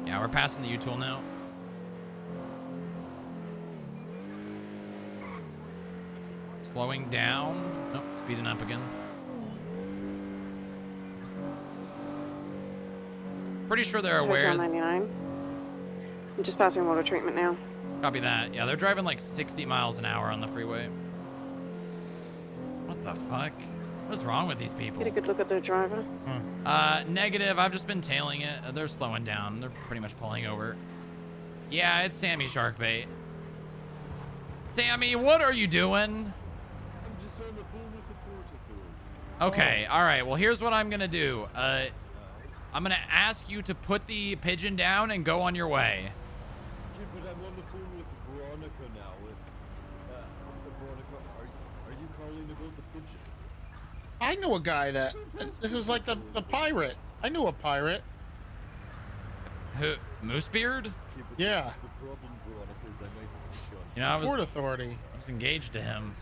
Yeah, we're passing the Utool now. Slowing down. Nope, speeding up again. Pretty sure they're aware. Hotel 99. I'm just passing water treatment now. Copy that. Yeah, they're driving like 60 miles an hour on the freeway. What the fuck? What's wrong with these people? Get a good look at the driver. Negative. I've just been tailing it. They're slowing down. They're pretty much pulling over. Yeah, it's Sammy Sharkbait. Sammy, what are you doing? I'm just on the phone with the port authority. Okay, all right. Well, here's what I'm gonna do. I'm gonna ask you to put the pigeon down and go on your way. Yeah, but I'm on the phone with Veronica now. Veronica, are you calling about the pigeon? I know a guy that. This is like the pirate. I knew a pirate. Who? Moosebeard? Yeah. The problem, Veronica, is I might have to shun. You know, I Port Authority. was engaged to him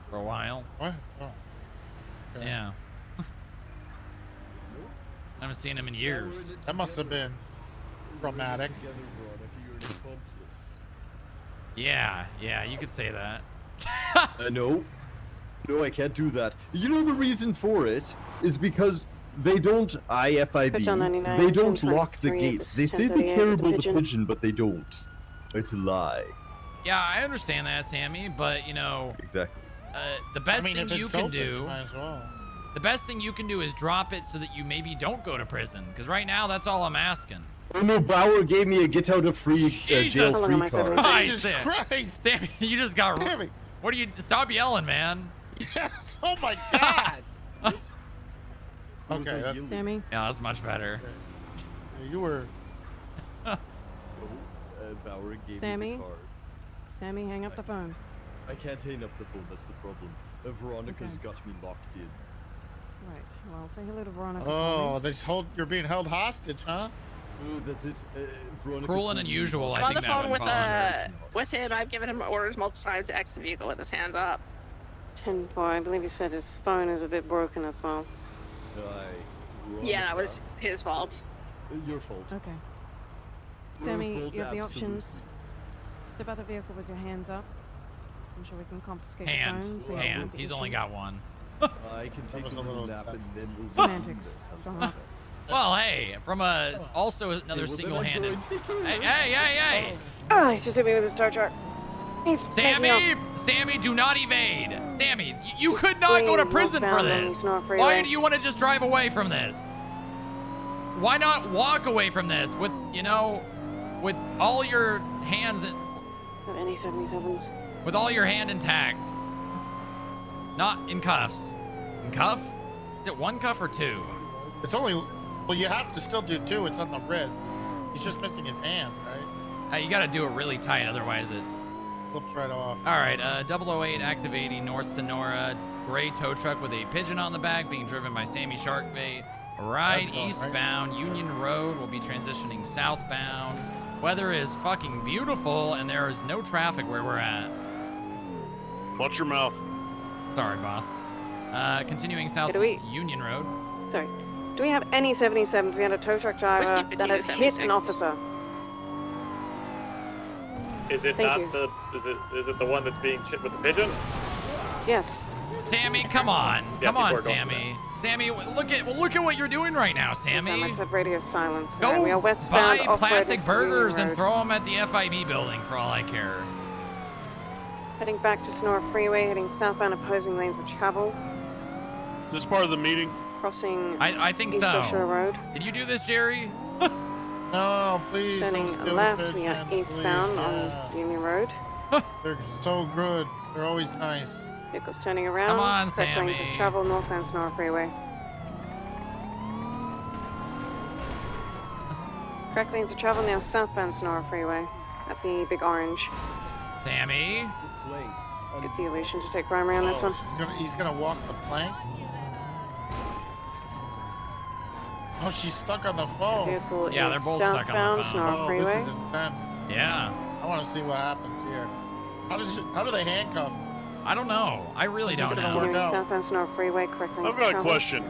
for a while. What? Oh. Okay. Yeah. I haven't seen him in years. That must have been traumatic. Together, Veronica, you're an accomplice. Yeah, you could say that. No. No, I can't do that. You know the reason for it is because they don't, Hotel 99, they don't lock the 1023, gates. They say they 1038 care with the about the pigeon. pigeon, but they don't. It's a lie. Yeah, I understand that, Sammy, but you know, Exactly. the best I mean, thing if you it's can open, do, might as well. the best thing you can do is drop it so that you maybe don't go to prison. Because right now, that's all I'm asking. Oh no, Bauer gave me a get out of free jail Jesus free card. Jesus Christ, Sammy, you just got. Sammy. What do you? Stop yelling, man. Yes. Oh my God. Okay. That's, Sammy? Yeah, that's much better. you were. Bauer gave Sammy? me the card. Sammy, hang up the phone. I can't hang up the phone, that's the problem. Veronica's Okay. got me locked in. Right. Well, say hello to Veronica. Oh, you're being held hostage, huh? Oh, that's it. Veronica's Cruel and been unusual. I On think the that phone would with fall under. with him. I've given him orders multiple times to exit the vehicle with his hands up. 10-4. I believe he said his phone is a bit broken as well. Yeah, that was his fault. Your fault. Okay. Your Sammy, fault, you have the absolutely. options. Step out the vehicle with your hands up. I'm sure we can confiscate Hand, your phone. so you hand. won't be He's only issued. got one. I can take was a a little little nap and then we'll Semantics. resume this. Well, hey, from also another well, then I'm single-handed. going to take care of Hey! Oh, he's just hit me with his tow truck. He's Sammy, Sammy, do not evade. Sammy, you could not go to prison for this. Why do you want to just drive away from this? Why not walk away from this with, with all your hands, Any 77s. with all your hand intact? Not in cuffs. In cuff? Is it one cuff or two? It's only. Well, you have to still do two. It's on the wrist. He's just missing his hand, right? You got to do it really tight, otherwise it Flips right off. All right, 008 activating North Sonora. Gray tow truck with a pigeon on the back being driven by Sammy Sharkbait. Right That's going, eastbound. Union Road will be transitioning southbound. Weather is fucking beautiful, and there is no traffic where we're at. Watch your mouth. Sorry, boss. Continuing south do we- Union Road. Sorry. Do we have any 77s? We had a tow truck driver Whiskey that has Petita hit 76. an officer. Is it Thank not you. is it the one that's being chipped with the pigeon? Yes. Sammy, come on. Yeah, Come on, people are going for Sammy. Sammy, look at what you're doing right now, Sammy. I said radio silence. Go Alright, we are buy westbound off plastic Union burgers and Road. throw them at the FIB building for all I care. Heading back to Sonora Freeway, heading southbound opposing lanes of travel. Is this part of the meeting? Crossing I think East so. Joshua Road. Did you do this, Jerry? No, please. Turning those left, skills we are pigeons, eastbound please, on yeah. Union Road. They're so good. They're always nice. Vehicles turning around. Come on, correct lanes Sammy. of travel northbound Sonora Freeway. Correct lanes of travel now southbound Sonora Freeway at the Big Orange. Sammy. Get the elation to take primary on this one. He's gonna walk the plank. Oh, she's stuck on the phone. Vehicle Yeah, is they're both stuck on the southbound phone. Sonora Oh, Freeway. this is intense. Yeah. I want to see what happens here. How do they handcuff? I don't know. I really This is don't gonna know. work out. Southbound Sonora Freeway, correct lanes I've of got a travel. question.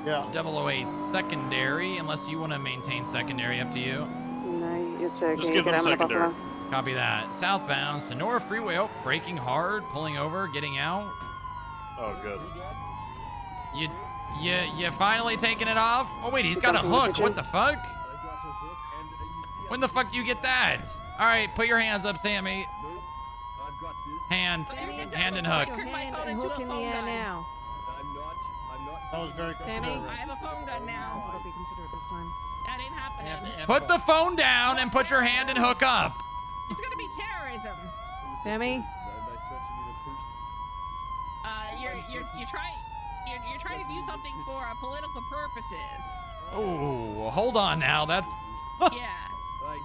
Yeah. 008 secondary, unless you want to maintain secondary, up to you. No, it's okay. Just give Get them out of the secondary. Buffalo. Copy that. Southbound Sonora Freeway. Oh, braking hard, pulling over, getting out. Oh, good. You finally taking it off? Oh wait, he's got a hook. What the fuck? When the fuck do you get that? All right, put your hands up, Sammy. Hand and hook. Put your hand and hook in the air now. That was very Sammy? considerate. I have a phone gun now. That's what we consider it this time. That ain't happening. Put the phone down and put your hand and hook up. It's gonna be terrorism. Sammy? You're trying to do something for political purposes. Oh, hold on now. That's Yeah.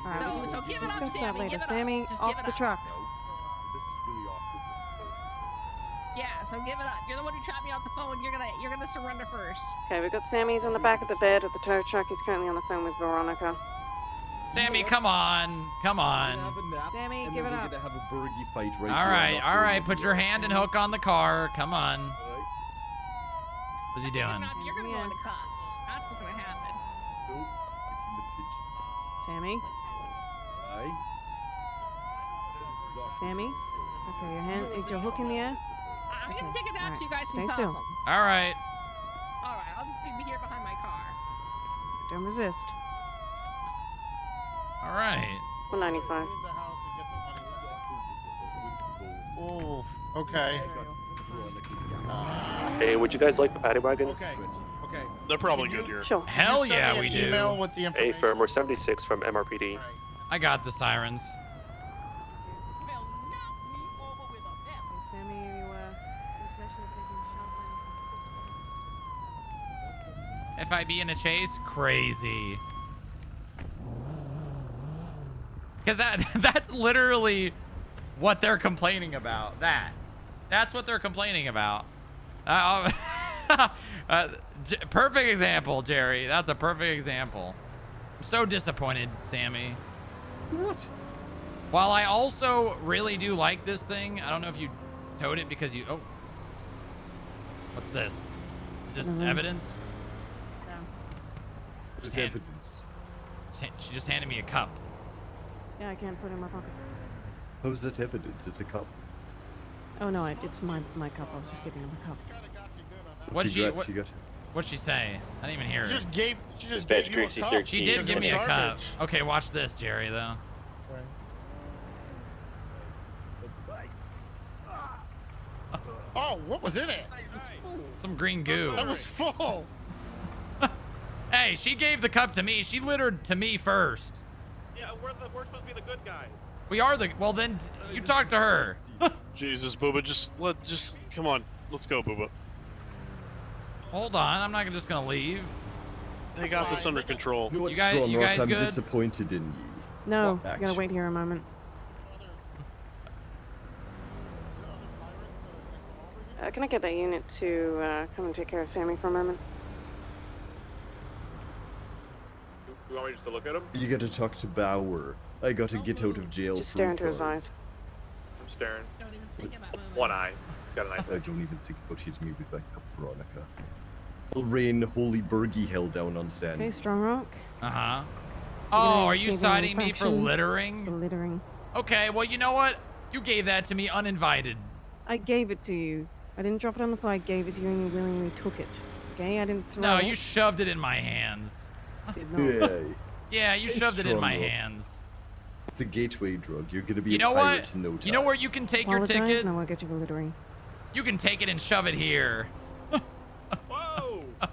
Alright, So we give can it up, discuss that Sammy. later. Give it up. Sammy, Just off give it the up. truck. Yeah. So give it up. You're the one who trapped me off the phone. You're gonna surrender first. Okay, we've got Sammy's on the back of the bed of the tow truck. He's currently on the phone with Veronica. Sammy. Come on, come on. Sammy, give it up. All right. Put your hand and hook on the car. Come on. What's he doing? You're gonna go into cuffs. That's what's gonna happen. Sammy? Sammy? Okay, your hand, is your hook in the air? I'm gonna take a nap so you guys Stay can cuff still. him. All right. All right. I'll just be here behind my car. Don't resist. All right. 195. Oh, okay. Hey, would you guys like the paddy wagon? Okay. Okay. They're probably good here. Sure. Hell Can you send yeah, me we an do. email with the Hey, information. firm, we're 76 from MRPD. I got the sirens. Sammy, you were in possession of taking FIB in a chase? Crazy. Because that's literally what they're complaining about. That's what they're complaining about. Perfect example, Jerry. That's a perfect example. I'm so disappointed, Sammy. What? While I also really do like this thing, I don't know if you towed it because you... Oh. What's this? Is this evidence? Just hand- evidence. She just handed me a cup. Yeah, I can't put it in my pocket. How's that evidence? It's a cup. Oh no, it's my cup. I was just giving him a cup. What'd she, Congrats, you got. what'd she say? I didn't even hear She her. just gave you a Greasy cup. 13. She did because give it me was a cup. garbage. Okay, watch this, Jerry, though. Oh, what was in it? Some green goo. That was full. Hey, she gave the cup to me. She littered to me first. Yeah, we're supposed to be the good guys. We are the... Well, then you talk to her. Jesus, Booba, just come on. Let's go, Booba. Hold on. I'm not just going to leave. They got this under control. You know what, You guys Strongrock, I'm good? disappointed in you. No, What, you gotta wait here a moment. Can I get that unit to come and take care of Sammy for a moment? You want me just to look at him? You gotta talk to Bauer. I gotta get out of jail Just free stare into his card. eyes. I'm staring. Don't even think about moving. One eye. got a nice I don't even think about hitting me with that cup, Veronica. I'll rain holy Bergie hell down on Sen. Okay, Strongrock. Uh-huh. You're Oh, gonna are you receive an citing me for infraction littering? For littering. Okay, well, you know what? You gave that to me uninvited. I gave it to you. I didn't drop it on the floor. I gave it to you, and you willingly took it. Okay, I didn't throw No, it. you shoved it in my hands. Did not. Yeah. Yeah, you It's shoved it in my Strongrock. hands. It's a gateway drug. You're gonna be You a know pirate what? in no time. You know where you can take your Apologize, ticket? and I won't get you for littering. You can take it and shove it here. Whoa! I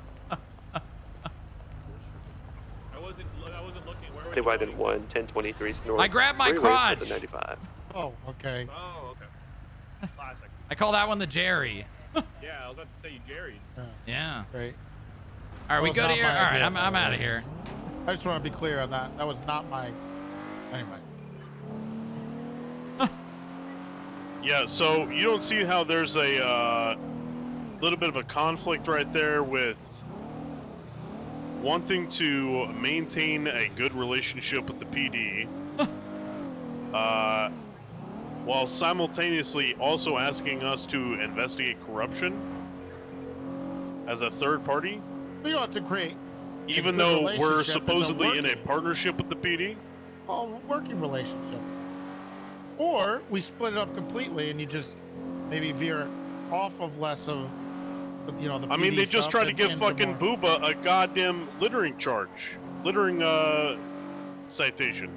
wasn't looking. Where Paddy Wagon 1, 1023 North. I grabbed my Freeway crotch. for the 95. Oh, okay. Oh, okay. Classic. I call that one the Jerry. Yeah, I was about to say you Jerry. Yeah. Great. Are we That was good not here? my All right, idea, I'm by the out of way. here. I just want to be clear on that. That was not my. Anyway. Yeah, so you don't see how there's a little bit of a conflict right there with wanting to maintain a good relationship with the PD, while simultaneously also asking us to investigate corruption as a third party, We don't have to create. a even good though we're relationship. It's a supposedly in a working- partnership with the PD. working relationship. Or we split it up completely, and you just maybe veer off of less of, the I mean, PD they just stuff tried to and give into fucking more- Booba a goddamn littering charge. Littering, citation.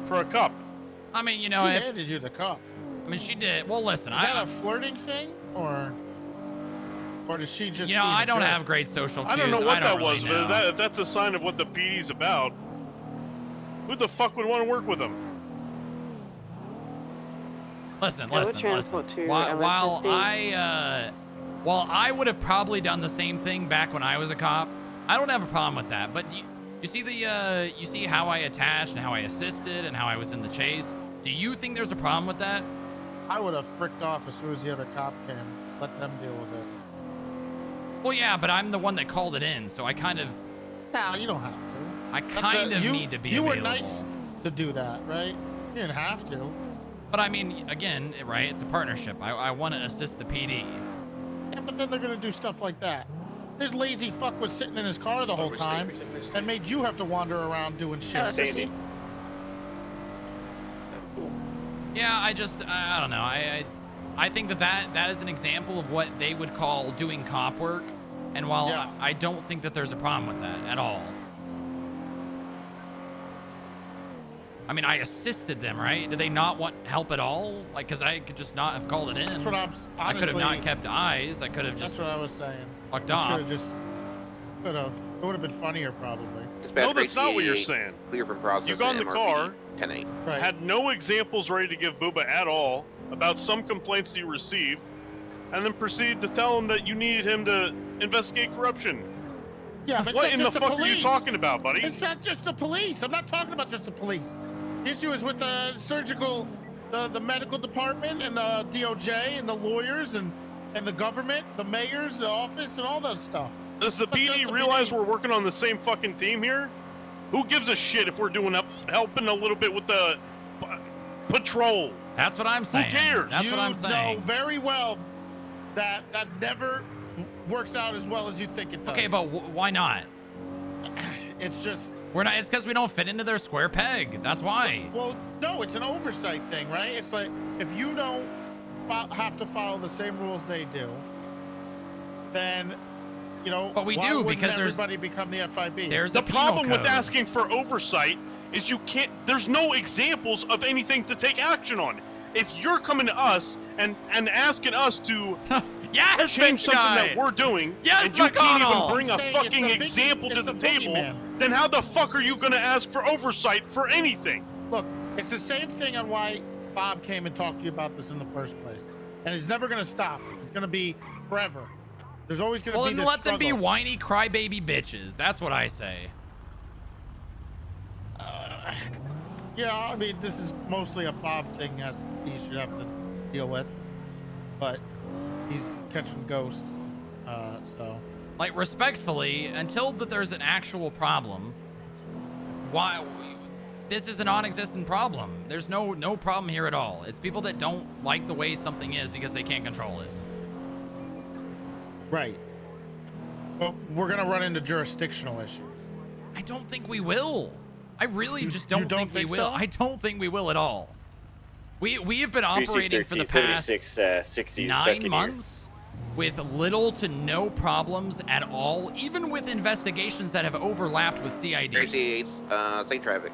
For a cup. I mean, you know, She if, handed you the cup. I mean, she did. Well, listen, Is that a flirting thing, or does she just? you know, being a I don't jerk? have great social cues. I don't know what that really was, know. but if that's a sign of what the PD's about, who the fuck would want to work with them? Listen, Yeah, we'll listen, transport listen. to While LSSD. I would have probably done the same thing back when I was a cop, I don't have a problem with that. But you see you see how I attached and how I assisted and how I was in the chase. Do you think there's a problem with that? I would have fricked off as soon as the other cop came. Let them deal with it. Well, yeah, but I'm the one that called it in, so I kind of. No, you don't have to. I That's kind of you, need to be You available. were nice to do that, right? You didn't have to. But I mean, again, right? It's a partnership. I want to assist the PD. Yeah, but then they're gonna do stuff like that. This lazy fuck was sitting in his car the whole time and made you have to wander around doing shit. Yeah, I don't know. I think that is an example of what they would call doing cop work. And while I don't think that there's a problem with that at all. I mean, I assisted them, right? Did they not want help at all? Like, because I could just not have called it in. That's what I'm. I could have not honestly, kept eyes. I could have just That's what I was saying. fucked You off. Should have just. Could have. It would have been funnier, probably. No, that's not what you're saying. Clear from process. You got in the car, 10-8. had no examples ready to give Booba at all about some complaints you received, and then proceeded to tell him that you needed him to investigate corruption. Yeah, but it's What not in the just fuck are you police. talking about, buddy? It's not just the police. I'm not talking about just the police. The issue is with the surgical, the medical department, and the DOJ, and the lawyers, and the government, the mayor's office, and all that stuff. Does the PD realize we're working on the same fucking team here? Who gives a shit if we're doing helping a little bit with the patrol? That's what I'm saying. Who cares? That's what I'm saying. You know very well that never works out as well as you think it does. Okay, but why not? It's just. We're not. It's because we don't fit into their square peg. That's why. Well, no, it's an oversight thing, right? It's like if you don't have to follow the same rules they do, then you know. But we why do, wouldn't because there's- everybody become the FIB. there's The a penal problem with code. asking for oversight is you can't. There's no examples of anything to take action on. If you're coming to us and asking us to yes, change bitch something guy. that we're doing, Yes, and you can't even McConnell. bring a I'm saying it's fucking the big- example it's to the the table, boogeyman. then how the fuck are you gonna ask for oversight for anything? Look, it's the same thing on why Bob came and talked to you about this in the first place, and it's never going to stop. It's going to be forever. There's always going to Well, be then this let them be struggle. whiny crybaby bitches. That's what I say. Yeah, I mean, this is mostly a Bob thing as he should have to deal with, but he's catching ghosts, so. Like, respectfully, until that there's an actual problem, why this is a non-existent problem. There's no problem here at all. It's people that don't like the way something is because they can't control it. Right. But we're gonna run into jurisdictional issues. I don't think we will. I really just don't think we will. so? I don't think we will at all. We have been operating for the past 9 months with little to no problems at all, even with investigations that have overlapped with CID. 38, safe traffic.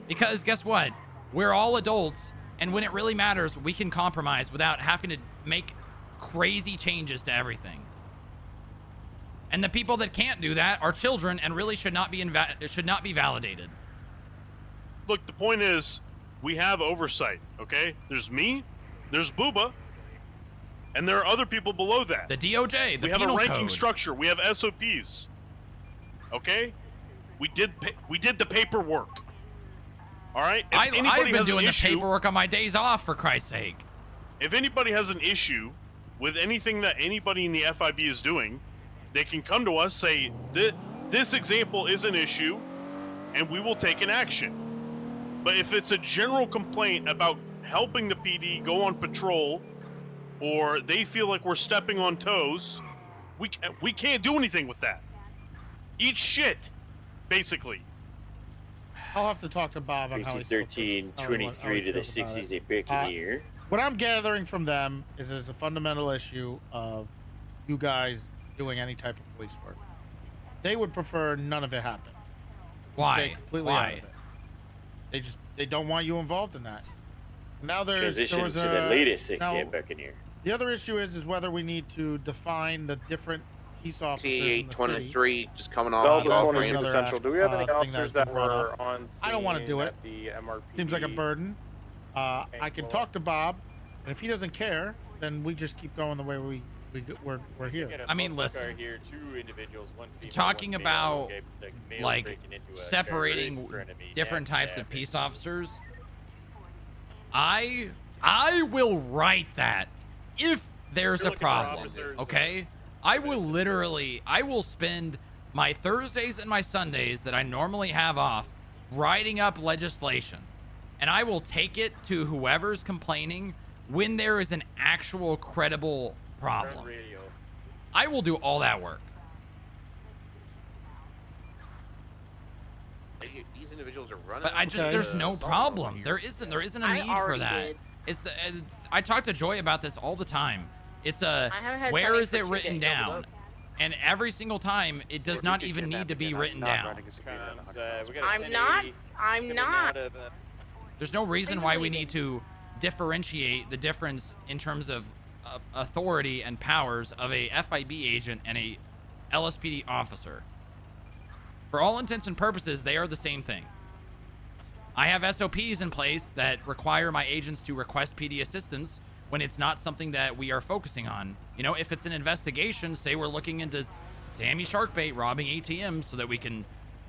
Because guess what? We're all adults, and when it really matters, we can compromise without having to make crazy changes to everything. And the people that can't do that are children and really should not be validated. Look, the point is, we have oversight, okay? There's me, there's Booba, and there are other people below that. The DOJ, the we have penal a ranking code. structure. We have SOPs. Okay? We did the paperwork. All right? If I've anybody been has an doing the issue, paperwork on my days off, for Christ's sake. if anybody has an issue with anything that anybody in the FIB is doing, they can come to us, say, this example is an issue, and we will take an action. But if it's a general complaint about helping the PD go on patrol, or they feel like we're stepping on toes, we can't do anything with that. Eat shit, basically. I'll have to talk to Bob on how he's 13, 23 to the 60s, a Buccaneer. What I'm gathering from them is there's a fundamental issue of you guys doing any type of police work. They would prefer none of it happen. Why? Stay completely out of it. They don't want you involved in that. Now there was to the latest 6 now, Buccaneer. The other issue is whether we need to define the different peace officers in the 23, city. just coming off. Central. Do we have any officers that were on scene I don't want to do it. at the MRPD? Seems like a burden. I can talk to Bob, and if he doesn't care, then we just keep going the way we're here. I mean, listen. Here, 2 individuals, 1 female, Talking 1 male, about okay, the male like breaking into a separating car in front of me, different that's types of happened. peace officers, I will write that if there's a problem. Okay, I will spend my Thursdays and my Sundays that I normally have off writing up legislation, and I will take it to whoever's complaining when there is an actual credible problem. I will do all that work. These individuals are running. But there's no problem. There isn't a need for that. did. It's I talk to Joy about this all the time. It's I haven't had where timing is for it 2 written days. down? And every single time, it does not even need to be written down. I'm not. There's no reason why we need to differentiate the difference in terms of authority and powers of a FIB agent and a LSPD officer. For all intents and purposes, they are the same thing. I have SOPs in place that require my agents to request PD assistance when it's not something that we are focusing on. You know, if it's an investigation, say we're looking into Sammy Sharkbait robbing ATMs so that we can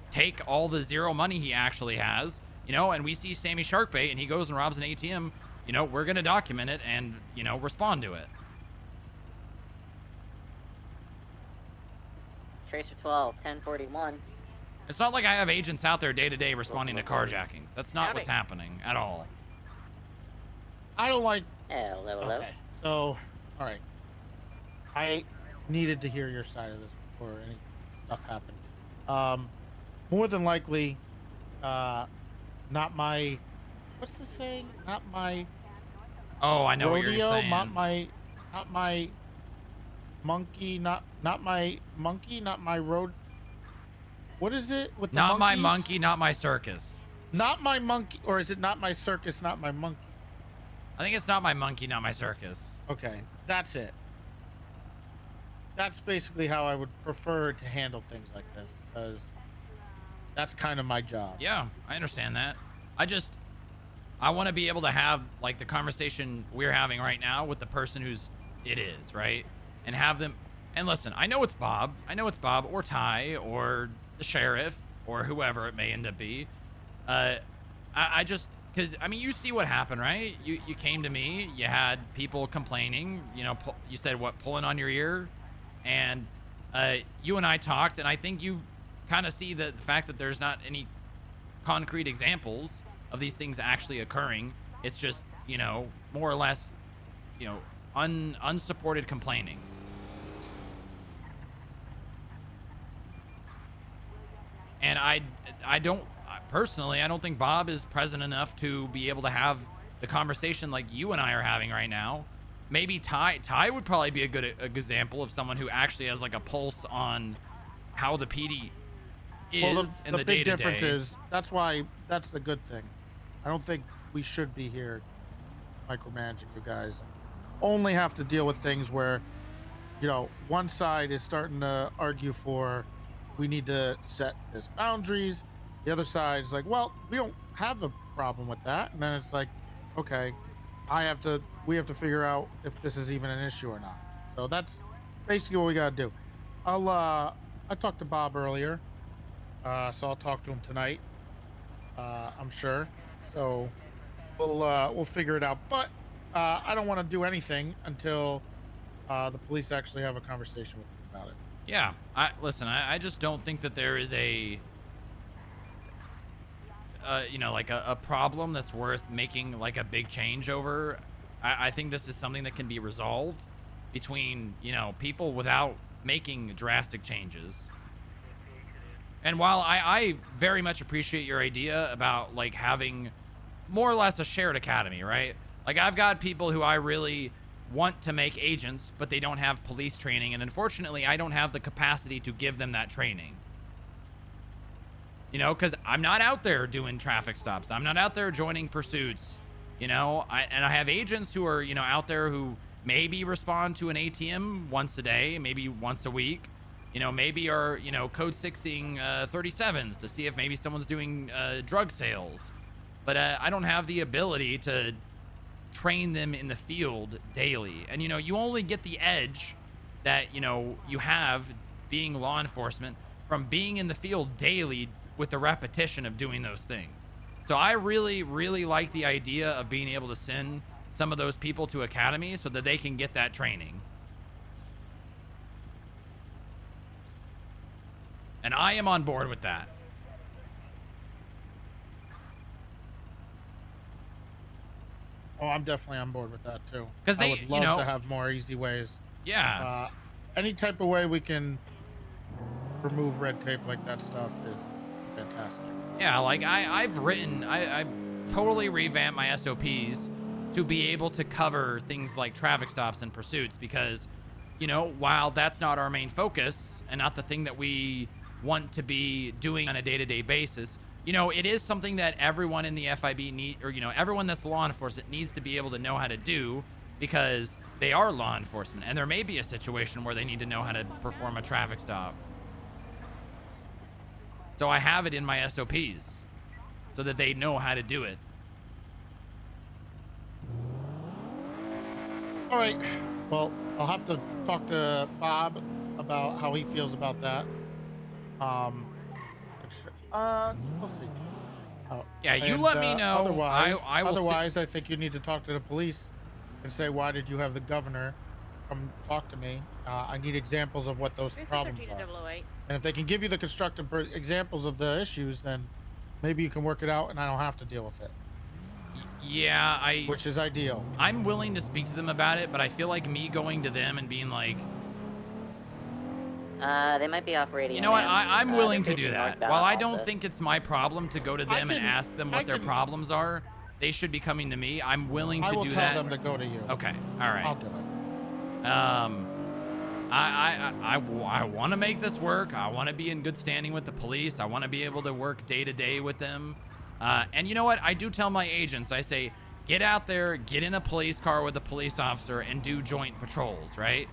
take all the zero money he actually has, you know, and we see Sammy Sharkbait and he goes and robs an ATM, you know, we're going to document it and, you know, respond to it. Tracer 12, 1041. It's not like I have agents out there day to day responding to carjackings. That's not what's happening at all. I don't like. Hello. Okay. So, all right. I needed to hear your side of this before any stuff happened. More than likely, not my. What's the saying? Not my. Oh, I know rodeo, what you're saying. Not my monkey. Not my monkey. Not my road. What is it with the Not my monkeys? monkey, not my circus. Not my monkey, or is it not my circus, not my monkey? I think it's not my monkey, not my circus. Okay, that's it. That's basically how I would prefer to handle things like this, because that's kind of my job. Yeah, I understand that. I want to be able to have like the conversation we're having right now with the person who's it is, right? And have them, and listen, I know it's Bob or Ty or the sheriff or whoever it may end up be. I just, because I mean, you see what happened, right? You came to me, you had people complaining, you know, you said what, pulling on your ear, and you and I talked, and I think you kind of see the fact that there's not any concrete examples of these things actually occurring. It's just, you know, more or less, you know, unsupported complaining. And I don't, personally, I don't think Bob is present enough to be able to have the conversation like you and I are having right now. Maybe Ty would probably be a good example of someone who actually has like a pulse on how the PD is Well, in the the big day-to-day. difference is that's the good thing. I don't think we should be here micromanaging you guys. Only have to deal with things where, you know, one side is starting to argue for we need to set this boundaries. The other side is like, well, we don't have a problem with that. And then it's like, okay, we have to figure out if this is even an issue or not. So that's basically what we got to do. I talked to Bob earlier, so I'll talk to him tonight. I'm sure. So we'll figure it out. But I don't want to do anything until the police actually have a conversation with me about it. Yeah, listen, I just don't think that there is a, you know, like a problem that's worth making like a big change over. I think this is something that can be resolved between, you know, people without making drastic changes. And while I very much appreciate your idea about like having more or less a shared academy, right? Like I've got people who I really want to make agents, but they don't have police training, and unfortunately I don't have the capacity to give them that training. You know, because I'm not out there doing traffic stops. I'm not out there joining pursuits. You know, I have agents who are, you know, out there who maybe respond to an ATM once a day, maybe once a week. You know, maybe are, you know, code 6ing 37s to see if maybe someone's doing drug sales. But I don't have the ability to train them in the field daily. And, you know, you only get the edge that, you know, you have being law enforcement from being in the field daily with the repetition of doing those things. So I really, really like the idea of being able to send some of those people to academy so that they can get that training. And I am on board with that. Oh, I'm definitely on board with that too. 'Cause I they, would love you know, to have more easy ways. Yeah. Any type of way we can remove red tape like that stuff is fantastic. Yeah, like I've totally revamped my SOPs to be able to cover things like traffic stops and pursuits because, you know, while that's not our main focus and not the thing that we want to be doing on a day-to-day basis, you know, it is something that everyone in the FIB or, you know, everyone that's law enforcement needs to be able to know how to do because they are law enforcement and there may be a situation where they need to know how to perform a traffic stop. So I have it in my SOPs so that they know how to do it. All right. Well, I'll have to talk to Bob about how he feels about that. We'll see. Yeah, you let me know. Otherwise, I will I think you need to talk to the police and say, why did you have the governor come talk to me? I need examples of what those problems are. And if they can give you the constructive examples of the issues, then maybe you can work it out and I don't have to deal with it. Yeah, which is ideal. I'm willing to speak to them about it, but I feel like me going to them and being like, they might be operating. you know what, I'm willing to they're do facing that. northbound While I also. don't think it's my problem to go to them and ask them what their problems are, they should be coming to me. I'm willing to do that. I will tell them to go to you. Okay, all right. I'll do it. I want to make this work. I want to be in good standing with the police. I want to be able to work day to day with them. And you know what? I do tell my agents, I say, get out there, get in a police car with a police officer and do joint patrols, right?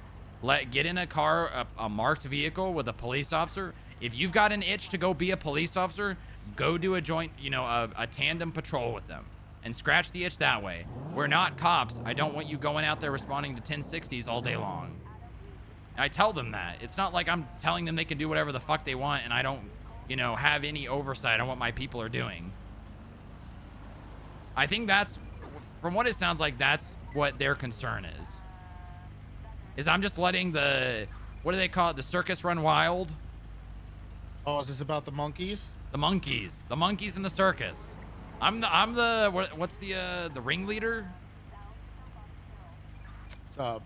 Get in a car, a marked vehicle with a police officer. If you've got an itch to go be a police officer, go do a joint, you know, a tandem patrol with them and scratch the itch that way. We're not cops. I don't want you going out there responding to 1060s all day long. I tell them that. It's not like I'm telling them they can do whatever the fuck they want and I don't, you know, have any oversight on what my people are doing. I think that's, from what it sounds like, that's what their concern is I'm just letting the, what do they call it, the circus run wild? Oh, is this about the monkeys? The monkeys in the circus. What's the ringleader? The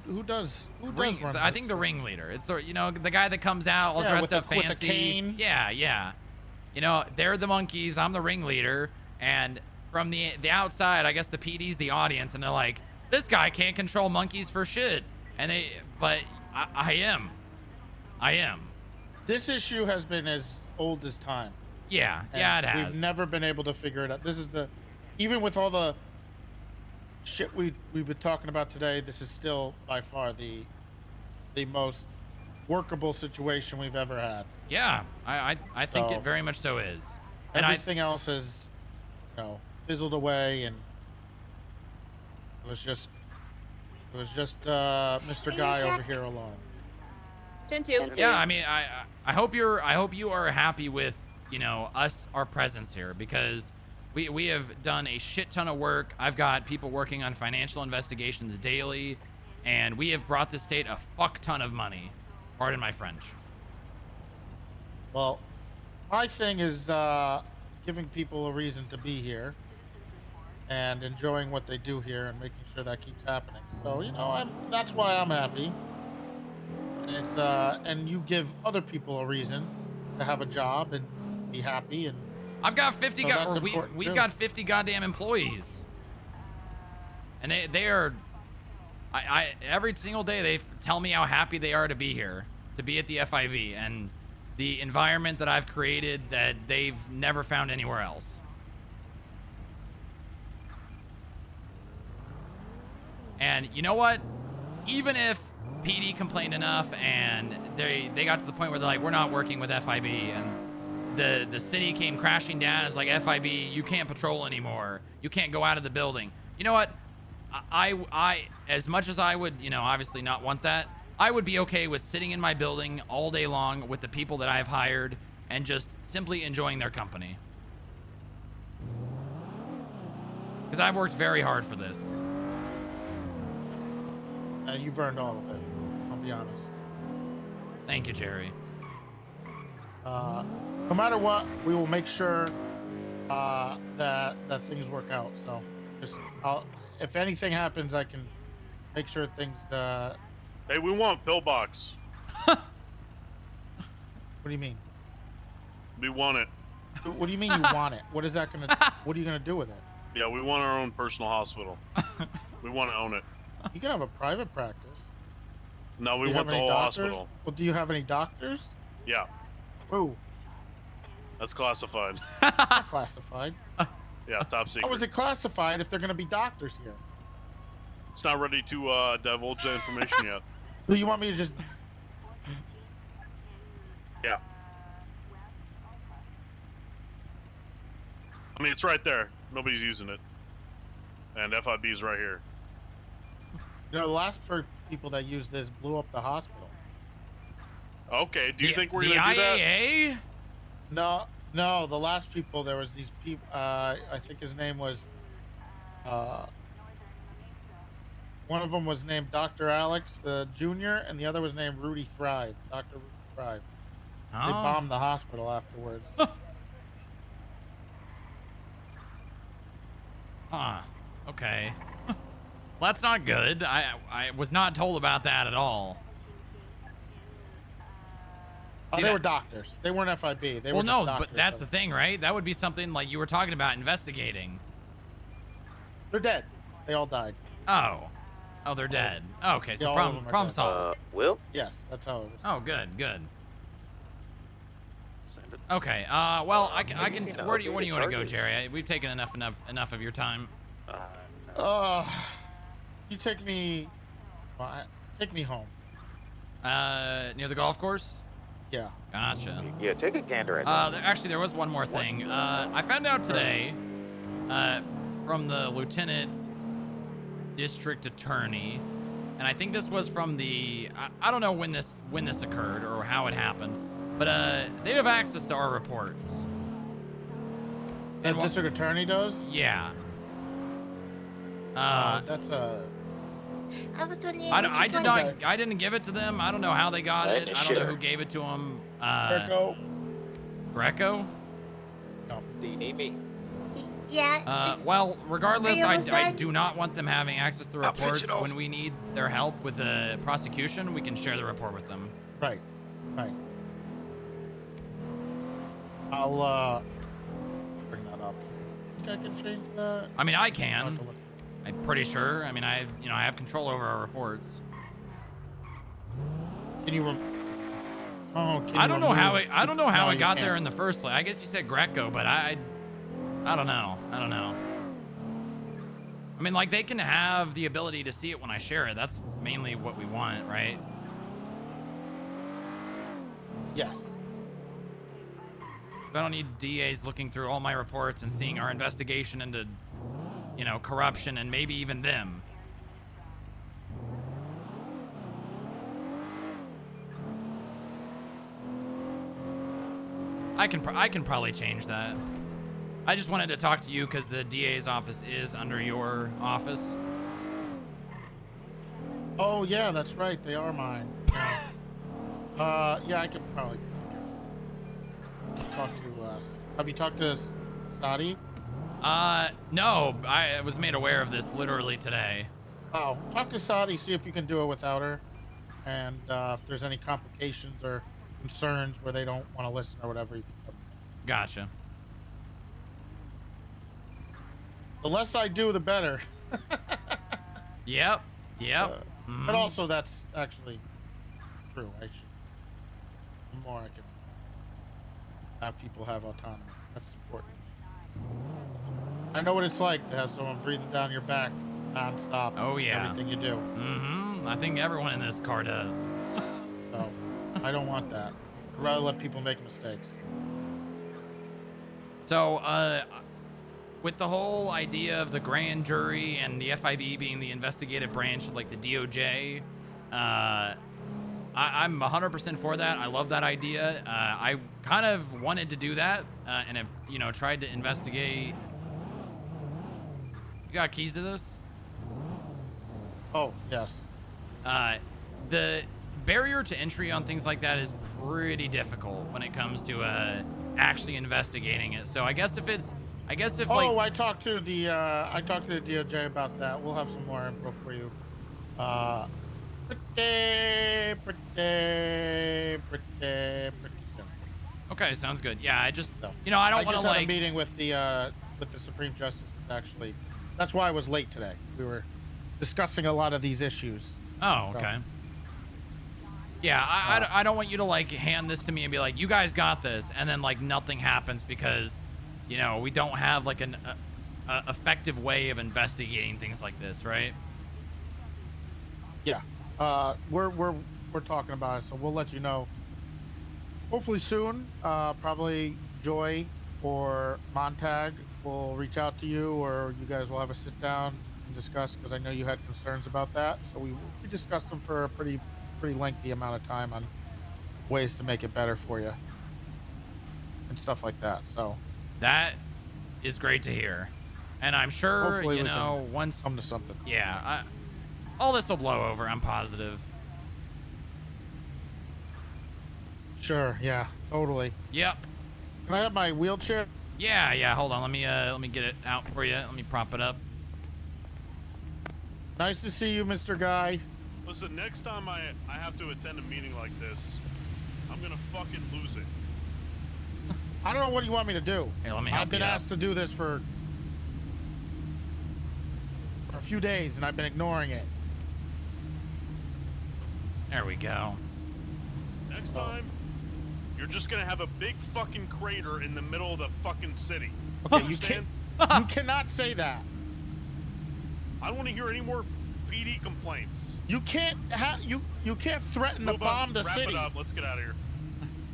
who does run? I think the ringleader. It's the the guy that comes out all Yeah, dressed with up the- with fancy. the cane. Yeah. They're the monkeys. I'm the ringleader, and from the outside, I guess the PD's the audience, and they're like, this guy can't control monkeys for shit. But I am. This issue has been as old as time. Yeah, And it has. We've never been able to figure it out. This is even with all the shit we've been talking about today, this is still by far the most workable situation we've ever had. Yeah, I think So, it very much so is. And everything else has, fizzled away, and it was just Mr. Guy over here alone. 10-2. Yeah, I mean, I hope you are happy with our presence here, because we have done a shit ton of work. I've got people working on financial investigations daily, and we have brought the state a fuck ton of money. Pardon my French. Well, my thing is giving people a reason to be here and enjoying what they do here and making sure that keeps happening. So that's why I'm happy. It's and you give other people a reason to have a job and be happy, and I've got 50 so that's important we've too. got 50 goddamn employees, and they are I every single day they tell me how happy they are to be here, to be at the FIB, and the environment that I've created that they've never found anywhere else. And you know what? Even if PD complained enough and they got to the point where they're like, we're not working with FIB, and the city came crashing down. It's like, FIB, you can't patrol anymore. You can't go out of the building. You know what? I as much as I would, obviously not want that, I would be okay with sitting in my building all day long with the people that I've hired and just simply enjoying their company. Because I've worked very hard for this. And you've earned all of it. I'll be honest. Thank you, Jerry. No matter what, we will make sure that things work out. So, if anything happens, I can make sure things. Hey, we want pillbox. What do you mean? We want it. What do you mean you want it? What is that gonna? What are you gonna do with it? Yeah, we want our own personal hospital. We want to own it. You can have a private practice. No, we Do you want have the any whole doctors? hospital. Well, do you have any doctors? Yeah, Who? that's classified. Not classified. Yeah, top secret. How is it classified if they're gonna be doctors here? It's not ready to divulge that information yet. Do you want me to just? Yeah. I mean, it's right there. Nobody's using it. And FIB's right here. The last people that used this blew up the hospital. Okay, do you think we're the gonna do that? IAA? No. The last people, there was these people. I think his name was. One of them was named Dr. Alex the Junior, and the other was named Rudy Thrive. Dr. Rudy Thrive. They Oh. bombed the hospital afterwards. Huh. Okay. Well, that's not good. I was not told about that at all. Oh, See, they that- were doctors. They weren't FIB. They well, were just no, doctors. but that's the thing, right? That would be something like you were talking about investigating. They're dead. They all died. Oh. Oh, they're dead. Okay, Yeah, so all of problem them are problem dead. solved. Will? Yes, that's how it was. Oh, good. Okay. Well, I can. What do you want to go, Jerry? We've taken enough of your time. You take me. Take me home. Near the golf course. Yeah. Gotcha. Yeah, take a gander at that. Actually, there was one more thing. I found out today from the Lieutenant District Attorney, and I think this was from the. I don't know when this occurred or how it happened, but they have access to our reports. The district attorney does? Yeah. That's a. I was doing I did not. I didn't give it to them. I don't know how they got Right, it. I don't know sure. who gave it to them. Greco. Greco? Do you need me? Yeah. Well, regardless, Are you I almost do not want them having access to the I'll pitch reports. it off. When we need their help with the prosecution, we can share the report with them. Right. Right. I'll bring that up. Think I can change that? I mean, I can. I'm pretty sure. I mean, I have control over our reports. Can you? I don't know how it. I don't know how No, it you got can't. there in the first place. I guess you said Greco, but I don't know. I don't know. I mean, like, they can have the ability to see it when I share it. That's mainly what we want, right? Yes. I don't need DAs looking through all my reports and seeing our investigation into, corruption and maybe even them. I can probably change that. I just wanted to talk to you because the DA's office is under your office. Oh yeah, that's right. They are mine. Yeah, I could probably talk to us. Have you talked to Sadi? No. I was made aware of this literally today. Oh, talk to Sadi. See if you can do it without her, and if there's any complications or concerns where they don't want to listen or whatever. You can Gotcha. The less I do, the better. Yep. But also, that's actually true. I should. The more I can have people have autonomy. That's important. I know what it's like to have someone breathing down your back non-stop. Oh, yeah. Everything you do. Mm-hmm. I think everyone in this car does. So, I don't want that. I'd rather let people make mistakes. So, with the whole idea of the grand jury and the FIB being the investigative branch, like the DOJ, I'm 100% for that. I love that idea. I kind of wanted to do that and have, tried to investigate. You got keys to this? Oh, yes. The barrier to entry on things like that is pretty difficult when it comes to actually investigating it. So I guess if Oh, I talked to the DOJ about that. We'll have some more info for you. Pretty soon. Okay, sounds good. Yeah, I just, So, I don't want to just had like. a meeting with the Supreme Justice. Actually, that's why I was late today. We were discussing a lot of these issues. Oh, So, okay. Yeah, I don't want you to like hand this to me and be like, you guys got this, and then like nothing happens because, we don't have like an effective way of investigating things like this, right? Yeah, we're talking about it, so we'll let you know. Hopefully soon. Probably Joy or Montag will reach out to you, or you guys will have a sit down and discuss, because I know you had concerns about that. So we discussed them for a pretty lengthy amount of time on ways to make it better for you and stuff like that. So that is great to hear, and I'm sure hopefully we can once come to something. Yeah, all this will blow over. I'm positive. Sure. Yeah. Totally. Yep. Can I have my wheelchair? Yeah. Hold on. Let me get it out for you. Let me prop it up. Nice to see you, Mr. Guy. Listen, next time I have to attend a meeting like this, I'm gonna fucking lose it. I don't know what you want me to do. Here, let me help I've been you out. asked to do this for a few days, and I've been ignoring it. There we go. Next time, you're just gonna have a big fucking crater in the middle of the fucking city. Okay, you cannot say that. I don't want to hear any more PD complaints. You can't you can't threaten to Move on, bomb the wrap city. it up. Let's get out of here.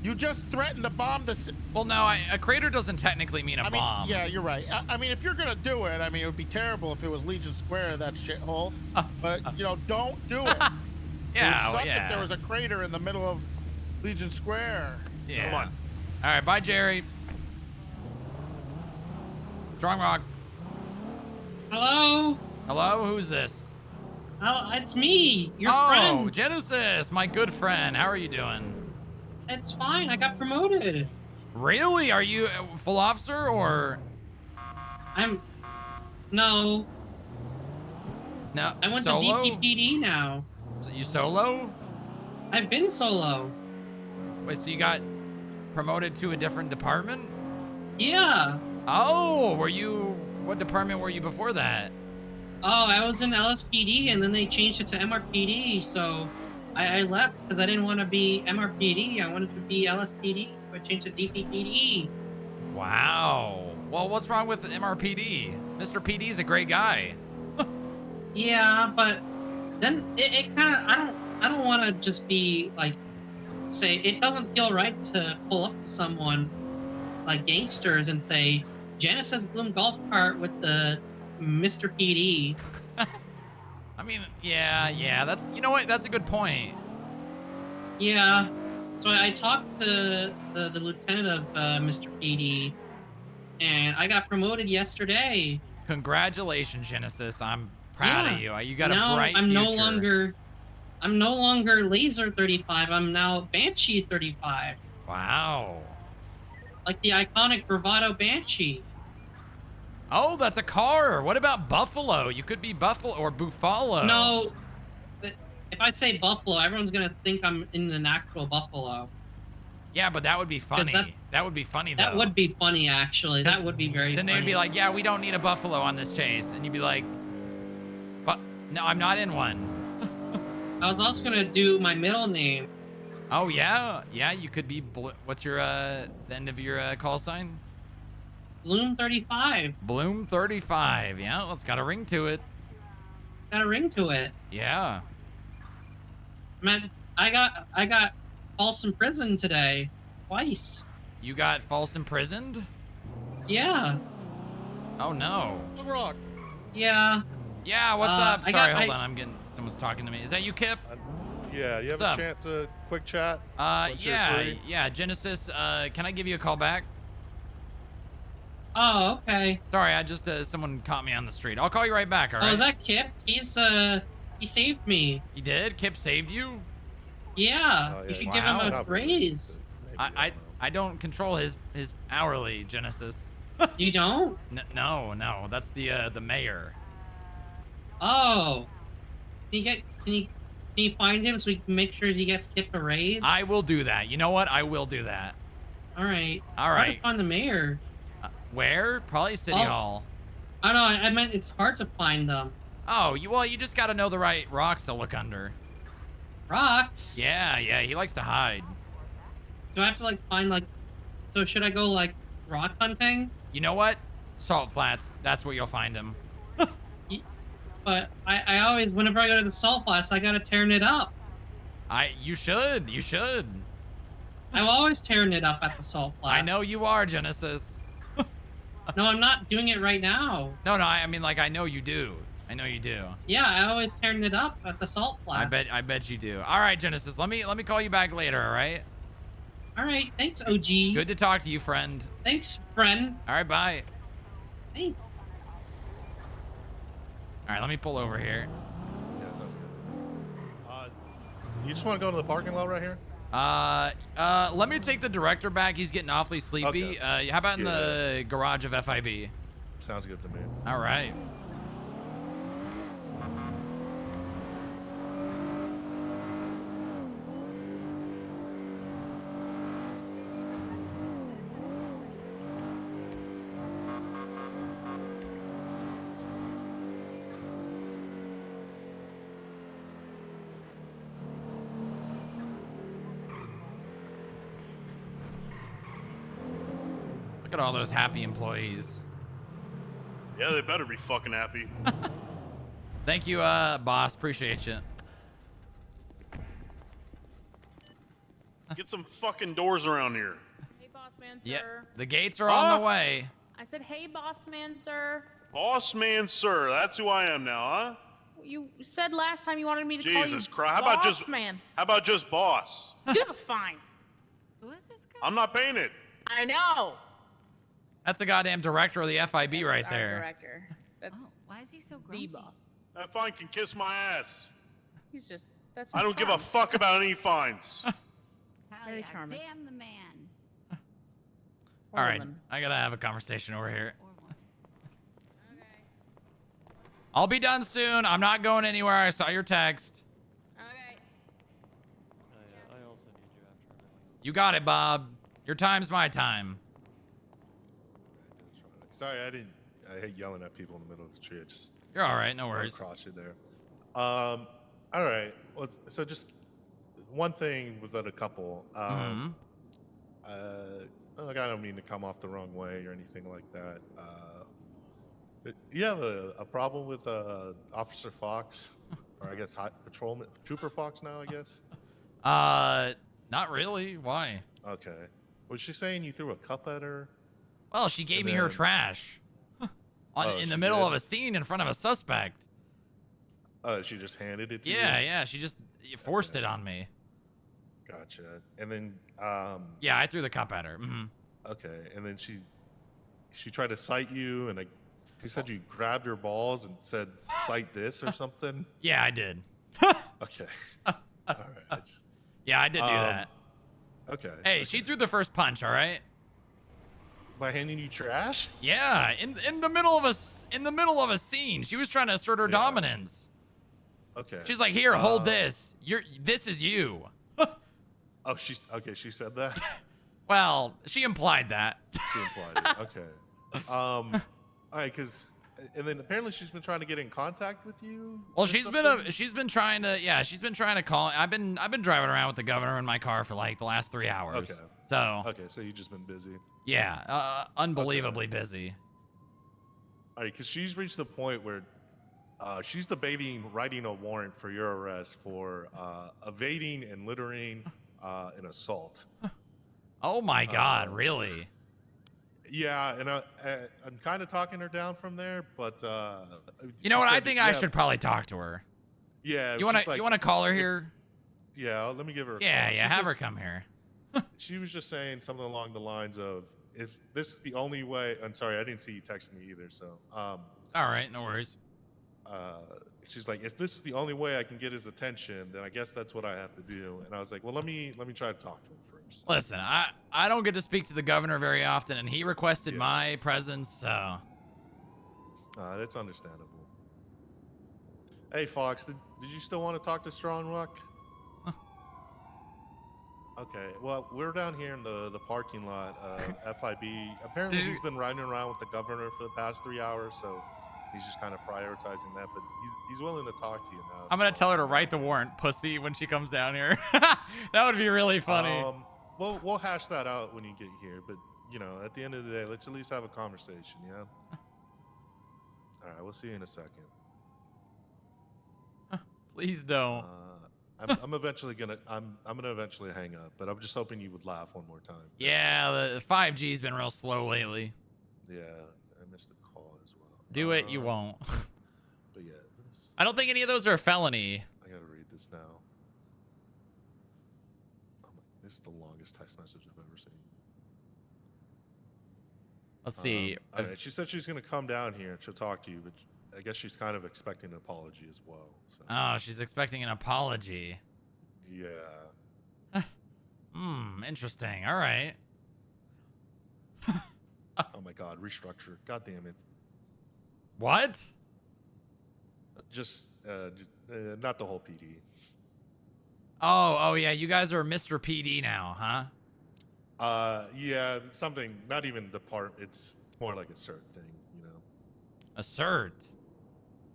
You just threatened to bomb the city. Well, no, a crater doesn't technically mean a bomb. Yeah, you're right. I mean, if you're gonna do it, I mean, it would be terrible if it was Legion Square, that shithole. But don't do it. Yeah, it would suck yeah. if there was a crater in the middle of Legion Square. Yeah. Come on. All right, bye, Jerry. Strongrock. Hello? Hello, who's this? Oh, it's me, your oh, friend. Genesis, my good friend. How are you doing? It's fine. I got promoted. Really? Are you a full officer or? No. No. I went solo? to DPPD now. So you solo? I've been solo. Wait, so you got promoted to a different department? Yeah. Oh, what department were you before that? Oh, I was in LSPD and then they changed it to MRPD, so I left because I didn't want to be MRPD. I wanted to be LSPD, so I changed to DPPD. Wow. Well, what's wrong with MRPD? Mr. PD's a great guy. Yeah, but then it kind of I don't want to just be like say it doesn't feel right to pull up to someone like gangsters and say Genesis Bloom golf cart with the Mr. PD. I mean, yeah, that's, you know what, that's a good point. Yeah, so I talked to the lieutenant of Mr. PD, and I got promoted yesterday. Congratulations, Genesis. I'm proud of you. You got now a bright I'm future. I'm no longer Laser 35. I'm now Banshee 35. Wow. Like the iconic Bravado Banshee. Oh, that's a car. What about Buffalo? You could be Buffalo or Buffalo. No, if I say Buffalo, everyone's gonna think I'm in an actual Buffalo. Yeah, but that would be funny. That would be funny, though. That would be funny, actually. That would be very Then funny. they'd be like, yeah, we don't need a Buffalo on this chase. And you'd be like, but no, I'm not in one. I was also gonna do my middle name. Oh, yeah? Yeah, you could be, what's your, the end of your call sign? Bloom 35. Bloom 35. Yeah, well, it's got a ring to it. It's got a ring to it. Yeah. Man, I got false imprisoned today. Twice. You got false imprisoned? Yeah. Oh, no. Strongrock. Yeah. Yeah, what's up? Sorry, hold on. Someone's talking to me. Is that you, Kip? Yeah, you have What's a up? chance to quick chat? Once you're free? Yeah, Genesis, can I give you a call back? Oh, okay. Sorry, I just, someone caught me on the street. I'll call you right back, all right? Oh, is that Kip? He saved me. He did? Kip saved you? Yeah, you should give him a raise. I don't control his hourly, Genesis. You don't? No, that's the mayor. Oh. Can you find him so we can make sure he gets Kip a raise? I will do that. You know what? I will do that. All right. All right. Hard to find the mayor. Where? Probably City Hall. I know. I meant it's hard to find them. Oh, you just got to know the right rocks to look under. Rocks? Yeah, he likes to hide. Do I have to like find like? So should I go like rock hunting? You know what? Salt Flats. That's where you'll find him. But I always, whenever I go to the salt flats, I gotta tearing it up. You should. I'm always tearing it up at the salt flats. I know you are, Genesis. No, I'm not doing it right now. No, I mean, like, I know you do. Yeah, I always tearing it up at the salt flats. I bet you do. All right, Genesis. Let me call you back later. All right. All right. Thanks, OG. Good to talk to you, friend. Thanks, friend. All right. Bye. Thanks. All right. Let me pull over here. Yeah, sounds good. You just want to go to the parking lot right here? Let me take the director back. He's getting awfully sleepy. Okay. How about in the garage of FIB? Sounds good to me. All right. Look at all those happy employees. Yeah, they better be fucking happy. Thank you, boss. Appreciate you. Get some fucking doors around here. Hey, boss man, sir. Yeah, the gates are on the way. I said, hey, boss man, sir. Boss man, sir. That's who I am now, huh? You said last time you wanted me to call you Jesus Christ. boss man. How about just boss? Yeah, fine. Who is this guy? I'm not paying it. I know. That's the goddamn director of the FIB right Our there. director. That's Why is he so the grumpy? boss. That fine can kiss my ass. He's just, that's I don't give a fuck about any fines. Very charming. Damn the man. All right, I gotta have a conversation over here. I'll be done soon. I'm not going anywhere. I saw your text. Okay. I also need you after everyone goes. You got it, Bob. Your time's my time. Sorry, I hate yelling at people in the middle of the tree. I just. You're all right. No worries. Cross you there. All right. Well, so just one thing within a couple. Look, I don't mean to come off the wrong way or anything like that. You have a problem with Officer Fox, or I guess patrolman Trooper Fox now, I guess. Not really. Why? Okay. Was she saying you threw a cup at her? Well, she gave me her trash in the middle of a scene in front of a suspect. Oh, she just handed it to you? Yeah. She just forced it on me. Gotcha. And then yeah, I threw the cup at her. Okay, and then she tried to cite you, and you said you grabbed her balls and said cite this or something. Yeah, I did. Okay. All right. Yeah, I did do that. Okay. Hey, she threw the first punch. All right. By handing you trash? Yeah, in the middle of a scene, she was trying to assert her dominance. Okay. She's like, "Here, hold this. This is you." Oh, she said that? Well, she implied that. She implied it. Okay. All right, and then apparently she's been trying to get in contact with you. Well, she's been trying to call. I've been driving around with the governor in my car for like the last 3 hours. Okay. So. Okay, so you've just been busy. Yeah, unbelievably busy. All right, because she's reached the point where she's debating writing a warrant for your arrest for evading and littering an assault. Oh my God, really? Yeah, and I'm kind of talking her down from there, but you know what? I think I should probably talk to her. Yeah. You want to call her here? Yeah, let me give her a call. Yeah, have her come here. She was just saying something along the lines of, if this is the only way. I'm sorry, I didn't see you text me either. So. All right, no worries. She's like, if this is the only way I can get his attention, then I guess that's what I have to do. And I was like, well, let me try to talk to him first. Listen, I don't get to speak to the governor very often, and he requested my presence, so. That's understandable. Hey, Fox, did you still want to talk to Strongrock? Okay, well, we're down here in the parking lot of FIB. Apparently, he's been riding around with the governor for the past 3 hours, so he's just kind of prioritizing that. But he's willing to talk to you now. I'm gonna tell her to write the warrant, pussy, when she comes down here. That would be really funny. We'll hash that out when you get here. But at the end of the day, let's at least have a conversation. Yeah. All right, we'll see you in a second. Please don't. I'm eventually gonna eventually hang up, but I'm just hoping you would laugh one more time. Yeah, the 5G's been real slow lately. Yeah, I missed a call as well. Do it, you won't. But yeah, I don't think any of those are a felony. I gotta read this now. This is the longest text message I've ever seen. Let's see. All right, she said she's gonna come down here and she'll talk to you, but I guess she's kind of expecting an apology as well. So. Oh, she's expecting an apology. Yeah. Interesting. All right. Oh my God, restructure. God damn it. What? Just not the whole PD. Oh yeah, you guys are Mr. PD now, huh? Yeah, something. Not even it's more like a cert thing, A cert.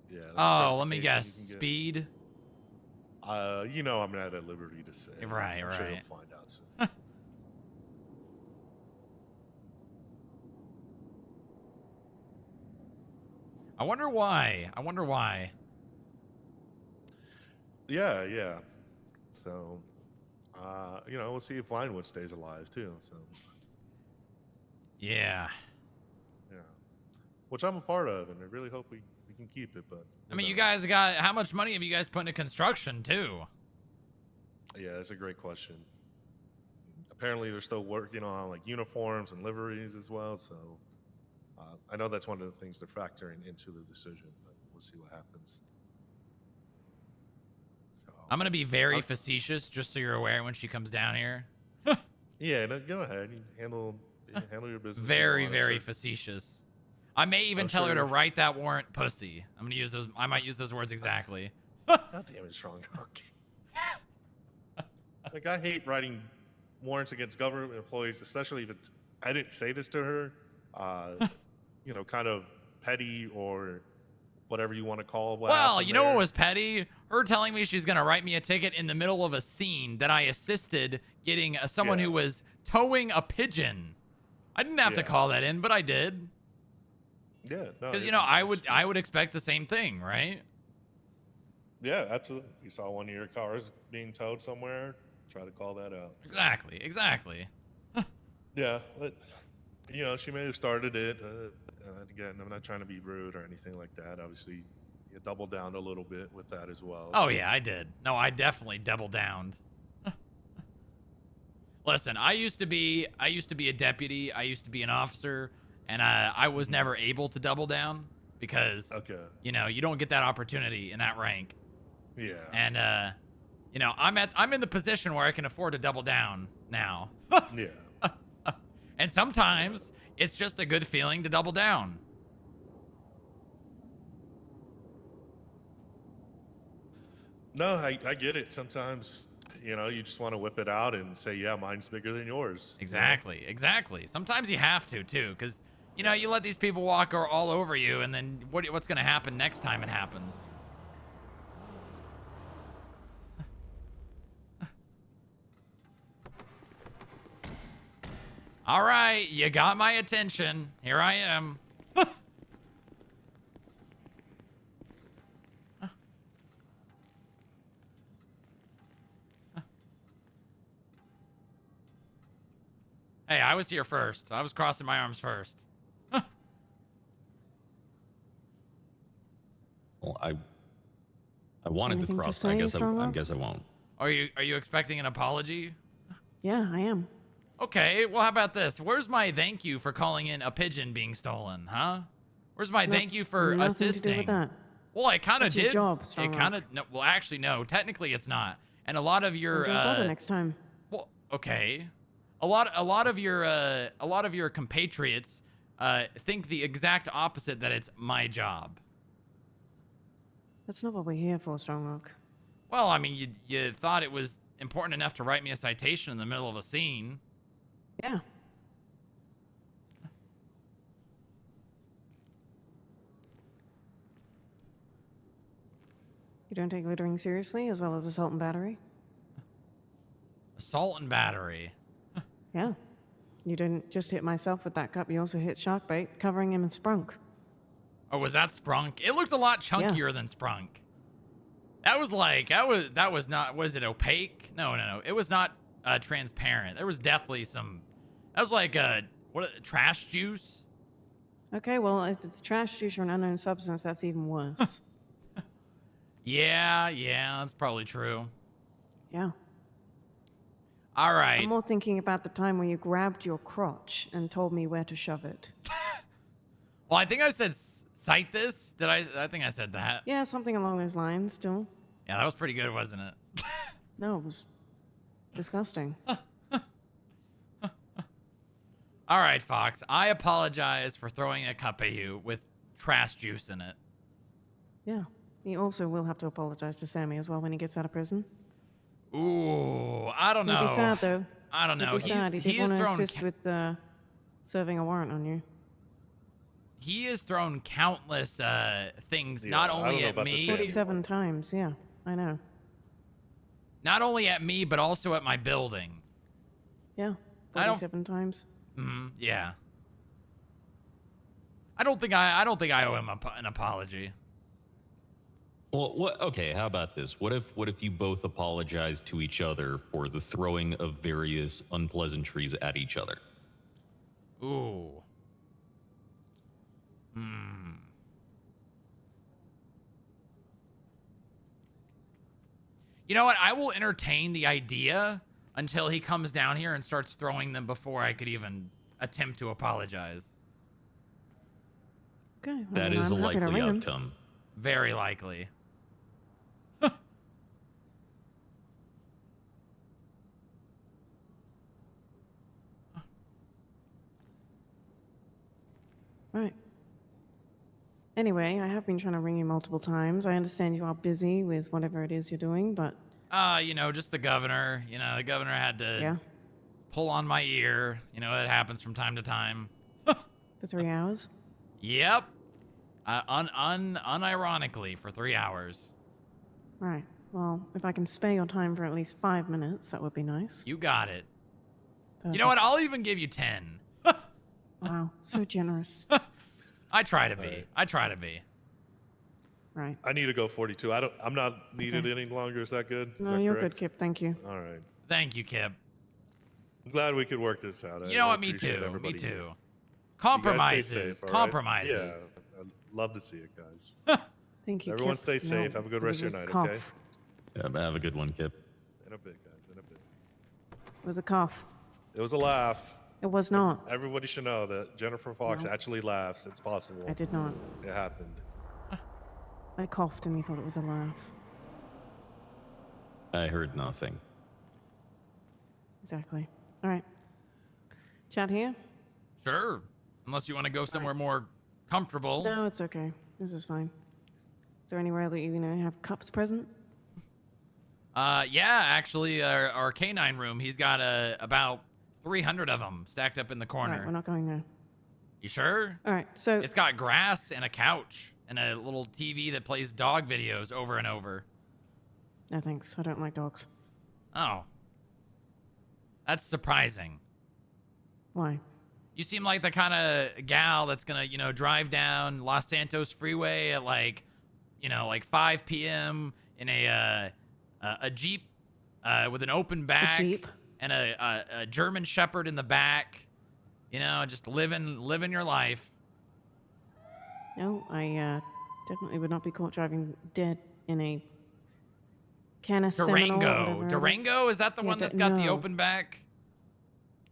Yeah. Oh, let me guess. Speed. I'm not at liberty to say. Right. I'm sure you'll find out soon. I wonder why. Yeah. So, we'll see if Vinewood stays alive too. So. Yeah. Yeah. Which I'm a part of, and I really hope we can keep it. But I mean, you guys got how much money have you guys put into construction too? Yeah, that's a great question. Apparently, they're still working on like uniforms and liveries as well. So, I know that's one of the things they're factoring into the decision. But we'll see what happens. I'm gonna be very facetious, just so you're aware when she comes down here. Yeah, no, go ahead. You handle your business. Very, very facetious. I may even I'm tell her to sure- write that warrant pussy. I'm gonna use those. I might use those words exactly. God damn it, Strongrock. Like, I hate writing warrants against government employees, especially if it's, I didn't say this to her, you know, kind of petty or whatever you want to call what Well, happened you know what there. was petty? Her telling me she's gonna write me a ticket in the middle of a scene that I assisted getting someone who was towing a pigeon. I didn't have to call that in, but I did. Yeah, no. Because you know, I would expect the same thing, right? Yeah, absolutely. If you saw one of your cars being towed somewhere, try to call that out. Exactly, exactly. Yeah, but you know, she may have started it. Again, I'm not trying to be rude or anything like that. Obviously, you doubled down a little bit with that as well. Oh yeah, I did. No, I definitely doubled down. Listen, I used to be a deputy. I used to be an officer, and I was never able to double down because you know, you don't get that opportunity in that rank. Yeah. And you know, I'm in the position where I can afford to double down now. Yeah. And sometimes it's just a good feeling to double down. No, I get it. Sometimes, you know, you just want to whip it out and say, yeah, mine's bigger than yours. Exactly, exactly. Sometimes you have to too, because you know, you let these people walk all over you, and then what's going to happen next time it happens? All right, you got my attention. Here I am. Hey, I was here first. I was crossing my arms first. Well, I wanted Anything to to cross. say, I guess I Strongrock? guess I won't. Are you expecting an apology? Yeah, I am. Okay, well, how about this? Where's my thank you for calling in a pigeon being stolen, huh? Where's my thank you for nothing assisting? To do with that. Well, I kind of That's did. your job, It Strongrock. kind of no. Well, actually, no. Technically, it's not. And a lot of your Don't bother next time. well, okay. A lot of your compatriots think the exact opposite, that it's my job. That's not what we're here for, Strongrock. Well, I mean, you thought it was important enough to write me a citation in the middle of a scene. Yeah. You don't take littering seriously, as well as assault and battery? Assault and battery. Yeah. You didn't just hit myself with that cup, you also hit Sharkbait, covering him in sprunk. Oh, was that Sprunk? It looked a lot chunkier than Sprunk. That was like, that was not, was it opaque? No. It was not transparent. There was definitely some, that was like trash juice. Okay, well, if it's trash juice or an unknown substance, that's even worse. Yeah, that's probably true. Yeah. All right. I'm more thinking about the time where you grabbed your crotch and told me where to shove it. Well, I think I said cite this. Did I? I think I said that. Yeah, something along those lines still. Yeah, that was pretty good, wasn't it? No, it was disgusting. All right, Fox. I apologize for throwing a cup at you with trash juice in it. Yeah. You also will have to apologize to Sammy as well when he gets out of prison. Ooh, I don't know. He'll be sad, though. I don't know. He'll be sad. He did has want to thrown assist with serving a warrant on you. He has thrown countless things, Yeah, not I don't only know at about the me, 47 times, yeah. I know. not only at me, but also at my building. Yeah. I don't- 47 times. Yeah. I don't think I owe him an apology. Well, what? Okay, how about this? What if you both apologize to each other for the throwing of various unpleasantries at each other? Ooh. You know what? I will entertain the idea until he comes down here and starts throwing them before I could even attempt to apologize. Okay. That is a likely outcome. Very likely. Right. Anyway, I have been trying to ring you multiple times. I understand you are busy with whatever it is you're doing, but You know, just the governor. You know, the governor had to yeah, pull on my ear. You know, it happens from time to time. for 3 hours. Yep. Unironically, for 3 hours. Right. Well, if I can spare your time for at least 5 minutes, that would be nice. You got it. Perfect. You know what? I'll even give you 10. Wow, so generous. I try to be. Right. I try to be. Right. I need to go 42. I'm not needed any longer. Is that good? Is No, that you're correct? good, Kip. Thank you. All right. Thank you, Kip. I'm glad we could work this out. You know I what? Me appreciate too. Me everybody here. too. You guys Compromises. stay safe, all right? Compromises. Yeah, I'd love to see it, guys. Thank you, Everyone Kip. stay safe. No, Have a good it rest was of your a night, cough. okay? Yeah, have a good one, Kip. In a bit, guys. In a bit. It was a cough. It was a laugh. It was not. Everybody should know that Jennifer Fox No. actually laughs. It's possible. I did not. It happened. I coughed and he thought it was a laugh. I heard nothing. Exactly. All right. Chat here? Sure. Unless you want to go somewhere more comfortable. No, it's okay. This is fine. Is there anywhere that you have cups present? Yeah, actually, our canine room, he's got about 300 of them stacked up in the corner. All right, we're not going there. You sure? All right, so... It's got grass and a couch and a little TV that plays dog videos over and over. No, thanks. I don't like dogs. Oh. That's surprising. Why? You seem like the kind of gal that's gonna, you know, drive down Los Santos Freeway at like 5 p.m. in a Jeep with an open back and a German Shepherd in the back. You know, just living your life. No, I definitely would not be caught driving dead in a Canis Seminole. Durango. Durango? Is that the one that's got the open back?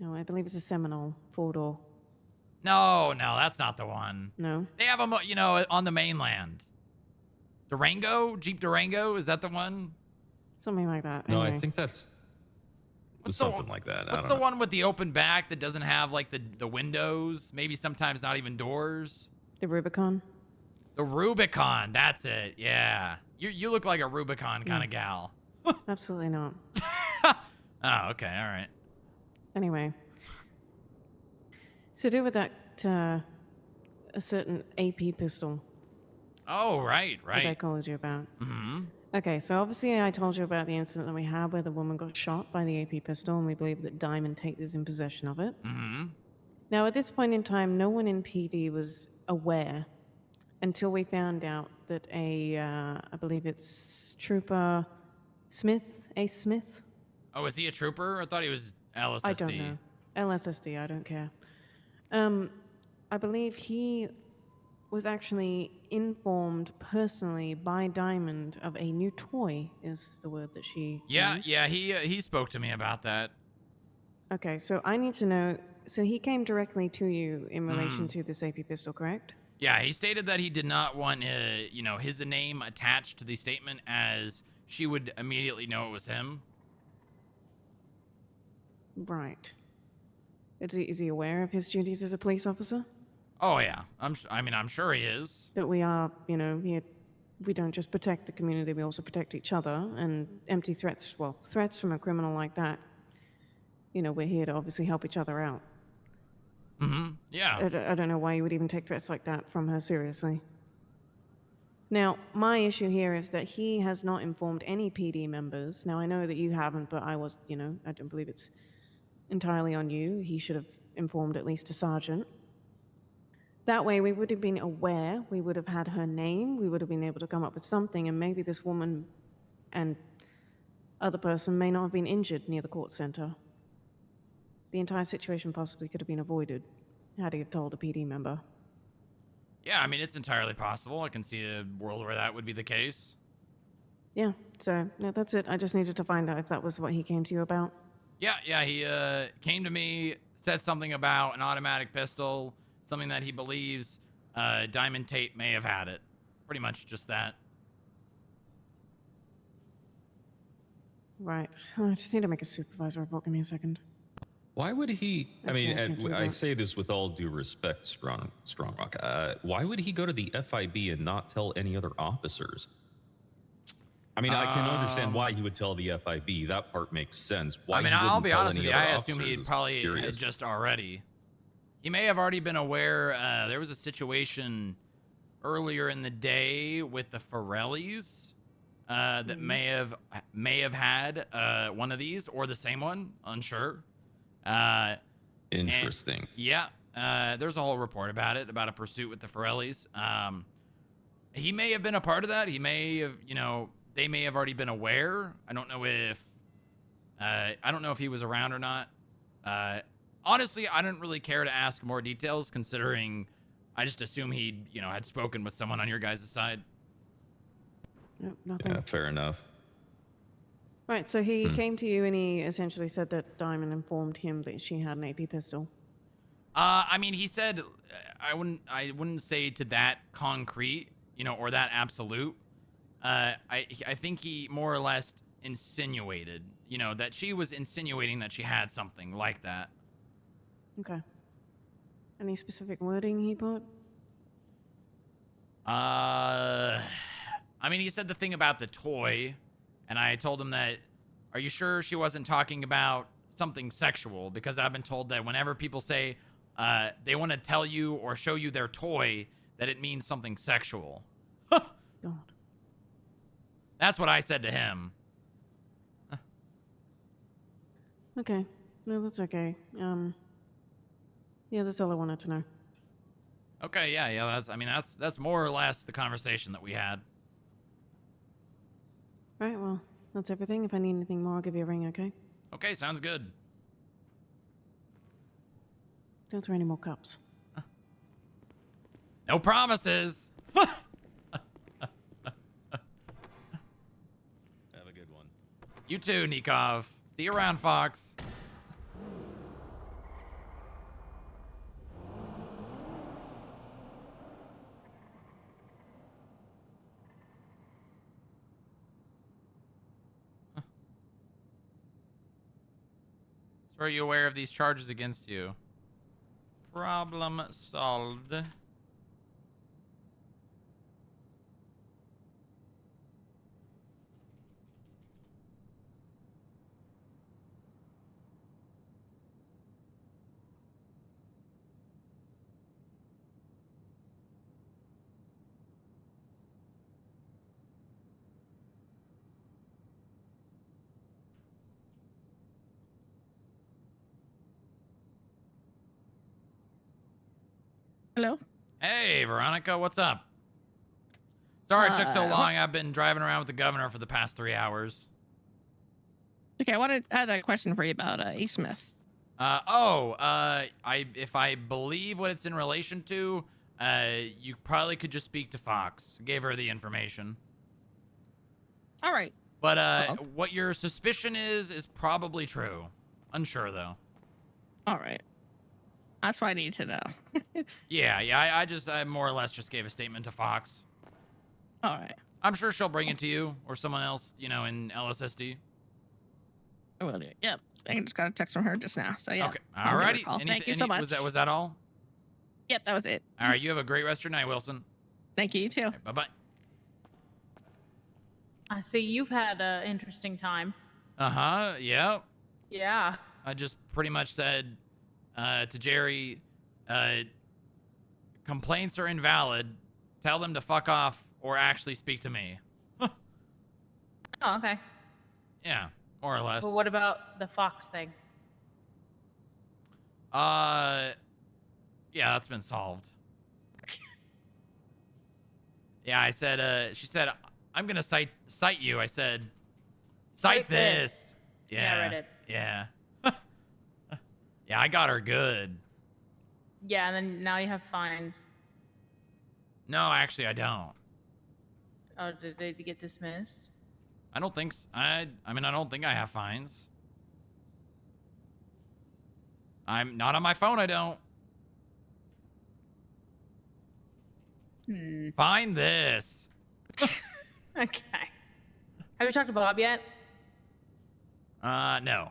No, I believe it's a Seminole 4-door. No, that's not the one. No. They have them, you know, on the mainland. Durango? Jeep Durango? Is that the one? Something like that. No, Anyway. I think that's What's something like that. What's the one with the open back that doesn't have like the windows? Maybe sometimes not even doors. The Rubicon. The Rubicon. That's it. Yeah. You look like a Rubicon kind of gal. Absolutely not. Oh, okay. All right. Anyway. So do with that a certain AP pistol Oh, right. that I called you about. Mm-hmm. Okay, so obviously I told you about the incident that we had where the woman got shot by the AP pistol, and we believe that Diamond Tate is in possession of it. Mm-hmm. Now, at this point in time, no one in PD was aware until we found out that I believe it's Trooper Smith, Ace Smith. Oh, is he a trooper? I thought he was LSSD. I don't know. LSSD, I don't care. I believe he was actually informed personally by Diamond of a new toy, is the word that she used. Yeah, he spoke to me about that. Okay, so I need to know, so he came directly to you in relation to this AP pistol, correct? Yeah, he stated that he did not want his name attached to the statement, as she would immediately know it was him. Right. Is he aware of his duties as a police officer? Oh yeah, I'm sure he is. That we are, we don't just protect the community, we also protect each other, and empty threats, well, threats from a criminal like that, we're here to obviously help each other out. Mm-hmm, yeah. I don't know why you would even take threats like that from her seriously. Now, my issue here is that he has not informed any PD members. Now, I know that you haven't, but I was, I don't believe it's entirely on you. He should have informed at least a sergeant. That way, we would have been aware, we would have had her name, we would have been able to come up with something, and maybe this woman and other person may not have been injured near the court center. The entire situation possibly could have been avoided had he have told a PD member. Yeah, I mean, it's entirely possible. I can see a world where that would be the case. Yeah, so no, that's it. I just needed to find out if that was what he came to you about. Yeah, he came to me, said something about an automatic pistol, something that he believes Diamond Tate may have had it. Pretty much just that. Right. I just need to make a supervisor report. Give me a second. Why would he? I Actually, mean, I can do I that. say this with all due respect, Strongrock. Why would he go to the FIB and not tell any other officers? I mean, I can understand why he would tell the FIB. That part makes sense. Why I mean, he I'll wouldn't be tell honest with any you. other I assume officers he is probably curious. had just already. He may have already been aware. There was a situation earlier in the day with the Forellis that may have had one of these or the same one. Unsure. Interesting. Yeah. There's a whole report about it, about a pursuit with the Forellis. He may have been a part of that. He may have, they may have already been aware. I don't know if he was around or not. Honestly, I didn't really care to ask more details, considering I just assume he, had spoken with someone on your guys' side. Nope, nothing. Yeah, fair enough. Right, so he came to you and he essentially said that Diamond informed him that she had an AP pistol. I mean, he said, I wouldn't say to that concrete, or that absolute. I think he more or less insinuated, that she was insinuating that she had something like that. Okay. Any specific wording he put? I mean, he said the thing about the toy, and I told him that, are you sure she wasn't talking about something sexual? Because I've been told that whenever people say they want to tell you or show you their toy, that it means something sexual. God. That's what I said to him. Okay. No, that's okay. Yeah, that's all I wanted to know. Okay, yeah, that's more or less the conversation that we had. Right, well, that's everything. If I need anything more, I'll give you a ring, okay? Okay, sounds good. Don't throw any more cups. No promises. Have a good one. You too, Nikov. See you around, Fox. So are you aware of these charges against you? Problem solved. Hello? Hey, Veronica, what's up? Sorry it took so long. I've been driving around with the governor for the past 3 hours. Okay, I had a question for you about E. Smith. If I believe what it's in relation to, you probably could just speak to Fox. Gave her the information. All right. But what your suspicion is probably true. Unsure though. All right. That's what I need to know. Yeah. I more or less just gave a statement to Fox. All right. I'm sure she'll bring it to you or someone else, in LSSD. I will do it. Yep. I just got a text from her just now. So yeah. Okay. Alrighty. Thank you so much. Was that all? Yep, that was it. All right. You have a great rest of your night, Wilson. Thank you. You too. Bye bye. I see you've had an interesting time. Yeah. Yeah. I just pretty much said to Jerry, complaints are invalid. Tell them to fuck off or actually speak to me. Oh, okay. Yeah, more or less. But what about the Fox thing? Yeah, that's been solved. Yeah, I said, she said, I'm gonna cite you. I said, cite this. Yeah, I read it. Yeah. Yeah, I got her good. Yeah, and then now you have fines. No, actually, I don't. Oh, did they get dismissed? I don't think so. I mean, I don't think I have fines. I'm not on my phone, I don't. Find this. Okay. Have you talked to Bob yet? No.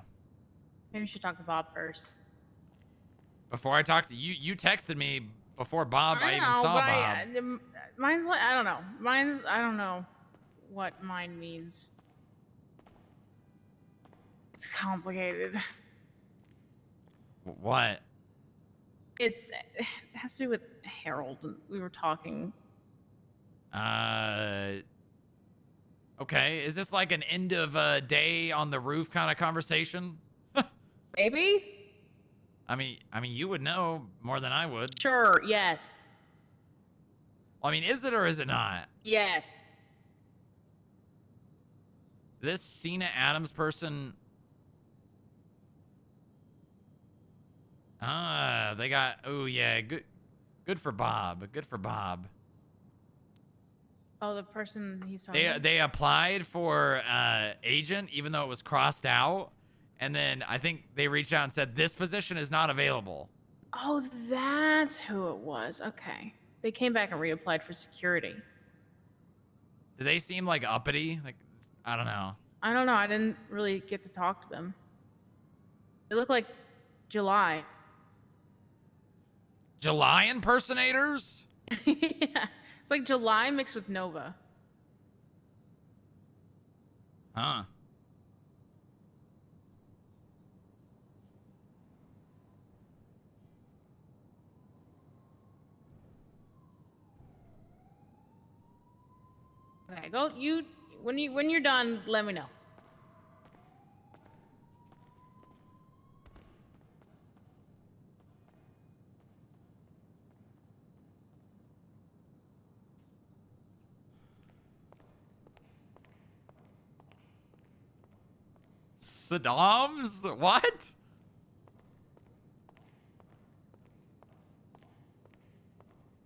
Maybe we should talk to Bob first. Before I talked to you, you texted me before Bob. I even know, saw but Bob. Mine's like, I don't know. I don't know what mine means. It's complicated. What? It has to do with Harold. We were talking. Okay. Is this like an end of day on the roof kind of conversation? Maybe? I mean, you would know more than I would. Sure, yes. Well, I mean, is it or is it not? Yes. This Cena Adams person. They got. Oh yeah, good for Bob. Good for Bob. Oh, the person he's talking about? They applied for agent even though it was crossed out, and then I think they reached out and said this position is not available. Oh, that's who it was. Okay. They came back and reapplied for security. Do they seem like uppity? Like, I don't know. I don't know. I didn't really get to talk to them. They look like July. July impersonators? Yeah. It's like July mixed with Nova. Huh. Okay, go when you're done, let me know. Saddam's? What?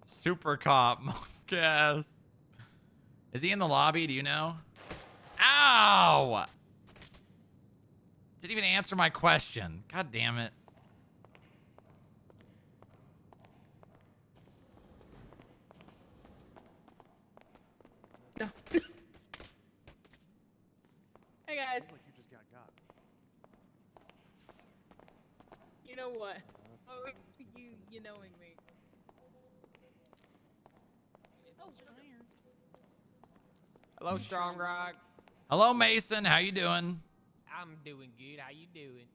Super cop, yes. Is he in the lobby? Do you know? Ow! Didn't even answer my question. God damn it. No. Hey guys. Looks like you just got. You know what? Oh, you knowing me. Hello, Strongrock. Hello, Mason. How you doing? I'm doing good. How you doing?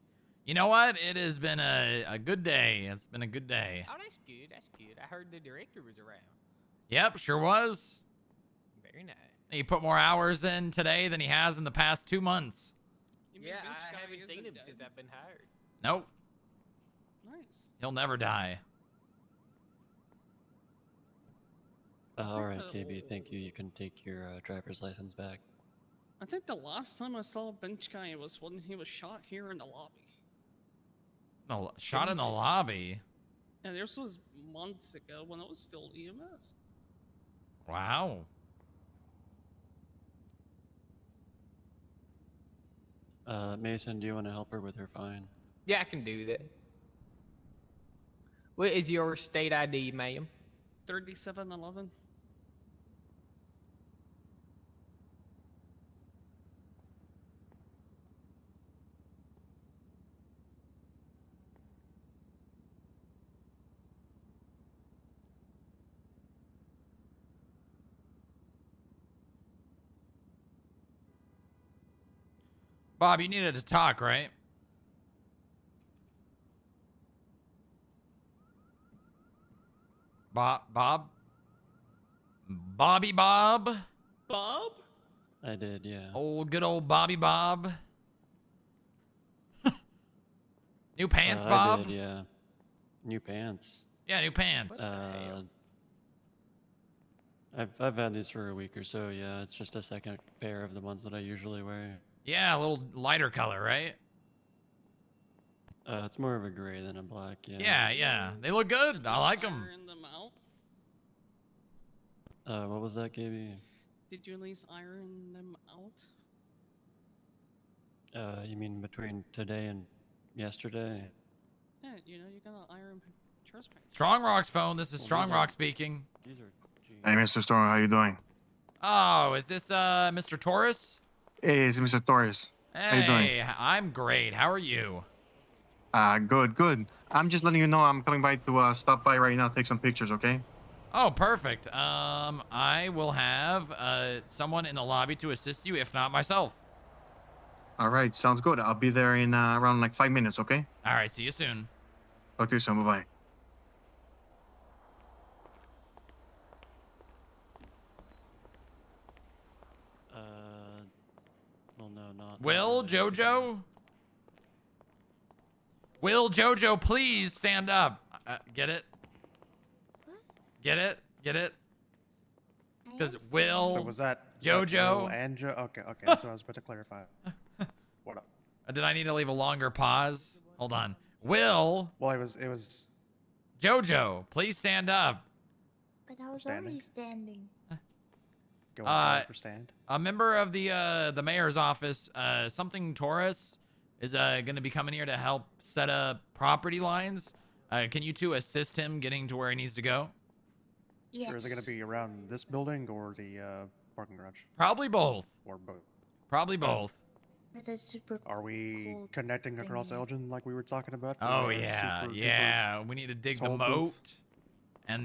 You know what? It has been a good day. It's been a good day. Oh, that's good. That's good. I heard the director was around. Yep, sure was. Very nice. He put more hours in today than he has in the past 2 months. Yeah, I haven't seen him since I've been hired. Nope. Nice. He'll never die. All right, KB, thank you. You can take your driver's license back. I think the last time I saw Bench Guy was when he was shot here in the lobby. No, shot in the lobby? Yeah, this was months ago when it was still EMS. Wow. Mason, do you want to help her with her fine? Yeah, I can do that. What is your state ID, ma'am? 3711. Bob, you needed to talk, right? Bob? Bobby Bob? Bob? I did, yeah. Old, good old Bobby Bob. New pants, Bob? I did, yeah. New pants. Yeah, new pants. I've had these for a week or so, yeah. It's just a second pair of the ones that I usually wear. Yeah, a little lighter color, right? It's more of a gray than a black, yeah. Yeah, yeah. They look good. I like them. Iron them out? What was that, KB? Did you at least iron them out? You mean between today and yesterday? Yeah, you know, you gotta iron chest pants. Strongrock's phone. This is Strongrock speaking. These are Hey, Mr. Storm, how you doing? Oh, is this Mr. Torres? Hey, it's Mr. Torres. How you doing? Hey, I'm great. How are you? Good, good. I'm just letting you know I'm coming by to stop by right now, take some pictures, okay? Oh, perfect. I will have someone in the lobby to assist you, if not myself. All right, sounds good. I'll be there in around like 5 minutes, okay? All right, see you soon. Talk to you soon. Bye-bye. Well, no, not. Will Jojo? Will Jojo, please stand up. Get it? Get it? Get it? Because Will, So was that Jojo, Will and Joe? Okay, okay. That's what I was about to clarify. What up? Did I need to leave a longer pause? Hold on. Will. Well, it was. Jojo, please stand up. But I was Standing. already standing. Going forward for stand. A member of the mayor's office, something Taurus, is going to be coming here to help set up property lines. Can you two assist him getting to where he needs to go? Yes. Sure, is it going to be around this building or the parking garage? Probably both. Or both. Probably both. With a super Are we cool connecting across thingy. Elgin like we were talking about? for Oh the yeah, super yeah. duper We need to dig the toll moat booth? and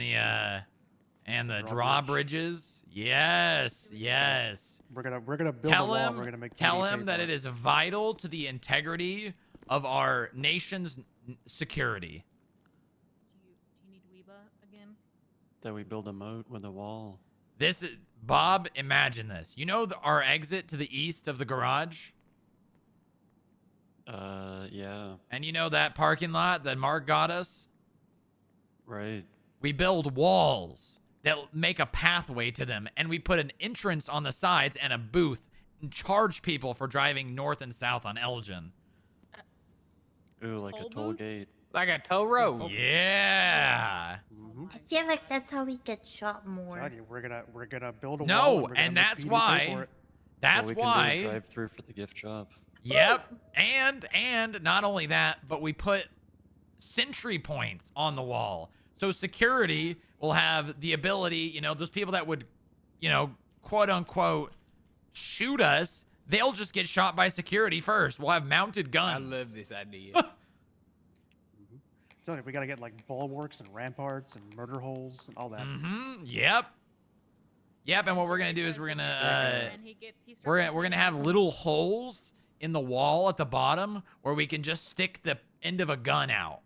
the drawbridges. Yes, yes. We're gonna build Tell a wall. him, And we're gonna make tell TD him pay that for it is vital to the integrity of our nation's security. Do you need Weeba again? That we build a moat with a wall. This is Bob. Imagine this. You know our exit to the east of the garage, Yeah. and you know that parking lot that Mark got us. Right. We build walls that make a pathway to them, and we put an entrance on the sides and a booth and charge people for driving north and south on Elgin. Ooh, like a toll gate. Like a toll road. Yeah. I feel like that's how we get shot more. Tell you, we're gonna build a wall. No, we're gonna and make that's TD pay for why. it. That's we can why. do a drive-through for the gift shop. Yep. And not only that, but we put sentry points on the wall. So security will have the ability, you know, those people that would, you know, quote unquote, shoot us, they'll just get shot by security first. We'll have mounted guns. I love this idea. So we gotta get like bulwarks and ramparts and murder holes and all that. Mm-hmm. Yep. Yep. And what we're gonna do is we're gonna have little holes in the wall at the bottom where we can just stick the end of a gun out.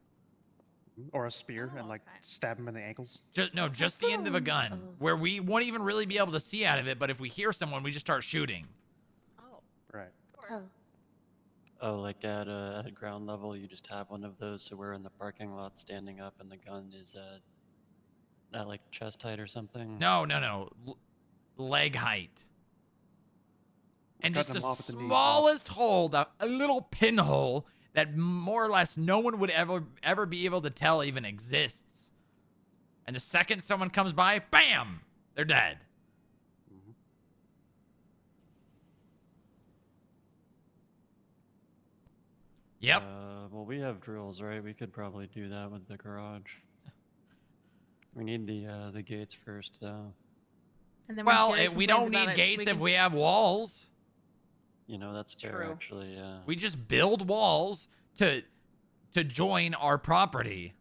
Or a spear and like stab him in the ankles. Just the end of a gun where we won't even really be able to see out of it. But if we hear someone, we just start shooting. Right. Oh. Oh, like at ground level, you just have one of those, so we're in the parking lot standing up, and the gun is at like chest height or something. No. Leg height. And just cutting the them off at the knees, smallest hole, a little pinhole that more or less no one would ever be able to tell even exists. And the second someone comes by, bam, they're dead. Yep. Well, we have drills, right? We could probably do that with the garage. We need the gates first, though. And then Well, Jerry we complains don't about need it, gates if can- we have walls. You know, that's fair, True. actually, yeah. We just build walls to join our property.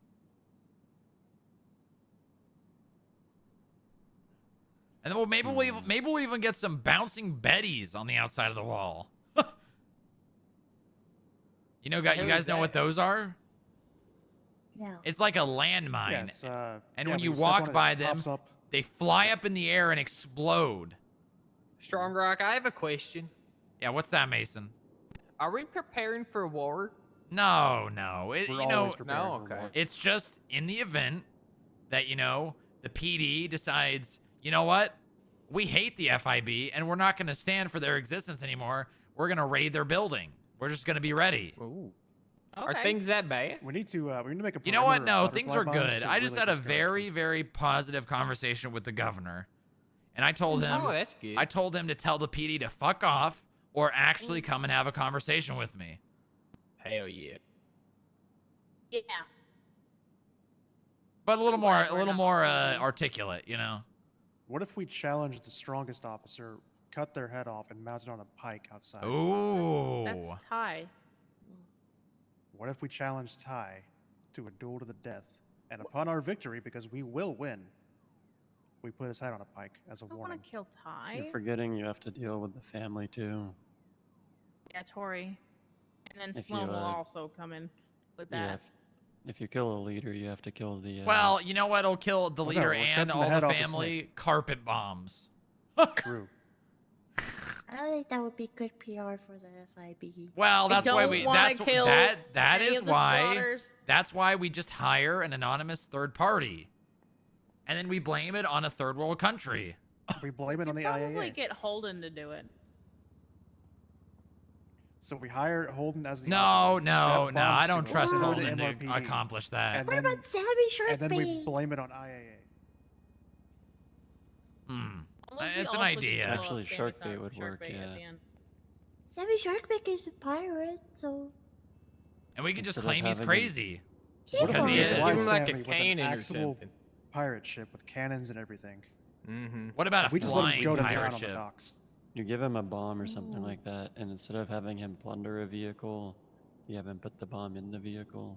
And then maybe we'll even get some bouncing betties on the outside of the wall. You guys know what those are? No. It's like a landmine. Yeah, it's, and yeah, when when you you step on walk it, by it them, pops up. they fly up in the air and explode. Strongrock, I have a question. Yeah, what's that, Mason? Are we preparing for war? No. Okay. It's just in the event that, the PD decides, you know what? We hate the FIB and we're not going to stand for their existence anymore. We're going to raid their building. We're just going to be ready. Ooh. Are things that bad? We need to make a. You know what? perimeter No, of things butterfly are bombs good. to I just really had a discourage very, very positive conversation with the governor. And I told him, Oh, that's good. I told him to tell the PD to fuck off or actually come and have a conversation with me. Hell yeah. Yeah. But a little more articulate, What if we challenge the strongest officer, cut their head off, and mount it on a pike outside? Ooh. That's Ty. What if we challenge Ty to a duel to the death, and upon our victory, because we will win, we put his head on a pike as a I don't warning? want to kill Ty. You're forgetting you have to deal with the family too. Yeah, Tori. And then If Sloan you, will also come in with that. Yeah, if you kill a leader, you have to kill the. Well, you know what'll kill the Well, leader no, we're and cutting the all head the off the family? Carpet bombs. True. I don't think that would be good PR for the FIB. Well, I that's why don't we. wanna That's kill that any is of the why. slaughters. That's why we just hire an anonymous third party, and then we blame it on a third world country. We blame it on the Probably IAA. get Holden to do it. So we hire Holden as the No, operative, no, strap no. bombs I don't to him, trust send him to Holden to MRPD, accomplish that. And What then, about Sammy Shark and then we Bait? blame it on IAA. Unless we It's an also get idea. to blow up Actually, Sammy's shark bait house- would shark work, bait at yeah. the end. Sammy Shark Bait is a pirate, so And we can just Instead of claim he's having him- crazy. He Because he was. is. Give him like a Sammy with an cannon or actual something. pirate ship with cannons and everything. Mm-hmm. What about a We just let him flying go to pirate town on the ship? docks. You give him a bomb or something like that, and instead of having him plunder a vehicle, you have him put the bomb in the vehicle.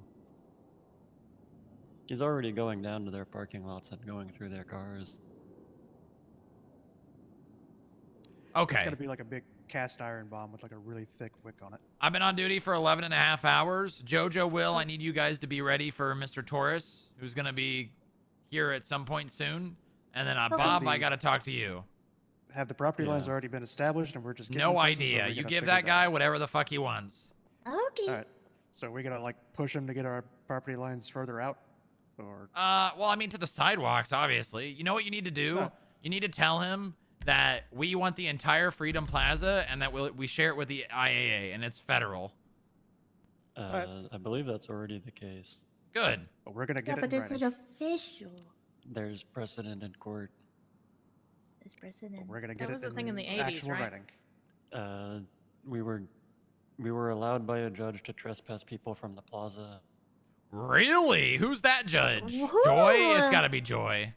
He's already going down to their parking lots and going through their cars. It's Okay. gonna be like a big cast iron bomb with like a really thick wick on it. I've been on duty for 11 and a half hours. Jojo, Will, I need you guys to be ready for Mr. Torres, who's going to be here at some point soon. And then Bob, I got to talk to you. Have the property lines Yeah. already been established, and we're just getting No places, or idea. we You gotta give figure that guy whatever the fuck he wants. Okay. All right. So we're gonna like push him to get our property lines further out, or Well, I mean, to the sidewalks, obviously. You know what you need to do? Huh. You need to tell him that we want the entire Freedom Plaza and that we share it with the IAA, and it's federal. I believe that's already the case. Good. but we're gonna Yeah, get but it in is it writing. official? There's precedent in court. This president. We're gonna That get was it the thing in the 80s, actual right? writing. We were allowed by a judge to trespass people from the plaza. Really? Who's that judge? Woohoo! Joy? It's got to be Joy.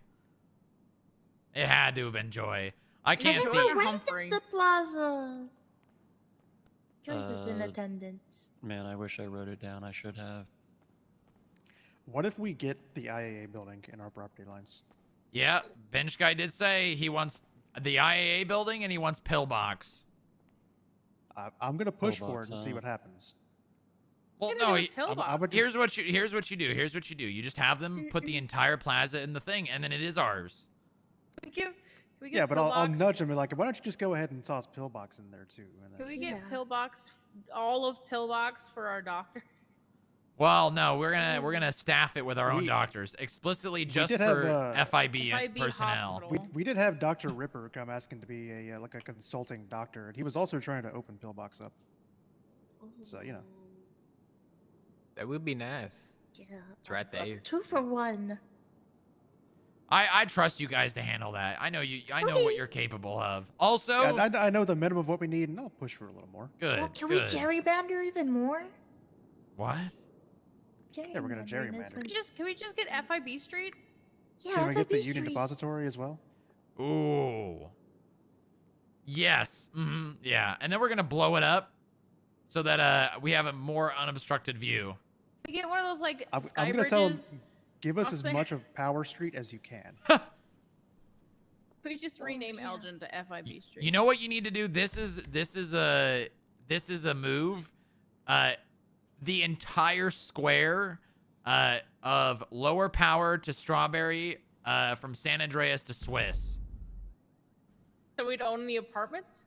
It had to have been Joy. I can't But see. who went Humphrey. to the plaza? Joy was in Uh, attendance. Man, I wish I wrote it down. I should have. What if we get the IAA building in our property lines? Yeah, Bench Guy did say he wants the IAA building and he wants Pillbox. I'm gonna push for Pillbox, it and see huh? what happens. Well, Get no, rid of Pillbox. I would just, here's what you do. You just have them put the entire plaza in the thing, and then it is ours. Can we get yeah, but I'll Pillbox? nudge him and like, why don't you just go ahead and toss Pillbox in there too? And then Can we get Yeah. Pillbox, all of Pillbox for our doctor? Well, no, we're gonna staff it with our own We- doctors, explicitly just did have, for FIB, FIB personnel. hospital. we did have Dr. Ripper come asking to be a like a consulting doctor, and he was also trying to open Pillbox up. So you know, That would be nice. Yeah. It's right there. 2 for 1. I trust you guys to handle that. I know you. I know what you're capable of. Also, yeah, I know the minimum of what we need, and I'll push for a little more. good. Well, can good. we gerrymander even more? What? Yeah, we're gonna gerrymander. Can we just get FIB Street? Yeah, Can we get the FIB Union Street. Depository as well? Ooh. Yes. Yeah. And then we're gonna blow it up so that we have a more unobstructed view. We get one of those like I'm sky gonna tell him, bridges. give us off as there. much of Power Street as you can. We just rename Elgin to FIB Street. You know what you need to do? This is a move. The entire square of Lower Power to Strawberry, from San Andreas to Swiss. So we'd own the apartments?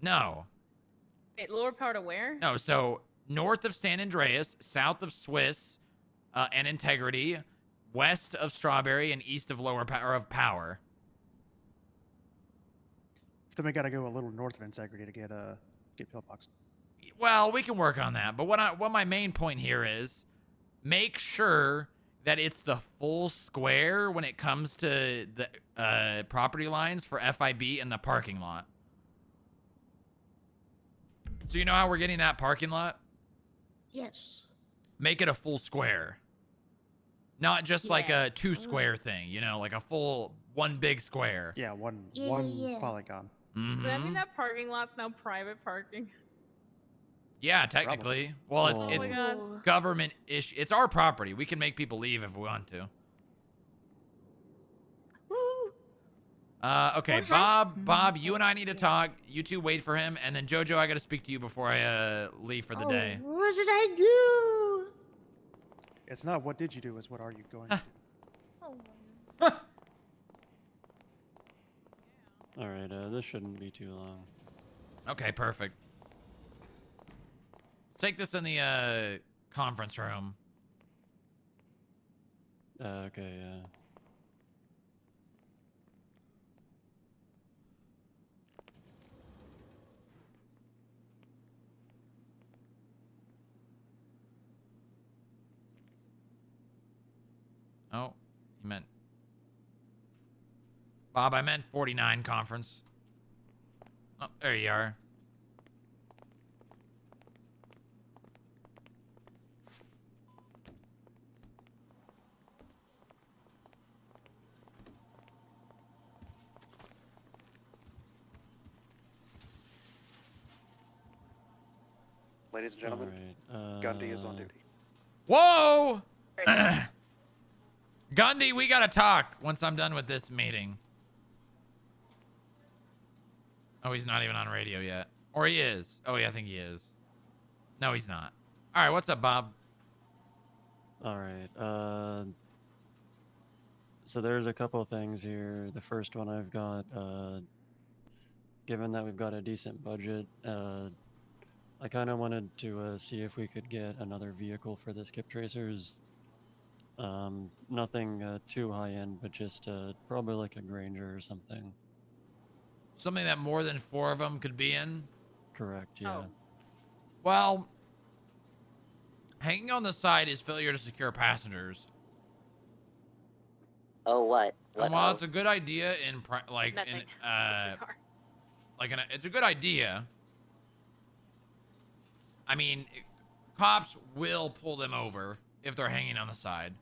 No. Wait, lower power to where? No, so north of San Andreas, south of Swiss and Integrity, west of Strawberry, and east of Lower Power of Power. Then we gotta go a little north of Integrity to get Pillbox. Well, we can work on that. But what my main point here is, make sure that it's the full square when it comes to the property lines for FIB in the parking lot. So you know how we're getting that parking lot? Yes. Make it a full square. Not just like Yeah. a 2 square thing, you know, like a full one big square. Yeah, one Yeah, one yeah. polygon. Does that mean Mhm. that parking lot's now private parking? Yeah, technically. Well, it's Oh my it's God. government issue. It's our property. We can make people leave if we want to. Okay, Bob, you and I need to talk. You two wait for him, and then Jojo, I got to speak to you before I leave for the day. What did I do? It's not what did you do, it's what are you going to do. All right, this shouldn't be too long. Okay, perfect. Take this in the conference room. Okay, yeah. Oh, you meant... Bob, I meant 49 conference. Oh, there you are. Ladies and gentlemen, right, Gundy is on duty. Whoa! Gundy, we gotta talk once I'm done with this meeting. Oh, he's not even on radio yet. Or he is. Oh, yeah, I think he is. No, he's not. All right, what's up, Bob? All right. So there's a couple things here. The first one I've got, given that we've got a decent budget, I kind of wanted to see if we could get another vehicle for the skip tracers. Nothing too high end, but just probably like a Granger or something. Something that more than 4 of them could be in? Correct, yeah. Well, hanging on the side is failure to secure passengers. Oh, what? And while it's a good idea in it's a good idea. I mean, cops will pull them over if they're hanging on the side.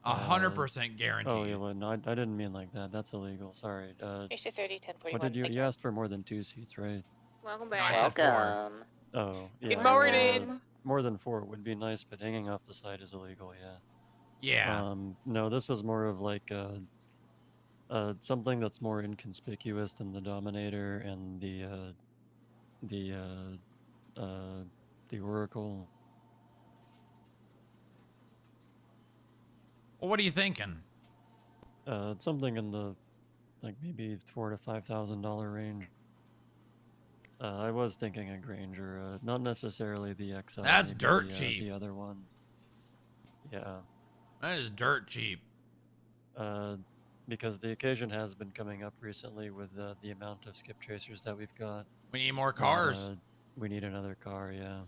100% guaranteed. Oh, yeah, well, no, I didn't mean like that. That's illegal. Sorry. Here's your 30, 10, 41. What did you asked for more than 2 seats, right? Welcome No, I back. said 4. Welcome. Oh, yeah. Good morning. More than 4 would be nice, but hanging off the side is illegal, yeah. Yeah. No, this was more of like something that's more inconspicuous than the Dominator and the Oracle. Well, what are you thinking? Something in the like maybe $4,000 to $5,000 range. I was thinking a Granger, not necessarily the XL. That's maybe dirt cheap. The other one. Yeah. That is dirt cheap. Because the occasion has been coming up recently with the amount of skip tracers that we've got. We need more cars. We need another car, yeah.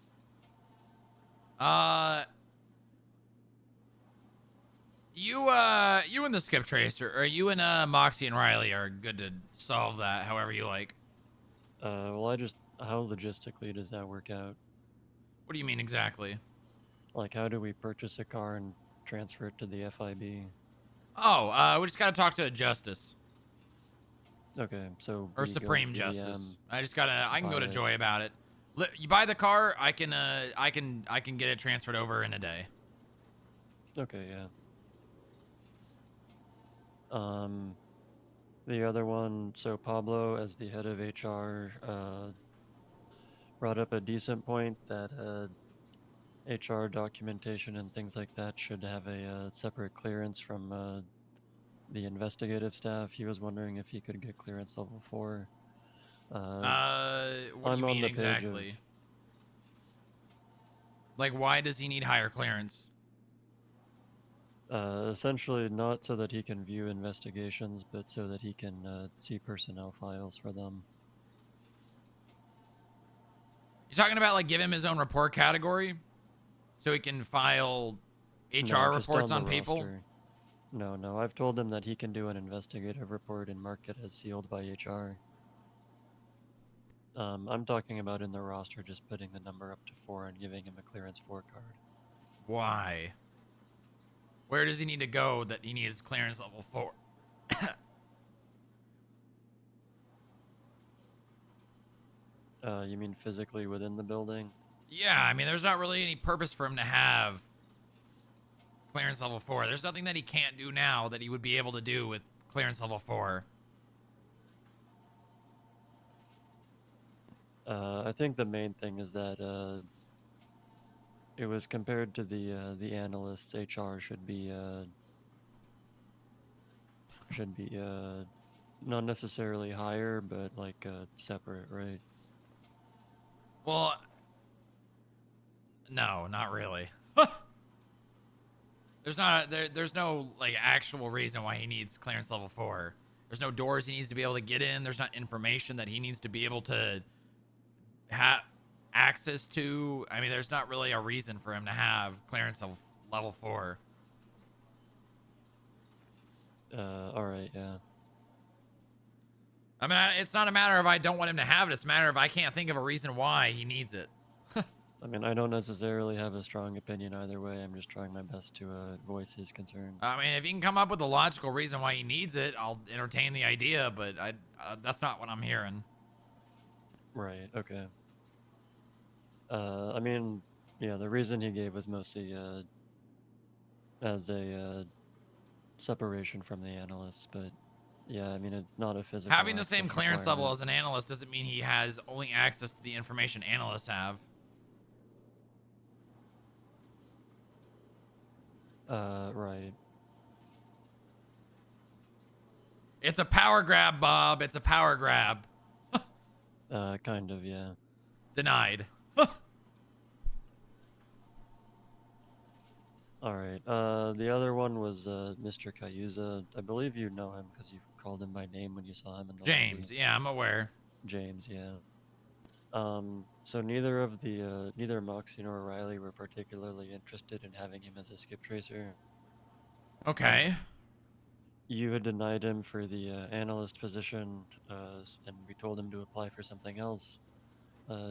You and the skip tracer, or you and Moxie and Riley are good to solve that however you like. Well, how logistically does that work out? What do you mean exactly? Like, how do we purchase a car and transfer it to the FIB? Oh, we just gotta talk to a justice. Okay, so Or we go Supreme BDM, Justice. I can go to buy it. Joy about it. You buy the car, I can get it transferred over in a day. Okay, yeah. The other one, so Pablo, as the head of HR, brought up a decent point that HR documentation and things like that should have a separate clearance from the investigative staff. He was wondering if he could get clearance level 4. What do I'm you on mean the page exactly? Like, why does he need higher clearance? Essentially, not so that he can view investigations, but so that he can see personnel files for them. You're talking about like give him his own report category, so he can file HR No, just reports on on the people. roster. No, I've told him that he can do an investigative report and mark it as sealed by HR. I'm talking about in the roster, just putting the number up to 4 and giving him a clearance 4 card. Why? Where does he need to go that he needs clearance level 4? You mean physically within the building? Yeah, I mean, there's not really any purpose for him to have clearance level 4. There's nothing that he can't do now that he would be able to do with clearance level 4. I think the main thing is that it was compared to the analysts. HR should be not necessarily higher, but like separate, right? Well, no, not really. There's no like actual reason why he needs clearance level 4. There's no doors he needs to be able to get in. There's not information that he needs to be able to have access to. I mean, there's not really a reason for him to have clearance of level 4. All right, yeah. I mean, it's not a matter of I don't want him to have it. It's a matter of I can't think of a reason why he needs it. I mean, I don't necessarily have a strong opinion either way. I'm just trying my best to voice his concern. I mean, if you can come up with a logical reason why he needs it, I'll entertain the idea, but that's not what I'm hearing. Right, okay. I mean, yeah, the reason he gave was mostly as a separation from the analysts, but yeah, I mean, it's not a physical. Having the same access clearance level requirement. as an analyst doesn't mean he has only access to the information analysts have. Right. It's a power grab, Bob. It's a power grab. Kind of, yeah. Denied. All right. The other one was Mr. Cayuza. I believe you know him because you called him by name when you saw him in the James, lobby. yeah, I'm aware. James, yeah. So neither Moxie nor Riley were particularly interested in having him as a skip tracer. Okay. You had denied him for the analyst position, and we told him to apply for something else.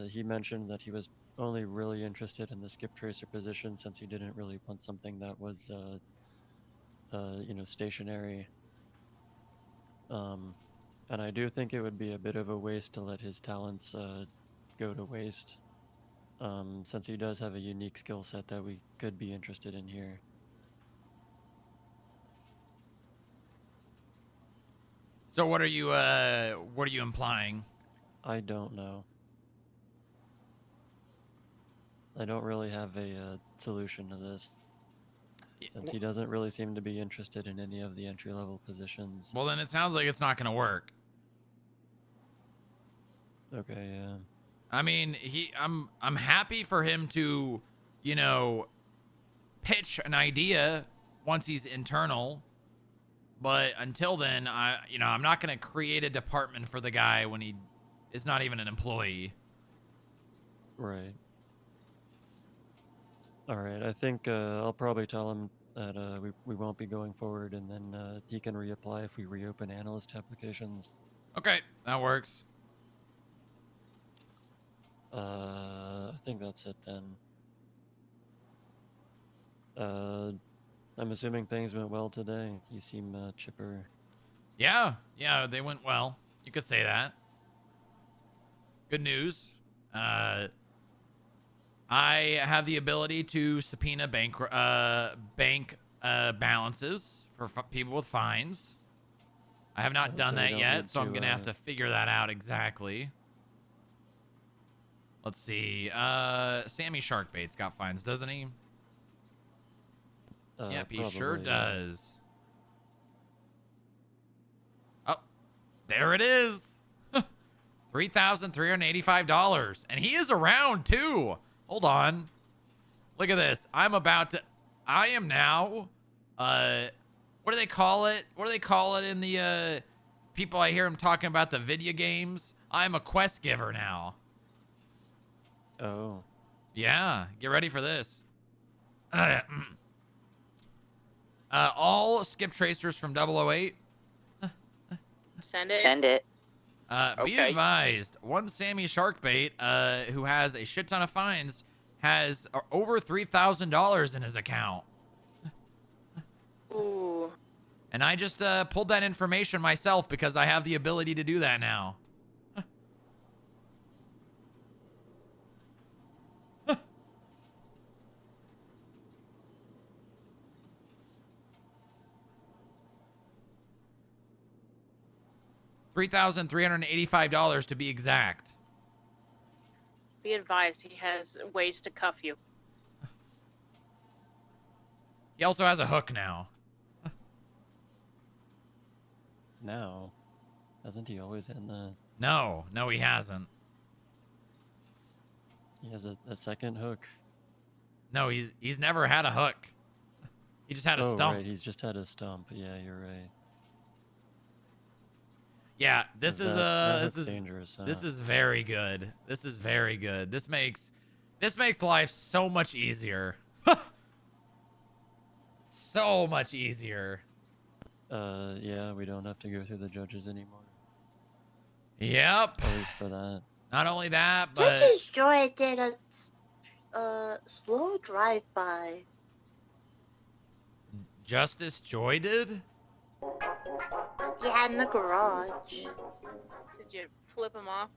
He mentioned that he was only really interested in the skip tracer position since he didn't really want something that was, stationary. And I do think it would be a bit of a waste to let his talents go to waste, since he does have a unique skill set that we could be interested in here. So what are you implying? I don't know. I don't really have a solution to this, since he doesn't really seem to be interested in any of the entry-level positions. Well, then it sounds like it's not going to work. Okay, yeah. I mean, I'm happy for him to, pitch an idea once he's internal. But until then, I'm not going to create a department for the guy when he is not even an employee. Right. All right, I think I'll probably tell him that we won't be going forward, and then he can reapply if we reopen analyst applications. Okay, that works. I think that's it then. I'm assuming things went well today. You seem chipper. Yeah, they went well. You could say that. Good news. I have the ability to subpoena bank balances for people with fines. I have not done So we that don't yet, need so I'm to, gonna have to figure that out exactly. Let's see. Sammy Sharkbait's got fines, doesn't he? Yep, he sure Probably, yeah. does. Oh, there it is. $3,385. And he is around too. Hold on. Look at this. I am now, what do they call it? What do they call it in the, people I hear them talking about the video games? I'm a quest giver now. Oh. Yeah, get ready for this. All skip tracers from 008. Send it. Send it. Be advised, one Sammy Sharkbait, who has a shit ton of fines, has over $3,000 in his account. Ooh. And I just pulled that information myself because I have the ability to do that now. $3,385 to be exact. Be advised, he has ways to cuff you. He also has a hook now. Now, hasn't he always had that? No, he hasn't. He has a second hook. No, he's never had a hook. He just had a stump. Right, he's just had a stump. Yeah, you're right. Yeah, this is dangerous. Huh? This is very good. This is very good. This makes life so much easier. So much easier. Yeah, we don't have to go through the judges anymore. Yep. At least for that. Not only that, but Justice Joy did a slow drive-by. Justice Joy did? Yeah, in the garage. Did you flip him off?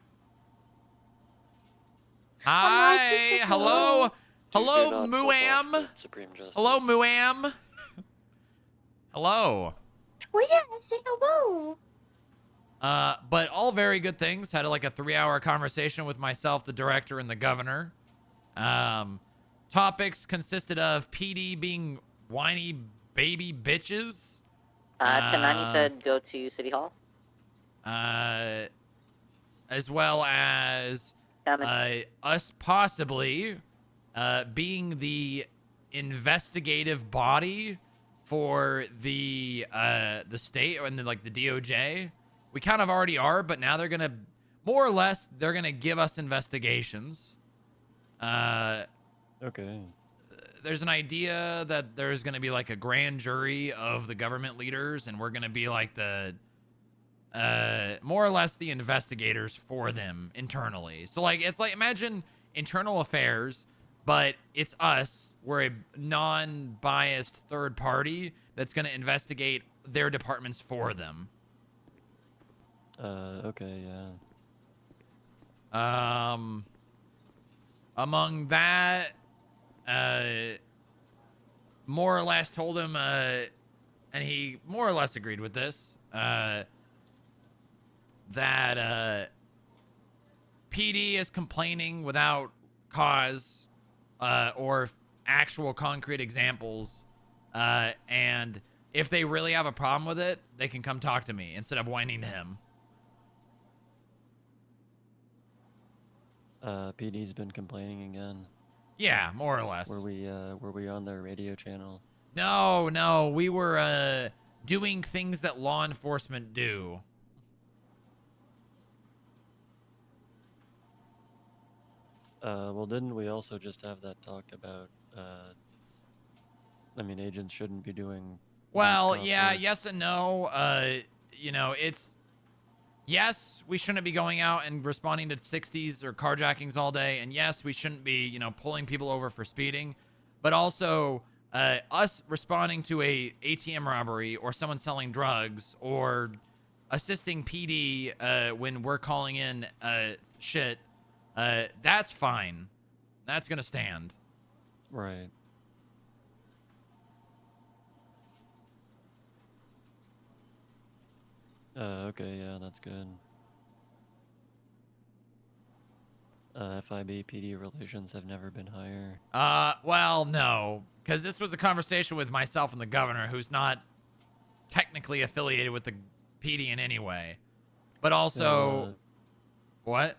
Hi, hello, Muam. Hello, Muam. Hello. Well, yeah, say hello. But all very good things. Had like a 3-hour conversation with myself, the director, and the governor. Topics consisted of PD being whiny baby bitches. 10-9, you said go to City Hall? As well as us possibly being the investigative body for the state and like the DOJ. We kind of already are, but now they're gonna more or less they're gonna give us investigations. Okay. There's an idea that there's gonna be like a grand jury of the government leaders, and we're gonna be like the more or less the investigators for them internally. So like it's like imagine internal affairs, but it's us. We're a non-biased third party that's gonna investigate their departments for them. Okay, yeah. Among that, more or less told him, and he more or less agreed with this, that PD is complaining without cause or actual concrete examples, and if they really have a problem with it, they can come talk to me instead of whining to him. PD's been complaining again. Yeah, more or less. Were we on their radio channel? No, we were doing things that law enforcement do. Well, didn't we also just have that talk about, I mean, agents shouldn't be doing... Well, yeah, yes and no. You know, it's... Yes, we shouldn't be going out and responding to 60s or carjackings all day. And yes, we shouldn't be, you know, pulling people over for speeding. But also, us responding to a ATM robbery or someone selling drugs or assisting PD when we're calling in shit, that's fine. That's going to stand. Right. Okay, yeah, that's good. FIB PD relations have never been higher. Well, no, because this was a conversation with myself and the governor, who's not technically affiliated with the PD in any way. But also... what?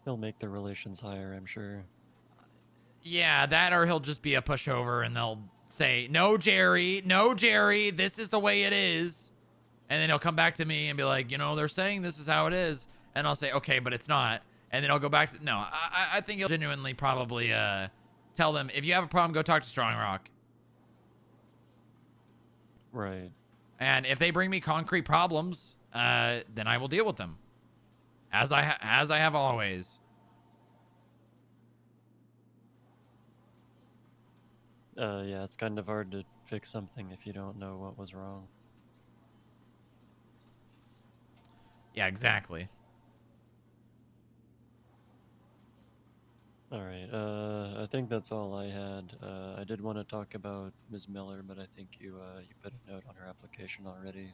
He'll make the relations higher, I'm sure. Yeah, that or he'll just be a pushover and they'll say, no, Jerry, this is the way it is. And then he'll come back to me and be like, you know, they're saying this is how it is. And I'll say, okay, but it's not. And then I'll go back to, no, I think he'll genuinely probably tell them, if you have a problem, go talk to Strongrock. Right. And if they bring me concrete problems, then I will deal with them. As I have always. Yeah, it's kind of hard to fix something if you don't know what was wrong. Yeah, exactly. All right. I think that's all I had. I did want to talk about Ms. Miller, but I think you put a note on her application already.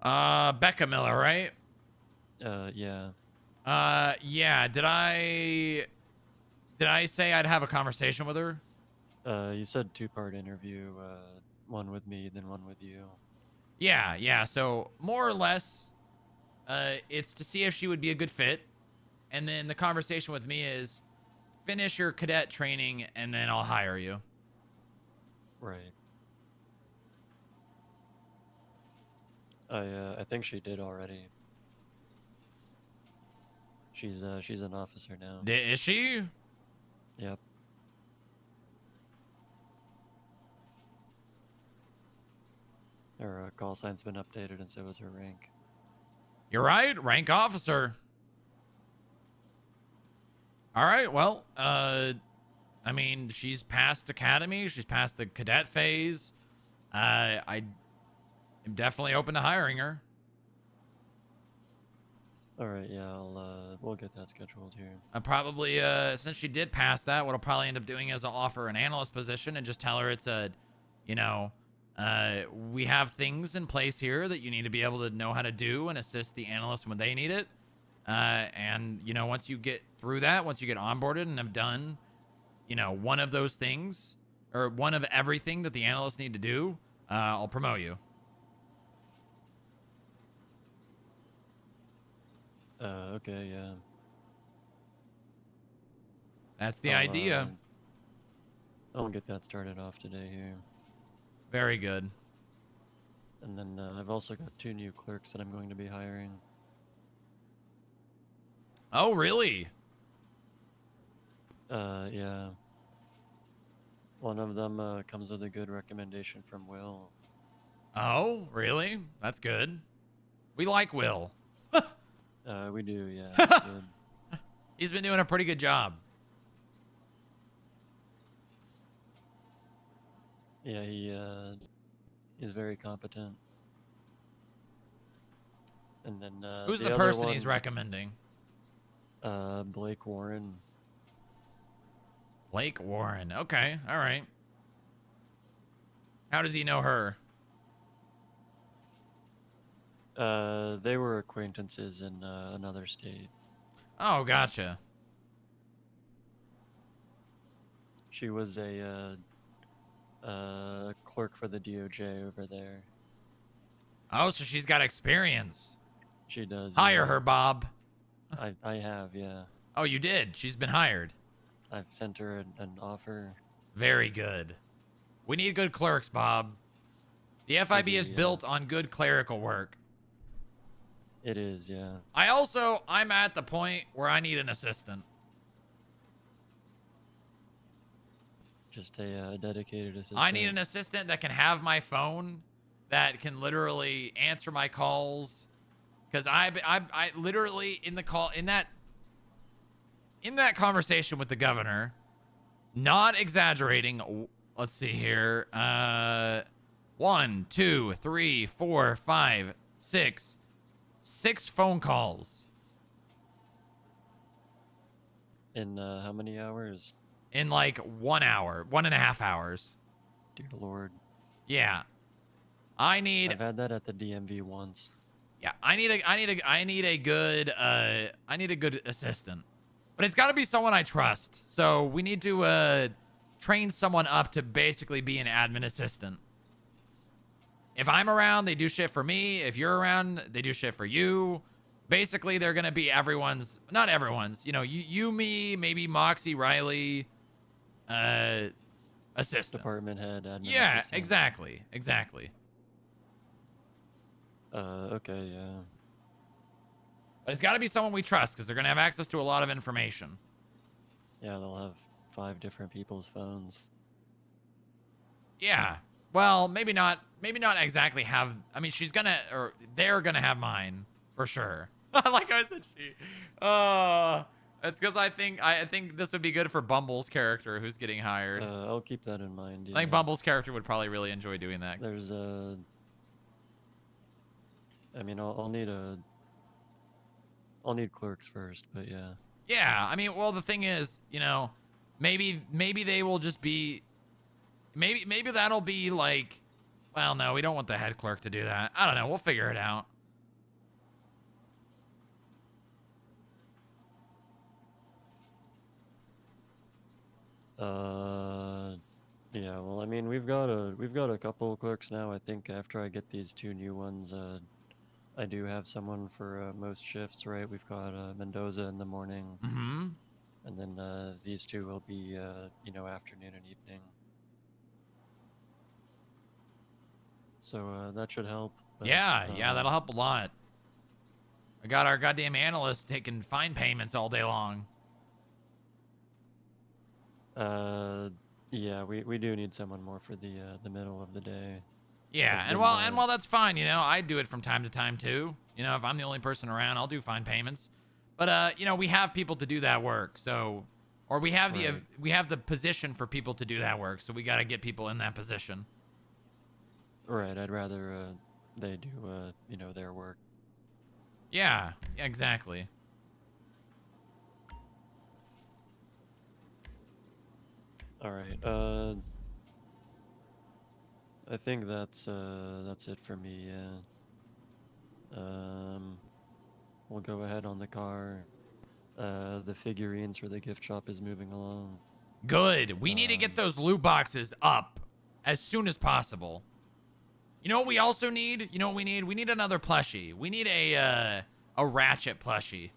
Becca Miller, right? Yeah. Yeah. Did I say I'd have a conversation with her? You said 2-part interview, one with me, then one with you. Yeah. So more or less, it's to see if she would be a good fit, and then the conversation with me is finish your cadet training, and then I'll hire you. Right. I think she did already. She's an officer now. Is she? Yep. Her call sign's been updated, and so is her rank. You're right, rank officer. All right, well, I mean, she's past academy, she's past the cadet phase. I am definitely open to hiring her. All right, yeah, we'll get that scheduled here. I probably, since she did pass that, what I'll probably end up doing is I'll offer an analyst position and just tell her it's a, you know, we have things in place here that you need to be able to know how to do and assist the analysts when they need it. And, you know, once you get through that, once you get onboarded and have done, you know, one of those things or one of everything that the analysts need to do, I'll promote you. Okay, yeah. That's the idea. I'll get that started off today here. Very good. And then I've also got 2 new clerks that I'm going to be hiring. Oh, really? Yeah. One of them comes with a good recommendation from Will. Oh, really? That's good. We like Will. We do, yeah. That's good. He's been doing a pretty good job. Yeah, he's very competent. And then who's the other person one, he's recommending? Blake Warren. Blake Warren. Okay, all right. How does he know her? They were acquaintances in another state. Oh, gotcha. She was a clerk for the DOJ over there. Oh, so she's got experience. She does. Hire yeah. her, Bob. I have, yeah. Oh, you did? She's been hired. I've sent her an offer. Very good. We need good clerks, Bob. The FIB is built on good clerical work. It is, yeah. I'm at the point where I need an assistant. Just a dedicated assistant. I need an assistant that can have my phone, that can literally answer my calls. Because I literally in that conversation with the governor, not exaggerating. Let's see here. 1, 2, 3, 4, 5, 6. 6 phone calls. In how many hours? In like 1 hour, 1.5 hours. Dear Lord. Yeah. I've had that at the DMV once. Yeah, I need a good assistant. But it's got to be someone I trust. So we need to train someone up to basically be an admin assistant. If I'm around, they do shit for me. If you're around, they do shit for you. Basically, they're going to be not everyone's, you know, you, me, maybe Moxie, Riley, assistant. Department head, admin Yeah, assistant. exactly. Okay, yeah. But it's got to be someone we trust because they're going to have access to a lot of information. Yeah, they'll have 5 different people's phones. Yeah. Well, maybe not exactly have. I mean, they're gonna have mine for sure. Like I said, it's because I think this would be good for Bumble's character who's getting hired. I'll keep that in mind. Yeah. I think Bumble's character would probably really enjoy doing that. There's I mean, I'll need clerks first, but yeah. Yeah, I mean, well, the thing is, you know, maybe they will just be. Maybe that'll be like, well, no, we don't want the head clerk to do that. I don't know. We'll figure it out. Yeah. Well, I mean, we've got a couple clerks now. I think after I get these 2 new ones, I do have someone for most shifts, right? We've got Mendoza in the morning, Mm-hmm. and then these 2 will be, afternoon and evening. So that should help. But, Yeah, that'll help a lot. I got our goddamn analyst taking fine payments all day long. Yeah, we do need someone more for the middle of the day. Yeah, I've and been, while that's fine, I do it from time to time too. If I'm the only person around, I'll do fine payments. But we have people to do that work, so we have Right. we have the position for people to do that work, so we got to get people in that position. Right, I'd rather they do their work. Yeah, exactly. All right. I think that's it for me. Yeah. We'll go ahead on the car. The figurines for the gift shop is moving along. Good. We need to get those loot boxes up as soon as possible. You know what we also need? You know what we need? We need another plushie. We need a Ratchet plushie.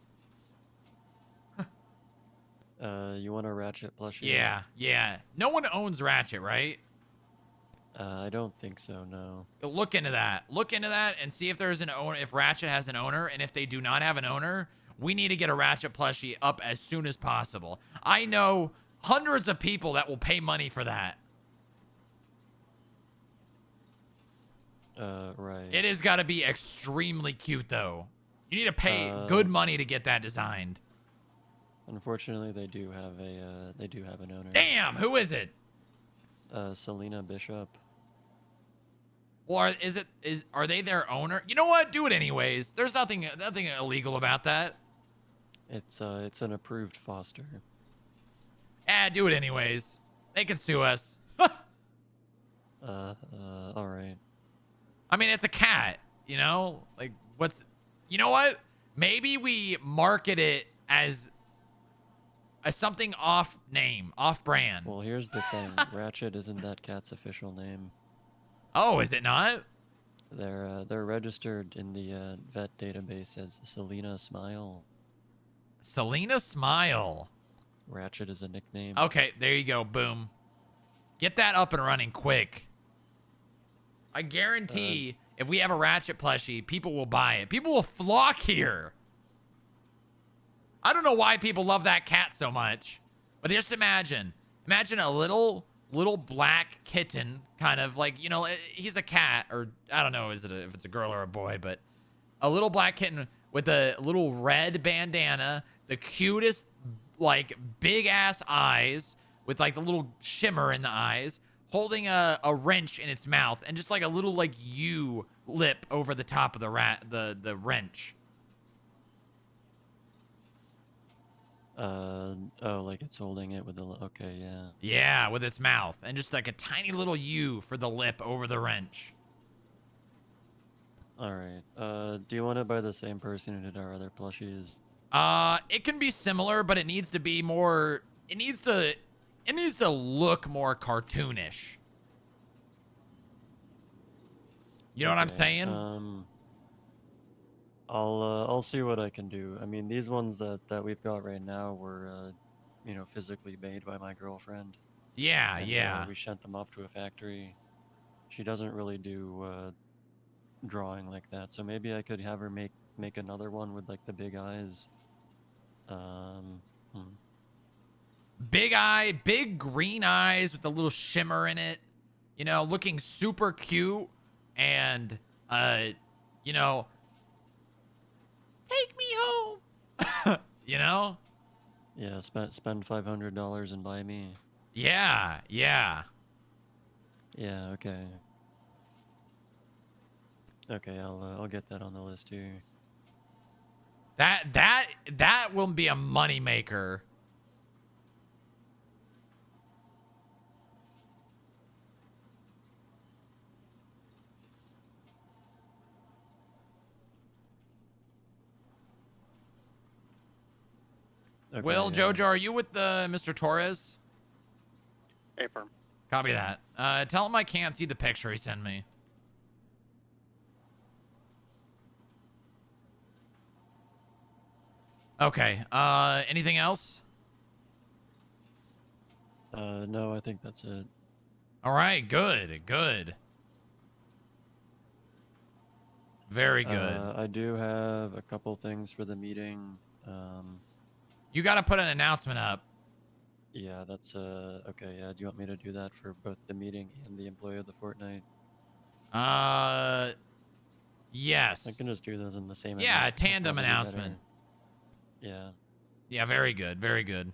You want a Ratchet plushie? Yeah. No one owns Ratchet, right? I don't think so, no. Look into that. Look into that and see if there's an owner, if Ratchet has an owner, and if they do not have an owner, we need to get a Ratchet plushie up as soon as possible. I know hundreds of people that will pay money for that. Right. It has got to be extremely cute, though. You need to pay good money to get that designed. Unfortunately, they do have an owner. Damn, who is it? Selena Bishop. Or are they their owner? You know what? Do it anyways. There's nothing illegal about that. It's an approved foster. Do it anyways. They can sue us. All right. I mean, it's a cat, Like, you know what? Maybe we market it as something off-brand. Well, here's the thing. Ratchet isn't that cat's official name. Oh, is it not? They're registered in the vet database as Selena Smile. Selena Smile. Ratchet is a nickname. Okay, there you go. Boom. Get that up and running quick. I guarantee if we have a Ratchet plushie, people will buy it. People will flock here. I don't know why people love that cat so much, but just imagine a little black kitten, kind of like, he's a cat, or I don't know if it's a girl or a boy, but a little black kitten with a little red bandana, the cutest, like, big ass eyes with like the little shimmer in the eyes, holding a wrench in its mouth, and just like a little like U lip over the top of the wrench. Oh, like it's holding it with okay, yeah. Yeah, with its mouth, and just like a tiny little U for the lip over the wrench. All right. Do you want it by the same person who did our other plushies? It can be similar, but it needs to be more. It needs to look more cartoonish. You know what I'm saying? I'll see what I can do. I mean, these ones that we've got right now were, physically made by my girlfriend. Yeah, and, yeah. We sent them off to a factory. She doesn't really do drawing like that, so maybe I could have her make another one with like the big eyes. Big green eyes with a little shimmer in it. Looking super cute, and take me home. Yeah, spend $500 and buy me. Yeah. Yeah, okay. Okay, I'll get that on the list here. That will be a money maker. Okay, Will, Jojo, are you with Mr. Torres? Affirm. Copy that. Tell him I can't see the picture he sent me. Okay. Anything else? No, I think that's it. All right. Good. Good. Very good. I do have a couple things for the meeting. You got to put an announcement up. Yeah, that's okay. Yeah, do you want me to do that for both the meeting and the employee of the fortnight? Yes. I can just do those in the same. Yeah, a announcement, tandem probably announcement. better. Yeah. Yeah, very good. Very good.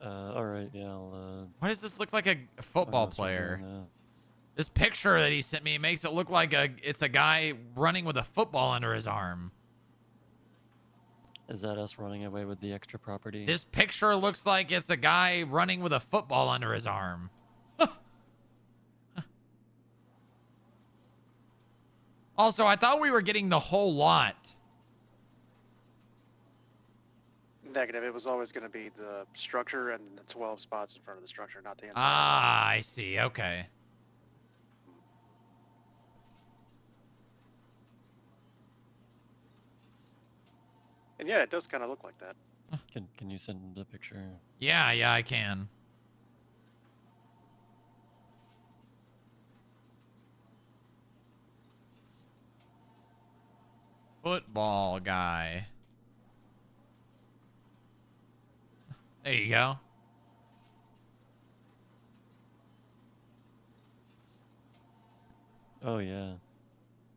All right. Yeah. I'll, Why does this look like a football player? This picture that he sent me makes it look like it's a guy running with a football under his arm. Is that us running away with the extra property? This picture looks like it's a guy running with a football under his arm. Also, I thought we were getting the whole lot. Negative. It was always going to be the structure and the 12 spots in front of the structure, not the entire. Ah, I see. Okay. And yeah, it does kind of look like that. Can you send the picture? Yeah, yeah, I can. Football guy. There you go. Oh yeah.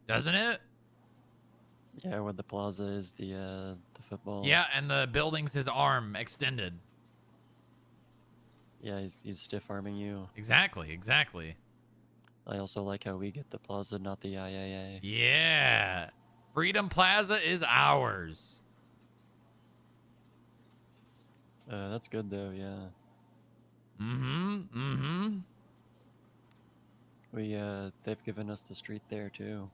Doesn't it? Yeah, where the plaza is the football. Yeah, and the building's his arm extended. Yeah, he's stiff arming you. Exactly, exactly. I also like how we get the plaza, not the IAA. Yeah. Freedom Plaza is ours. That's good though, yeah. We they've given us the street there too.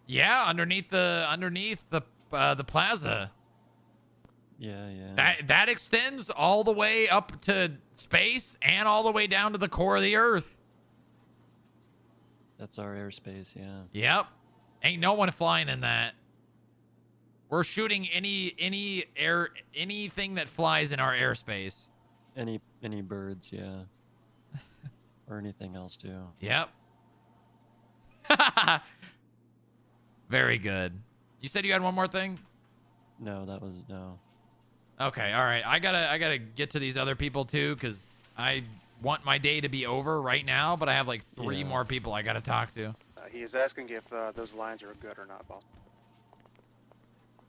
Yeah, underneath the plaza. Yeah, yeah. That extends all the way up to space and all the way down to the core of the earth. That's our airspace, yeah. Yep. Ain't no one flying in that. We're shooting anything that flies in our airspace. Any birds, yeah. Or anything else too. Yep. Very good. You said you had one more thing? No, that was no. Okay, all right. I gotta get to these other people too, because I want my day to be over right now, but I have like 3 more people I gotta talk to. He is asking if those lines are good or not, boss.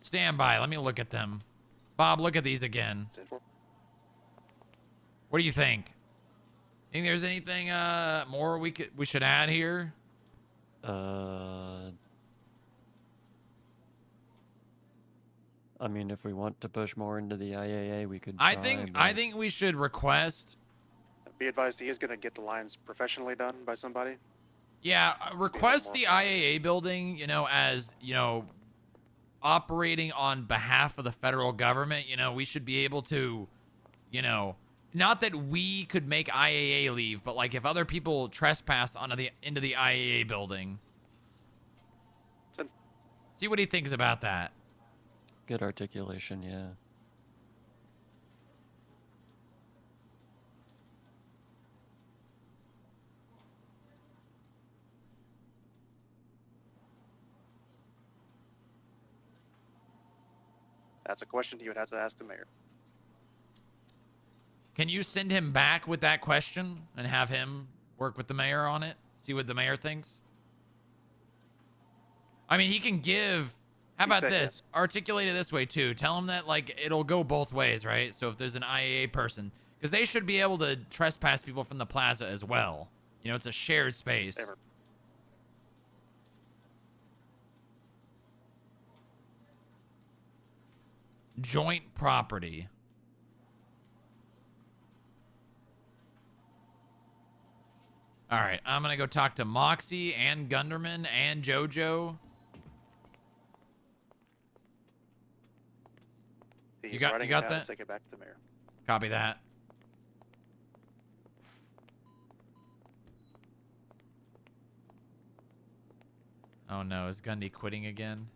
Stand by. Let me look at them. Bob, look at these again. What do you think? Think there's anything more we should add here? I mean, if we want to push more into the IAA, we could try, I think we should request. Be advised, he is going to get the lines professionally done by somebody. Yeah, request the IAA building, as, operating on behalf of the federal government. We should be able to, not that we could make IAA leave, but like if other people trespass into the IAA building. See what he thinks about that. Good articulation, yeah. That's a question you would have to ask the mayor. Can you send him back with that question and have him work with the mayor on it? See what the mayor thinks? I mean, he can give... How about this? Yes. Articulate it this way, too. Tell him that, like, it'll go both ways, right? So if there's an IAA person... Because they should be able to trespass people from the plaza as well. It's a shared space. Ever. Joint property. All right, I'm going to go talk to Moxie and Gunderman and JoJo. He's You got writing it down that? and take it back to the mayor. Copy that. Oh no, is Gundy quitting again?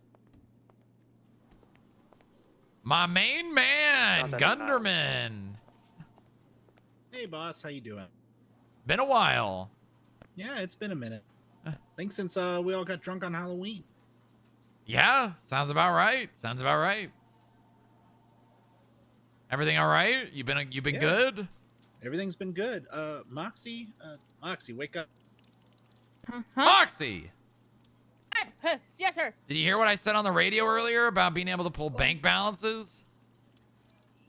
My main man, Gunderman. Hey, boss, how you doing? Been a while. Yeah, it's been a minute. I think since we all got drunk on Halloween. Yeah, sounds about right. Sounds about right. Everything all right? You been Yeah. good? Everything's been good. Moxie, wake up. Moxie! Yes, sir. Did you hear what I said on the radio earlier about being able to pull bank balances?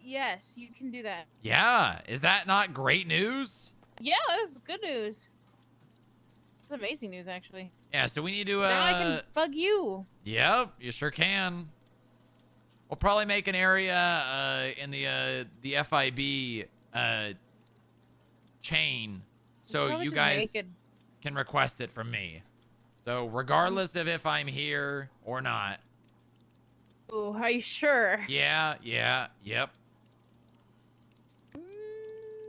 Yes, you can do that. Yeah, is that not great news? Yeah, that's good news. It's amazing news, actually. Yeah, so we need to Now I can bug you. Yep, you sure can. We'll probably make an area in the FIB chain, so Probably you just guys make it- can request it from me. So regardless of if I'm here or not. Ooh, are you sure? Yeah, yep.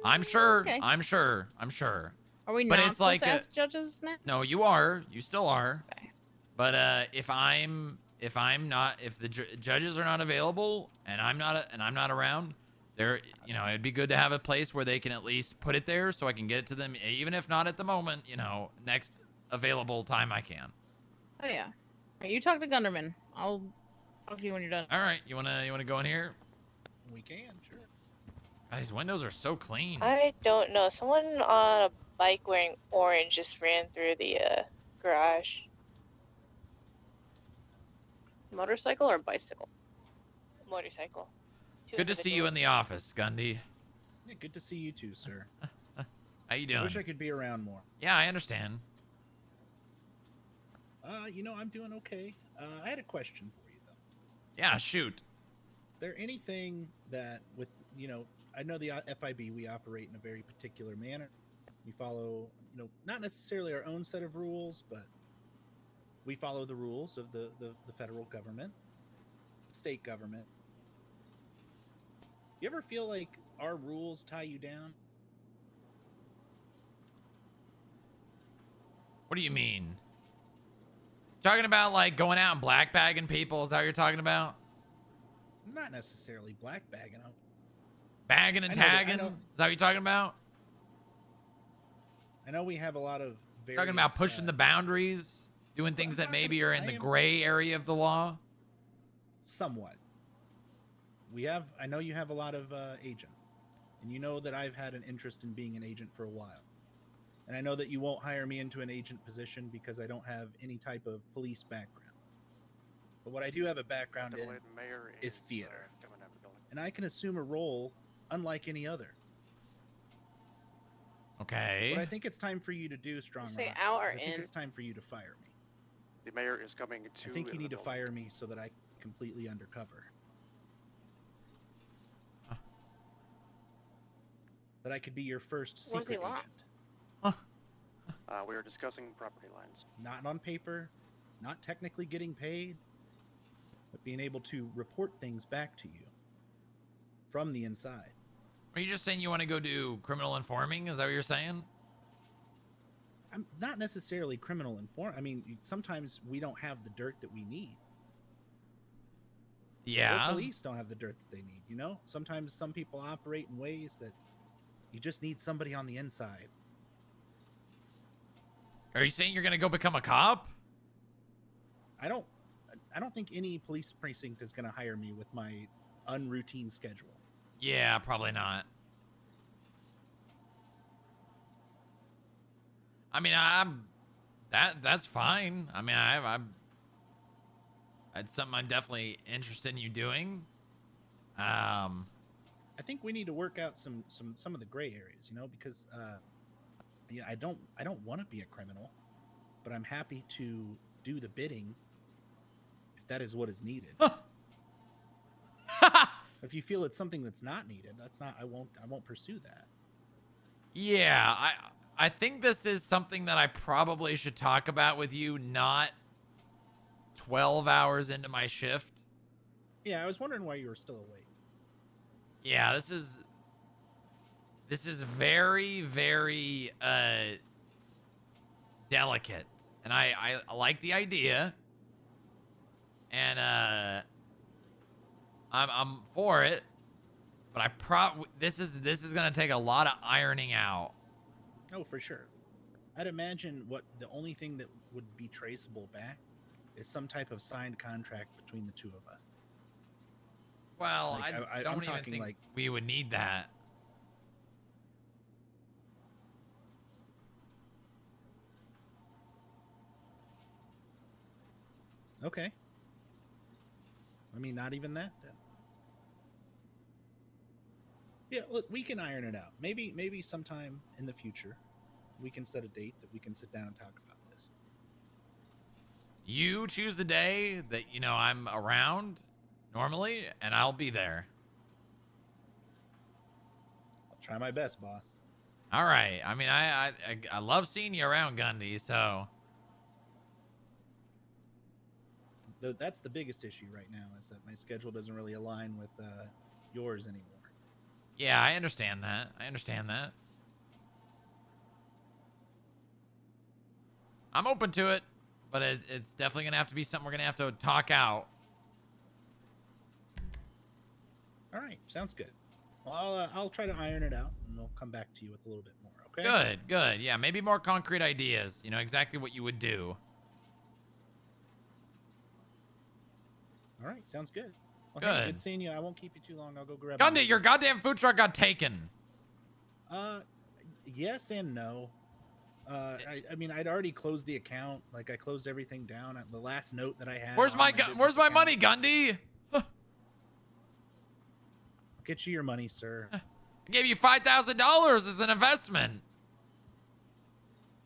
I'm sure. Okay. I'm sure. Are we But not it's supposed like to ask judges now? No, you are. You still are. Okay. But if the judges are not available and I'm not around, there, it'd be good to have a place where they can at least put it there so I can get it to them, even if not at the moment. Next available time I can. Oh yeah. Alright, you talk to Gunderman. I'll talk to you when you're done. All right. You wanna go in here? We can, sure. These windows are so clean. I don't know. Someone on a bike wearing orange just ran through the garage. Motorcycle or bicycle? Motorcycle. Good to see you in the office, Gundy. Yeah, good to see you too, sir. How you doing? I wish I could be around more. Yeah, I understand. I'm doing okay. I had a question for you though. Yeah, shoot. Is there anything that I know the FIB, we operate in a very particular manner. We follow, not necessarily our own set of rules, but we follow the rules of the federal government, state government. You ever feel like our rules tie you down? What do you mean? Talking about like going out and black bagging people? Is that what you're talking about? Not necessarily black bagging them. Bagging and tagging? Is that what you're talking about? I know we have a lot of Talking about pushing the boundaries, doing things that maybe are in the gray area of the law? Somewhat. I know you have a lot of agents, and you know that I've had an interest in being an agent for a while. And I know that you won't hire me into an agent position because I don't have any type of police background. But what I do have a background in is theater. And I can assume a role unlike any other. Okay. What I think it's time for you to do, Strongrock, Say out or is I think in? it's time for you to fire me. The mayor is coming to. I think you need to fire me so that I completely undercover. That I could be your first What does he secret want? agent. We are discussing property lines. Not on paper, not technically getting paid, but being able to report things back to you from the inside. Are you just saying you want to go do criminal informing? Is that what you're saying? I'm not necessarily criminal inform. I mean, sometimes we don't have the dirt that we need. Yeah. Or police don't have the dirt that they need, Sometimes some people operate in ways that you just need somebody on the inside. Are you saying you're going to go become a cop? I don't think any police precinct is going to hire me with my unroutine schedule. Yeah, probably not. I mean, that's fine. I mean, that's something I'm definitely interested in you doing. I think we need to work out some of the gray areas, because I don't want to be a criminal, but I'm happy to do the bidding if that is what is needed. If you feel it's something that's not needed, I won't pursue that. Yeah, I think this is something that I probably should talk about with you, not 12 hours into my shift. Yeah, I was wondering why you were still awake. Yeah, this is This is very, very delicate, and I like the idea, and I'm for it, but this is gonna take a lot of ironing out. Oh, for sure. I'd imagine the only thing that would be traceable back is some type of signed contract between the two of us. Well, Like, I don't I'm even talking think like we would need that. okay. I mean, not even that then. Yeah, look, we can iron it out. Maybe sometime in the future, we can set a date that we can sit down and talk about this. You choose a day that I'm around normally, and I'll be there. I'll try my best, boss. All right. I mean, I love seeing you around, Gundy. So That's the biggest issue right now, is that my schedule doesn't really align with yours anymore. yeah, I understand that. I'm open to it, but it's definitely gonna have to be something we're gonna have to talk out. All right, sounds good. Well, I'll try to iron it out, and we'll come back to you with a little bit more. Okay. Good. Yeah, maybe more concrete ideas. Exactly what you would do. All right, sounds good. Well, Good. Hey, good seeing you. I won't keep you too long. I'll go grab. Gundy, your goddamn food truck got taken. Yes and no. I mean, I'd already closed the account. Like, I closed everything down. The last note that I had. Where's on my business Where's my account- money, Gundy? I'll get you your money, sir. I gave you $5,000 as an investment.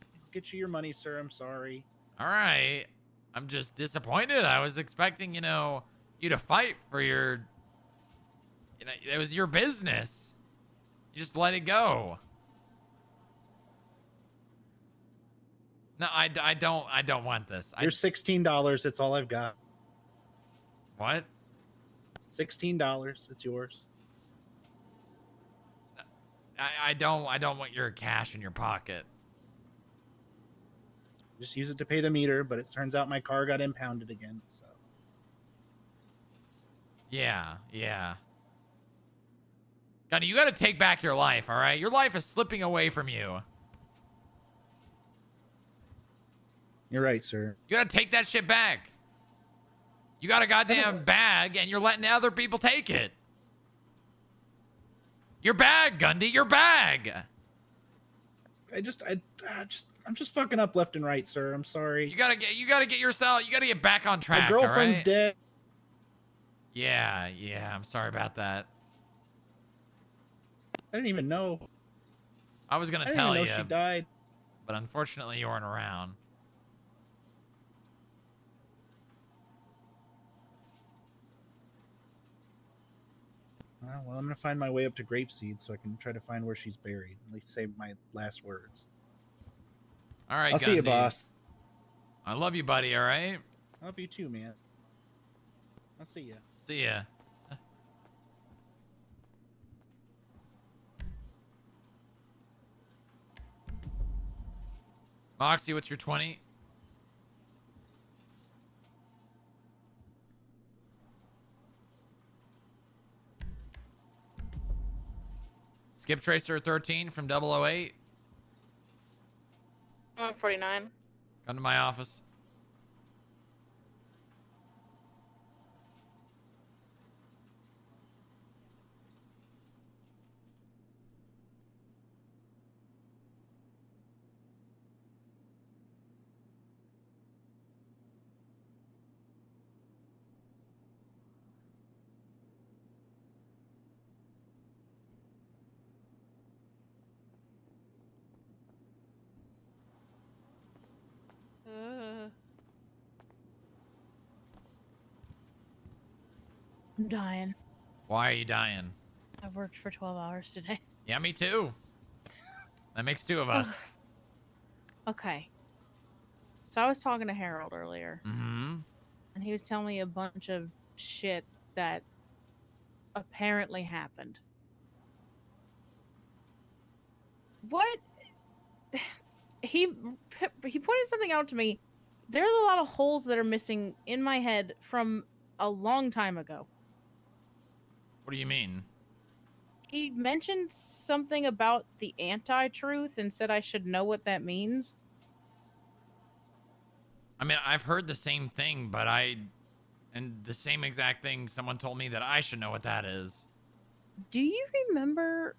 I'll get you your money, sir. I'm sorry. All right. I'm just disappointed. I was expecting, you to fight for your, it was your business. You just let it go. No, I don't want this. Here's $16. That's all I've got. What? $16. It's yours. I don't want your cash in your pocket. Just use it to pay the meter, but it turns out my car got impounded again, so. Yeah. Gunny, you got to take back your life, all right? Your life is slipping away from you. You're right, sir. You got to take that shit back. You got a goddamn bag, and you're letting other people take it. Your bag, Gundy, your bag. I'm just fucking up left and right, sir. I'm sorry. You gotta get back on track. My girlfriend's all right? dead. Yeah. I'm sorry about that. I didn't even know. I was gonna I didn't tell even you. know she died. But unfortunately, you weren't around. Well, I'm gonna find my way up to Grapeseed so I can try to find where she's buried. At least say my last words. All right, I'll see you, Gundy. boss. I love you, buddy. All right. I love you too, man. I'll see you. See ya. Moxie, what's your 20? Skip Tracer 13 from 008. I'm 49. Come to my office. I'm dying. Why are you dying? I've worked for 12 hours today. Yeah, me too. That makes two of us. Okay. So I was talking to Harold earlier. Mm-hmm. And he was telling me a bunch of shit that apparently happened. what? He pointed something out to me. There's a lot of holes that are missing in my head from a long time ago. What do you mean? He mentioned something about the anti-truth and said I should know what that means. I mean, I've heard the same thing, but and the same exact thing someone told me that I should know what that is. Do you remember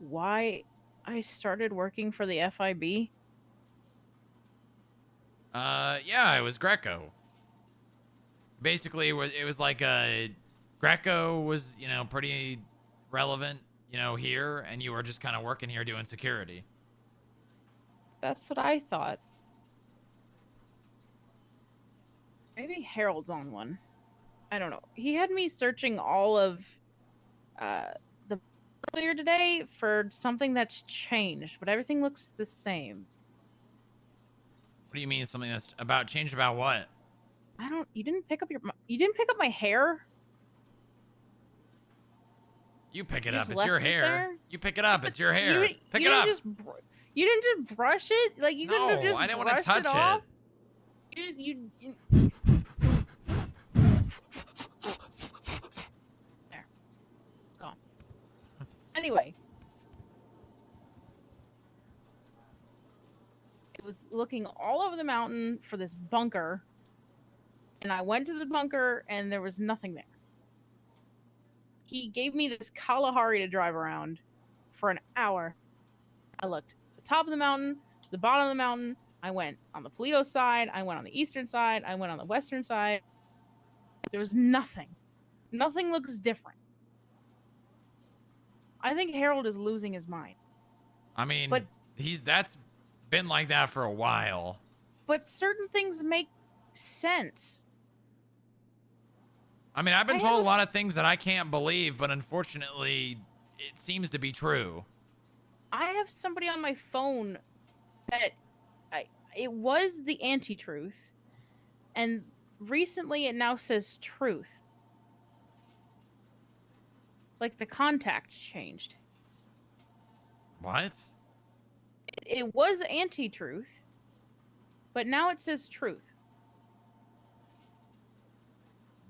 why I started working for the FIB? Yeah, it was Greco. Basically, it was like Greco was, you know, pretty relevant, you know, here, and you were just kind of working here doing security. That's what I thought. Maybe Harold's on one. I don't know. He had me searching all of the earlier today for something that's changed, but everything looks the same. What do you mean something that's about changed about what? I don't. You didn't pick up my hair. You pick it You up. just It's left your it hair. there? You pick it up. It's your hair. Pick you it up. You didn't just brush it? Like you couldn't have No, just I didn't want to brushed touch it off? it. You there. It's gone. Anyway. It was looking all over the mountain for this bunker. And I went to the bunker and there was nothing there. He gave me this Kalahari to drive around for an hour. I looked at the top of the mountain, the bottom of the mountain. I went on the Polito side. I went on the eastern side. I went on the western side. There was nothing. Nothing looks different. I think Harold is losing his mind. I mean, but that's been like that for a while. But certain things make sense. I mean, I've been told a lot of things that I can't believe, but unfortunately, it seems to be true. I have somebody on my phone that it was the anti-truth, and recently it now says truth. Like the contact changed. What? It was anti-truth, but now it says truth.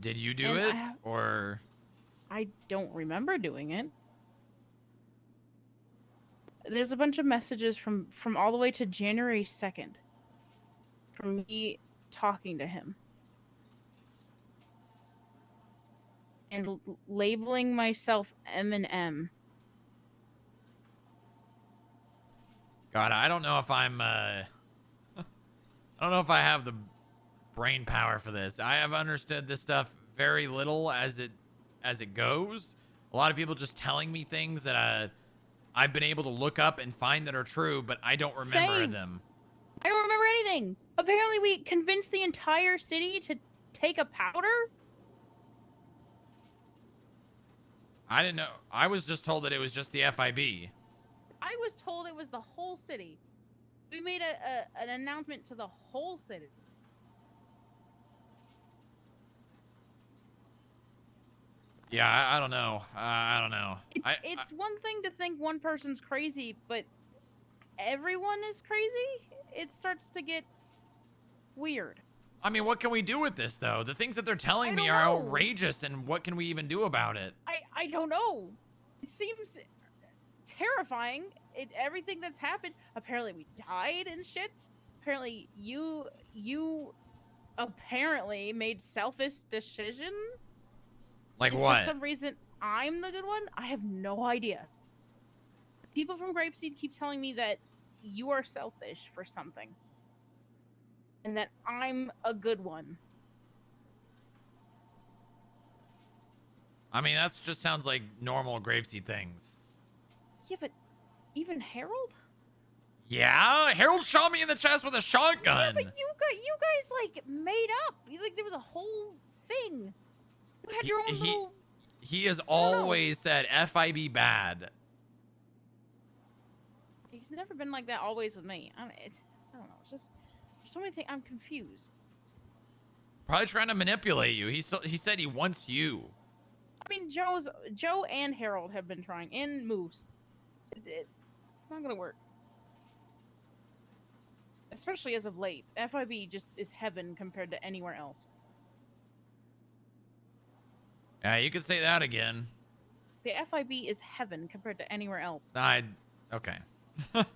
Did you do it, or? I don't remember doing it. There's a bunch of messages from all the way to January 2nd. From me talking to him. And labeling myself M and M. God, I don't know if I don't know if I have the brain power for this. I have understood this stuff very little as it goes. A lot of people just telling me things that I've been able to look up and find that are true, but I don't remember them. I don't remember anything. Apparently we convinced the entire city to take a powder. I didn't know. I was just told that it was just the FIB. I was told it was the whole city. We made an announcement to the whole city. Yeah, I don't know. I don't know. It's one thing to think one person's crazy, but everyone is crazy? It starts to get weird. I mean, what can we do with this, though? The things that they're telling me are outrageous, and what can we even do about it? I don't know. It seems terrifying. Everything that's happened. Apparently we died and shit. Apparently you apparently made selfish decision. Like and what? For some reason, I'm the good one. I have no idea. People from Grapeseed keep telling me that you are selfish for something. And that I'm a good one. I mean, that just sounds like normal Grapeseed things. Yeah, but even Harold? Yeah, Harold shot me in the chest with a shotgun. Yeah, but you guys like made up. Like there was a whole thing. You had your own little. He has always said FIB bad. He's never been like that always with me. I don't know. It's just there's so many things. I'm confused. Probably trying to manipulate you. He said he wants you. I mean, Joe and Harold have been trying, and Moose. It's not gonna work. Especially as of late. FIB just is heaven compared to anywhere else. Yeah, you could say that again. The FIB is heaven compared to anywhere else. Okay. Alright.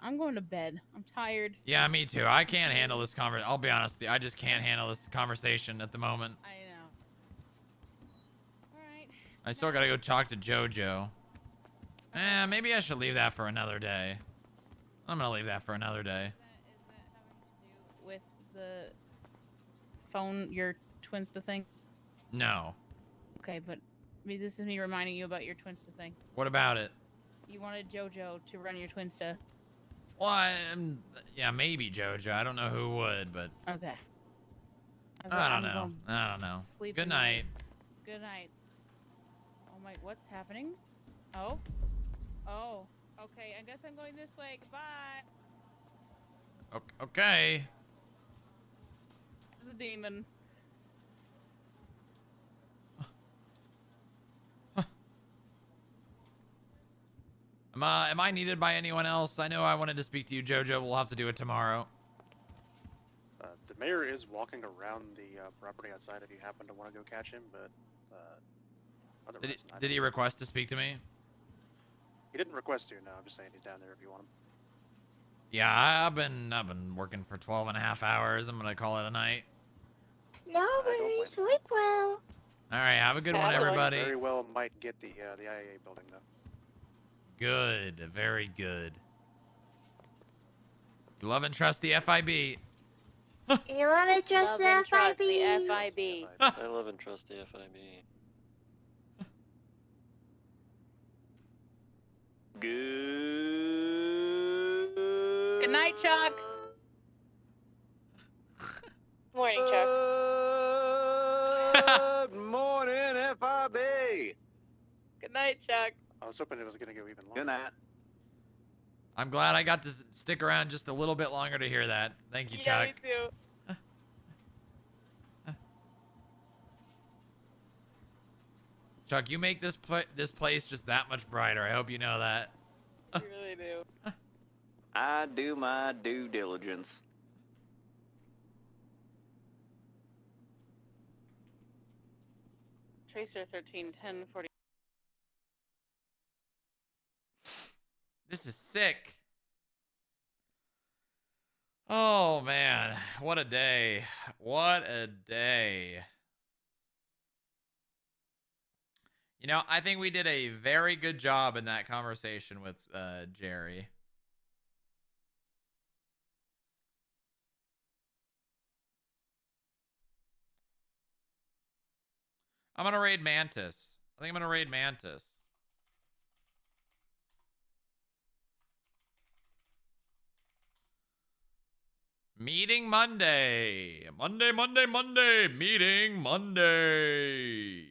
I'm going to bed. I'm tired. Yeah, me too. I can't handle this conversation. I'll be honest with you. I just can't handle this conversation at the moment. I know. Alright. I still gotta go talk to JoJo. Maybe I should leave that for another day. I'm gonna leave that for another day. Is that having to do with the phone, your Twinsta thing? No. Okay, but I mean, this is me reminding you about your Twinsta thing. What about it? You wanted JoJo to run your Twinsta. Well, yeah, maybe JoJo. I don't know who would, but Okay. I don't know. I don't know. Sleep Good night. Good night. Oh my, what's happening? Oh. Oh. Okay, I guess I'm going this way. Goodbye. Okay. It's a demon. Am I needed by anyone else? I know I wanted to speak to you, JoJo. We'll have to do it tomorrow. The mayor is walking around the property outside if you happen to want to go catch him, but otherwise, Did he request to speak to me? He didn't request to. No, I'm just saying he's down there if you want him. Yeah, I've been working for 12 and a half hours. I'm gonna call it a night. No worries. Sleep well. All right, have a good one, everybody. Very well might get the IAA building though. Good, very good. Love and trust the FIB. You want to trust the FIB? FIB. I love and trust the FIB. Good night, Chuck. Morning, Chuck. Good morning, FIB. Good night, Chuck. I was hoping it was going to go even longer. Good night. I'm glad I got to stick around just a little bit longer to hear that. Thank you, Yeah, Chuck. me too. Chuck, you make this place just that much brighter. I hope you know that. You really do. I do my due diligence. Tracer 131040. This is sick. Oh, man. What a day. What a day. You know, I think we did a very good job in that conversation with Jerry. I'm going to raid Mantis. I think I'm going to raid Mantis. Meeting Monday. Monday. Meeting Monday.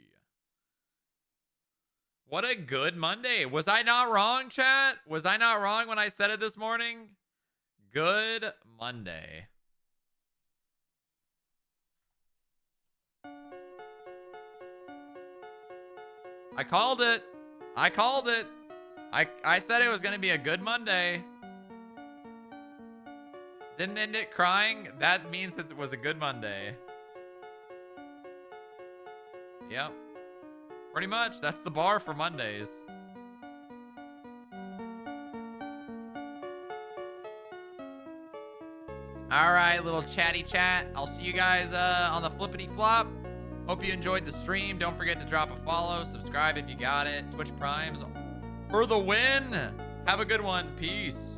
What a good Monday. Was I not wrong, chat? Was I not wrong when I said it this morning? Good Monday. I called it. I called it. I said it was going to be a good Monday. Didn't end it crying. That means it was a good Monday. Yep. Pretty much. That's the bar for Mondays. All right, little chatty chat. I'll see you guys on the flippity flop. Hope you enjoyed the stream. Don't forget to drop a follow, subscribe if you got it. Twitch Primes for the win. Have a good one. Peace.